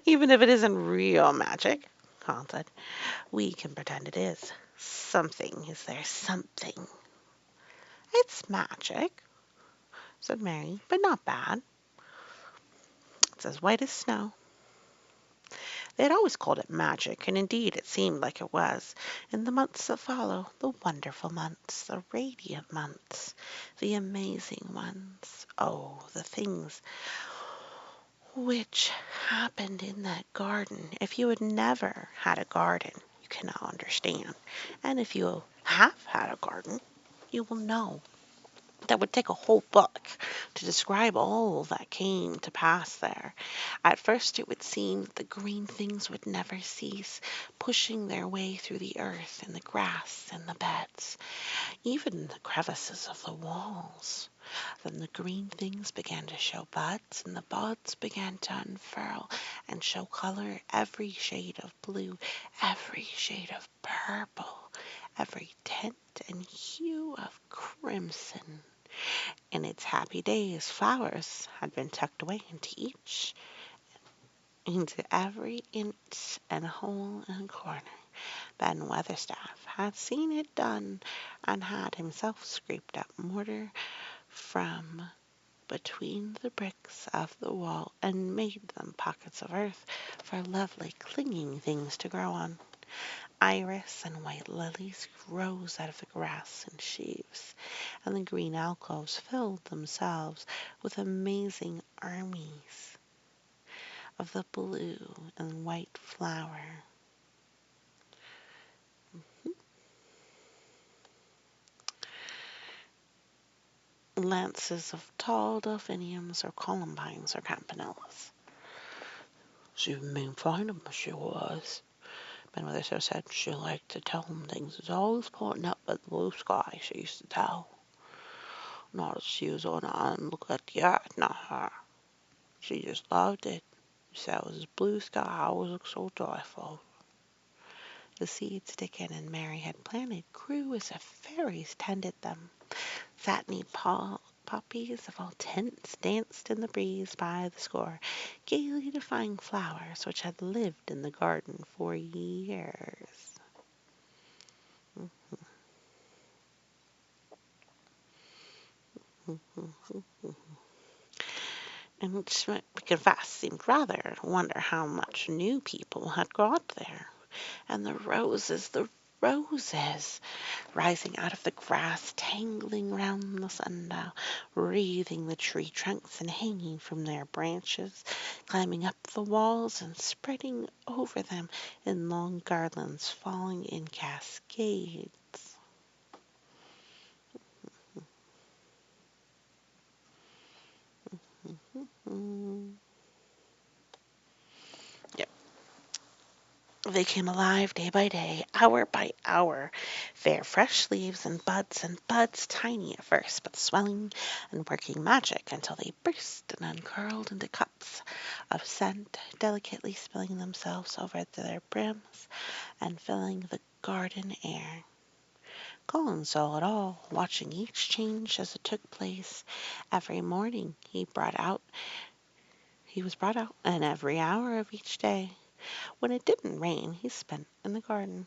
Even if it isn't real magic, Colin said, we can pretend it is. Something is there, something. It's magic, said Mary, but not bad. It's as white as snow. They had always called it magic, and indeed it seemed like it was, in the months that follow, the wonderful months, the radiant months, the amazing ones. Oh, the things which happened in that garden. If you had never had a garden, you cannot understand. And if you have had a garden, you will know. That would take a whole book to describe all that came to pass there. At first it would seem that the green things would never cease, pushing their way through the earth and the grass and the beds, even in the crevices of the walls. Then the green things began to show buds, and the buds began to unfurl and show color, every shade of blue, every shade of purple, every tint and hue of crimson. In its happy days, flowers had been tucked away into every inch and hole and corner. Ben Weatherstaff had seen it done, and had himself scraped up mortar from between the bricks of the wall and made them pockets of earth for lovely clinging things to grow on. Iris and white lilies rose out of the grass in sheaves, and the green alcoves filled themselves with amazing armies of the blue and white flower. Lances of tall delphiniums or columbines or campanillas. She'd been fine of she was. Ben Weatherstaff said she liked to tell him things. It's always pointing up at the blue sky, she used to tell. Not as she was on and look at the earth, not her. She just loved it. She said it was blue sky, I always looked so joyful. The seeds Dickon and Mary had planted grew as if fairies tended them. Satiny poppies of all tints danced in the breeze by the score, gaily defying flowers which had lived in the garden for years. And we can fast seemed rather to wonder how much new people had got there. And the roses, rising out of the grass, tangling round the sundial, wreathing the tree trunks and hanging from their branches, climbing up the walls and spreading over them in long garlands, falling in cascades. Mm. Yep. They came alive day by day, hour by hour, fair fresh leaves and buds tiny at first, but swelling and working magic until they burst and uncurled into cups of scent, delicately spilling themselves over their brims and filling the garden air. Colin saw it all, watching each change as it took place. Every morning he was brought out, and every hour of each day. When it didn't rain, he spent in the garden.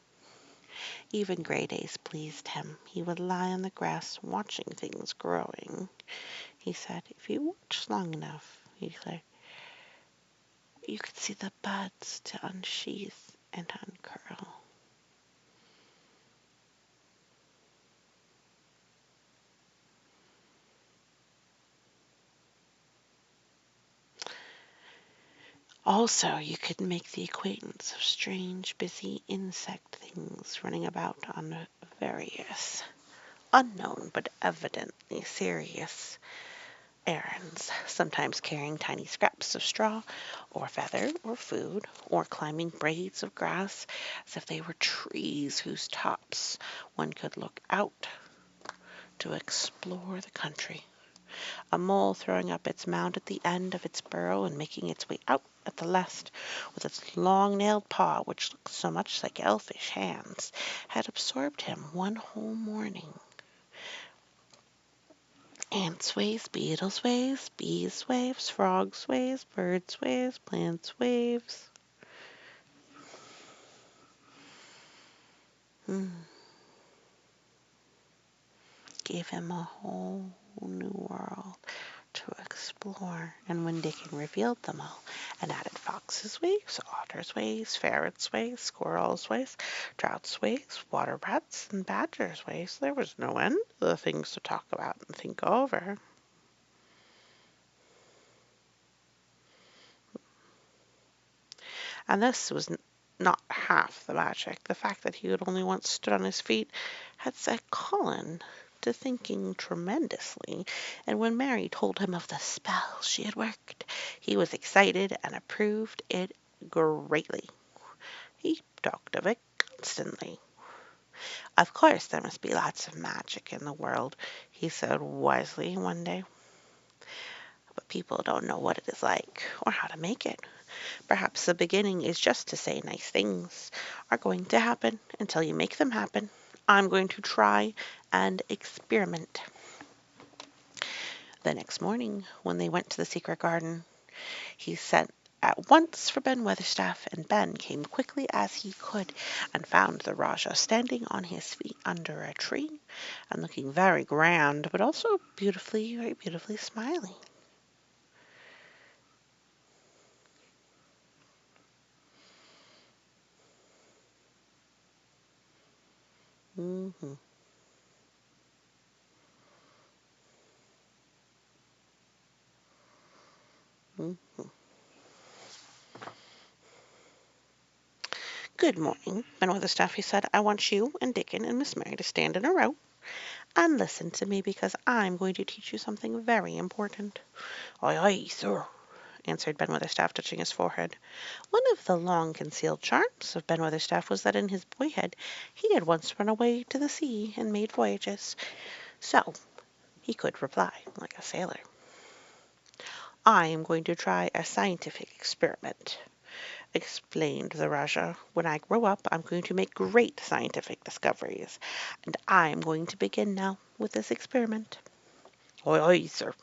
Even gray days pleased him. He would lie on the grass watching things growing. He said, if you watch long enough, he said, you could see the buds to unsheath and uncurl. Also, you could make the acquaintance of strange, busy insect things running about on various, unknown but evidently serious errands, sometimes carrying tiny scraps of straw or feather or food, or climbing braids of grass as if they were trees whose tops one could look out to explore the country. A mole throwing up its mound at the end of its burrow and making its way out at the last with its long nailed paw, which looked so much like elfish hands, had absorbed him one whole morning. Ants waves, beetles waves, bees waves, frogs waves, birds waves, plants waves. Gave him a whole new world to explore. And when Dickon revealed them all and added foxes' ways, otters' ways, ferrets' ways, squirrels' ways, trouts' ways, water rats, and badgers' ways, there was no end to the things to talk about and think over. And this was not half the magic. The fact that he had only once stood on his feet had set Colin to thinking tremendously, and when Mary told him of the spell she had worked, he was excited and approved it greatly. He talked of it constantly. Of course, there must be lots of magic in the world, he said wisely one day, but people don't know what it is like or how to make it. Perhaps the beginning is just to say nice things are going to happen until you make them happen. I'm going to try and experiment. The next morning, when they went to the secret garden, he sent at once for Ben Weatherstaff, and Ben came quickly as he could and found the Rajah standing on his feet under a tree and looking very grand, but also beautifully, very beautifully smiling. Mm-hmm. Mm-hmm. Good morning, Ben Weatherstaff, he said. I want you and Dickon and Miss Mary to stand in a row and listen to me because I'm going to teach you something very important. Aye, aye, sir, answered Ben Weatherstaff, touching his forehead. One of the long concealed charms of Ben Weatherstaff was that in his boyhood he had once run away to the sea and made voyages, so he could reply like a sailor. I am going to try a scientific experiment, explained the Rajah. When I grow up, I'm going to make great scientific discoveries, and I'm going to begin now with this experiment. Aye, aye, sir,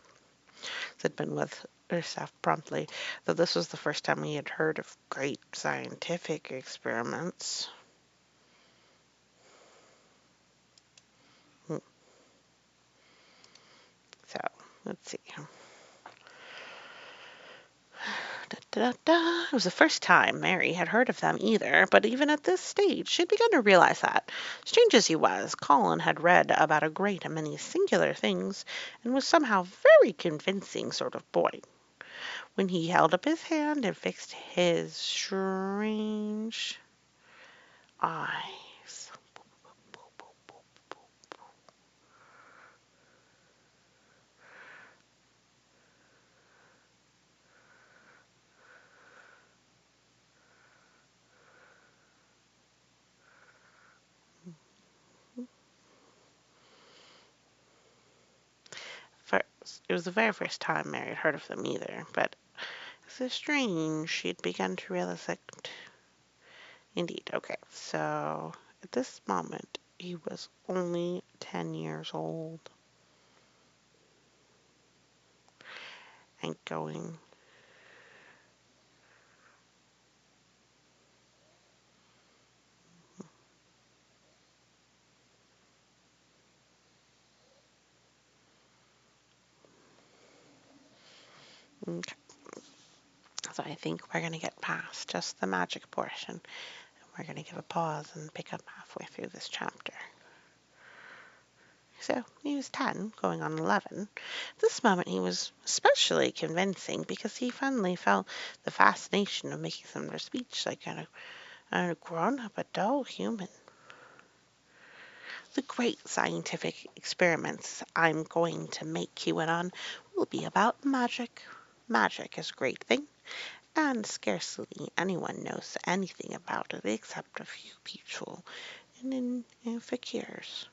said Ben Weatherstaff promptly, though this was the first time he had heard of great scientific experiments. Hmm, So, let's see. Da, da, da. It was the first time Mary had heard of them either, but even at this stage she had begun to realize that, strange as he was, Colin had read about a great many singular things and was somehow very convincing sort of boy. When he held up his hand and fixed his strange eyes. First, it was the very first time Mary had heard of them either, but this is strange. She had begun to realize that. Indeed. Okay, so at this moment he was only 10 years old and going. Okay, so I think we're going to get past just the magic portion. We're going to give a pause and pick up halfway through this chapter. So he was 10, going on 11. At this moment he was especially convincing because he finally felt the fascination of making some of their speech like a grown-up adult human. The great scientific experiments I'm going to make, he went on, will be about magic. Magic is a great thing, and scarcely anyone knows anything about it except a few people in fakirs.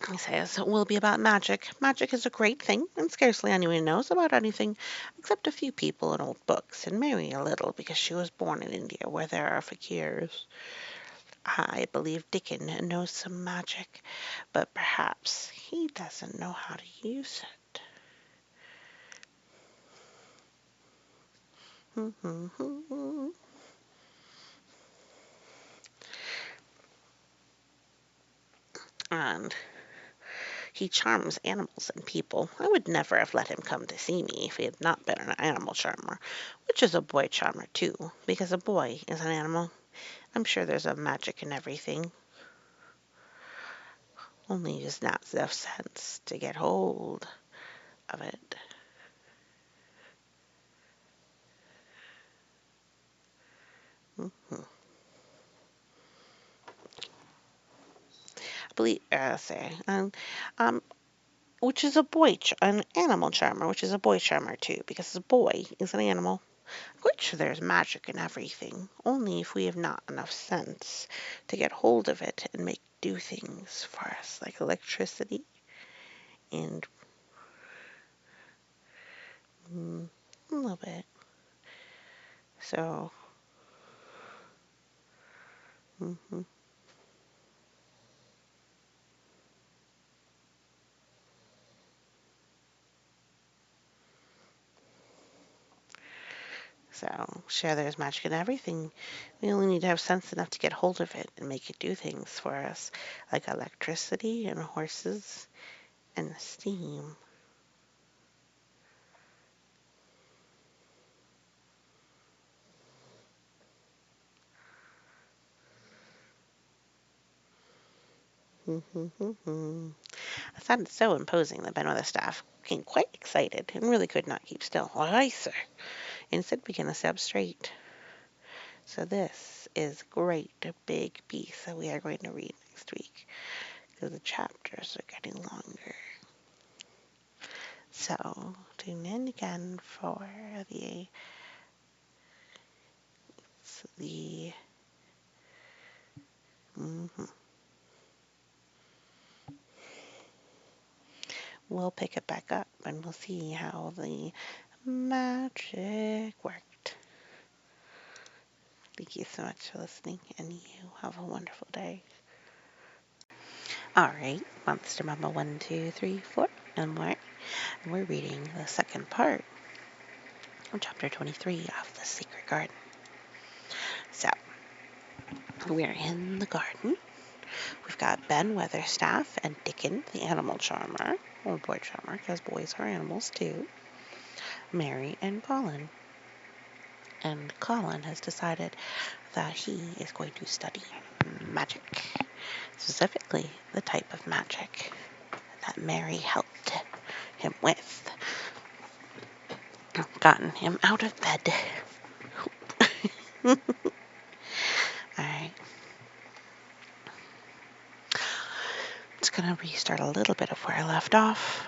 He says, it will be about magic. Magic is a great thing, and scarcely anyone knows about anything except a few people in old books, and Mary a little, because she was born in India, where there are fakirs. I believe Dickon knows some magic, but perhaps he doesn't know how to use it. And he charms animals and people. I would never have let him come to see me if he had not been an animal charmer, which is a boy charmer too, because a boy is an animal. I'm sure there's a magic in everything, only just not enough sense to get hold of it. I believe, say, um, which is a an animal charmer, which is a boy charmer too, because a boy is an animal. Quite sure there's magic in everything, only if we have not enough sense to get hold of it and make do things for us, like electricity and a little bit. So, mhm. So, sure, there's magic in everything. We only need to have sense enough to get hold of it and make it do things for us, like electricity and horses and steam. It sounded so imposing that Ben Weatherstaff became quite excited and really could not keep still. Aye, sir. Instead began to sit up straight. So this is a great big piece that we are going to read next week because the chapters are getting longer. So tune in again for the mhm. We'll pick it back up and we'll see how the magic worked. Thank you so much for listening, and you have a wonderful day. All right, Monster Mama 1, 2, 3, 4, and more. And we're reading the second part of chapter 23 of The Secret Garden. So, we're in the garden. We've got Ben Weatherstaff and Dickon, the animal charmer, or boy charmer, because boys are animals too, Mary and Colin. And Colin has decided that he is going to study magic, specifically the type of magic that Mary helped him with, gotten him out of bed. All right. I'm just going to restart a little bit of where I left off.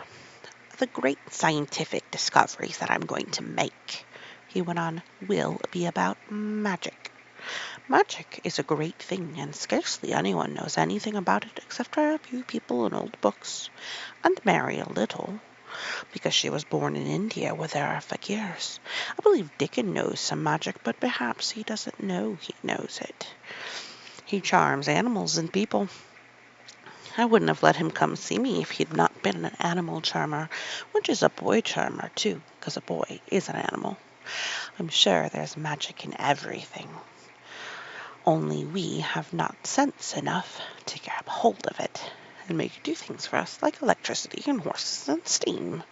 The great scientific discoveries that I'm going to make, he went on, will be about magic. Magic is a great thing, and scarcely anyone knows anything about it except for a few people in old books, and Mary a little, because she was born in India where there are fakirs. I believe Dickon knows some magic, but perhaps he doesn't know he knows it. He charms animals and people. I wouldn't have let him come see me if he'd not been an animal charmer, which is a boy charmer too, because a boy is an animal. I'm sure there's magic in everything. Only we have not sense enough to grab hold of it and make it do things for us, like electricity and horses and steam.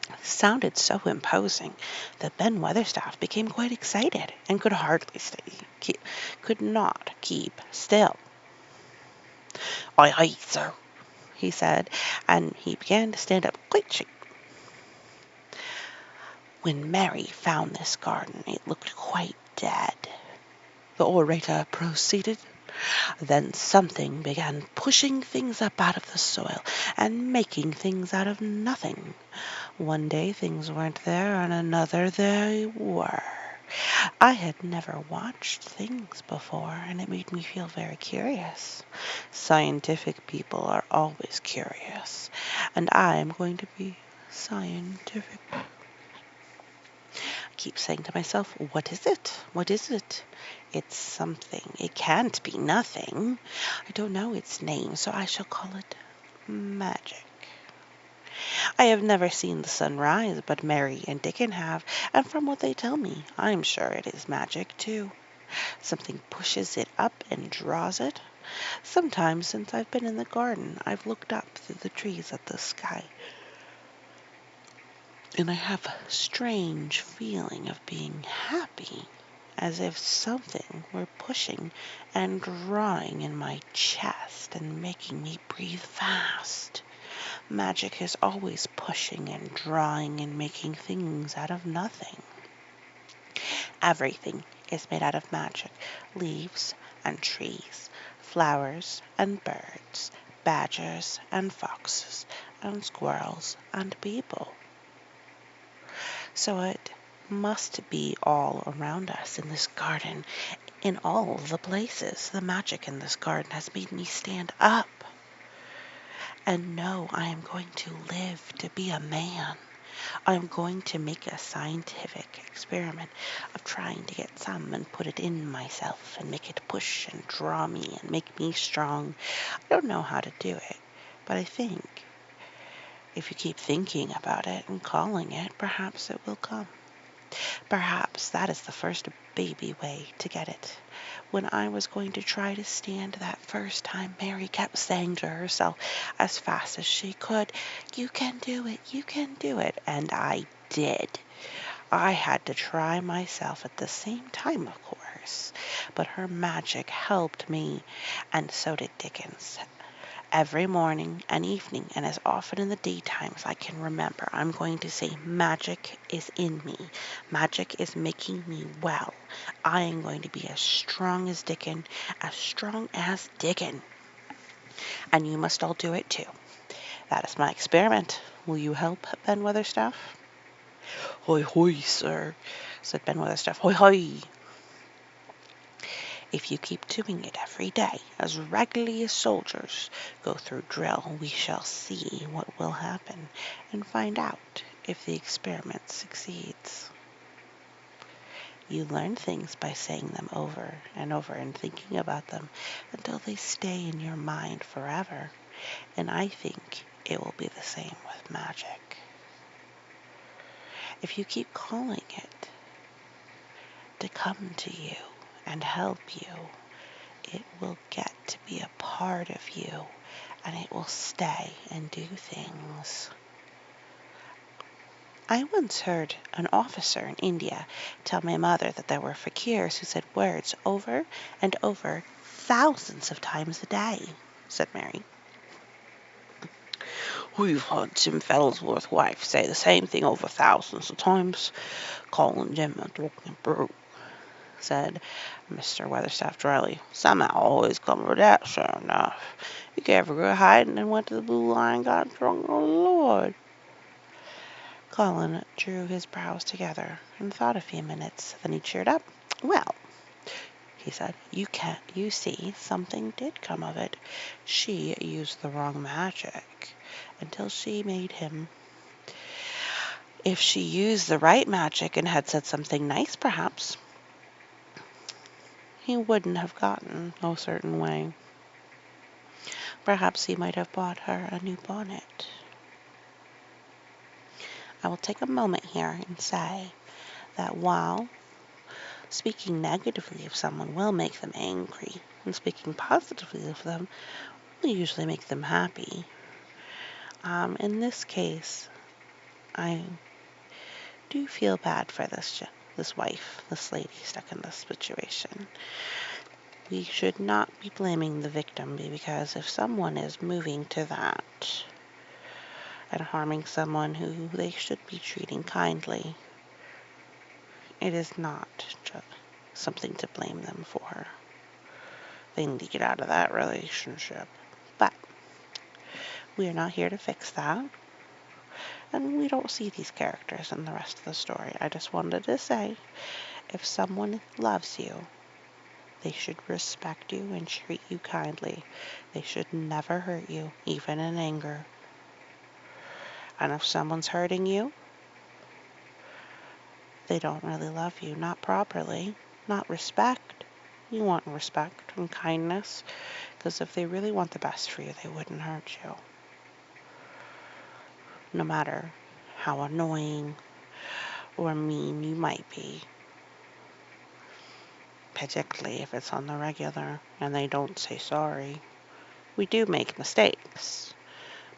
It sounded so imposing that Ben Weatherstaff became quite excited and could hardly could not keep still. "Aye, aye, sir," he said, and he began to stand up quite straight. When Mary found this garden, it looked quite dead. The orator proceeded. Then something began pushing things up out of the soil and making things out of nothing. One day things weren't there, and another they were. I had never watched things before, and it made me feel very curious. Scientific people are always curious, and I am going to be scientific. I keep saying to myself, what is it? What is it? It's something. It can't be nothing. I don't know its name, so I shall call it magic. I have never seen the sun rise, but Mary and Dickon have, and from what they tell me, I'm sure it is magic too. Something pushes it up and draws it. Sometimes since I've been in the garden, I've looked up through the trees at the sky, and I have a strange feeling of being happy, as if something were pushing and drawing in my chest and making me breathe fast. Magic is always pushing and drawing and making things out of nothing. Everything is made out of magic. Leaves and trees, flowers and birds, badgers and foxes, and squirrels and people. So it must be all around us in this garden, in all the places. The magic in this garden has made me stand up and know I am going to live to be a man. I am going to make a scientific experiment of trying to get some and put it in myself and make it push and draw me and make me strong. I don't know how to do it, but I think if you keep thinking about it and calling it, perhaps it will come. Perhaps that is the first baby way to get it. When I was going to try to stand that first time, Mary kept saying to herself as fast as she could, "You can do it, you can do it." And I did. I had to try myself at the same time, of course, but her magic helped me, and so did Dickens. Every morning and evening, and as often in the daytimes I can remember, I'm going to say, magic is in me. Magic is making me well. I am going to be as strong as Dickon, as strong as Dickon. And you must all do it too. That is my experiment. Will you help, Ben Weatherstaff? "Hoy, hoy, sir," said Ben Weatherstaff. "Hoy, hoy." If you keep doing it every day, as regularly as soldiers go through drill, we shall see what will happen and find out if the experiment succeeds. You learn things by saying them over and over and thinking about them until they stay in your mind forever. And I think it will be the same with magic. If you keep calling it to come to you and help you, it will get to be a part of you, and it will stay and do things. I once heard an officer in India tell my mother that there were fakirs who said words over and over thousands of times a day, said Mary. "We've heard Tim Fellsworth's wife say the same thing over thousands of times, calling Jim a talking brute," said Mr. Weatherstaff dryly. "Somehow always come with that, sure enough. You gave her good hiding and went to the Blue Line and got drunk, oh Lord." Colin drew his brows together and thought a few minutes. Then he cheered up. "Well," he said, you see, something did come of it. She used the wrong magic until she made him. If she used the right magic and had said something nice, perhaps he wouldn't have gotten a certain way. Perhaps he might have bought her a new bonnet. I will take a moment here and say that while speaking negatively of someone will make them angry, and speaking positively of them will usually make them happy. In this case, I do feel bad for this wife, this lady stuck in this situation. we should not be blaming the victim because if someone is moving to that and harming someone who they should be treating kindly, it is not just something to blame them for. They need to get out of that relationship. But we are not here to fix that. And we don't see these characters in the rest of the story. I just wanted to say, if someone loves you, they should respect you and treat you kindly. They should never hurt you, even in anger. And if someone's hurting you, they don't really love you, not properly, not respect. You want respect and kindness, because if they really want the best for you, they wouldn't hurt you. No matter how annoying or mean you might be, particularly if it's on the regular and they don't say sorry. We do make mistakes,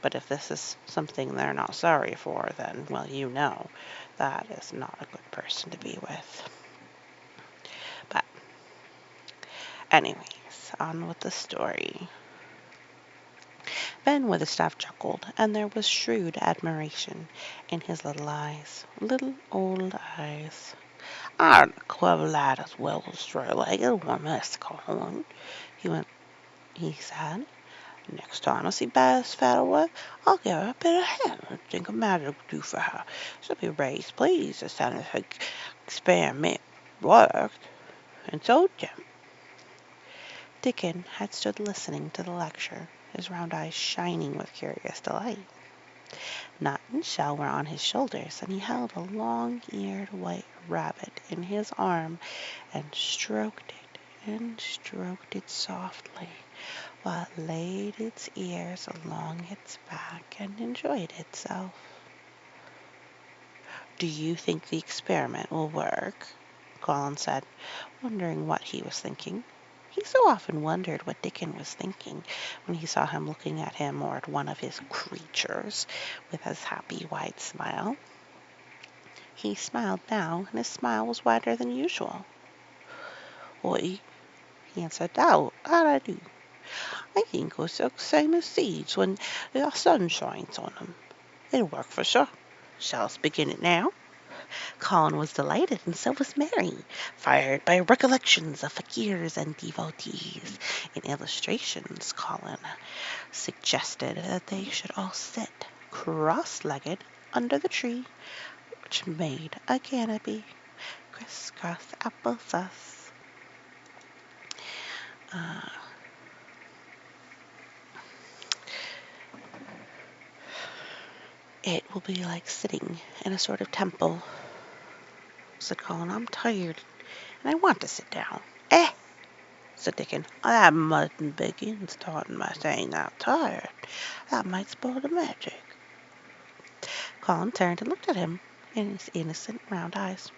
but if this is something they're not sorry for, then, well, you know that is not a good person to be with. But anyways, on with the story. Ben Witherstaff chuckled, and there was shrewd admiration in his little eyes. Little old eyes. "I'm a clever lad as well as straight-legged one, Mr. Colin," he said. "Next time I see Bess Fattaway, I'll give her a bit of ham and think of magic will do for her. She'll be raised pleased as soon as her experiment worked." And so Jim. Dickon had stood listening to the lecture, his round eyes shining with curious delight. Nut and Shell were on his shoulders, and he held a long-eared white rabbit in his arm and stroked it softly, while it laid its ears along its back and enjoyed itself. "Do you think the experiment will work?" Colin said, wondering what he was thinking. He so often wondered what Dickon was thinking when he saw him looking at him or at one of his creatures with his happy wide smile. He smiled now, and his smile was wider than usual. "Oi," he answered, "how I do. I think it's the same as seeds when the sun shines on them. It'll work for sure. Shall I begin it now?" Colin was delighted, and so was Mary, fired by recollections of fakirs and devotees. In illustrations, Colin suggested that they should all sit cross-legged under the tree, which made a canopy. Crisscross applesauce. "It will be like sitting in a sort of temple," said Colin. "I'm tired, and I want to sit down." "Eh!" said Dickon. "That mustn't begin starting by saying I'm tired. That might spoil the magic." Colin turned and looked at him in his innocent round eyes.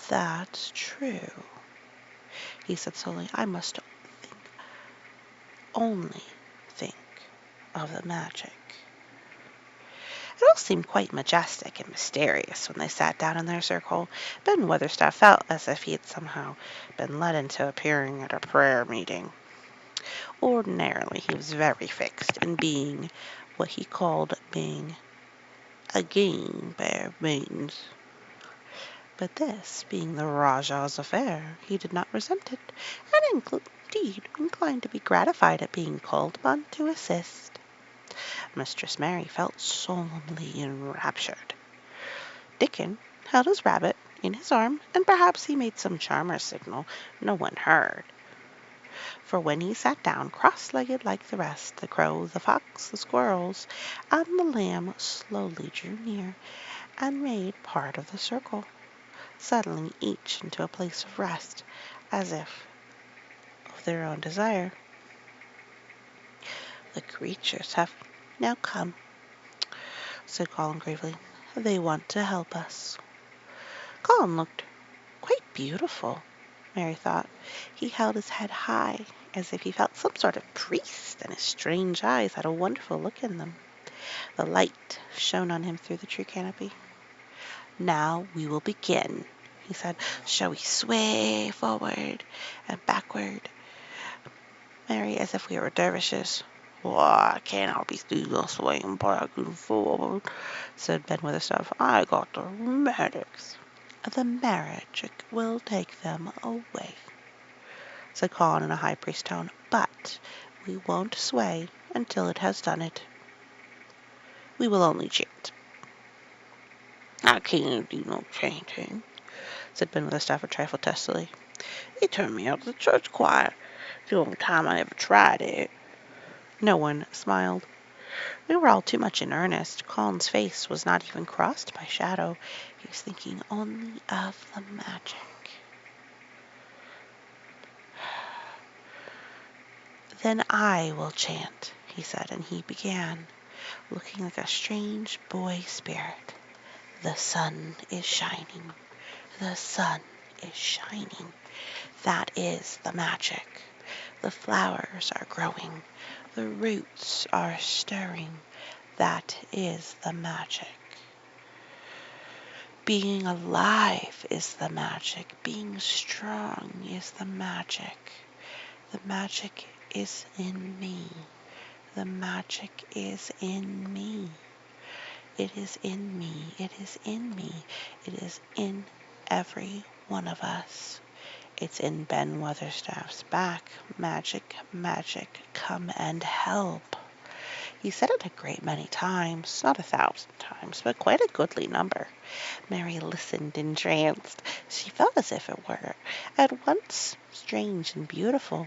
"That's true," he said slowly. "I must only think of the magic." It all seemed quite majestic and mysterious when they sat down in their circle. Ben Weatherstaff felt as if he had somehow been led into appearing at a prayer meeting. Ordinarily, he was very fixed in being what he called being a game bear means. But this, being the Rajah's affair, he did not resent it, and indeed inclined to be gratified at being called upon to assist. Mistress Mary felt solemnly enraptured. Dickon held his rabbit in his arm, and perhaps he made some charmer signal no one heard. For when he sat down cross-legged like the rest, the crow, the fox, the squirrels, and the lamb slowly drew near and made part of the circle, settling each into a place of rest, as if of their own desire. "The creatures have now come," said Colin gravely. "They want to help us." Colin looked quite beautiful, Mary thought. He held his head high, as if he felt some sort of priest, and his strange eyes had a wonderful look in them. The light shone on him through the tree canopy. "Now we will begin," he said. Shall we sway forward and backward, Mary, as if we were dervishes? Why can't I be still swaying back and forward? Said Ben Witherstaff. I got the rheumatics. The magic will take them away, said Colin in a high priest tone, but we won't sway until it has done it. We will only chant. I can't do no chanting, said Ben Witherstaff a trifle testily. They turned me out of the church choir the only time I ever tried it. No one smiled. We were all too much in earnest. Colin's face was not even crossed by shadow. He was thinking only of the magic. Then I will chant, he said, and he began, looking like a strange boy spirit. The sun is shining. The sun is shining. That is the magic. The flowers are growing. The roots are stirring. That is the magic. Being alive is the magic. Being strong is the magic. The magic is in me. The magic is in me. It is in me. It is in me. It is in every one of us. It's in Ben Weatherstaff's back. Magic, magic, come and help. He said it a great many times, not 1,000 times, but quite a goodly number. Mary listened entranced. She felt as if it were at once strange and beautiful,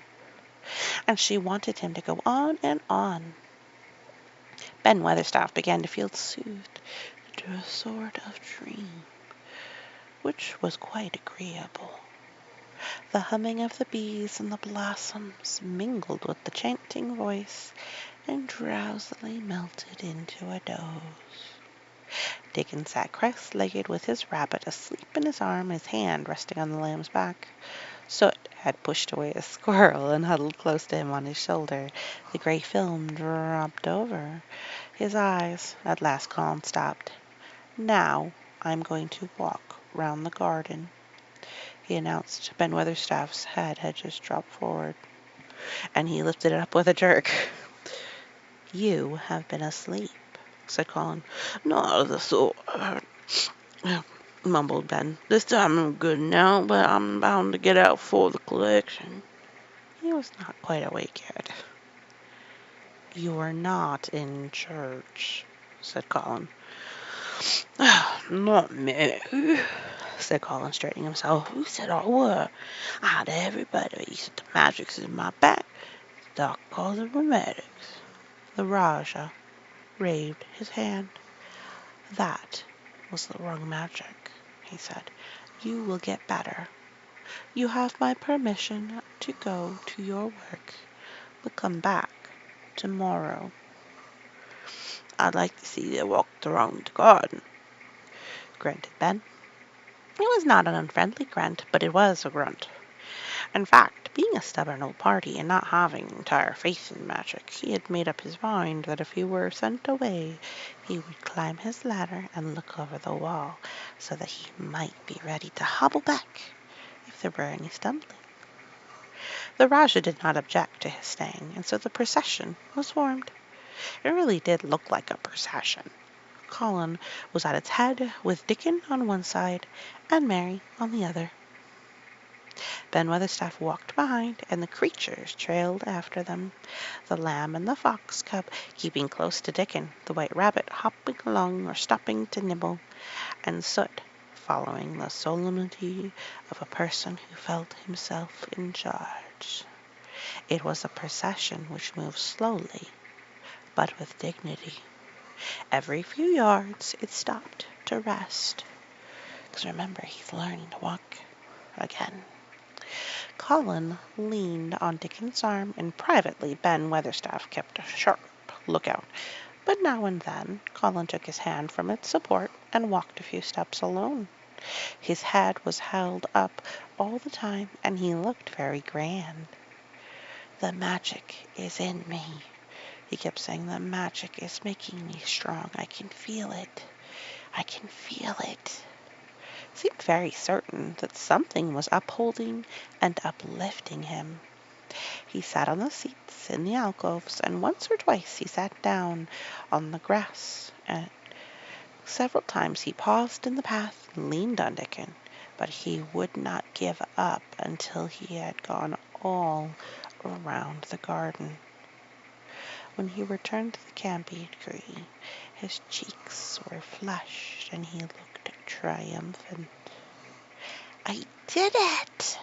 and she wanted him to go on and on. Ben Weatherstaff began to feel soothed into a sort of dream, which was quite agreeable. The humming of the bees and the blossoms mingled with the chanting voice and drowsily melted into a doze. Dickon sat cross-legged with his rabbit asleep in his arm, his hand resting on the lamb's back. Soot had pushed away a squirrel and huddled close to him on his shoulder. The gray film dropped over his eyes. At last Colin stopped. Now I'm going to walk round the garden, he announced. Ben Weatherstaff's head had just dropped forward, and he lifted it up with a jerk. You have been asleep, said Colin. Not of the sort, mumbled Ben. This time I'm good now, but I'm bound to get out for the collection. He was not quite awake yet. You are not in church, said Colin. Not me, said Colin, straightening himself. Who said I were? I had everybody. He said the magic's in my back. The doc calls it rheumatics. The Rajah waved his hand. That was the wrong magic, he said. You will get better. You have my permission to go to your work, but come back tomorrow. I'd like to see you walk around the garden, grunted Ben. It was not an unfriendly grunt, but it was a grunt. In fact, being a stubborn old party and not having entire faith in magic, he had made up his mind that if he were sent away, he would climb his ladder and look over the wall, so that he might be ready to hobble back if there were any stumbling. The Rajah did not object to his staying, and so the procession was formed. It really did look like a procession. Colin was at its head, with Dickon on one side and Mary on the other. Ben Weatherstaff walked behind, and the creatures trailed after them, the lamb and the fox cub keeping close to Dickon, the white rabbit hopping along or stopping to nibble, and Soot following the solemnity of a person who felt himself in charge. It was a procession which moved slowly, but with dignity. Every few yards it stopped to rest, because remember, he's learning to walk again. Colin leaned on Dickon's arm, and privately Ben Weatherstaff kept a sharp lookout. But now and then Colin took his hand from its support and walked a few steps alone. His head was held up all the time, and he looked very grand. The magic is in me, he kept saying. The magic is making me strong. I can feel it. I can feel it. seemed very certain that something was upholding and uplifting him. He sat on the seats in the alcoves, and once or twice he sat down on the grass, and several times he paused in the path and leaned on Dickon, but he would not give up until he had gone all around the garden. When he returned to the campied tree, his cheeks were flushed and he looked triumphant. "I did it!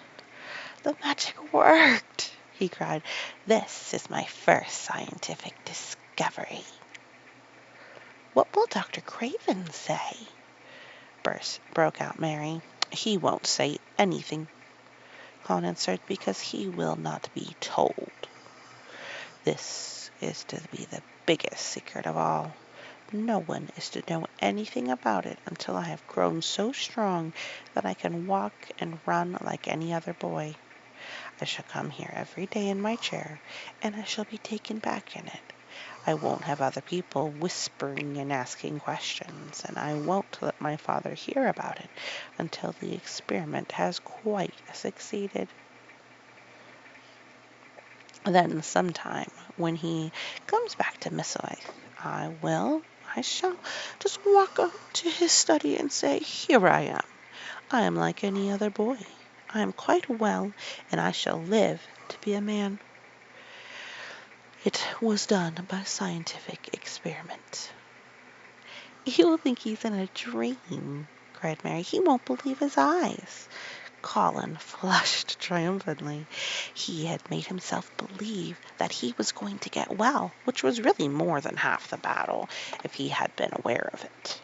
The magic worked!" he cried. "This is my first scientific discovery." "What will Dr. Craven say?" broke out Mary. "He won't say anything," Colin answered, "because he will not be told. This is to be the biggest secret of all. No one is to know anything about it until I have grown so strong that I can walk and run like any other boy. I shall come here every day in my chair, and I shall be taken back in it. I won't have other people whispering and asking questions, and I won't let my father hear about it until the experiment has quite succeeded. Then sometime when he comes back to Misselthwaite, I shall just walk up to his study and say, 'Here I am. I am like any other boy. I am quite well, and I shall live to be a man.' It was done by scientific experiment." "He'll think he's in a dream," cried Mary. "He won't believe his eyes." Colin flushed triumphantly. He had made himself believe that he was going to get well, which was really more than half the battle, if he had been aware of it.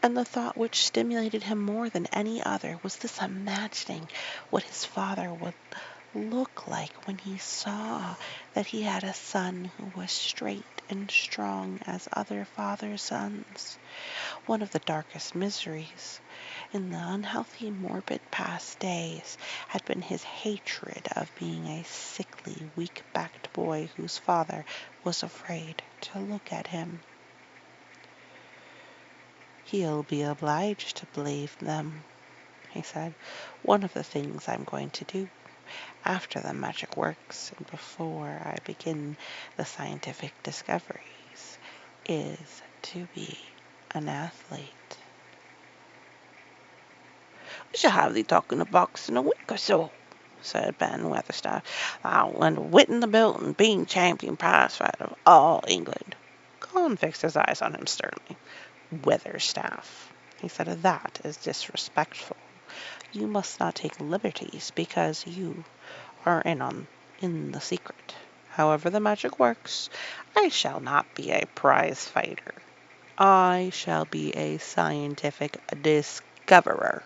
And the thought which stimulated him more than any other was this imagining what his father would look like when he saw that he had a son who was straight and strong as other fathers' sons. One of the darkest miseries in the unhealthy, morbid past days had been his hatred of being a sickly, weak-backed boy whose father was afraid to look at him. "He'll be obliged to believe them," he said. "One of the things I'm going to do, after the magic works and before I begin the scientific discoveries, is to be an athlete." "We shall have thee talking of box in a week or so," said Ben Weatherstaff. "Thou and winning the belt and being champion prize fighter of all England." Colin fixed his eyes on him sternly. "Weatherstaff," he said, "that is disrespectful. You must not take liberties because you are in the secret. However the magic works, I shall not be a prize fighter. I shall be a scientific discoverer."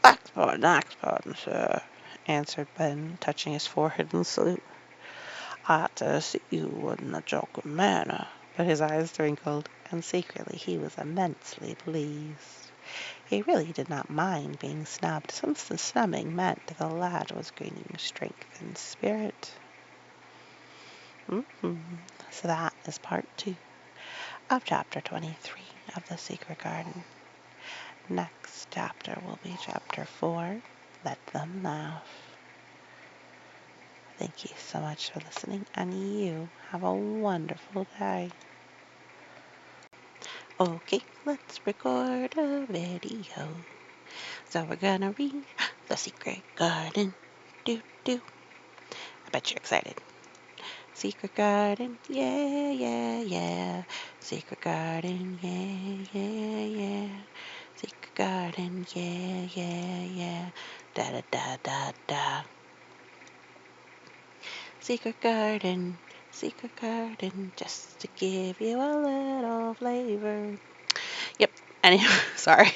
"Ax pardon, sir," answered Ben, touching his forehead in salute. "I ought to see you in a joking manner." But his eyes twinkled, and secretly he was immensely pleased. He really did not mind being snubbed, since the snubbing meant the lad was gaining strength and spirit. So that is part 2 of chapter 23 of The Secret Garden. Next chapter will be chapter 4, Let Them Laugh. Thank you so much for listening, and you have a wonderful day. Okay, let's record a video. So we're gonna read The Secret Garden. Do. I bet you're excited. Secret Garden, yeah, yeah, yeah. Secret Garden, yeah, yeah, yeah. Secret Garden, yeah, yeah, yeah. Da da da da da. Secret Garden, just to give you a little flavor. Yep. Anyway, sorry.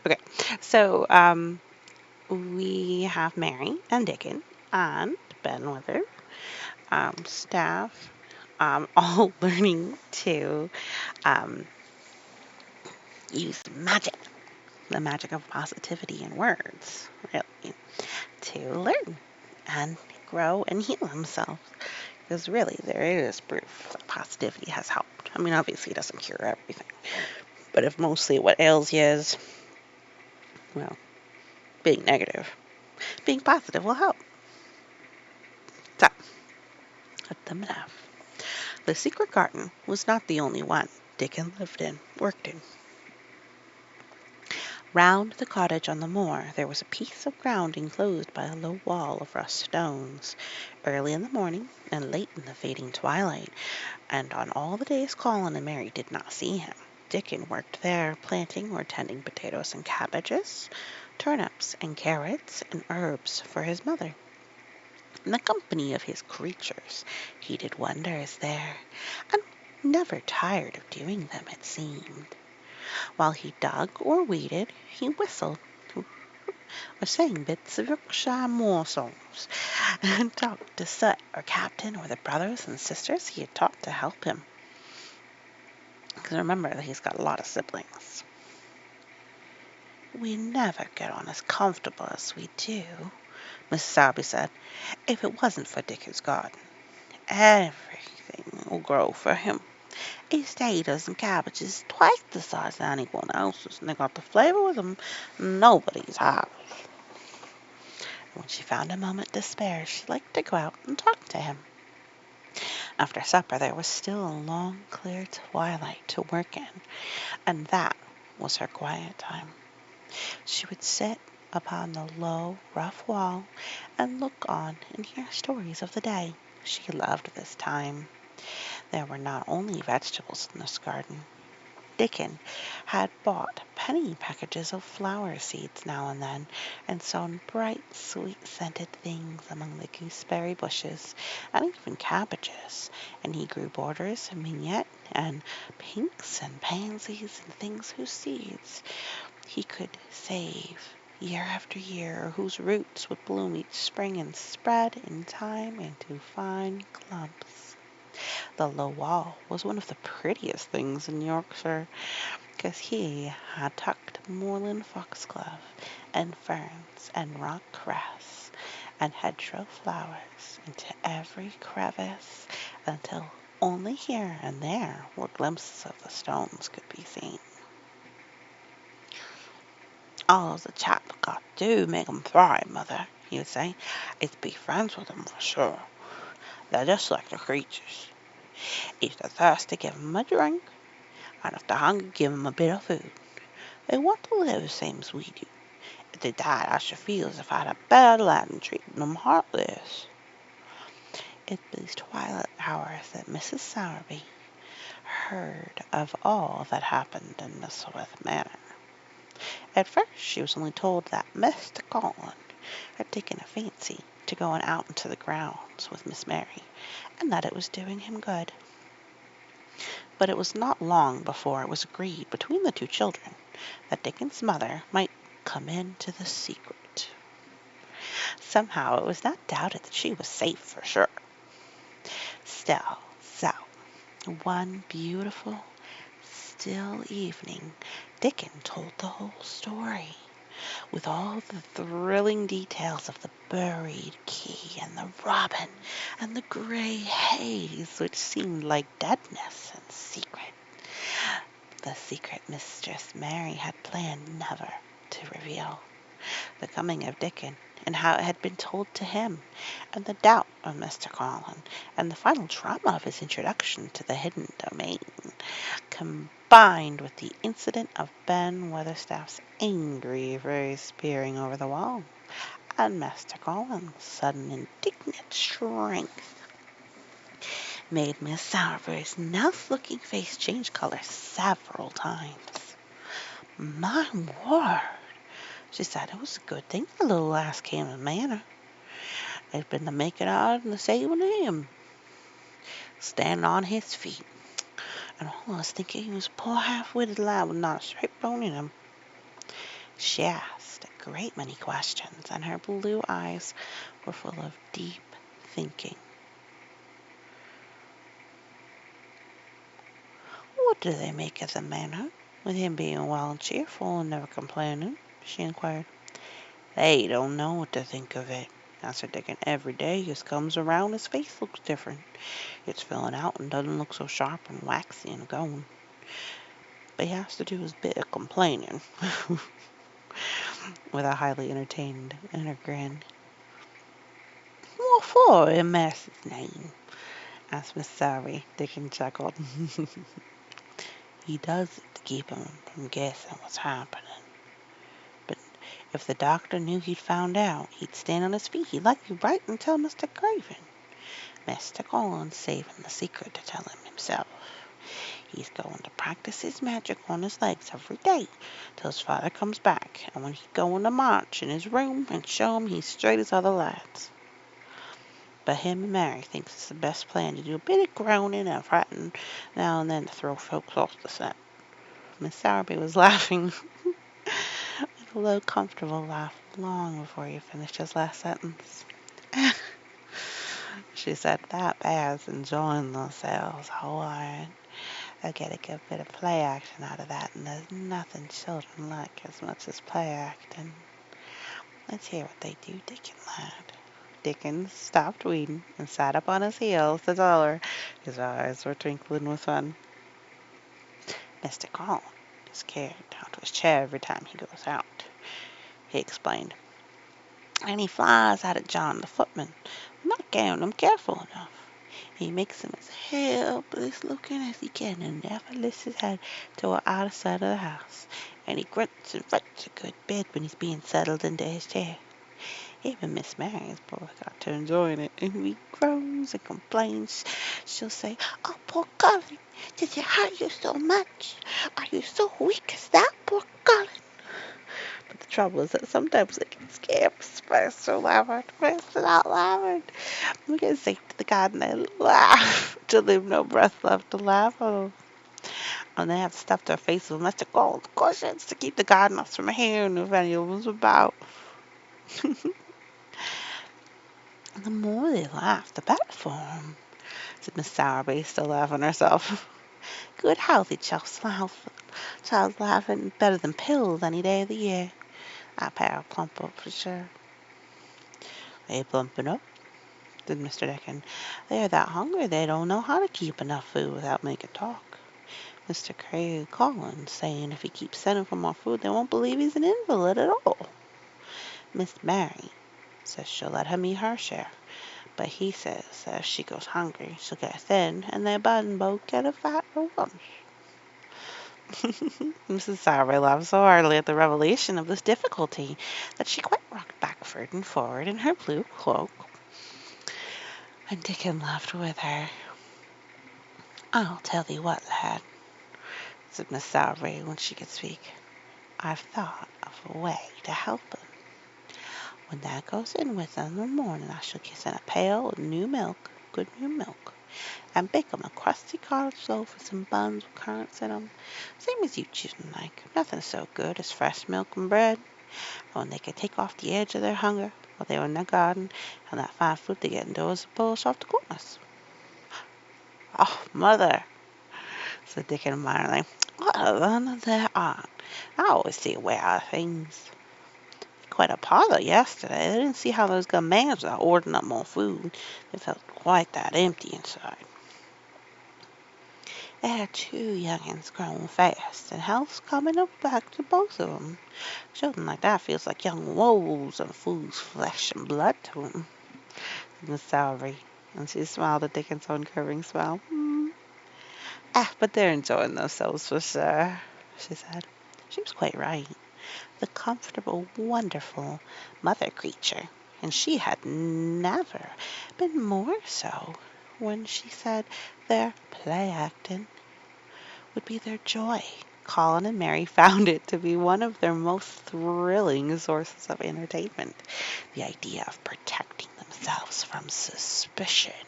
Okay. So, we have Mary and Dickon and Ben with her, staff, all learning to use magic, the magic of positivity in words, really, to learn and grow and heal themselves. Because really, there is proof that positivity has helped. I mean, obviously, it doesn't cure everything, But if mostly what ails you is, well, being negative, being positive will help. So, let them laugh. The secret garden was not the only one Dickon lived in, worked in. Round the cottage on the moor there was a piece of ground enclosed by a low wall of rough stones. Early in the morning and late in the fading twilight, and on all the days Colin and Mary did not see him, Dickon worked there, planting or tending potatoes and cabbages, turnips and carrots, and herbs for his mother. In the company of his creatures he did wonders there, and never tired of doing them, it seemed. While he dug or weeded, he whistled or sang bits of Yorkshire moor songs, and talked to Sut or Captain or the brothers and sisters he had taught to help him. Because remember that he's got a lot of siblings. We never get on as comfortable as we do, Mrs. Sowerby said, if it wasn't for Dickon's garden. Everything will grow for him. His potatoes and cabbages twice the size of anyone else's, and they got the flavor with them nobody's has. When she found a moment to spare, she liked to go out and talk to him. After supper there was still a long, clear twilight to work in, and that was her quiet time. She would sit upon the low, rough wall and look on and hear stories of the day. She loved this time. There were not only vegetables in this garden. Dickon had bought penny packages of flower seeds now and then, and sown bright, sweet-scented things among the gooseberry bushes, and even cabbages, and he grew borders and mignonette, and pinks and pansies, and things whose seeds he could save year after year, or whose roots would bloom each spring and spread in time into fine clumps. The low wall was one of the prettiest things in Yorkshire, because he had tucked moorland foxglove, and ferns, and rock cress, and hedgerow flowers into every crevice, until only here and there where glimpses of the stones could be seen. All the chap got to do make 'em thrive, mother, he would say, is to be friends with 'em for sure. They're just like the creatures. If they're thirsty, give 'em a drink, and if they're hungry, give 'em a bit of food. They want to live the same as we do. If they died, I should feel as if I'd a better lad than treating 'em heartless. It was these twilight hours that Mrs. Sowerby heard of all that happened in Misselthwaite Manor. At first she was only told that Mr. Colin had taken a fancy to going out into the grounds with Miss Mary, and that it was doing him good. But it was not long before it was agreed between the two children that Dickon's mother might come into the secret. Somehow it was not doubted that she was safe for sure. Still, so one beautiful, still evening, Dickon told the whole story, with all the thrilling details of the buried key, and the robin, and the grey haze, which seemed like deadness and secret. The secret Mistress Mary had planned never to reveal. The coming of Dickon, and how it had been told to him, and the doubt of Mr. Colin, and the final drama of his introduction to the hidden domain, combined with the incident of Ben Weatherstaff's angry face peering over the wall, and Master Colin's sudden indignant strength, made Miss Sowerby's nice-looking face change colour several times. My word, she said, it was a good thing the little lass came to the manor. It'd been the making of and the saving of him, standing on his feet, and all of us thinking he was a poor half-witted lad with not a straight bone in him. She asked a great many questions, and her blue eyes were full of deep thinking. What do they make of the manor, with him being well and cheerful and never complaining? She inquired. They don't know what to think of it, answered Dickon. Every day as comes around his face looks different. It's filling out and doesn't look so sharp and waxy and going. but he has to do his bit of complaining with a highly entertained inner grin. What for in Master's name? Asked Miss Sally. Dickon chuckled. He does it to keep him from guessing what's happening. But if the doctor knew he'd found out, he'd stand on his feet. He'd let you right and tell Mr. Craven. Mr. Collins saving the secret to tell him himself. He's going to practice his magic on his legs every day till his father comes back, and when he'd go on the march in his room and show him he's straight as other lads. But him and Mary thinks it's the best plan to do a bit of groaning and fretting now and then to throw folks off the scent. Miss Sowerby was laughing with a low, comfortable laugh long before he finished his last sentence. She said that bears enjoying themselves hard. They'll get a good bit of play action out of that, and there's nothing children like as much as play acting. Let's hear what they do, Dickon lad. Dickon stopped weeding and sat up on his heels to tell her. His eyes were twinkling with fun. Mr. Collins is carried down to his chair every time he goes out, he explained. And he flies out at John the footman, not getting him careful enough. He makes him as helpless looking as he can and never lifts his head till we're out of sight of the house. And he grunts and frets a good bit when he's being settled into his chair. Even Miss Mary's boy got to enjoying it, and when he groans and complains, she'll say, "Oh, poor Colin, did it hurt you so much? Are you so weak as that, poor Colin?" But the trouble is that sometimes they get scared, first so loud, first out loud. We get sick to the God and they laugh till they've no breath left to laugh on. And they have to stuff their faces with Mr. Gold cushions to keep the gardeners from hearing if any of them's about. And the more they laugh, the better for 'em, said Miss Sowerby, still laughing herself. Good healthy child's laughing better than pills any day of the year. That pair will plump up for sure. They plumping up, said Mr. Dickon. They're that hungry they don't know how to keep enough food without making talk. Mr. Craig Collins saying if he keeps sending for more food they won't believe he's an invalid at all. Miss Mary says she'll let him eat her share, but he says that if she goes hungry she'll get thin and they both get a fat once. Mrs. Sowerby laughed so heartily at the revelation of this difficulty that she quite rocked backward and forward in her blue cloak, and Dickon laughed with her. I'll tell thee what, lad, said Miss Sowerby when she could speak. I've thought of a way to help him. When Dad goes in with him in the morning, I shall get in a pail of new milk, good new milk, and bake 'em a crusty cottage loaf with some buns with currants in 'em, same as you choose 'em like. Nothing so good as fresh milk and bread. And when they can take off the edge of their hunger while they're in their garden, and that fine fruit they get indoors and polish off the corners. Oh, Mother, said Dickon admiringly, what a learner there are. I always see a way out of things. Quite a pother yesterday. They didn't see how they was going to manage without ordering up more food. They felt quite that empty inside. They had 2 young'uns growing fast, and health's coming up back to both of 'em. Children like that feels like young wolves and food's flesh and blood to 'em, said Miss Sowerby, and she smiled at Dickon's own curving smile. But they're enjoying themselves for sure, she said. She was quite right. The comfortable, wonderful mother creature, and she had never been more so when she said their play acting would be their joy. Colin and Mary found it to be one of their most thrilling sources of entertainment. The idea of protecting themselves from suspicion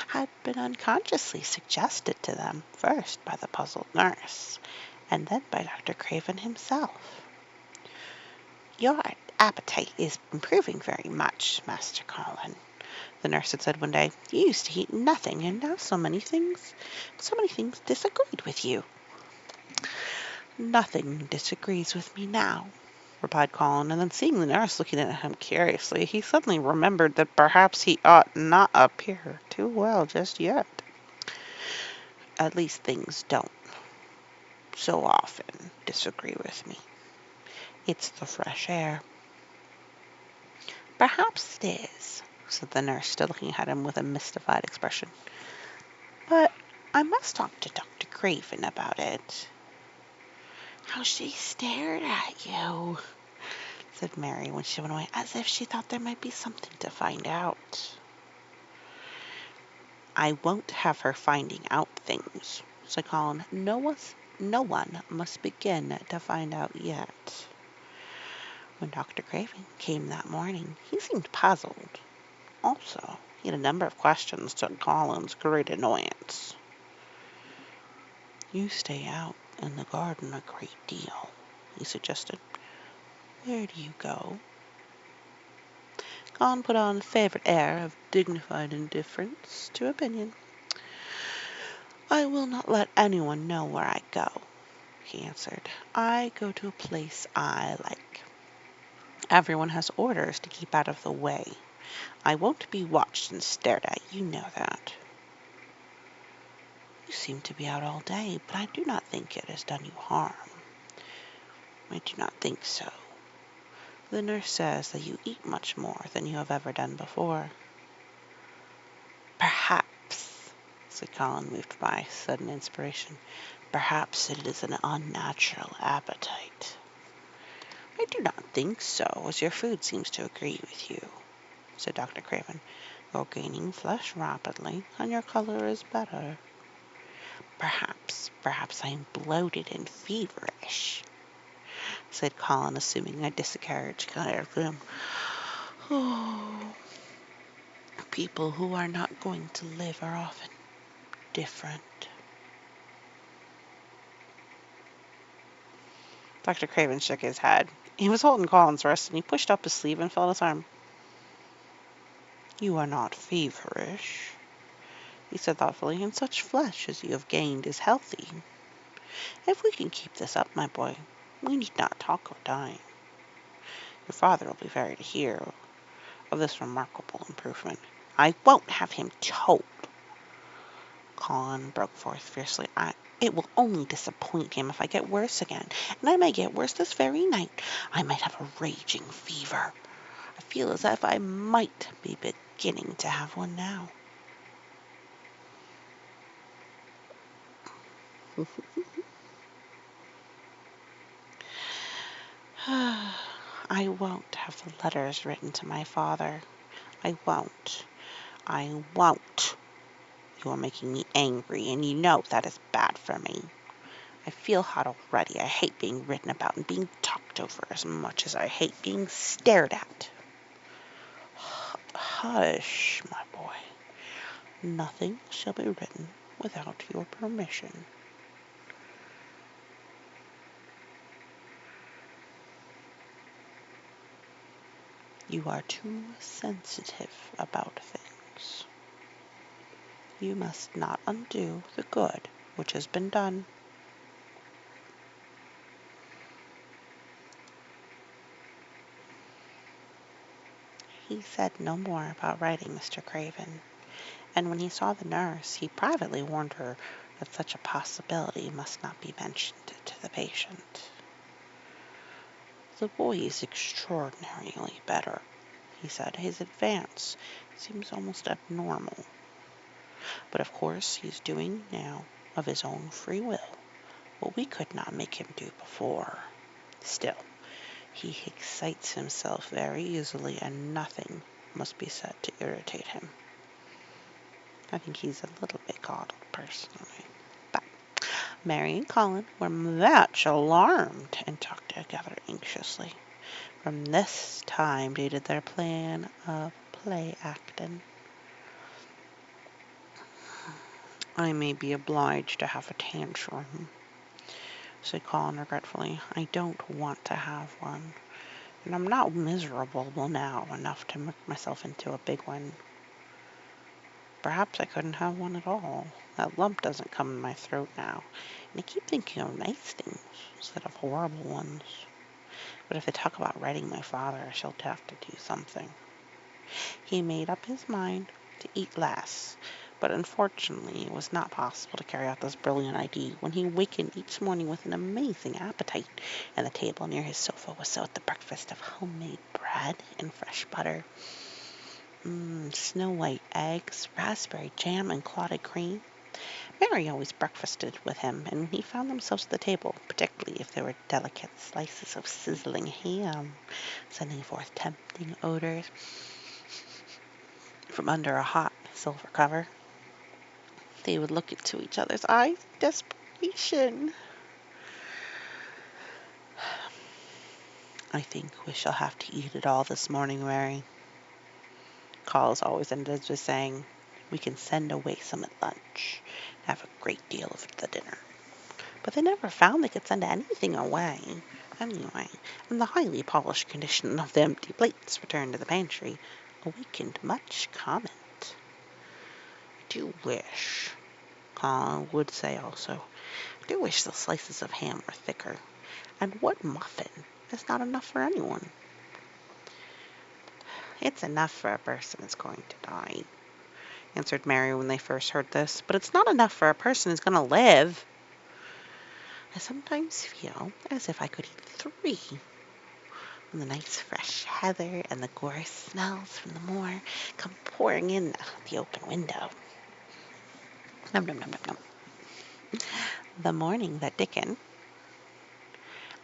had been unconsciously suggested to them, first by the puzzled nurse, and then by Dr. Craven himself. Your appetite is improving very much, Master Colin, the nurse had said one day. You used to eat nothing, and now so many things disagreed with you. Nothing disagrees with me now, replied Colin, and then seeing the nurse looking at him curiously, he suddenly remembered that perhaps he ought not appear too well just yet. At least things don't, so often disagree with me. It's the fresh air. Perhaps it is, said the nurse, still looking at him with a mystified expression. But I must talk to Dr. Craven about it. How she stared at you, said Mary when she went away, as if she thought there might be something to find out. I won't have her finding out things, said Colin. No one must begin to find out yet. When Dr. Craven came that morning, he seemed puzzled. Also, he had a number of questions to Colin's great annoyance. You stay out in the garden a great deal, he suggested. Where do you go? Colin put on a favourite air of dignified indifference to opinion. I will not let anyone know where I go, he answered. I go to a place I like. Everyone has orders to keep out of the way. I won't be watched and stared at, you know that. You seem to be out all day, but I do not think it has done you harm. I do not think so. The nurse says that you eat much more than you have ever done before. Perhaps, said Colin, moved by sudden inspiration, perhaps it is an unnatural appetite. I do not think so, as your food seems to agree with you, said Dr. Craven. You're gaining flesh rapidly, and your color is better. Perhaps I am bloated and feverish, said Colin, assuming a discouraged kind of gloom. Oh, people who are not going to live are often different. Dr. Craven shook his head. He was holding Colin's wrist, and he pushed up his sleeve and felt his arm. You are not feverish, he said thoughtfully, and such flesh as you have gained is healthy. If we can keep this up, my boy, we need not talk of dying. Your father will be sorry to hear of this remarkable improvement. I won't have him told, Colin broke forth fiercely. It will only disappoint him if I get worse again, and I may get worse this very night. I might have a raging fever. I feel as if I might be beginning to have one now. I won't have the letters written to my father. I won't. I won't. You are making me angry, and you know that is bad for me. I feel hot already. I hate being written about and being talked over as much as I hate being stared at. Hush, my boy. Nothing shall be written without your permission. You are too sensitive about things. You must not undo the good which has been done. He said no more about writing Mr. Craven, and when he saw the nurse, he privately warned her that such a possibility must not be mentioned to the patient. The boy is extraordinarily better, he said. His advance seems almost abnormal. But of course he's doing now of his own free will what we could not make him do before. Still, he excites himself very easily, and nothing must be said to irritate him. I think he's a little bit coddled, personally. But Mary and Colin were much alarmed and talked together anxiously. From this time dated their plan of play acting. I may be obliged to have a tantrum, said Colin regretfully. I don't want to have one, and I'm not miserable now enough to make myself into a big one. Perhaps I couldn't have one at all. That lump doesn't come in my throat now, and I keep thinking of nice things instead of horrible ones. But if they talk about writing my father, I shall have to do something. He made up his mind to eat less, but unfortunately it was not possible to carry out this brilliant idea when he wakened each morning with an amazing appetite, and the table near his sofa was set with the breakfast of homemade bread and fresh butter, snow white eggs, raspberry jam, and clotted cream. Mary always breakfasted with him, and when he found themselves at the table, particularly if there were delicate slices of sizzling ham, sending forth tempting odors from under a hot silver cover, they would look into each other's eyes in desperation. "I think we shall have to eat it all this morning, Mary." Calls always ended with saying, "We can send away some at lunch, and have a great deal of the dinner." But they never found they could send anything away, anyway, and the highly polished condition of the empty plates returned to the pantry awakened much comment. "I do wish," Colin would say also, "I do wish the slices of ham were thicker. And one muffin is not enough for anyone." "It's enough for a person who's going to die," answered Mary when they first heard this, "but it's not enough for a person who's going to live. I sometimes feel as if I could eat three, when the nice fresh heather and the gorse smells from the moor come pouring in the open window." Num, num, num, num, num. The morning that Dickon,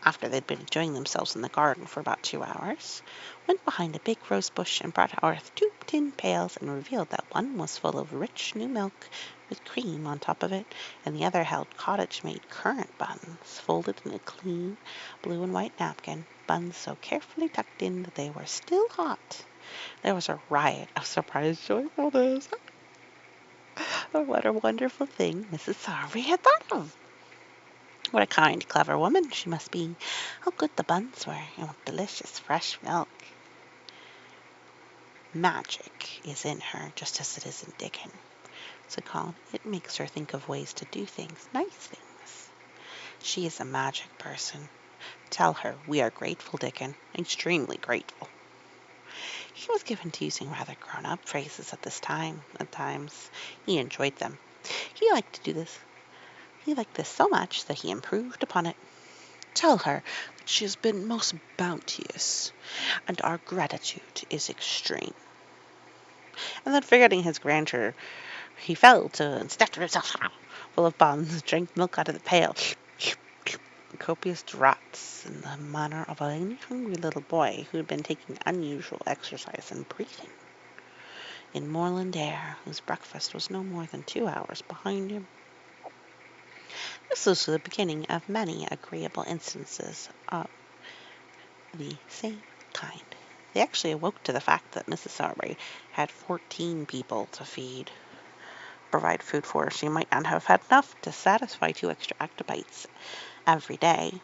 after they'd been enjoying themselves in the garden for about 2 hours, went behind a big rose bush and brought forth 2 tin pails and revealed that one was full of rich new milk with cream on top of it, and the other held cottage-made currant buns, folded in a clean blue and white napkin, buns so carefully tucked in that they were still hot. There was a riot of surprised joy at this. Oh, what a wonderful thing Mrs. Sowerby had thought of! What a kind, clever woman she must be! How good the buns were, and what delicious fresh milk! "Magic is in her, just as it is in Dickon," said Colin. "It makes her think of ways to do things, nice things. She is a magic person. Tell her we are grateful, Dickon, extremely grateful." He was given to using rather grown-up phrases at times. He enjoyed them. He liked this so much that he improved upon it. "Tell her that she has been most bounteous, and our gratitude is extreme." And then, forgetting his grandeur, he fell to and stuffed himself full of buns, drank milk out of the pail, copious draughts, in the manner of a hungry little boy who had been taking unusual exercise in breathing, in moorland air, whose breakfast was no more than 2 hours behind him. This was the beginning of many agreeable instances of the same kind. They actually awoke to the fact that Mrs. Sowerby had 14 people to provide food for. She might not have had enough to satisfy 2 extra octopites every day.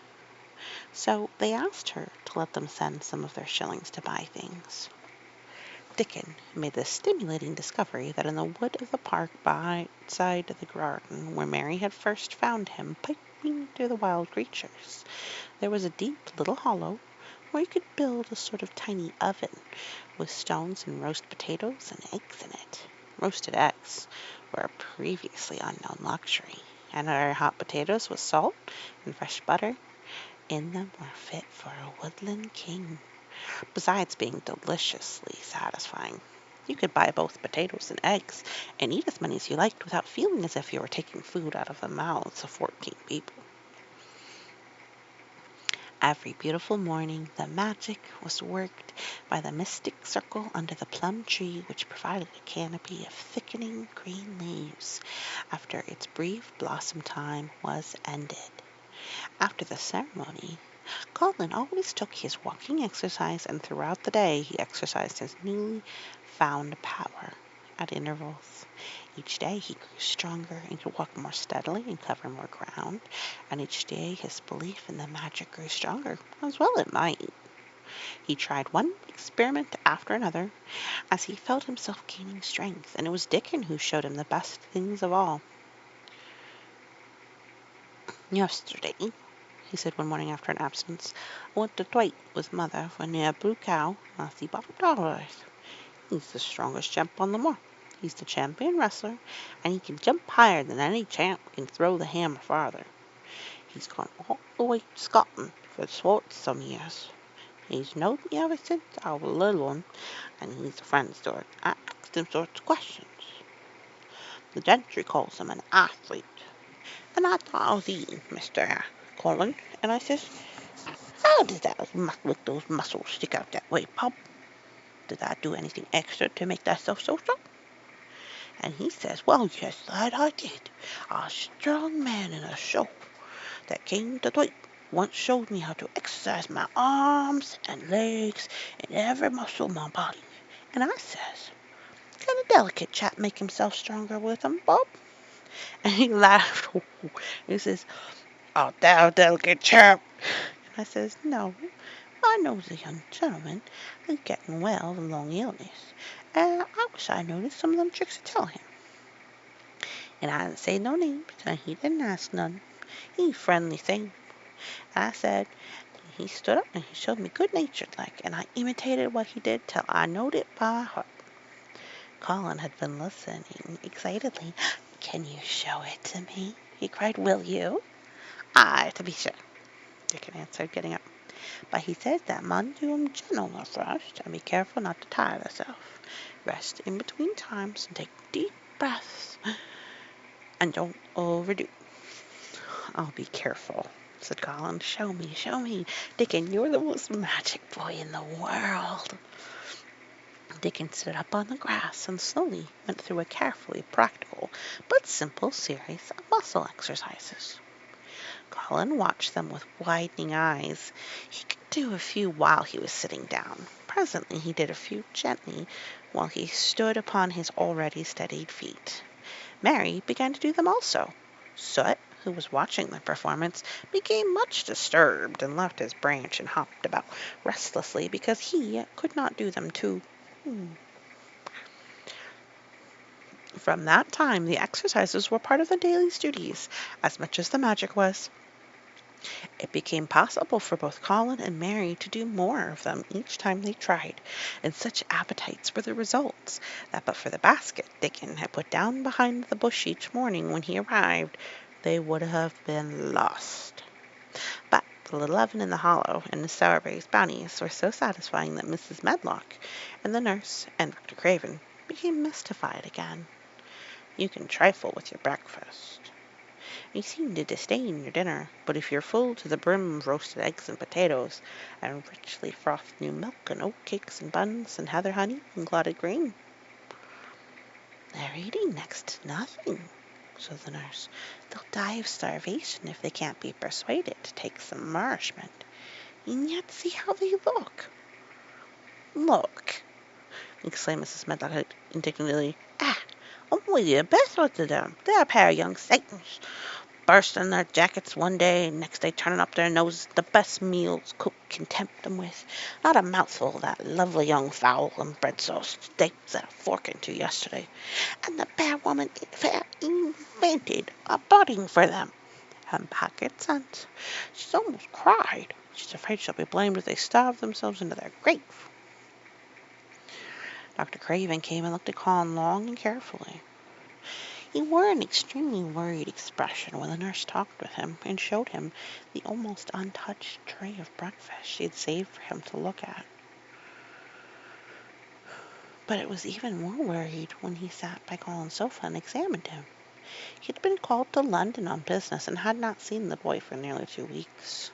So they asked her to let them send some of their shillings to buy things. Dickon made the stimulating discovery that in the wood of the park beside the garden, where Mary had first found him piping to the wild creatures, there was a deep little hollow where you could build a sort of tiny oven with stones and roast potatoes and eggs in it. Roasted eggs were a previously unknown luxury, and our hot potatoes with salt and fresh butter in them were fit for a woodland king, besides being deliciously satisfying. You could buy both potatoes and eggs and eat as many as you liked without feeling as if you were taking food out of the mouths of 14 people. Every beautiful morning the magic was worked by the mystic circle under the plum tree, which provided a canopy of thickening green leaves after its brief blossom time was ended. After the ceremony, Colin always took his walking exercise, and throughout the day he exercised his newly found power at intervals. Each day he grew stronger and could walk more steadily and cover more ground, and each day his belief in the magic grew stronger, as well it might. He tried one experiment after another, as he felt himself gaining strength, and it was Dickon who showed him the best things of all. "Yesterday," he said one morning after an absence, "I went to Dwight with mother for near Blue Cow, Lassie $5. He's the strongest chap on the moor. He's the champion wrestler, and he can jump higher than any champ can throw the hammer farther. He's gone all the way to Scotland for sports some years. He's known me ever since I was a little one, and he's a friend of I asked him sorts of questions. The gentry calls him an athlete. And I thought I was eating, Mr. Colin, and I says, how does that with those muscles stick out that way, Pop? Did I do anything extra to make that stuff so strong? And he says, well, yes, lad, I did. A strong man in a show that came to Dwight once showed me how to exercise my arms and legs and every muscle in my body. And I says, can a delicate chap make himself stronger with them, Bob? And he laughed. He says, oh, thou delicate chap. And I says, no, I knows a young gentleman who's getting well of a long illness. And I wish I noticed some of them tricks to tell him. And I didn't say no names, and he didn't ask none. He friendly thing. I said, he stood up and he showed me good natured like, and I imitated what he did till I knowed it by heart. Colin had been listening excitedly. Can you show it to me? He cried. Will you? Aye, to be sure, Dickon answered, getting up. But he says that man do 'em gentler first, and be careful not to tire yourself. Rest in between times and take deep breaths, and don't overdo. I'll be careful, said Colin. Show me, show me. Dickon, you're the most magic boy in the world. Dickon stood up on the grass and slowly went through a carefully practical but simple series of muscle exercises. Colin watched them with widening eyes. He could do a few while he was sitting down. Presently he did a few gently while he stood upon his already steadied feet. Mary began to do them also. Soot, who was watching the performance, became much disturbed and left his branch and hopped about restlessly because he could not do them too. From that time the exercises were part of the daily duties as much as the magic was. It became possible for both Colin and Mary to do more of them each time they tried, and such appetites were the results that but for the basket Dickon had put down behind the bush each morning when he arrived, they would have been lost. But the little oven in the hollow and the sourberries brownies were so satisfying that Mrs. Medlock and the nurse and Dr. Craven became mystified again. You can trifle with your breakfast. You seem to disdain your dinner, but if you're full to the brim of roasted eggs and potatoes, and richly frothed new milk, and oat cakes and buns, and heather honey and clotted grain, they're eating next to nothing, said the nurse. They'll die of starvation if they can't be persuaded to take some nourishment. And yet see how they look. Look, exclaimed Mrs. Medlock indignantly. Only the best of them. They're a pair of young Satans, bursting their jackets one day, and next day turning up their noses at the best meals cook can tempt them with. Not a mouthful of that lovely young fowl and bread sauce they set a fork into yesterday. And the bad woman invented a budding for them. And pocket sense. She's almost cried. She's afraid she'll be blamed if they starve themselves into their grave. Dr. Craven came and looked at Colin long and carefully. He wore an extremely worried expression when the nurse talked with him and showed him the almost untouched tray of breakfast she had saved for him to look at. But it was even more worried when he sat by Colin's sofa and examined him. He had been called to London on business and had not seen the boy for nearly 2 weeks.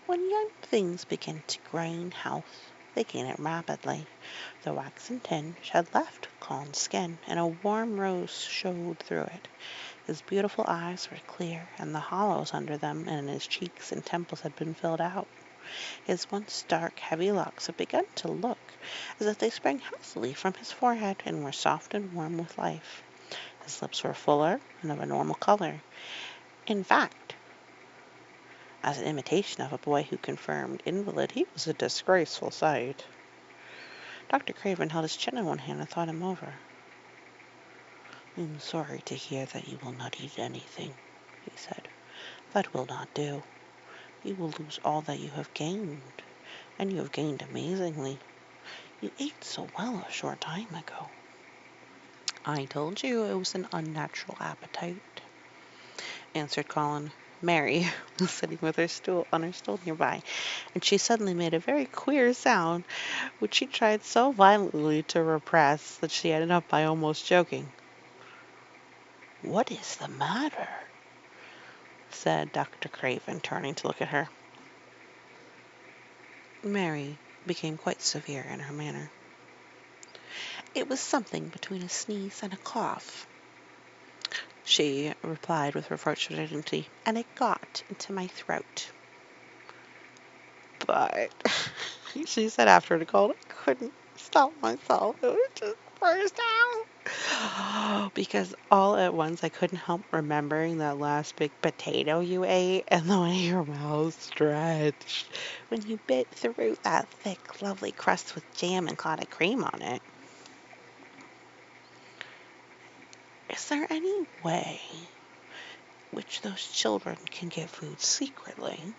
When young things begin to gain health, they gain it rapidly. The waxen tinge had left Colin's skin, and a warm rose showed through it. His beautiful eyes were clear, and the hollows under them and in his cheeks and temples had been filled out. His once dark, heavy locks had begun to look as if they sprang healthily from his forehead and were soft and warm with life. His lips were fuller and of a normal color. In fact, as an imitation of a boy who confirmed invalid, he was a disgraceful sight. Dr. Craven held his chin in one hand and thought him over. I'm sorry to hear that you will not eat anything, he said. That will not do. You will lose all that you have gained, and you have gained amazingly. You ate so well a short time ago. I told you it was an unnatural appetite, answered Colin. Mary was sitting with her stool on her stool nearby, and she suddenly made a very queer sound, which she tried so violently to repress that she ended up by almost joking. "What is the matter?" said Dr. Craven, turning to look at her. Mary became quite severe in her manner. "It was something between a sneeze and a cough," she replied with reproachful dignity, "and it got into my throat." But she said after the cold, "I couldn't stop myself. It would just burst out." Because all at once I couldn't help remembering that last big potato you ate and the way your mouth stretched when you bit through that thick, lovely crust with jam and clotted cream on it. Is there any way which those children can get food secretly?"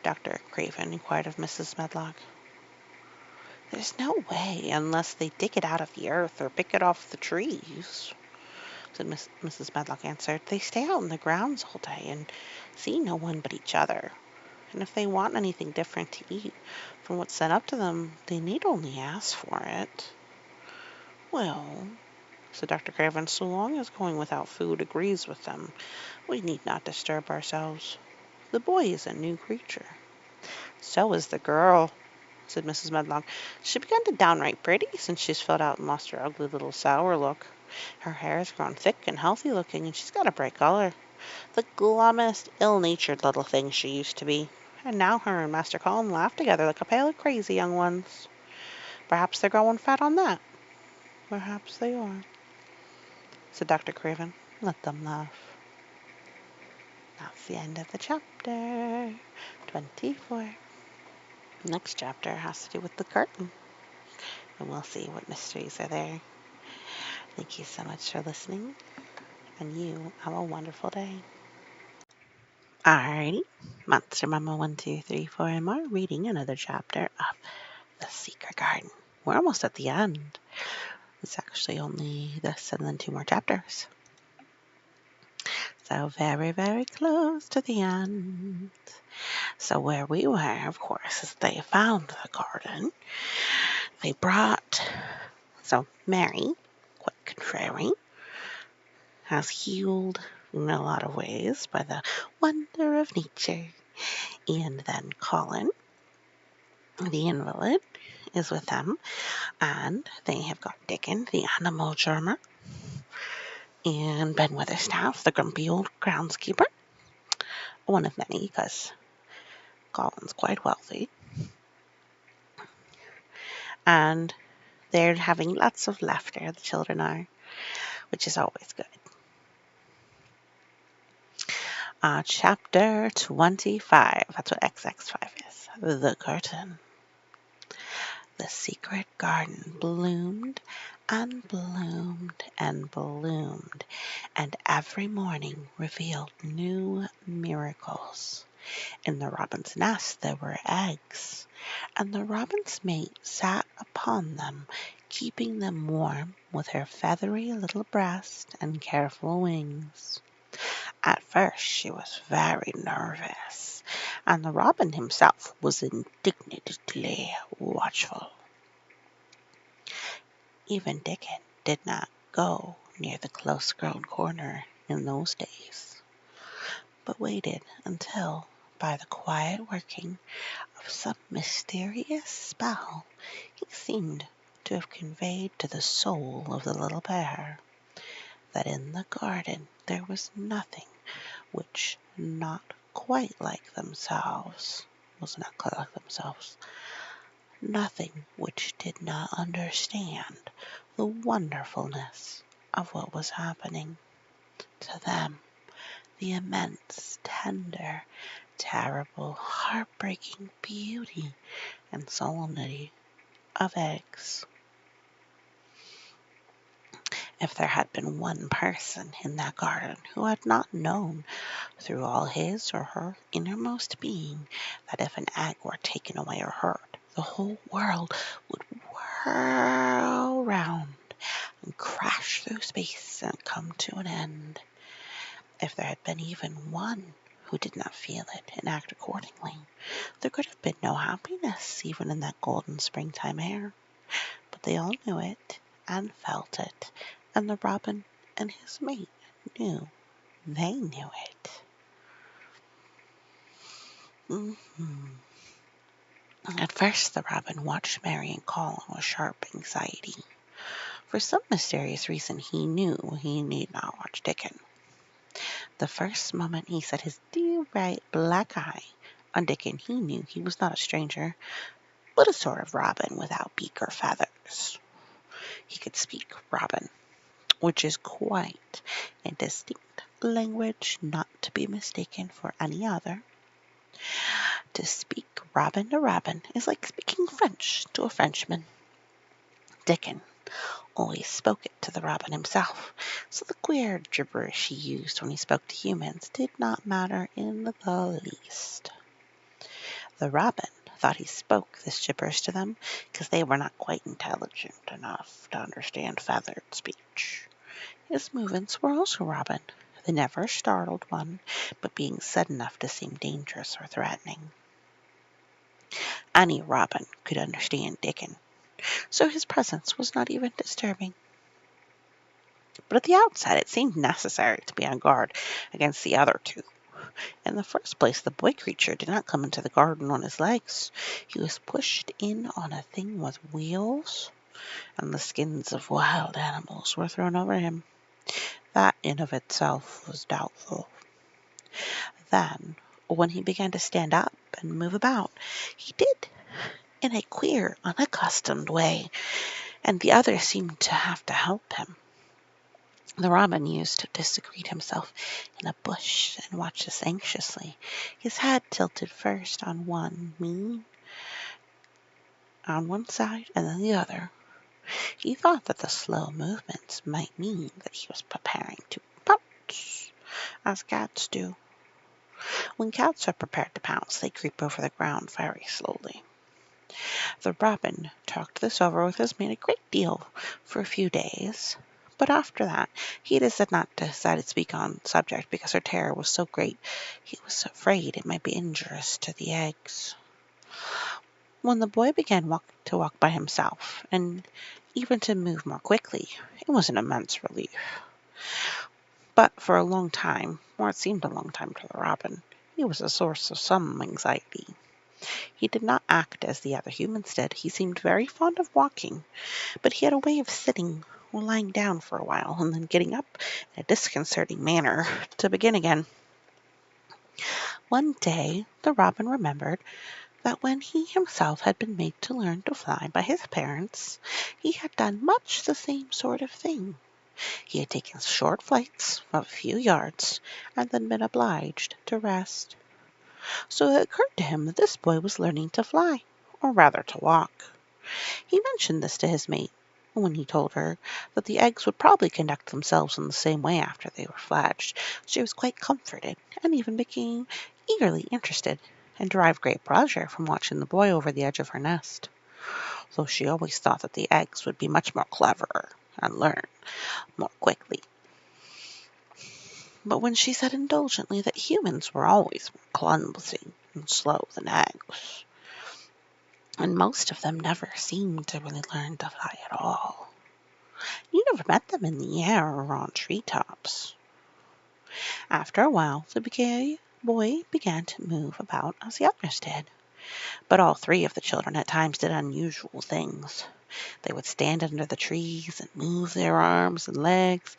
Dr. Craven inquired of Mrs. Medlock. "There's no way unless they dig it out of the earth or pick it off the trees," said Mrs. Medlock answered. "They stay out in the grounds all day and see no one but each other. And if they want anything different to eat from what's sent up to them, they need only ask for it." "Well," said Dr. Craven, "so long as going without food agrees with them, we need not disturb ourselves. The boy is a new creature." "So is the girl," said Mrs. Medlock. "She's begun to downright pretty since she's filled out and lost her ugly little sour look. Her hair's grown thick and healthy looking, and she's got a bright color. The glummest, ill-natured little thing she used to be. And now her and Master Colin laugh together like a pair of crazy young ones. Perhaps they're growing fat on that." "Perhaps they are," said Dr. Craven. "Let them laugh." That's the end of the chapter 24. Next chapter has to do with the curtain, and we'll see what mysteries are there. Thank you so much for listening, and you have a wonderful day. Alrighty, Monster Mama 1, 2, 3, 4, and more, reading another chapter of The Secret Garden. We're almost at the end. It's actually only this and then 2 more chapters. So very, very close to the end. So where we were, of course, is they found the garden. They brought, so Mary, quite contrary, has healed in a lot of ways by the wonder of nature. And then Colin, the invalid, is with them, and they have got Dickon, the animal charmer, and Ben Weatherstaff, the grumpy old groundskeeper, one of many because Colin's quite wealthy, and they're having lots of laughter, the children are, which is always good. Chapter 25, that's what XX5 is, The Curtain. The secret garden bloomed and bloomed and bloomed, and every morning revealed new miracles. In the robin's nest there were eggs, and the robin's mate sat upon them, keeping them warm with her feathery little breast and careful wings. At first she was very nervous, and the robin himself was indignantly watchful. Even Dickon did not go near the close-grown corner in those days, but waited until, by the quiet working of some mysterious spell, he seemed to have conveyed to the soul of the little bear that in the garden there was nothing which not quite like themselves, nothing which did not understand the wonderfulness of what was happening to them, the immense, tender, terrible, heartbreaking beauty and solemnity of eggs. If there had been one person in that garden who had not known through all his or her innermost being that if an egg were taken away or hurt, the whole world would whirl round and crash through space and come to an end. If there had been even one who did not feel it and act accordingly, there could have been no happiness even in that golden springtime air. But they all knew it and felt it, and the robin and his mate knew they knew it. Mhm. At first the robin watched Marion call with sharp anxiety. For some mysterious reason he knew he need not watch Dickon. The first moment he set his dear bright black eye on Dickon he knew he was not a stranger, but a sort of robin without beak or feathers. He could speak robin, which is quite a distinct language not to be mistaken for any other. To speak robin to robin is like speaking French to a Frenchman. Dickon always spoke it to the robin himself, so the queer gibberish he used when he spoke to humans did not matter in the least. The robin thought he spoke this gibberish to them because they were not quite intelligent enough to understand feathered speech. His movements were also robin. They never startled one, but being said enough to seem dangerous or threatening. Any robin could understand Dickon, so his presence was not even disturbing. But at the outset it seemed necessary to be on guard against the other two. In the first place, the boy creature did not come into the garden on his legs. He was pushed in on a thing with wheels, and the skins of wild animals were thrown over him. That in of itself was doubtful. Then, when he began to stand up and move about, he did in a queer, unaccustomed way, and the others seemed to have to help him. The robin used to secrete himself in a bush and watched us anxiously, his head tilted first on one side and then the other. He thought that the slow movements might mean that he was preparing to pounce, as cats do. When cats are prepared to pounce, they creep over the ground very slowly. The robin talked this over with his mate a great deal for a few days, but after that he did not decide to speak on the subject because her terror was so great he was afraid it might be injurious to the eggs. When the boy began to walk by himself, and even to move more quickly, it was an immense relief. But for a long time, or it seemed a long time to the robin, he was a source of some anxiety. He did not act as the other humans did. He seemed very fond of walking, but he had a way of sitting or lying down for a while and then getting up in a disconcerting manner to begin again. One day the robin remembered that when he himself had been made to learn to fly by his parents, he had done much the same sort of thing. He had taken short flights of a few yards and then been obliged to rest. So it occurred to him that this boy was learning to fly, or rather to walk. He mentioned this to his mate when he told her that the eggs would probably conduct themselves in the same way after they were fledged. She was quite comforted and even became eagerly interested and derived great pleasure from watching the boy over the edge of her nest, though she always thought that the eggs would be much more clever and learn more quickly. But when she said indulgently that humans were always more clumsy and slow than eggs, and most of them never seemed to really learn to fly at all. You never met them in the air or on treetops. After a while, the boy began to move about as the others did. But all three of the children at times did unusual things. They would stand under the trees and move their arms and legs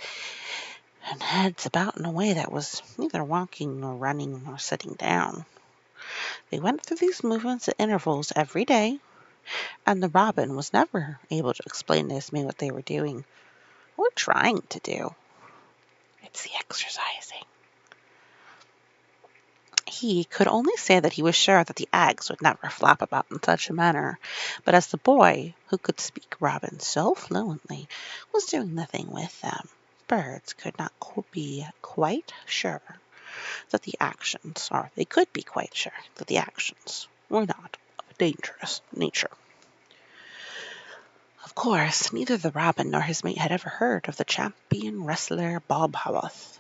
and heads about in a way that was neither walking nor running nor sitting down. They went through these movements at intervals every day, and the robin was never able to explain to his mate what they were doing or trying to do. It's the exercising. He could only say that he was sure that the eggs would never flap about in such a manner, but as the boy, who could speak robin so fluently, was doing the thing with them, birds could not be quite sure that the actions, or they could be quite sure that the actions were not of a dangerous nature. Of course, neither the robin nor his mate had ever heard of the champion wrestler Bob Haworth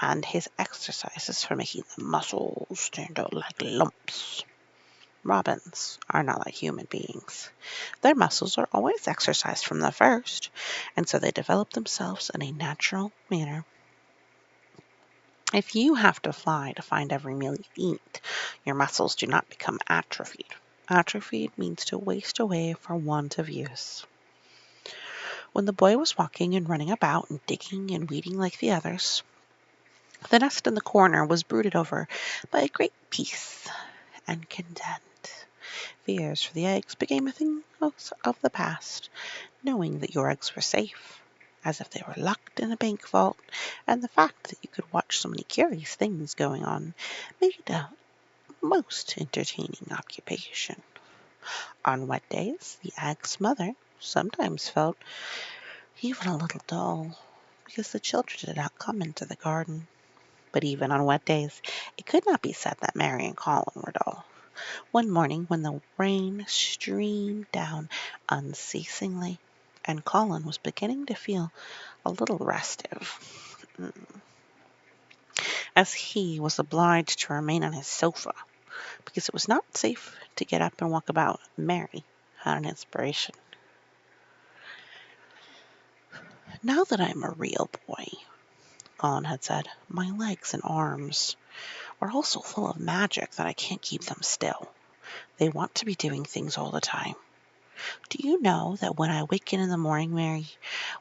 and his exercises for making the muscles stand out like lumps. Robins are not like human beings. Their muscles are always exercised from the first, and so they develop themselves in a natural manner. If you have to fly to find every meal you eat, your muscles do not become atrophied. Atrophied means to waste away for want of use. When the boy was walking and running about and digging and weeding like the others, the nest in the corner was brooded over by a great peace and content. Fears for the eggs became a thing of the past, knowing that your eggs were safe, as if they were locked in a bank vault, and the fact that you could watch so many curious things going on made it a most entertaining occupation. On wet days, the egg's mother sometimes felt even a little dull, because the children did not come into the garden. But even on wet days, it could not be said that Mary and Colin were dull. One morning, when the rain streamed down unceasingly, and Colin was beginning to feel a little restive, as he was obliged to remain on his sofa, because it was not safe to get up and walk about, Mary had an inspiration. Now that I'm a real boy, Colin had said, my legs and arms are all so full of magic that I can't keep them still. They want to be doing things all the time. Do you know that when I awaken in the morning, Mary,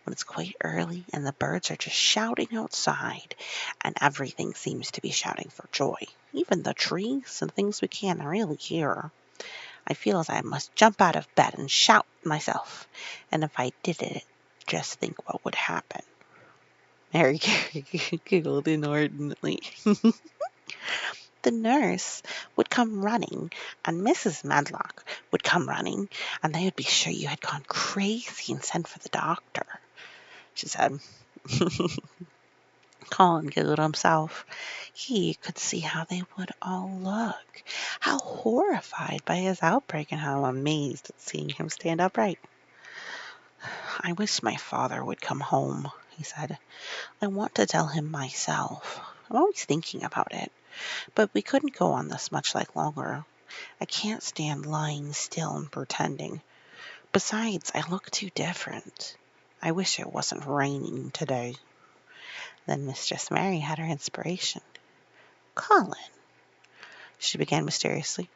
when it's quite early and the birds are just shouting outside and everything seems to be shouting for joy, even the trees and things we can't really hear, I feel as I must jump out of bed and shout myself. And if I did it, just think what would happen. Mary giggled inordinately. The nurse would come running, and Mrs. Medlock would come running, and they would be sure you had gone crazy and send for the doctor, she said. Colin giggled himself. He could see how they would all look, how horrified by his outbreak and how amazed at seeing him stand upright. I wish my father would come home, he said. I want to tell him myself. I'm always thinking about it. But we couldn't go on this much longer. I can't stand lying still and pretending. Besides, I look too different. I wish it wasn't raining today. Then Mistress Mary had her inspiration. Colin, she began mysteriously,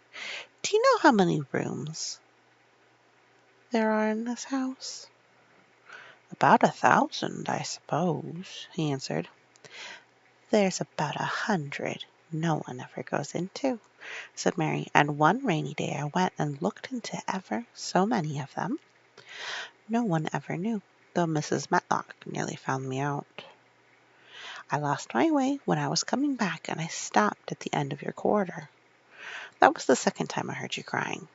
do you know how many rooms there are in this house? About 1,000, I suppose, he answered. There's about 100 no one ever goes into, said Mary, and one rainy day I went and looked into ever so many of them. No one ever knew, though Mrs. Matlock nearly found me out. I lost my way when I was coming back, and I stopped at the end of your corridor. That was the second time I heard you crying.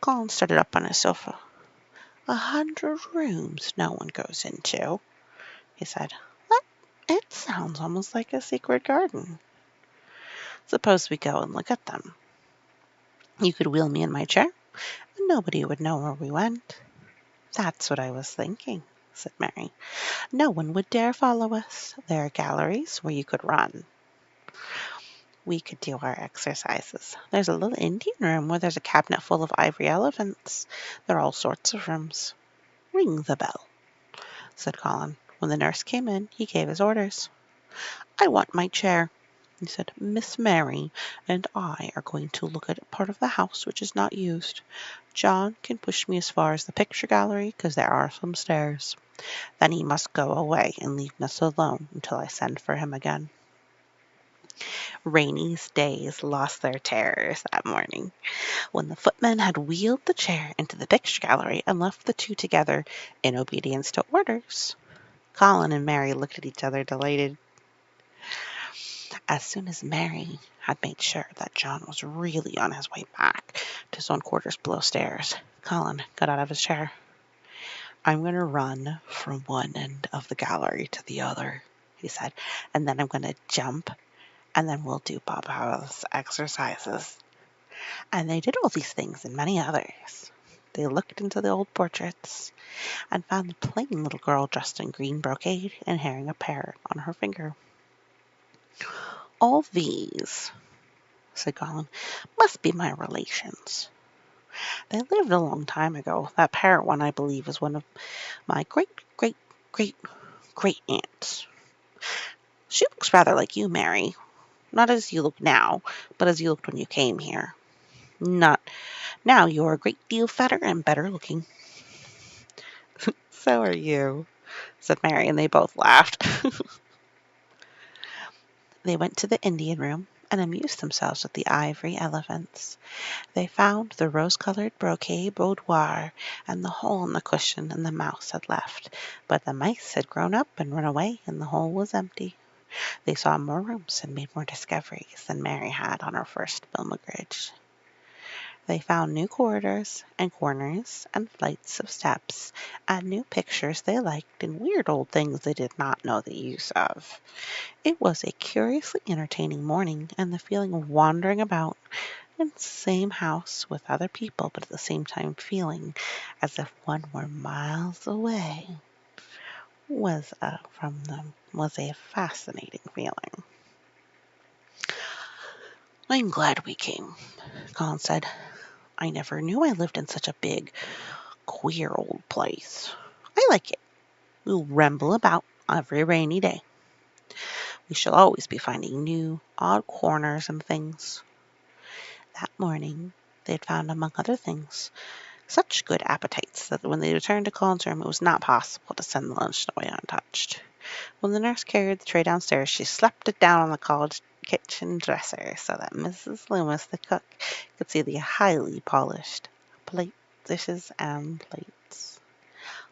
Colin started up on his sofa. 100 rooms no one goes into, he said. It sounds almost like a secret garden. Suppose we go and look at them. You could wheel me in my chair, and nobody would know where we went. That's what I was thinking, said Mary. No one would dare follow us. There are galleries where you could run. We could do our exercises. There's a little Indian room where there's a cabinet full of ivory elephants. There are all sorts of rooms. Ring the bell, said Colin. When the nurse came in, he gave his orders. I want my chair, he said. Miss Mary and I are going to look at a part of the house which is not used. John can push me as far as the picture gallery, because there are some stairs. Then he must go away and leave us alone until I send for him again. Rainy days lost their terrors that morning, when the footman had wheeled the chair into the picture gallery and left the two together in obedience to orders. Colin and Mary looked at each other, delighted. As soon as Mary had made sure that John was really on his way back to his own quarters below stairs, Colin got out of his chair. I'm going to run from one end of the gallery to the other, he said, and then I'm going to jump, and then we'll do Bob Howe's exercises. And they did all these things and many others. They looked into the old portraits and found the plain little girl dressed in green brocade and carrying a parrot on her finger. All these, said Colin, must be my relations. They lived a long time ago. That parrot one, I believe, is one of my great, great, great, great aunts. She looks rather like you, Mary. Not as you look now, but as you looked when you came here. Not now you are a great deal fatter and better looking. So are you, said Mary, and they both laughed. They went to the Indian room and amused themselves with the ivory elephants. They found the rose-colored brocade boudoir and the hole in the cushion the mouse had left, but the mice had grown up and run away, and the hole was empty. They saw more rooms and made more discoveries than Mary had on her first pilgrimage. They found new corridors and corners and flights of steps and new pictures they liked and weird old things they did not know the use of. It was a curiously entertaining morning, and the feeling of wandering about in the same house with other people, but at the same time feeling as if one were miles away from them was a fascinating feeling. I'm glad we came, Colin said. I never knew I lived in such a big, queer old place. I like it. We'll ramble about every rainy day. We shall always be finding new, odd corners and things. That morning they had found, among other things, such good appetites that when they returned to Colin's room it was not possible to send the lunch away untouched. When the nurse carried the tray downstairs, she slapped it down on the college kitchen dresser so that Mrs. Loomis, the cook, could see the highly polished dishes and plates.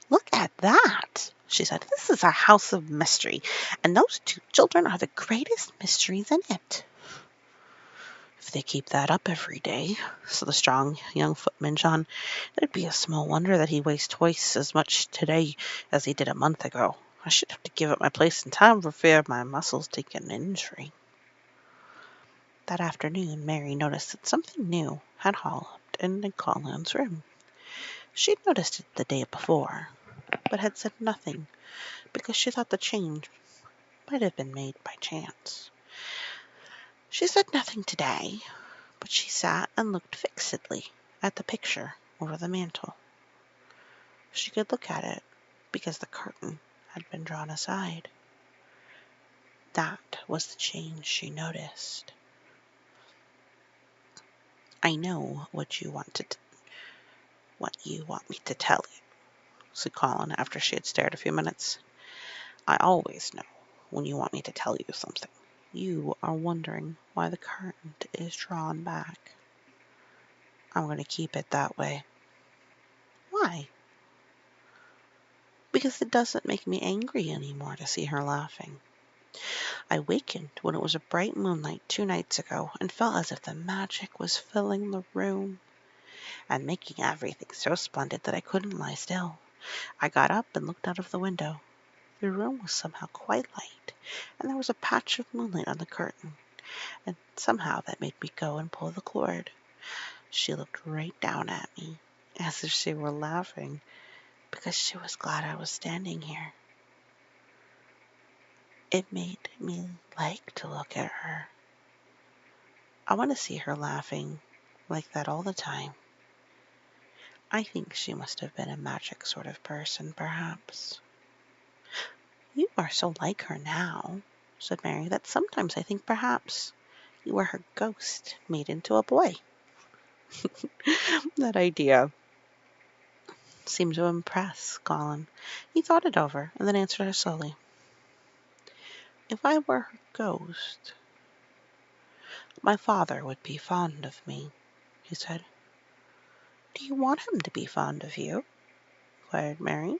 Look at that, she said. This is a house of mystery, and those two children are the greatest mysteries in it. If they keep that up every day, said the strong young footman John, it'd be a small wonder that he weighs twice as much today as he did a month ago. I should have to give up my place in town for fear of my muscles taking an injury. That afternoon Mary noticed that something new had hopped into Colin's room. She'd noticed it the day before, but had said nothing because she thought the change might have been made by chance. She said nothing today, but she sat and looked fixedly at the picture over the mantel. She could look at it because the curtain had been drawn aside. That was the change she noticed. I know what you want me to tell you, said Colin after she had stared a few minutes. I always know when you want me to tell you something. You are wondering why the curtain is drawn back. I'm going to keep it that way. Why? Because it doesn't make me angry anymore to see her laughing. I wakened when it was a bright moonlight 2 nights ago and felt as if the magic was filling the room and making everything so splendid that I couldn't lie still. I got up and looked out of the window. The room was somehow quite light, and there was a patch of moonlight on the curtain, and somehow that made me go and pull the cord. She looked right down at me, as if she were laughing, because she was glad I was standing here. It made me like to look at her. I want to see her laughing like that all the time. I think she must have been a magic sort of person, perhaps. You are so like her now, said Mary, that sometimes I think perhaps you were her ghost made into a boy. That idea seemed to impress Colin. He thought it over and then answered her slowly. If I were her ghost, my father would be fond of me, he said. Do you want him to be fond of you? Inquired Mary.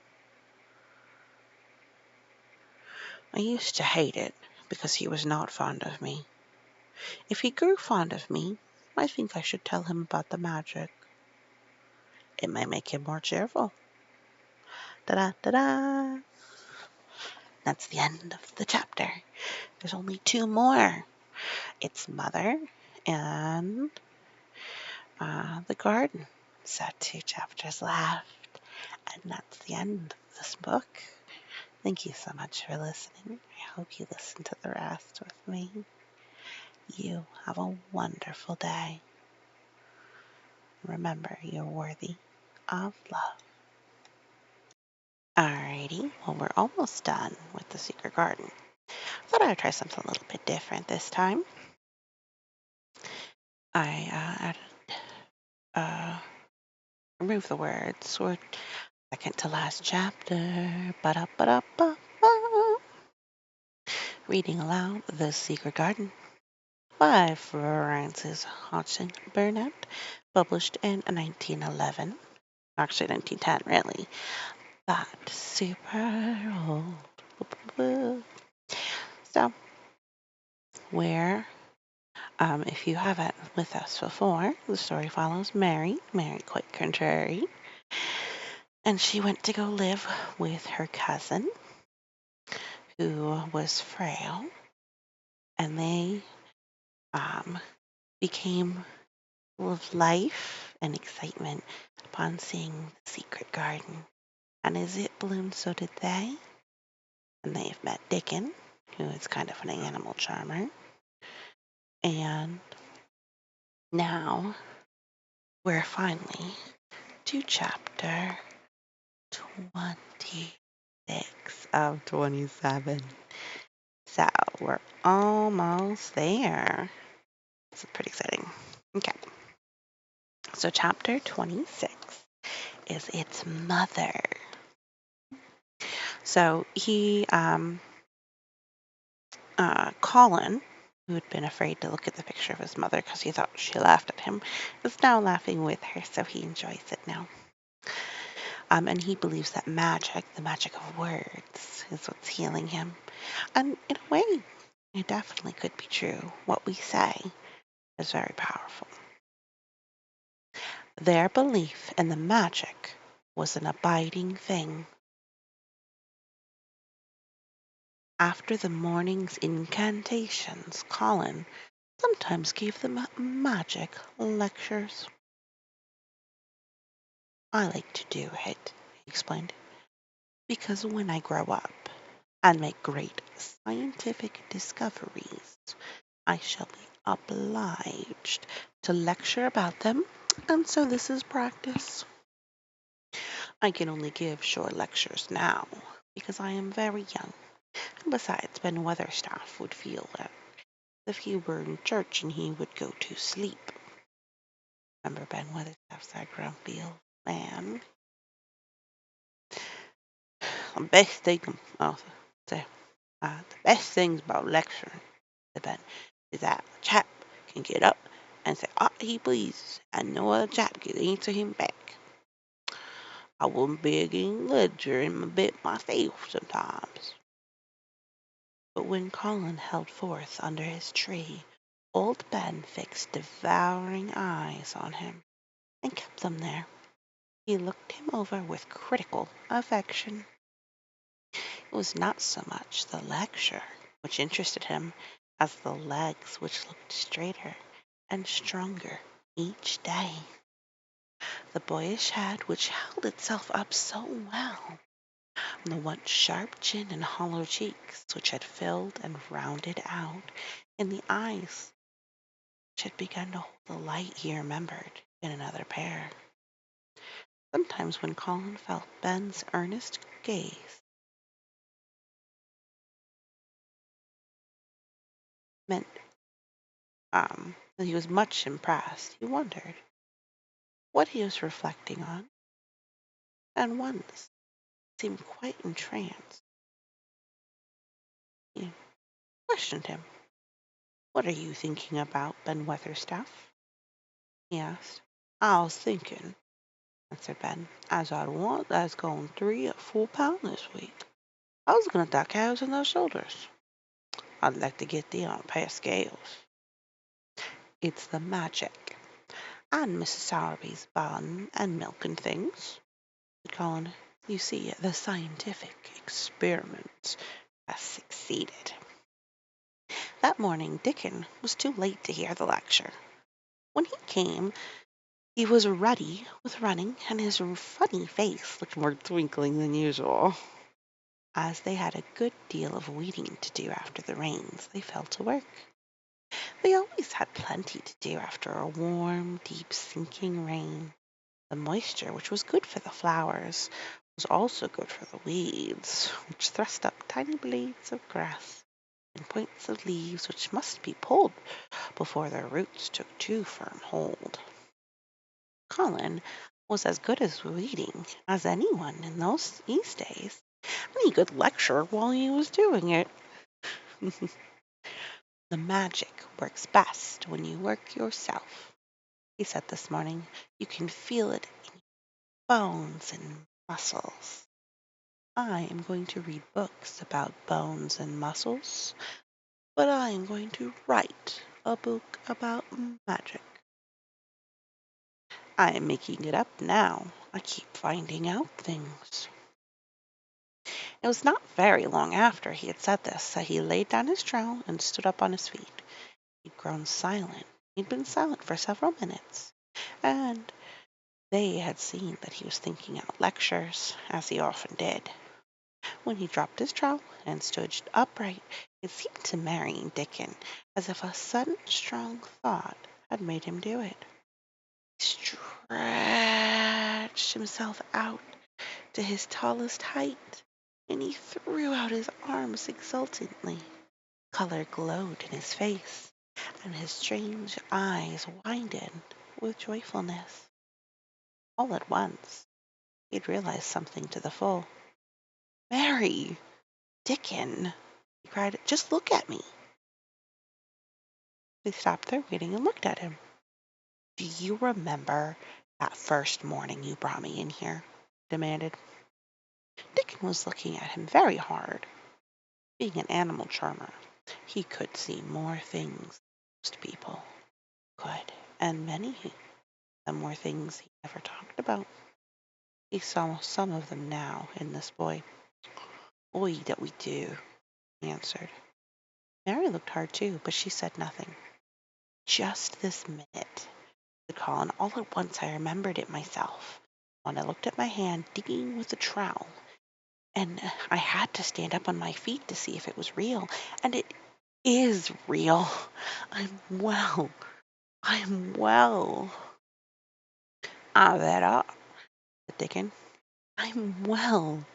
I used to hate it because he was not fond of me. If he grew fond of me, I think I should tell him about the magic. It might make him more cheerful. Da-da-da-da. That's the end of the chapter. There's only 2 more. It's Mother and the garden. So 2 chapters left, and that's the end of this book. Thank you so much for listening. I hope you listen to the rest with me. You have a wonderful day. Remember, you're worthy of love. Alrighty, well, we're almost done with the secret garden. Thought I'd try something a little bit different this time. I added, removed the words. We're second to last chapter. Ba-da-ba-da-ba-ba. Reading aloud The Secret Garden by Frances Hodgson Burnett, published in 1911. Actually, 1910, really. But super old. So, where, if you haven't with us before, the story follows Mary quite contrary, and she went to go live with her cousin, who was frail, and they became full of life and excitement upon seeing the secret garden. And as it bloomed, so did they. And they've met Dickon, who is kind of an animal charmer. And now we're finally to chapter 26 of 27. So we're almost there. This is pretty exciting. Okay. So chapter 26 is its mother. So Colin, who had been afraid to look at the picture of his mother because he thought she laughed at him, is now laughing with her, so he enjoys it now. And he believes that magic, the magic of words, is what's healing him. And in a way, it definitely could be true. What we say is very powerful. Their belief in the magic was an abiding thing. After the morning's incantations, Colin sometimes gave them magic lectures. I like to do it, he explained, because when I grow up and make great scientific discoveries, I shall be obliged to lecture about them, and so this is practice. I can only give short lectures now because I am very young, and besides, Ben Weatherstaff would feel that if he were in church and he would go to sleep. Remember Ben Weatherstaff's that grumpy old man? The best thing, oh, the best things about lecturing, said Ben, is that a chap can get up and say aught he pleases, and no other chap can answer him back. I wouldn't be against lecturing a bit myself sometimes. But when Colin held forth under his tree, old Ben fixed devouring eyes on him, and kept them there. He looked him over with critical affection. It was not so much the lecture which interested him as the legs which looked straighter and stronger each day. The boyish head which held itself up so well, and the once sharp chin and hollow cheeks which had filled and rounded out, and the eyes which had begun to hold the light he remembered in another pair. Sometimes when Colin felt Ben's earnest gaze meant that he was much impressed, he wondered what he was reflecting on, and once seemed quite entranced. He questioned him. "What are you thinking about, Ben Weatherstaff?" he asked. "I was thinking," answered Ben, "as I'd want that's gone 3 or 4 pound this week. I was going to duck cows on those shoulders. I'd like to get thee on a pair of scales." "It's the magic, and Mrs. Sowerby's bun and milk and things," said Colin. "You see, the scientific experiment has succeeded." That morning Dickon was too late to hear the lecture. When he came, He was ruddy with running, and his funny face looked more twinkling than usual. As they had a good deal of weeding to do after the rains, they fell to work. They always had plenty to do after a warm, deep sinking rain. The moisture, which was good for the flowers, was also good for the weeds, which thrust up tiny blades of grass and points of leaves which must be pulled before their roots took too firm hold. Colin was as good at weeding as anyone in these days, and he could lecture while he was doing it. The magic works best when you work yourself, he said this morning. You can feel it in bones and muscles. I am going to read books about bones and muscles, but I am going to write a book about magic. I am making it up now. I keep finding out things. It was not very long after he had said this that he laid down his trowel and stood up on his feet. He'd grown silent. He'd been silent for several minutes, and they had seen that he was thinking out lectures, as he often did. When he dropped his trowel and stood upright, it seemed to Mary and Dickon as if a sudden strong thought had made him do it. He stretched himself out to his tallest height, and he threw out his arms exultantly. Color glowed in his face, and his strange eyes widened with joyfulness. All at once, he had realized something to the full. "Mary! Dickon!" he cried. "Just look at me!" They stopped their reading and looked at him. "Do you remember that first morning you brought me in here?" he demanded. Dickon was looking at him very hard. Being an animal charmer, he could see more things than most people could, and many of them were things he never talked about. He saw some of them now in this boy. "Oi, that we do," he answered. Mary looked hard too, but she said nothing. "Just this minute," said Colin. "All at once I remembered it myself, when I looked at my hand digging with the trowel, and I had to stand up on my feet to see if it was real. And it is real. I'm well. I'm well." "Ah, that," said Dickon. "I'm well.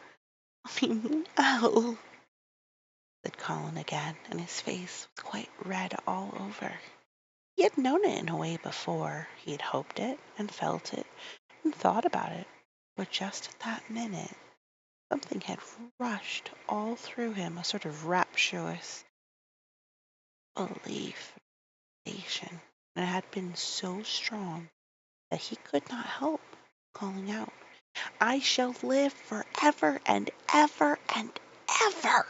I'm well," said Colin again, and his face was quite red all over. He had known it in a way before. He had hoped it, and felt it, and thought about it. But just at that minute, something had rushed all through him, a sort of rapturous belief, sensation, and it had been so strong that he could not help calling out, "I shall live forever and ever and ever!"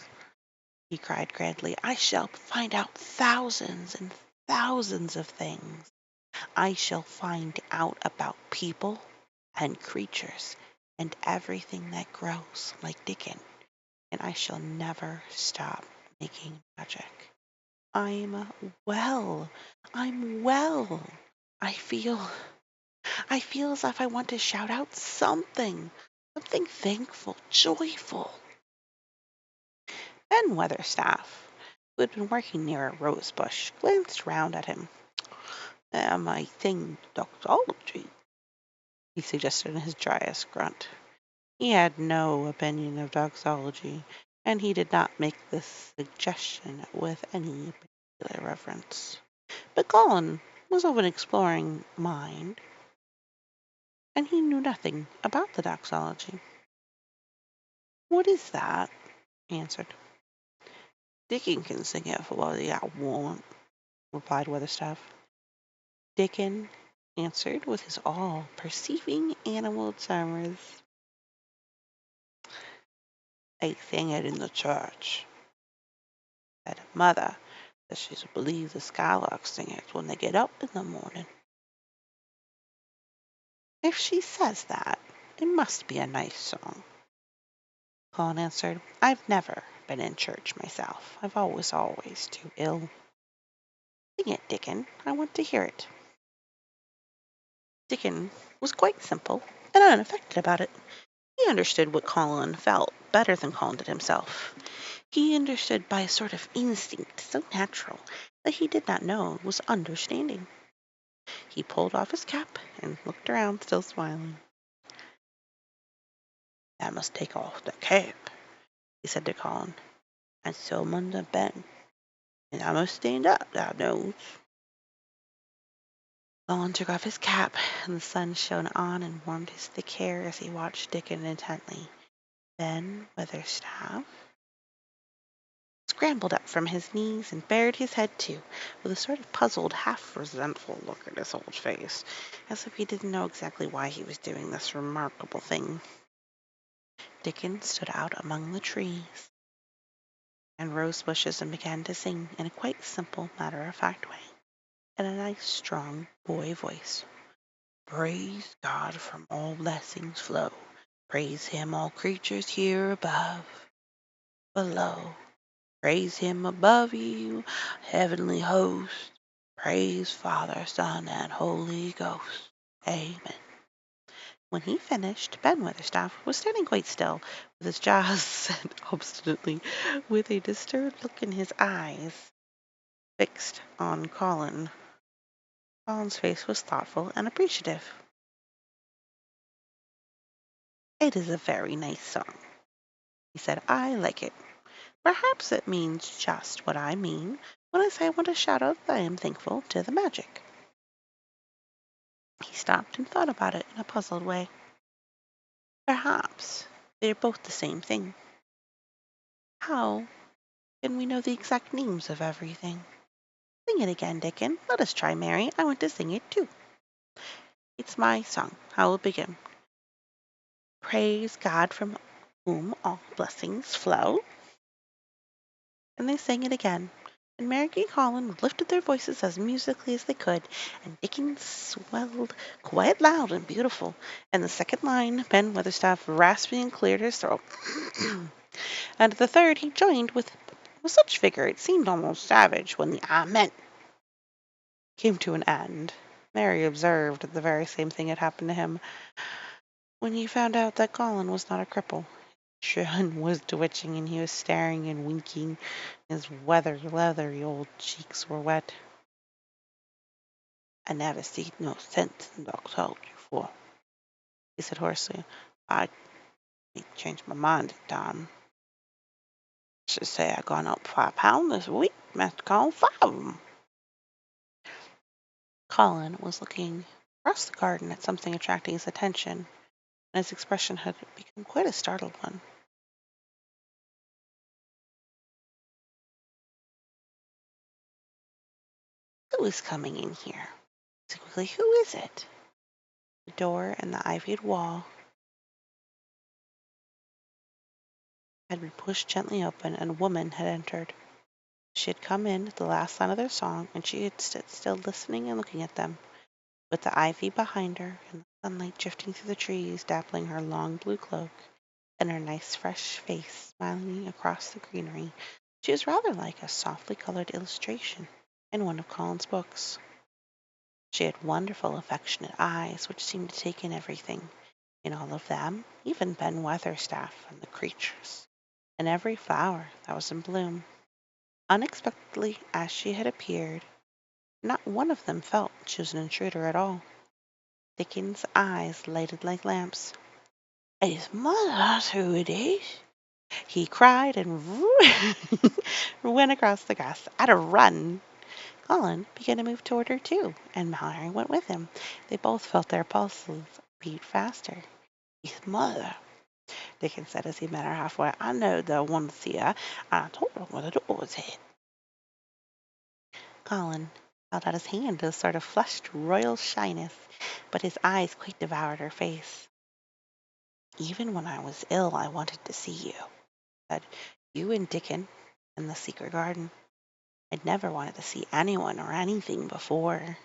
he cried grandly. "I shall find out thousands and thousands of things. I shall find out about people and creatures and everything that grows like Dickon, and I shall never stop making magic. I'm well. I'm well. I feel I feel as if I want to shout out something, something thankful, joyful." Ben Weatherstaff, who had been working near a rose bush, glanced round at him. "Am I thing doxology?" he suggested in his driest grunt. He had no opinion of doxology, and he did not make this suggestion with any particular reverence. But Colin was of an exploring mind, and he knew nothing about the doxology. "What is that?" he answered. "Dickon can sing it for what I want," replied Weatherstaff. Dickon answered with his all-perceiving animal tremors. "I sang it in the church," said Mother, that she believes the skylarks sing it when they get up in the morning. "If she says that, it must be a nice song," Colin answered. "I've never been in church myself. I've always too ill." "Sing it, Dickon. I want to hear it." Dickon was quite simple and unaffected about it. He understood what Colin felt better than Colin did himself. He understood by a sort of instinct so natural that he did not know was understanding. He pulled off his cap and looked around, still smiling. "I must take off the cap," he said to Colin, "and so must the Ben, and I must stand up, thou knows." Colin took off his cap, and the sun shone on and warmed his thick hair as he watched Dickon intently. Ben Weatherstaff scrambled up from his knees and bared his head too, with a sort of puzzled, half resentful look in his old face, as if he didn't know exactly why he was doing this remarkable thing. Dickon stood out among the trees and rose bushes and began to sing in a quite simple, matter-of-fact way, in a nice, strong boy voice. "Praise God from all blessings flow. Praise him all creatures here above, below. Praise him above you, heavenly host. Praise Father, Son, and Holy Ghost. Amen." When he finished, Ben Weatherstaff was standing quite still, with his jaws set obstinately, with a disturbed look in his eyes fixed on Colin. Colin's face was thoughtful and appreciative. "It is a very nice song," he said. "I like it. Perhaps it means just what I mean when I say I want to shout out that I am thankful to the magic." He stopped and thought about it in a puzzled way. Perhaps they are both the same thing. How can we know the exact names of everything? Sing it again, Dickon. Let us try, Mary. I want to sing it too. It's my song. I will begin. Praise God from whom all blessings flow. And they sang it again. And Mary and Colin lifted their voices as musically as they could, and Dickon swelled quite loud and beautiful. And the second line, Ben Weatherstaff rasping and cleared his throat. And the third he joined with such vigor it seemed almost savage when the "Amen" came to an end. Mary observed that the very same thing had happened to him when he found out that Colin was not a cripple. His chin was twitching and he was staring and winking. His leathery old cheeks were wet. "I never seed no sense in dog soldier before," he said hoarsely. "I may change my mind in time. Should say I gone up 5 pound this week. Master Colin, 5 of 'em." Colin was looking across the garden at something attracting his attention, and his expression had become quite a startled one. "Who is coming in here?" He said quickly. "Who is it?" The door in the ivied wall had been pushed gently open, and a woman had entered. She had come in at the last line of their song, and she had stood still listening and looking at them, with the ivy behind her and the sunlight drifting through the trees, dappling her long blue cloak and her nice fresh face smiling across the greenery. She was rather like a softly colored illustration in one of Colin's books. She had wonderful, affectionate eyes which seemed to take in everything, in all of them, even Ben Weatherstaff and the creatures, and every flower that was in bloom. Unexpectedly as she had appeared, not one of them felt she was an intruder at all. Dickon's eyes lighted like lamps. "It's mother, that's who it is," he cried and went across the grass at a run. Colin began to move toward her too, and Mallory went with him. They both felt their pulses beat faster. "It's mother," Dickon said as he met her halfway. "I know they'll want to see her, and I told them where the door was hid." Colin held out his hand with a sort of flushed royal shyness, but his eyes quite devoured her face. "Even when I was ill I wanted to see you," he said. "You and Dickon in the secret garden. I'd never wanted to see anyone or anything before."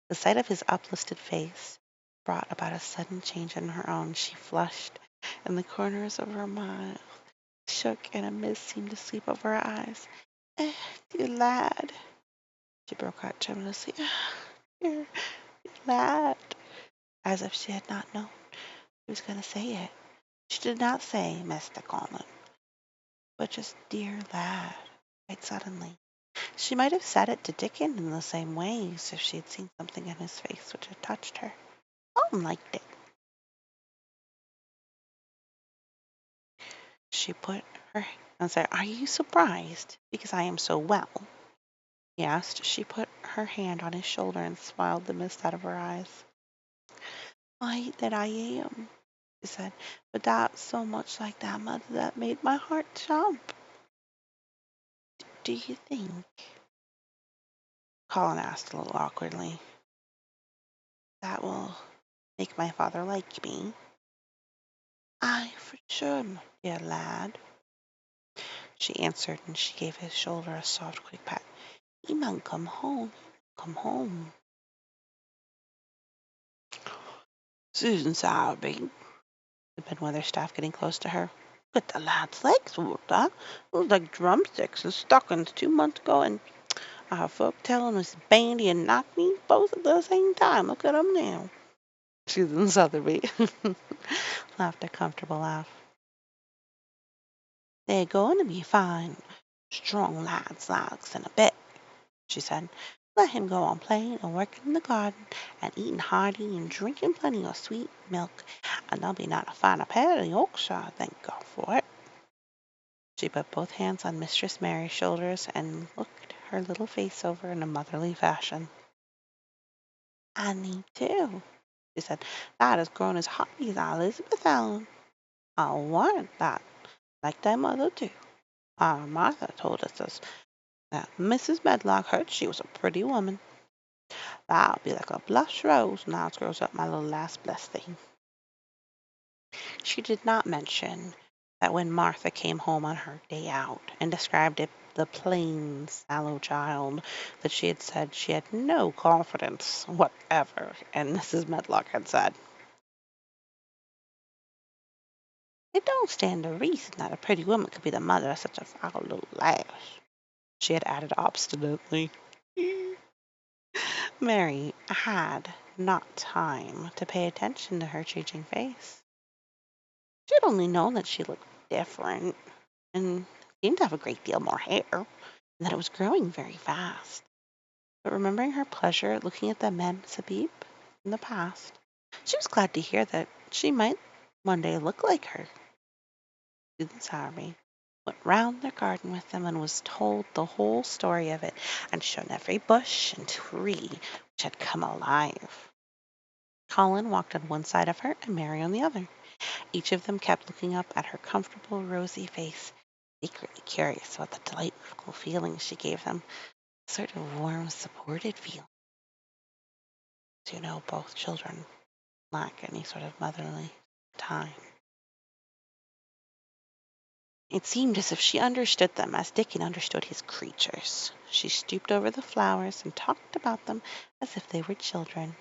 The sight of his uplifted face brought about a sudden change in her own. She flushed, and the corners of her mouth shook, and a mist seemed to sweep over her eyes. Dear lad," she broke out tremulously. "Dear lad." as if she had not known he was going to say it. She did not say Mr. Colin, but just dear lad, quite suddenly. She might have said it to Dickon in the same ways if she had seen something in his face which had touched her. Colin liked it. She put her and said, "Are you surprised because I am so well?" he asked. She put her hand on his shoulder and smiled the mist out of her eyes. "Why, that I am," she said, "but that's so much like that mother that made my heart jump." "Do you think," Colin asked a little awkwardly, "that will make my father like me?" "Aye, for sure, my dear lad," she answered, and she gave his shoulder a soft, quick pat. "He mun come home, come home." "Susan Sowerby," said Ben Weatherstaff, getting close to her. "Look at the lad's legs, Walter. Look like drumsticks and stockings 2 months ago, and I have folk telling Miss Bandy and Knockney both at the same time. Look at 'em now." Susan Sowerby laughed a comfortable laugh. "They're going to be fine, strong lads, lads, in a bit," she said. "Let him go on playing and working in the garden, and eating hearty and drinking plenty of sweet milk, and they'll be not a finer pair in Yorkshire, thank God for it." She put both hands on Mistress Mary's shoulders and looked her little face over in a motherly fashion. "And me too," she said. "Thou hast grown as hearty as Elizabeth Ellen. I'll warrant that, like thy mother too. Our Martha told us that Mrs. Medlock heard she was a pretty woman. Thou'll be like a blush rose when thou grows up, my little lass, bless thee." She did not mention that when Martha came home on her day out and described it the plain, sallow child, that she had said she had no confidence whatever, and Mrs. Medlock had said, "It don't stand to reason that a pretty woman could be the mother of such a foul little lass," she had added obstinately. Mary had not time to pay attention to her changing face. She had only known that she looked different and seemed to have a great deal more hair, and that it was growing very fast. But remembering her pleasure at looking at the Mem Sabib in the past, she was glad to hear that she might one day look like her. Susan Sowerby went round their garden with them and was told the whole story of it, and shown every bush and tree which had come alive. Colin walked on one side of her and Mary on the other. Each of them kept looking up at her comfortable, rosy face, secretly curious about the delightful feeling she gave them, a sort of warm, supported feeling. Both children lack any sort of motherly time. It seemed as if she understood them as Dickon understood his creatures. She stooped over the flowers and talked about them as if they were children.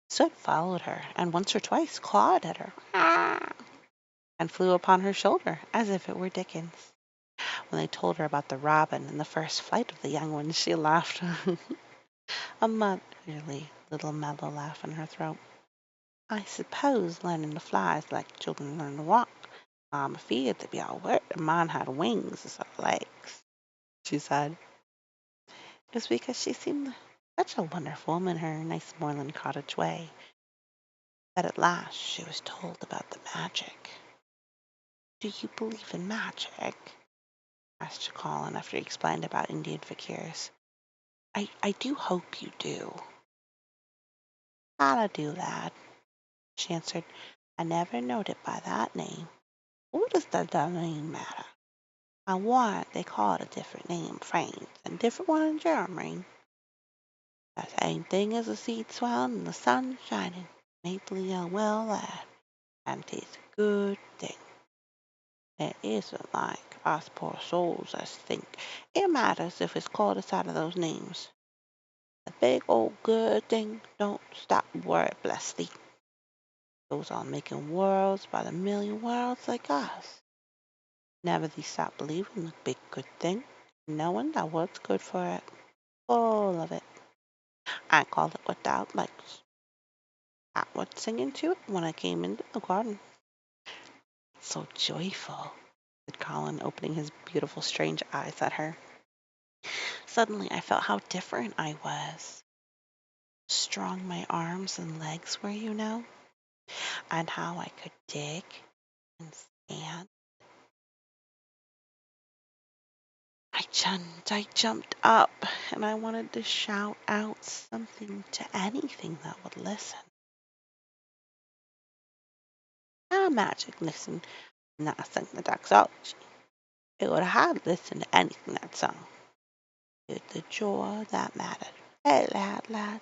Soot followed her, and once or twice clawed at her, and flew upon her shoulder as if it were Dickon's. When they told her about the robin and the first flight of the young ones, she laughed, a motherly little mellow laugh in her throat. "I suppose learning to fly is like children learn to walk. I'm afeard to be all wet, and mine had wings instead of legs," she said. It was because she seemed such a wonderful woman in her nice Moreland cottage way that at last she was told about the magic. "Do you believe in magic?" asked Colin after he explained about Indian fakirs. I do hope you do." "I do, lad," she answered. "I never knowed it by that name. What does the name matter? I warrant they call it a different name in France and a different one in Germany. The same thing as the seed swelling and the sun shining. Mapley well, lad, and 'tis a good thing. It isn't like us poor souls as think it matters if it's called aside of those names. The big old good thing don't stop where it bless thee. Goes on making worlds by the million worlds like us. Never thee stop believing the big good thing, knowing that what's good for it, all of it. I call it what thou likes. I was singing to it when I came into the garden. So joyful, said Colin, opening his beautiful, strange eyes at her. Suddenly I felt how different I was. Strong my arms and legs were, and how I could dig and stand. I jumped up, and I wanted to shout out something to anything that would listen. Magic listened, not sang the doxology. It would have listened to anything that sung. It's the joy that mattered. Hey, lad,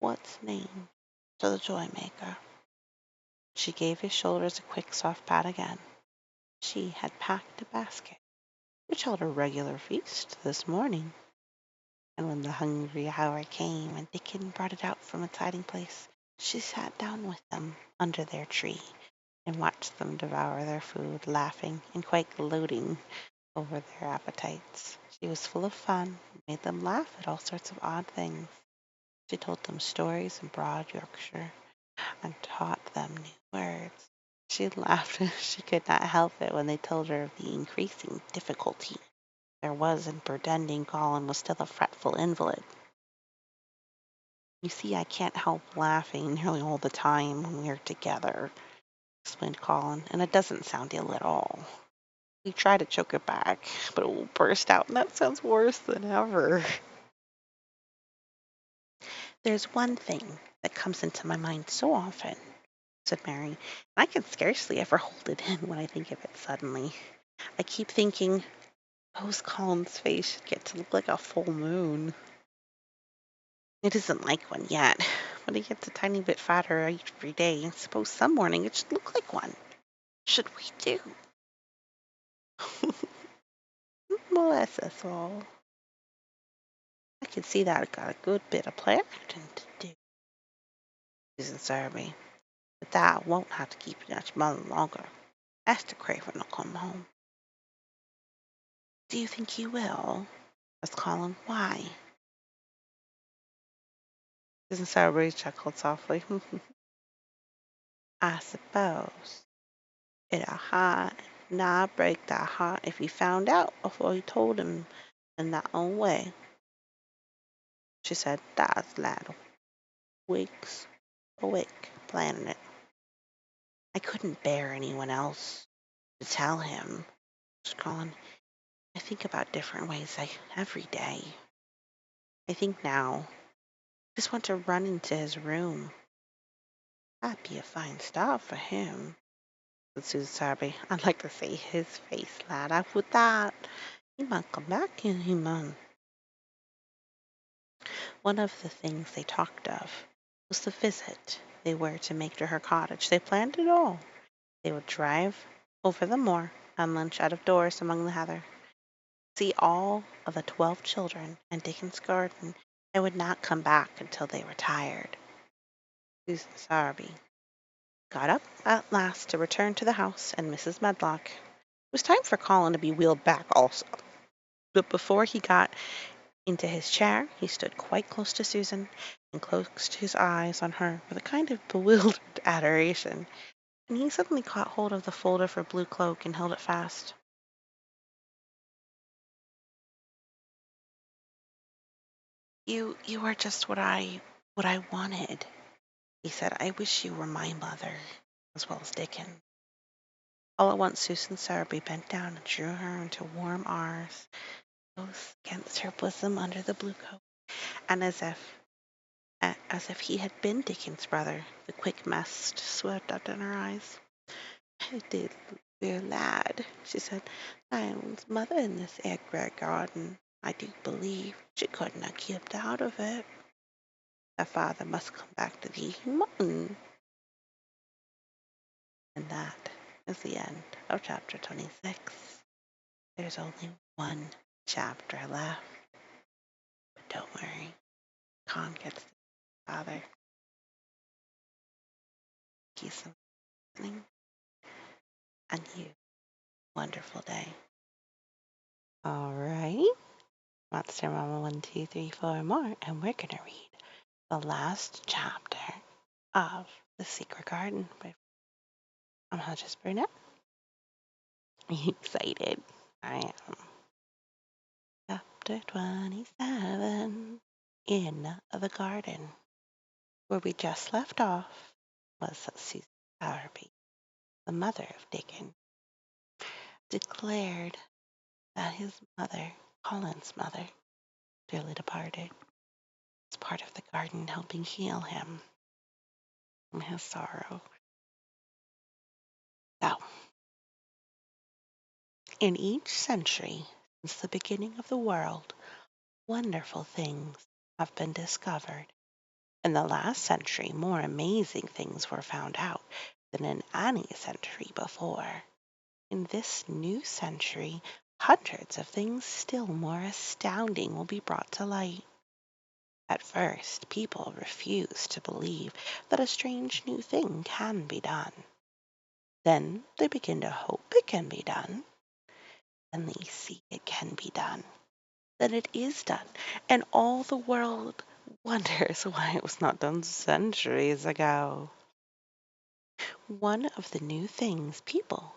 what's name to the joy maker? She gave his shoulders a quick soft pat again. She had packed a basket, which held a regular feast this morning. And when the hungry hour came and Dickon brought it out from its hiding place, she sat down with them under their tree and watched them devour their food, laughing and quite gloating over their appetites. She was full of fun, made them laugh at all sorts of odd things. She told them stories in broad Yorkshire and taught them new words. She laughed. She could not help it when they told her of the increasing difficulty there was in pretending Colin was still a fretful invalid. You see, I can't help laughing nearly all the time when we're together, explained Colin, and it doesn't sound ill at all. We try to choke it back, but it will burst out, and that sounds worse than ever. There's one thing that comes into my mind so often, said Mary, and I can scarcely ever hold it in when I think of it suddenly. I keep thinking, suppose Colin's face should get to look like a full moon. It isn't like one yet, but it gets a tiny bit fatter every day, and suppose some morning it should look like one. Should we do? Bless us all. I can see that I got a good bit of planning to do, Susan Sowerby, but that won't have to keep you much longer. Esther Craven will come home. Do you think he will? Asked Colin. Why? Susan Sowerby chuckled softly. I suppose it'd not break that heart if he found out before he told him in that own way, she said. That's lad weeks awake planning it. I couldn't bear anyone else to tell him, said Colin. I think about different ways every day. I think now I just want to run into his room. That'd be a fine start for him, said Susan Sowerby. I'd like to see his face light up with that. He might come back and he might. One of the things they talked of was the visit they were to make to her cottage. They planned it all. They would drive over the moor and lunch out of doors among the heather, see all of the 12 children and Dickens's garden, and would not come back until they were tired. Susan Sowerby got up at last to return to the house and Mrs. Medlock. It was time for Colin to be wheeled back also, but before he got into his chair he stood quite close to Susan and closed his eyes on her with a kind of bewildered adoration, and he suddenly caught hold of the fold of her blue cloak and held it fast. You are just what I wanted, he said. I wish you were my mother as well as Dickon. All at once Susan Sowerby bent down and drew her into warm arms, close against her bosom under the blue coat, and as if he had been Dickens's brother, the quick mist swept up in her eyes. I did, dear lad, she said. Lionel's mother in this egg garden. I do believe she couldn't have kept out of it. Her father must come back to thee. He mustn't. And that is the end of chapter 26. There's only one chapter left, but don't worry. Con gets the father. He's listening, and you, wonderful day. All right. Monster Mama 1, 2, 3, 4 more, and we're gonna read the last chapter of The Secret Garden by Hodges Burnett. Are you excited? I am. Chapter 27 in the garden. Where we just left off was Susan Sowerby, the mother of Dickon, declared that his mother, Colin's mother, dearly departed, was part of the garden helping heal him from his sorrow. So, in each century since the beginning of the world, wonderful things have been discovered. In the last century, more amazing things were found out than in any century before. In this new century, hundreds of things still more astounding will be brought to light. At first, people refuse to believe that a strange new thing can be done. Then they begin to hope it can be done. Then they see it can be done. Then it is done. And all the world wonders why it was not done centuries ago. One of the new things people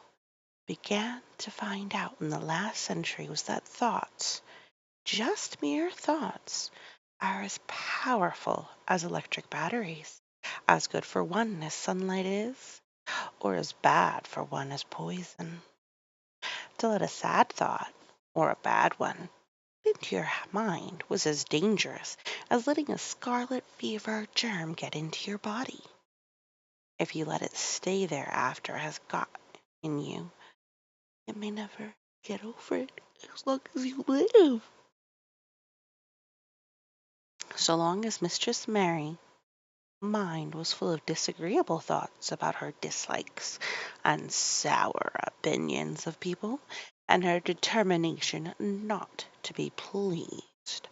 began to find out in the last century was that thoughts, just mere thoughts, are as powerful as electric batteries, as good for one as sunlight is, or as bad for one as poison. To let a sad thought, or a bad one, into your mind was as dangerous as letting a scarlet fever germ get into your body. If you let it stay there after it has got in you, it may never get over it as long as you live. So long as Mistress Mary mind was full of disagreeable thoughts about her dislikes and sour opinions of people, and her determination not to be pleased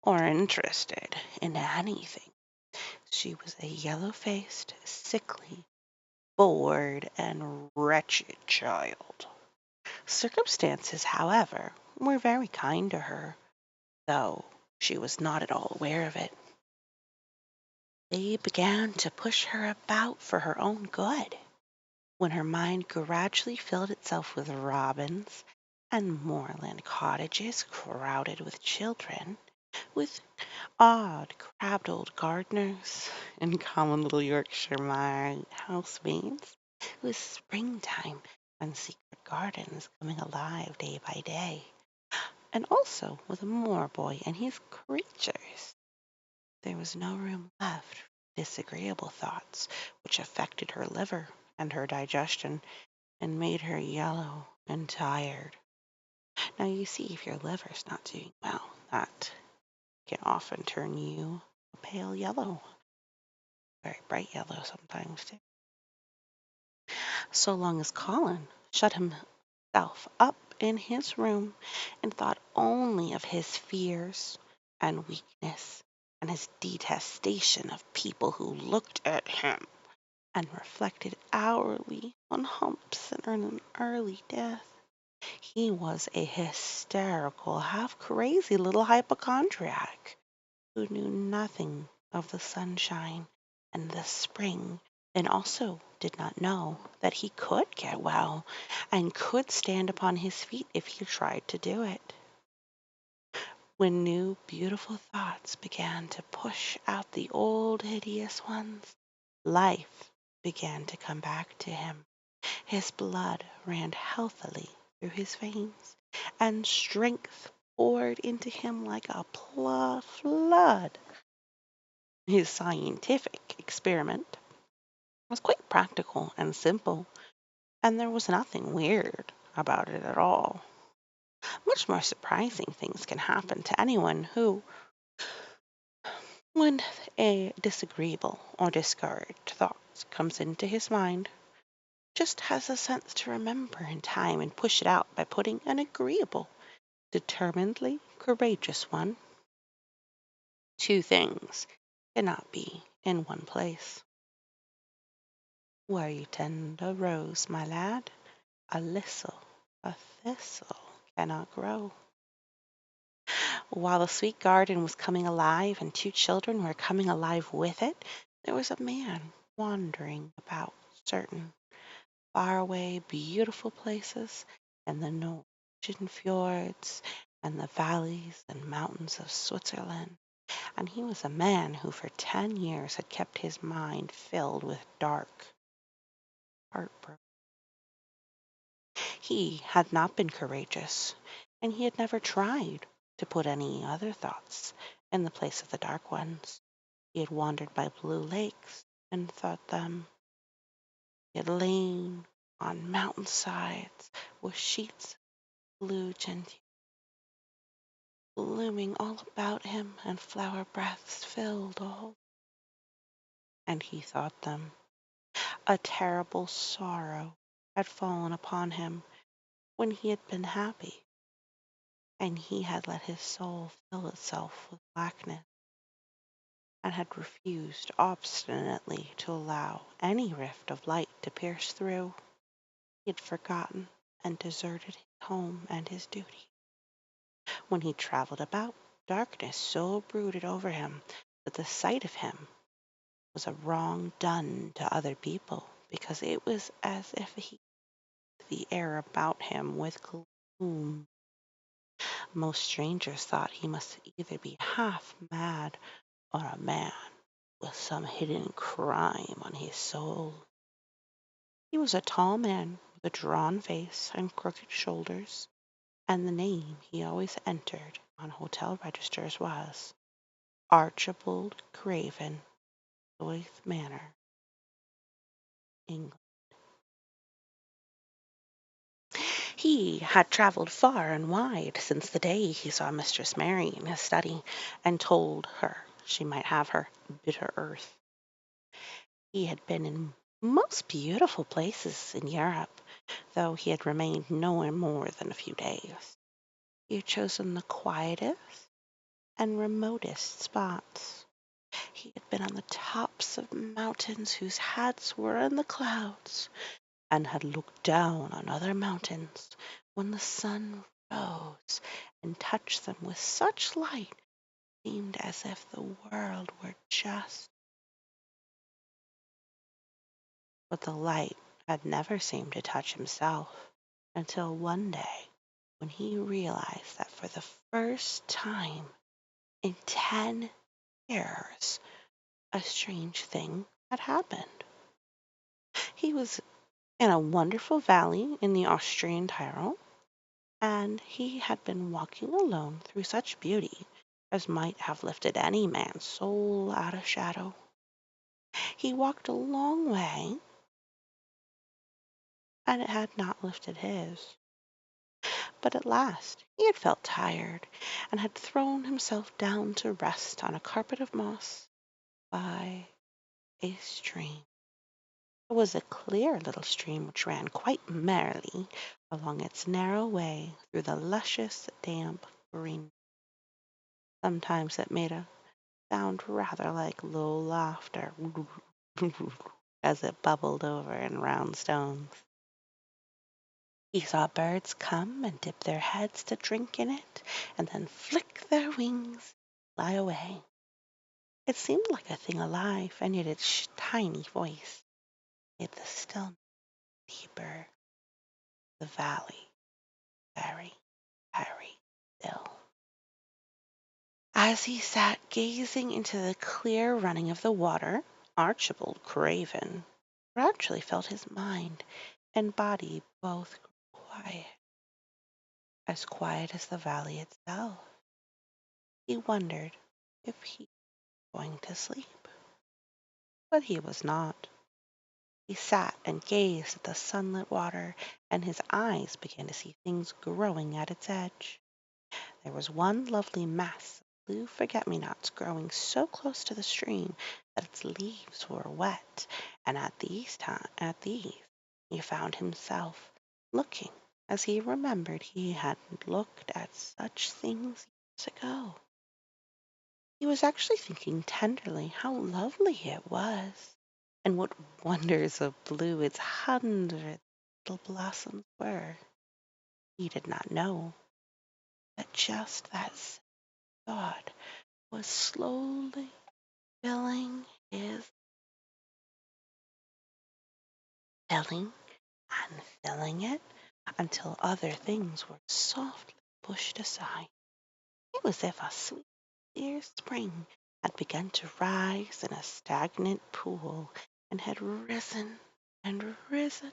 or interested in anything. She was a yellow-faced, sickly, bored, and wretched child. Circumstances, however, were very kind to her, though she was not at all aware of it. They began to push her about for her own good. When her mind gradually filled itself with robins and moorland cottages crowded with children, with odd, crabbed old gardeners and common little Yorkshire housemaids, with springtime and secret gardens coming alive day by day, and also with a moor boy and his creatures, there was no room left for disagreeable thoughts which affected her liver and her digestion and made her yellow and tired. Now, you see, if your liver's not doing well, that can often turn you a pale yellow, very bright yellow sometimes too. So long as Colin shut himself up in his room and thought only of his fears and weakness and his detestation of people who looked at him and reflected hourly on humps and an early death. He was a hysterical, half crazy little hypochondriac who knew nothing of the sunshine and the spring, and also did not know that he could get well and could stand upon his feet if he tried to do it. When new beautiful thoughts began to push out the old hideous ones, life began to come back to him. His blood ran healthily through his veins, and strength poured into him like a flood. His scientific experiment was quite practical and simple, and there was nothing weird about it at all. Much more surprising things can happen to anyone who, when a disagreeable or discouraged thought comes into his mind, just has a sense to remember in time and push it out by putting an agreeable, determinedly courageous one. Two things cannot be in one place. Where you tend a rose, my lad, a thistle cannot grow. While the sweet garden was coming alive and two children were coming alive with it, there was a man wandering about certain faraway, beautiful places and the Norwegian fjords and the valleys and mountains of Switzerland. And he was a man who for 10 years had kept his mind filled with dark heartbreak. He had not been courageous, and he had never tried to put any other thoughts in the place of the dark ones. He had wandered by blue lakes and thought them. He had lain on mountainsides with sheets of blue gentian blooming all about him and flower breaths filled all. And he thought them. A terrible sorrow had fallen upon him when he had been happy, and he had let his soul fill itself with blackness, and had refused obstinately to allow any rift of light to pierce through. He had forgotten and deserted his home and his duty. When he traveled about, darkness so brooded over him that the sight of him was a wrong done to other people, because it was as if he the air about him with gloom. Most strangers thought he must either be half mad or a man with some hidden crime on his soul. He was a tall man with a drawn face and crooked shoulders, and the name he always entered on hotel registers was Archibald Craven, Joyce Manor, England. He had travelled far and wide since the day he saw Mistress Mary in his study and told her she might have her bitter earth. He had been in most beautiful places in Europe, though he had remained nowhere more than a few days. He had chosen the quietest and remotest spots. He had been on the tops of mountains whose heads were in the clouds, and had looked down on other mountains when the sun rose and touched them with such light it seemed as if the world were just. But the light had never seemed to touch himself until one day when he realized that for the first time in 10 years a strange thing had happened. He was in a wonderful valley in the Austrian Tyrol, and he had been walking alone through such beauty as might have lifted any man's soul out of shadow. He walked a long way, and it had not lifted his. But at last he had felt tired, and had thrown himself down to rest on a carpet of moss by a stream. It was a clear little stream which ran quite merrily along its narrow way through the luscious, damp green. Sometimes it made a sound rather like low laughter as it bubbled over in round stones. He saw birds come and dip their heads to drink in it, and then flick their wings, fly away. It seemed like a thing alive, and yet its tiny voice made the stillness deeper. The valley very, very still. As he sat gazing into the clear running of the water, Archibald Craven gradually felt his mind and body both quiet, as quiet as the valley itself. He wondered if he was going to sleep, but he was not. He sat and gazed at the sunlit water, and his eyes began to see things growing at its edge. There was one lovely mass of blue forget-me-nots growing so close to the stream that its leaves were wet, and at these he found himself looking as he remembered he had looked at such things years ago. He was actually thinking tenderly how lovely it was, and what wonders of blue its hundred little blossoms were. He did not know that just that thought was slowly filling his filling and filling it until other things were softly pushed aside. It was as if a sweet, clear spring had begun to rise in a stagnant pool and had risen and risen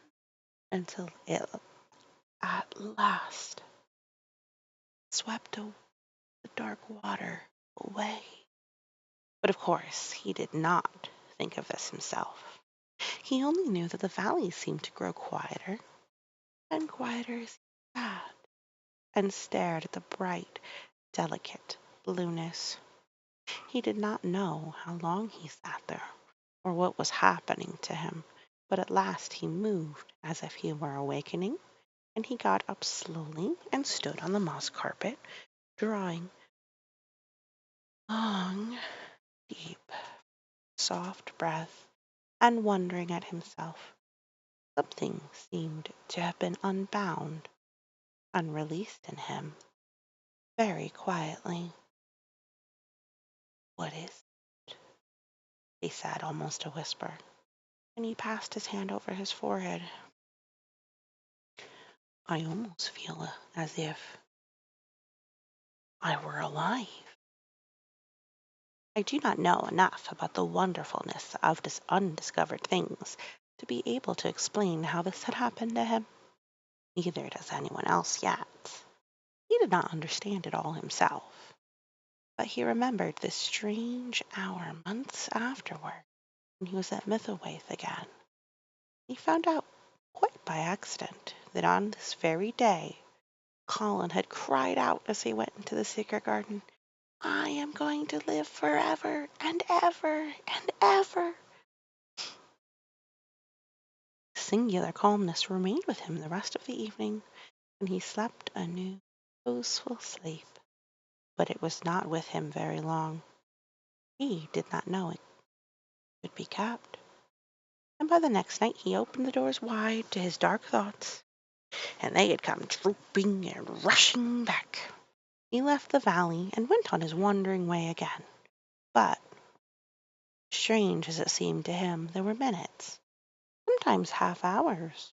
until it at last swept the dark water away. But of course, he did not think of this himself. He only knew that the valley seemed to grow quieter and quieter as he sat and stared at the bright, delicate blueness. He did not know how long he sat there or what was happening to him, but at last he moved as if he were awakening, and he got up slowly and stood on the moss carpet, drawing long, deep, soft breath and wondering at himself. Something seemed to have been unbound, unreleased in him, very quietly. What is it? He said, almost a whisper, and he passed his hand over his forehead. I almost feel as if I were alive. I do not know enough about the wonderfulness of this undiscovered things to be able to explain how this had happened to him. Neither does anyone else yet. He did not understand it all himself, but he remembered this strange hour months afterward when he was at Mithelwaith again. He found out, quite by accident, that on this very day Colin had cried out as he went into the secret garden, I am going to live forever and ever and ever. Singular calmness remained with him the rest of the evening, and he slept a new, peaceful sleep. But it was not with him very long. He did not know it could be kept. And by the next night he opened the doors wide to his dark thoughts, and they had come trooping and rushing back. He left the valley and went on his wandering way again. But, strange as it seemed to him, there were minutes, sometimes half hours,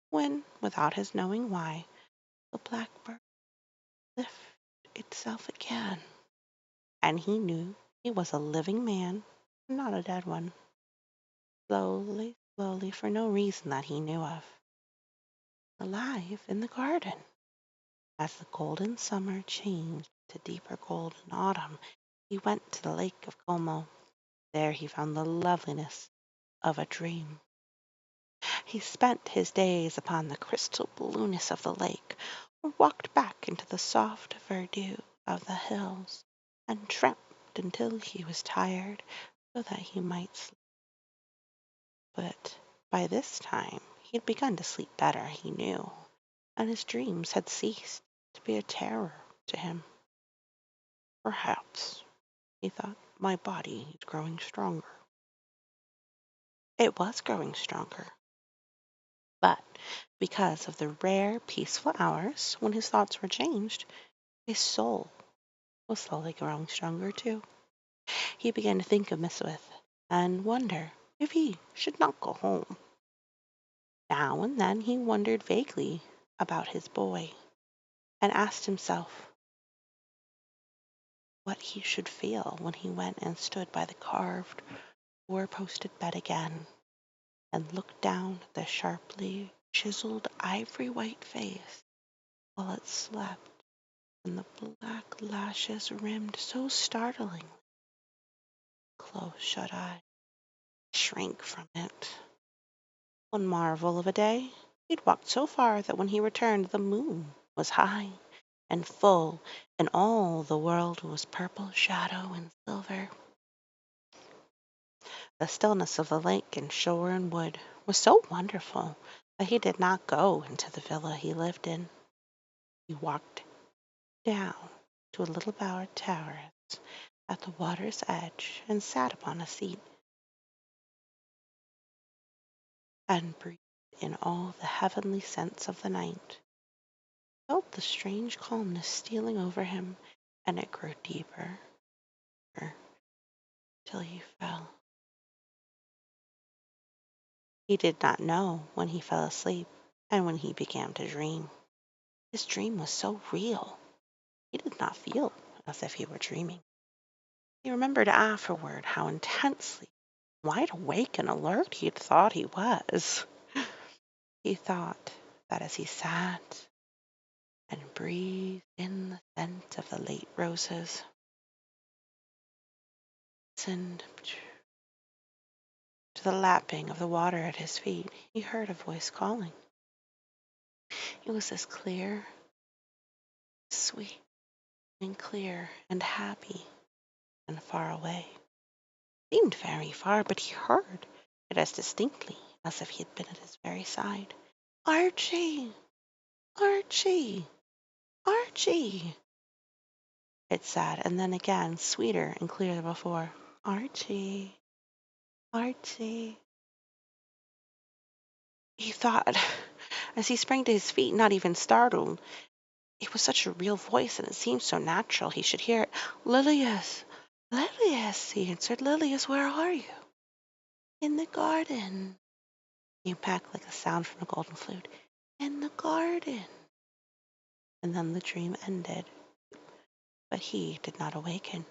when, without his knowing why, the blackbird lifted itself again, and he knew he was a living man, not a dead one. Slowly, slowly, for no reason that he knew of, alive in the garden. As the golden summer changed to deeper golden autumn, he went to the lake of Como. There he found the loveliness of a dream. He spent his days upon the crystal blueness of the lake, or walked back into the soft verdure of the hills, and tramped until he was tired, so that he might sleep. But by this time he had begun to sleep better, he knew, and his dreams had ceased to be a terror to him. Perhaps, he thought, my body is growing stronger. It was growing stronger, but because of the rare, peaceful hours when his thoughts were changed, his soul was slowly growing stronger too. He began to think of Miswith and wonder if he should not go home. Now and then he wondered vaguely about his boy and asked himself what he should feel when he went and stood by the carved, four-posted bed again and looked down at the sharply chiseled ivory-white face while it slept, and the black lashes rimmed so startlingly. Close-shut eyes shrank from it. One marvel of a day, he'd walked so far that when he returned the moon was high and full, and all the world was purple shadow and silver. The stillness of the lake and shore and wood was so wonderful that he did not go into the villa he lived in. He walked down to a little bowered terrace at the water's edge and sat upon a seat and breathed in all the heavenly scents of the night. He felt the strange calmness stealing over him, and it grew deeper till he fell. He did not know when he fell asleep and when he began to dream. His dream was so real, he did not feel as if he were dreaming. He remembered afterward how intensely wide awake and alert he had thought he was. He thought that as he sat and breathed in the scent of the late roses, listened to the lapping of the water at his feet, he heard a voice calling. It was as clear, sweet, and clear and happy and far away. It seemed very far, but he heard it as distinctly as if he had been at his very side. Archie! Archie! Archie! It said, and then again, sweeter and clearer than before. Archie! Archie! He thought, as he sprang to his feet, not even startled. It was such a real voice, and it seemed so natural he should hear it. Lilias! Lilias! He answered. Lilias, where are you? In the garden. Came back like a sound from a golden flute. In the garden. And then the dream ended. But he did not awaken.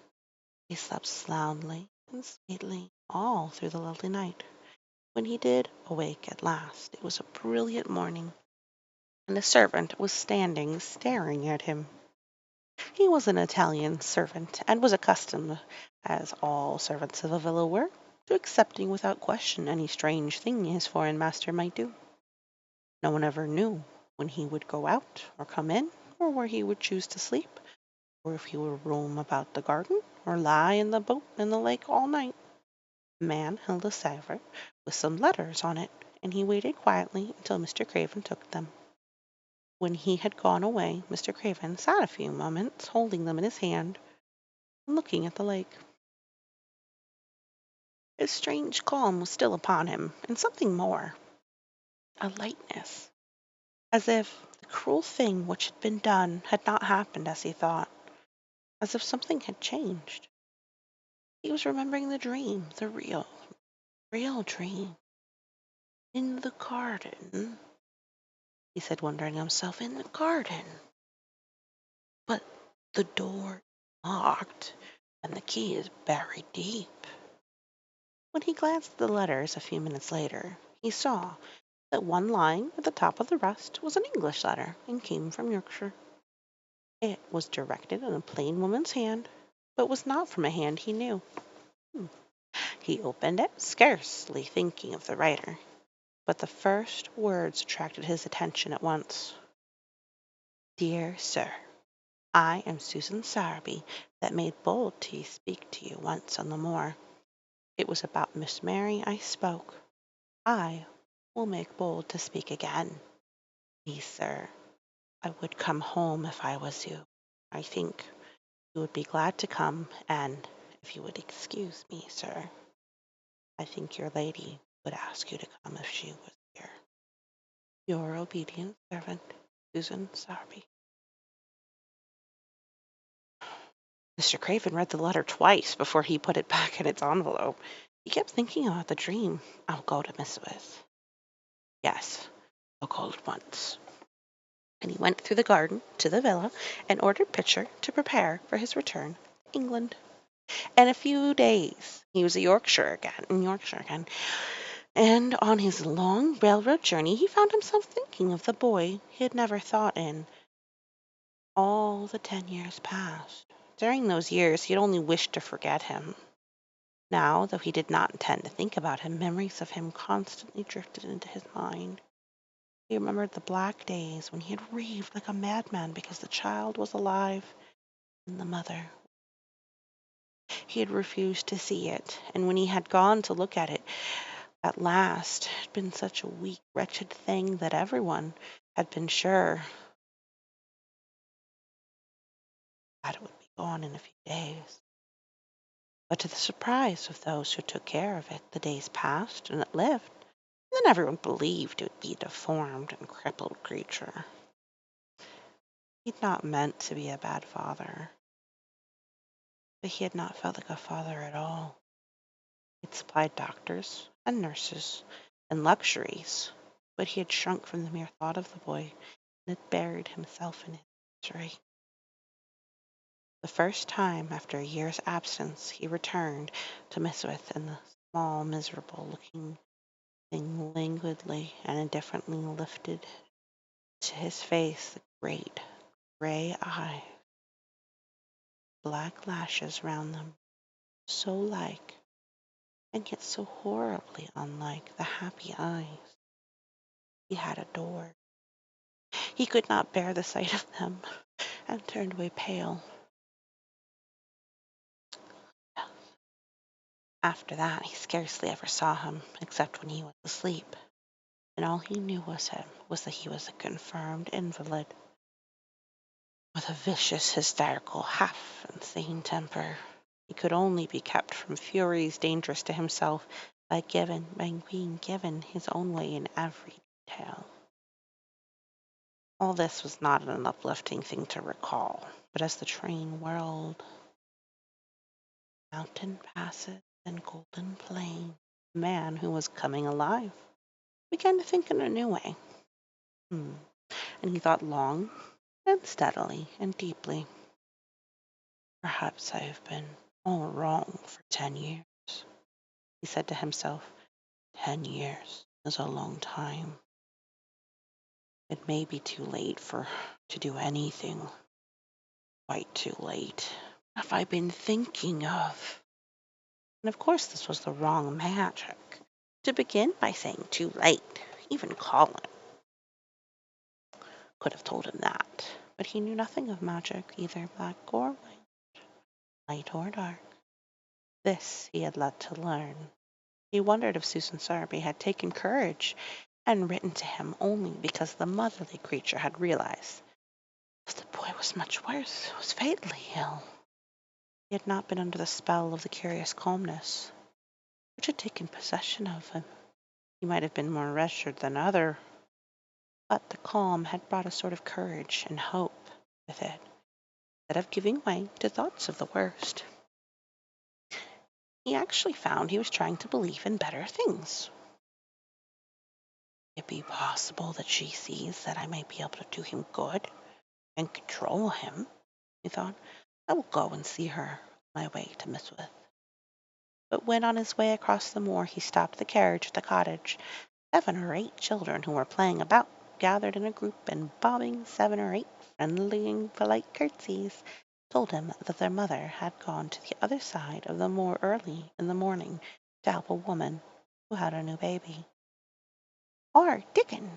He slept soundly and sweetly all through the lovely night. When he did awake at last, it was a brilliant morning, and a servant was standing staring at him. He was an Italian servant, and was accustomed, as all servants of a villa were, to accepting without question any strange thing his foreign master might do. No one ever knew when he would go out or come in, or where he would choose to sleep, or if he would roam about the garden, or lie in the boat in the lake all night. A man held a salver with some letters on it, and he waited quietly until Mr. Craven took them. When he had gone away, Mr. Craven sat a few moments, holding them in his hand, and looking at the lake. His strange calm was still upon him, and something more, a lightness, as if the cruel thing which had been done had not happened as he thought, as if something had changed. He was remembering the dream, the real, real dream. In the garden, he said, wondering himself, in the garden. But the door is locked, and the key is buried deep. When he glanced at the letters a few minutes later, he saw that one lying at the top of the rest was an English letter and came from Yorkshire. It was directed in a plain woman's hand, but was not from a hand he knew. He opened it, scarcely thinking of the writer, but the first words attracted his attention at once. Dear Sir, I am Susan Sowerby, that made bold to speak to you once on the moor. It was about Miss Mary I spoke. I will make bold to speak again. Please, sir, I would come home if I was you. I think you would be glad to come, and if you would excuse me, sir, I think your lady would ask you to come if she was here. Your obedient servant, Susan Sowerby. Mr. Craven read the letter twice before he put it back in its envelope. He kept thinking about the dream. I'll go to Miss Smith. Yes, I'll call at once. And he went through the garden to the villa and ordered Pitcher to prepare for his return to England. In a few days he was in Yorkshire again, and on his long railroad journey he found himself thinking of the boy he had never thought in all the 10 years past. During those years he had only wished to forget him. Now, though he did not intend to think about him, memories of him constantly drifted into his mind. He remembered the black days when he had raved like a madman because the child was alive and the mother. He had refused to see it, and when he had gone to look at it at last, it had been such a weak, wretched thing that everyone had been sure that it would be gone in a few days. But to the surprise of those who took care of it, the days passed and it lived, and then everyone believed it would be a deformed and crippled creature. He'd not meant to be a bad father. but he had not felt like a father at all. He'd supplied doctors and nurses and luxuries, but he had shrunk from the mere thought of the boy and had buried himself in his misery. The first time after a year's absence he returned to Miswith, and the small, miserable-looking thing languidly and indifferently lifted to his face the great gray eyes, black lashes round them, so like and yet so horribly unlike the happy eyes he had adored. He could not bear the sight of them, and turned away pale. After that he scarcely ever saw him, except when he was asleep, and all he knew was that he was a confirmed invalid, with a vicious, hysterical, half-insane temper. He could only be kept from furies dangerous to himself by being given his own way in every detail. All this was not an uplifting thing to recall, but as the train whirled, mountain passes and golden plain, the man who was coming alive began to think in a new way. And he thought long and steadily and deeply. Perhaps I have been all wrong for 10 years, he said to himself. 10 years is a long time. It may be too late to do anything. Quite too late. What have I been thinking of? And of course this was the wrong magic. To begin by saying too late, even Colin could have told him that. But he knew nothing of magic, either black or white, light or dark. This he had let to learn. He wondered if Susan Sowerby had taken courage and written to him only because the motherly creature had realized that the boy was much worse, was fatally ill. He had not been under the spell of the curious calmness which had taken possession of him. He might have been more wretched than other, but the calm had brought a sort of courage and hope with it, instead of giving way to thoughts of the worst. He actually found he was trying to believe in better things. It be possible that she sees that I may be able to do him good and control him, he thought. I will go and see her on my way to Miswith. But when on his way across the moor he stopped the carriage at the cottage, 7 or 8 children who were playing about gathered in a group and bobbing 7 or 8 friendly and polite curtsies told him that their mother had gone to the other side of the moor early in the morning to help a woman who had a new baby. Our Dickon,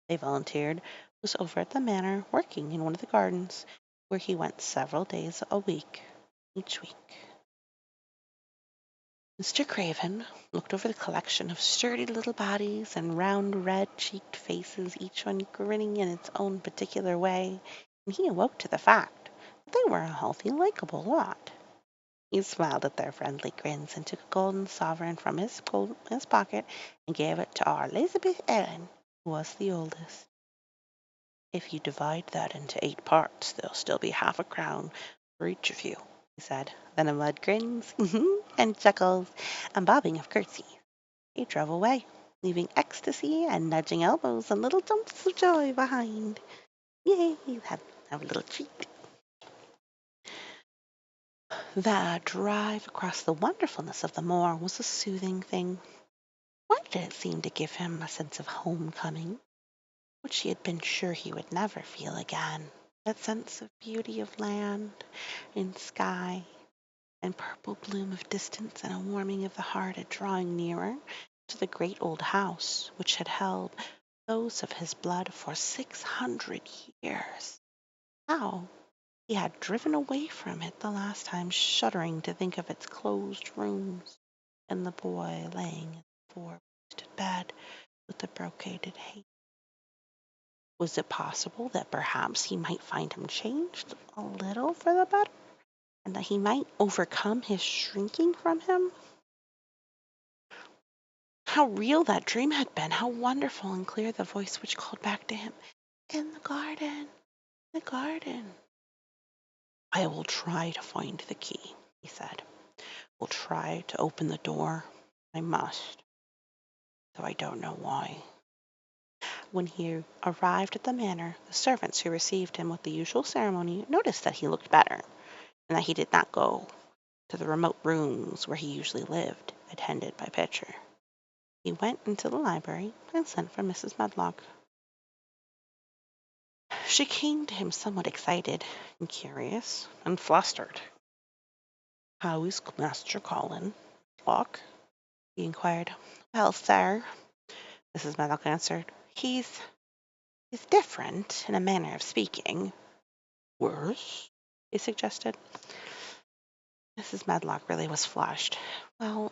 they volunteered, was over at the manor working in one of the gardens, where he went several days a week each week. Mr. Craven looked over the collection of sturdy little bodies and round red-cheeked faces, each one grinning in its own particular way, and he awoke to the fact that they were a healthy, likable lot. He smiled at their friendly grins and took a golden sovereign from his pocket and gave it to our Elizabeth Ellen, who was the oldest. If you divide that into 8 parts, there'll still be half a crown for each of you, he said. Then amid grins and chuckles and bobbing of curtsies, he drove away, leaving ecstasy and nudging elbows and little jumps of joy behind. Yay, have a little treat. The drive across the wonderfulness of the moor was a soothing thing. Why did it seem to give him a sense of homecoming, which he had been sure he would never feel again? That sense of beauty of land and sky and purple bloom of distance, and a warming of the heart at drawing nearer to the great old house which had held those of his blood for 600 years. How he had driven away from it the last time, shuddering to think of its closed rooms and the boy laying in the four-poster bed with the brocaded hay. Was it possible that perhaps he might find him changed a little for the better, and that he might overcome his shrinking from him? How real that dream had been, how wonderful and clear the voice which called back to him, "In the garden, the garden." I will try to find the key, he said. Will try to open the door. I must, though I don't know why. When he arrived at the manor, the servants who received him with the usual ceremony noticed that he looked better, and that he did not go to the remote rooms where he usually lived, attended by Pitcher. He went into the library and sent for Mrs. Medlock. She came to him somewhat excited and curious and flustered. "How is Master Colin, Locke?" he inquired. "Well, sir," Mrs. Medlock answered, he's different in a manner of speaking." "Worse?" he suggested. Mrs. Medlock really was flushed. "Well,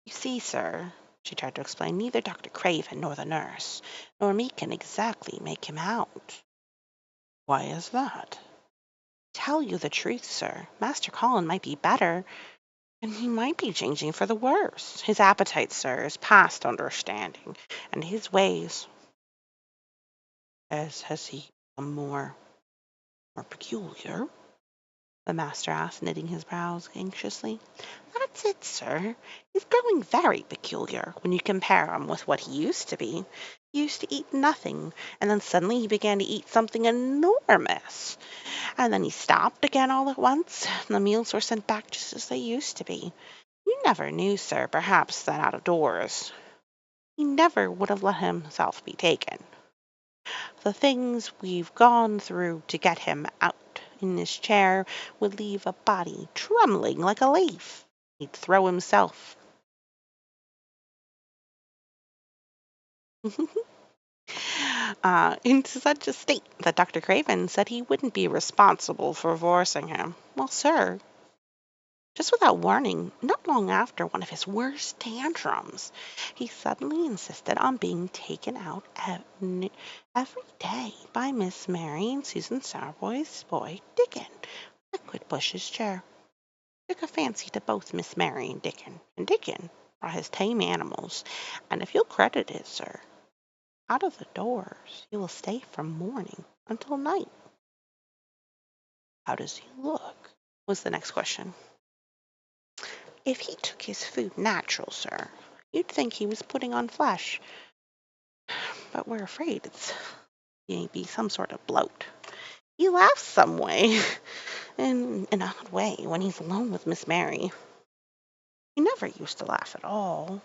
you see, sir," she tried to explain, "neither Dr. Craven nor the nurse nor me can exactly make him out." "Why is that?" "Tell you the truth, sir, Master Colin might be better, and he might be changing for the worse. His appetite, sir, is past understanding, and his ways—" Has he become more peculiar?" the master asked, knitting his brows anxiously. "That's it, sir. He's growing very peculiar when you compare him with what he used to be. He used to eat nothing, and then suddenly he began to eat something enormous. And then he stopped again all at once, and the meals were sent back just as they used to be. You never knew, sir, perhaps, that out of doors he never would have let himself be taken. The things we've gone through to get him out in this chair would leave a body trembling like a leaf. He'd throw himself into such a state that Dr. Craven said he wouldn't be responsible for forcing him. Well, sir, just without warning, not long after one of his worst tantrums, he suddenly insisted on being taken out every day by Miss Mary and Susan Sourboy's boy, Dickon, that could push his chair. Took a fancy to both Miss Mary and Dickon brought his tame animals, and if you'll credit it, sir, out of the doors he will stay from morning until night." "How does he look?" was the next question. "If he took his food natural, sir, you'd think he was putting on flesh, but we're afraid it's may be some sort of bloat. He laughs some way, in an odd way, when he's alone with Miss Mary. He never used to laugh at all.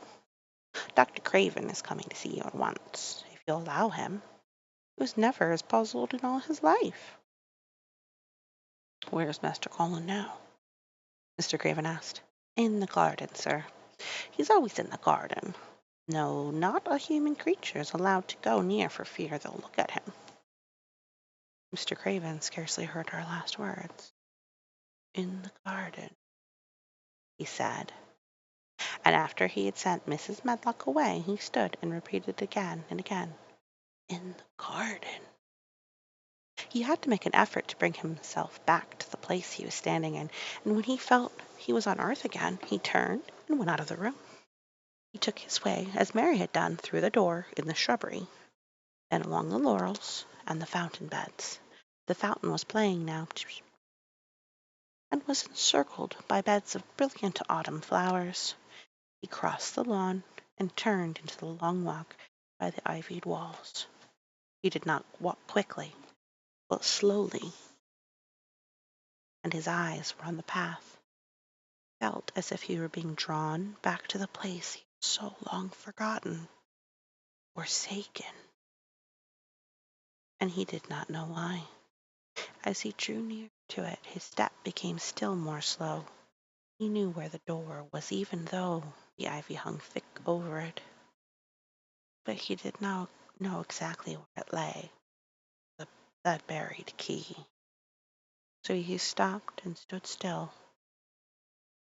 Dr. Craven is coming to see you at once, if you'll allow him. He was never as puzzled in all his life." "Where's Master Colin now?" Mr. Craven asked. "In the garden, sir. He's always in the garden. No, not a human creature is allowed to go near for fear they'll look at him." Mr. Craven scarcely heard her last words. "In the garden," he said. And after he had sent Mrs. Medlock away, he stood and repeated again and again, "In the garden." He had to make an effort to bring himself back to the place he was standing in, and when he felt he was on earth again, he turned and went out of the room. He took his way, as Mary had done, through the door in the shrubbery, and along the laurels and the fountain beds. The fountain was playing now, and was encircled by beds of brilliant autumn flowers. He crossed the lawn and turned into the long walk by the ivied walls. He did not walk quickly, but slowly, and his eyes were on the path. He felt as if he were being drawn back to the place he had so long forgotten, forsaken, and he did not know why. As he drew near to it, his step became still more slow. He knew where the door was, even though the ivy hung thick over it, but he did not know exactly where it lay, that buried key. So he stopped and stood still,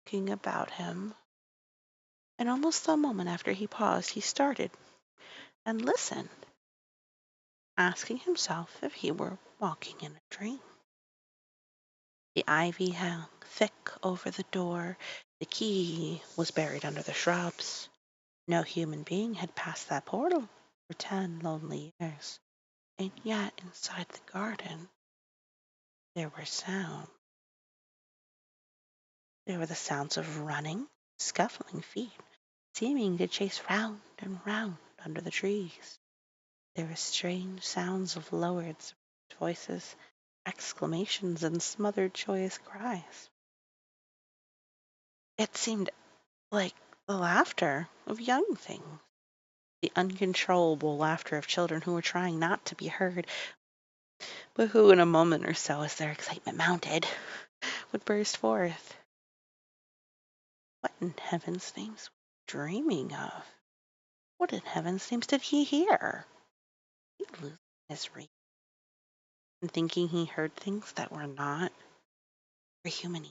looking about him, and almost the moment after he paused, he started and listened, asking himself if he were walking in a dream. The ivy hung thick over the door, the key was buried under the shrubs. No human being had passed that portal for 10 lonely years, and yet inside the garden there were sounds. There were the sounds of running, scuffling feet, seeming to chase round and round under the trees. There were strange sounds of lowered voices, exclamations, and smothered joyous cries. It seemed like the laughter of young things, the uncontrollable laughter of children who were trying not to be heard, but who, in a moment or so, as their excitement mounted, would burst forth. What in heaven's names was he dreaming of? What in heaven's names did he hear? He losing his reason and thinking he heard things that were not for human.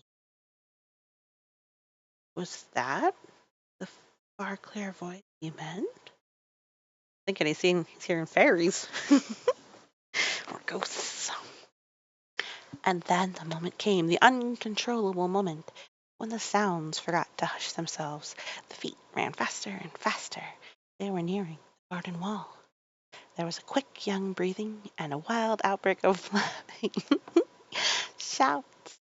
Was that the far clear voice he meant? Thinking he's hearing fairies or ghosts. And then the moment came, the uncontrollable moment, when the sounds forgot to hush themselves. The feet ran faster and faster. They were nearing the garden wall. There was a quick young breathing and a wild outbreak of laughing. Shouts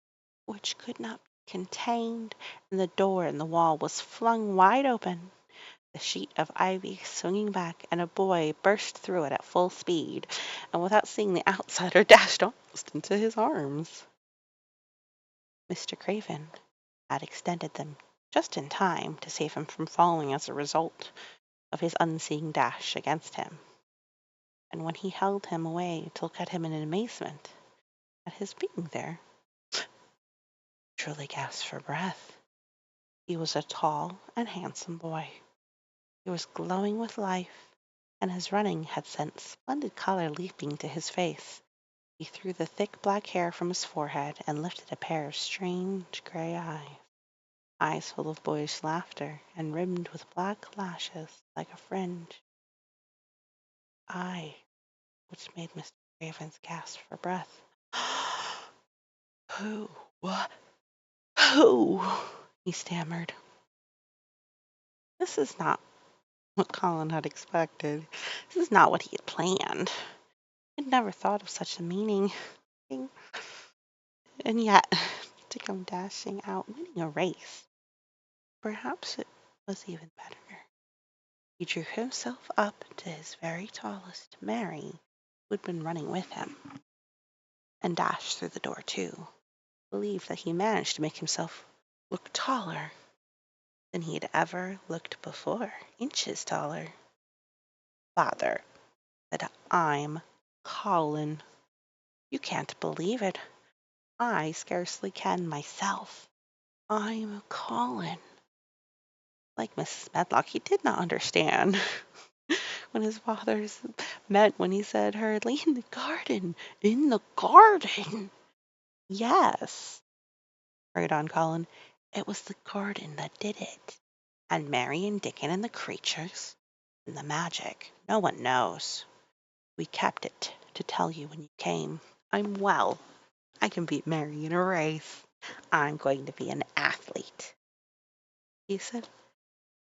which could not be contained, and the door in the wall was flung wide open, the sheet of ivy swinging back, and a boy burst through it at full speed, and without seeing the outsider dashed almost into his arms. Mr. Craven had extended them just in time to save him from falling as a result of his unseeing dash against him. And when he held him away to look at him in amazement at his being there, truly gasped for breath. He was a tall and handsome boy. He was glowing with life, and his running had sent splendid color leaping to his face. He threw the thick black hair from his forehead and lifted a pair of strange gray eyes full of boyish laughter and rimmed with black lashes like a fringe. Eye which made Mr. Craven's gasp for breath. Who? What? Who? He stammered. This is not what Colin had expected. This is not what he had planned. He had never thought of such a meaning. And yet, to come dashing out, winning a race. Perhaps it was even better. He drew himself up to his very tallest, Mary, who had been running with him, and dashed through the door too. Believed that he managed to make himself look taller than he had ever looked before, inches taller. Father, said, I'm Colin. You can't believe it. I scarcely can myself. I'm Colin. Like Mrs. Medlock, he did not understand when his father's meant when he said hurriedly, in the garden, in the garden. Yes, hurried on Colin. It was the garden that did it. And Mary and Dickon and the creatures and the magic. No one knows. We kept it to tell you when you came. I'm well. I can beat Mary in a race. I'm going to be an athlete. He said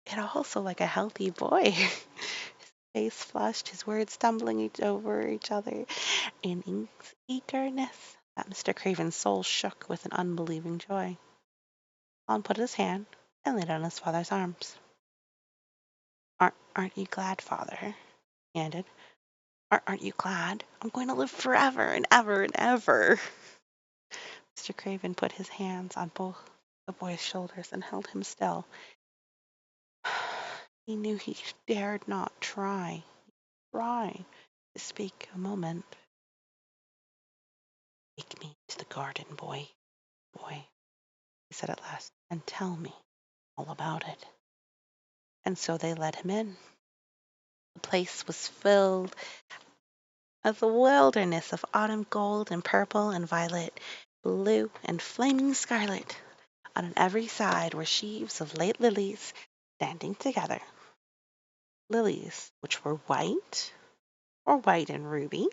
it also like a healthy boy. His face flushed, his words stumbling over each other in eagerness that Mr. Craven's soul shook with an unbelieving joy. Colin put his hand and laid it on his father's arms. Aren't you glad, father? He ended. Aren't you glad? I'm going to live forever and ever and ever. Mr. Craven put his hands on both the boy's shoulders and held him still. He knew he dared not try to speak a moment. Take me to the garden, boy, he said at last, and tell me all about it. And so they led him in. The place was filled with a wilderness of autumn gold and purple and violet, blue and flaming scarlet. On every side were sheaves of late lilies standing together. Lilies which were white, or white and ruby.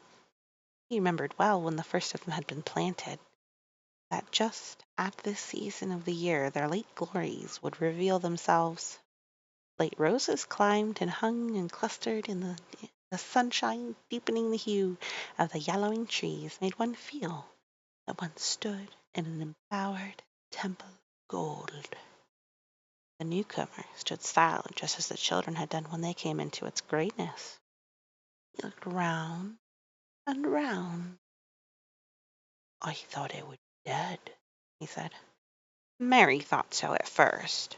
He remembered well when the first of them had been planted, that just at this season of the year their late glories would reveal themselves. Late roses climbed and hung and clustered in the sunshine, deepening the hue of the yellowing trees, made one feel that one stood in an embowered temple gold. The newcomer stood silent just as the children had done when they came into its greatness. He looked round and round. I thought it was dead, he said. Mary thought so at first,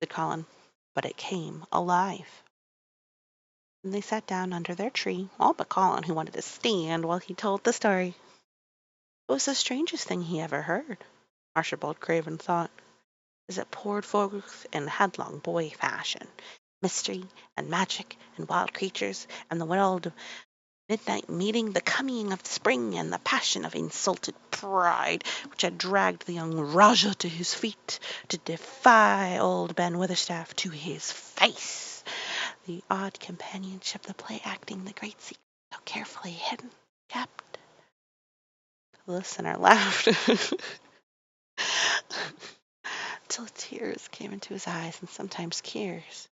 said Colin, but it came alive. And they sat down under their tree, all but Colin, who wanted to stand while he told the story. It was the strangest thing he ever heard, Archibald Craven thought, as it poured forth in headlong boy fashion. Mystery and magic and wild creatures and the wild midnight meeting, the coming of spring and the passion of insulted pride which had dragged the young Rajah to his feet to defy old Ben Witherstaff to his face. The odd companionship, the play acting, the great secret, so carefully hidden, kept. The listener laughed till tears came into his eyes, and sometimes tears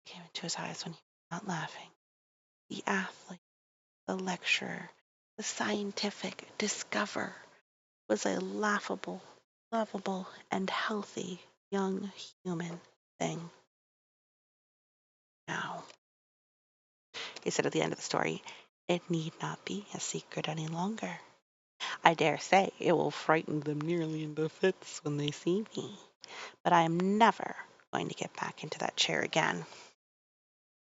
came into his eyes when he was not laughing. The athlete, the lecturer, the scientific discoverer was a laughable, lovable, and healthy young human thing. Now, he said at the end of the story, it need not be a secret any longer. I dare say it will frighten them nearly into fits when they see me, but I am never going to get back into that chair again.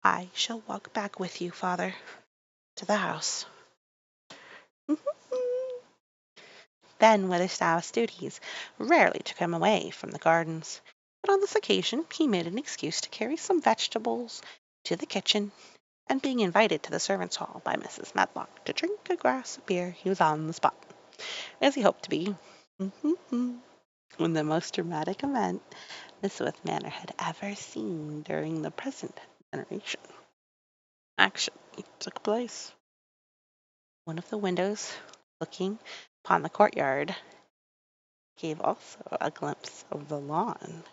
I shall walk back with you, father, to the house. Ben Witherstaff's duties rarely took him away from the gardens, but on this occasion he made an excuse to carry some vegetables to the kitchen, and being invited to the servants' hall by Mrs. Medlock to drink a glass of beer, he was on the spot, as he hoped to be, when the most dramatic event Miswith Manor had ever seen during the present generation actually took place. One of the windows looking upon the courtyard gave also a glimpse of the lawn.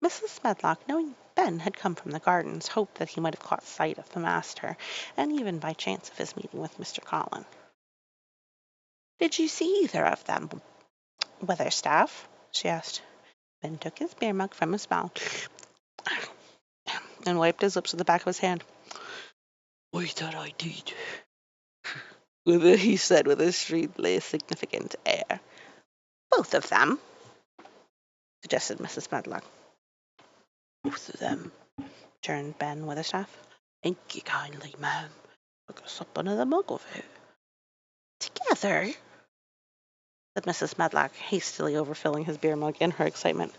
Mrs. Medlock, knowing Ben had come from the gardens, hoped that he might have caught sight of the master, and even by chance of his meeting with Mr. Colin. Did you see either of them, Weatherstaff? She asked. Ben took his beer mug from his mouth and wiped his lips with the back of his hand. I thought I did, he said with a shrewdly significant air. Both of them, suggested Mrs. Medlock. Both of them, returned Ben Weatherstaff. Thank you kindly, ma'am. I got sup another mug of it. Together, said Mrs. Medlock, hastily overfilling his beer mug in her excitement.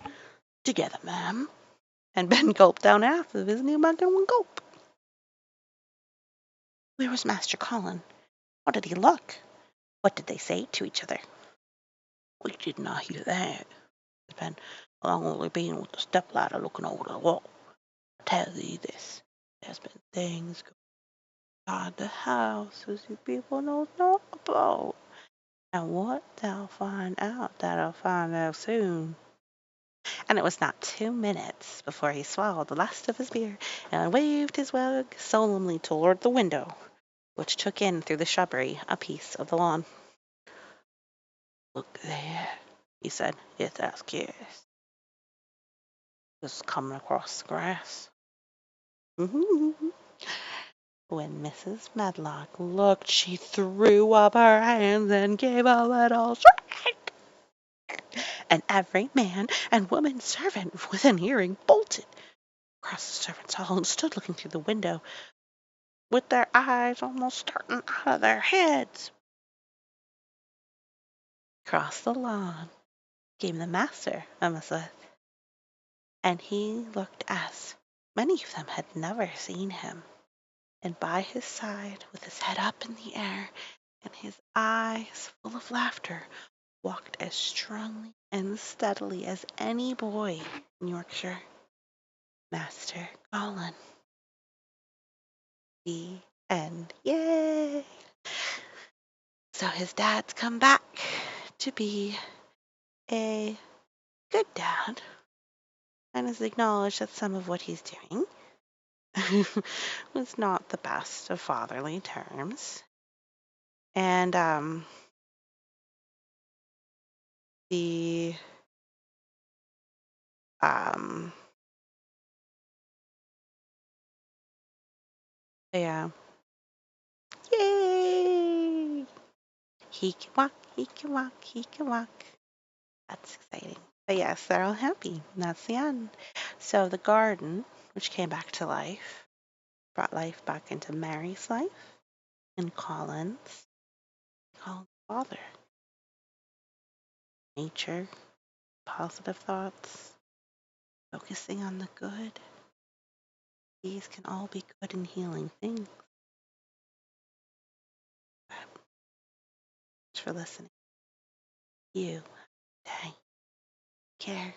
Together, ma'am. And Ben gulped down half of his new mug in one gulp. Where was Master Colin? How did he look? What did they say to each other? We did not hear that, said Ben. I've only been with the stepladder looking over the wall. I tell thee this, there's been things going on the house as you people knows not about. And what thou find out, that'll find out soon. And it was not 2 minutes before he swallowed the last of his beer and waved his wig solemnly toward the window, which took in through the shrubbery a piece of the lawn. Look there, he said, if thou's curious. Just coming across the grass. When Mrs. Medlock looked, she threw up her hands and gave a little shriek, and every man and woman servant within hearing bolted across the servants' hall and stood looking through the window with their eyes almost starting out of their heads. Across the lawn came the master of Miswith, and he looked as many of them had never seen him. And by his side, with his head up in the air and his eyes full of laughter, walked as strongly and steadily as any boy in Yorkshire, Master Colin. The end. Yay! So his dad's come back to be a good dad and has acknowledged that some of what he's doing was not the best of fatherly terms. And the Um, yeah. Yay! He can walk, he can walk, he can walk. That's exciting. But yes, they're all happy. And that's the end. So the garden, which came back to life, brought life back into Mary's life and Colin's father. Nature, positive thoughts, focusing on the good. These can all be good and healing things. Thanks for listening. You, take care.